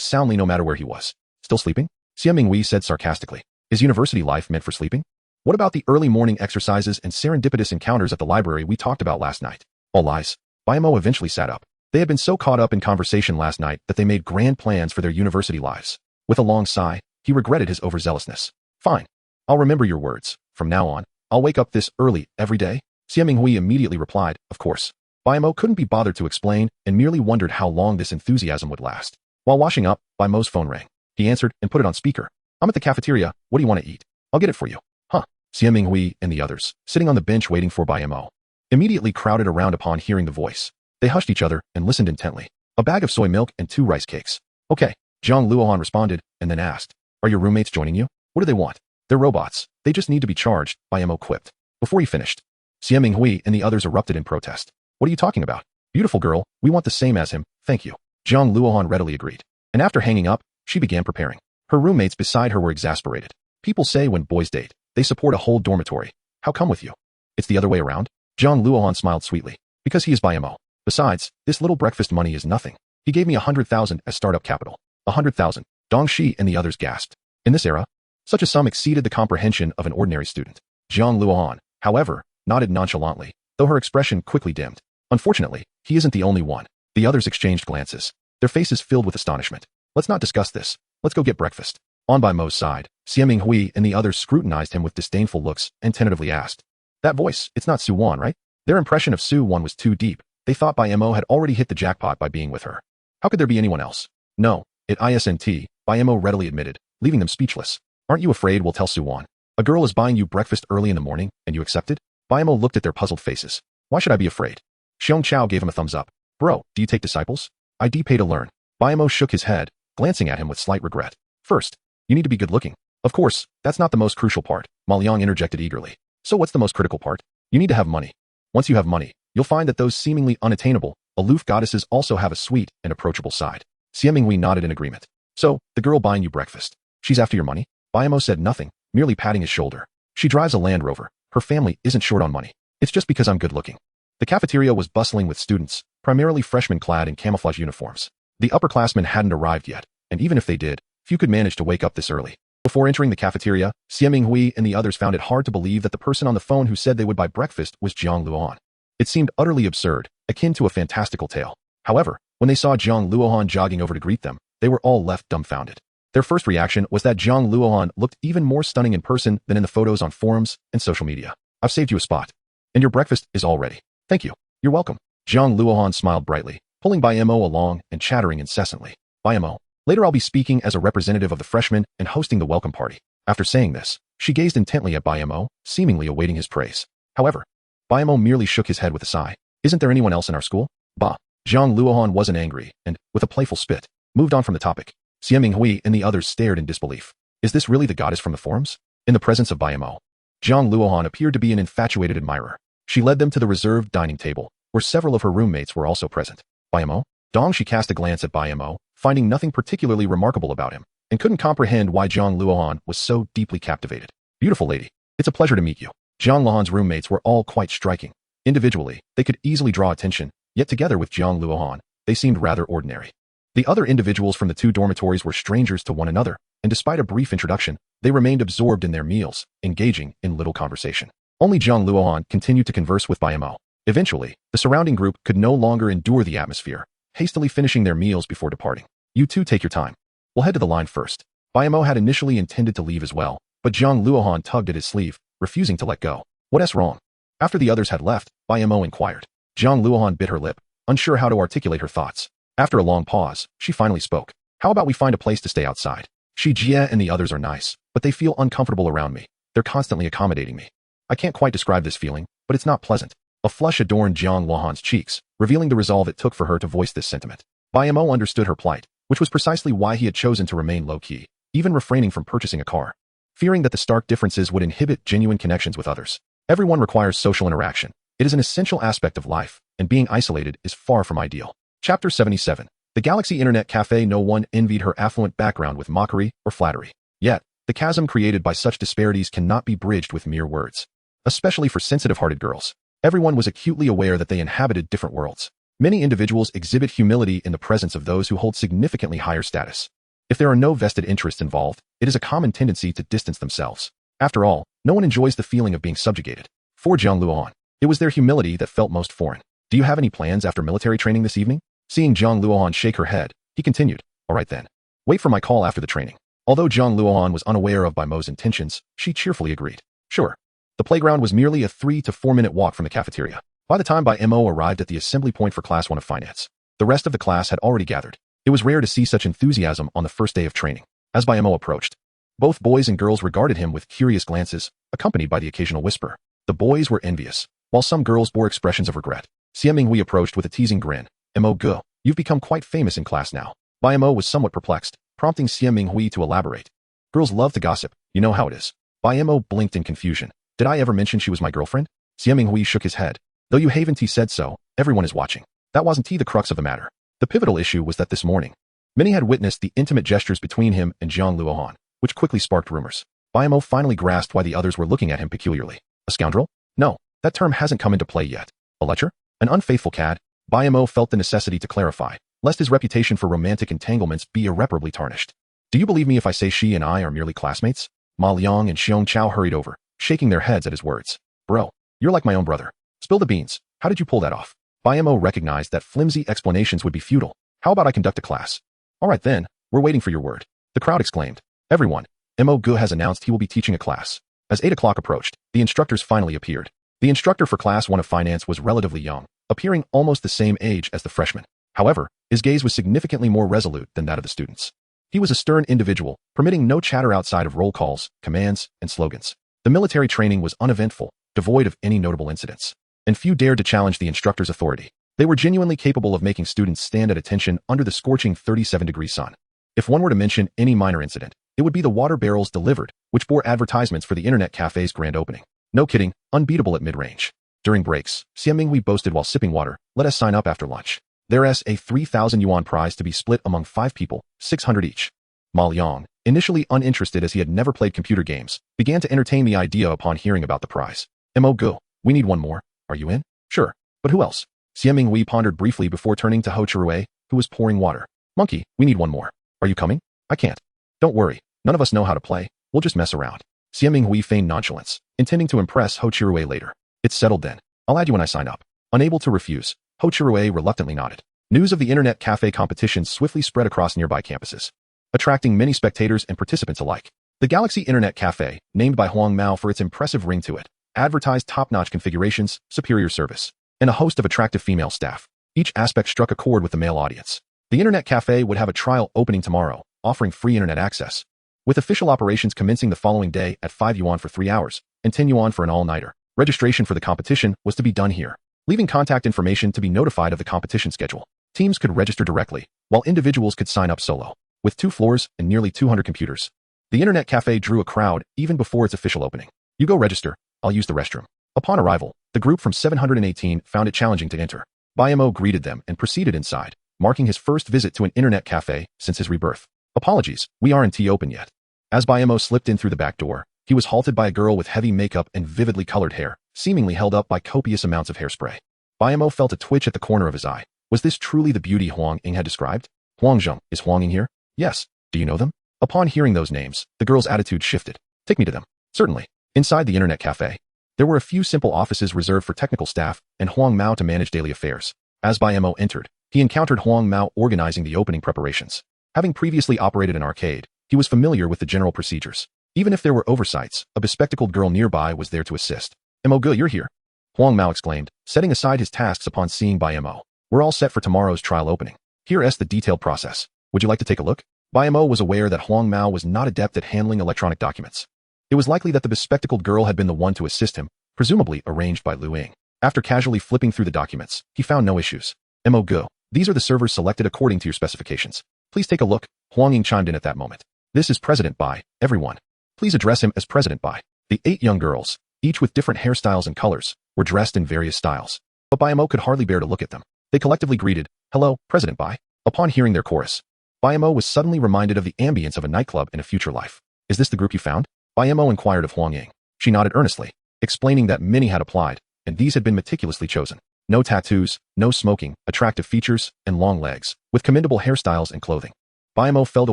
soundly no matter where he was. Still sleeping? Xie Minghui said sarcastically. Is university life meant for sleeping? What about the early morning exercises and serendipitous encounters at the library we talked about last night? All lies. Bai Mo eventually sat up. They had been so caught up in conversation last night that they made grand plans for their university lives. With a long sigh, he regretted his overzealousness. Fine. I'll remember your words. From now on, I'll wake up this early every day. Xie Minghui immediately replied, of course. Bai Mo couldn't be bothered to explain and merely wondered how long this enthusiasm would last. While washing up, Bai Mo's phone rang. He answered and put it on speaker. I'm at the cafeteria. What do you want to eat? I'll get it for you. Huh. Xie Minghui and the others, sitting on the bench waiting for Bai Mo, immediately crowded around upon hearing the voice. They hushed each other and listened intently. A bag of soy milk and 2 rice cakes. Okay. Jiang Luohan responded and then asked, are your roommates joining you? What do they want? They're robots. They just need to be charged, Bai Mo quipped. Before he finished, Xie Minghui and the others erupted in protest. What are you talking about? Beautiful girl, we want the same as him, thank you. Jiang Luohan readily agreed. And after hanging up, she began preparing. Her roommates beside her were exasperated. People say when boys date, they support a whole dormitory. How come with you? It's the other way around? Jiang Luohan smiled sweetly. Because he is Bai Mo. Besides, this little breakfast money is nothing. He gave me 100,000 as startup capital. 100,000. Dong Shi and the others gasped. In this era, such a sum exceeded the comprehension of an ordinary student. Jiang Luohan, however, nodded nonchalantly, though her expression quickly dimmed. Unfortunately, he isn't the only one. The others exchanged glances, their faces filled with astonishment. Let's not discuss this. Let's go get breakfast. On Bai Mo's side, Xiaming Hui and the others scrutinized him with disdainful looks and tentatively asked. That voice, it's not Su Wan, right? Their impression of Su Wan was too deep. They thought Bai Mo had already hit the jackpot by being with her. How could there be anyone else? No, it isn't, Bai Mo readily admitted, leaving them speechless. Aren't you afraid we'll tell Su Wan? A girl is buying you breakfast early in the morning, and you accepted? Bai Mo looked at their puzzled faces. Why should I be afraid? Xiong Chao gave him a thumbs up. Bro, do you take disciples? I pay to learn. Bai Mo shook his head, glancing at him with slight regret. First, you need to be good looking. Of course, that's not the most crucial part, Ma Liang interjected eagerly. So what's the most critical part? You need to have money. Once you have money, you'll find that those seemingly unattainable, aloof goddesses also have a sweet and approachable side. Xiaming Hui nodded in agreement. So, the girl buying you breakfast. She's after your money? Bai Mo said nothing, merely patting his shoulder. She drives a Land Rover. Her family isn't short on money. It's just because I'm good looking. The cafeteria was bustling with students, primarily freshmen clad in camouflage uniforms. The upperclassmen hadn't arrived yet, and even if they did, few could manage to wake up this early. Before entering the cafeteria, Xiaming Hui and the others found it hard to believe that the person on the phone who said they would buy breakfast was Jiang Luohan. It seemed utterly absurd, akin to a fantastical tale. However, when they saw Jiang Luohan jogging over to greet them, they were all left dumbfounded. Their first reaction was that Jiang Luohan looked even more stunning in person than in the photos on forums and social media. I've saved you a spot. And your breakfast is all ready. Thank you. You're welcome. Jiang Luohan smiled brightly, pulling Bai Mo along and chattering incessantly. Bai Mo, later I'll be speaking as a representative of the freshmen and hosting the welcome party. After saying this, she gazed intently at Bai Mo, seemingly awaiting his praise. However, Bai Mo merely shook his head with a sigh. Isn't there anyone else in our school? Bah. Jiang Luohan wasn't angry and, with a playful spit, moved on from the topic. Xiaming Hui and the others stared in disbelief. Is this really the goddess from the forums? In the presence of Bai Mo, Jiang Luohan appeared to be an infatuated admirer. She led them to the reserved dining table, where several of her roommates were also present. Bai Mo? Dong she cast a glance at Bai Mo, finding nothing particularly remarkable about him, and couldn't comprehend why Jiang Luohan was so deeply captivated. Beautiful lady, it's a pleasure to meet you. Jiang Luohan's roommates were all quite striking. Individually, they could easily draw attention, yet together with Jiang Luohan, they seemed rather ordinary. The other individuals from the two dormitories were strangers to one another, and despite a brief introduction, they remained absorbed in their meals, engaging in little conversation. Only Jiang Luohan continued to converse with Bai Mo. Eventually, the surrounding group could no longer endure the atmosphere, hastily finishing their meals before departing. You two take your time. We'll head to the line first. Bai Mo had initially intended to leave as well, but Jiang Luohan tugged at his sleeve, refusing to let go. What's wrong? After the others had left, Bai Mo inquired. Jiang Luohan bit her lip, unsure how to articulate her thoughts. After a long pause, she finally spoke. How about we find a place to stay outside? Jie and the others are nice, but they feel uncomfortable around me. They're constantly accommodating me. I can't quite describe this feeling, but it's not pleasant. A flush adorned Jiang Luohan's cheeks, revealing the resolve it took for her to voice this sentiment. Bai Mo understood her plight, which was precisely why he had chosen to remain low-key, even refraining from purchasing a car, fearing that the stark differences would inhibit genuine connections with others. Everyone requires social interaction. It is an essential aspect of life, and being isolated is far from ideal. Chapter 77. The Galaxy Internet Cafe. No one envied her affluent background with mockery or flattery. Yet, the chasm created by such disparities cannot be bridged with mere words. Especially for sensitive-hearted girls. Everyone was acutely aware that they inhabited different worlds. Many individuals exhibit humility in the presence of those who hold significantly higher status. If there are no vested interests involved, it is a common tendency to distance themselves. After all, no one enjoys the feeling of being subjugated. For Jiang Luohan, it was their humility that felt most foreign. Do you have any plans after military training this evening? Seeing Jiang Luohan shake her head, he continued, all right then. Wait for my call after the training. Although Jiang Luohan was unaware of Bai Mo's intentions, she cheerfully agreed. Sure. The playground was merely a 3 to 4 minute walk from the cafeteria. By the time Bai Mo arrived at the assembly point for Class 1 of Finance, the rest of the class had already gathered. It was rare to see such enthusiasm on the first day of training. As Bai Mo approached, both boys and girls regarded him with curious glances, accompanied by the occasional whisper. The boys were envious, while some girls bore expressions of regret. Xiaming Hui approached with a teasing grin. Mo Ge, you've become quite famous in class now. Bai Mo was somewhat perplexed, prompting Xiaming Hui to elaborate. Girls love to gossip, you know how it is. Bai Mo blinked in confusion. Did I ever mention she was my girlfriend? Xiaming Hui shook his head. Though you haven't said so, everyone is watching. That wasn't the crux of the matter. The pivotal issue was that this morning, many had witnessed the intimate gestures between him and Jiang Luohan, which quickly sparked rumors. Bai Mo finally grasped why the others were looking at him peculiarly. A scoundrel? No, that term hasn't come into play yet. A lecher? An unfaithful cad? Bai Mo felt the necessity to clarify, lest his reputation for romantic entanglements be irreparably tarnished. Do you believe me if I say she and I are merely classmates? Ma Liang and Xiong Chao hurried over, shaking their heads at his words. Bro, you're like my own brother. Spill the beans. How did you pull that off? Bai Mo recognized that flimsy explanations would be futile. How about I conduct a class? All right then, we're waiting for your word. The crowd exclaimed. Everyone, Mo Gu has announced he will be teaching a class. As 8 o'clock approached, the instructors finally appeared. The instructor for Class 1 of Finance was relatively young, appearing almost the same age as the freshman. However, his gaze was significantly more resolute than that of the students. He was a stern individual, permitting no chatter outside of roll calls, commands, and slogans. The military training was uneventful, devoid of any notable incidents, and few dared to challenge the instructor's authority. They were genuinely capable of making students stand at attention under the scorching 37-degree sun. If one were to mention any minor incident, it would be the water barrels delivered, which bore advertisements for the internet cafe's grand opening. No kidding, unbeatable at mid-range. During breaks, Xian Minghui boasted while sipping water, "Let us sign up after lunch. There's a 3,000 yuan prize to be split among 5 people, 600 each." Ma Liang, initially uninterested as he had never played computer games, began to entertain the idea upon hearing about the prize. "Mo Gu, we need one more. Are you in?" "Sure. But who else?" Xian Minghui pondered briefly before turning to Ho Chirui, who was pouring water. "Monkey, we need one more. Are you coming?" "I can't." "Don't worry. None of us know how to play. We'll just mess around." Xian Minghui feigned nonchalance, intending to impress Ho Chirui later. "It's settled then. I'll add you when I sign up." Unable to refuse, Ho Chirui reluctantly nodded. News of the internet cafe competition swiftly spread across nearby campuses, attracting many spectators and participants alike. The Galaxy Internet Cafe, named by Huang Mao for its impressive ring to it, advertised top-notch configurations, superior service, and a host of attractive female staff. Each aspect struck a chord with the male audience. The Internet Cafe would have a trial opening tomorrow, offering free internet access, with official operations commencing the following day at 5 yuan for 3 hours, and 10 yuan for an all-nighter. Registration for the competition was to be done here, leaving contact information to be notified of the competition schedule. Teams could register directly, while individuals could sign up solo. With 2 floors and nearly 200 computers, the Internet Cafe drew a crowd even before its official opening. "You go register, I'll use the restroom." Upon arrival, the group from 718 found it challenging to enter. Bai Mo greeted them and proceeded inside, marking his first visit to an Internet Cafe since his rebirth. "Apologies, we aren't open yet." As Bai Mo slipped in through the back door, he was halted by a girl with heavy makeup and vividly colored hair, seemingly held up by copious amounts of hairspray. Bai Mo felt a twitch at the corner of his eye. Was this truly the beauty Huang Ying had described? "Huang Zheng, is Huang Ying here?" "Yes." "Do you know them?" Upon hearing those names, the girl's attitude shifted. "Take me to them." "Certainly." Inside the Internet Cafe, there were a few simple offices reserved for technical staff and Huang Mao to manage daily affairs. As Bai Mo entered, he encountered Huang Mao organizing the opening preparations. Having previously operated an arcade, he was familiar with the general procedures. Even if there were oversights, a bespectacled girl nearby was there to assist. "Mo Gu, you're here," Huang Mao exclaimed, setting aside his tasks upon seeing Bai Mo. "We're all set for tomorrow's trial opening. Here's the detailed process. Would you like to take a look?" Bai Mo was aware that Huang Mao was not adept at handling electronic documents. It was likely that the bespectacled girl had been the one to assist him, presumably arranged by Lu Ying. After casually flipping through the documents, he found no issues. "Mo Gu, these are the servers selected according to your specifications. Please take a look." Huang Ying chimed in at that moment. "This is President Bai, everyone. Please address him as President Bai." The 8 young girls, each with different hairstyles and colors, were dressed in various styles. But Bai Mo could hardly bear to look at them. They collectively greeted, "Hello, President Bai." Upon hearing their chorus, Bai Mo was suddenly reminded of the ambience of a nightclub in a future life. "Is this the group you found?" Bai Mo inquired of Huang Ying. She nodded earnestly, explaining that many had applied, and these had been meticulously chosen. No tattoos, no smoking, attractive features, and long legs, with commendable hairstyles and clothing. Bai Mo felt a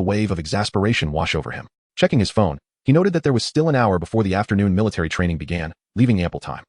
wave of exasperation wash over him. Checking his phone, he noted that there was still an hour before the afternoon military training began, leaving ample time.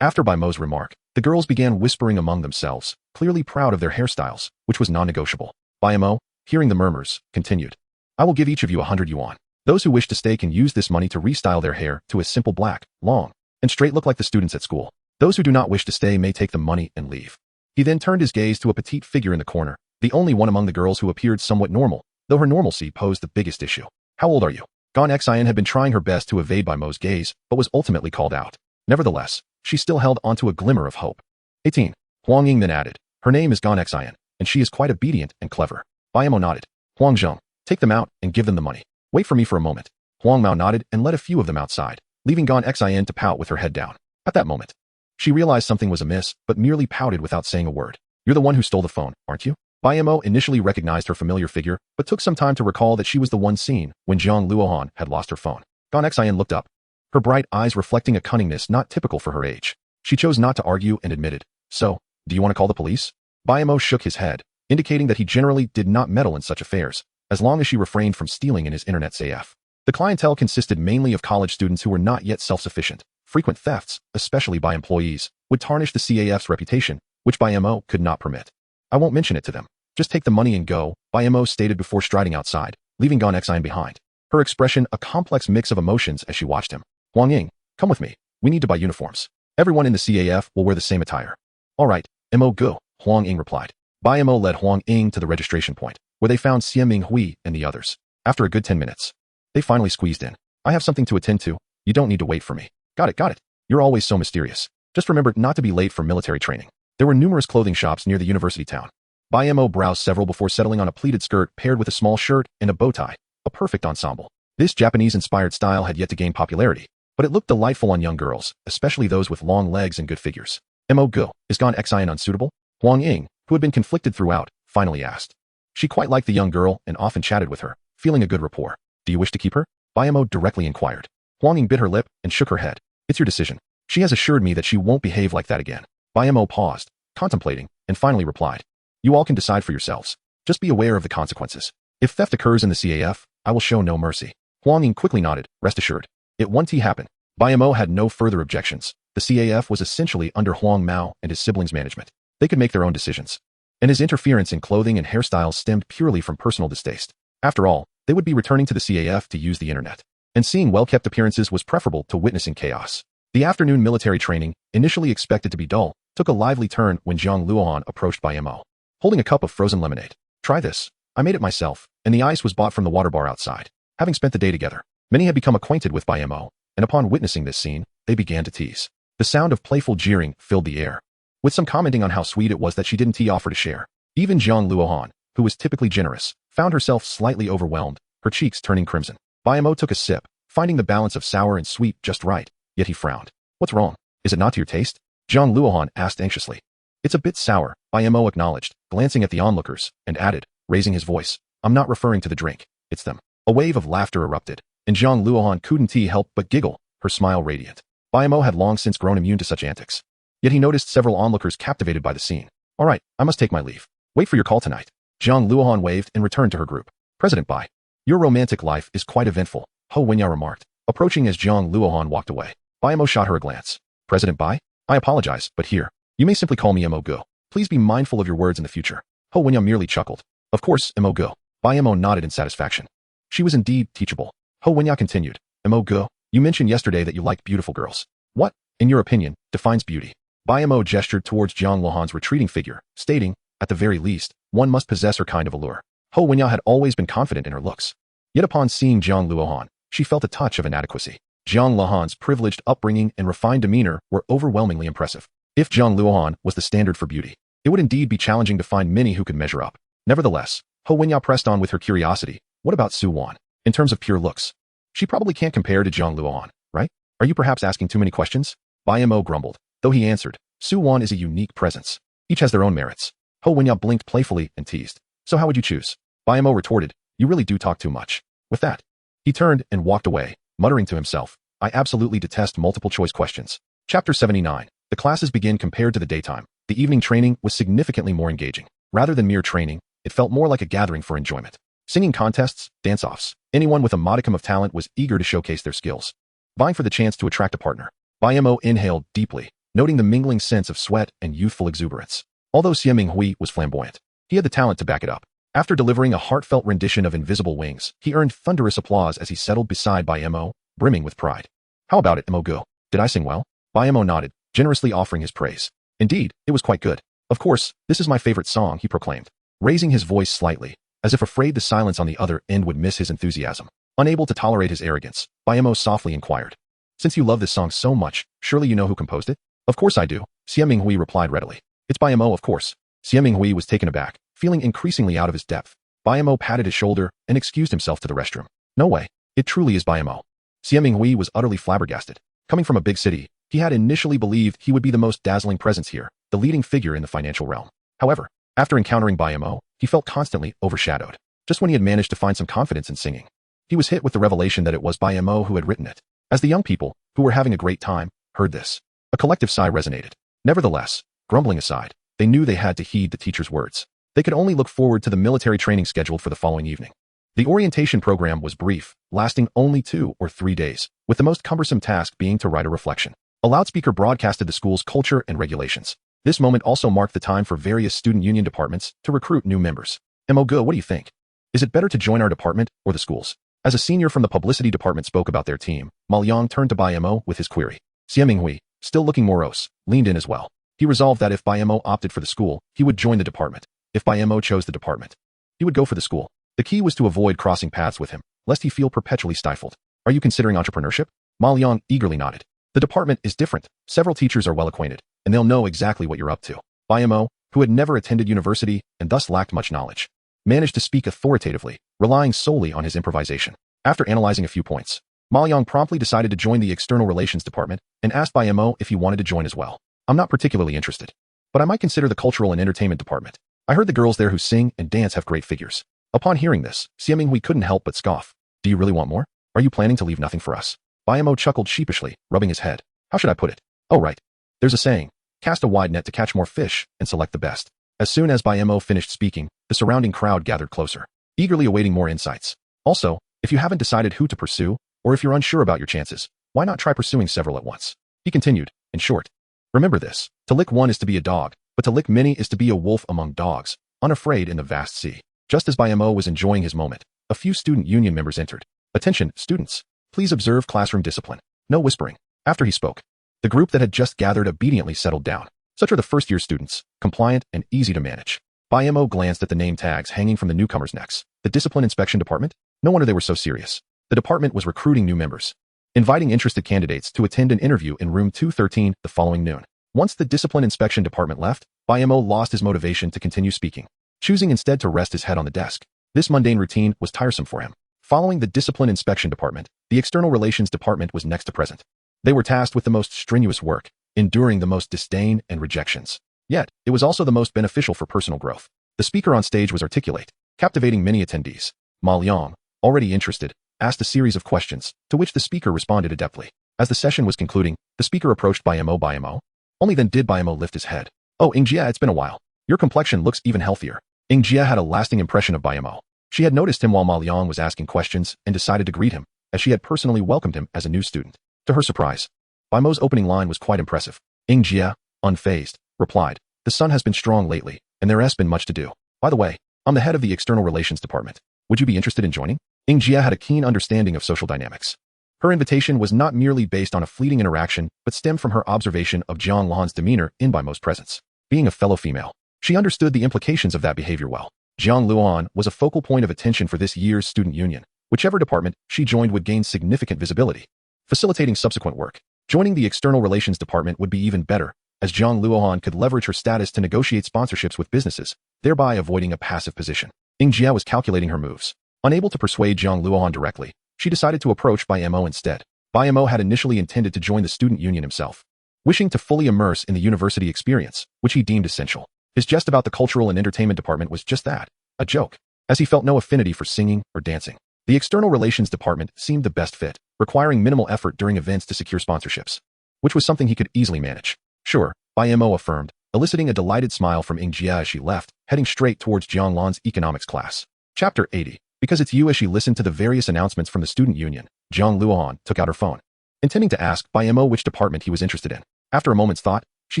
After Bai Mo's remark, the girls began whispering among themselves, clearly proud of their hairstyles, which was non-negotiable. Bai Mo, hearing the murmurs, continued, "I will give each of you 100 yuan. Those who wish to stay can use this money to restyle their hair to a simple black, long, and straight look like the students at school. Those who do not wish to stay may take the money and leave." He then turned his gaze to a petite figure in the corner, the only one among the girls who appeared somewhat normal, though her normalcy posed the biggest issue. "How old are you?" Gan Xian had been trying her best to evade Bai Mo's gaze, but was ultimately called out. Nevertheless, she still held onto a glimmer of hope. 18. Huang Ying then added, "Her name is Gan Xian, and she is quite obedient and clever." Bai Mo nodded. "Huang Zheng, take them out and give them the money. Wait for me for a moment." Huang Mao nodded and led a few of them outside, leaving Gan Xian to pout with her head down. At that moment, she realized something was amiss, but merely pouted without saying a word. "You're the one who stole the phone, aren't you?" Bai Mo initially recognized her familiar figure, but took some time to recall that she was the one seen when Jiang Luohan had lost her phone. Gan Xian looked up, her bright eyes reflecting a cunningness not typical for her age. She chose not to argue and admitted, "So, do you want to call the police?" Bai Mo shook his head, indicating that he generally did not meddle in such affairs, as long as she refrained from stealing in his internet safe. The clientele consisted mainly of college students who were not yet self-sufficient. Frequent thefts, especially by employees, would tarnish the CAF's reputation, which Bai Mo could not permit. "I won't mention it to them. Just take the money and go," Bai Mo stated before striding outside, leaving Gan Xian behind. her expression a complex mix of emotions as she watched him. Huang Ying, come with me. We need to buy uniforms. Everyone in the CAF will wear the same attire. All right, Mo go, Huang Ying replied. Bai Mo led Huang Ying to the registration point, where they found Xiaming Hui and the others. After a good 10 minutes, they finally squeezed in. I have something to attend to. You don't need to wait for me. Got it. You're always so mysterious. Just remember not to be late for military training. There were numerous clothing shops near the university town. Bai Mo browsed several before settling on a pleated skirt paired with a small shirt and a bow tie, a perfect ensemble. This Japanese-inspired style had yet to gain popularity, but it looked delightful on young girls, especially those with long legs and good figures. Mo go, is gone Xian unsuitable? Huang Ying, who had been conflicted throughout, finally asked. She quite liked the young girl and often chatted with her, feeling a good rapport. Do you wish to keep her? Bai Mo directly inquired. Huang Ying bit her lip and shook her head. It's your decision. She has assured me that she won't behave like that again. Bai Mo paused, contemplating, and finally replied. You all can decide for yourselves. Just be aware of the consequences. If theft occurs in the CAF, I will show no mercy. Huang Ying quickly nodded, rest assured. It won't happen. Bai Mo had no further objections. The CAF was essentially under Huang Mao and his siblings' management. They could make their own decisions. And his interference in clothing and hairstyles stemmed purely from personal distaste. After all, they would be returning to the CAF to use the internet. And seeing well-kept appearances was preferable to witnessing chaos. The afternoon military training, initially expected to be dull, took a lively turn when Jiang Luohan approached Bai Mo, holding a cup of frozen lemonade. Try this. I made it myself, and the ice was bought from the water bar outside. Having spent the day together, many had become acquainted with Bai Mo, and upon witnessing this scene, they began to tease. The sound of playful jeering filled the air, with some commenting on how sweet it was that she didn't offer to share. Even Jiang Luohan, who was typically generous, found herself slightly overwhelmed, her cheeks turning crimson. Bai Mo took a sip, finding the balance of sour and sweet just right, yet he frowned. What's wrong? Is it not to your taste? Jiang Luohan asked anxiously. It's a bit sour, Bai Mo acknowledged, glancing at the onlookers, and added, raising his voice. I'm not referring to the drink, it's them. A wave of laughter erupted, and Jiang Luohan couldn't help but giggle, her smile radiant. Bai Mo had long since grown immune to such antics. Yet he noticed several onlookers captivated by the scene. All right, I must take my leave. Wait for your call tonight. Jiang Luohan waved and returned to her group. President Bai, your romantic life is quite eventful, Ho Wenyao remarked, approaching as Jiang Luohan walked away. Bai Mo shot her a glance. President Bai? I apologize, but here, you may simply call me Mo go. Please be mindful of your words in the future. Ho Wenyao merely chuckled. Of course, Mo go. Bai Mo nodded in satisfaction. She was indeed teachable. Ho Wenyao continued. Mo go, you mentioned yesterday that you liked beautiful girls. What, in your opinion, defines beauty? Bai Mo gestured towards Jiang Luohan's retreating figure, stating, at the very least, one must possess her kind of allure. Ho Wenyao had always been confident in her looks. Yet upon seeing Jiang Luohan, she felt a touch of inadequacy. Jiang Luohan's privileged upbringing and refined demeanor were overwhelmingly impressive. If Jiang Luohan was the standard for beauty, it would indeed be challenging to find many who could measure up. Nevertheless, Ho Wenyao pressed on with her curiosity. What about Su Wan? In terms of pure looks, she probably can't compare to Jiang Luohan, right? Are you perhaps asking too many questions? Bai Mo grumbled, though he answered, Su Wan is a unique presence. Each has their own merits. Ho Wenyao blinked playfully and teased. So how would you choose? Bai Mo retorted, you really do talk too much. With that, he turned and walked away, muttering to himself, I absolutely detest multiple choice questions. Chapter 79. The classes begin compared to the daytime. The evening training was significantly more engaging. Rather than mere training, it felt more like a gathering for enjoyment. Singing contests, dance-offs, anyone with a modicum of talent was eager to showcase their skills, vying for the chance to attract a partner. Bai Mo inhaled deeply, noting the mingling sense of sweat and youthful exuberance. Although Xiaming Hui was flamboyant, he had the talent to back it up. After delivering a heartfelt rendition of Invisible Wings, he earned thunderous applause as he settled beside Bai Mo, brimming with pride. How about it, Mo go? Did I sing well? Bai Mo nodded, generously offering his praise. Indeed, it was quite good. Of course, this is my favorite song, he proclaimed, raising his voice slightly, as if afraid the silence on the other end would miss his enthusiasm. Unable to tolerate his arrogance, Bai Mo softly inquired. Since you love this song so much, surely you know who composed it? Of course I do, Xiaming Hui replied readily. It's Bai Mo, of course. Xiaming Hui was taken aback, feeling increasingly out of his depth. Bai Mo patted his shoulder and excused himself to the restroom. No way, it truly is Bai Mo. Xiaming Hui was utterly flabbergasted. Coming from a big city, he had initially believed he would be the most dazzling presence here, the leading figure in the financial realm. However, after encountering Bai Mo, he felt constantly overshadowed. Just when he had managed to find some confidence in singing, he was hit with the revelation that it was Bai Mo who had written it. As the young people, who were having a great time, heard this, a collective sigh resonated. Nevertheless, grumbling aside, they knew they had to heed the teacher's words. They could only look forward to the military training scheduled for the following evening. The orientation program was brief, lasting only 2 or 3 days, with the most cumbersome task being to write a reflection. A loudspeaker broadcasted the school's culture and regulations. This moment also marked the time for various student union departments to recruit new members. Mo go, what do you think? Is it better to join our department or the school's? As a senior from the publicity department spoke about their team, Ma Liang turned to Bai Mo with his query. Xie Minghui, still looking morose, leaned in as well. He resolved that if Bai Mo opted for the school, he would join the department. If Bai Mo chose the department, he would go for the school. The key was to avoid crossing paths with him, lest he feel perpetually stifled. Are you considering entrepreneurship? Ma Liang eagerly nodded. The department is different. Several teachers are well acquainted, and they'll know exactly what you're up to. Bai Mo, who had never attended university and thus lacked much knowledge, managed to speak authoritatively, relying solely on his improvisation. After analyzing a few points, Ma Liang promptly decided to join the external relations department and asked Bai Mo if he wanted to join as well. I'm not particularly interested, but I might consider the cultural and entertainment department. I heard the girls there who sing and dance have great figures. Upon hearing this, Xie Minghui couldn't help but scoff. Do you really want more? Are you planning to leave nothing for us? Bai Mo chuckled sheepishly, rubbing his head. How should I put it? Oh right. There's a saying. Cast a wide net to catch more fish and select the best. As soon as Bai Mo finished speaking, the surrounding crowd gathered closer, eagerly awaiting more insights. Also, if you haven't decided who to pursue, or if you're unsure about your chances, why not try pursuing several at once? He continued, in short. Remember this, to lick one is to be a dog, but to lick many is to be a wolf among dogs, unafraid in the vast sea. Just as Bai Mo was enjoying his moment, a few student union members entered. Attention, students. Please observe classroom discipline. No whispering. After he spoke, the group that had just gathered obediently settled down. Such are the first-year students, compliant and easy to manage. Bai Mo glanced at the name tags hanging from the newcomers' necks. The discipline inspection department? No wonder they were so serious. The department was recruiting new members, inviting interested candidates to attend an interview in room 213 the following noon. Once the discipline inspection department left, Bai Mo lost his motivation to continue speaking, choosing instead to rest his head on the desk. This mundane routine was tiresome for him. Following the discipline inspection department, the external relations department was next to present. They were tasked with the most strenuous work, enduring the most disdain and rejections. Yet, it was also the most beneficial for personal growth. The speaker on stage was articulate, captivating many attendees. Ma Liang, already interested, asked a series of questions, to which the speaker responded adeptly. As the session was concluding, the speaker approached Bai Mo. Only then did Bai Mo lift his head. Oh, Jia, it's been a while. Your complexion looks even healthier. Jia had a lasting impression of Bai Mo. She had noticed him while Ma Liang was asking questions and decided to greet him, as she had personally welcomed him as a new student. To her surprise, Bai Mo's opening line was quite impressive. Jia, unfazed, replied, the sun has been strong lately, and there has been much to do. By the way, I'm the head of the external relations department. Would you be interested in joining? Jia had a keen understanding of social dynamics. Her invitation was not merely based on a fleeting interaction, but stemmed from her observation of Jiang Luohan's demeanor in Bai Mo's presence. Being a fellow female, she understood the implications of that behavior well. Jiang Luohan was a focal point of attention for this year's student union. Whichever department she joined would gain significant visibility, facilitating subsequent work. Joining the external relations department would be even better, as Jiang Luohan could leverage her status to negotiate sponsorships with businesses, thereby avoiding a passive position. Jia was calculating her moves. Unable to persuade Jiang Luohan directly, she decided to approach Bai Mo instead. Bai Mo had initially intended to join the student union himself, wishing to fully immerse in the university experience, which he deemed essential. His jest about the cultural and entertainment department was just that, a joke, as he felt no affinity for singing or dancing. The external relations department seemed the best fit, requiring minimal effort during events to secure sponsorships, which was something he could easily manage. Sure, Bai Mo affirmed, eliciting a delighted smile from Jia as she left, heading straight towards Jiang Luohan's economics class. Chapter 80. Because it's you. As she listened to the various announcements from the student union, Jiang Luohan took out her phone, intending to ask Bai Mo which department he was interested in. After a moment's thought, she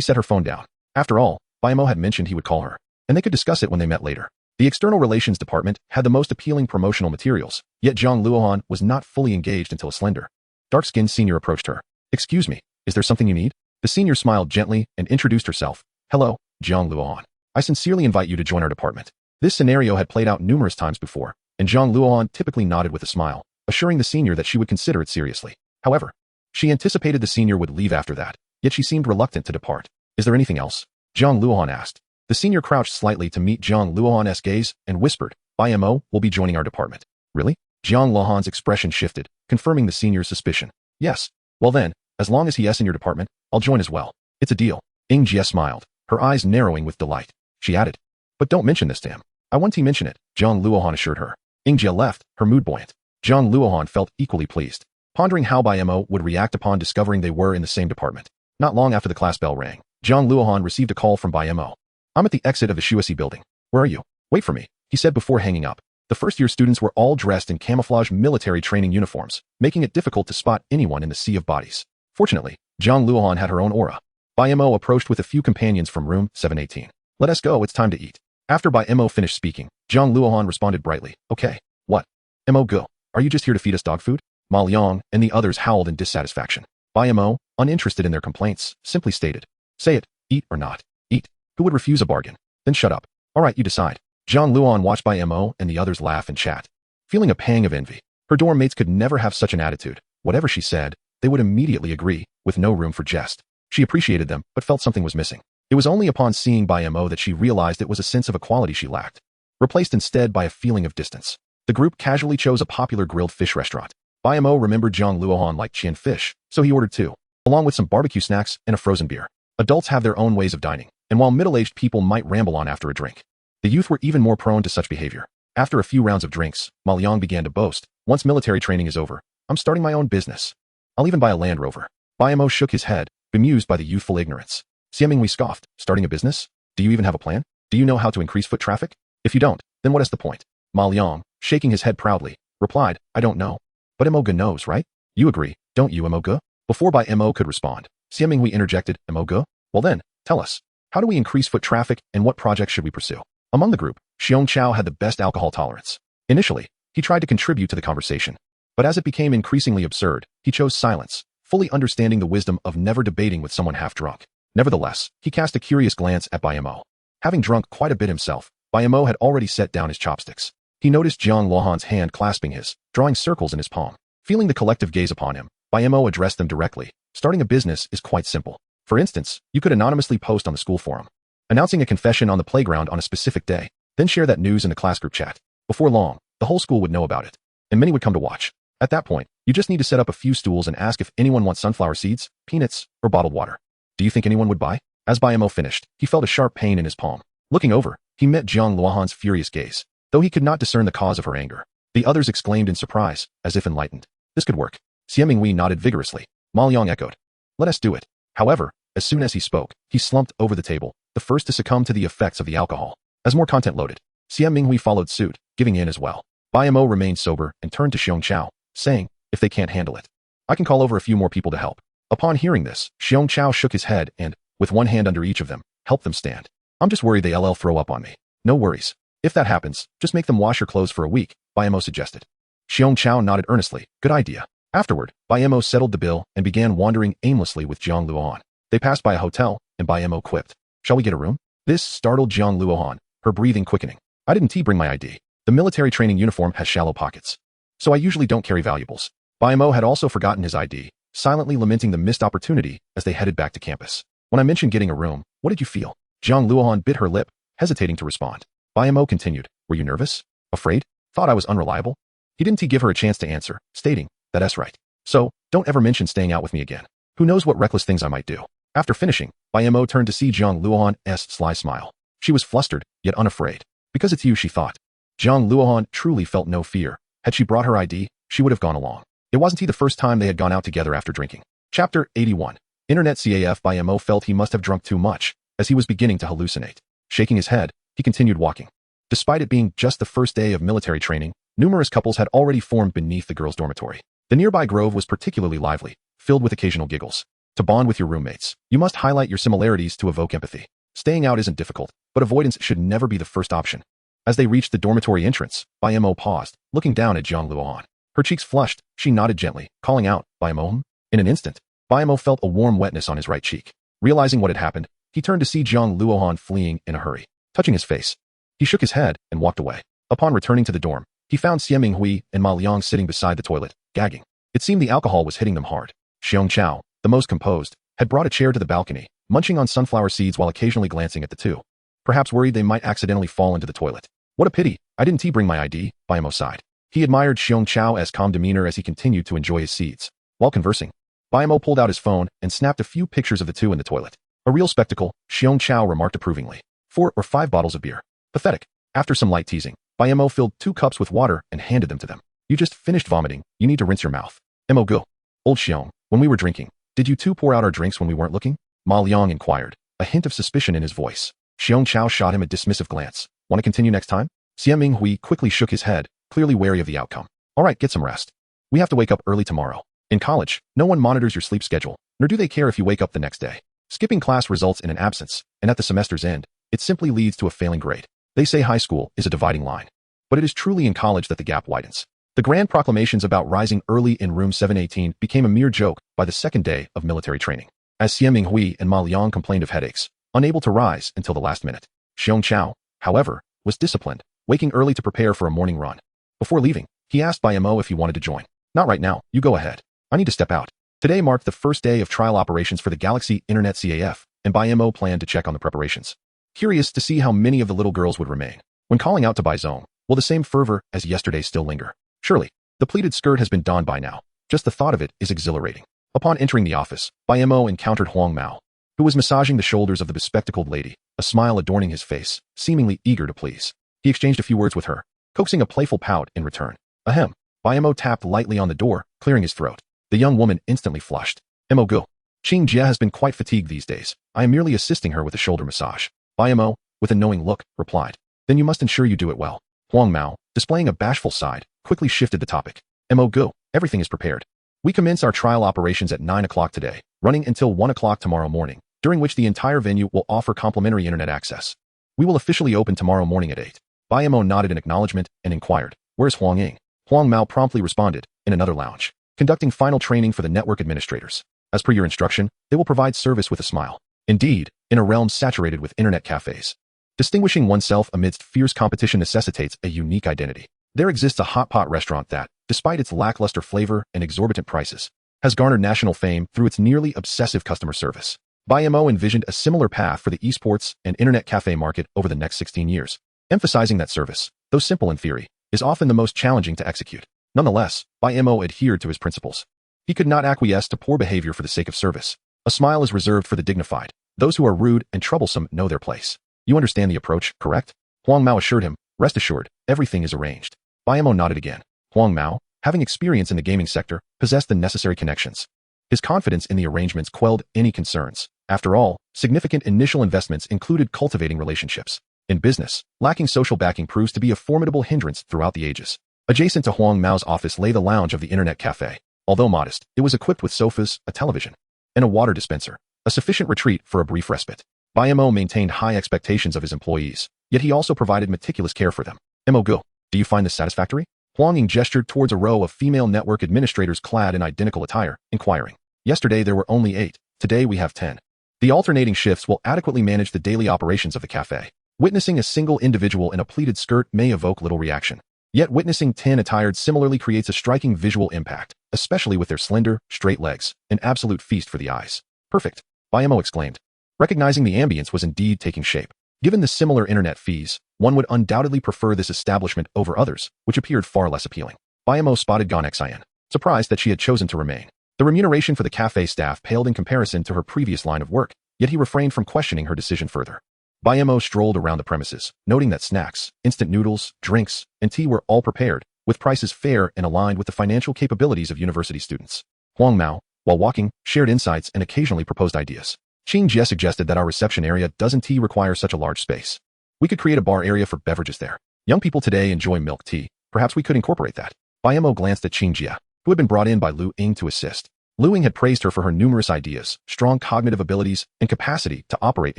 set her phone down. After all, Bai Mo had mentioned he would call her, and they could discuss it when they met later. The external relations department had the most appealing promotional materials, yet Jiang Luohan was not fully engaged until a slender, dark-skinned senior approached her. Excuse me, is there something you need? The senior smiled gently and introduced herself. Hello, Jiang Luohan. I sincerely invite you to join our department. This scenario had played out numerous times before, and Jiang Luohan typically nodded with a smile, assuring the senior that she would consider it seriously. However, she anticipated the senior would leave after that, yet she seemed reluctant to depart. Is there anything else? Jiang Luohan asked. The senior crouched slightly to meet Jiang Luohan's gaze and whispered, Bai Mo will be joining our department. Really? Jiang Luohan's expression shifted, confirming the senior's suspicion. Yes. Well then, as long as he's in your department, I'll join as well. It's a deal. Jia smiled, her eyes narrowing with delight. She added, but don't mention this to him. I won't mention it, Jiang Luohan assured her. Jia left, her mood buoyant. Jiang Luohan felt equally pleased, pondering how Bai Mo would react upon discovering they were in the same department. Not long after the class bell rang, Jiang Luohan received a call from Bai Mo. I'm at the exit of the Shuasi building. Where are you? Wait for me, he said before hanging up. The first-year students were all dressed in camouflage military training uniforms, making it difficult to spot anyone in the sea of bodies. Fortunately, Jiang Luohan had her own aura. Bai Mo approached with a few companions from room 718. Let us go, it's time to eat. After Bai Mo finished speaking, Jiang Luohan responded brightly. Okay. What? Mo go. Are you just here to feed us dog food? Ma Liang and the others howled in dissatisfaction. Bai Mo, uninterested in their complaints, simply stated, say it, eat or not. Eat. Who would refuse a bargain? Then shut up. All right, you decide. Jiang Luohan watched Bai Mo and the others laugh and chat. Feeling a pang of envy. Her dorm mates could never have such an attitude. Whatever she said, they would immediately agree, with no room for jest. She appreciated them, but felt something was missing. It was only upon seeing Bai Mo that she realized it was a sense of equality she lacked, replaced instead by a feeling of distance. The group casually chose a popular grilled fish restaurant. Bai Mo remembered Jiang Luohan liked Qian fish, so he ordered two, along with some barbecue snacks and a frozen beer. Adults have their own ways of dining, and while middle-aged people might ramble on after a drink, the youth were even more prone to such behavior. After a few rounds of drinks, Ma Liang began to boast, once military training is over, I'm starting my own business. I'll even buy a Land Rover. Bai Mo shook his head, bemused by the youthful ignorance. Xiaminghui scoffed, starting a business? Do you even have a plan? Do you know how to increase foot traffic? If you don't, then what is the point? Ma Liang, shaking his head proudly, replied, I don't know. But Mo knows, right? You agree, don't you, Mo? Before Bai Mo could respond, Xiaminghui interjected, Mo? Well then, tell us. How do we increase foot traffic and what projects should we pursue? Among the group, Xiong Chao had the best alcohol tolerance. Initially, he tried to contribute to the conversation, but as it became increasingly absurd, he chose silence, fully understanding the wisdom of never debating with someone half drunk. Nevertheless, he cast a curious glance at Bai Mo. Having drunk quite a bit himself, Bai Mo had already set down his chopsticks. He noticed Jiang Luohan's hand clasping his, drawing circles in his palm. Feeling the collective gaze upon him, Bai Mo addressed them directly. Starting a business is quite simple. For instance, you could anonymously post on the school forum, announcing a confession on the playground on a specific day, then share that news in the class group chat. Before long, the whole school would know about it, and many would come to watch. At that point, you just need to set up a few stools and ask if anyone wants sunflower seeds, peanuts, or bottled water. Do you think anyone would buy? As Bai Mo finished, he felt a sharp pain in his palm. Looking over, he met Jiang Luohan's furious gaze. Though he could not discern the cause of her anger, the others exclaimed in surprise, as if enlightened. This could work. Xiaminghui nodded vigorously. Ma Liang echoed. Let us do it. However, as soon as he spoke, he slumped over the table, the first to succumb to the effects of the alcohol. As more content loaded, Xiaminghui followed suit, giving in as well. Bai Mo remained sober and turned to Xiong Chao, saying, if they can't handle it, I can call over a few more people to help. Upon hearing this, Xiong Chao shook his head and, with one hand under each of them, helped them stand. I'm just worried they'll throw up on me. No worries. If that happens, just make them wash your clothes for a week, Bai Mo suggested. Xiong Chao nodded earnestly. Good idea. Afterward, Bai Mo settled the bill and began wandering aimlessly with Jiang Luohan. They passed by a hotel, and Bai Mo quipped, shall we get a room? This startled Jiang Luohan, her breathing quickening. I didn't bring my ID. The military training uniform has shallow pockets, so I usually don't carry valuables. Bai Mo had also forgotten his ID, silently lamenting the missed opportunity as they headed back to campus. When I mentioned getting a room, what did you feel? Jiang Luohan bit her lip, hesitating to respond. Bai Mo continued, were you nervous? Afraid? Thought I was unreliable? He didn't give her a chance to answer, stating, that's right. So, don't ever mention staying out with me again. Who knows what reckless things I might do. After finishing, Bai Mo turned to see Jiang Luohan's sly smile. She was flustered, yet unafraid. Because it's you, she thought. Jiang Luohan truly felt no fear. Had she brought her ID, she would have gone along. It wasn't the first time they had gone out together after drinking. Chapter 81. Internet CAF. Bai Mo felt he must have drunk too much, as he was beginning to hallucinate. Shaking his head, he continued walking. Despite it being just the first day of military training, numerous couples had already formed beneath the girls' dormitory. The nearby grove was particularly lively, filled with occasional giggles. To bond with your roommates, you must highlight your similarities to evoke empathy. Staying out isn't difficult, but avoidance should never be the first option. As they reached the dormitory entrance, Bai Mo paused, looking down at Jiang Luohan. Her cheeks flushed, she nodded gently, calling out, Bai Mo. In an instant, Bai Mo felt a warm wetness on his right cheek. Realizing what had happened, he turned to see Jiang Luohan fleeing in a hurry. Touching his face, he shook his head and walked away. Upon returning to the dorm, he found Xiaminghui and Ma Liang sitting beside the toilet, gagging. It seemed the alcohol was hitting them hard. Xiong Chao, the most composed, had brought a chair to the balcony, munching on sunflower seeds while occasionally glancing at the two. Perhaps worried they might accidentally fall into the toilet. What a pity, I didn't bring my ID, Bai Mo sighed. He admired Xiong Chao's calm demeanor as he continued to enjoy his seeds. While conversing, Bai Mo pulled out his phone and snapped a few pictures of the two in the toilet. A real spectacle, Xiong Chao remarked approvingly. 4 or 5 bottles of beer. Pathetic. After some light teasing, Bai Mo filled 2 cups with water and handed them to them. You just finished vomiting, you need to rinse your mouth. Mo go. Old Xiong, when we were drinking, did you two pour out our drinks when we weren't looking? Ma Liang inquired, a hint of suspicion in his voice. Xiong Chao shot him a dismissive glance. Want to continue next time? Xiaminghui quickly shook his head, clearly wary of the outcome. All right, get some rest. We have to wake up early tomorrow. In college, no one monitors your sleep schedule, nor do they care if you wake up the next day. Skipping class results in an absence, and at the semester's end, it simply leads to a failing grade. They say high school is a dividing line, but it is truly in college that the gap widens. The grand proclamations about rising early in room 718 became a mere joke by the second day of military training, as Xie Minghui and Ma Liang complained of headaches, unable to rise until the last minute. Xiong Chao, however, was disciplined, waking early to prepare for a morning run. Before leaving, he asked Bai Mo if he wanted to join. Not right now, you go ahead. I need to step out. Today marked the first day of trial operations for the Galaxy Internet CAF, and Bai Mo planned to check on the preparations. Curious to see how many of the little girls would remain. When calling out to Bai Zong, will the same fervor as yesterday still linger? Surely, the pleated skirt has been donned by now. Just the thought of it is exhilarating. Upon entering the office, Bai Mo encountered Huang Mao, who was massaging the shoulders of the bespectacled lady, a smile adorning his face, seemingly eager to please. He exchanged a few words with her, coaxing a playful pout in return. Ahem. Bai Mo tapped lightly on the door, clearing his throat. The young woman instantly flushed. Mo go. Qing Jie has been quite fatigued these days. I am merely assisting her with a shoulder massage. Bai Mo, with a knowing look, replied. Then you must ensure you do it well. Huang Mao, displaying a bashful side, quickly shifted the topic. Mo go. Everything is prepared. We commence our trial operations at 9 o'clock today, running until 1 o'clock tomorrow morning, during which the entire venue will offer complimentary internet access. We will officially open tomorrow morning at 8. Bai Mo nodded in acknowledgement and inquired, where's Huang Ying? Huang Mao promptly responded, in another lounge, conducting final training for the network administrators. As per your instruction, they will provide service with a smile. Indeed, in a realm saturated with internet cafes, distinguishing oneself amidst fierce competition necessitates a unique identity. There exists a hot pot restaurant that, despite its lackluster flavor and exorbitant prices, has garnered national fame through its nearly obsessive customer service. Bai Mo envisioned a similar path for the esports and internet cafe market over the next 16 years, emphasizing that service, though simple in theory, is often the most challenging to execute. Nonetheless, Bai Mo adhered to his principles. He could not acquiesce to poor behavior for the sake of service. A smile is reserved for the dignified. Those who are rude and troublesome know their place. You understand the approach, correct? Huang Mao assured him, rest assured, everything is arranged. Bai Mo nodded again. Huang Mao, having experience in the gaming sector, possessed the necessary connections. His confidence in the arrangements quelled any concerns. After all, significant initial investments included cultivating relationships. In business, lacking social backing proves to be a formidable hindrance throughout the ages. Adjacent to Huang Mao's office lay the lounge of the internet cafe. Although modest, it was equipped with sofas, a television, and a water dispenser, a sufficient retreat for a brief respite. Bai Mo maintained high expectations of his employees, yet he also provided meticulous care for them. Mo go. Do you find this satisfactory? Huang Ying gestured towards a row of female network administrators clad in identical attire, inquiring. Yesterday there were only 8, today we have 10. The alternating shifts will adequately manage the daily operations of the cafe. Witnessing a single individual in a pleated skirt may evoke little reaction. Yet witnessing 10 attired similarly creates a striking visual impact, especially with their slender, straight legs, an absolute feast for the eyes. Perfect, Bai Mo exclaimed. Recognizing the ambience was indeed taking shape. Given the similar internet fees, one would undoubtedly prefer this establishment over others, which appeared far less appealing. Bai Mo spotted Gan Xin, surprised that she had chosen to remain. The remuneration for the cafe staff paled in comparison to her previous line of work, yet he refrained from questioning her decision further. Bai Mo strolled around the premises, noting that snacks, instant noodles, drinks, and tea were all prepared, with prices fair and aligned with the financial capabilities of university students. Huang Mao, while walking, shared insights and occasionally proposed ideas. Qing Jie suggested that our reception area doesn't require such a large space. We could create a bar area for beverages there. Young people today enjoy milk tea. Perhaps we could incorporate that. Bai Mo glanced at Qing Jie, who had been brought in by Lu Ying to assist. Lu Ying had praised her for her numerous ideas, strong cognitive abilities, and capacity to operate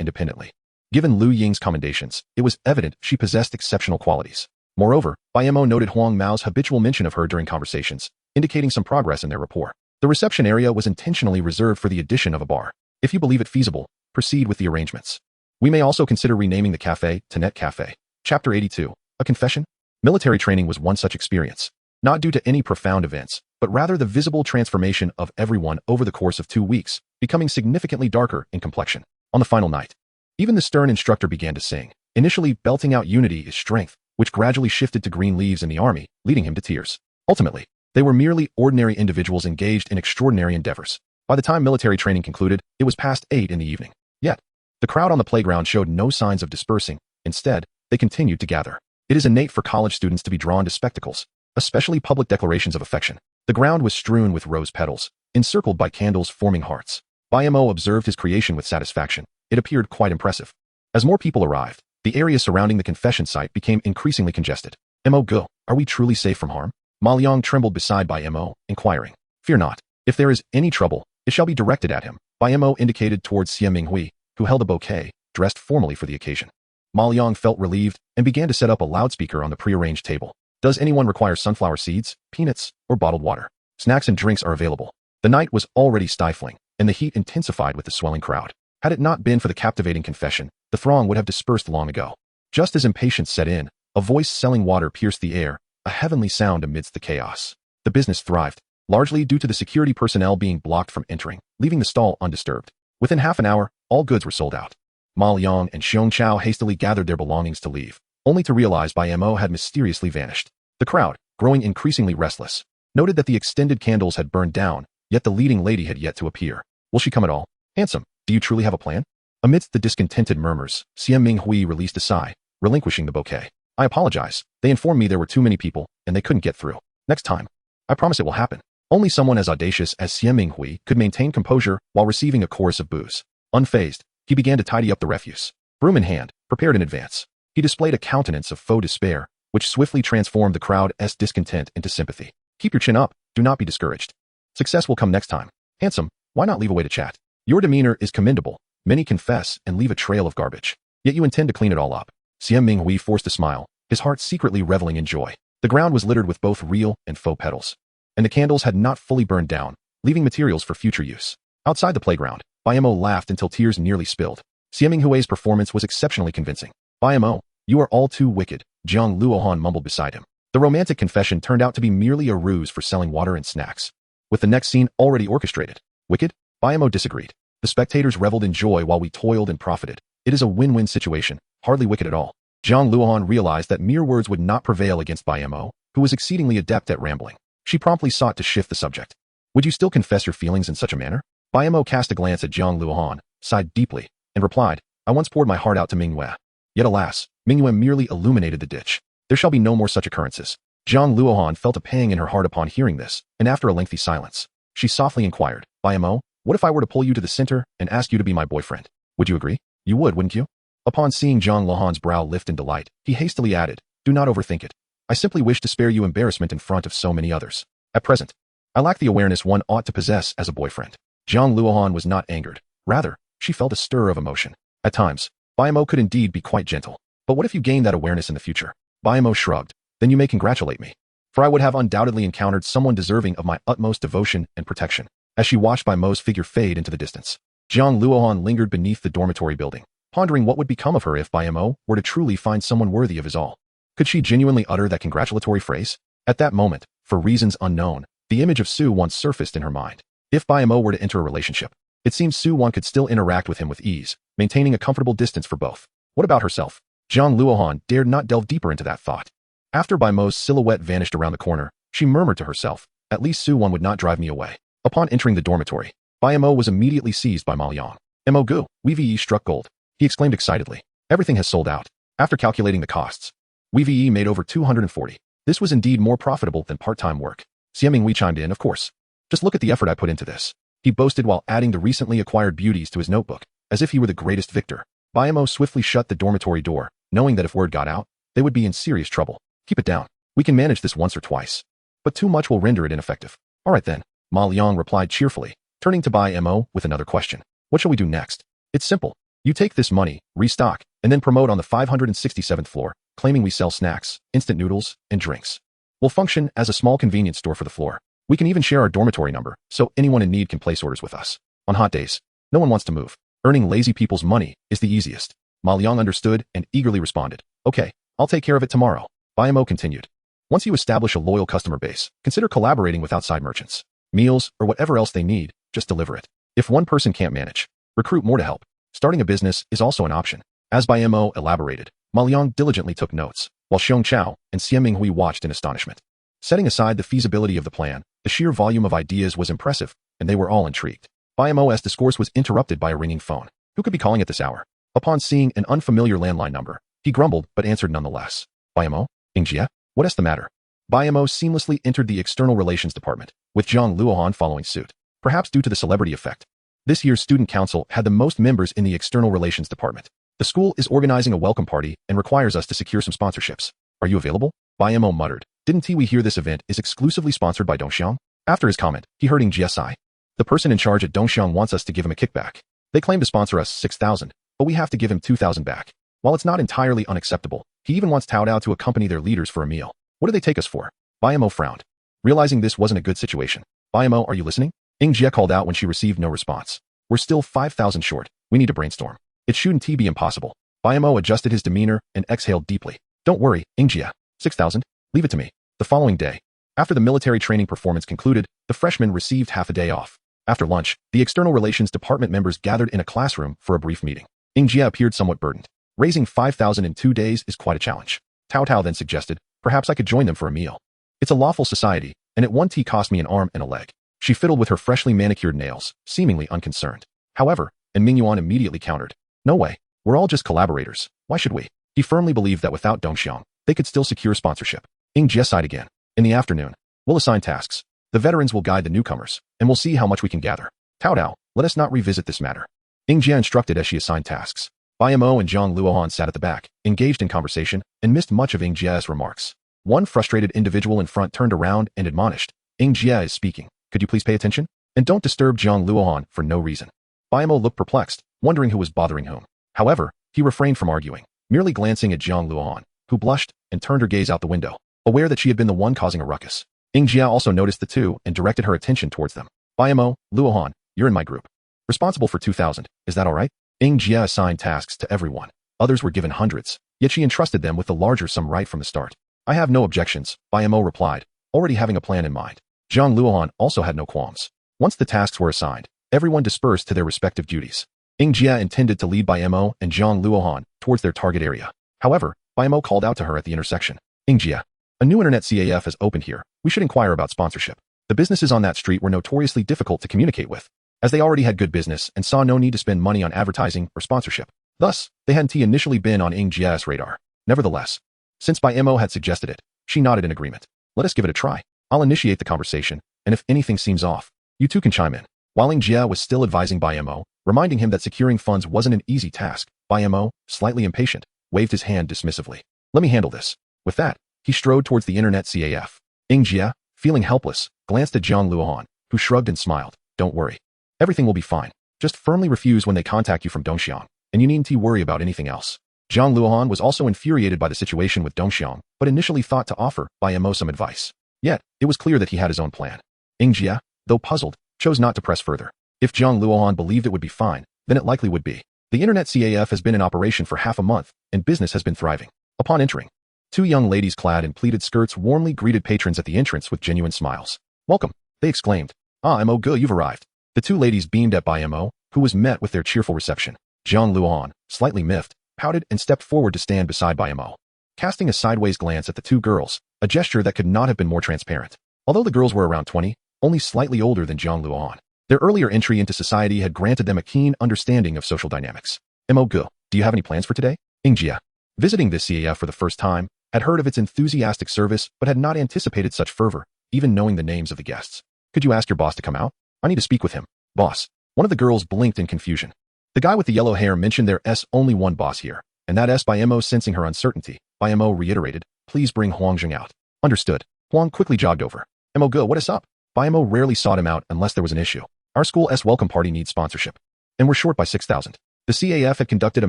independently. Given Lu Ying's commendations, it was evident she possessed exceptional qualities. Moreover, Bai Mo noted Huang Mao's habitual mention of her during conversations, indicating some progress in their rapport. The reception area was intentionally reserved for the addition of a bar. If you believe it feasible, proceed with the arrangements. We may also consider renaming the cafe to Net Cafe. Chapter 82. A confession? Military training was one such experience. Not due to any profound events, but rather the visible transformation of everyone over the course of 2 weeks, becoming significantly darker in complexion. On the final night, even the stern instructor began to sing, initially belting out unity is strength, which gradually shifted to green leaves in the army, leading him to tears. Ultimately, they were merely ordinary individuals engaged in extraordinary endeavors. By the time military training concluded, it was past 8 in the evening. Yet, the crowd on the playground showed no signs of dispersing. Instead, they continued to gather. It is innate for college students to be drawn to spectacles, especially public declarations of affection. The ground was strewn with rose petals, encircled by candles forming hearts. Bai Mo observed his creation with satisfaction. It appeared quite impressive. As more people arrived, the area surrounding the confession site became increasingly congested. Mo go, are we truly safe from harm? Ma Liang trembled beside Bai Mo, inquiring. Fear not. If there is any trouble, it shall be directed at him. Bai Mo indicated towards Xie Minghui, who held a bouquet, dressed formally for the occasion. Ma Liang felt relieved and began to set up a loudspeaker on the prearranged table. Does anyone require sunflower seeds, peanuts, or bottled water? Snacks and drinks are available. The night was already stifling, and the heat intensified with the swelling crowd. Had it not been for the captivating confession, the throng would have dispersed long ago. Just as impatience set in, a voice selling water pierced the air, a heavenly sound amidst the chaos. The business thrived, largely due to the security personnel being blocked from entering, leaving the stall undisturbed. Within half an hour, all goods were sold out. Ma Liang and Xiong Chao hastily gathered their belongings to leave, only to realize Bai Mo had mysteriously vanished. The crowd, growing increasingly restless, noted that the extended candles had burned down, yet the leading lady had yet to appear. Will she come at all? Handsome, do you truly have a plan? Amidst the discontented murmurs, Xian Minghui released a sigh, relinquishing the bouquet. I apologize. They informed me there were too many people, and they couldn't get through. Next time. I promise it will happen. Only someone as audacious as Xian Minghui could maintain composure while receiving a chorus of boos. Unfazed, he began to tidy up the refuse. Broom in hand, prepared in advance. He displayed a countenance of faux despair, which swiftly transformed the crowd's discontent into sympathy. Keep your chin up, do not be discouraged. Success will come next time. Handsome, why not leave a way to chat? Your demeanor is commendable. Many confess and leave a trail of garbage. Yet you intend to clean it all up. Xian Minghui forced a smile, his heart secretly reveling in joy. The ground was littered with both real and faux petals, and the candles had not fully burned down, leaving materials for future use. Outside the playground, Bai Mo laughed until tears nearly spilled. Xian Minghui's performance was exceptionally convincing. Bai Mo, you are all too wicked, Jiang Luohan mumbled beside him. The romantic confession turned out to be merely a ruse for selling water and snacks. With the next scene already orchestrated. Wicked? Bai Mo disagreed. The spectators reveled in joy while we toiled and profited. It is a win-win situation, hardly wicked at all. Jiang Luohan realized that mere words would not prevail against Bai Mo, who was exceedingly adept at rambling. She promptly sought to shift the subject. Would you still confess your feelings in such a manner? Bai Mo cast a glance at Jiang Luohan, sighed deeply, and replied, I once poured my heart out to Mingyue. Yet alas, Mingyue merely illuminated the ditch. There shall be no more such occurrences. Jiang Luohan felt a pang in her heart upon hearing this, and after a lengthy silence, she softly inquired, Bai Mo, what if I were to pull you to the center and ask you to be my boyfriend? Would you agree? You would, wouldn't you? Upon seeing Jiang Luohan's brow lift in delight, he hastily added, do not overthink it. I simply wish to spare you embarrassment in front of so many others. At present, I lack the awareness one ought to possess as a boyfriend. Jiang Luohan was not angered. Rather, she felt a stir of emotion. At times, Bai Mo could indeed be quite gentle. But what if you gain that awareness in the future? Bai Mo shrugged. Then you may congratulate me. For I would have undoubtedly encountered someone deserving of my utmost devotion and protection. As she watched Bai Mo's figure fade into the distance, Jiang Luohan lingered beneath the dormitory building, pondering what would become of her if Bai Mo were to truly find someone worthy of his all. Could she genuinely utter that congratulatory phrase? At that moment, for reasons unknown, the image of Su Wan surfaced in her mind. If Bai Mo were to enter a relationship, it seems Su Wan could still interact with him with ease, maintaining a comfortable distance for both. What about herself? Jiang Luohan dared not delve deeper into that thought. After Bai Mo's silhouette vanished around the corner, she murmured to herself, at least Su Wan would not drive me away. Upon entering the dormitory, Bai Mo was immediately seized by Ma Liang. Mo Gu, Weve struck gold. He exclaimed excitedly. Everything has sold out. After calculating the costs, Weve made over 240. This was indeed more profitable than part-time work. Xian Minghui chimed in, of course. Just look at the effort I put into this. He boasted while adding the recently acquired beauties to his notebook, as if he were the greatest victor. Bai Mo swiftly shut the dormitory door, knowing that if word got out, they would be in serious trouble. Keep it down. We can manage this once or twice. But too much will render it ineffective. All right then, Ma Liang replied cheerfully, turning to Bai Mo with another question. What shall we do next? It's simple. You take this money, restock, and then promote on the 567th floor, claiming we sell snacks, instant noodles, and drinks. We'll function as a small convenience store for the floor. We can even share our dormitory number, so anyone in need can place orders with us. On hot days, no one wants to move. Earning lazy people's money is the easiest. Ma Liang understood and eagerly responded. Okay, I'll take care of it tomorrow. Bai Mo continued. Once you establish a loyal customer base, consider collaborating with outside merchants. Meals, or whatever else they need, just deliver it. If one person can't manage, recruit more to help. Starting a business is also an option. As Bai Mo elaborated, Ma Liang diligently took notes, while Xiong Chao and Xian Minghui watched in astonishment. Setting aside the feasibility of the plan, the sheer volume of ideas was impressive, and they were all intrigued. Bai Mo's discourse was interrupted by a ringing phone. Who could be calling at this hour? Upon seeing an unfamiliar landline number, he grumbled but answered nonetheless. Bai Mo? Ingjie? What's the matter? Bai Mo seamlessly entered the external relations department, with Jiang Luohan following suit. Perhaps due to the celebrity effect. This year's student council had the most members in the external relations department. The school is organizing a welcome party and requires us to secure some sponsorships. Are you available? Bai Mo muttered. Didn't we hear this event is exclusively sponsored by Dongxiang? After his comment, he heard Ingjie sigh. The person in charge at Dongxiang wants us to give him a kickback. They claim to sponsor us 6,000, but we have to give him 2,000 back. While it's not entirely unacceptable, he even wants Tao Dao to accompany their leaders for a meal. What do they take us for? Bai Mo frowned. Realizing this wasn't a good situation. Bai Mo, are you listening? Jia called out when she received no response. We're still 5,000 short. We need to brainstorm. It shouldn't be impossible. Bai Mo adjusted his demeanor and exhaled deeply. Don't worry, Jia. 6,000? Leave it to me. The following day, after the military training performance concluded, the freshmen received half a day off. After lunch, the external relations department members gathered in a classroom for a brief meeting. Jia appeared somewhat burdened. Raising 5,000 in 2 days is quite a challenge. Tao Tao then suggested, perhaps I could join them for a meal. It's a lawful society, and it won't cost me an arm and a leg. She fiddled with her freshly manicured nails, seemingly unconcerned. However, and Ming Yuan immediately countered. No way. We're all just collaborators. Why should we? He firmly believed that without Dongxiang, they could still secure sponsorship. Jia sighed again. In the afternoon, we'll assign tasks. The veterans will guide the newcomers, and we'll see how much we can gather. Tao Tao, let us not revisit this matter. Jia instructed as she assigned tasks. Bai Mo and Jiang Luohan sat at the back, engaged in conversation, and missed much of Jia's remarks. One frustrated individual in front turned around and admonished. Jia is speaking. Could you please pay attention? And don't disturb Jiang Luohan for no reason. Bai Mo looked perplexed, wondering who was bothering whom. However, he refrained from arguing, merely glancing at Jiang Luohan, who blushed and turned her gaze out the window, aware that she had been the one causing a ruckus. Jia also noticed the two and directed her attention towards them. Bai Mo, Luohan, you're in my group. Responsible for 2,000, is that all right? Jia assigned tasks to everyone. Others were given hundreds, yet she entrusted them with the larger sum right from the start. I have no objections, Bai Mo replied, already having a plan in mind. Jiang Luohan also had no qualms. Once the tasks were assigned, everyone dispersed to their respective duties. Jia intended to lead Bai Mo and Jiang Luohan towards their target area. However, Bai Mo called out to her at the intersection. Jia, a new internet CAF has opened here. We should inquire about sponsorship. The businesses on that street were notoriously difficult to communicate with, as they already had good business and saw no need to spend money on advertising or sponsorship. Thus, they hadn't initially been on Jia's radar. Nevertheless, since Bai Mo had suggested it, she nodded in agreement. Let us give it a try. I'll initiate the conversation, and if anything seems off, you two can chime in. While Jia was still advising Bai Mo, reminding him that securing funds wasn't an easy task, Bai Mo, slightly impatient, waved his hand dismissively. Let me handle this. With that, he strode towards the internet CAF. Jia, feeling helpless, glanced at Jiang Luohan, who shrugged and smiled. Don't worry. Everything will be fine. Just firmly refuse when they contact you from Dongxiang, and you needn't worry about anything else. Jiang Luohan was also infuriated by the situation with Dongxiang, but initially thought to offer Bai Mo some advice. Yet, it was clear that he had his own plan. Jia, though puzzled, chose not to press further. If Jiang Luohan believed it would be fine, then it likely would be. The internet CAF has been in operation for half a month, and business has been thriving. Upon entering, two young ladies clad in pleated skirts warmly greeted patrons at the entrance with genuine smiles. Welcome, they exclaimed. Ah, Mo, good, you've arrived. The two ladies beamed at Bai Mo, who was met with their cheerful reception. Jiang Luohan, slightly miffed, pouted and stepped forward to stand beside Bai Mo, casting a sideways glance at the two girls, a gesture that could not have been more transparent. Although the girls were around 20, only slightly older than Jiang Luohan, their earlier entry into society had granted them a keen understanding of social dynamics. Mo, good, do you have any plans for today? Jia, visiting this CAF for the first time, had heard of its enthusiastic service but had not anticipated such fervor, even knowing the names of the guests. Could you ask your boss to come out? I need to speak with him. Boss. One of the girls blinked in confusion. The guy with the yellow hair mentioned there's only one boss here, and that S. Bai Mo sensing her uncertainty. Bai Mo reiterated, please bring Huang Zheng out. Understood. Huang quickly jogged over. Mo, good, what is up? Bai Mo rarely sought him out unless there was an issue. Our school's welcome party needs sponsorship. And we're short by 6,000. The CAF had conducted a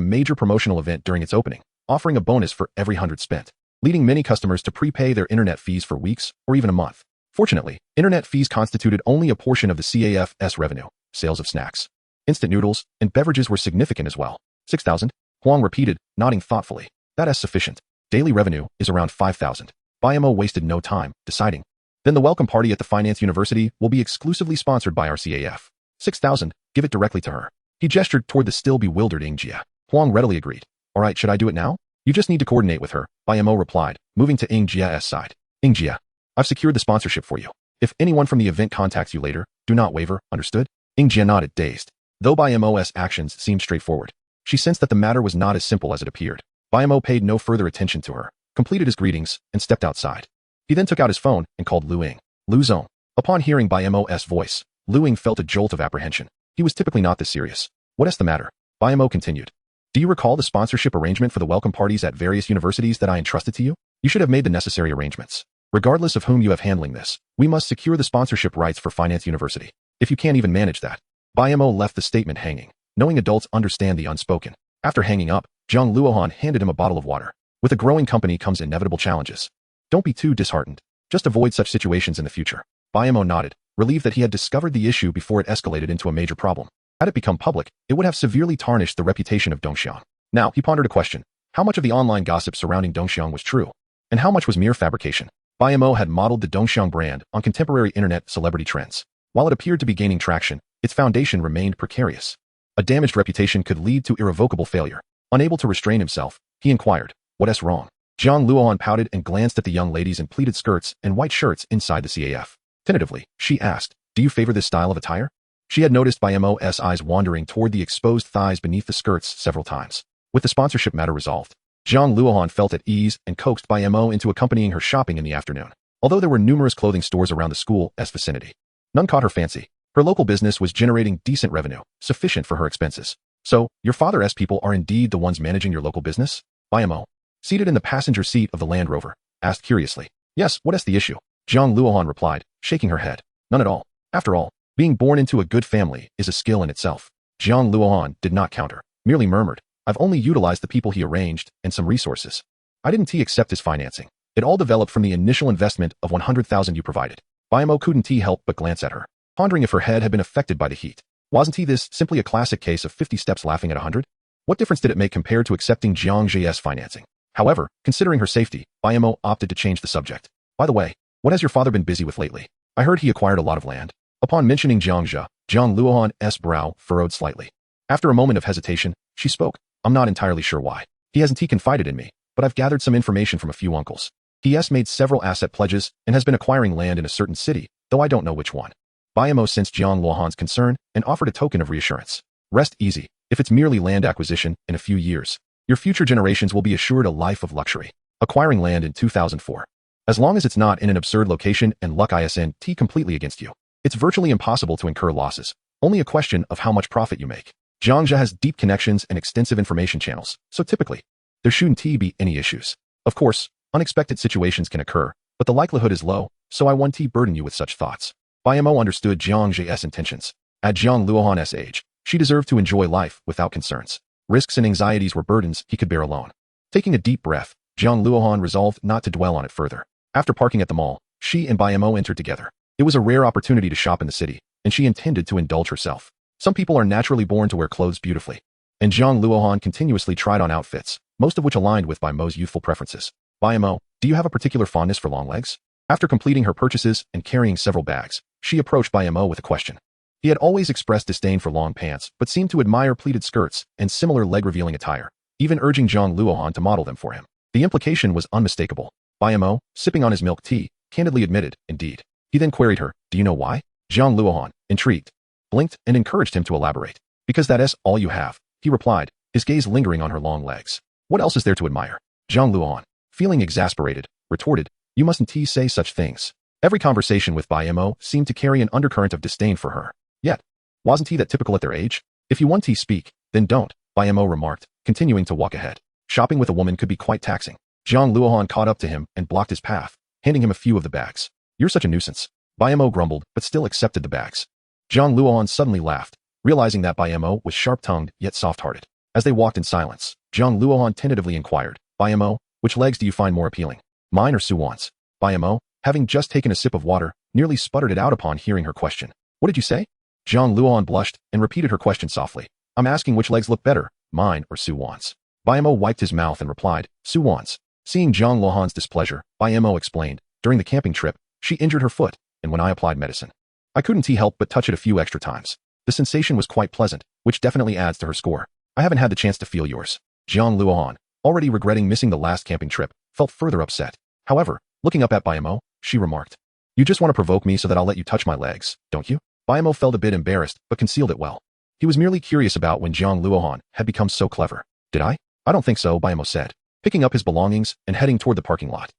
major promotional event during its opening, offering a bonus for every 100 spent, leading many customers to prepay their internet fees for weeks or even a month. Fortunately, internet fees constituted only a portion of the CAF's revenue. Sales of snacks, instant noodles, and beverages were significant as well. 6,000? Huang repeated, nodding thoughtfully. That's sufficient. Daily revenue is around 5,000. Bai Mo wasted no time, deciding. Then the welcome party at the Finance University will be exclusively sponsored by our CAF. 6,000, give it directly to her. He gestured toward the still bewildered Jia. Huang readily agreed. All right, should I do it now? You just need to coordinate with her, Bai Mo replied, moving to Jia's side. Jia, I've secured the sponsorship for you. If anyone from the event contacts you later, do not waver, understood? Jia nodded, dazed. Though Bai Mo's actions seemed straightforward, she sensed that the matter was not as simple as it appeared. Bai Mo paid no further attention to her, completed his greetings, and stepped outside. He then took out his phone and called Lu Ying. Lu Zong. Upon hearing Bai Mo's voice, Lu Ying felt a jolt of apprehension. He was typically not this serious. What's the matter? Bai Mo continued. Do you recall the sponsorship arrangement for the welcome parties at various universities that I entrusted to you? You should have made the necessary arrangements. Regardless of whom you have handling this, we must secure the sponsorship rights for Finance University. If you can't even manage that. Bai Mo left the statement hanging, knowing adults understand the unspoken. After hanging up, Jiang Luohan handed him a bottle of water. With a growing company comes inevitable challenges. Don't be too disheartened. Just avoid such situations in the future. Bai Mo nodded, relieved that he had discovered the issue before it escalated into a major problem. Had it become public, it would have severely tarnished the reputation of Dongxiang. Now, he pondered a question. How much of the online gossip surrounding Dongxiang was true? And how much was mere fabrication? Bai Mo had modeled the Dongxiang brand on contemporary internet celebrity trends. While it appeared to be gaining traction, its foundation remained precarious. A damaged reputation could lead to irrevocable failure. Unable to restrain himself, he inquired, "What's wrong?" Jiang Luohan pouted and glanced at the young ladies in pleated skirts and white shirts inside the CAF. Tentatively, she asked, "Do you favor this style of attire?" She had noticed Bai Mo's eyes wandering toward the exposed thighs beneath the skirts several times. With the sponsorship matter resolved, Jiang Luohan felt at ease and coaxed Bai Mo into accompanying her shopping in the afternoon. Although there were numerous clothing stores around the school's vicinity, none caught her fancy. Her local business was generating decent revenue, sufficient for her expenses. "So, your father's people are indeed the ones managing your local business?" Bai Mo, seated in the passenger seat of the Land Rover, asked curiously. "Yes, what's the issue?" Jiang Luohan replied, shaking her head. "None at all. After all, being born into a good family is a skill in itself." Jiang Luohan did not counter, merely murmured, "I've only utilized the people he arranged and some resources. I didn't accept his financing. It all developed from the initial investment of 100,000 you provided." Bai Mo couldn't help but glance at her, pondering if her head had been affected by the heat. Wasn't this simply a classic case of 50 steps laughing at 100? What difference did it make compared to accepting Jiang Zhe's financing? However, considering her safety, Bai Mo opted to change the subject. "By the way, what has your father been busy with lately? I heard he acquired a lot of land." Upon mentioning Jiang Zhe, Jiang Luohan's brow furrowed slightly. After a moment of hesitation, she spoke, "I'm not entirely sure why. He hasn't confided in me, but I've gathered some information from a few uncles. He has made several asset pledges and has been acquiring land in a certain city, though I don't know which one." Bai Mo sensed Jiang Luohan's concern and offered a token of reassurance. "Rest easy. If it's merely land acquisition in a few years, your future generations will be assured a life of luxury. Acquiring land in 2004. As long as it's not in an absurd location and luck isn't completely against you, it's virtually impossible to incur losses. Only a question of how much profit you make. Jiang Zhe has deep connections and extensive information channels, so typically, there shouldn't be any issues. Of course, unexpected situations can occur, but the likelihood is low, so I won't burden you with such thoughts." Bai Mo understood Jiang Zhe's intentions. At Jiang Luohan's age, she deserved to enjoy life without concerns. Risks and anxieties were burdens he could bear alone. Taking a deep breath, Jiang Luohan resolved not to dwell on it further. After parking at the mall, she and Bai Mo entered together. It was a rare opportunity to shop in the city, and she intended to indulge herself. Some people are naturally born to wear clothes beautifully, and Jiang Luohan continuously tried on outfits, most of which aligned with Bai Mo's youthful preferences. "Bai Mo, do you have a particular fondness for long legs?" After completing her purchases and carrying several bags, she approached Bai Mo with a question. He had always expressed disdain for long pants, but seemed to admire pleated skirts and similar leg-revealing attire, even urging Jiang Luohan to model them for him. The implication was unmistakable. Bai Mo, sipping on his milk tea, candidly admitted, "Indeed." He then queried her, "Do you know why?" Jiang Luohan, intrigued, blinked and encouraged him to elaborate. "Because that's all you have," he replied, his gaze lingering on her long legs. "What else is there to admire?" Jiang Luohan, feeling exasperated, retorted, "You mustn't say such things." Every conversation with Bai Mo seemed to carry an undercurrent of disdain for her. Yet, wasn't that typical at their age? "If you want to speak, then don't," Bai Mo remarked, continuing to walk ahead. Shopping with a woman could be quite taxing. Jiang Luohan caught up to him and blocked his path, handing him a few of the bags. "You're such a nuisance." Bai Mo grumbled, but still accepted the bags. Jiang Luohan suddenly laughed, realizing that Bai Mo was sharp-tongued yet soft-hearted. As they walked in silence, Jiang Luohan tentatively inquired, "Bai Mo, which legs do you find more appealing? Mine or Suwan's?" Bai Mo, having just taken a sip of water, nearly sputtered it out upon hearing her question. "What did you say?" Jiang Luohan blushed and repeated her question softly. "I'm asking which legs look better, mine or Suwan's." Bai Mo wiped his mouth and replied, "Suwan's." Seeing Jiang Luohan's displeasure, Bai Mo explained, "During the camping trip, she injured her foot, and when I applied medicine, I couldn't help but touch it a few extra times. The sensation was quite pleasant, which definitely adds to her score. I haven't had the chance to feel yours." Jiang Luohan, already regretting missing the last camping trip, felt further upset. However, looking up at Bai Mo, she remarked, "You just want to provoke me so that I'll let you touch my legs, don't you?" Bai Mo felt a bit embarrassed, but concealed it well. He was merely curious about when Jiang Luohan had become so clever. "Did I?" "I don't think so," Bai Mo said, picking up his belongings and heading toward the parking lot.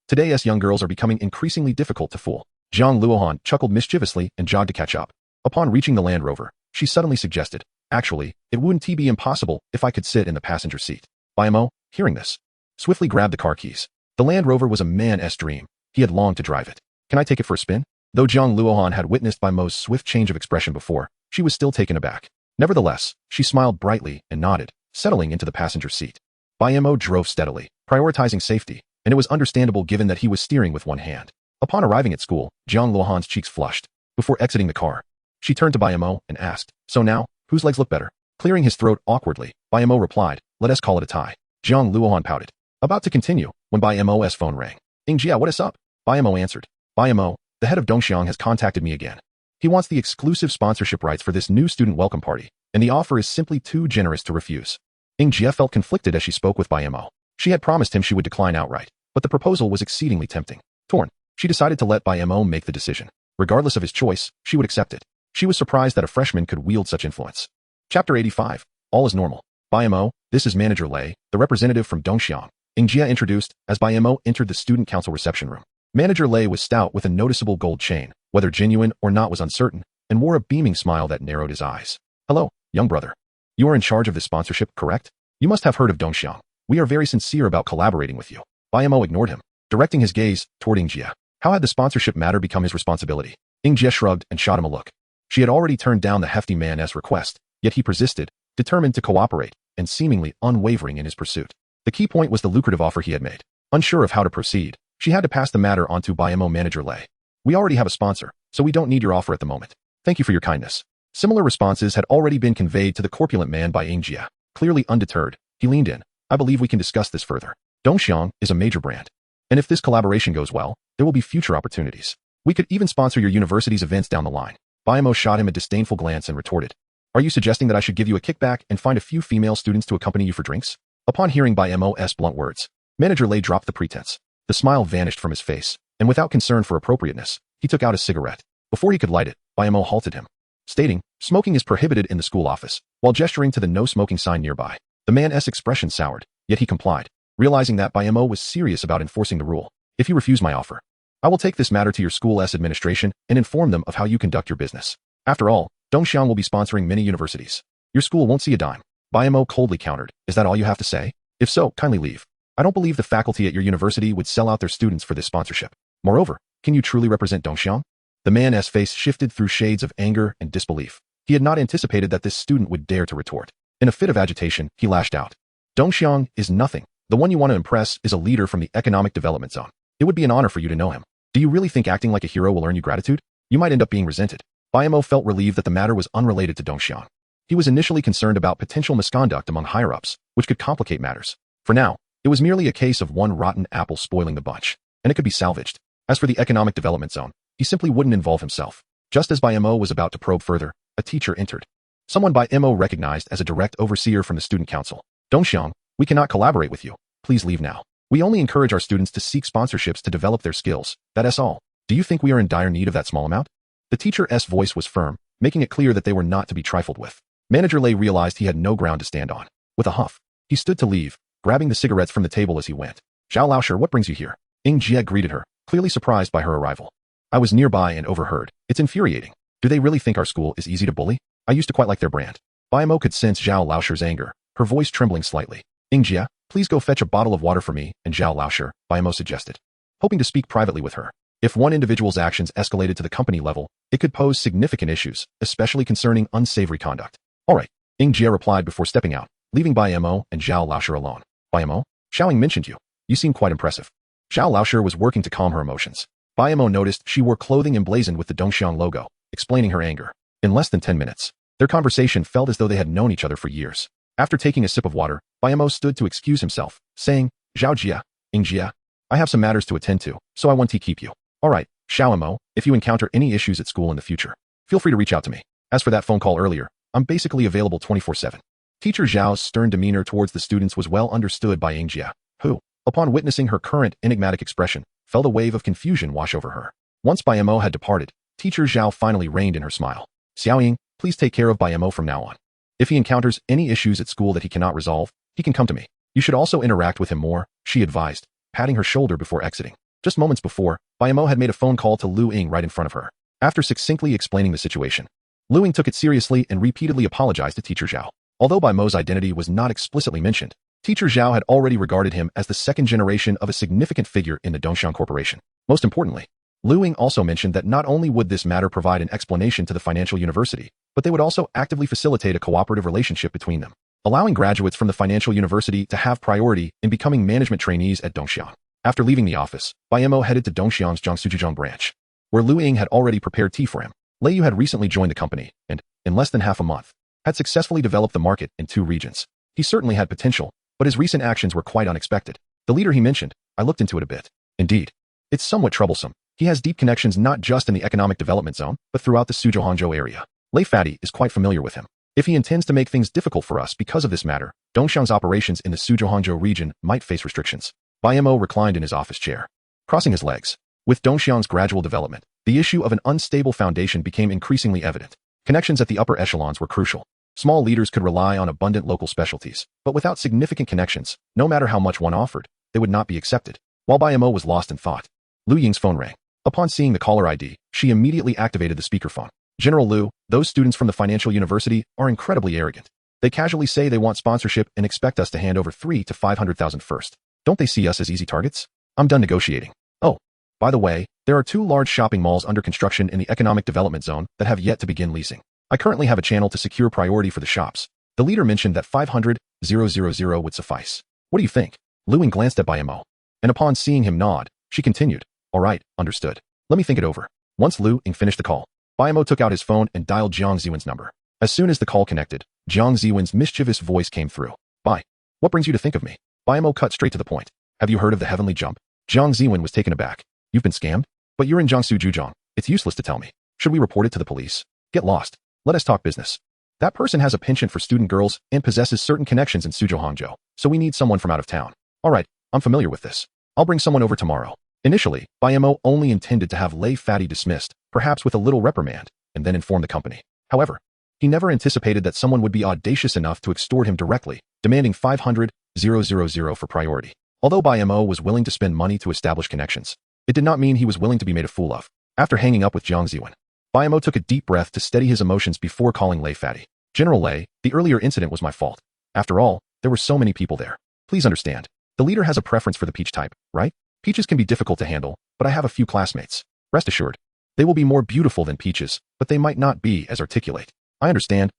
Today's young girls are becoming increasingly difficult to fool." Jiang Luohan chuckled mischievously and jogged to catch up. Upon reaching the Land Rover, she suddenly suggested, "Actually, it wouldn't be impossible if I could sit in the passenger seat." Bai Mo, hearing this, swiftly grabbed the car keys. The Land Rover was a man's dream. He had longed to drive it. "Can I take it for a spin?" Though Jiang Luohan had witnessed Bai Mo's swift change of expression before, she was still taken aback. Nevertheless, she smiled brightly and nodded, settling into the passenger seat. Bai Mo drove steadily, prioritizing safety, and it was understandable given that he was steering with one hand. Upon arriving at school, Jiang Luohan's cheeks flushed. Before exiting the car, she turned to Bai Mo and asked, "So now, whose legs look better?" Clearing his throat awkwardly, Bai Mo replied, "Let us call it a tie." Jiang Luohan pouted. About to continue, when Bai Mo's phone rang. "Jia, what is up?" Bai Mo answered. "Bai Mo, the head of Dongxiang has contacted me again. He wants the exclusive sponsorship rights for this new student welcome party, and the offer is simply too generous to refuse." Jia felt conflicted as she spoke with Bai Mo. She had promised him she would decline outright, but the proposal was exceedingly tempting. Torn, she decided to let Bai Mo make the decision. Regardless of his choice, she would accept it. She was surprised that a freshman could wield such influence. Chapter 85. All is normal. Bai Mo, this is Manager Lei, the representative from Dongxiang. Jia introduced, as Bai Mo entered the student council reception room. Manager Lei was stout with a noticeable gold chain, whether genuine or not was uncertain, and wore a beaming smile that narrowed his eyes. "Hello, young brother. You are in charge of this sponsorship, correct? You must have heard of Dongxiang. We are very sincere about collaborating with you." Bai Mo ignored him, directing his gaze toward Jia. How had the sponsorship matter become his responsibility? Jia shrugged and shot him a look. She had already turned down the hefty man's request, yet he persisted, determined to cooperate, and seemingly unwavering in his pursuit. The key point was the lucrative offer he had made. Unsure of how to proceed, she had to pass the matter on to Bai Mo Manager Lei. "We already have a sponsor, so we don't need your offer at the moment. Thank you for your kindness." Similar responses had already been conveyed to the corpulent man by Jia. Clearly undeterred, he leaned in. "I believe we can discuss this further. Dongxiang is a major brand. And if this collaboration goes well, there will be future opportunities. We could even sponsor your university's events down the line." Bai Mo shot him a disdainful glance and retorted, "Are you suggesting that I should give you a kickback and find a few female students to accompany you for drinks?" Upon hearing Bai Mo's blunt words, Manager Lei dropped the pretense. The smile vanished from his face, and without concern for appropriateness, he took out a cigarette. Before he could light it, Bai Mo halted him, stating, "Smoking is prohibited in the school office," while gesturing to the no smoking sign nearby. The man's expression soured, yet he complied, realizing that Bai Mo was serious about enforcing the rule. "If you refuse my offer, I will take this matter to your school's administration and inform them of how you conduct your business. After all, Dongxiang will be sponsoring many universities. Your school won't see a dime." Bai Mo coldly countered, "Is that all you have to say? If so, kindly leave. I don't believe the faculty at your university would sell out their students for this sponsorship. Moreover, can you truly represent Dongxiang?" The man's face shifted through shades of anger and disbelief. He had not anticipated that this student would dare to retort. In a fit of agitation, he lashed out. "Dongxiang is nothing. The one you want to impress is a leader from the economic development zone. It would be an honor for you to know him. Do you really think acting like a hero will earn you gratitude? You might end up being resented." Bai Mo felt relieved that the matter was unrelated to Dongxiang. He was initially concerned about potential misconduct among higher-ups, which could complicate matters. For now, it was merely a case of one rotten apple spoiling the bunch, and it could be salvaged. As for the economic development zone, he simply wouldn't involve himself. Just as Bai Mo was about to probe further, a teacher entered. Someone Bai Mo recognized as a direct overseer from the student council. "Dongxiang, we cannot collaborate with you. Please leave now. We only encourage our students to seek sponsorships to develop their skills. That's all. Do you think we are in dire need of that small amount?" The teacher's voice was firm, making it clear that they were not to be trifled with. Manager Lei realized he had no ground to stand on. With a huff, he stood to leave, grabbing the cigarettes from the table as he went. "Zhao Laosher, what brings you here?" Jia greeted her, clearly surprised by her arrival. "I was nearby and overheard. It's infuriating. Do they really think our school is easy to bully? I used to quite like their brand." Bai Mo could sense Zhao Laosher's anger, her voice trembling slightly. "Jia, please go fetch a bottle of water for me and Zhao Laosher," Bai Mo suggested, hoping to speak privately with her. If one individual's actions escalated to the company level, it could pose significant issues, especially concerning unsavory conduct. "All right," Jia replied before stepping out, leaving Bai Mo and Zhao Laosher alone. "Bai Mo, Xiaoying mentioned you. You seem quite impressive." Zhao Laosher was working to calm her emotions. Bai Mo noticed she wore clothing emblazoned with the Dongxiang logo, explaining her anger. In less than 10 minutes, their conversation felt as though they had known each other for years. After taking a sip of water, Bai Mo stood to excuse himself, saying, "Zhao Jia, Jia, I have some matters to attend to, so I want to keep you. All right, Xiao Mo, if you encounter any issues at school in the future, feel free to reach out to me. As for that phone call earlier, I'm basically available 24/7. Teacher Zhao's stern demeanor towards the students was well understood by Jia, who, upon witnessing her current enigmatic expression, felt a wave of confusion wash over her. Once Bai Mo had departed, Teacher Zhao finally reined in her smile. "Xiaoying, please take care of Bai Mo from now on. If he encounters any issues at school that he cannot resolve, he can come to me. You should also interact with him more," she advised, patting her shoulder before exiting. Just moments before, Bai Mo had made a phone call to Lu Ying right in front of her. After succinctly explaining the situation, Lu Ying took it seriously and repeatedly apologized to Teacher Zhao. Although Bai Mo's identity was not explicitly mentioned, Teacher Zhao had already regarded him as the second generation of a significant figure in the Dongxiang Corporation. Most importantly, Lu Ying also mentioned that not only would this matter provide an explanation to the financial university, but they would also actively facilitate a cooperative relationship between them, allowing graduates from the financial university to have priority in becoming management trainees at Dongxiang. After leaving the office, Bai Mo headed to Dongxiang's Jiangsu branch, where Lu Ying had already prepared tea for him. Lei Yu had recently joined the company and, in less than half a month, had successfully developed the market in 2 regions. He certainly had potential, but his recent actions were quite unexpected. The leader he mentioned, I looked into it a bit. Indeed, it's somewhat troublesome. He has deep connections not just in the economic development zone, but throughout the Suzhou area. Lei Fadi is quite familiar with him. If he intends to make things difficult for us because of this matter, Dongxiang's operations in the Suzhou region might face restrictions. Bai Mo reclined in his office chair, crossing his legs. With Dongxiang's gradual development, the issue of an unstable foundation became increasingly evident. Connections at the upper echelons were crucial. Small leaders could rely on abundant local specialties, but without significant connections, no matter how much one offered, they would not be accepted. While Bai Mo was lost in thought, Lu Ying's phone rang. Upon seeing the caller ID, she immediately activated the speakerphone. General Lu, those students from the financial university are incredibly arrogant. They casually say they want sponsorship and expect us to hand over 3 to 500,000 first. Don't they see us as easy targets? I'm done negotiating. Oh, by the way, there are 2 large shopping malls under construction in the economic development zone that have yet to begin leasing. I currently have a channel to secure priority for the shops. The leader mentioned that 500,000 would suffice. What do you think? Lu Ying glanced at Bai Mo, and upon seeing him nod, she continued, all right, understood. Let me think it over. Once Lu Ying finished the call, Bai Mo took out his phone and dialed Jiang Ziwen's number. As soon as the call connected, Jiang Ziwen's mischievous voice came through. Bai, what brings you to think of me? Bai Mo cut straight to the point. Have you heard of the heavenly jump? Jiang Ziwen was taken aback. You've been scammed? But you're in Jiangsu Zhujiang. It's useless to tell me. Should we report it to the police? Get lost. Let us talk business. That person has a penchant for student girls and possesses certain connections in Suzhou, so we need someone from out of town. All right, I'm familiar with this. I'll bring someone over tomorrow. Initially, Bai Mo only intended to have Lei Fadi dismissed, perhaps with a little reprimand, and then inform the company. However, he never anticipated that someone would be audacious enough to extort him directly, demanding 500,000 for priority. Although Bai Mo was willing to spend money to establish connections, it did not mean he was willing to be made a fool of. After hanging up with Jiang Ziwen, Bai Mo took a deep breath to steady his emotions before calling Lei Fadi. General Lei, the earlier incident was my fault. After all, there were so many people there. Please understand. The leader has a preference for the peach type, right? Peaches can be difficult to handle, but I have a few classmates. Rest assured, they will be more beautiful than peaches, but they might not be as articulate. I understand.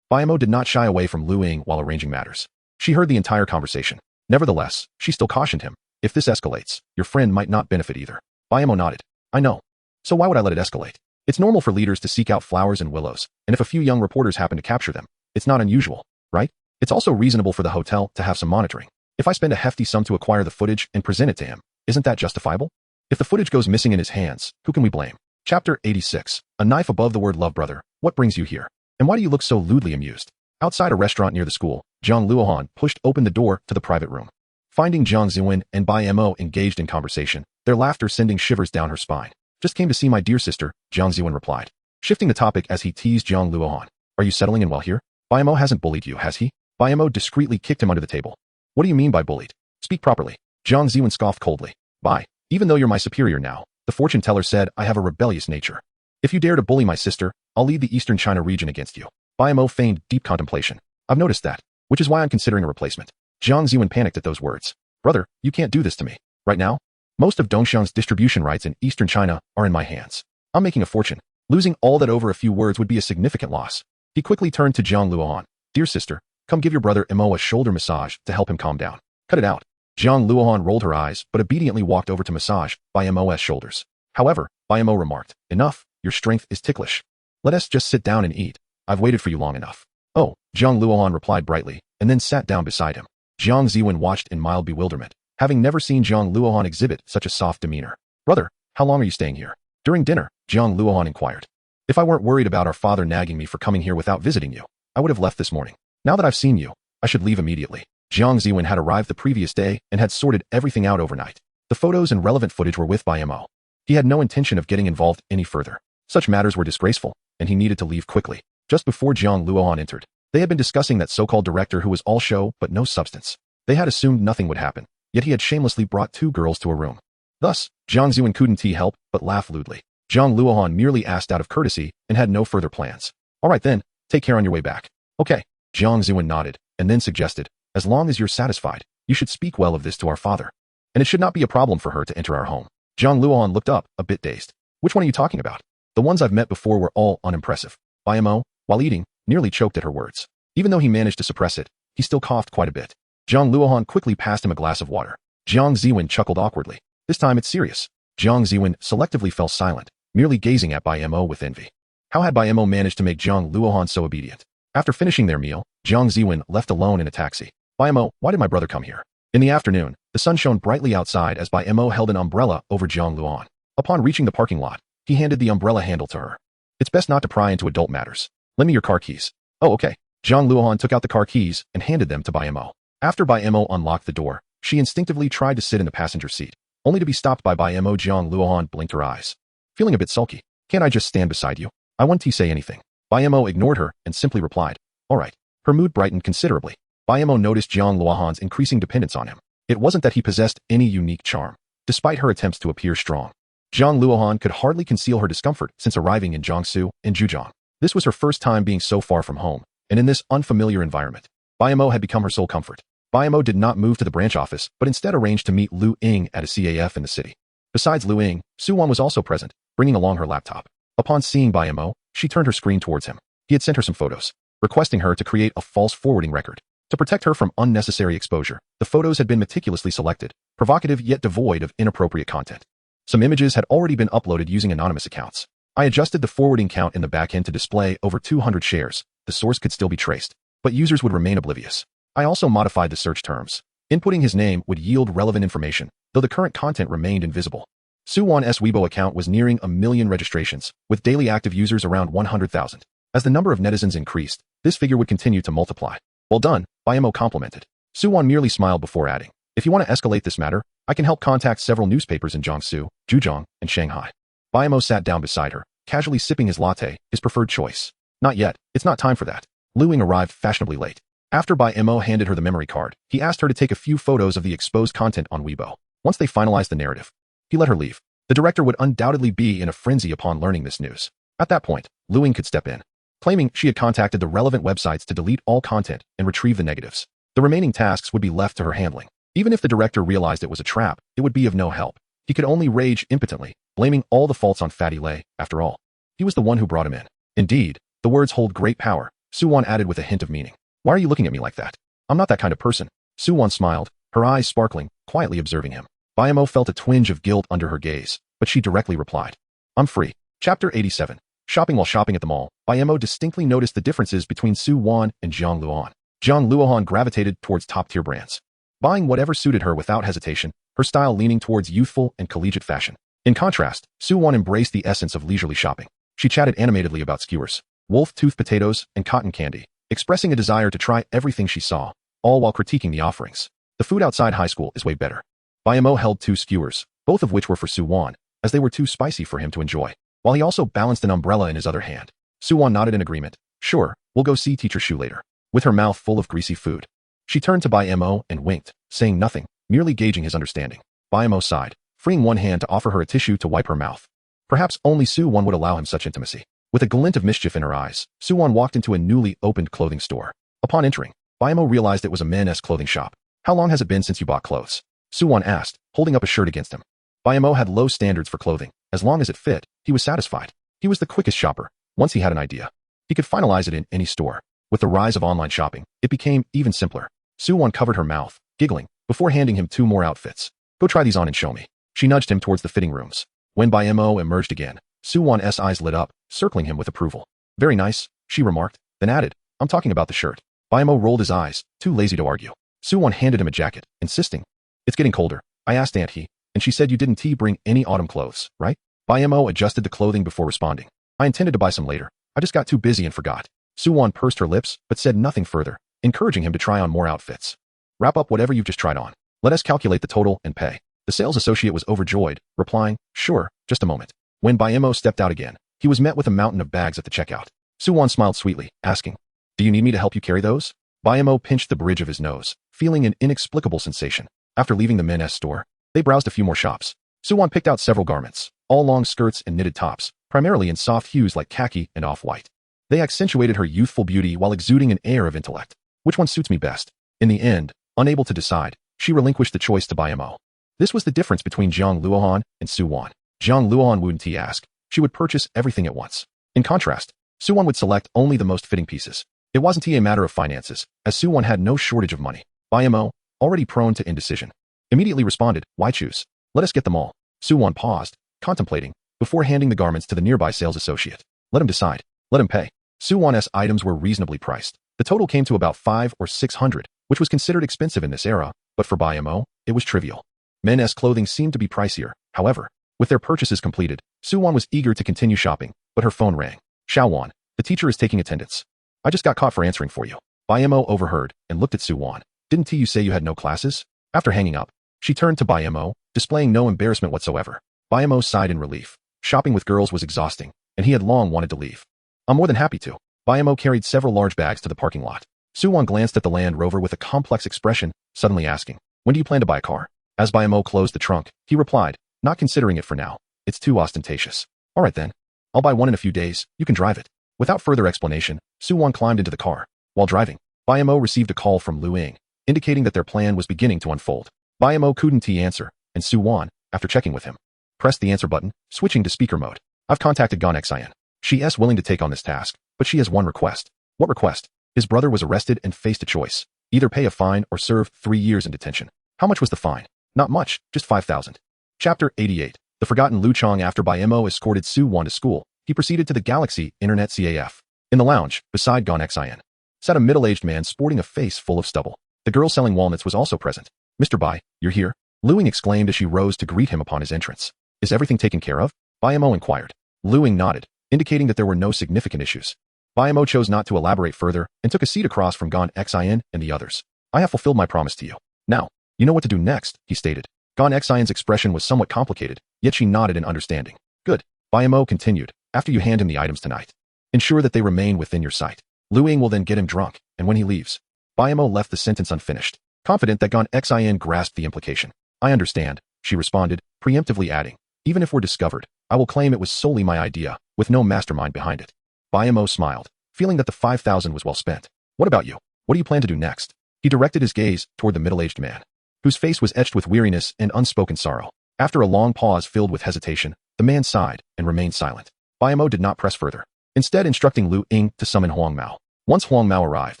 Bai Mo did not shy away from Lu Ying while arranging matters. She heard the entire conversation. Nevertheless, she still cautioned him. If this escalates, your friend might not benefit either. Bai Mo nodded. I know. So why would I let it escalate? It's normal for leaders to seek out flowers and willows, and if a few young reporters happen to capture them, it's not unusual, right? It's also reasonable for the hotel to have some monitoring. If I spend a hefty sum to acquire the footage and present it to him, isn't that justifiable? If the footage goes missing in his hands, who can we blame? Chapter 86. A knife above the word love. Brother, what brings you here? And why do you look so lewdly amused? Outside a restaurant near the school, Jiang Luohan pushed open the door to the private room. Finding Jiang Ziwen and Bai Mo engaged in conversation, their laughter sending shivers down her spine. Just came to see my dear sister, Jiang Ziwen replied, shifting the topic as he teased Jiang Luohan. Are you settling in well here? Bai Mo hasn't bullied you, has he? Bai Mo discreetly kicked him under the table. What do you mean by bullied? Speak properly. Jiang Ziwen scoffed coldly. Bai, even though you're my superior now, the fortune teller said I have a rebellious nature. If you dare to bully my sister, I'll lead the Eastern China region against you. Bai Mo feigned deep contemplation. I've noticed that, which is why I'm considering a replacement. Jiang Ziwen panicked at those words. Brother, you can't do this to me. Right now, most of Dongxiang's distribution rights in Eastern China are in my hands. I'm making a fortune. Losing all that over a few words would be a significant loss. He quickly turned to Jiang Luohan. Dear sister, come give your brother Mo a shoulder massage to help him calm down. Cut it out. Jiang Luohan rolled her eyes but obediently walked over to massage Bai Mo's shoulders. However, Bai Mo remarked, enough, your strength is ticklish. Let us just sit down and eat. I've waited for you long enough. Oh, Jiang Luohan replied brightly, and then sat down beside him. Jiang Ziwen watched in mild bewilderment, having never seen Jiang Luohan exhibit such a soft demeanor. Brother, how long are you staying here? During dinner, Jiang Luohan inquired. If I weren't worried about our father nagging me for coming here without visiting you, I would have left this morning. Now that I've seen you, I should leave immediately. Jiang Ziwen had arrived the previous day and had sorted everything out overnight. The photos and relevant footage were with Bai Mo. He had no intention of getting involved any further. Such matters were disgraceful, and he needed to leave quickly. Just before Jiang Luohan entered, they had been discussing that so-called director who was all show but no substance. They had assumed nothing would happen, yet he had shamelessly brought 2 girls to a room. Thus, Jiang Ziwen couldn't help but laugh lewdly. Jiang Luohan merely asked out of courtesy and had no further plans. All right then, take care on your way back. Okay. Jiang Ziwen nodded, and then suggested, as long as you're satisfied, you should speak well of this to our father. And it should not be a problem for her to enter our home. Jiang Luohan looked up, a bit dazed. Which one are you talking about? The ones I've met before were all unimpressive. Bai Mo, while eating, nearly choked at her words. Even though he managed to suppress it, he still coughed quite a bit. Jiang Luohan quickly passed him a glass of water. Jiang Ziwen chuckled awkwardly. This time it's serious. Jiang Ziwen selectively fell silent, merely gazing at Bai Mo with envy. How had Bai Mo managed to make Jiang Luohan so obedient? After finishing their meal, Jiang Ziwen left alone in a taxi. Bai Mo, why did my brother come here? In the afternoon, the sun shone brightly outside as Bai Mo held an umbrella over Jiang Luohan. Upon reaching the parking lot, he handed the umbrella handle to her. It's best not to pry into adult matters. Lend me your car keys. Oh, okay. Jiang Luohan took out the car keys and handed them to Bai Mo. After Bai Mo unlocked the door, she instinctively tried to sit in the passenger seat, only to be stopped by Bai Mo. Jiang Luohan blinked her eyes. Feeling a bit sulky. Can't I just stand beside you? I won't say anything. Bai Mo ignored her and simply replied, all right. Her mood brightened considerably. Bai Mo noticed Jiang Luohan's increasing dependence on him. It wasn't that he possessed any unique charm, despite her attempts to appear strong. Jiang Luohan could hardly conceal her discomfort since arriving in Jiangsu and Zhejiang. This was her first time being so far from home, and in this unfamiliar environment, Bai Mo had become her sole comfort. Bai Mo did not move to the branch office, but instead arranged to meet Lu Ying at a CAF in the city. Besides Lu Ying, Su-Wan was also present, bringing along her laptop. Upon seeing Bai Mo, she turned her screen towards him. He had sent her some photos, requesting her to create a false forwarding record. To protect her from unnecessary exposure, the photos had been meticulously selected, provocative yet devoid of inappropriate content. Some images had already been uploaded using anonymous accounts. I adjusted the forwarding count in the backend to display over 200 shares. The source could still be traced, but users would remain oblivious. I also modified the search terms. Inputting his name would yield relevant information, though the current content remained invisible. Su-Wan's Weibo account was nearing 1 million registrations, with daily active users around 100,000. As the number of netizens increased, this figure would continue to multiply. Well done, Bai Mo complimented. Su-Wan merely smiled before adding, if you want to escalate this matter, I can help contact several newspapers in Jiangsu, Zhejiang, and Shanghai. Bai Mo sat down beside her, casually sipping his latte, his preferred choice. Not yet, it's not time for that. Lu Ying arrived fashionably late. After Bai Mo handed her the memory card, he asked her to take a few photos of the exposed content on Weibo. Once they finalized the narrative, he let her leave. The director would undoubtedly be in a frenzy upon learning this news. At that point, Lu Ying could step in, claiming she had contacted the relevant websites to delete all content and retrieve the negatives. The remaining tasks would be left to her handling. Even if the director realized it was a trap, it would be of no help. He could only rage impotently, blaming all the faults on Fatty Lei, after all. He was the one who brought him in. Indeed, the words hold great power, Su-Wan added with a hint of meaning. Why are you looking at me like that? I'm not that kind of person. Su-Wan smiled, her eyes sparkling, quietly observing him. Bai Mo felt a twinge of guilt under her gaze, but she directly replied. I'm free. Chapter 87. Shopping. While shopping at the mall, Bai Mo distinctly noticed the differences between Su-Wan and Jiang Luohan. Jiang Luohan gravitated towards top-tier brands, buying whatever suited her without hesitation, her style leaning towards youthful and collegiate fashion. In contrast, Su-Wan embraced the essence of leisurely shopping. She chatted animatedly about skewers, wolf-tooth potatoes, and cotton candy, expressing a desire to try everything she saw, all while critiquing the offerings. The food outside high school is way better. Bai Mo held 2 skewers, both of which were for Su-Wan, as they were too spicy for him to enjoy, while he also balanced an umbrella in his other hand. Su-Wan nodded in agreement. Sure, we'll go see Teacher Shu later. With her mouth full of greasy food, she turned to Bai Mo and winked, saying nothing, merely gauging his understanding. Bai Mo sighed, freeing one hand to offer her a tissue to wipe her mouth. Perhaps only Su-Wan would allow him such intimacy. With a glint of mischief in her eyes, Su-Wan walked into a newly opened clothing store. Upon entering, Bai Mo realized it was a men's clothing shop. How long has it been since you bought clothes? Su-Wan asked, holding up a shirt against him. Bai Mo had low standards for clothing. As long as it fit, he was satisfied. He was the quickest shopper. Once he had an idea, he could finalize it in any store. With the rise of online shopping, it became even simpler. Su-Wan covered her mouth, giggling, before handing him 2 more outfits. Go try these on and show me. She nudged him towards the fitting rooms. When Bai Mo emerged again, Su-Wan's eyes lit up, circling him with approval. Very nice, she remarked, then added, I'm talking about the shirt. Bai Mo rolled his eyes, too lazy to argue. Su-Wan handed him a jacket, insisting. It's getting colder. I asked Aunt He, and she said you didn't bring any autumn clothes, right? Bai Mo adjusted the clothing before responding. I intended to buy some later. I just got too busy and forgot. Su-Wan pursed her lips, but said nothing further, encouraging him to try on more outfits. Wrap up whatever you've just tried on. Let us calculate the total and pay. The sales associate was overjoyed, replying, sure, just a moment. When Bai Mo stepped out again, he was met with a mountain of bags at the checkout. Su-Wan smiled sweetly, asking, do you need me to help you carry those? Bai Mo pinched the bridge of his nose, feeling an inexplicable sensation. After leaving the men's store, they browsed a few more shops. Su-Wan picked out several garments, all long skirts and knitted tops, primarily in soft hues like khaki and off-white. They accentuated her youthful beauty while exuding an air of intellect. Which one suits me best? In the end, unable to decide, she relinquished the choice to Bai Mo. This was the difference between Jiang Luohan and Su-Wan. Jiang Luohan wouldn't ask. She would purchase everything at once. In contrast, Su-Wan would select only the most fitting pieces. It wasn't a matter of finances, as Su-Wan had no shortage of money. Bai Mo, already prone to indecision, immediately responded, why choose? Let us get them all. Suwon paused, contemplating, before handing the garments to the nearby sales associate. Let him decide. Let him pay. Suwon's items were reasonably priced. The total came to about 500 or 600, which was considered expensive in this era, but for Bai Mo, it was trivial. Men's clothing seemed to be pricier. However, with their purchases completed, Suwon was eager to continue shopping, but her phone rang. Xiaowon, the teacher is taking attendance. I just got caught for answering for you. Bai Mo overheard and looked at Suwon. Didn't you say you had no classes? After hanging up, she turned to Bai Mo, displaying no embarrassment whatsoever. Bai Mo sighed in relief. Shopping with girls was exhausting, and he had long wanted to leave. I'm more than happy to. Bai Mo carried several large bags to the parking lot. Suwon glanced at the Land Rover with a complex expression, suddenly asking, when do you plan to buy a car? As Bai Mo closed the trunk, he replied, not considering it for now. It's too ostentatious. All right then. I'll buy one in a few days. You can drive it. Without further explanation, Suwon climbed into the car. While driving, Bai Mo received a call from Lu Ying, indicating that their plan was beginning to unfold. Bai Mo couldn't answer, and Suwon, after checking with him, pressed the answer button, switching to speaker mode. I've contacted Gon Xian. She is willing to take on this task, but she has one request. What request? His brother was arrested and faced a choice. Either pay a fine or serve 3 years in detention. How much was the fine? Not much, just 5,000. Chapter 88. The Forgotten Lu Chong. After Bai Mo escorted Suwon to school, he proceeded to the Galaxy Internet CAF. In the lounge, beside Gon Xian, sat a middle-aged man sporting a face full of stubble. The girl selling walnuts was also present. Mr. Bai, you're here? Lu Ying exclaimed as she rose to greet him upon his entrance. Is everything taken care of? Bai Mo inquired. Lu Ying nodded, indicating that there were no significant issues. Bai Mo chose not to elaborate further and took a seat across from Gon Xian and the others. I have fulfilled my promise to you. Now, you know what to do next, he stated. Gon Xian's expression was somewhat complicated, yet she nodded in understanding. Good. Bai Mo continued. After you hand him the items tonight, ensure that they remain within your sight. Lu Ying will then get him drunk, and when he leaves, Bai Mo left the sentence unfinished, confident that Gon Xian grasped the implication. I understand, she responded, preemptively adding, even if we're discovered, I will claim it was solely my idea, with no mastermind behind it. Bai Mo smiled, feeling that the 5,000 was well spent. What about you? What do you plan to do next? He directed his gaze toward the middle-aged man, whose face was etched with weariness and unspoken sorrow. After a long pause filled with hesitation, the man sighed and remained silent. Bai Mo did not press further, instead instructing Lu Ying to summon Huang Mao. Once Huang Mao arrived,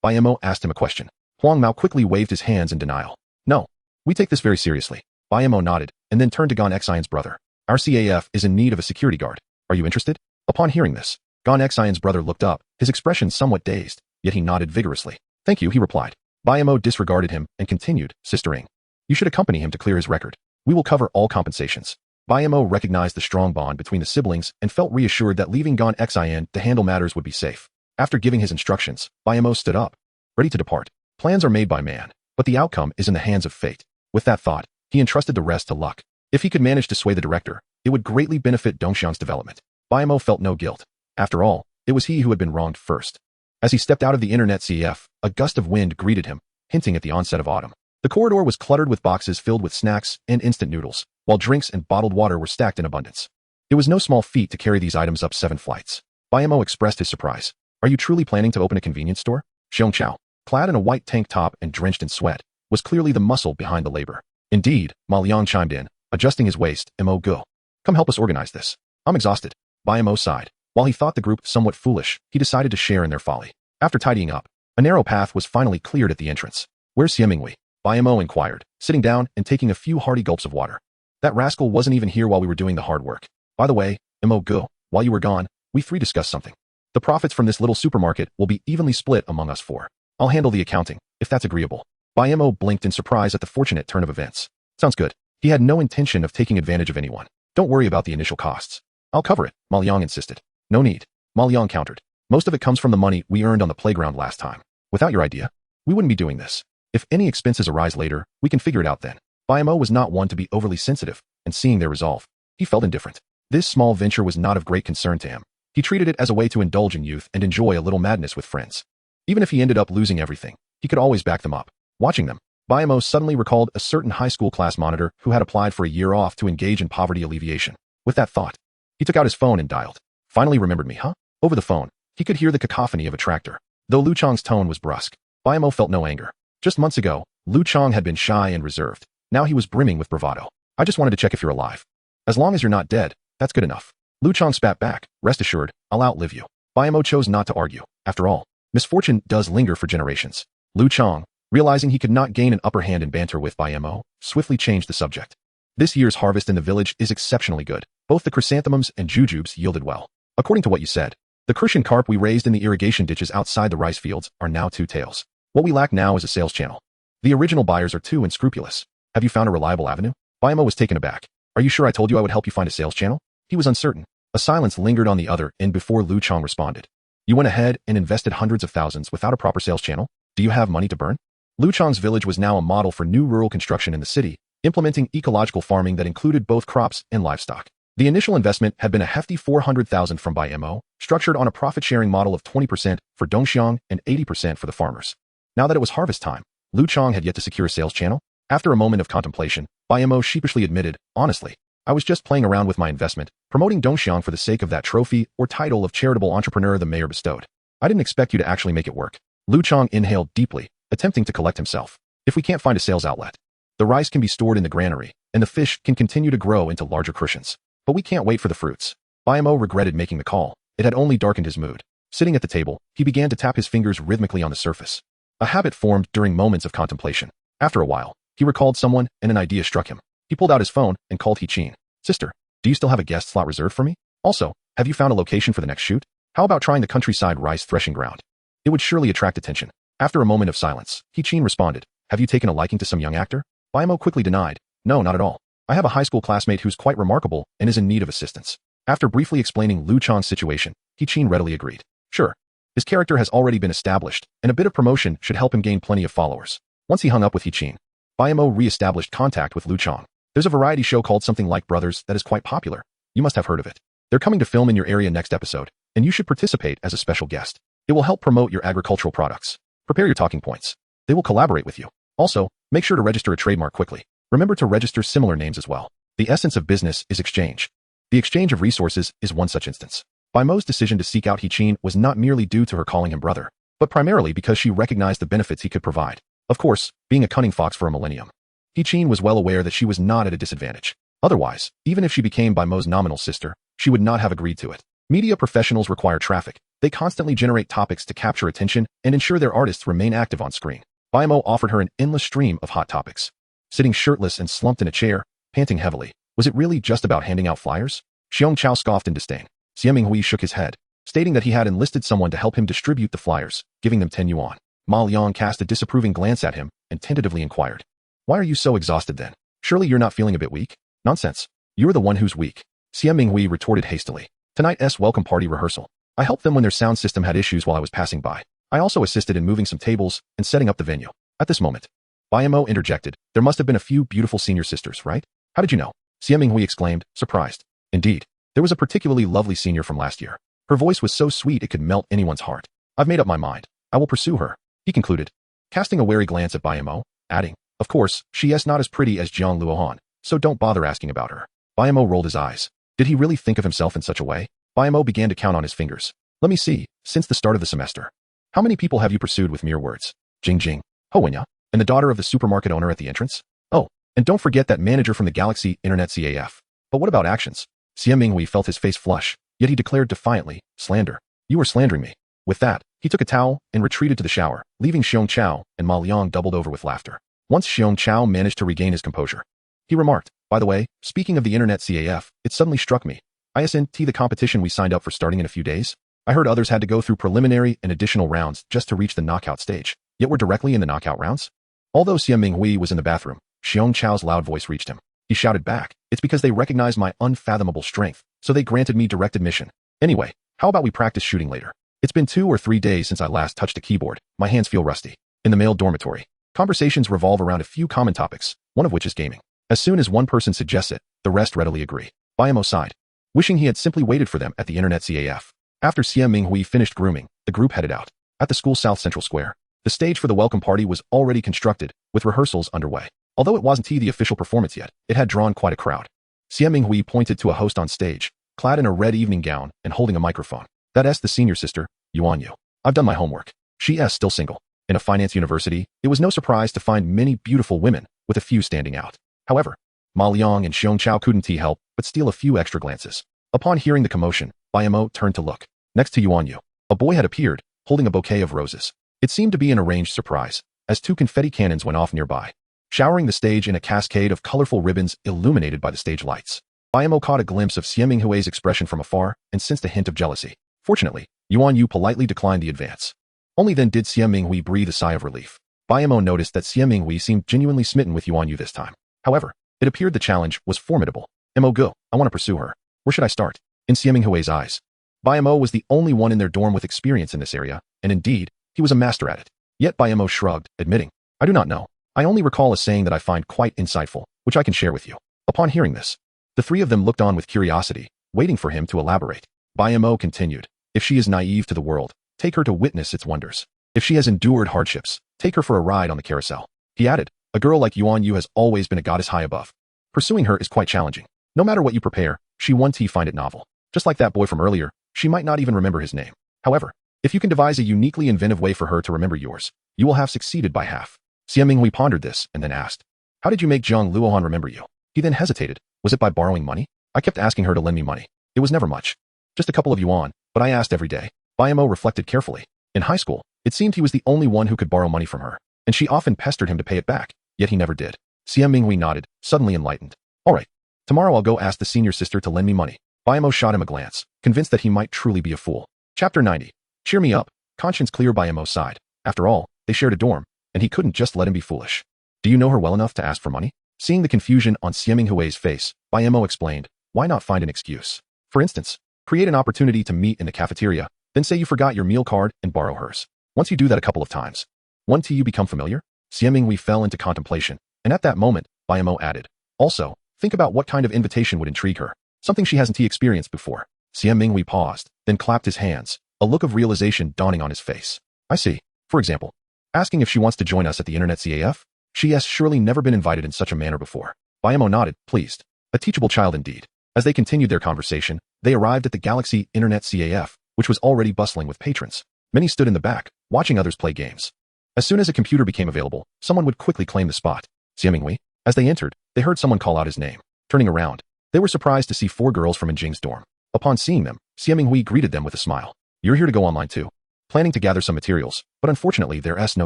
Bai Mo asked him a question. Huang Mao quickly waved his hands in denial. No, we take this very seriously. Bai Mo nodded, and then turned to Gon Xian's brother. Our CAF is in need of a security guard. Are you interested? Upon hearing this, Gon Xian's brother looked up, his expression somewhat dazed, yet he nodded vigorously. Thank you, he replied. Bai Mo disregarded him and continued, Sister Ying, you should accompany him to clear his record. We will cover all compensations. Bai Mo recognized the strong bond between the siblings and felt reassured that leaving Gon Xian to handle matters would be safe. After giving his instructions, Bai Mo stood up, ready to depart. Plans are made by man, but the outcome is in the hands of fate. With that thought, he entrusted the rest to luck. If he could manage to sway the director, it would greatly benefit Dongxiang's development. Bai Mo felt no guilt. After all, it was he who had been wronged first. As he stepped out of the Internet CF, a gust of wind greeted him, hinting at the onset of autumn. The corridor was cluttered with boxes filled with snacks and instant noodles, while drinks and bottled water were stacked in abundance. It was no small feat to carry these items up 7 flights. Bai Mo expressed his surprise. Are you truly planning to open a convenience store? Xiong Chao, clad in a white tank top and drenched in sweat, was clearly the muscle behind the labor. Indeed, Ma Liang chimed in, adjusting his waist. Mo Go. Come help us organize this. I'm exhausted. Bai Mo sighed. While he thought the group somewhat foolish, he decided to share in their folly. After tidying up, a narrow path was finally cleared at the entrance. Where's Xiemingwei? Bai Mo inquired, sitting down and taking a few hearty gulps of water. That rascal wasn't even here while we were doing the hard work. By the way, Mo Go, while you were gone, we 3 discussed something. The profits from this little supermarket will be evenly split among us 4. I'll handle the accounting, if that's agreeable. Bai Mo blinked in surprise at the fortunate turn of events. Sounds good. He had no intention of taking advantage of anyone. Don't worry about the initial costs. I'll cover it, Ma Liang insisted. No need. Ma Liang countered. Most of it comes from the money we earned on the playground last time. Without your idea, we wouldn't be doing this. If any expenses arise later, we can figure it out then. Bai Mo was not one to be overly sensitive, and seeing their resolve, he felt indifferent. This small venture was not of great concern to him. He treated it as a way to indulge in youth and enjoy a little madness with friends. Even if he ended up losing everything, he could always back them up. Watching them, Bai Mo suddenly recalled a certain high school class monitor who had applied for a year off to engage in poverty alleviation. With that thought, he took out his phone and dialed. Finally remembered me, huh? Over the phone, he could hear the cacophony of a tractor. Though Lu Chong's tone was brusque, Bai Mo felt no anger. Just months ago, Lu Chong had been shy and reserved. Now he was brimming with bravado. I just wanted to check if you're alive. As long as you're not dead, that's good enough. Lu Chong spat back. Rest assured, I'll outlive you. Bai Mo chose not to argue. After all, misfortune does linger for generations. Lu Chong, realizing he could not gain an upper hand in banter with Bai Mo, swiftly changed the subject. This year's harvest in the village is exceptionally good. Both the chrysanthemums and jujubes yielded well. According to what you said, the crucian carp we raised in the irrigation ditches outside the rice fields are now two tails. What we lack now is a sales channel. The original buyers are too unscrupulous. Have you found a reliable avenue? Bai Mo was taken aback. Are you sure I told you I would help you find a sales channel? He was uncertain. A silence lingered on the other end before Lu Chang responded. You went ahead and invested hundreds of thousands without a proper sales channel? Do you have money to burn? Lu Chang's village was now a model for new rural construction in the city, implementing ecological farming that included both crops and livestock. The initial investment had been a hefty 400,000 from Bai Mo, structured on a profit-sharing model of 20% for Dongxiang and 80% for the farmers. Now that it was harvest time, Lu Chang had yet to secure a sales channel. After a moment of contemplation, Bai Mo sheepishly admitted, honestly, I was just playing around with my investment, promoting Dongxiang for the sake of that trophy or title of charitable entrepreneur the mayor bestowed. I didn't expect you to actually make it work. Lu Chang inhaled deeply, attempting to collect himself. If we can't find a sales outlet, the rice can be stored in the granary, and the fish can continue to grow into larger crucians. But we can't wait for the fruits. Bai Mo regretted making the call. It had only darkened his mood. Sitting at the table, he began to tap his fingers rhythmically on the surface. A habit formed during moments of contemplation. After a while, he recalled someone and an idea struck him. He pulled out his phone and called He-Chin. Sister, do you still have a guest slot reserved for me? Also, have you found a location for the next shoot? How about trying the countryside rice threshing ground? It would surely attract attention. After a moment of silence, He-Chin responded, have you taken a liking to some young actor? Bai Mo quickly denied, no, not at all. I have a high school classmate who's quite remarkable and is in need of assistance. After briefly explaining Lu Chang's situation, He-Chin readily agreed. Sure. His character has already been established, and a bit of promotion should help him gain plenty of followers. Once he hung up with He-Chin, Bai Mo re-established contact with Lu Chang. There's a variety show called something like Brothers that is quite popular. You must have heard of it. They're coming to film in your area next episode, and you should participate as a special guest. It will help promote your agricultural products. Prepare your talking points. They will collaborate with you. Also, make sure to register a trademark quickly. Remember to register similar names as well. The essence of business is exchange. The exchange of resources is one such instance. Bai Mo's decision to seek out He-Chin was not merely due to her calling him brother, but primarily because she recognized the benefits he could provide. Of course, being a cunning fox for a millennium, He-Chin was well aware that she was not at a disadvantage. Otherwise, even if she became Bai Mo's nominal sister, she would not have agreed to it. Media professionals require traffic. They constantly generate topics to capture attention and ensure their artists remain active on screen. Bai Mo offered her an endless stream of hot topics. Sitting shirtless and slumped in a chair, panting heavily, was it really just about handing out flyers? Xiong Chao scoffed in disdain. Xie Minghui shook his head, stating that he had enlisted someone to help him distribute the flyers, giving them 10 yuan. Ma Liang cast a disapproving glance at him and tentatively inquired, why are you so exhausted then? Surely you're not feeling a bit weak? Nonsense. You're the one who's weak. Xie Minghui retorted hastily. Tonight's welcome party rehearsal. I helped them when their sound system had issues while I was passing by. I also assisted in moving some tables and setting up the venue. At this moment, Bai Mo interjected, there must have been a few beautiful senior sisters, right? How did you know? Xie Minghui exclaimed, surprised. Indeed, there was a particularly lovely senior from last year. Her voice was so sweet it could melt anyone's heart. I've made up my mind. I will pursue her, he concluded, casting a wary glance at Bai Mo, adding, of course, she is not as pretty as Jiang Luohan, so don't bother asking about her. Bai Mo rolled his eyes. Did he really think of himself in such a way? Bai Mo began to count on his fingers. Let me see, since the start of the semester. How many people have you pursued with mere words? Jing Jing, Ho Wenya, and the daughter of the supermarket owner at the entrance? Oh, and don't forget that manager from the Galaxy Internet CAF. But what about actions? Xie Minghui felt his face flush, yet he declared defiantly, slander. You are slandering me. With that, he took a towel and retreated to the shower, leaving Xiong Chao and Ma Liang doubled over with laughter. Once Xiong Chao managed to regain his composure, he remarked, by the way, speaking of the Internet CAF, it suddenly struck me. ISNT the competition we signed up for starting in a few days? I heard others had to go through preliminary and additional rounds just to reach the knockout stage, yet we're directly in the knockout rounds? Although Xie Minghui was in the bathroom, Xiong Chao's loud voice reached him. He shouted back, it's because they recognize my unfathomable strength, so they granted me direct admission. Anyway, how about we practice shooting later? It's been 2 or 3 days since I last touched a keyboard. My hands feel rusty. In the male dormitory, conversations revolve around a few common topics, one of which is gaming. As soon as one person suggests it, the rest readily agree. Bai Mo sighed, wishing he had simply waited for them at the Internet CAF. After Xie Minghui finished grooming, the group headed out. At the school's South Central Square, the stage for the welcome party was already constructed, with rehearsals underway. Although it wasn't the official performance yet, it had drawn quite a crowd. Xie Minghui pointed to a host on stage, clad in a red evening gown and holding a microphone. That's the senior sister, Yuan Yu. I've done my homework. She is still single. In a finance university, it was no surprise to find many beautiful women, with a few standing out. However, Ma Liang and Xiong Chao couldn't help but steal a few extra glances. Upon hearing the commotion, Bai Mo turned to look. Next to Yuan Yu, a boy had appeared, holding a bouquet of roses. It seemed to be an arranged surprise, as 2 confetti cannons went off nearby. showering the stage in a cascade of colorful ribbons illuminated by the stage lights. Bai Mo caught a glimpse of Xie Minghui's expression from afar and sensed a hint of jealousy. Fortunately, Yuan Yu politely declined the advance. Only then did Xie Minghui breathe a sigh of relief. Bai Mo noticed that Xie Minghui seemed genuinely smitten with Yuan Yu this time. However, it appeared the challenge was formidable. Mo go, I want to pursue her. Where should I start? In Xie Minghui's eyes, Bai Mo was the only one in their dorm with experience in this area, and indeed, he was a master at it. Yet Bai Mo shrugged, admitting, I do not know. I only recall a saying that I find quite insightful, which I can share with you. Upon hearing this, the three of them looked on with curiosity, waiting for him to elaborate. Bai Mo continued, if she is naive to the world, take her to witness its wonders. If she has endured hardships, take her for a ride on the carousel. He added, a girl like Yuan Yu has always been a goddess high above. Pursuing her is quite challenging. No matter what you prepare, she won't find it novel. Just like that boy from earlier, she might not even remember his name. However, if you can devise a uniquely inventive way for her to remember yours, you will have succeeded by half. Xie Minghui pondered this and then asked, how did you make Jiang Luohan remember you? He then hesitated. Was it by borrowing money? I kept asking her to lend me money. It was never much. Just a couple of yuan, but I asked every day. Bai Mo reflected carefully. In high school, it seemed he was the only one who could borrow money from her, and she often pestered him to pay it back, yet he never did. Xie Minghui nodded, suddenly enlightened. All right. Tomorrow I'll go ask the senior sister to lend me money. Bai Mo shot him a glance, convinced that he might truly be a fool. Chapter 90. Cheer me up. Conscience clear. Bai Mo sighed. After all, they shared a dorm, and he couldn't just let him be foolish. Do you know her well enough to ask for money? Seeing the confusion on Xie Minghui's face, Bai Mo explained, why not find an excuse? For instance, create an opportunity to meet in the cafeteria, then say you forgot your meal card and borrow hers. Once you do that a couple of times, won't you become familiar? Xie Minghui fell into contemplation, and at that moment, Bai Mo added, also, think about what kind of invitation would intrigue her, something she hasn't experienced before. Xie Minghui paused, then clapped his hands, a look of realization dawning on his face. I see. For example, asking if she wants to join us at the Internet CAF? She has surely never been invited in such a manner before. Bai Mo nodded, pleased. A teachable child indeed. As they continued their conversation, they arrived at the Galaxy Internet CAF, which was already bustling with patrons. Many stood in the back, watching others play games. As soon as a computer became available, someone would quickly claim the spot. Xie Minghui. As they entered, they heard someone call out his name. Turning around, they were surprised to see 4 girls from Jing's dorm. Upon seeing them, Xie Minghui greeted them with a smile. You're here to go online too. Planning to gather some materials, but unfortunately there's no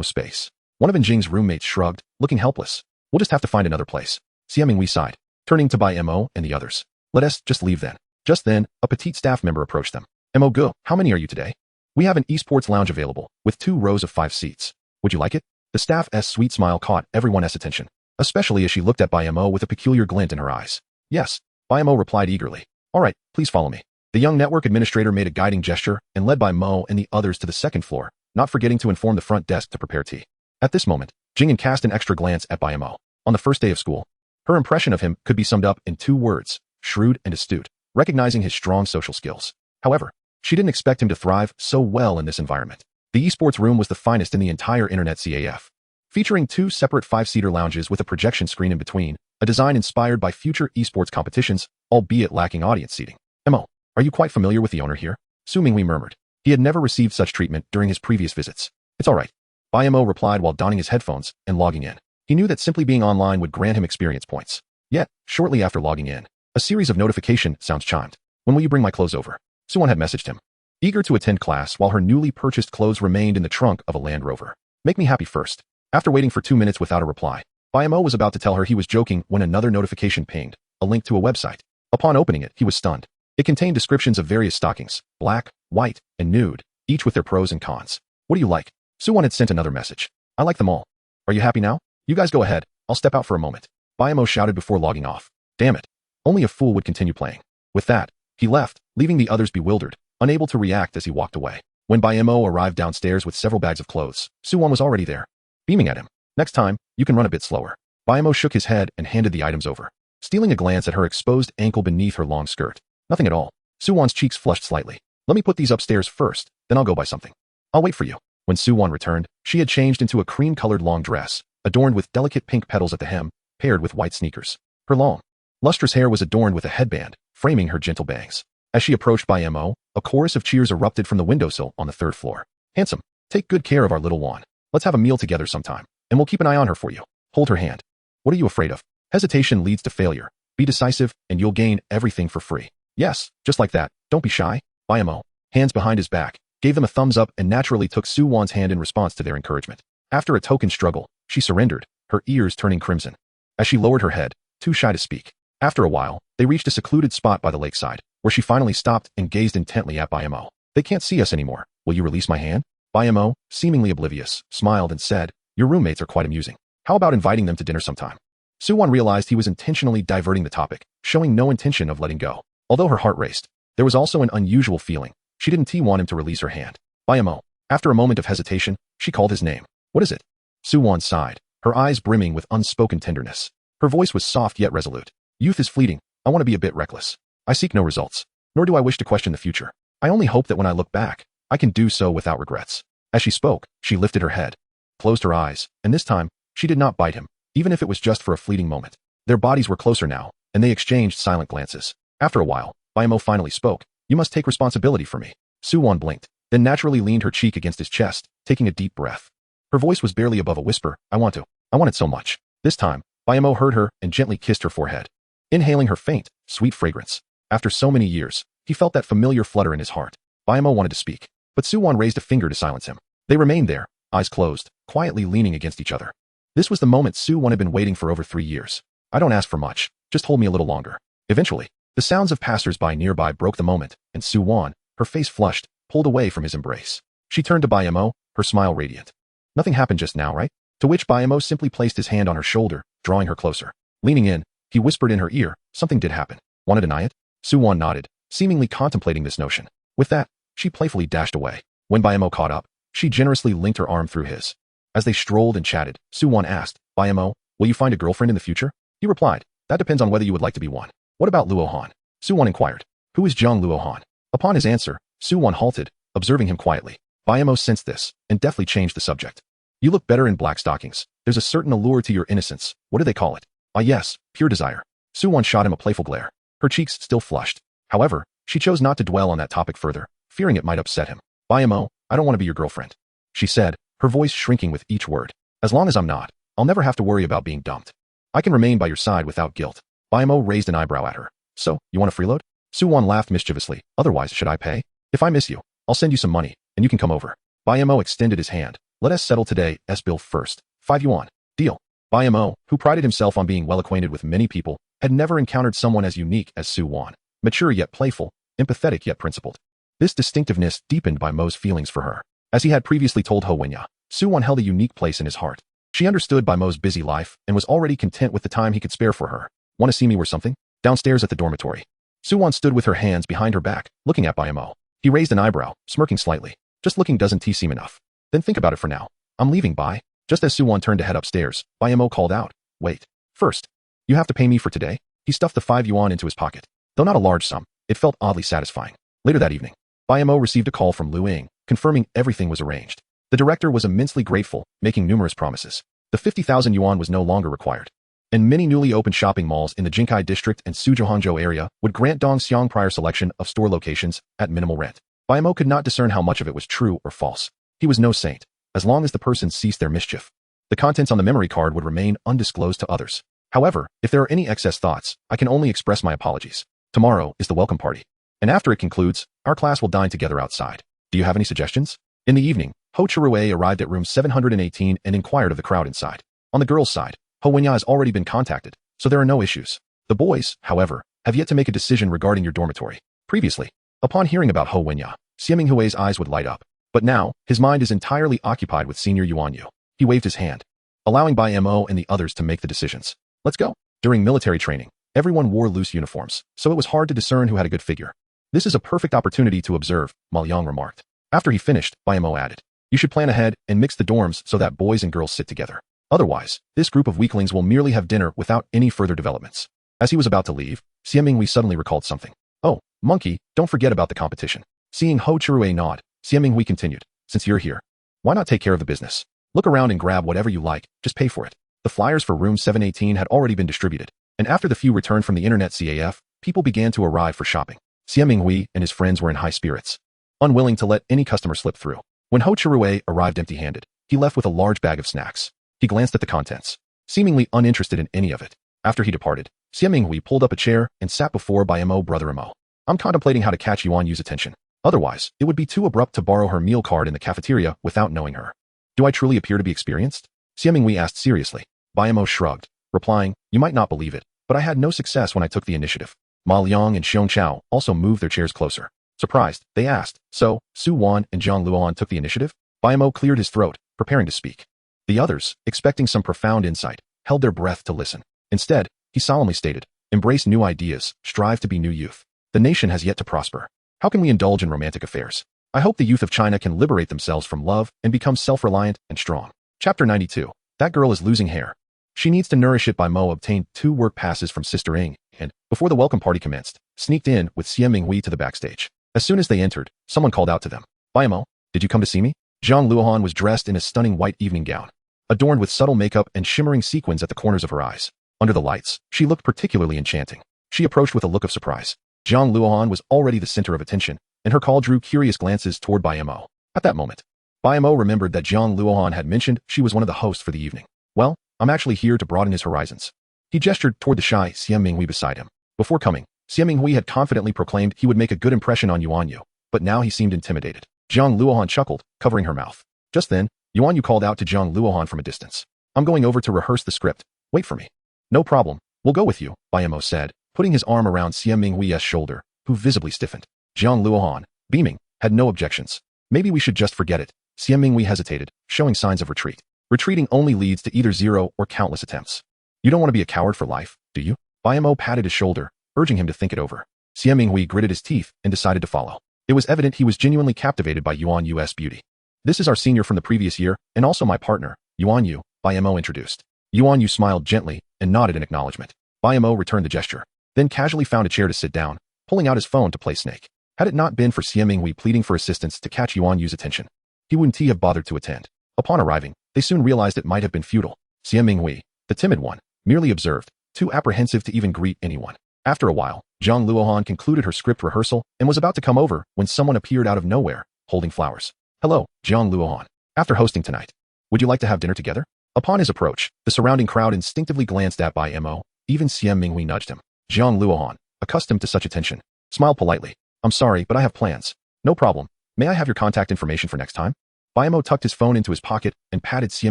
space. One of Jing's roommates shrugged, looking helpless. We'll just have to find another place. Xie Minghui sighed, turning to Bai Mo and the others. Let us just leave then. Just then, a petite staff member approached them. Mo go, how many are you today? We have an esports lounge available, with 2 rows of 5 seats. Would you like it? The staff's sweet smile caught everyone's attention, especially as she looked at Bai Mo with a peculiar glint in her eyes. Yes, Bai Mo replied eagerly. All right, please follow me. The young network administrator made a guiding gesture and led Bai Mo and the others to the 2nd floor, not forgetting to inform the front desk to prepare tea. At this moment, Jing cast an extra glance at Bai Mo. On the first day of school, her impression of him could be summed up in 2 words, shrewd and astute, recognizing his strong social skills. However, she didn't expect him to thrive so well in this environment. The esports room was the finest in the entire Internet CAF, featuring 2 separate 5-seater lounges with a projection screen in between, a design inspired by future esports competitions, albeit lacking audience seating. Mo, are you quite familiar with the owner here? Su Minghui murmured. He had never received such treatment during his previous visits. It's all right. Bai Mo replied while donning his headphones and logging in. He knew that simply being online would grant him experience points. Yet, shortly after logging in, a series of notification sounds chimed. When will you bring my clothes over? Suwon had messaged him. Eager to attend class while her newly purchased clothes remained in the trunk of a Land Rover. Make me happy first. After waiting for 2 minutes without a reply, Bai Mo was about to tell her he was joking when another notification pinged, a link to a website. Upon opening it, he was stunned. It contained descriptions of various stockings, black, white, and nude, each with their pros and cons. What do you like? Suwon had sent another message. I like them all. Are you happy now? You guys go ahead, I'll step out for a moment. Bai Mo shouted before logging off. Damn it. Only a fool would continue playing. With that, he left, leaving the others bewildered, unable to react as he walked away. When Bai Mo arrived downstairs with several bags of clothes, Suwon was already there, beaming at him. Next time, you can run a bit slower. Bai Mo shook his head and handed the items over, stealing a glance at her exposed ankle beneath her long skirt. Nothing at all. Suwon's cheeks flushed slightly. Let me put these upstairs first, then I'll go buy something. I'll wait for you. When Suwon returned, she had changed into a cream-colored long dress, adorned with delicate pink petals at the hem, paired with white sneakers. Her long, lustrous hair was adorned with a headband, framing her gentle bangs. As she approached Bai Mo, a chorus of cheers erupted from the windowsill on the 3rd floor. Handsome, take good care of our little Wan. Let's have a meal together sometime, and we'll keep an eye on her for you. Hold her hand. What are you afraid of? Hesitation leads to failure. Be decisive, and you'll gain everything for free. Yes, just like that. Don't be shy. Bai Mo, hands behind his back, gave them a thumbs up and naturally took Suwon's hand in response to their encouragement. After a token struggle, she surrendered, her ears turning crimson. As she lowered her head, too shy to speak. After a while, they reached a secluded spot by the lakeside, where she finally stopped and gazed intently at Bai Mo. They can't see us anymore. Will you release my hand? Bai Mo, seemingly oblivious, smiled and said, your roommates are quite amusing. How about inviting them to dinner sometime? Su-won realized he was intentionally diverting the topic, showing no intention of letting go. Although her heart raced, there was also an unusual feeling. She didn't want him to release her hand. Bai Mo. After a moment of hesitation, she called his name. What is it? Su-won sighed, her eyes brimming with unspoken tenderness. Her voice was soft yet resolute. Youth is fleeting. I want to be a bit reckless. I seek no results, nor do I wish to question the future. I only hope that when I look back, I can do so without regrets. As she spoke, she lifted her head, closed her eyes, and this time, she did not bite him, even if it was just for a fleeting moment. Their bodies were closer now, and they exchanged silent glances. After a while, Bai Mo finally spoke. You must take responsibility for me. Su-won blinked, then naturally leaned her cheek against his chest, taking a deep breath. Her voice was barely above a whisper. I want it so much. This time, Bai Mo heard her and gently kissed her forehead, inhaling her faint, sweet fragrance. After so many years, he felt that familiar flutter in his heart. Bai Mo wanted to speak, but Su-won raised a finger to silence him. They remained there, eyes closed, quietly leaning against each other. This was the moment Su-won had been waiting for over 3 years. I don't ask for much, just hold me a little longer. Eventually, the sounds of passers-by nearby broke the moment, and Su-won, her face flushed, pulled away from his embrace. She turned to Bai Mo, her smile radiant. Nothing happened just now, right? To which Bai Mo simply placed his hand on her shoulder, drawing her closer. Leaning in, he whispered in her ear, something did happen. Want to deny it? Su-won nodded, seemingly contemplating this notion. With that, she playfully dashed away. When Bai Mo caught up, she generously linked her arm through his. As they strolled and chatted, Su-won asked, Bai Mo, will you find a girlfriend in the future? He replied, that depends on whether you would like to be one. What about Luohan? Su-won inquired. Who is Jiang Luohan? Upon his answer, Su-won halted, observing him quietly. Bai Mo sensed this, and deftly changed the subject. You look better in black stockings. There's a certain allure to your innocence. What do they call it? Ah yes, pure desire. Su-won shot him a playful glare. Her cheeks still flushed. However, she chose not to dwell on that topic further, fearing it might upset him. Bai Mo, I don't want to be your girlfriend, she said, her voice shrinking with each word. As long as I'm not, I'll never have to worry about being dumped. I can remain by your side without guilt. Bai Mo raised an eyebrow at her. So, you want to freeload? Su-won laughed mischievously. Otherwise, should I pay? If I miss you, I'll send you some money, and you can come over. Bai Mo extended his hand. Let us settle today, bill first. 5 yuan. Deal. Bai Mo, who prided himself on being well acquainted with many people, had never encountered someone as unique as Su-won. Mature yet playful, empathetic yet principled. This distinctiveness deepened Bai Mo's feelings for her. As he had previously told Ho Wenya, Su-won held a unique place in his heart. She understood Bai Mo's busy life and was already content with the time he could spare for her. Want to see me or something? Downstairs at the dormitory. Su-won stood with her hands behind her back, looking at Bai Mo. He raised an eyebrow, smirking slightly. Just looking doesn't seem enough. Then think about it for now. I'm leaving, Bai. Just as Su-won turned to head upstairs, Bai Mo called out. Wait. First, you have to pay me for today. He stuffed the 5 yuan into his pocket. Though not a large sum, it felt oddly satisfying. Later that evening, Bai Mo received a call from Lu Ying, confirming everything was arranged. The director was immensely grateful, making numerous promises. The 50,000 yuan was no longer required. And many newly opened shopping malls in the Jinkai district and Sujiuhangzhou area would grant Dongxiang prior selection of store locations at minimal rent. Bai Mo could not discern how much of it was true or false. He was no saint, as long as the persons ceased their mischief. The contents on the memory card would remain undisclosed to others. However, if there are any excess thoughts, I can only express my apologies. Tomorrow is the welcome party. And after it concludes, our class will dine together outside. Do you have any suggestions? In the evening, Ho Chirue arrived at room 718 and inquired of the crowd inside. On the girls' side, Ho Wenya has already been contacted, so there are no issues. The boys, however, have yet to make a decision regarding your dormitory. Previously, upon hearing about Ho Wenya, Xiaming Hui's eyes would light up. But now, his mind is entirely occupied with Senior Yuan Yu. He waved his hand, allowing Bai Mo and the others to make the decisions. Let's go. During military training, everyone wore loose uniforms, so it was hard to discern who had a good figure. This is a perfect opportunity to observe, Ma Liang remarked. After he finished, Bai Mo added, you should plan ahead and mix the dorms so that boys and girls sit together. Otherwise, this group of weaklings will merely have dinner without any further developments. As he was about to leave, Xiaming Hui suddenly recalled something. Oh, monkey, don't forget about the competition. Seeing Ho Chirue nod, Xiaming Hui continued, since you're here, why not take care of the business? Look around and grab whatever you like, just pay for it. The flyers for room 718 had already been distributed, and after the few returned from the internet CAF, people began to arrive for shopping. Xiaming Hui and his friends were in high spirits, unwilling to let any customer slip through. When Ho Chirue arrived empty-handed, he left with a large bag of snacks. He glanced at the contents, seemingly uninterested in any of it. After he departed, Xiaming Hui pulled up a chair and sat before Bai Mo brother Mo. I'm contemplating how to catch Yuan Yu's attention. Otherwise, it would be too abrupt to borrow her meal card in the cafeteria without knowing her. Do I truly appear to be experienced? Xiaming Hui asked seriously. Bai Mo shrugged, replying, "You might not believe it, but I had no success when I took the initiative." Ma Liang and Xiong Chao also moved their chairs closer. Surprised, they asked, "So, Su Wan and Jiang Luohan took the initiative?" Bai Mo cleared his throat, preparing to speak. The others, expecting some profound insight, held their breath to listen. Instead, he solemnly stated, "Embrace new ideas, strive to be new youth. The nation has yet to prosper. How can we indulge in romantic affairs? I hope the youth of China can liberate themselves from love and become self-reliant and strong." Chapter 92. That girl is losing hair. She needs to nourish it. Bai Mo obtained 2 work passes from Sister Ing, and, before the welcome party commenced, sneaked in with Xie Minghui to the backstage. As soon as they entered, someone called out to them, "Bai Mo, did you come to see me?" Jiang Luohan was dressed in a stunning white evening gown, adorned with subtle makeup and shimmering sequins at the corners of her eyes. Under the lights, she looked particularly enchanting. She approached with a look of surprise. Jiang Luohan was already the center of attention, and her call drew curious glances toward Bai Mo. At that moment, Bai Mo remembered that Jiang Luohan had mentioned she was one of the hosts for the evening. "Well, I'm actually here to broaden his horizons." He gestured toward the shy Xie Minghui beside him. Before coming, Xie Minghui had confidently proclaimed he would make a good impression on Yuan Yu, but now he seemed intimidated. Jiang Luohan chuckled, covering her mouth. Just then, Yuan Yu called out to Jiang Luohan from a distance. "I'm going over to rehearse the script. Wait for me." "No problem. We'll go with you," Bai Mo said, putting his arm around Xie Minghui's shoulder, who visibly stiffened. Jiang Luohan, beaming, had no objections. "Maybe we should just forget it." Xie Minghui hesitated, showing signs of retreat. Retreating only leads to either 0 or countless attempts. "You don't want to be a coward for life, do you?" Bai Mo patted his shoulder, urging him to think it over. Xie Minghui gritted his teeth and decided to follow. It was evident he was genuinely captivated by Yuan Yu's beauty. "This is our senior from the previous year, and also my partner, Yuan Yu," Bai Mo introduced. Yuan Yu smiled gently and nodded in acknowledgement. Bai Mo returned the gesture, then casually found a chair to sit down, pulling out his phone to play Snake. Had it not been for Xie Minghui pleading for assistance to catch Yuan Yu's attention, he wouldn't have bothered to attend. Upon arriving, they soon realized it might have been futile. Xie Minghui, the timid one, merely observed, too apprehensive to even greet anyone. After a while, Jiang Luohan concluded her script rehearsal and was about to come over when someone appeared out of nowhere, holding flowers. "Hello, Jiang Luohan. After hosting tonight, would you like to have dinner together?" Upon his approach, the surrounding crowd instinctively glanced at Bai Mo. Even Xie Minghui nudged him. Jiang Luohan, accustomed to such attention, smiled politely. "I'm sorry, but I have plans." "No problem. May I have your contact information for next time?" Bai Mo tucked his phone into his pocket and patted Xie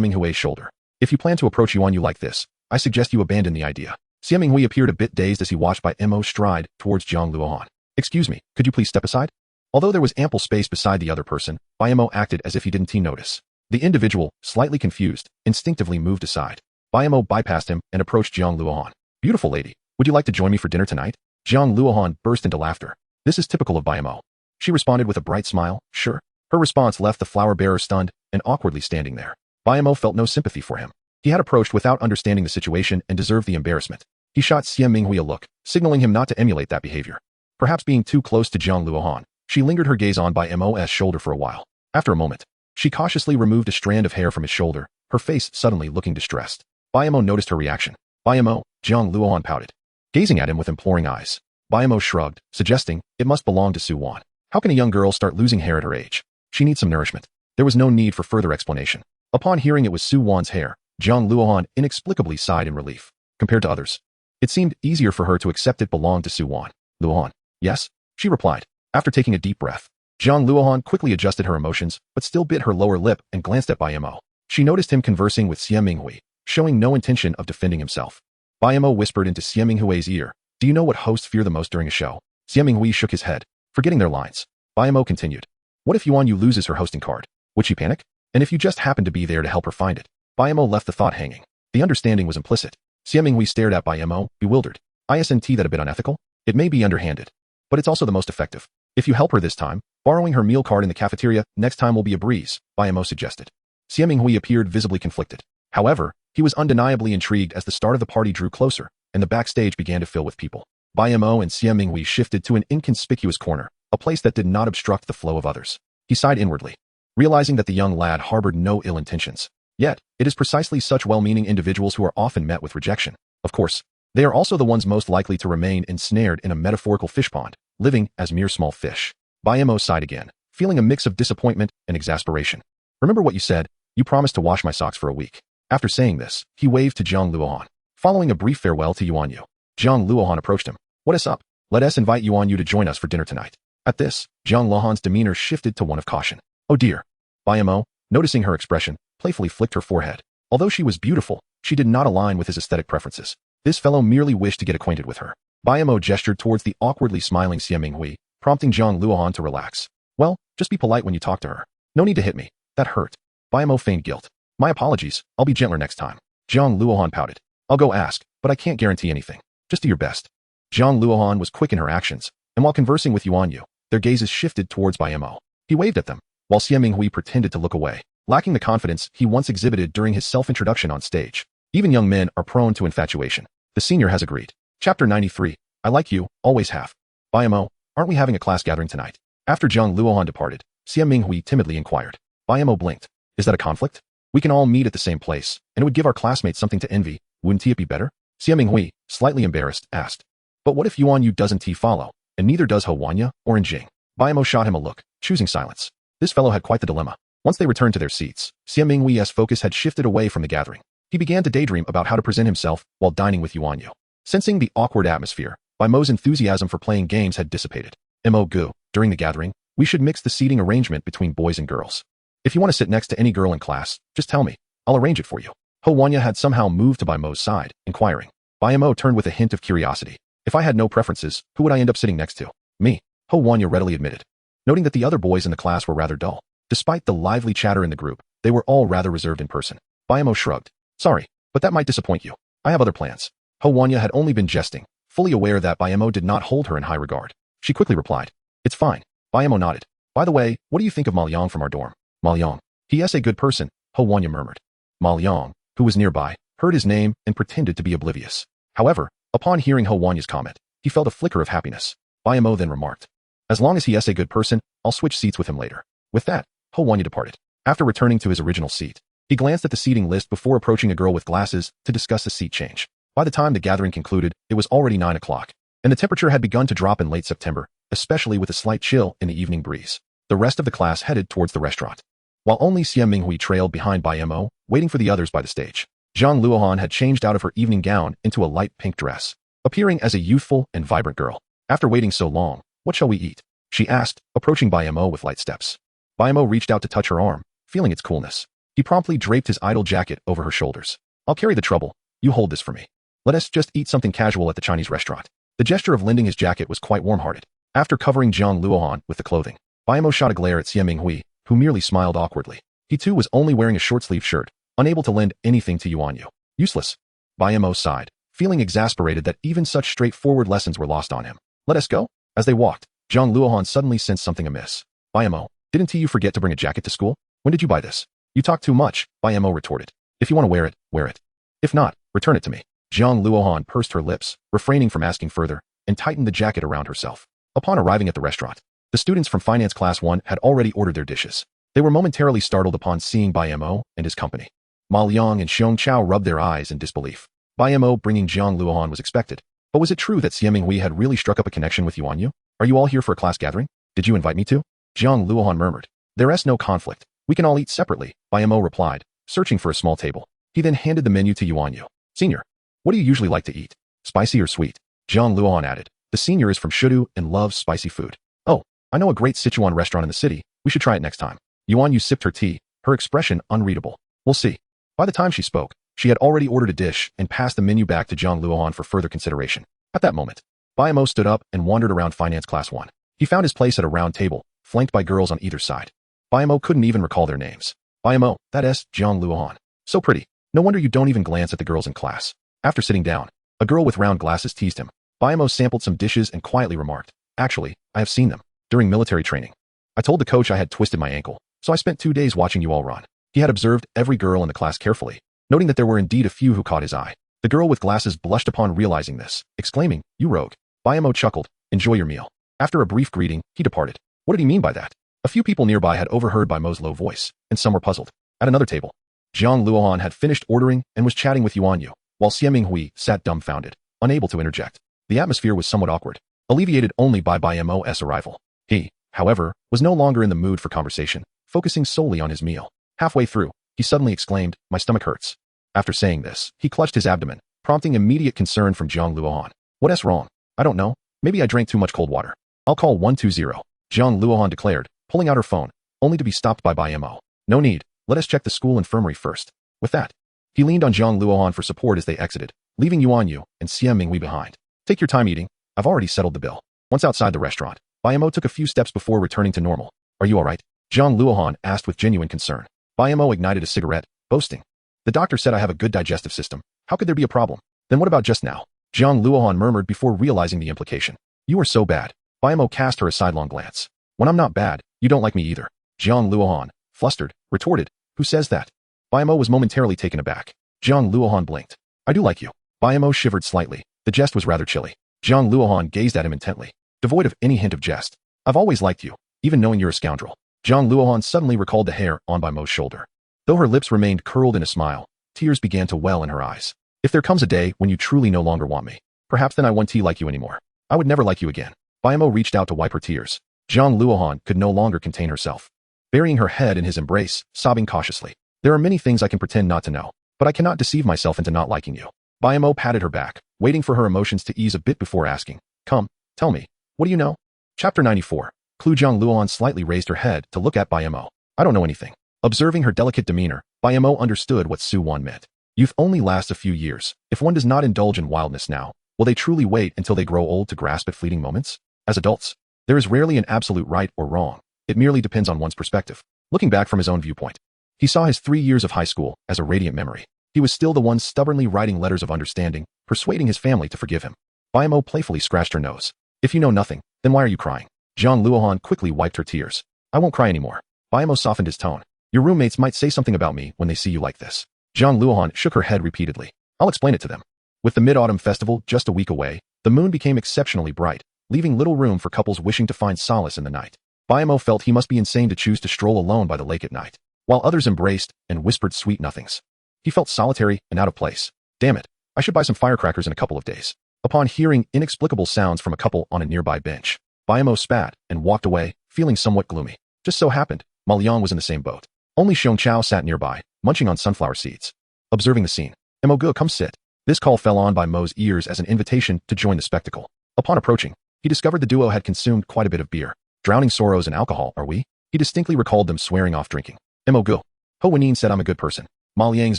Minghui's shoulder. "If you plan to approach Yuan Yu like this, I suggest you abandon the idea." Xie Minghui appeared a bit dazed as he watched Bai Mo stride towards Jiang Luohan. "Excuse me, could you please step aside?" Although there was ample space beside the other person, Bai Mo acted as if he didn't notice. The individual, slightly confused, instinctively moved aside. Bai Mo bypassed him and approached Jiang Luohan. "Beautiful lady, would you like to join me for dinner tonight?" Jiang Luohan burst into laughter. This is typical of Bai Mo. She responded with a bright smile, "Sure." Her response left the flower bearer stunned and awkwardly standing there. Bai Mo felt no sympathy for him. He had approached without understanding the situation and deserved the embarrassment. He shot Xie Minghui a look, signaling him not to emulate that behavior. Perhaps being too close to Jiang Luohan, she lingered her gaze on Bai Mo's shoulder for a while. After a moment, she cautiously removed a strand of hair from his shoulder, her face suddenly looking distressed. Bai Mo noticed her reaction. "Bai Mo," Jiang Luohan pouted, gazing at him with imploring eyes. Bai Mo shrugged, suggesting, "It must belong to Su Wan. How can a young girl start losing hair at her age? She needs some nourishment." There was no need for further explanation. Upon hearing it was Su Wan's hair, Jiang Luohan inexplicably sighed in relief. Compared to others, it seemed easier for her to accept it belonged to Su Wan. "Luohan." "Yes?" she replied. After taking a deep breath, Jiang Luohan quickly adjusted her emotions, but still bit her lower lip and glanced at Bai Mo. She noticed him conversing with Xie Minghui, showing no intention of defending himself. Bai Mo whispered into Xie Minghui's ear, "Do you know what hosts fear the most during a show?" Xie Minghui shook his head, forgetting their lines. Bai Mo continued, "What if Yuan Yu loses her hosting card? Would she panic? And if you just happened to be there to help her find it?" Bai Mo left the thought hanging. The understanding was implicit. Xie Minghui stared at Bai Mo, bewildered. "Isn't that a bit unethical? It may be underhanded, but it's also the most effective. If you help her this time, borrowing her meal card in the cafeteria next time will be a breeze," Bai Mo suggested. Xie Minghui appeared visibly conflicted. However, he was undeniably intrigued as the start of the party drew closer, and the backstage began to fill with people. Bai Mo and Xie Minghui shifted to an inconspicuous corner, a place that did not obstruct the flow of others. He sighed inwardly, realizing that the young lad harbored no ill intentions. Yet, it is precisely such well-meaning individuals who are often met with rejection. Of course, they are also the ones most likely to remain ensnared in a metaphorical fish pond, living as mere small fish. Bai Mo sighed again, feeling a mix of disappointment and exasperation. "Remember what you said, you promised to wash my socks for a week." After saying this, he waved to Jiang Luohan, following a brief farewell to Yuan Yu. Jiang Luohan approached him. "What is up? Let us invite Yuan Yu to join us for dinner tonight." At this, Jiang Luohan's demeanor shifted to one of caution. "Oh dear." Bai Mo, noticing her expression, playfully flicked her forehead. Although she was beautiful, She did not align with his aesthetic preferences. This fellow merely wished to get acquainted with her. Bai Mo gestured towards the awkwardly smiling Xie Minghui, prompting Jiang Luohan to relax. Well, just be polite when you talk to her. No need to hit me. That hurt. Bai Mo feigned guilt. My apologies, I'll be gentler next time. Jiang Luohan pouted. I'll go ask, but I can't guarantee anything. Just do your best. Jiang Luohan was quick in her actions, and while conversing with Yuan Yu, their gazes shifted towards Bai Mo. He waved at them, while Xie Minghui pretended to look away, lacking the confidence he once exhibited during his self-introduction on stage. Even young men are prone to infatuation. The senior has agreed. Chapter 93. I like you, always have. Bai Mo, aren't we having a class gathering tonight? After Jiang Luohan departed, Xie Minghui timidly inquired. Bai Mo blinked. Is that a conflict? We can all meet at the same place, and it would give our classmates something to envy. Wouldn't it be better? Xie Minghui, slightly embarrassed, asked. But what if Yuan Yu doesn't follow, and neither does He Wanya or Jing? Bai Mo shot him a look, choosing silence. This fellow had quite the dilemma. Once they returned to their seats, Xie Minghui's focus had shifted away from the gathering. He began to daydream about how to present himself while dining with Yuan Yu. Sensing the awkward atmosphere, Bai Mo's enthusiasm for playing games had dissipated. Mo Gu, during the gathering, we should mix the seating arrangement between boys and girls. If you want to sit next to any girl in class, just tell me. I'll arrange it for you. He Wanya had somehow moved to Bai Mo's side, inquiring. Bai Mo turned with a hint of curiosity. If I had no preferences, who would I end up sitting next to? Me. He Wanya readily admitted. Noting that the other boys in the class were rather dull. Despite the lively chatter in the group, they were all rather reserved in person. Bai Mo shrugged. Sorry, but that might disappoint you. I have other plans. He Wanya had only been jesting, fully aware that Bai Mo did not hold her in high regard. She quickly replied. It's fine. Bai Mo nodded. By the way, what do you think of Ma Liang from our dorm? Ma Liang. He is a good person, He Wanya murmured. Ma Liang, who was nearby, heard his name and pretended to be oblivious. However, upon hearing He Wanya's comment, he felt a flicker of happiness. Bai Mo then remarked. As long as he is a good person, I'll switch seats with him later. With that, He Wanya departed. After returning to his original seat, he glanced at the seating list before approaching a girl with glasses to discuss a seat change. By the time the gathering concluded, it was already 9 o'clock, and the temperature had begun to drop in late September, especially with a slight chill in the evening breeze. The rest of the class headed towards the restaurant, while only Xie Minghui trailed behind Bai Mo, waiting for the others by the stage. Jiang Luohan had changed out of her evening gown into a light pink dress, appearing as a youthful and vibrant girl. After waiting so long, what shall we eat? She asked, approaching Bai Mo with light steps. Bai Mo reached out to touch her arm, feeling its coolness. He promptly draped his idle jacket over her shoulders. I'll carry the trouble. You hold this for me. Let us just eat something casual at the Chinese restaurant. The gesture of lending his jacket was quite warm-hearted. After covering Jiang Luohan with the clothing, Bai Mo shot a glare at Xie Minghui, who merely smiled awkwardly. He too was only wearing a short-sleeved shirt, unable to lend anything to Yuan Yu. Useless. Bai Mo sighed, feeling exasperated that even such straightforward lessons were lost on him. Let us go? As they walked, Jiang Luohan suddenly sensed something amiss. Bai Mo, didn't you forget to bring a jacket to school? When did you buy this? You talk too much, Bai Mo retorted. If you want to wear it, wear it. If not, return it to me. Jiang Luohan pursed her lips, refraining from asking further, and tightened the jacket around herself. Upon arriving at the restaurant, the students from Finance Class 1 had already ordered their dishes. They were momentarily startled upon seeing Bai Mo and his company. Ma Liang and Xiong Chao rubbed their eyes in disbelief. Bai Mo bringing Jiang Luohan was expected. But was it true that Xie Minghui had really struck up a connection with Yuan Yu? Are you all here for a class gathering? Did you invite me to? Jiang Luohan murmured. There is no conflict. We can all eat separately, Bai Mo replied, searching for a small table. He then handed the menu to Yuan Yu. Senior, what do you usually like to eat? Spicy or sweet? Jiang Luohan added. The senior is from Shudu and loves spicy food. Oh, I know a great Sichuan restaurant in the city. We should try it next time. Yuan Yu sipped her tea, her expression unreadable. We'll see. By the time she spoke, she had already ordered a dish and passed the menu back to Jiang Luohan for further consideration. At that moment, Bai Mo stood up and wandered around Finance Class 1. He found his place at a round table, flanked by girls on either side. Bai Mo couldn't even recall their names. Bai Mo, that is Jiang Luohan. So pretty. No wonder you don't even glance at the girls in class. After sitting down, a girl with round glasses teased him. Bai Mo sampled some dishes and quietly remarked, actually, I have seen them. During military training. I told the coach I had twisted my ankle, so I spent 2 days watching you all run. He had observed every girl in the class carefully, noting that there were indeed a few who caught his eye. The girl with glasses blushed upon realizing this, exclaiming, you rogue. Bai Mo chuckled, enjoy your meal. After a brief greeting, he departed. What did he mean by that? A few people nearby had overheard Bai Mo's low voice, and some were puzzled. At another table, Jiang Luohan had finished ordering and was chatting with Yuan Yu, while Xie Minghui sat dumbfounded, unable to interject. The atmosphere was somewhat awkward, alleviated only by Bai Mo's arrival. He, however, was no longer in the mood for conversation, focusing solely on his meal. Halfway through, he suddenly exclaimed, my stomach hurts. After saying this, he clutched his abdomen, prompting immediate concern from Jiang Luohan. What's wrong? I don't know. Maybe I drank too much cold water. I'll call 120. Jiang Luohan declared, pulling out her phone, only to be stopped by Bai Mo. No need. Let us check the school infirmary first. With that, He leaned on Jiang Luohan for support as they exited, leaving Yuan Yu and Xie Minghui behind. Take your time eating. I've already settled the bill. Once outside the restaurant, Bai Mo took a few steps before returning to normal. Are you alright? Jiang Luohan asked with genuine concern. Bai Mo ignited a cigarette, boasting. The doctor said I have a good digestive system. How could there be a problem? Then what about just now? Jiang Luohan murmured before realizing the implication. You are so bad. Bai Mo cast her a sidelong glance. When I'm not bad, you don't like me either. Jiang Luohan, flustered, retorted. Who says that? Bai Mo was momentarily taken aback. Jiang Luohan blinked. I do like you. Bai Mo shivered slightly. The jest was rather chilly. Jiang Luohan gazed at him intently, devoid of any hint of jest. I've always liked you, even knowing you're a scoundrel. Jiang Luohan suddenly recalled the hair on Bai Mo's shoulder. Though her lips remained curled in a smile, tears began to well in her eyes. If there comes a day when you truly no longer want me, perhaps then I won't like you anymore. I would never like you again. Bai Mo reached out to wipe her tears. Jiang Luohan could no longer contain herself, burying her head in his embrace, sobbing cautiously. There are many things I can pretend not to know, but I cannot deceive myself into not liking you. Bai Mo patted her back, waiting for her emotions to ease a bit before asking, come, tell me, what do you know? Chapter 94. Jiang Luohan slightly raised her head to look at Bai Mo. I don't know anything. Observing her delicate demeanor, Bai Mo understood what Su Wan meant. Youth only lasts a few years. If one does not indulge in wildness now, will they truly wait until they grow old to grasp at fleeting moments? As adults, there is rarely an absolute right or wrong. It merely depends on one's perspective. Looking back from his own viewpoint, he saw his 3 years of high school as a radiant memory. He was still the one stubbornly writing letters of understanding, persuading his family to forgive him. Bai Mo playfully scratched her nose. If you know nothing, then why are you crying? Jiang Luohan quickly wiped her tears. I won't cry anymore. Bai Mo softened his tone. Your roommates might say something about me when they see you like this. Jiang Luohan shook her head repeatedly. I'll explain it to them. With the Mid-Autumn Festival just a week away, the moon became exceptionally bright, leaving little room for couples wishing to find solace in the night. Bai Mo felt he must be insane to choose to stroll alone by the lake at night, while others embraced and whispered sweet nothings. He felt solitary and out of place. Damn it, I should buy some firecrackers in a couple of days. Upon hearing inexplicable sounds from a couple on a nearby bench, Bai Mo spat and walked away, feeling somewhat gloomy. Just so happened, Ma Liang was in the same boat. Only Xiong Chao sat nearby, munching on sunflower seeds. Observing the scene, Mo Ge, come sit. This call fell on Bai Mo's ears as an invitation to join the spectacle. Upon approaching, he discovered the duo had consumed quite a bit of beer. Drowning sorrows in alcohol, are we? He distinctly recalled them swearing off drinking. Mo Ge. Ho Wenin said I'm a good person. Ma Liang's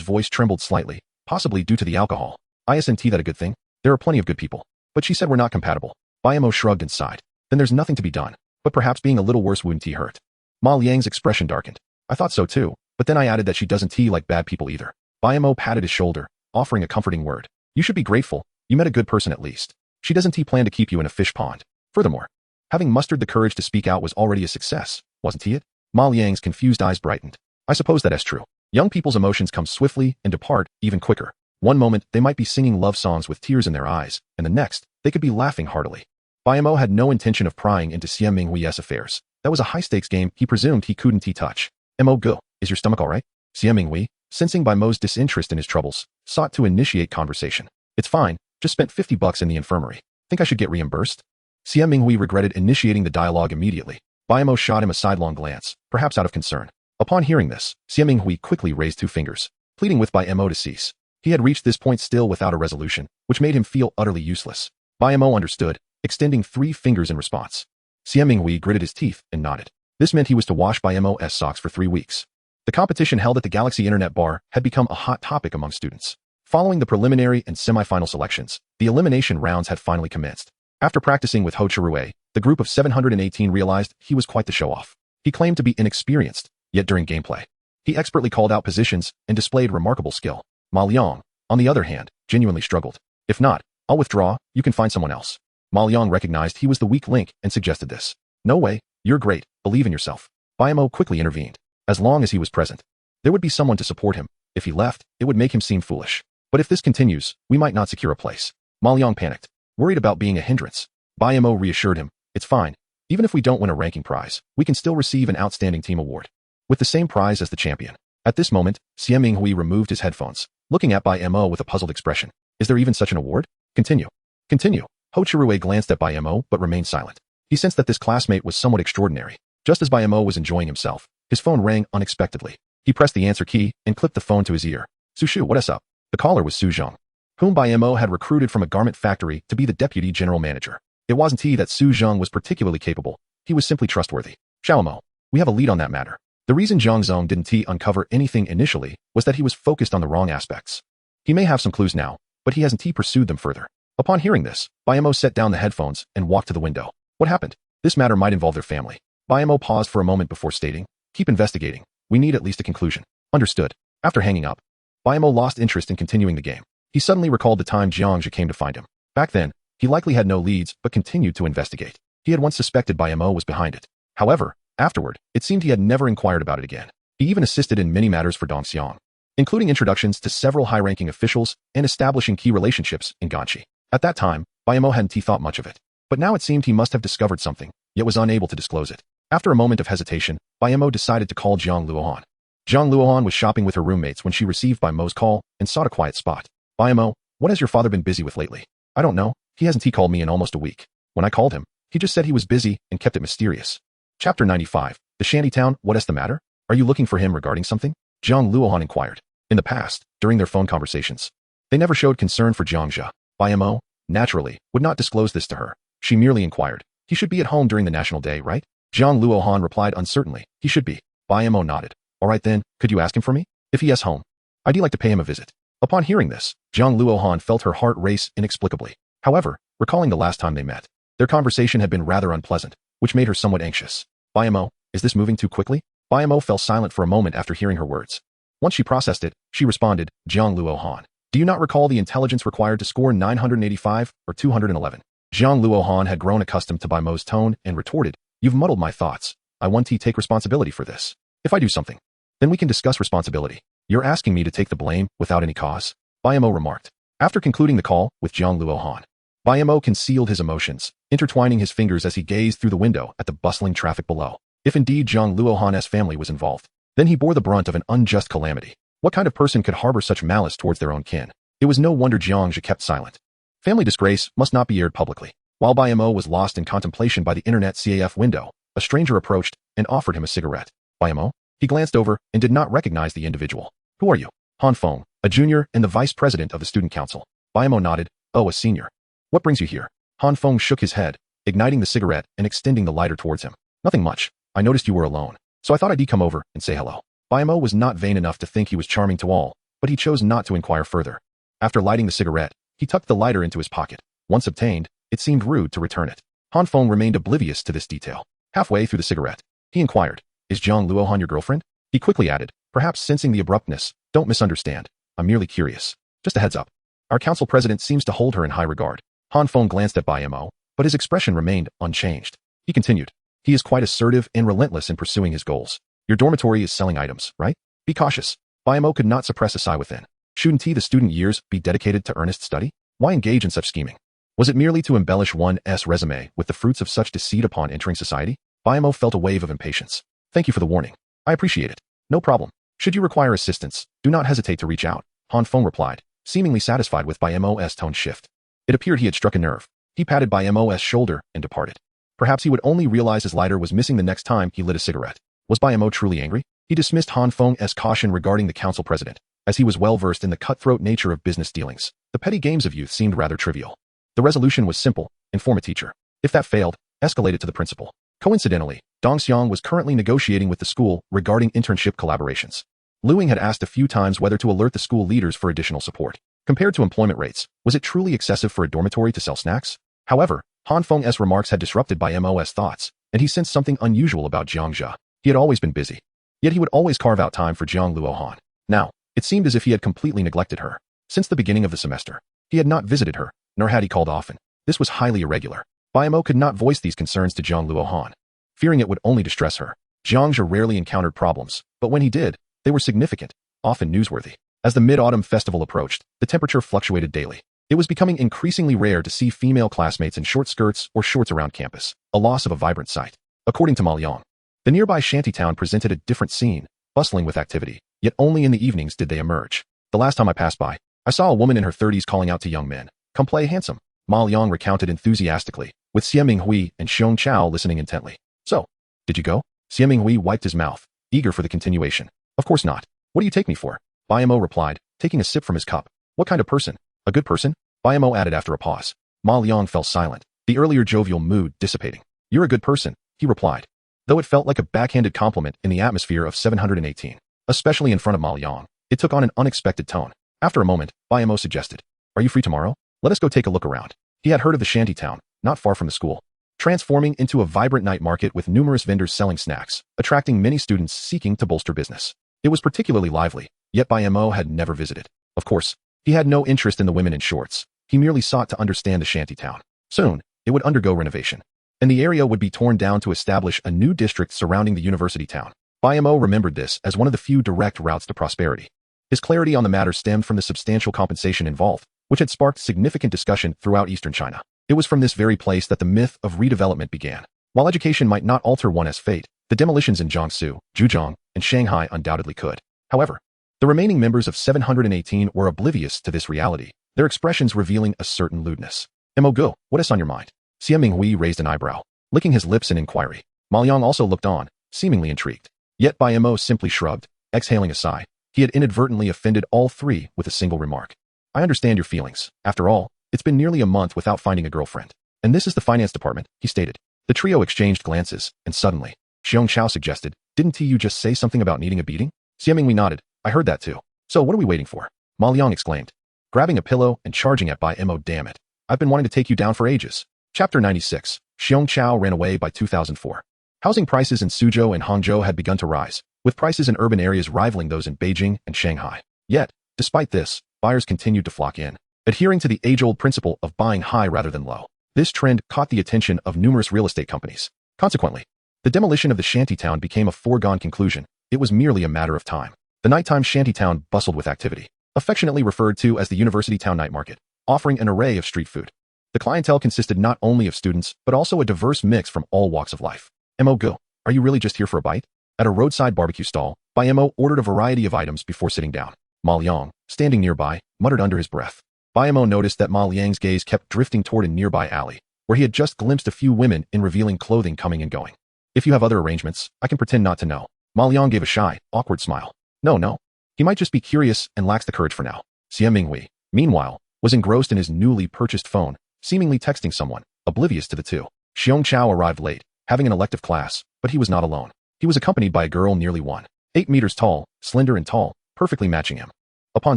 voice trembled slightly, possibly due to the alcohol. Isn't that a good thing? There are plenty of good people. But she said we're not compatible. Bai Mo shrugged and sighed. Then there's nothing to be done. But perhaps being a little worse wouldn't hurt. Ma Liang's expression darkened. I thought so too, but then I added that she doesn't like bad people either. Bai Mo patted his shoulder, offering a comforting word. You should be grateful. You met a good person at least. She doesn't plan to keep you in a fish pond. Furthermore, having mustered the courage to speak out was already a success, wasn't it? Ma Liang's confused eyes brightened. I suppose that is true. Young people's emotions come swiftly and depart even quicker. One moment, they might be singing love songs with tears in their eyes, and the next, they could be laughing heartily. Bai Mo had no intention of prying into Xie Minghui's affairs. That was a high-stakes game he presumed he couldn't touch. Mo Ge, is your stomach all right? Xie Minghui, sensing Bai Mo's disinterest in his troubles, sought to initiate conversation. It's fine, just spent $50 in the infirmary. Think I should get reimbursed? Xie Minghui regretted initiating the dialogue immediately. Bai Mo shot him a sidelong glance, perhaps out of concern. Upon hearing this, Xie Minghui quickly raised 2 fingers, pleading with Bai Mo to cease. He had reached this point still without a resolution, which made him feel utterly useless. Bai Mo understood, extending 3 fingers in response. Xie Minghui gritted his teeth and nodded. This meant he was to wash Bai Mo's socks for 3 weeks. The competition held at the Galaxy Internet Bar had become a hot topic among students. Following the preliminary and semi-final selections, the elimination rounds had finally commenced. After practicing with Ho Chirue, the group of 718 realized he was quite the show-off. He claimed to be inexperienced, yet during gameplay, he expertly called out positions and displayed remarkable skill. Ma Liang, on the other hand, genuinely struggled. If not, I'll withdraw, you can find someone else. Ma Liang recognized he was the weak link and suggested this. No way, you're great, believe in yourself. Bai Mo quickly intervened. As long as he was present, there would be someone to support him. If he left, it would make him seem foolish. But if this continues, we might not secure a place. Ma Liang panicked, worried about being a hindrance. Bai Mo reassured him, it's fine. Even if we don't win a ranking prize, we can still receive an outstanding team award, with the same prize as the champion. At this moment, Xie Minghui removed his headphones, looking at Bai Mo with a puzzled expression. Is there even such an award? Continue. Continue. Ho Chirue glanced at Bai Mo but remained silent. He sensed that this classmate was somewhat extraordinary. Just as Bai Mo was enjoying himself, his phone rang unexpectedly. He pressed the answer key and clipped the phone to his ear. Su Shu, what is up? The caller was Su Zhang, whom Bai Mo had recruited from a garment factory to be the deputy general manager. It wasn't he that Su Zhang was particularly capable. He was simply trustworthy. Xiao Mo, we have a lead on that matter. The reason Zhang Zong didn't uncover anything initially was that he was focused on the wrong aspects. He may have some clues now, but he hasn't pursued them further. Upon hearing this, Bai Mo set down the headphones and walked to the window. What happened? This matter might involve their family. Bai Mo paused for a moment before stating, keep investigating. We need at least a conclusion. Understood. After hanging up, Bai Mo lost interest in continuing the game. He suddenly recalled the time Jiang Zhe came to find him. Back then, he likely had no leads but continued to investigate. He had once suspected Bai Mo was behind it. However, afterward, it seemed he had never inquired about it again. He even assisted in many matters for Dongxiang, including introductions to several high-ranking officials and establishing key relationships in Ganqi. At that time, Bai Mo hadn't thought much of it. But now it seemed he must have discovered something, yet was unable to disclose it. After a moment of hesitation, Bai Mo decided to call Jiang Luohan. Jiang Luohan was shopping with her roommates when she received Bai Mo's call and sought a quiet spot. Bai Mo, what has your father been busy with lately? I don't know. He hasn't called me in almost a week. When I called him, he just said he was busy and kept it mysterious. Chapter 95. The Shantytown, what is the matter? Are you looking for him regarding something? Jiang Luohan inquired. In the past, during their phone conversations, they never showed concern for Jiang Zhe. Bai Mo, naturally, would not disclose this to her. She merely inquired. He should be at home during the National Day, right? Jiang Luohan replied uncertainly. He should be. Bai Mo nodded. All right then, could you ask him for me? If he is home, I'd like to pay him a visit. Upon hearing this, Jiang Luohan felt her heart race inexplicably. However, recalling the last time they met, their conversation had been rather unpleasant, which made her somewhat anxious. Bai Mo, is this moving too quickly? Bai Mo fell silent for a moment after hearing her words. Once she processed it, she responded, Jiang Luohan, do you not recall the intelligence required to score 985 or 211? Jiang Luohan had grown accustomed to Bai Mo's tone and retorted, you've muddled my thoughts. I want to take responsibility for this. If I do something, then we can discuss responsibility. You're asking me to take the blame without any cause? Bai Mo remarked. After concluding the call with Jiang Luohan, Bai Mo concealed his emotions, intertwining his fingers as he gazed through the window at the bustling traffic below. If indeed Jiang Luohan's family was involved, then he bore the brunt of an unjust calamity. What kind of person could harbor such malice towards their own kin? It was no wonder Jiang Zhe kept silent. Family disgrace must not be aired publicly. While Bai Mo was lost in contemplation by the internet CAF window, a stranger approached and offered him a cigarette. Bai Mo? He glanced over and did not recognize the individual. Who are you? Han Feng, a junior and the vice president of the student council. Bai Mo nodded. Oh, a senior. What brings you here? Han Feng shook his head, igniting the cigarette and extending the lighter towards him. Nothing much. I noticed you were alone, so I thought I'd come over and say hello. Bai Mo was not vain enough to think he was charming to all, but he chose not to inquire further. After lighting the cigarette, he tucked the lighter into his pocket. Once obtained, it seemed rude to return it. Han Feng remained oblivious to this detail. Halfway through the cigarette, he inquired, is Jiang Luohan your girlfriend? He quickly added, perhaps sensing the abruptness, don't misunderstand. I'm merely curious. Just a heads up. Our council president seems to hold her in high regard. Han Feng glanced at Bai Mo, but his expression remained unchanged. He continued, he is quite assertive and relentless in pursuing his goals. Your dormitory is selling items, right? Be cautious. Bai Mo could not suppress a sigh within. Shouldn't the student years be dedicated to earnest study? Why engage in such scheming? Was it merely to embellish one's resume with the fruits of such deceit upon entering society? Bai Mo felt a wave of impatience. Thank you for the warning. I appreciate it. No problem. Should you require assistance, do not hesitate to reach out, Han Feng replied, seemingly satisfied with Bai Mo's tone shift. It appeared he had struck a nerve. He patted Bai Mo's shoulder and departed. Perhaps he would only realize his lighter was missing the next time he lit a cigarette. Was Bai Mo truly angry? He dismissed Han Feng's caution regarding the council president, as he was well versed in the cutthroat nature of business dealings. The petty games of youth seemed rather trivial. The resolution was simple: inform a teacher. If that failed, escalate it to the principal. Coincidentally, Dongxiang was currently negotiating with the school regarding internship collaborations. Luing had asked a few times whether to alert the school leaders for additional support. Compared to employment rates, was it truly excessive for a dormitory to sell snacks? However, Han Feng's remarks had disrupted Bai Mo's thoughts, and he sensed something unusual about Jiang Zhe. He had always been busy. Yet he would always carve out time for Jiang Luohan. Now, it seemed as if he had completely neglected her. Since the beginning of the semester, he had not visited her, nor had he called often. This was highly irregular. Bai Mo could not voice these concerns to Jiang Luohan, fearing it would only distress her. Jiang Zhe rarely encountered problems, but when he did, they were significant, often newsworthy. As the Mid-Autumn Festival approached, the temperature fluctuated daily. It was becoming increasingly rare to see female classmates in short skirts or shorts around campus, a loss of a vibrant sight. According to Ma Liang, the nearby shantytown presented a different scene, bustling with activity, yet only in the evenings did they emerge. The last time I passed by, I saw a woman in her 30s calling out to young men, come play handsome. Ma Liang recounted enthusiastically, with Xie Minghui and Xiong Chao listening intently. So, did you go? Xie Minghui wiped his mouth, eager for the continuation. Of course not. What do you take me for? Bai Mo replied, taking a sip from his cup. What kind of person? A good person? Bai Mo added after a pause. Ma Liang fell silent, the earlier jovial mood dissipating. You're a good person, he replied. though it felt like a backhanded compliment in the atmosphere of 718. Especially in front of Ma Liang, it took on an unexpected tone. After a moment, Bai Mo suggested, "Are you free tomorrow? Let us go take a look around." He had heard of the shanty town, not far from the school, transforming into a vibrant night market with numerous vendors selling snacks, attracting many students seeking to bolster business. It was particularly lively, yet Bai Mo had never visited. Of course, he had no interest in the women in shorts. He merely sought to understand the shanty town. Soon, it would undergo renovation, and the area would be torn down to establish a new district surrounding the university town. Bai Mo remembered this as one of the few direct routes to prosperity. His clarity on the matter stemmed from the substantial compensation involved, which had sparked significant discussion throughout eastern China. It was from this very place that the myth of redevelopment began. While education might not alter one's fate, the demolitions in Jiangsu, Zhejiang, and Shanghai undoubtedly could. However, the remaining members of 718 were oblivious to this reality, their expressions revealing a certain lewdness. "Mo Go, what is on your mind?" Xie Minghui raised an eyebrow, licking his lips in inquiry. Ma Liang also looked on, seemingly intrigued. Yet Bai Mo simply shrugged, exhaling a sigh. He had inadvertently offended all three with a single remark. "I understand your feelings. After all, it's been nearly a month without finding a girlfriend. And this is the finance department," he stated. The trio exchanged glances, and suddenly, Xiong Chao suggested, "Didn't you just say something about needing a beating?" Xie Minghui nodded. "I heard that too. So what are we waiting for?" Ma Liang exclaimed, grabbing a pillow and charging at Bai Mo. "Damn it. I've been wanting to take you down for ages." Chapter 96. Xiong Chao ran away by 2004. Housing prices in Suzhou and Hangzhou had begun to rise, with prices in urban areas rivaling those in Beijing and Shanghai. Yet, despite this, buyers continued to flock in, adhering to the age-old principle of buying high rather than low. This trend caught the attention of numerous real estate companies. Consequently, the demolition of the shantytown became a foregone conclusion. It was merely a matter of time. The nighttime shantytown bustled with activity, affectionately referred to as the University Town Night Market, offering an array of street food. The clientele consisted not only of students, but also a diverse mix from all walks of life. "Mo Go, are you really just here for a bite?" At a roadside barbecue stall, Bai Mo ordered a variety of items before sitting down. Ma Liang, standing nearby, muttered under his breath. Bai Mo noticed that Ma Liang's gaze kept drifting toward a nearby alley, where he had just glimpsed a few women in revealing clothing coming and going. "If you have other arrangements, I can pretend not to know." Ma Liang gave a shy, awkward smile. No. He might just be curious and lacks the courage for now. Xie Minghui, meanwhile, was engrossed in his newly purchased phone, seemingly texting someone, oblivious to the two. Xiong Chao arrived late, having an elective class, but he was not alone. He was accompanied by a girl nearly 1.8 meters tall, slender and tall, perfectly matching him. Upon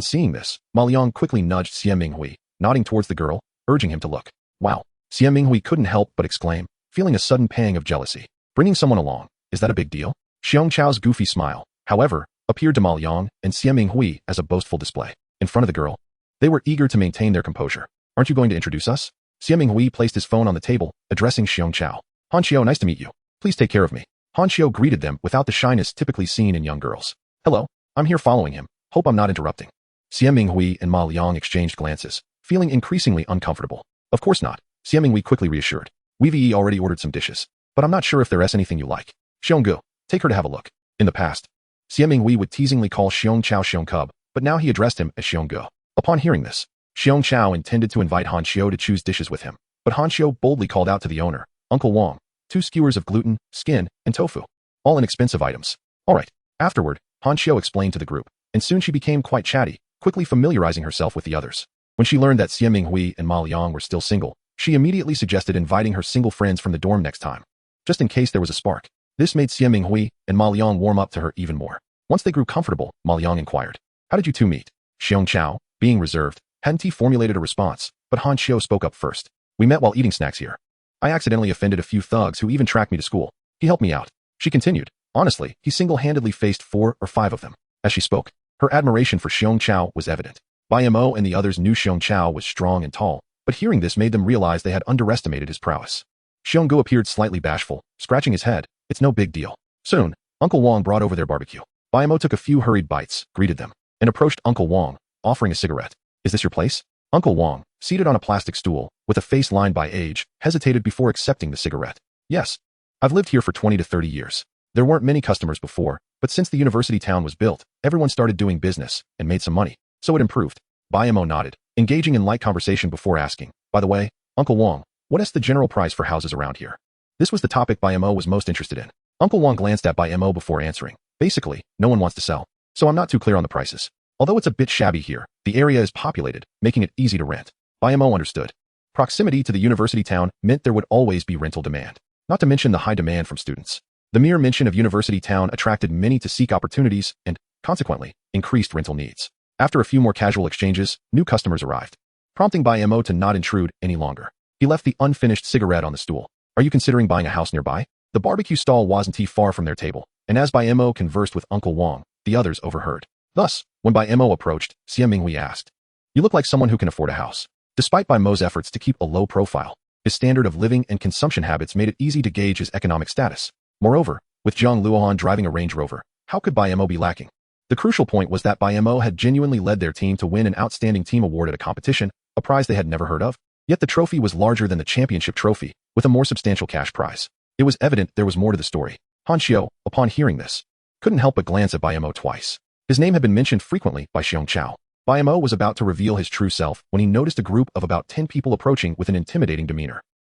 seeing this, Ma Liang quickly nudged Xie Minghui, nodding towards the girl, urging him to look. "Wow." Xie Minghui couldn't help but exclaim, feeling a sudden pang of jealousy. Bringing someone along, is that a big deal? Xiong Chao's goofy smile, however, appeared to Ma Liang and Xie Minghui as a boastful display. In front of the girl, they were eager to maintain their composure. "Aren't you going to introduce us?" Xie Minghui placed his phone on the table, addressing Xiong Chao. "Han Xiao, nice to meet you. Please take care of me." Han Xiao greeted them without the shyness typically seen in young girls. "Hello, I'm here following him. Hope I'm not interrupting." Xie Minghui and Ma Liang exchanged glances, feeling increasingly uncomfortable. "Of course not," Xie Minghui quickly reassured. "We've already ordered some dishes, but I'm not sure if there's anything you like. Xionggu, take her to have a look." In the past, Xie Minghui would teasingly call Xiong Chao Xiong Cub, but now he addressed him as Xionggu. Upon hearing this, Xiong Chao intended to invite Han Xiao to choose dishes with him, but Han Xiao boldly called out to the owner, "Uncle Wang, 2 skewers of gluten, skin, and tofu. All inexpensive items." "All right." Afterward, Han Xiao explained to the group, and soon she became quite chatty, quickly familiarizing herself with the others. When she learned that Xie Minghui and Ma Liang were still single, she immediately suggested inviting her single friends from the dorm next time, just in case there was a spark. This made Xie Minghui and Ma Liang warm up to her even more. Once they grew comfortable, Ma Liang inquired, "How did you two meet?" Xiong Chao, being reserved, hadn't formulated a response, but Han Xiao spoke up first. "We met while eating snacks here. I accidentally offended a few thugs who even tracked me to school. He helped me out." She continued, "Honestly, he single-handedly faced 4 or 5 of them." As she spoke, her admiration for Xiong Chao was evident. Bai Mo and the others knew Xiong Chao was strong and tall, but hearing this made them realize they had underestimated his prowess. Xionggu appeared slightly bashful, scratching his head. "It's no big deal." Soon, Uncle Wang brought over their barbecue. Bai Mo took a few hurried bites, greeted them, and approached Uncle Wang, offering a cigarette. "Is this your place?" Uncle Wang, seated on a plastic stool, with a face lined by age, hesitated before accepting the cigarette. "Yes. I've lived here for 20 to 30 years. There weren't many customers before, but since the university town was built, everyone started doing business and made some money, so it improved." Bai Mo nodded, engaging in light conversation before asking, "By the way, Uncle Wang, what is the general price for houses around here?" This was the topic Bai Mo was most interested in. Uncle Wang glanced at Bai Mo before answering. "Basically, no one wants to sell, so I'm not too clear on the prices. Although it's a bit shabby here, the area is populated, making it easy to rent." Bai Mo understood. Proximity to the university town meant there would always be rental demand, not to mention the high demand from students. The mere mention of University Town attracted many to seek opportunities and, consequently, increased rental needs. After a few more casual exchanges, new customers arrived, prompting Bai Mo to not intrude any longer. He left the unfinished cigarette on the stool. Are you considering buying a house nearby? The barbecue stall wasn't far from their table, and as Bai Mo conversed with Uncle Wang, the others overheard. Thus, when Bai Mo approached, Xia Minghui asked, "You look like someone who can afford a house." Despite Bai Mo's efforts to keep a low profile, his standard of living and consumption habits made it easy to gauge his economic status. Moreover, with Jiang Luohan driving a Range Rover, how could Bai Mo be lacking? The crucial point was that Bai Mo had genuinely led their team to win an outstanding team award at a competition, a prize they had never heard of. Yet the trophy was larger than the championship trophy, with a more substantial cash prize. It was evident there was more to the story. Han Xiao, upon hearing this, couldn't help but glance at Bai Mo twice. His name had been mentioned frequently by Xiong Chao. Bai Mo was about to reveal his true self when he noticed a group of about 10 people approaching with an intimidating demeanor.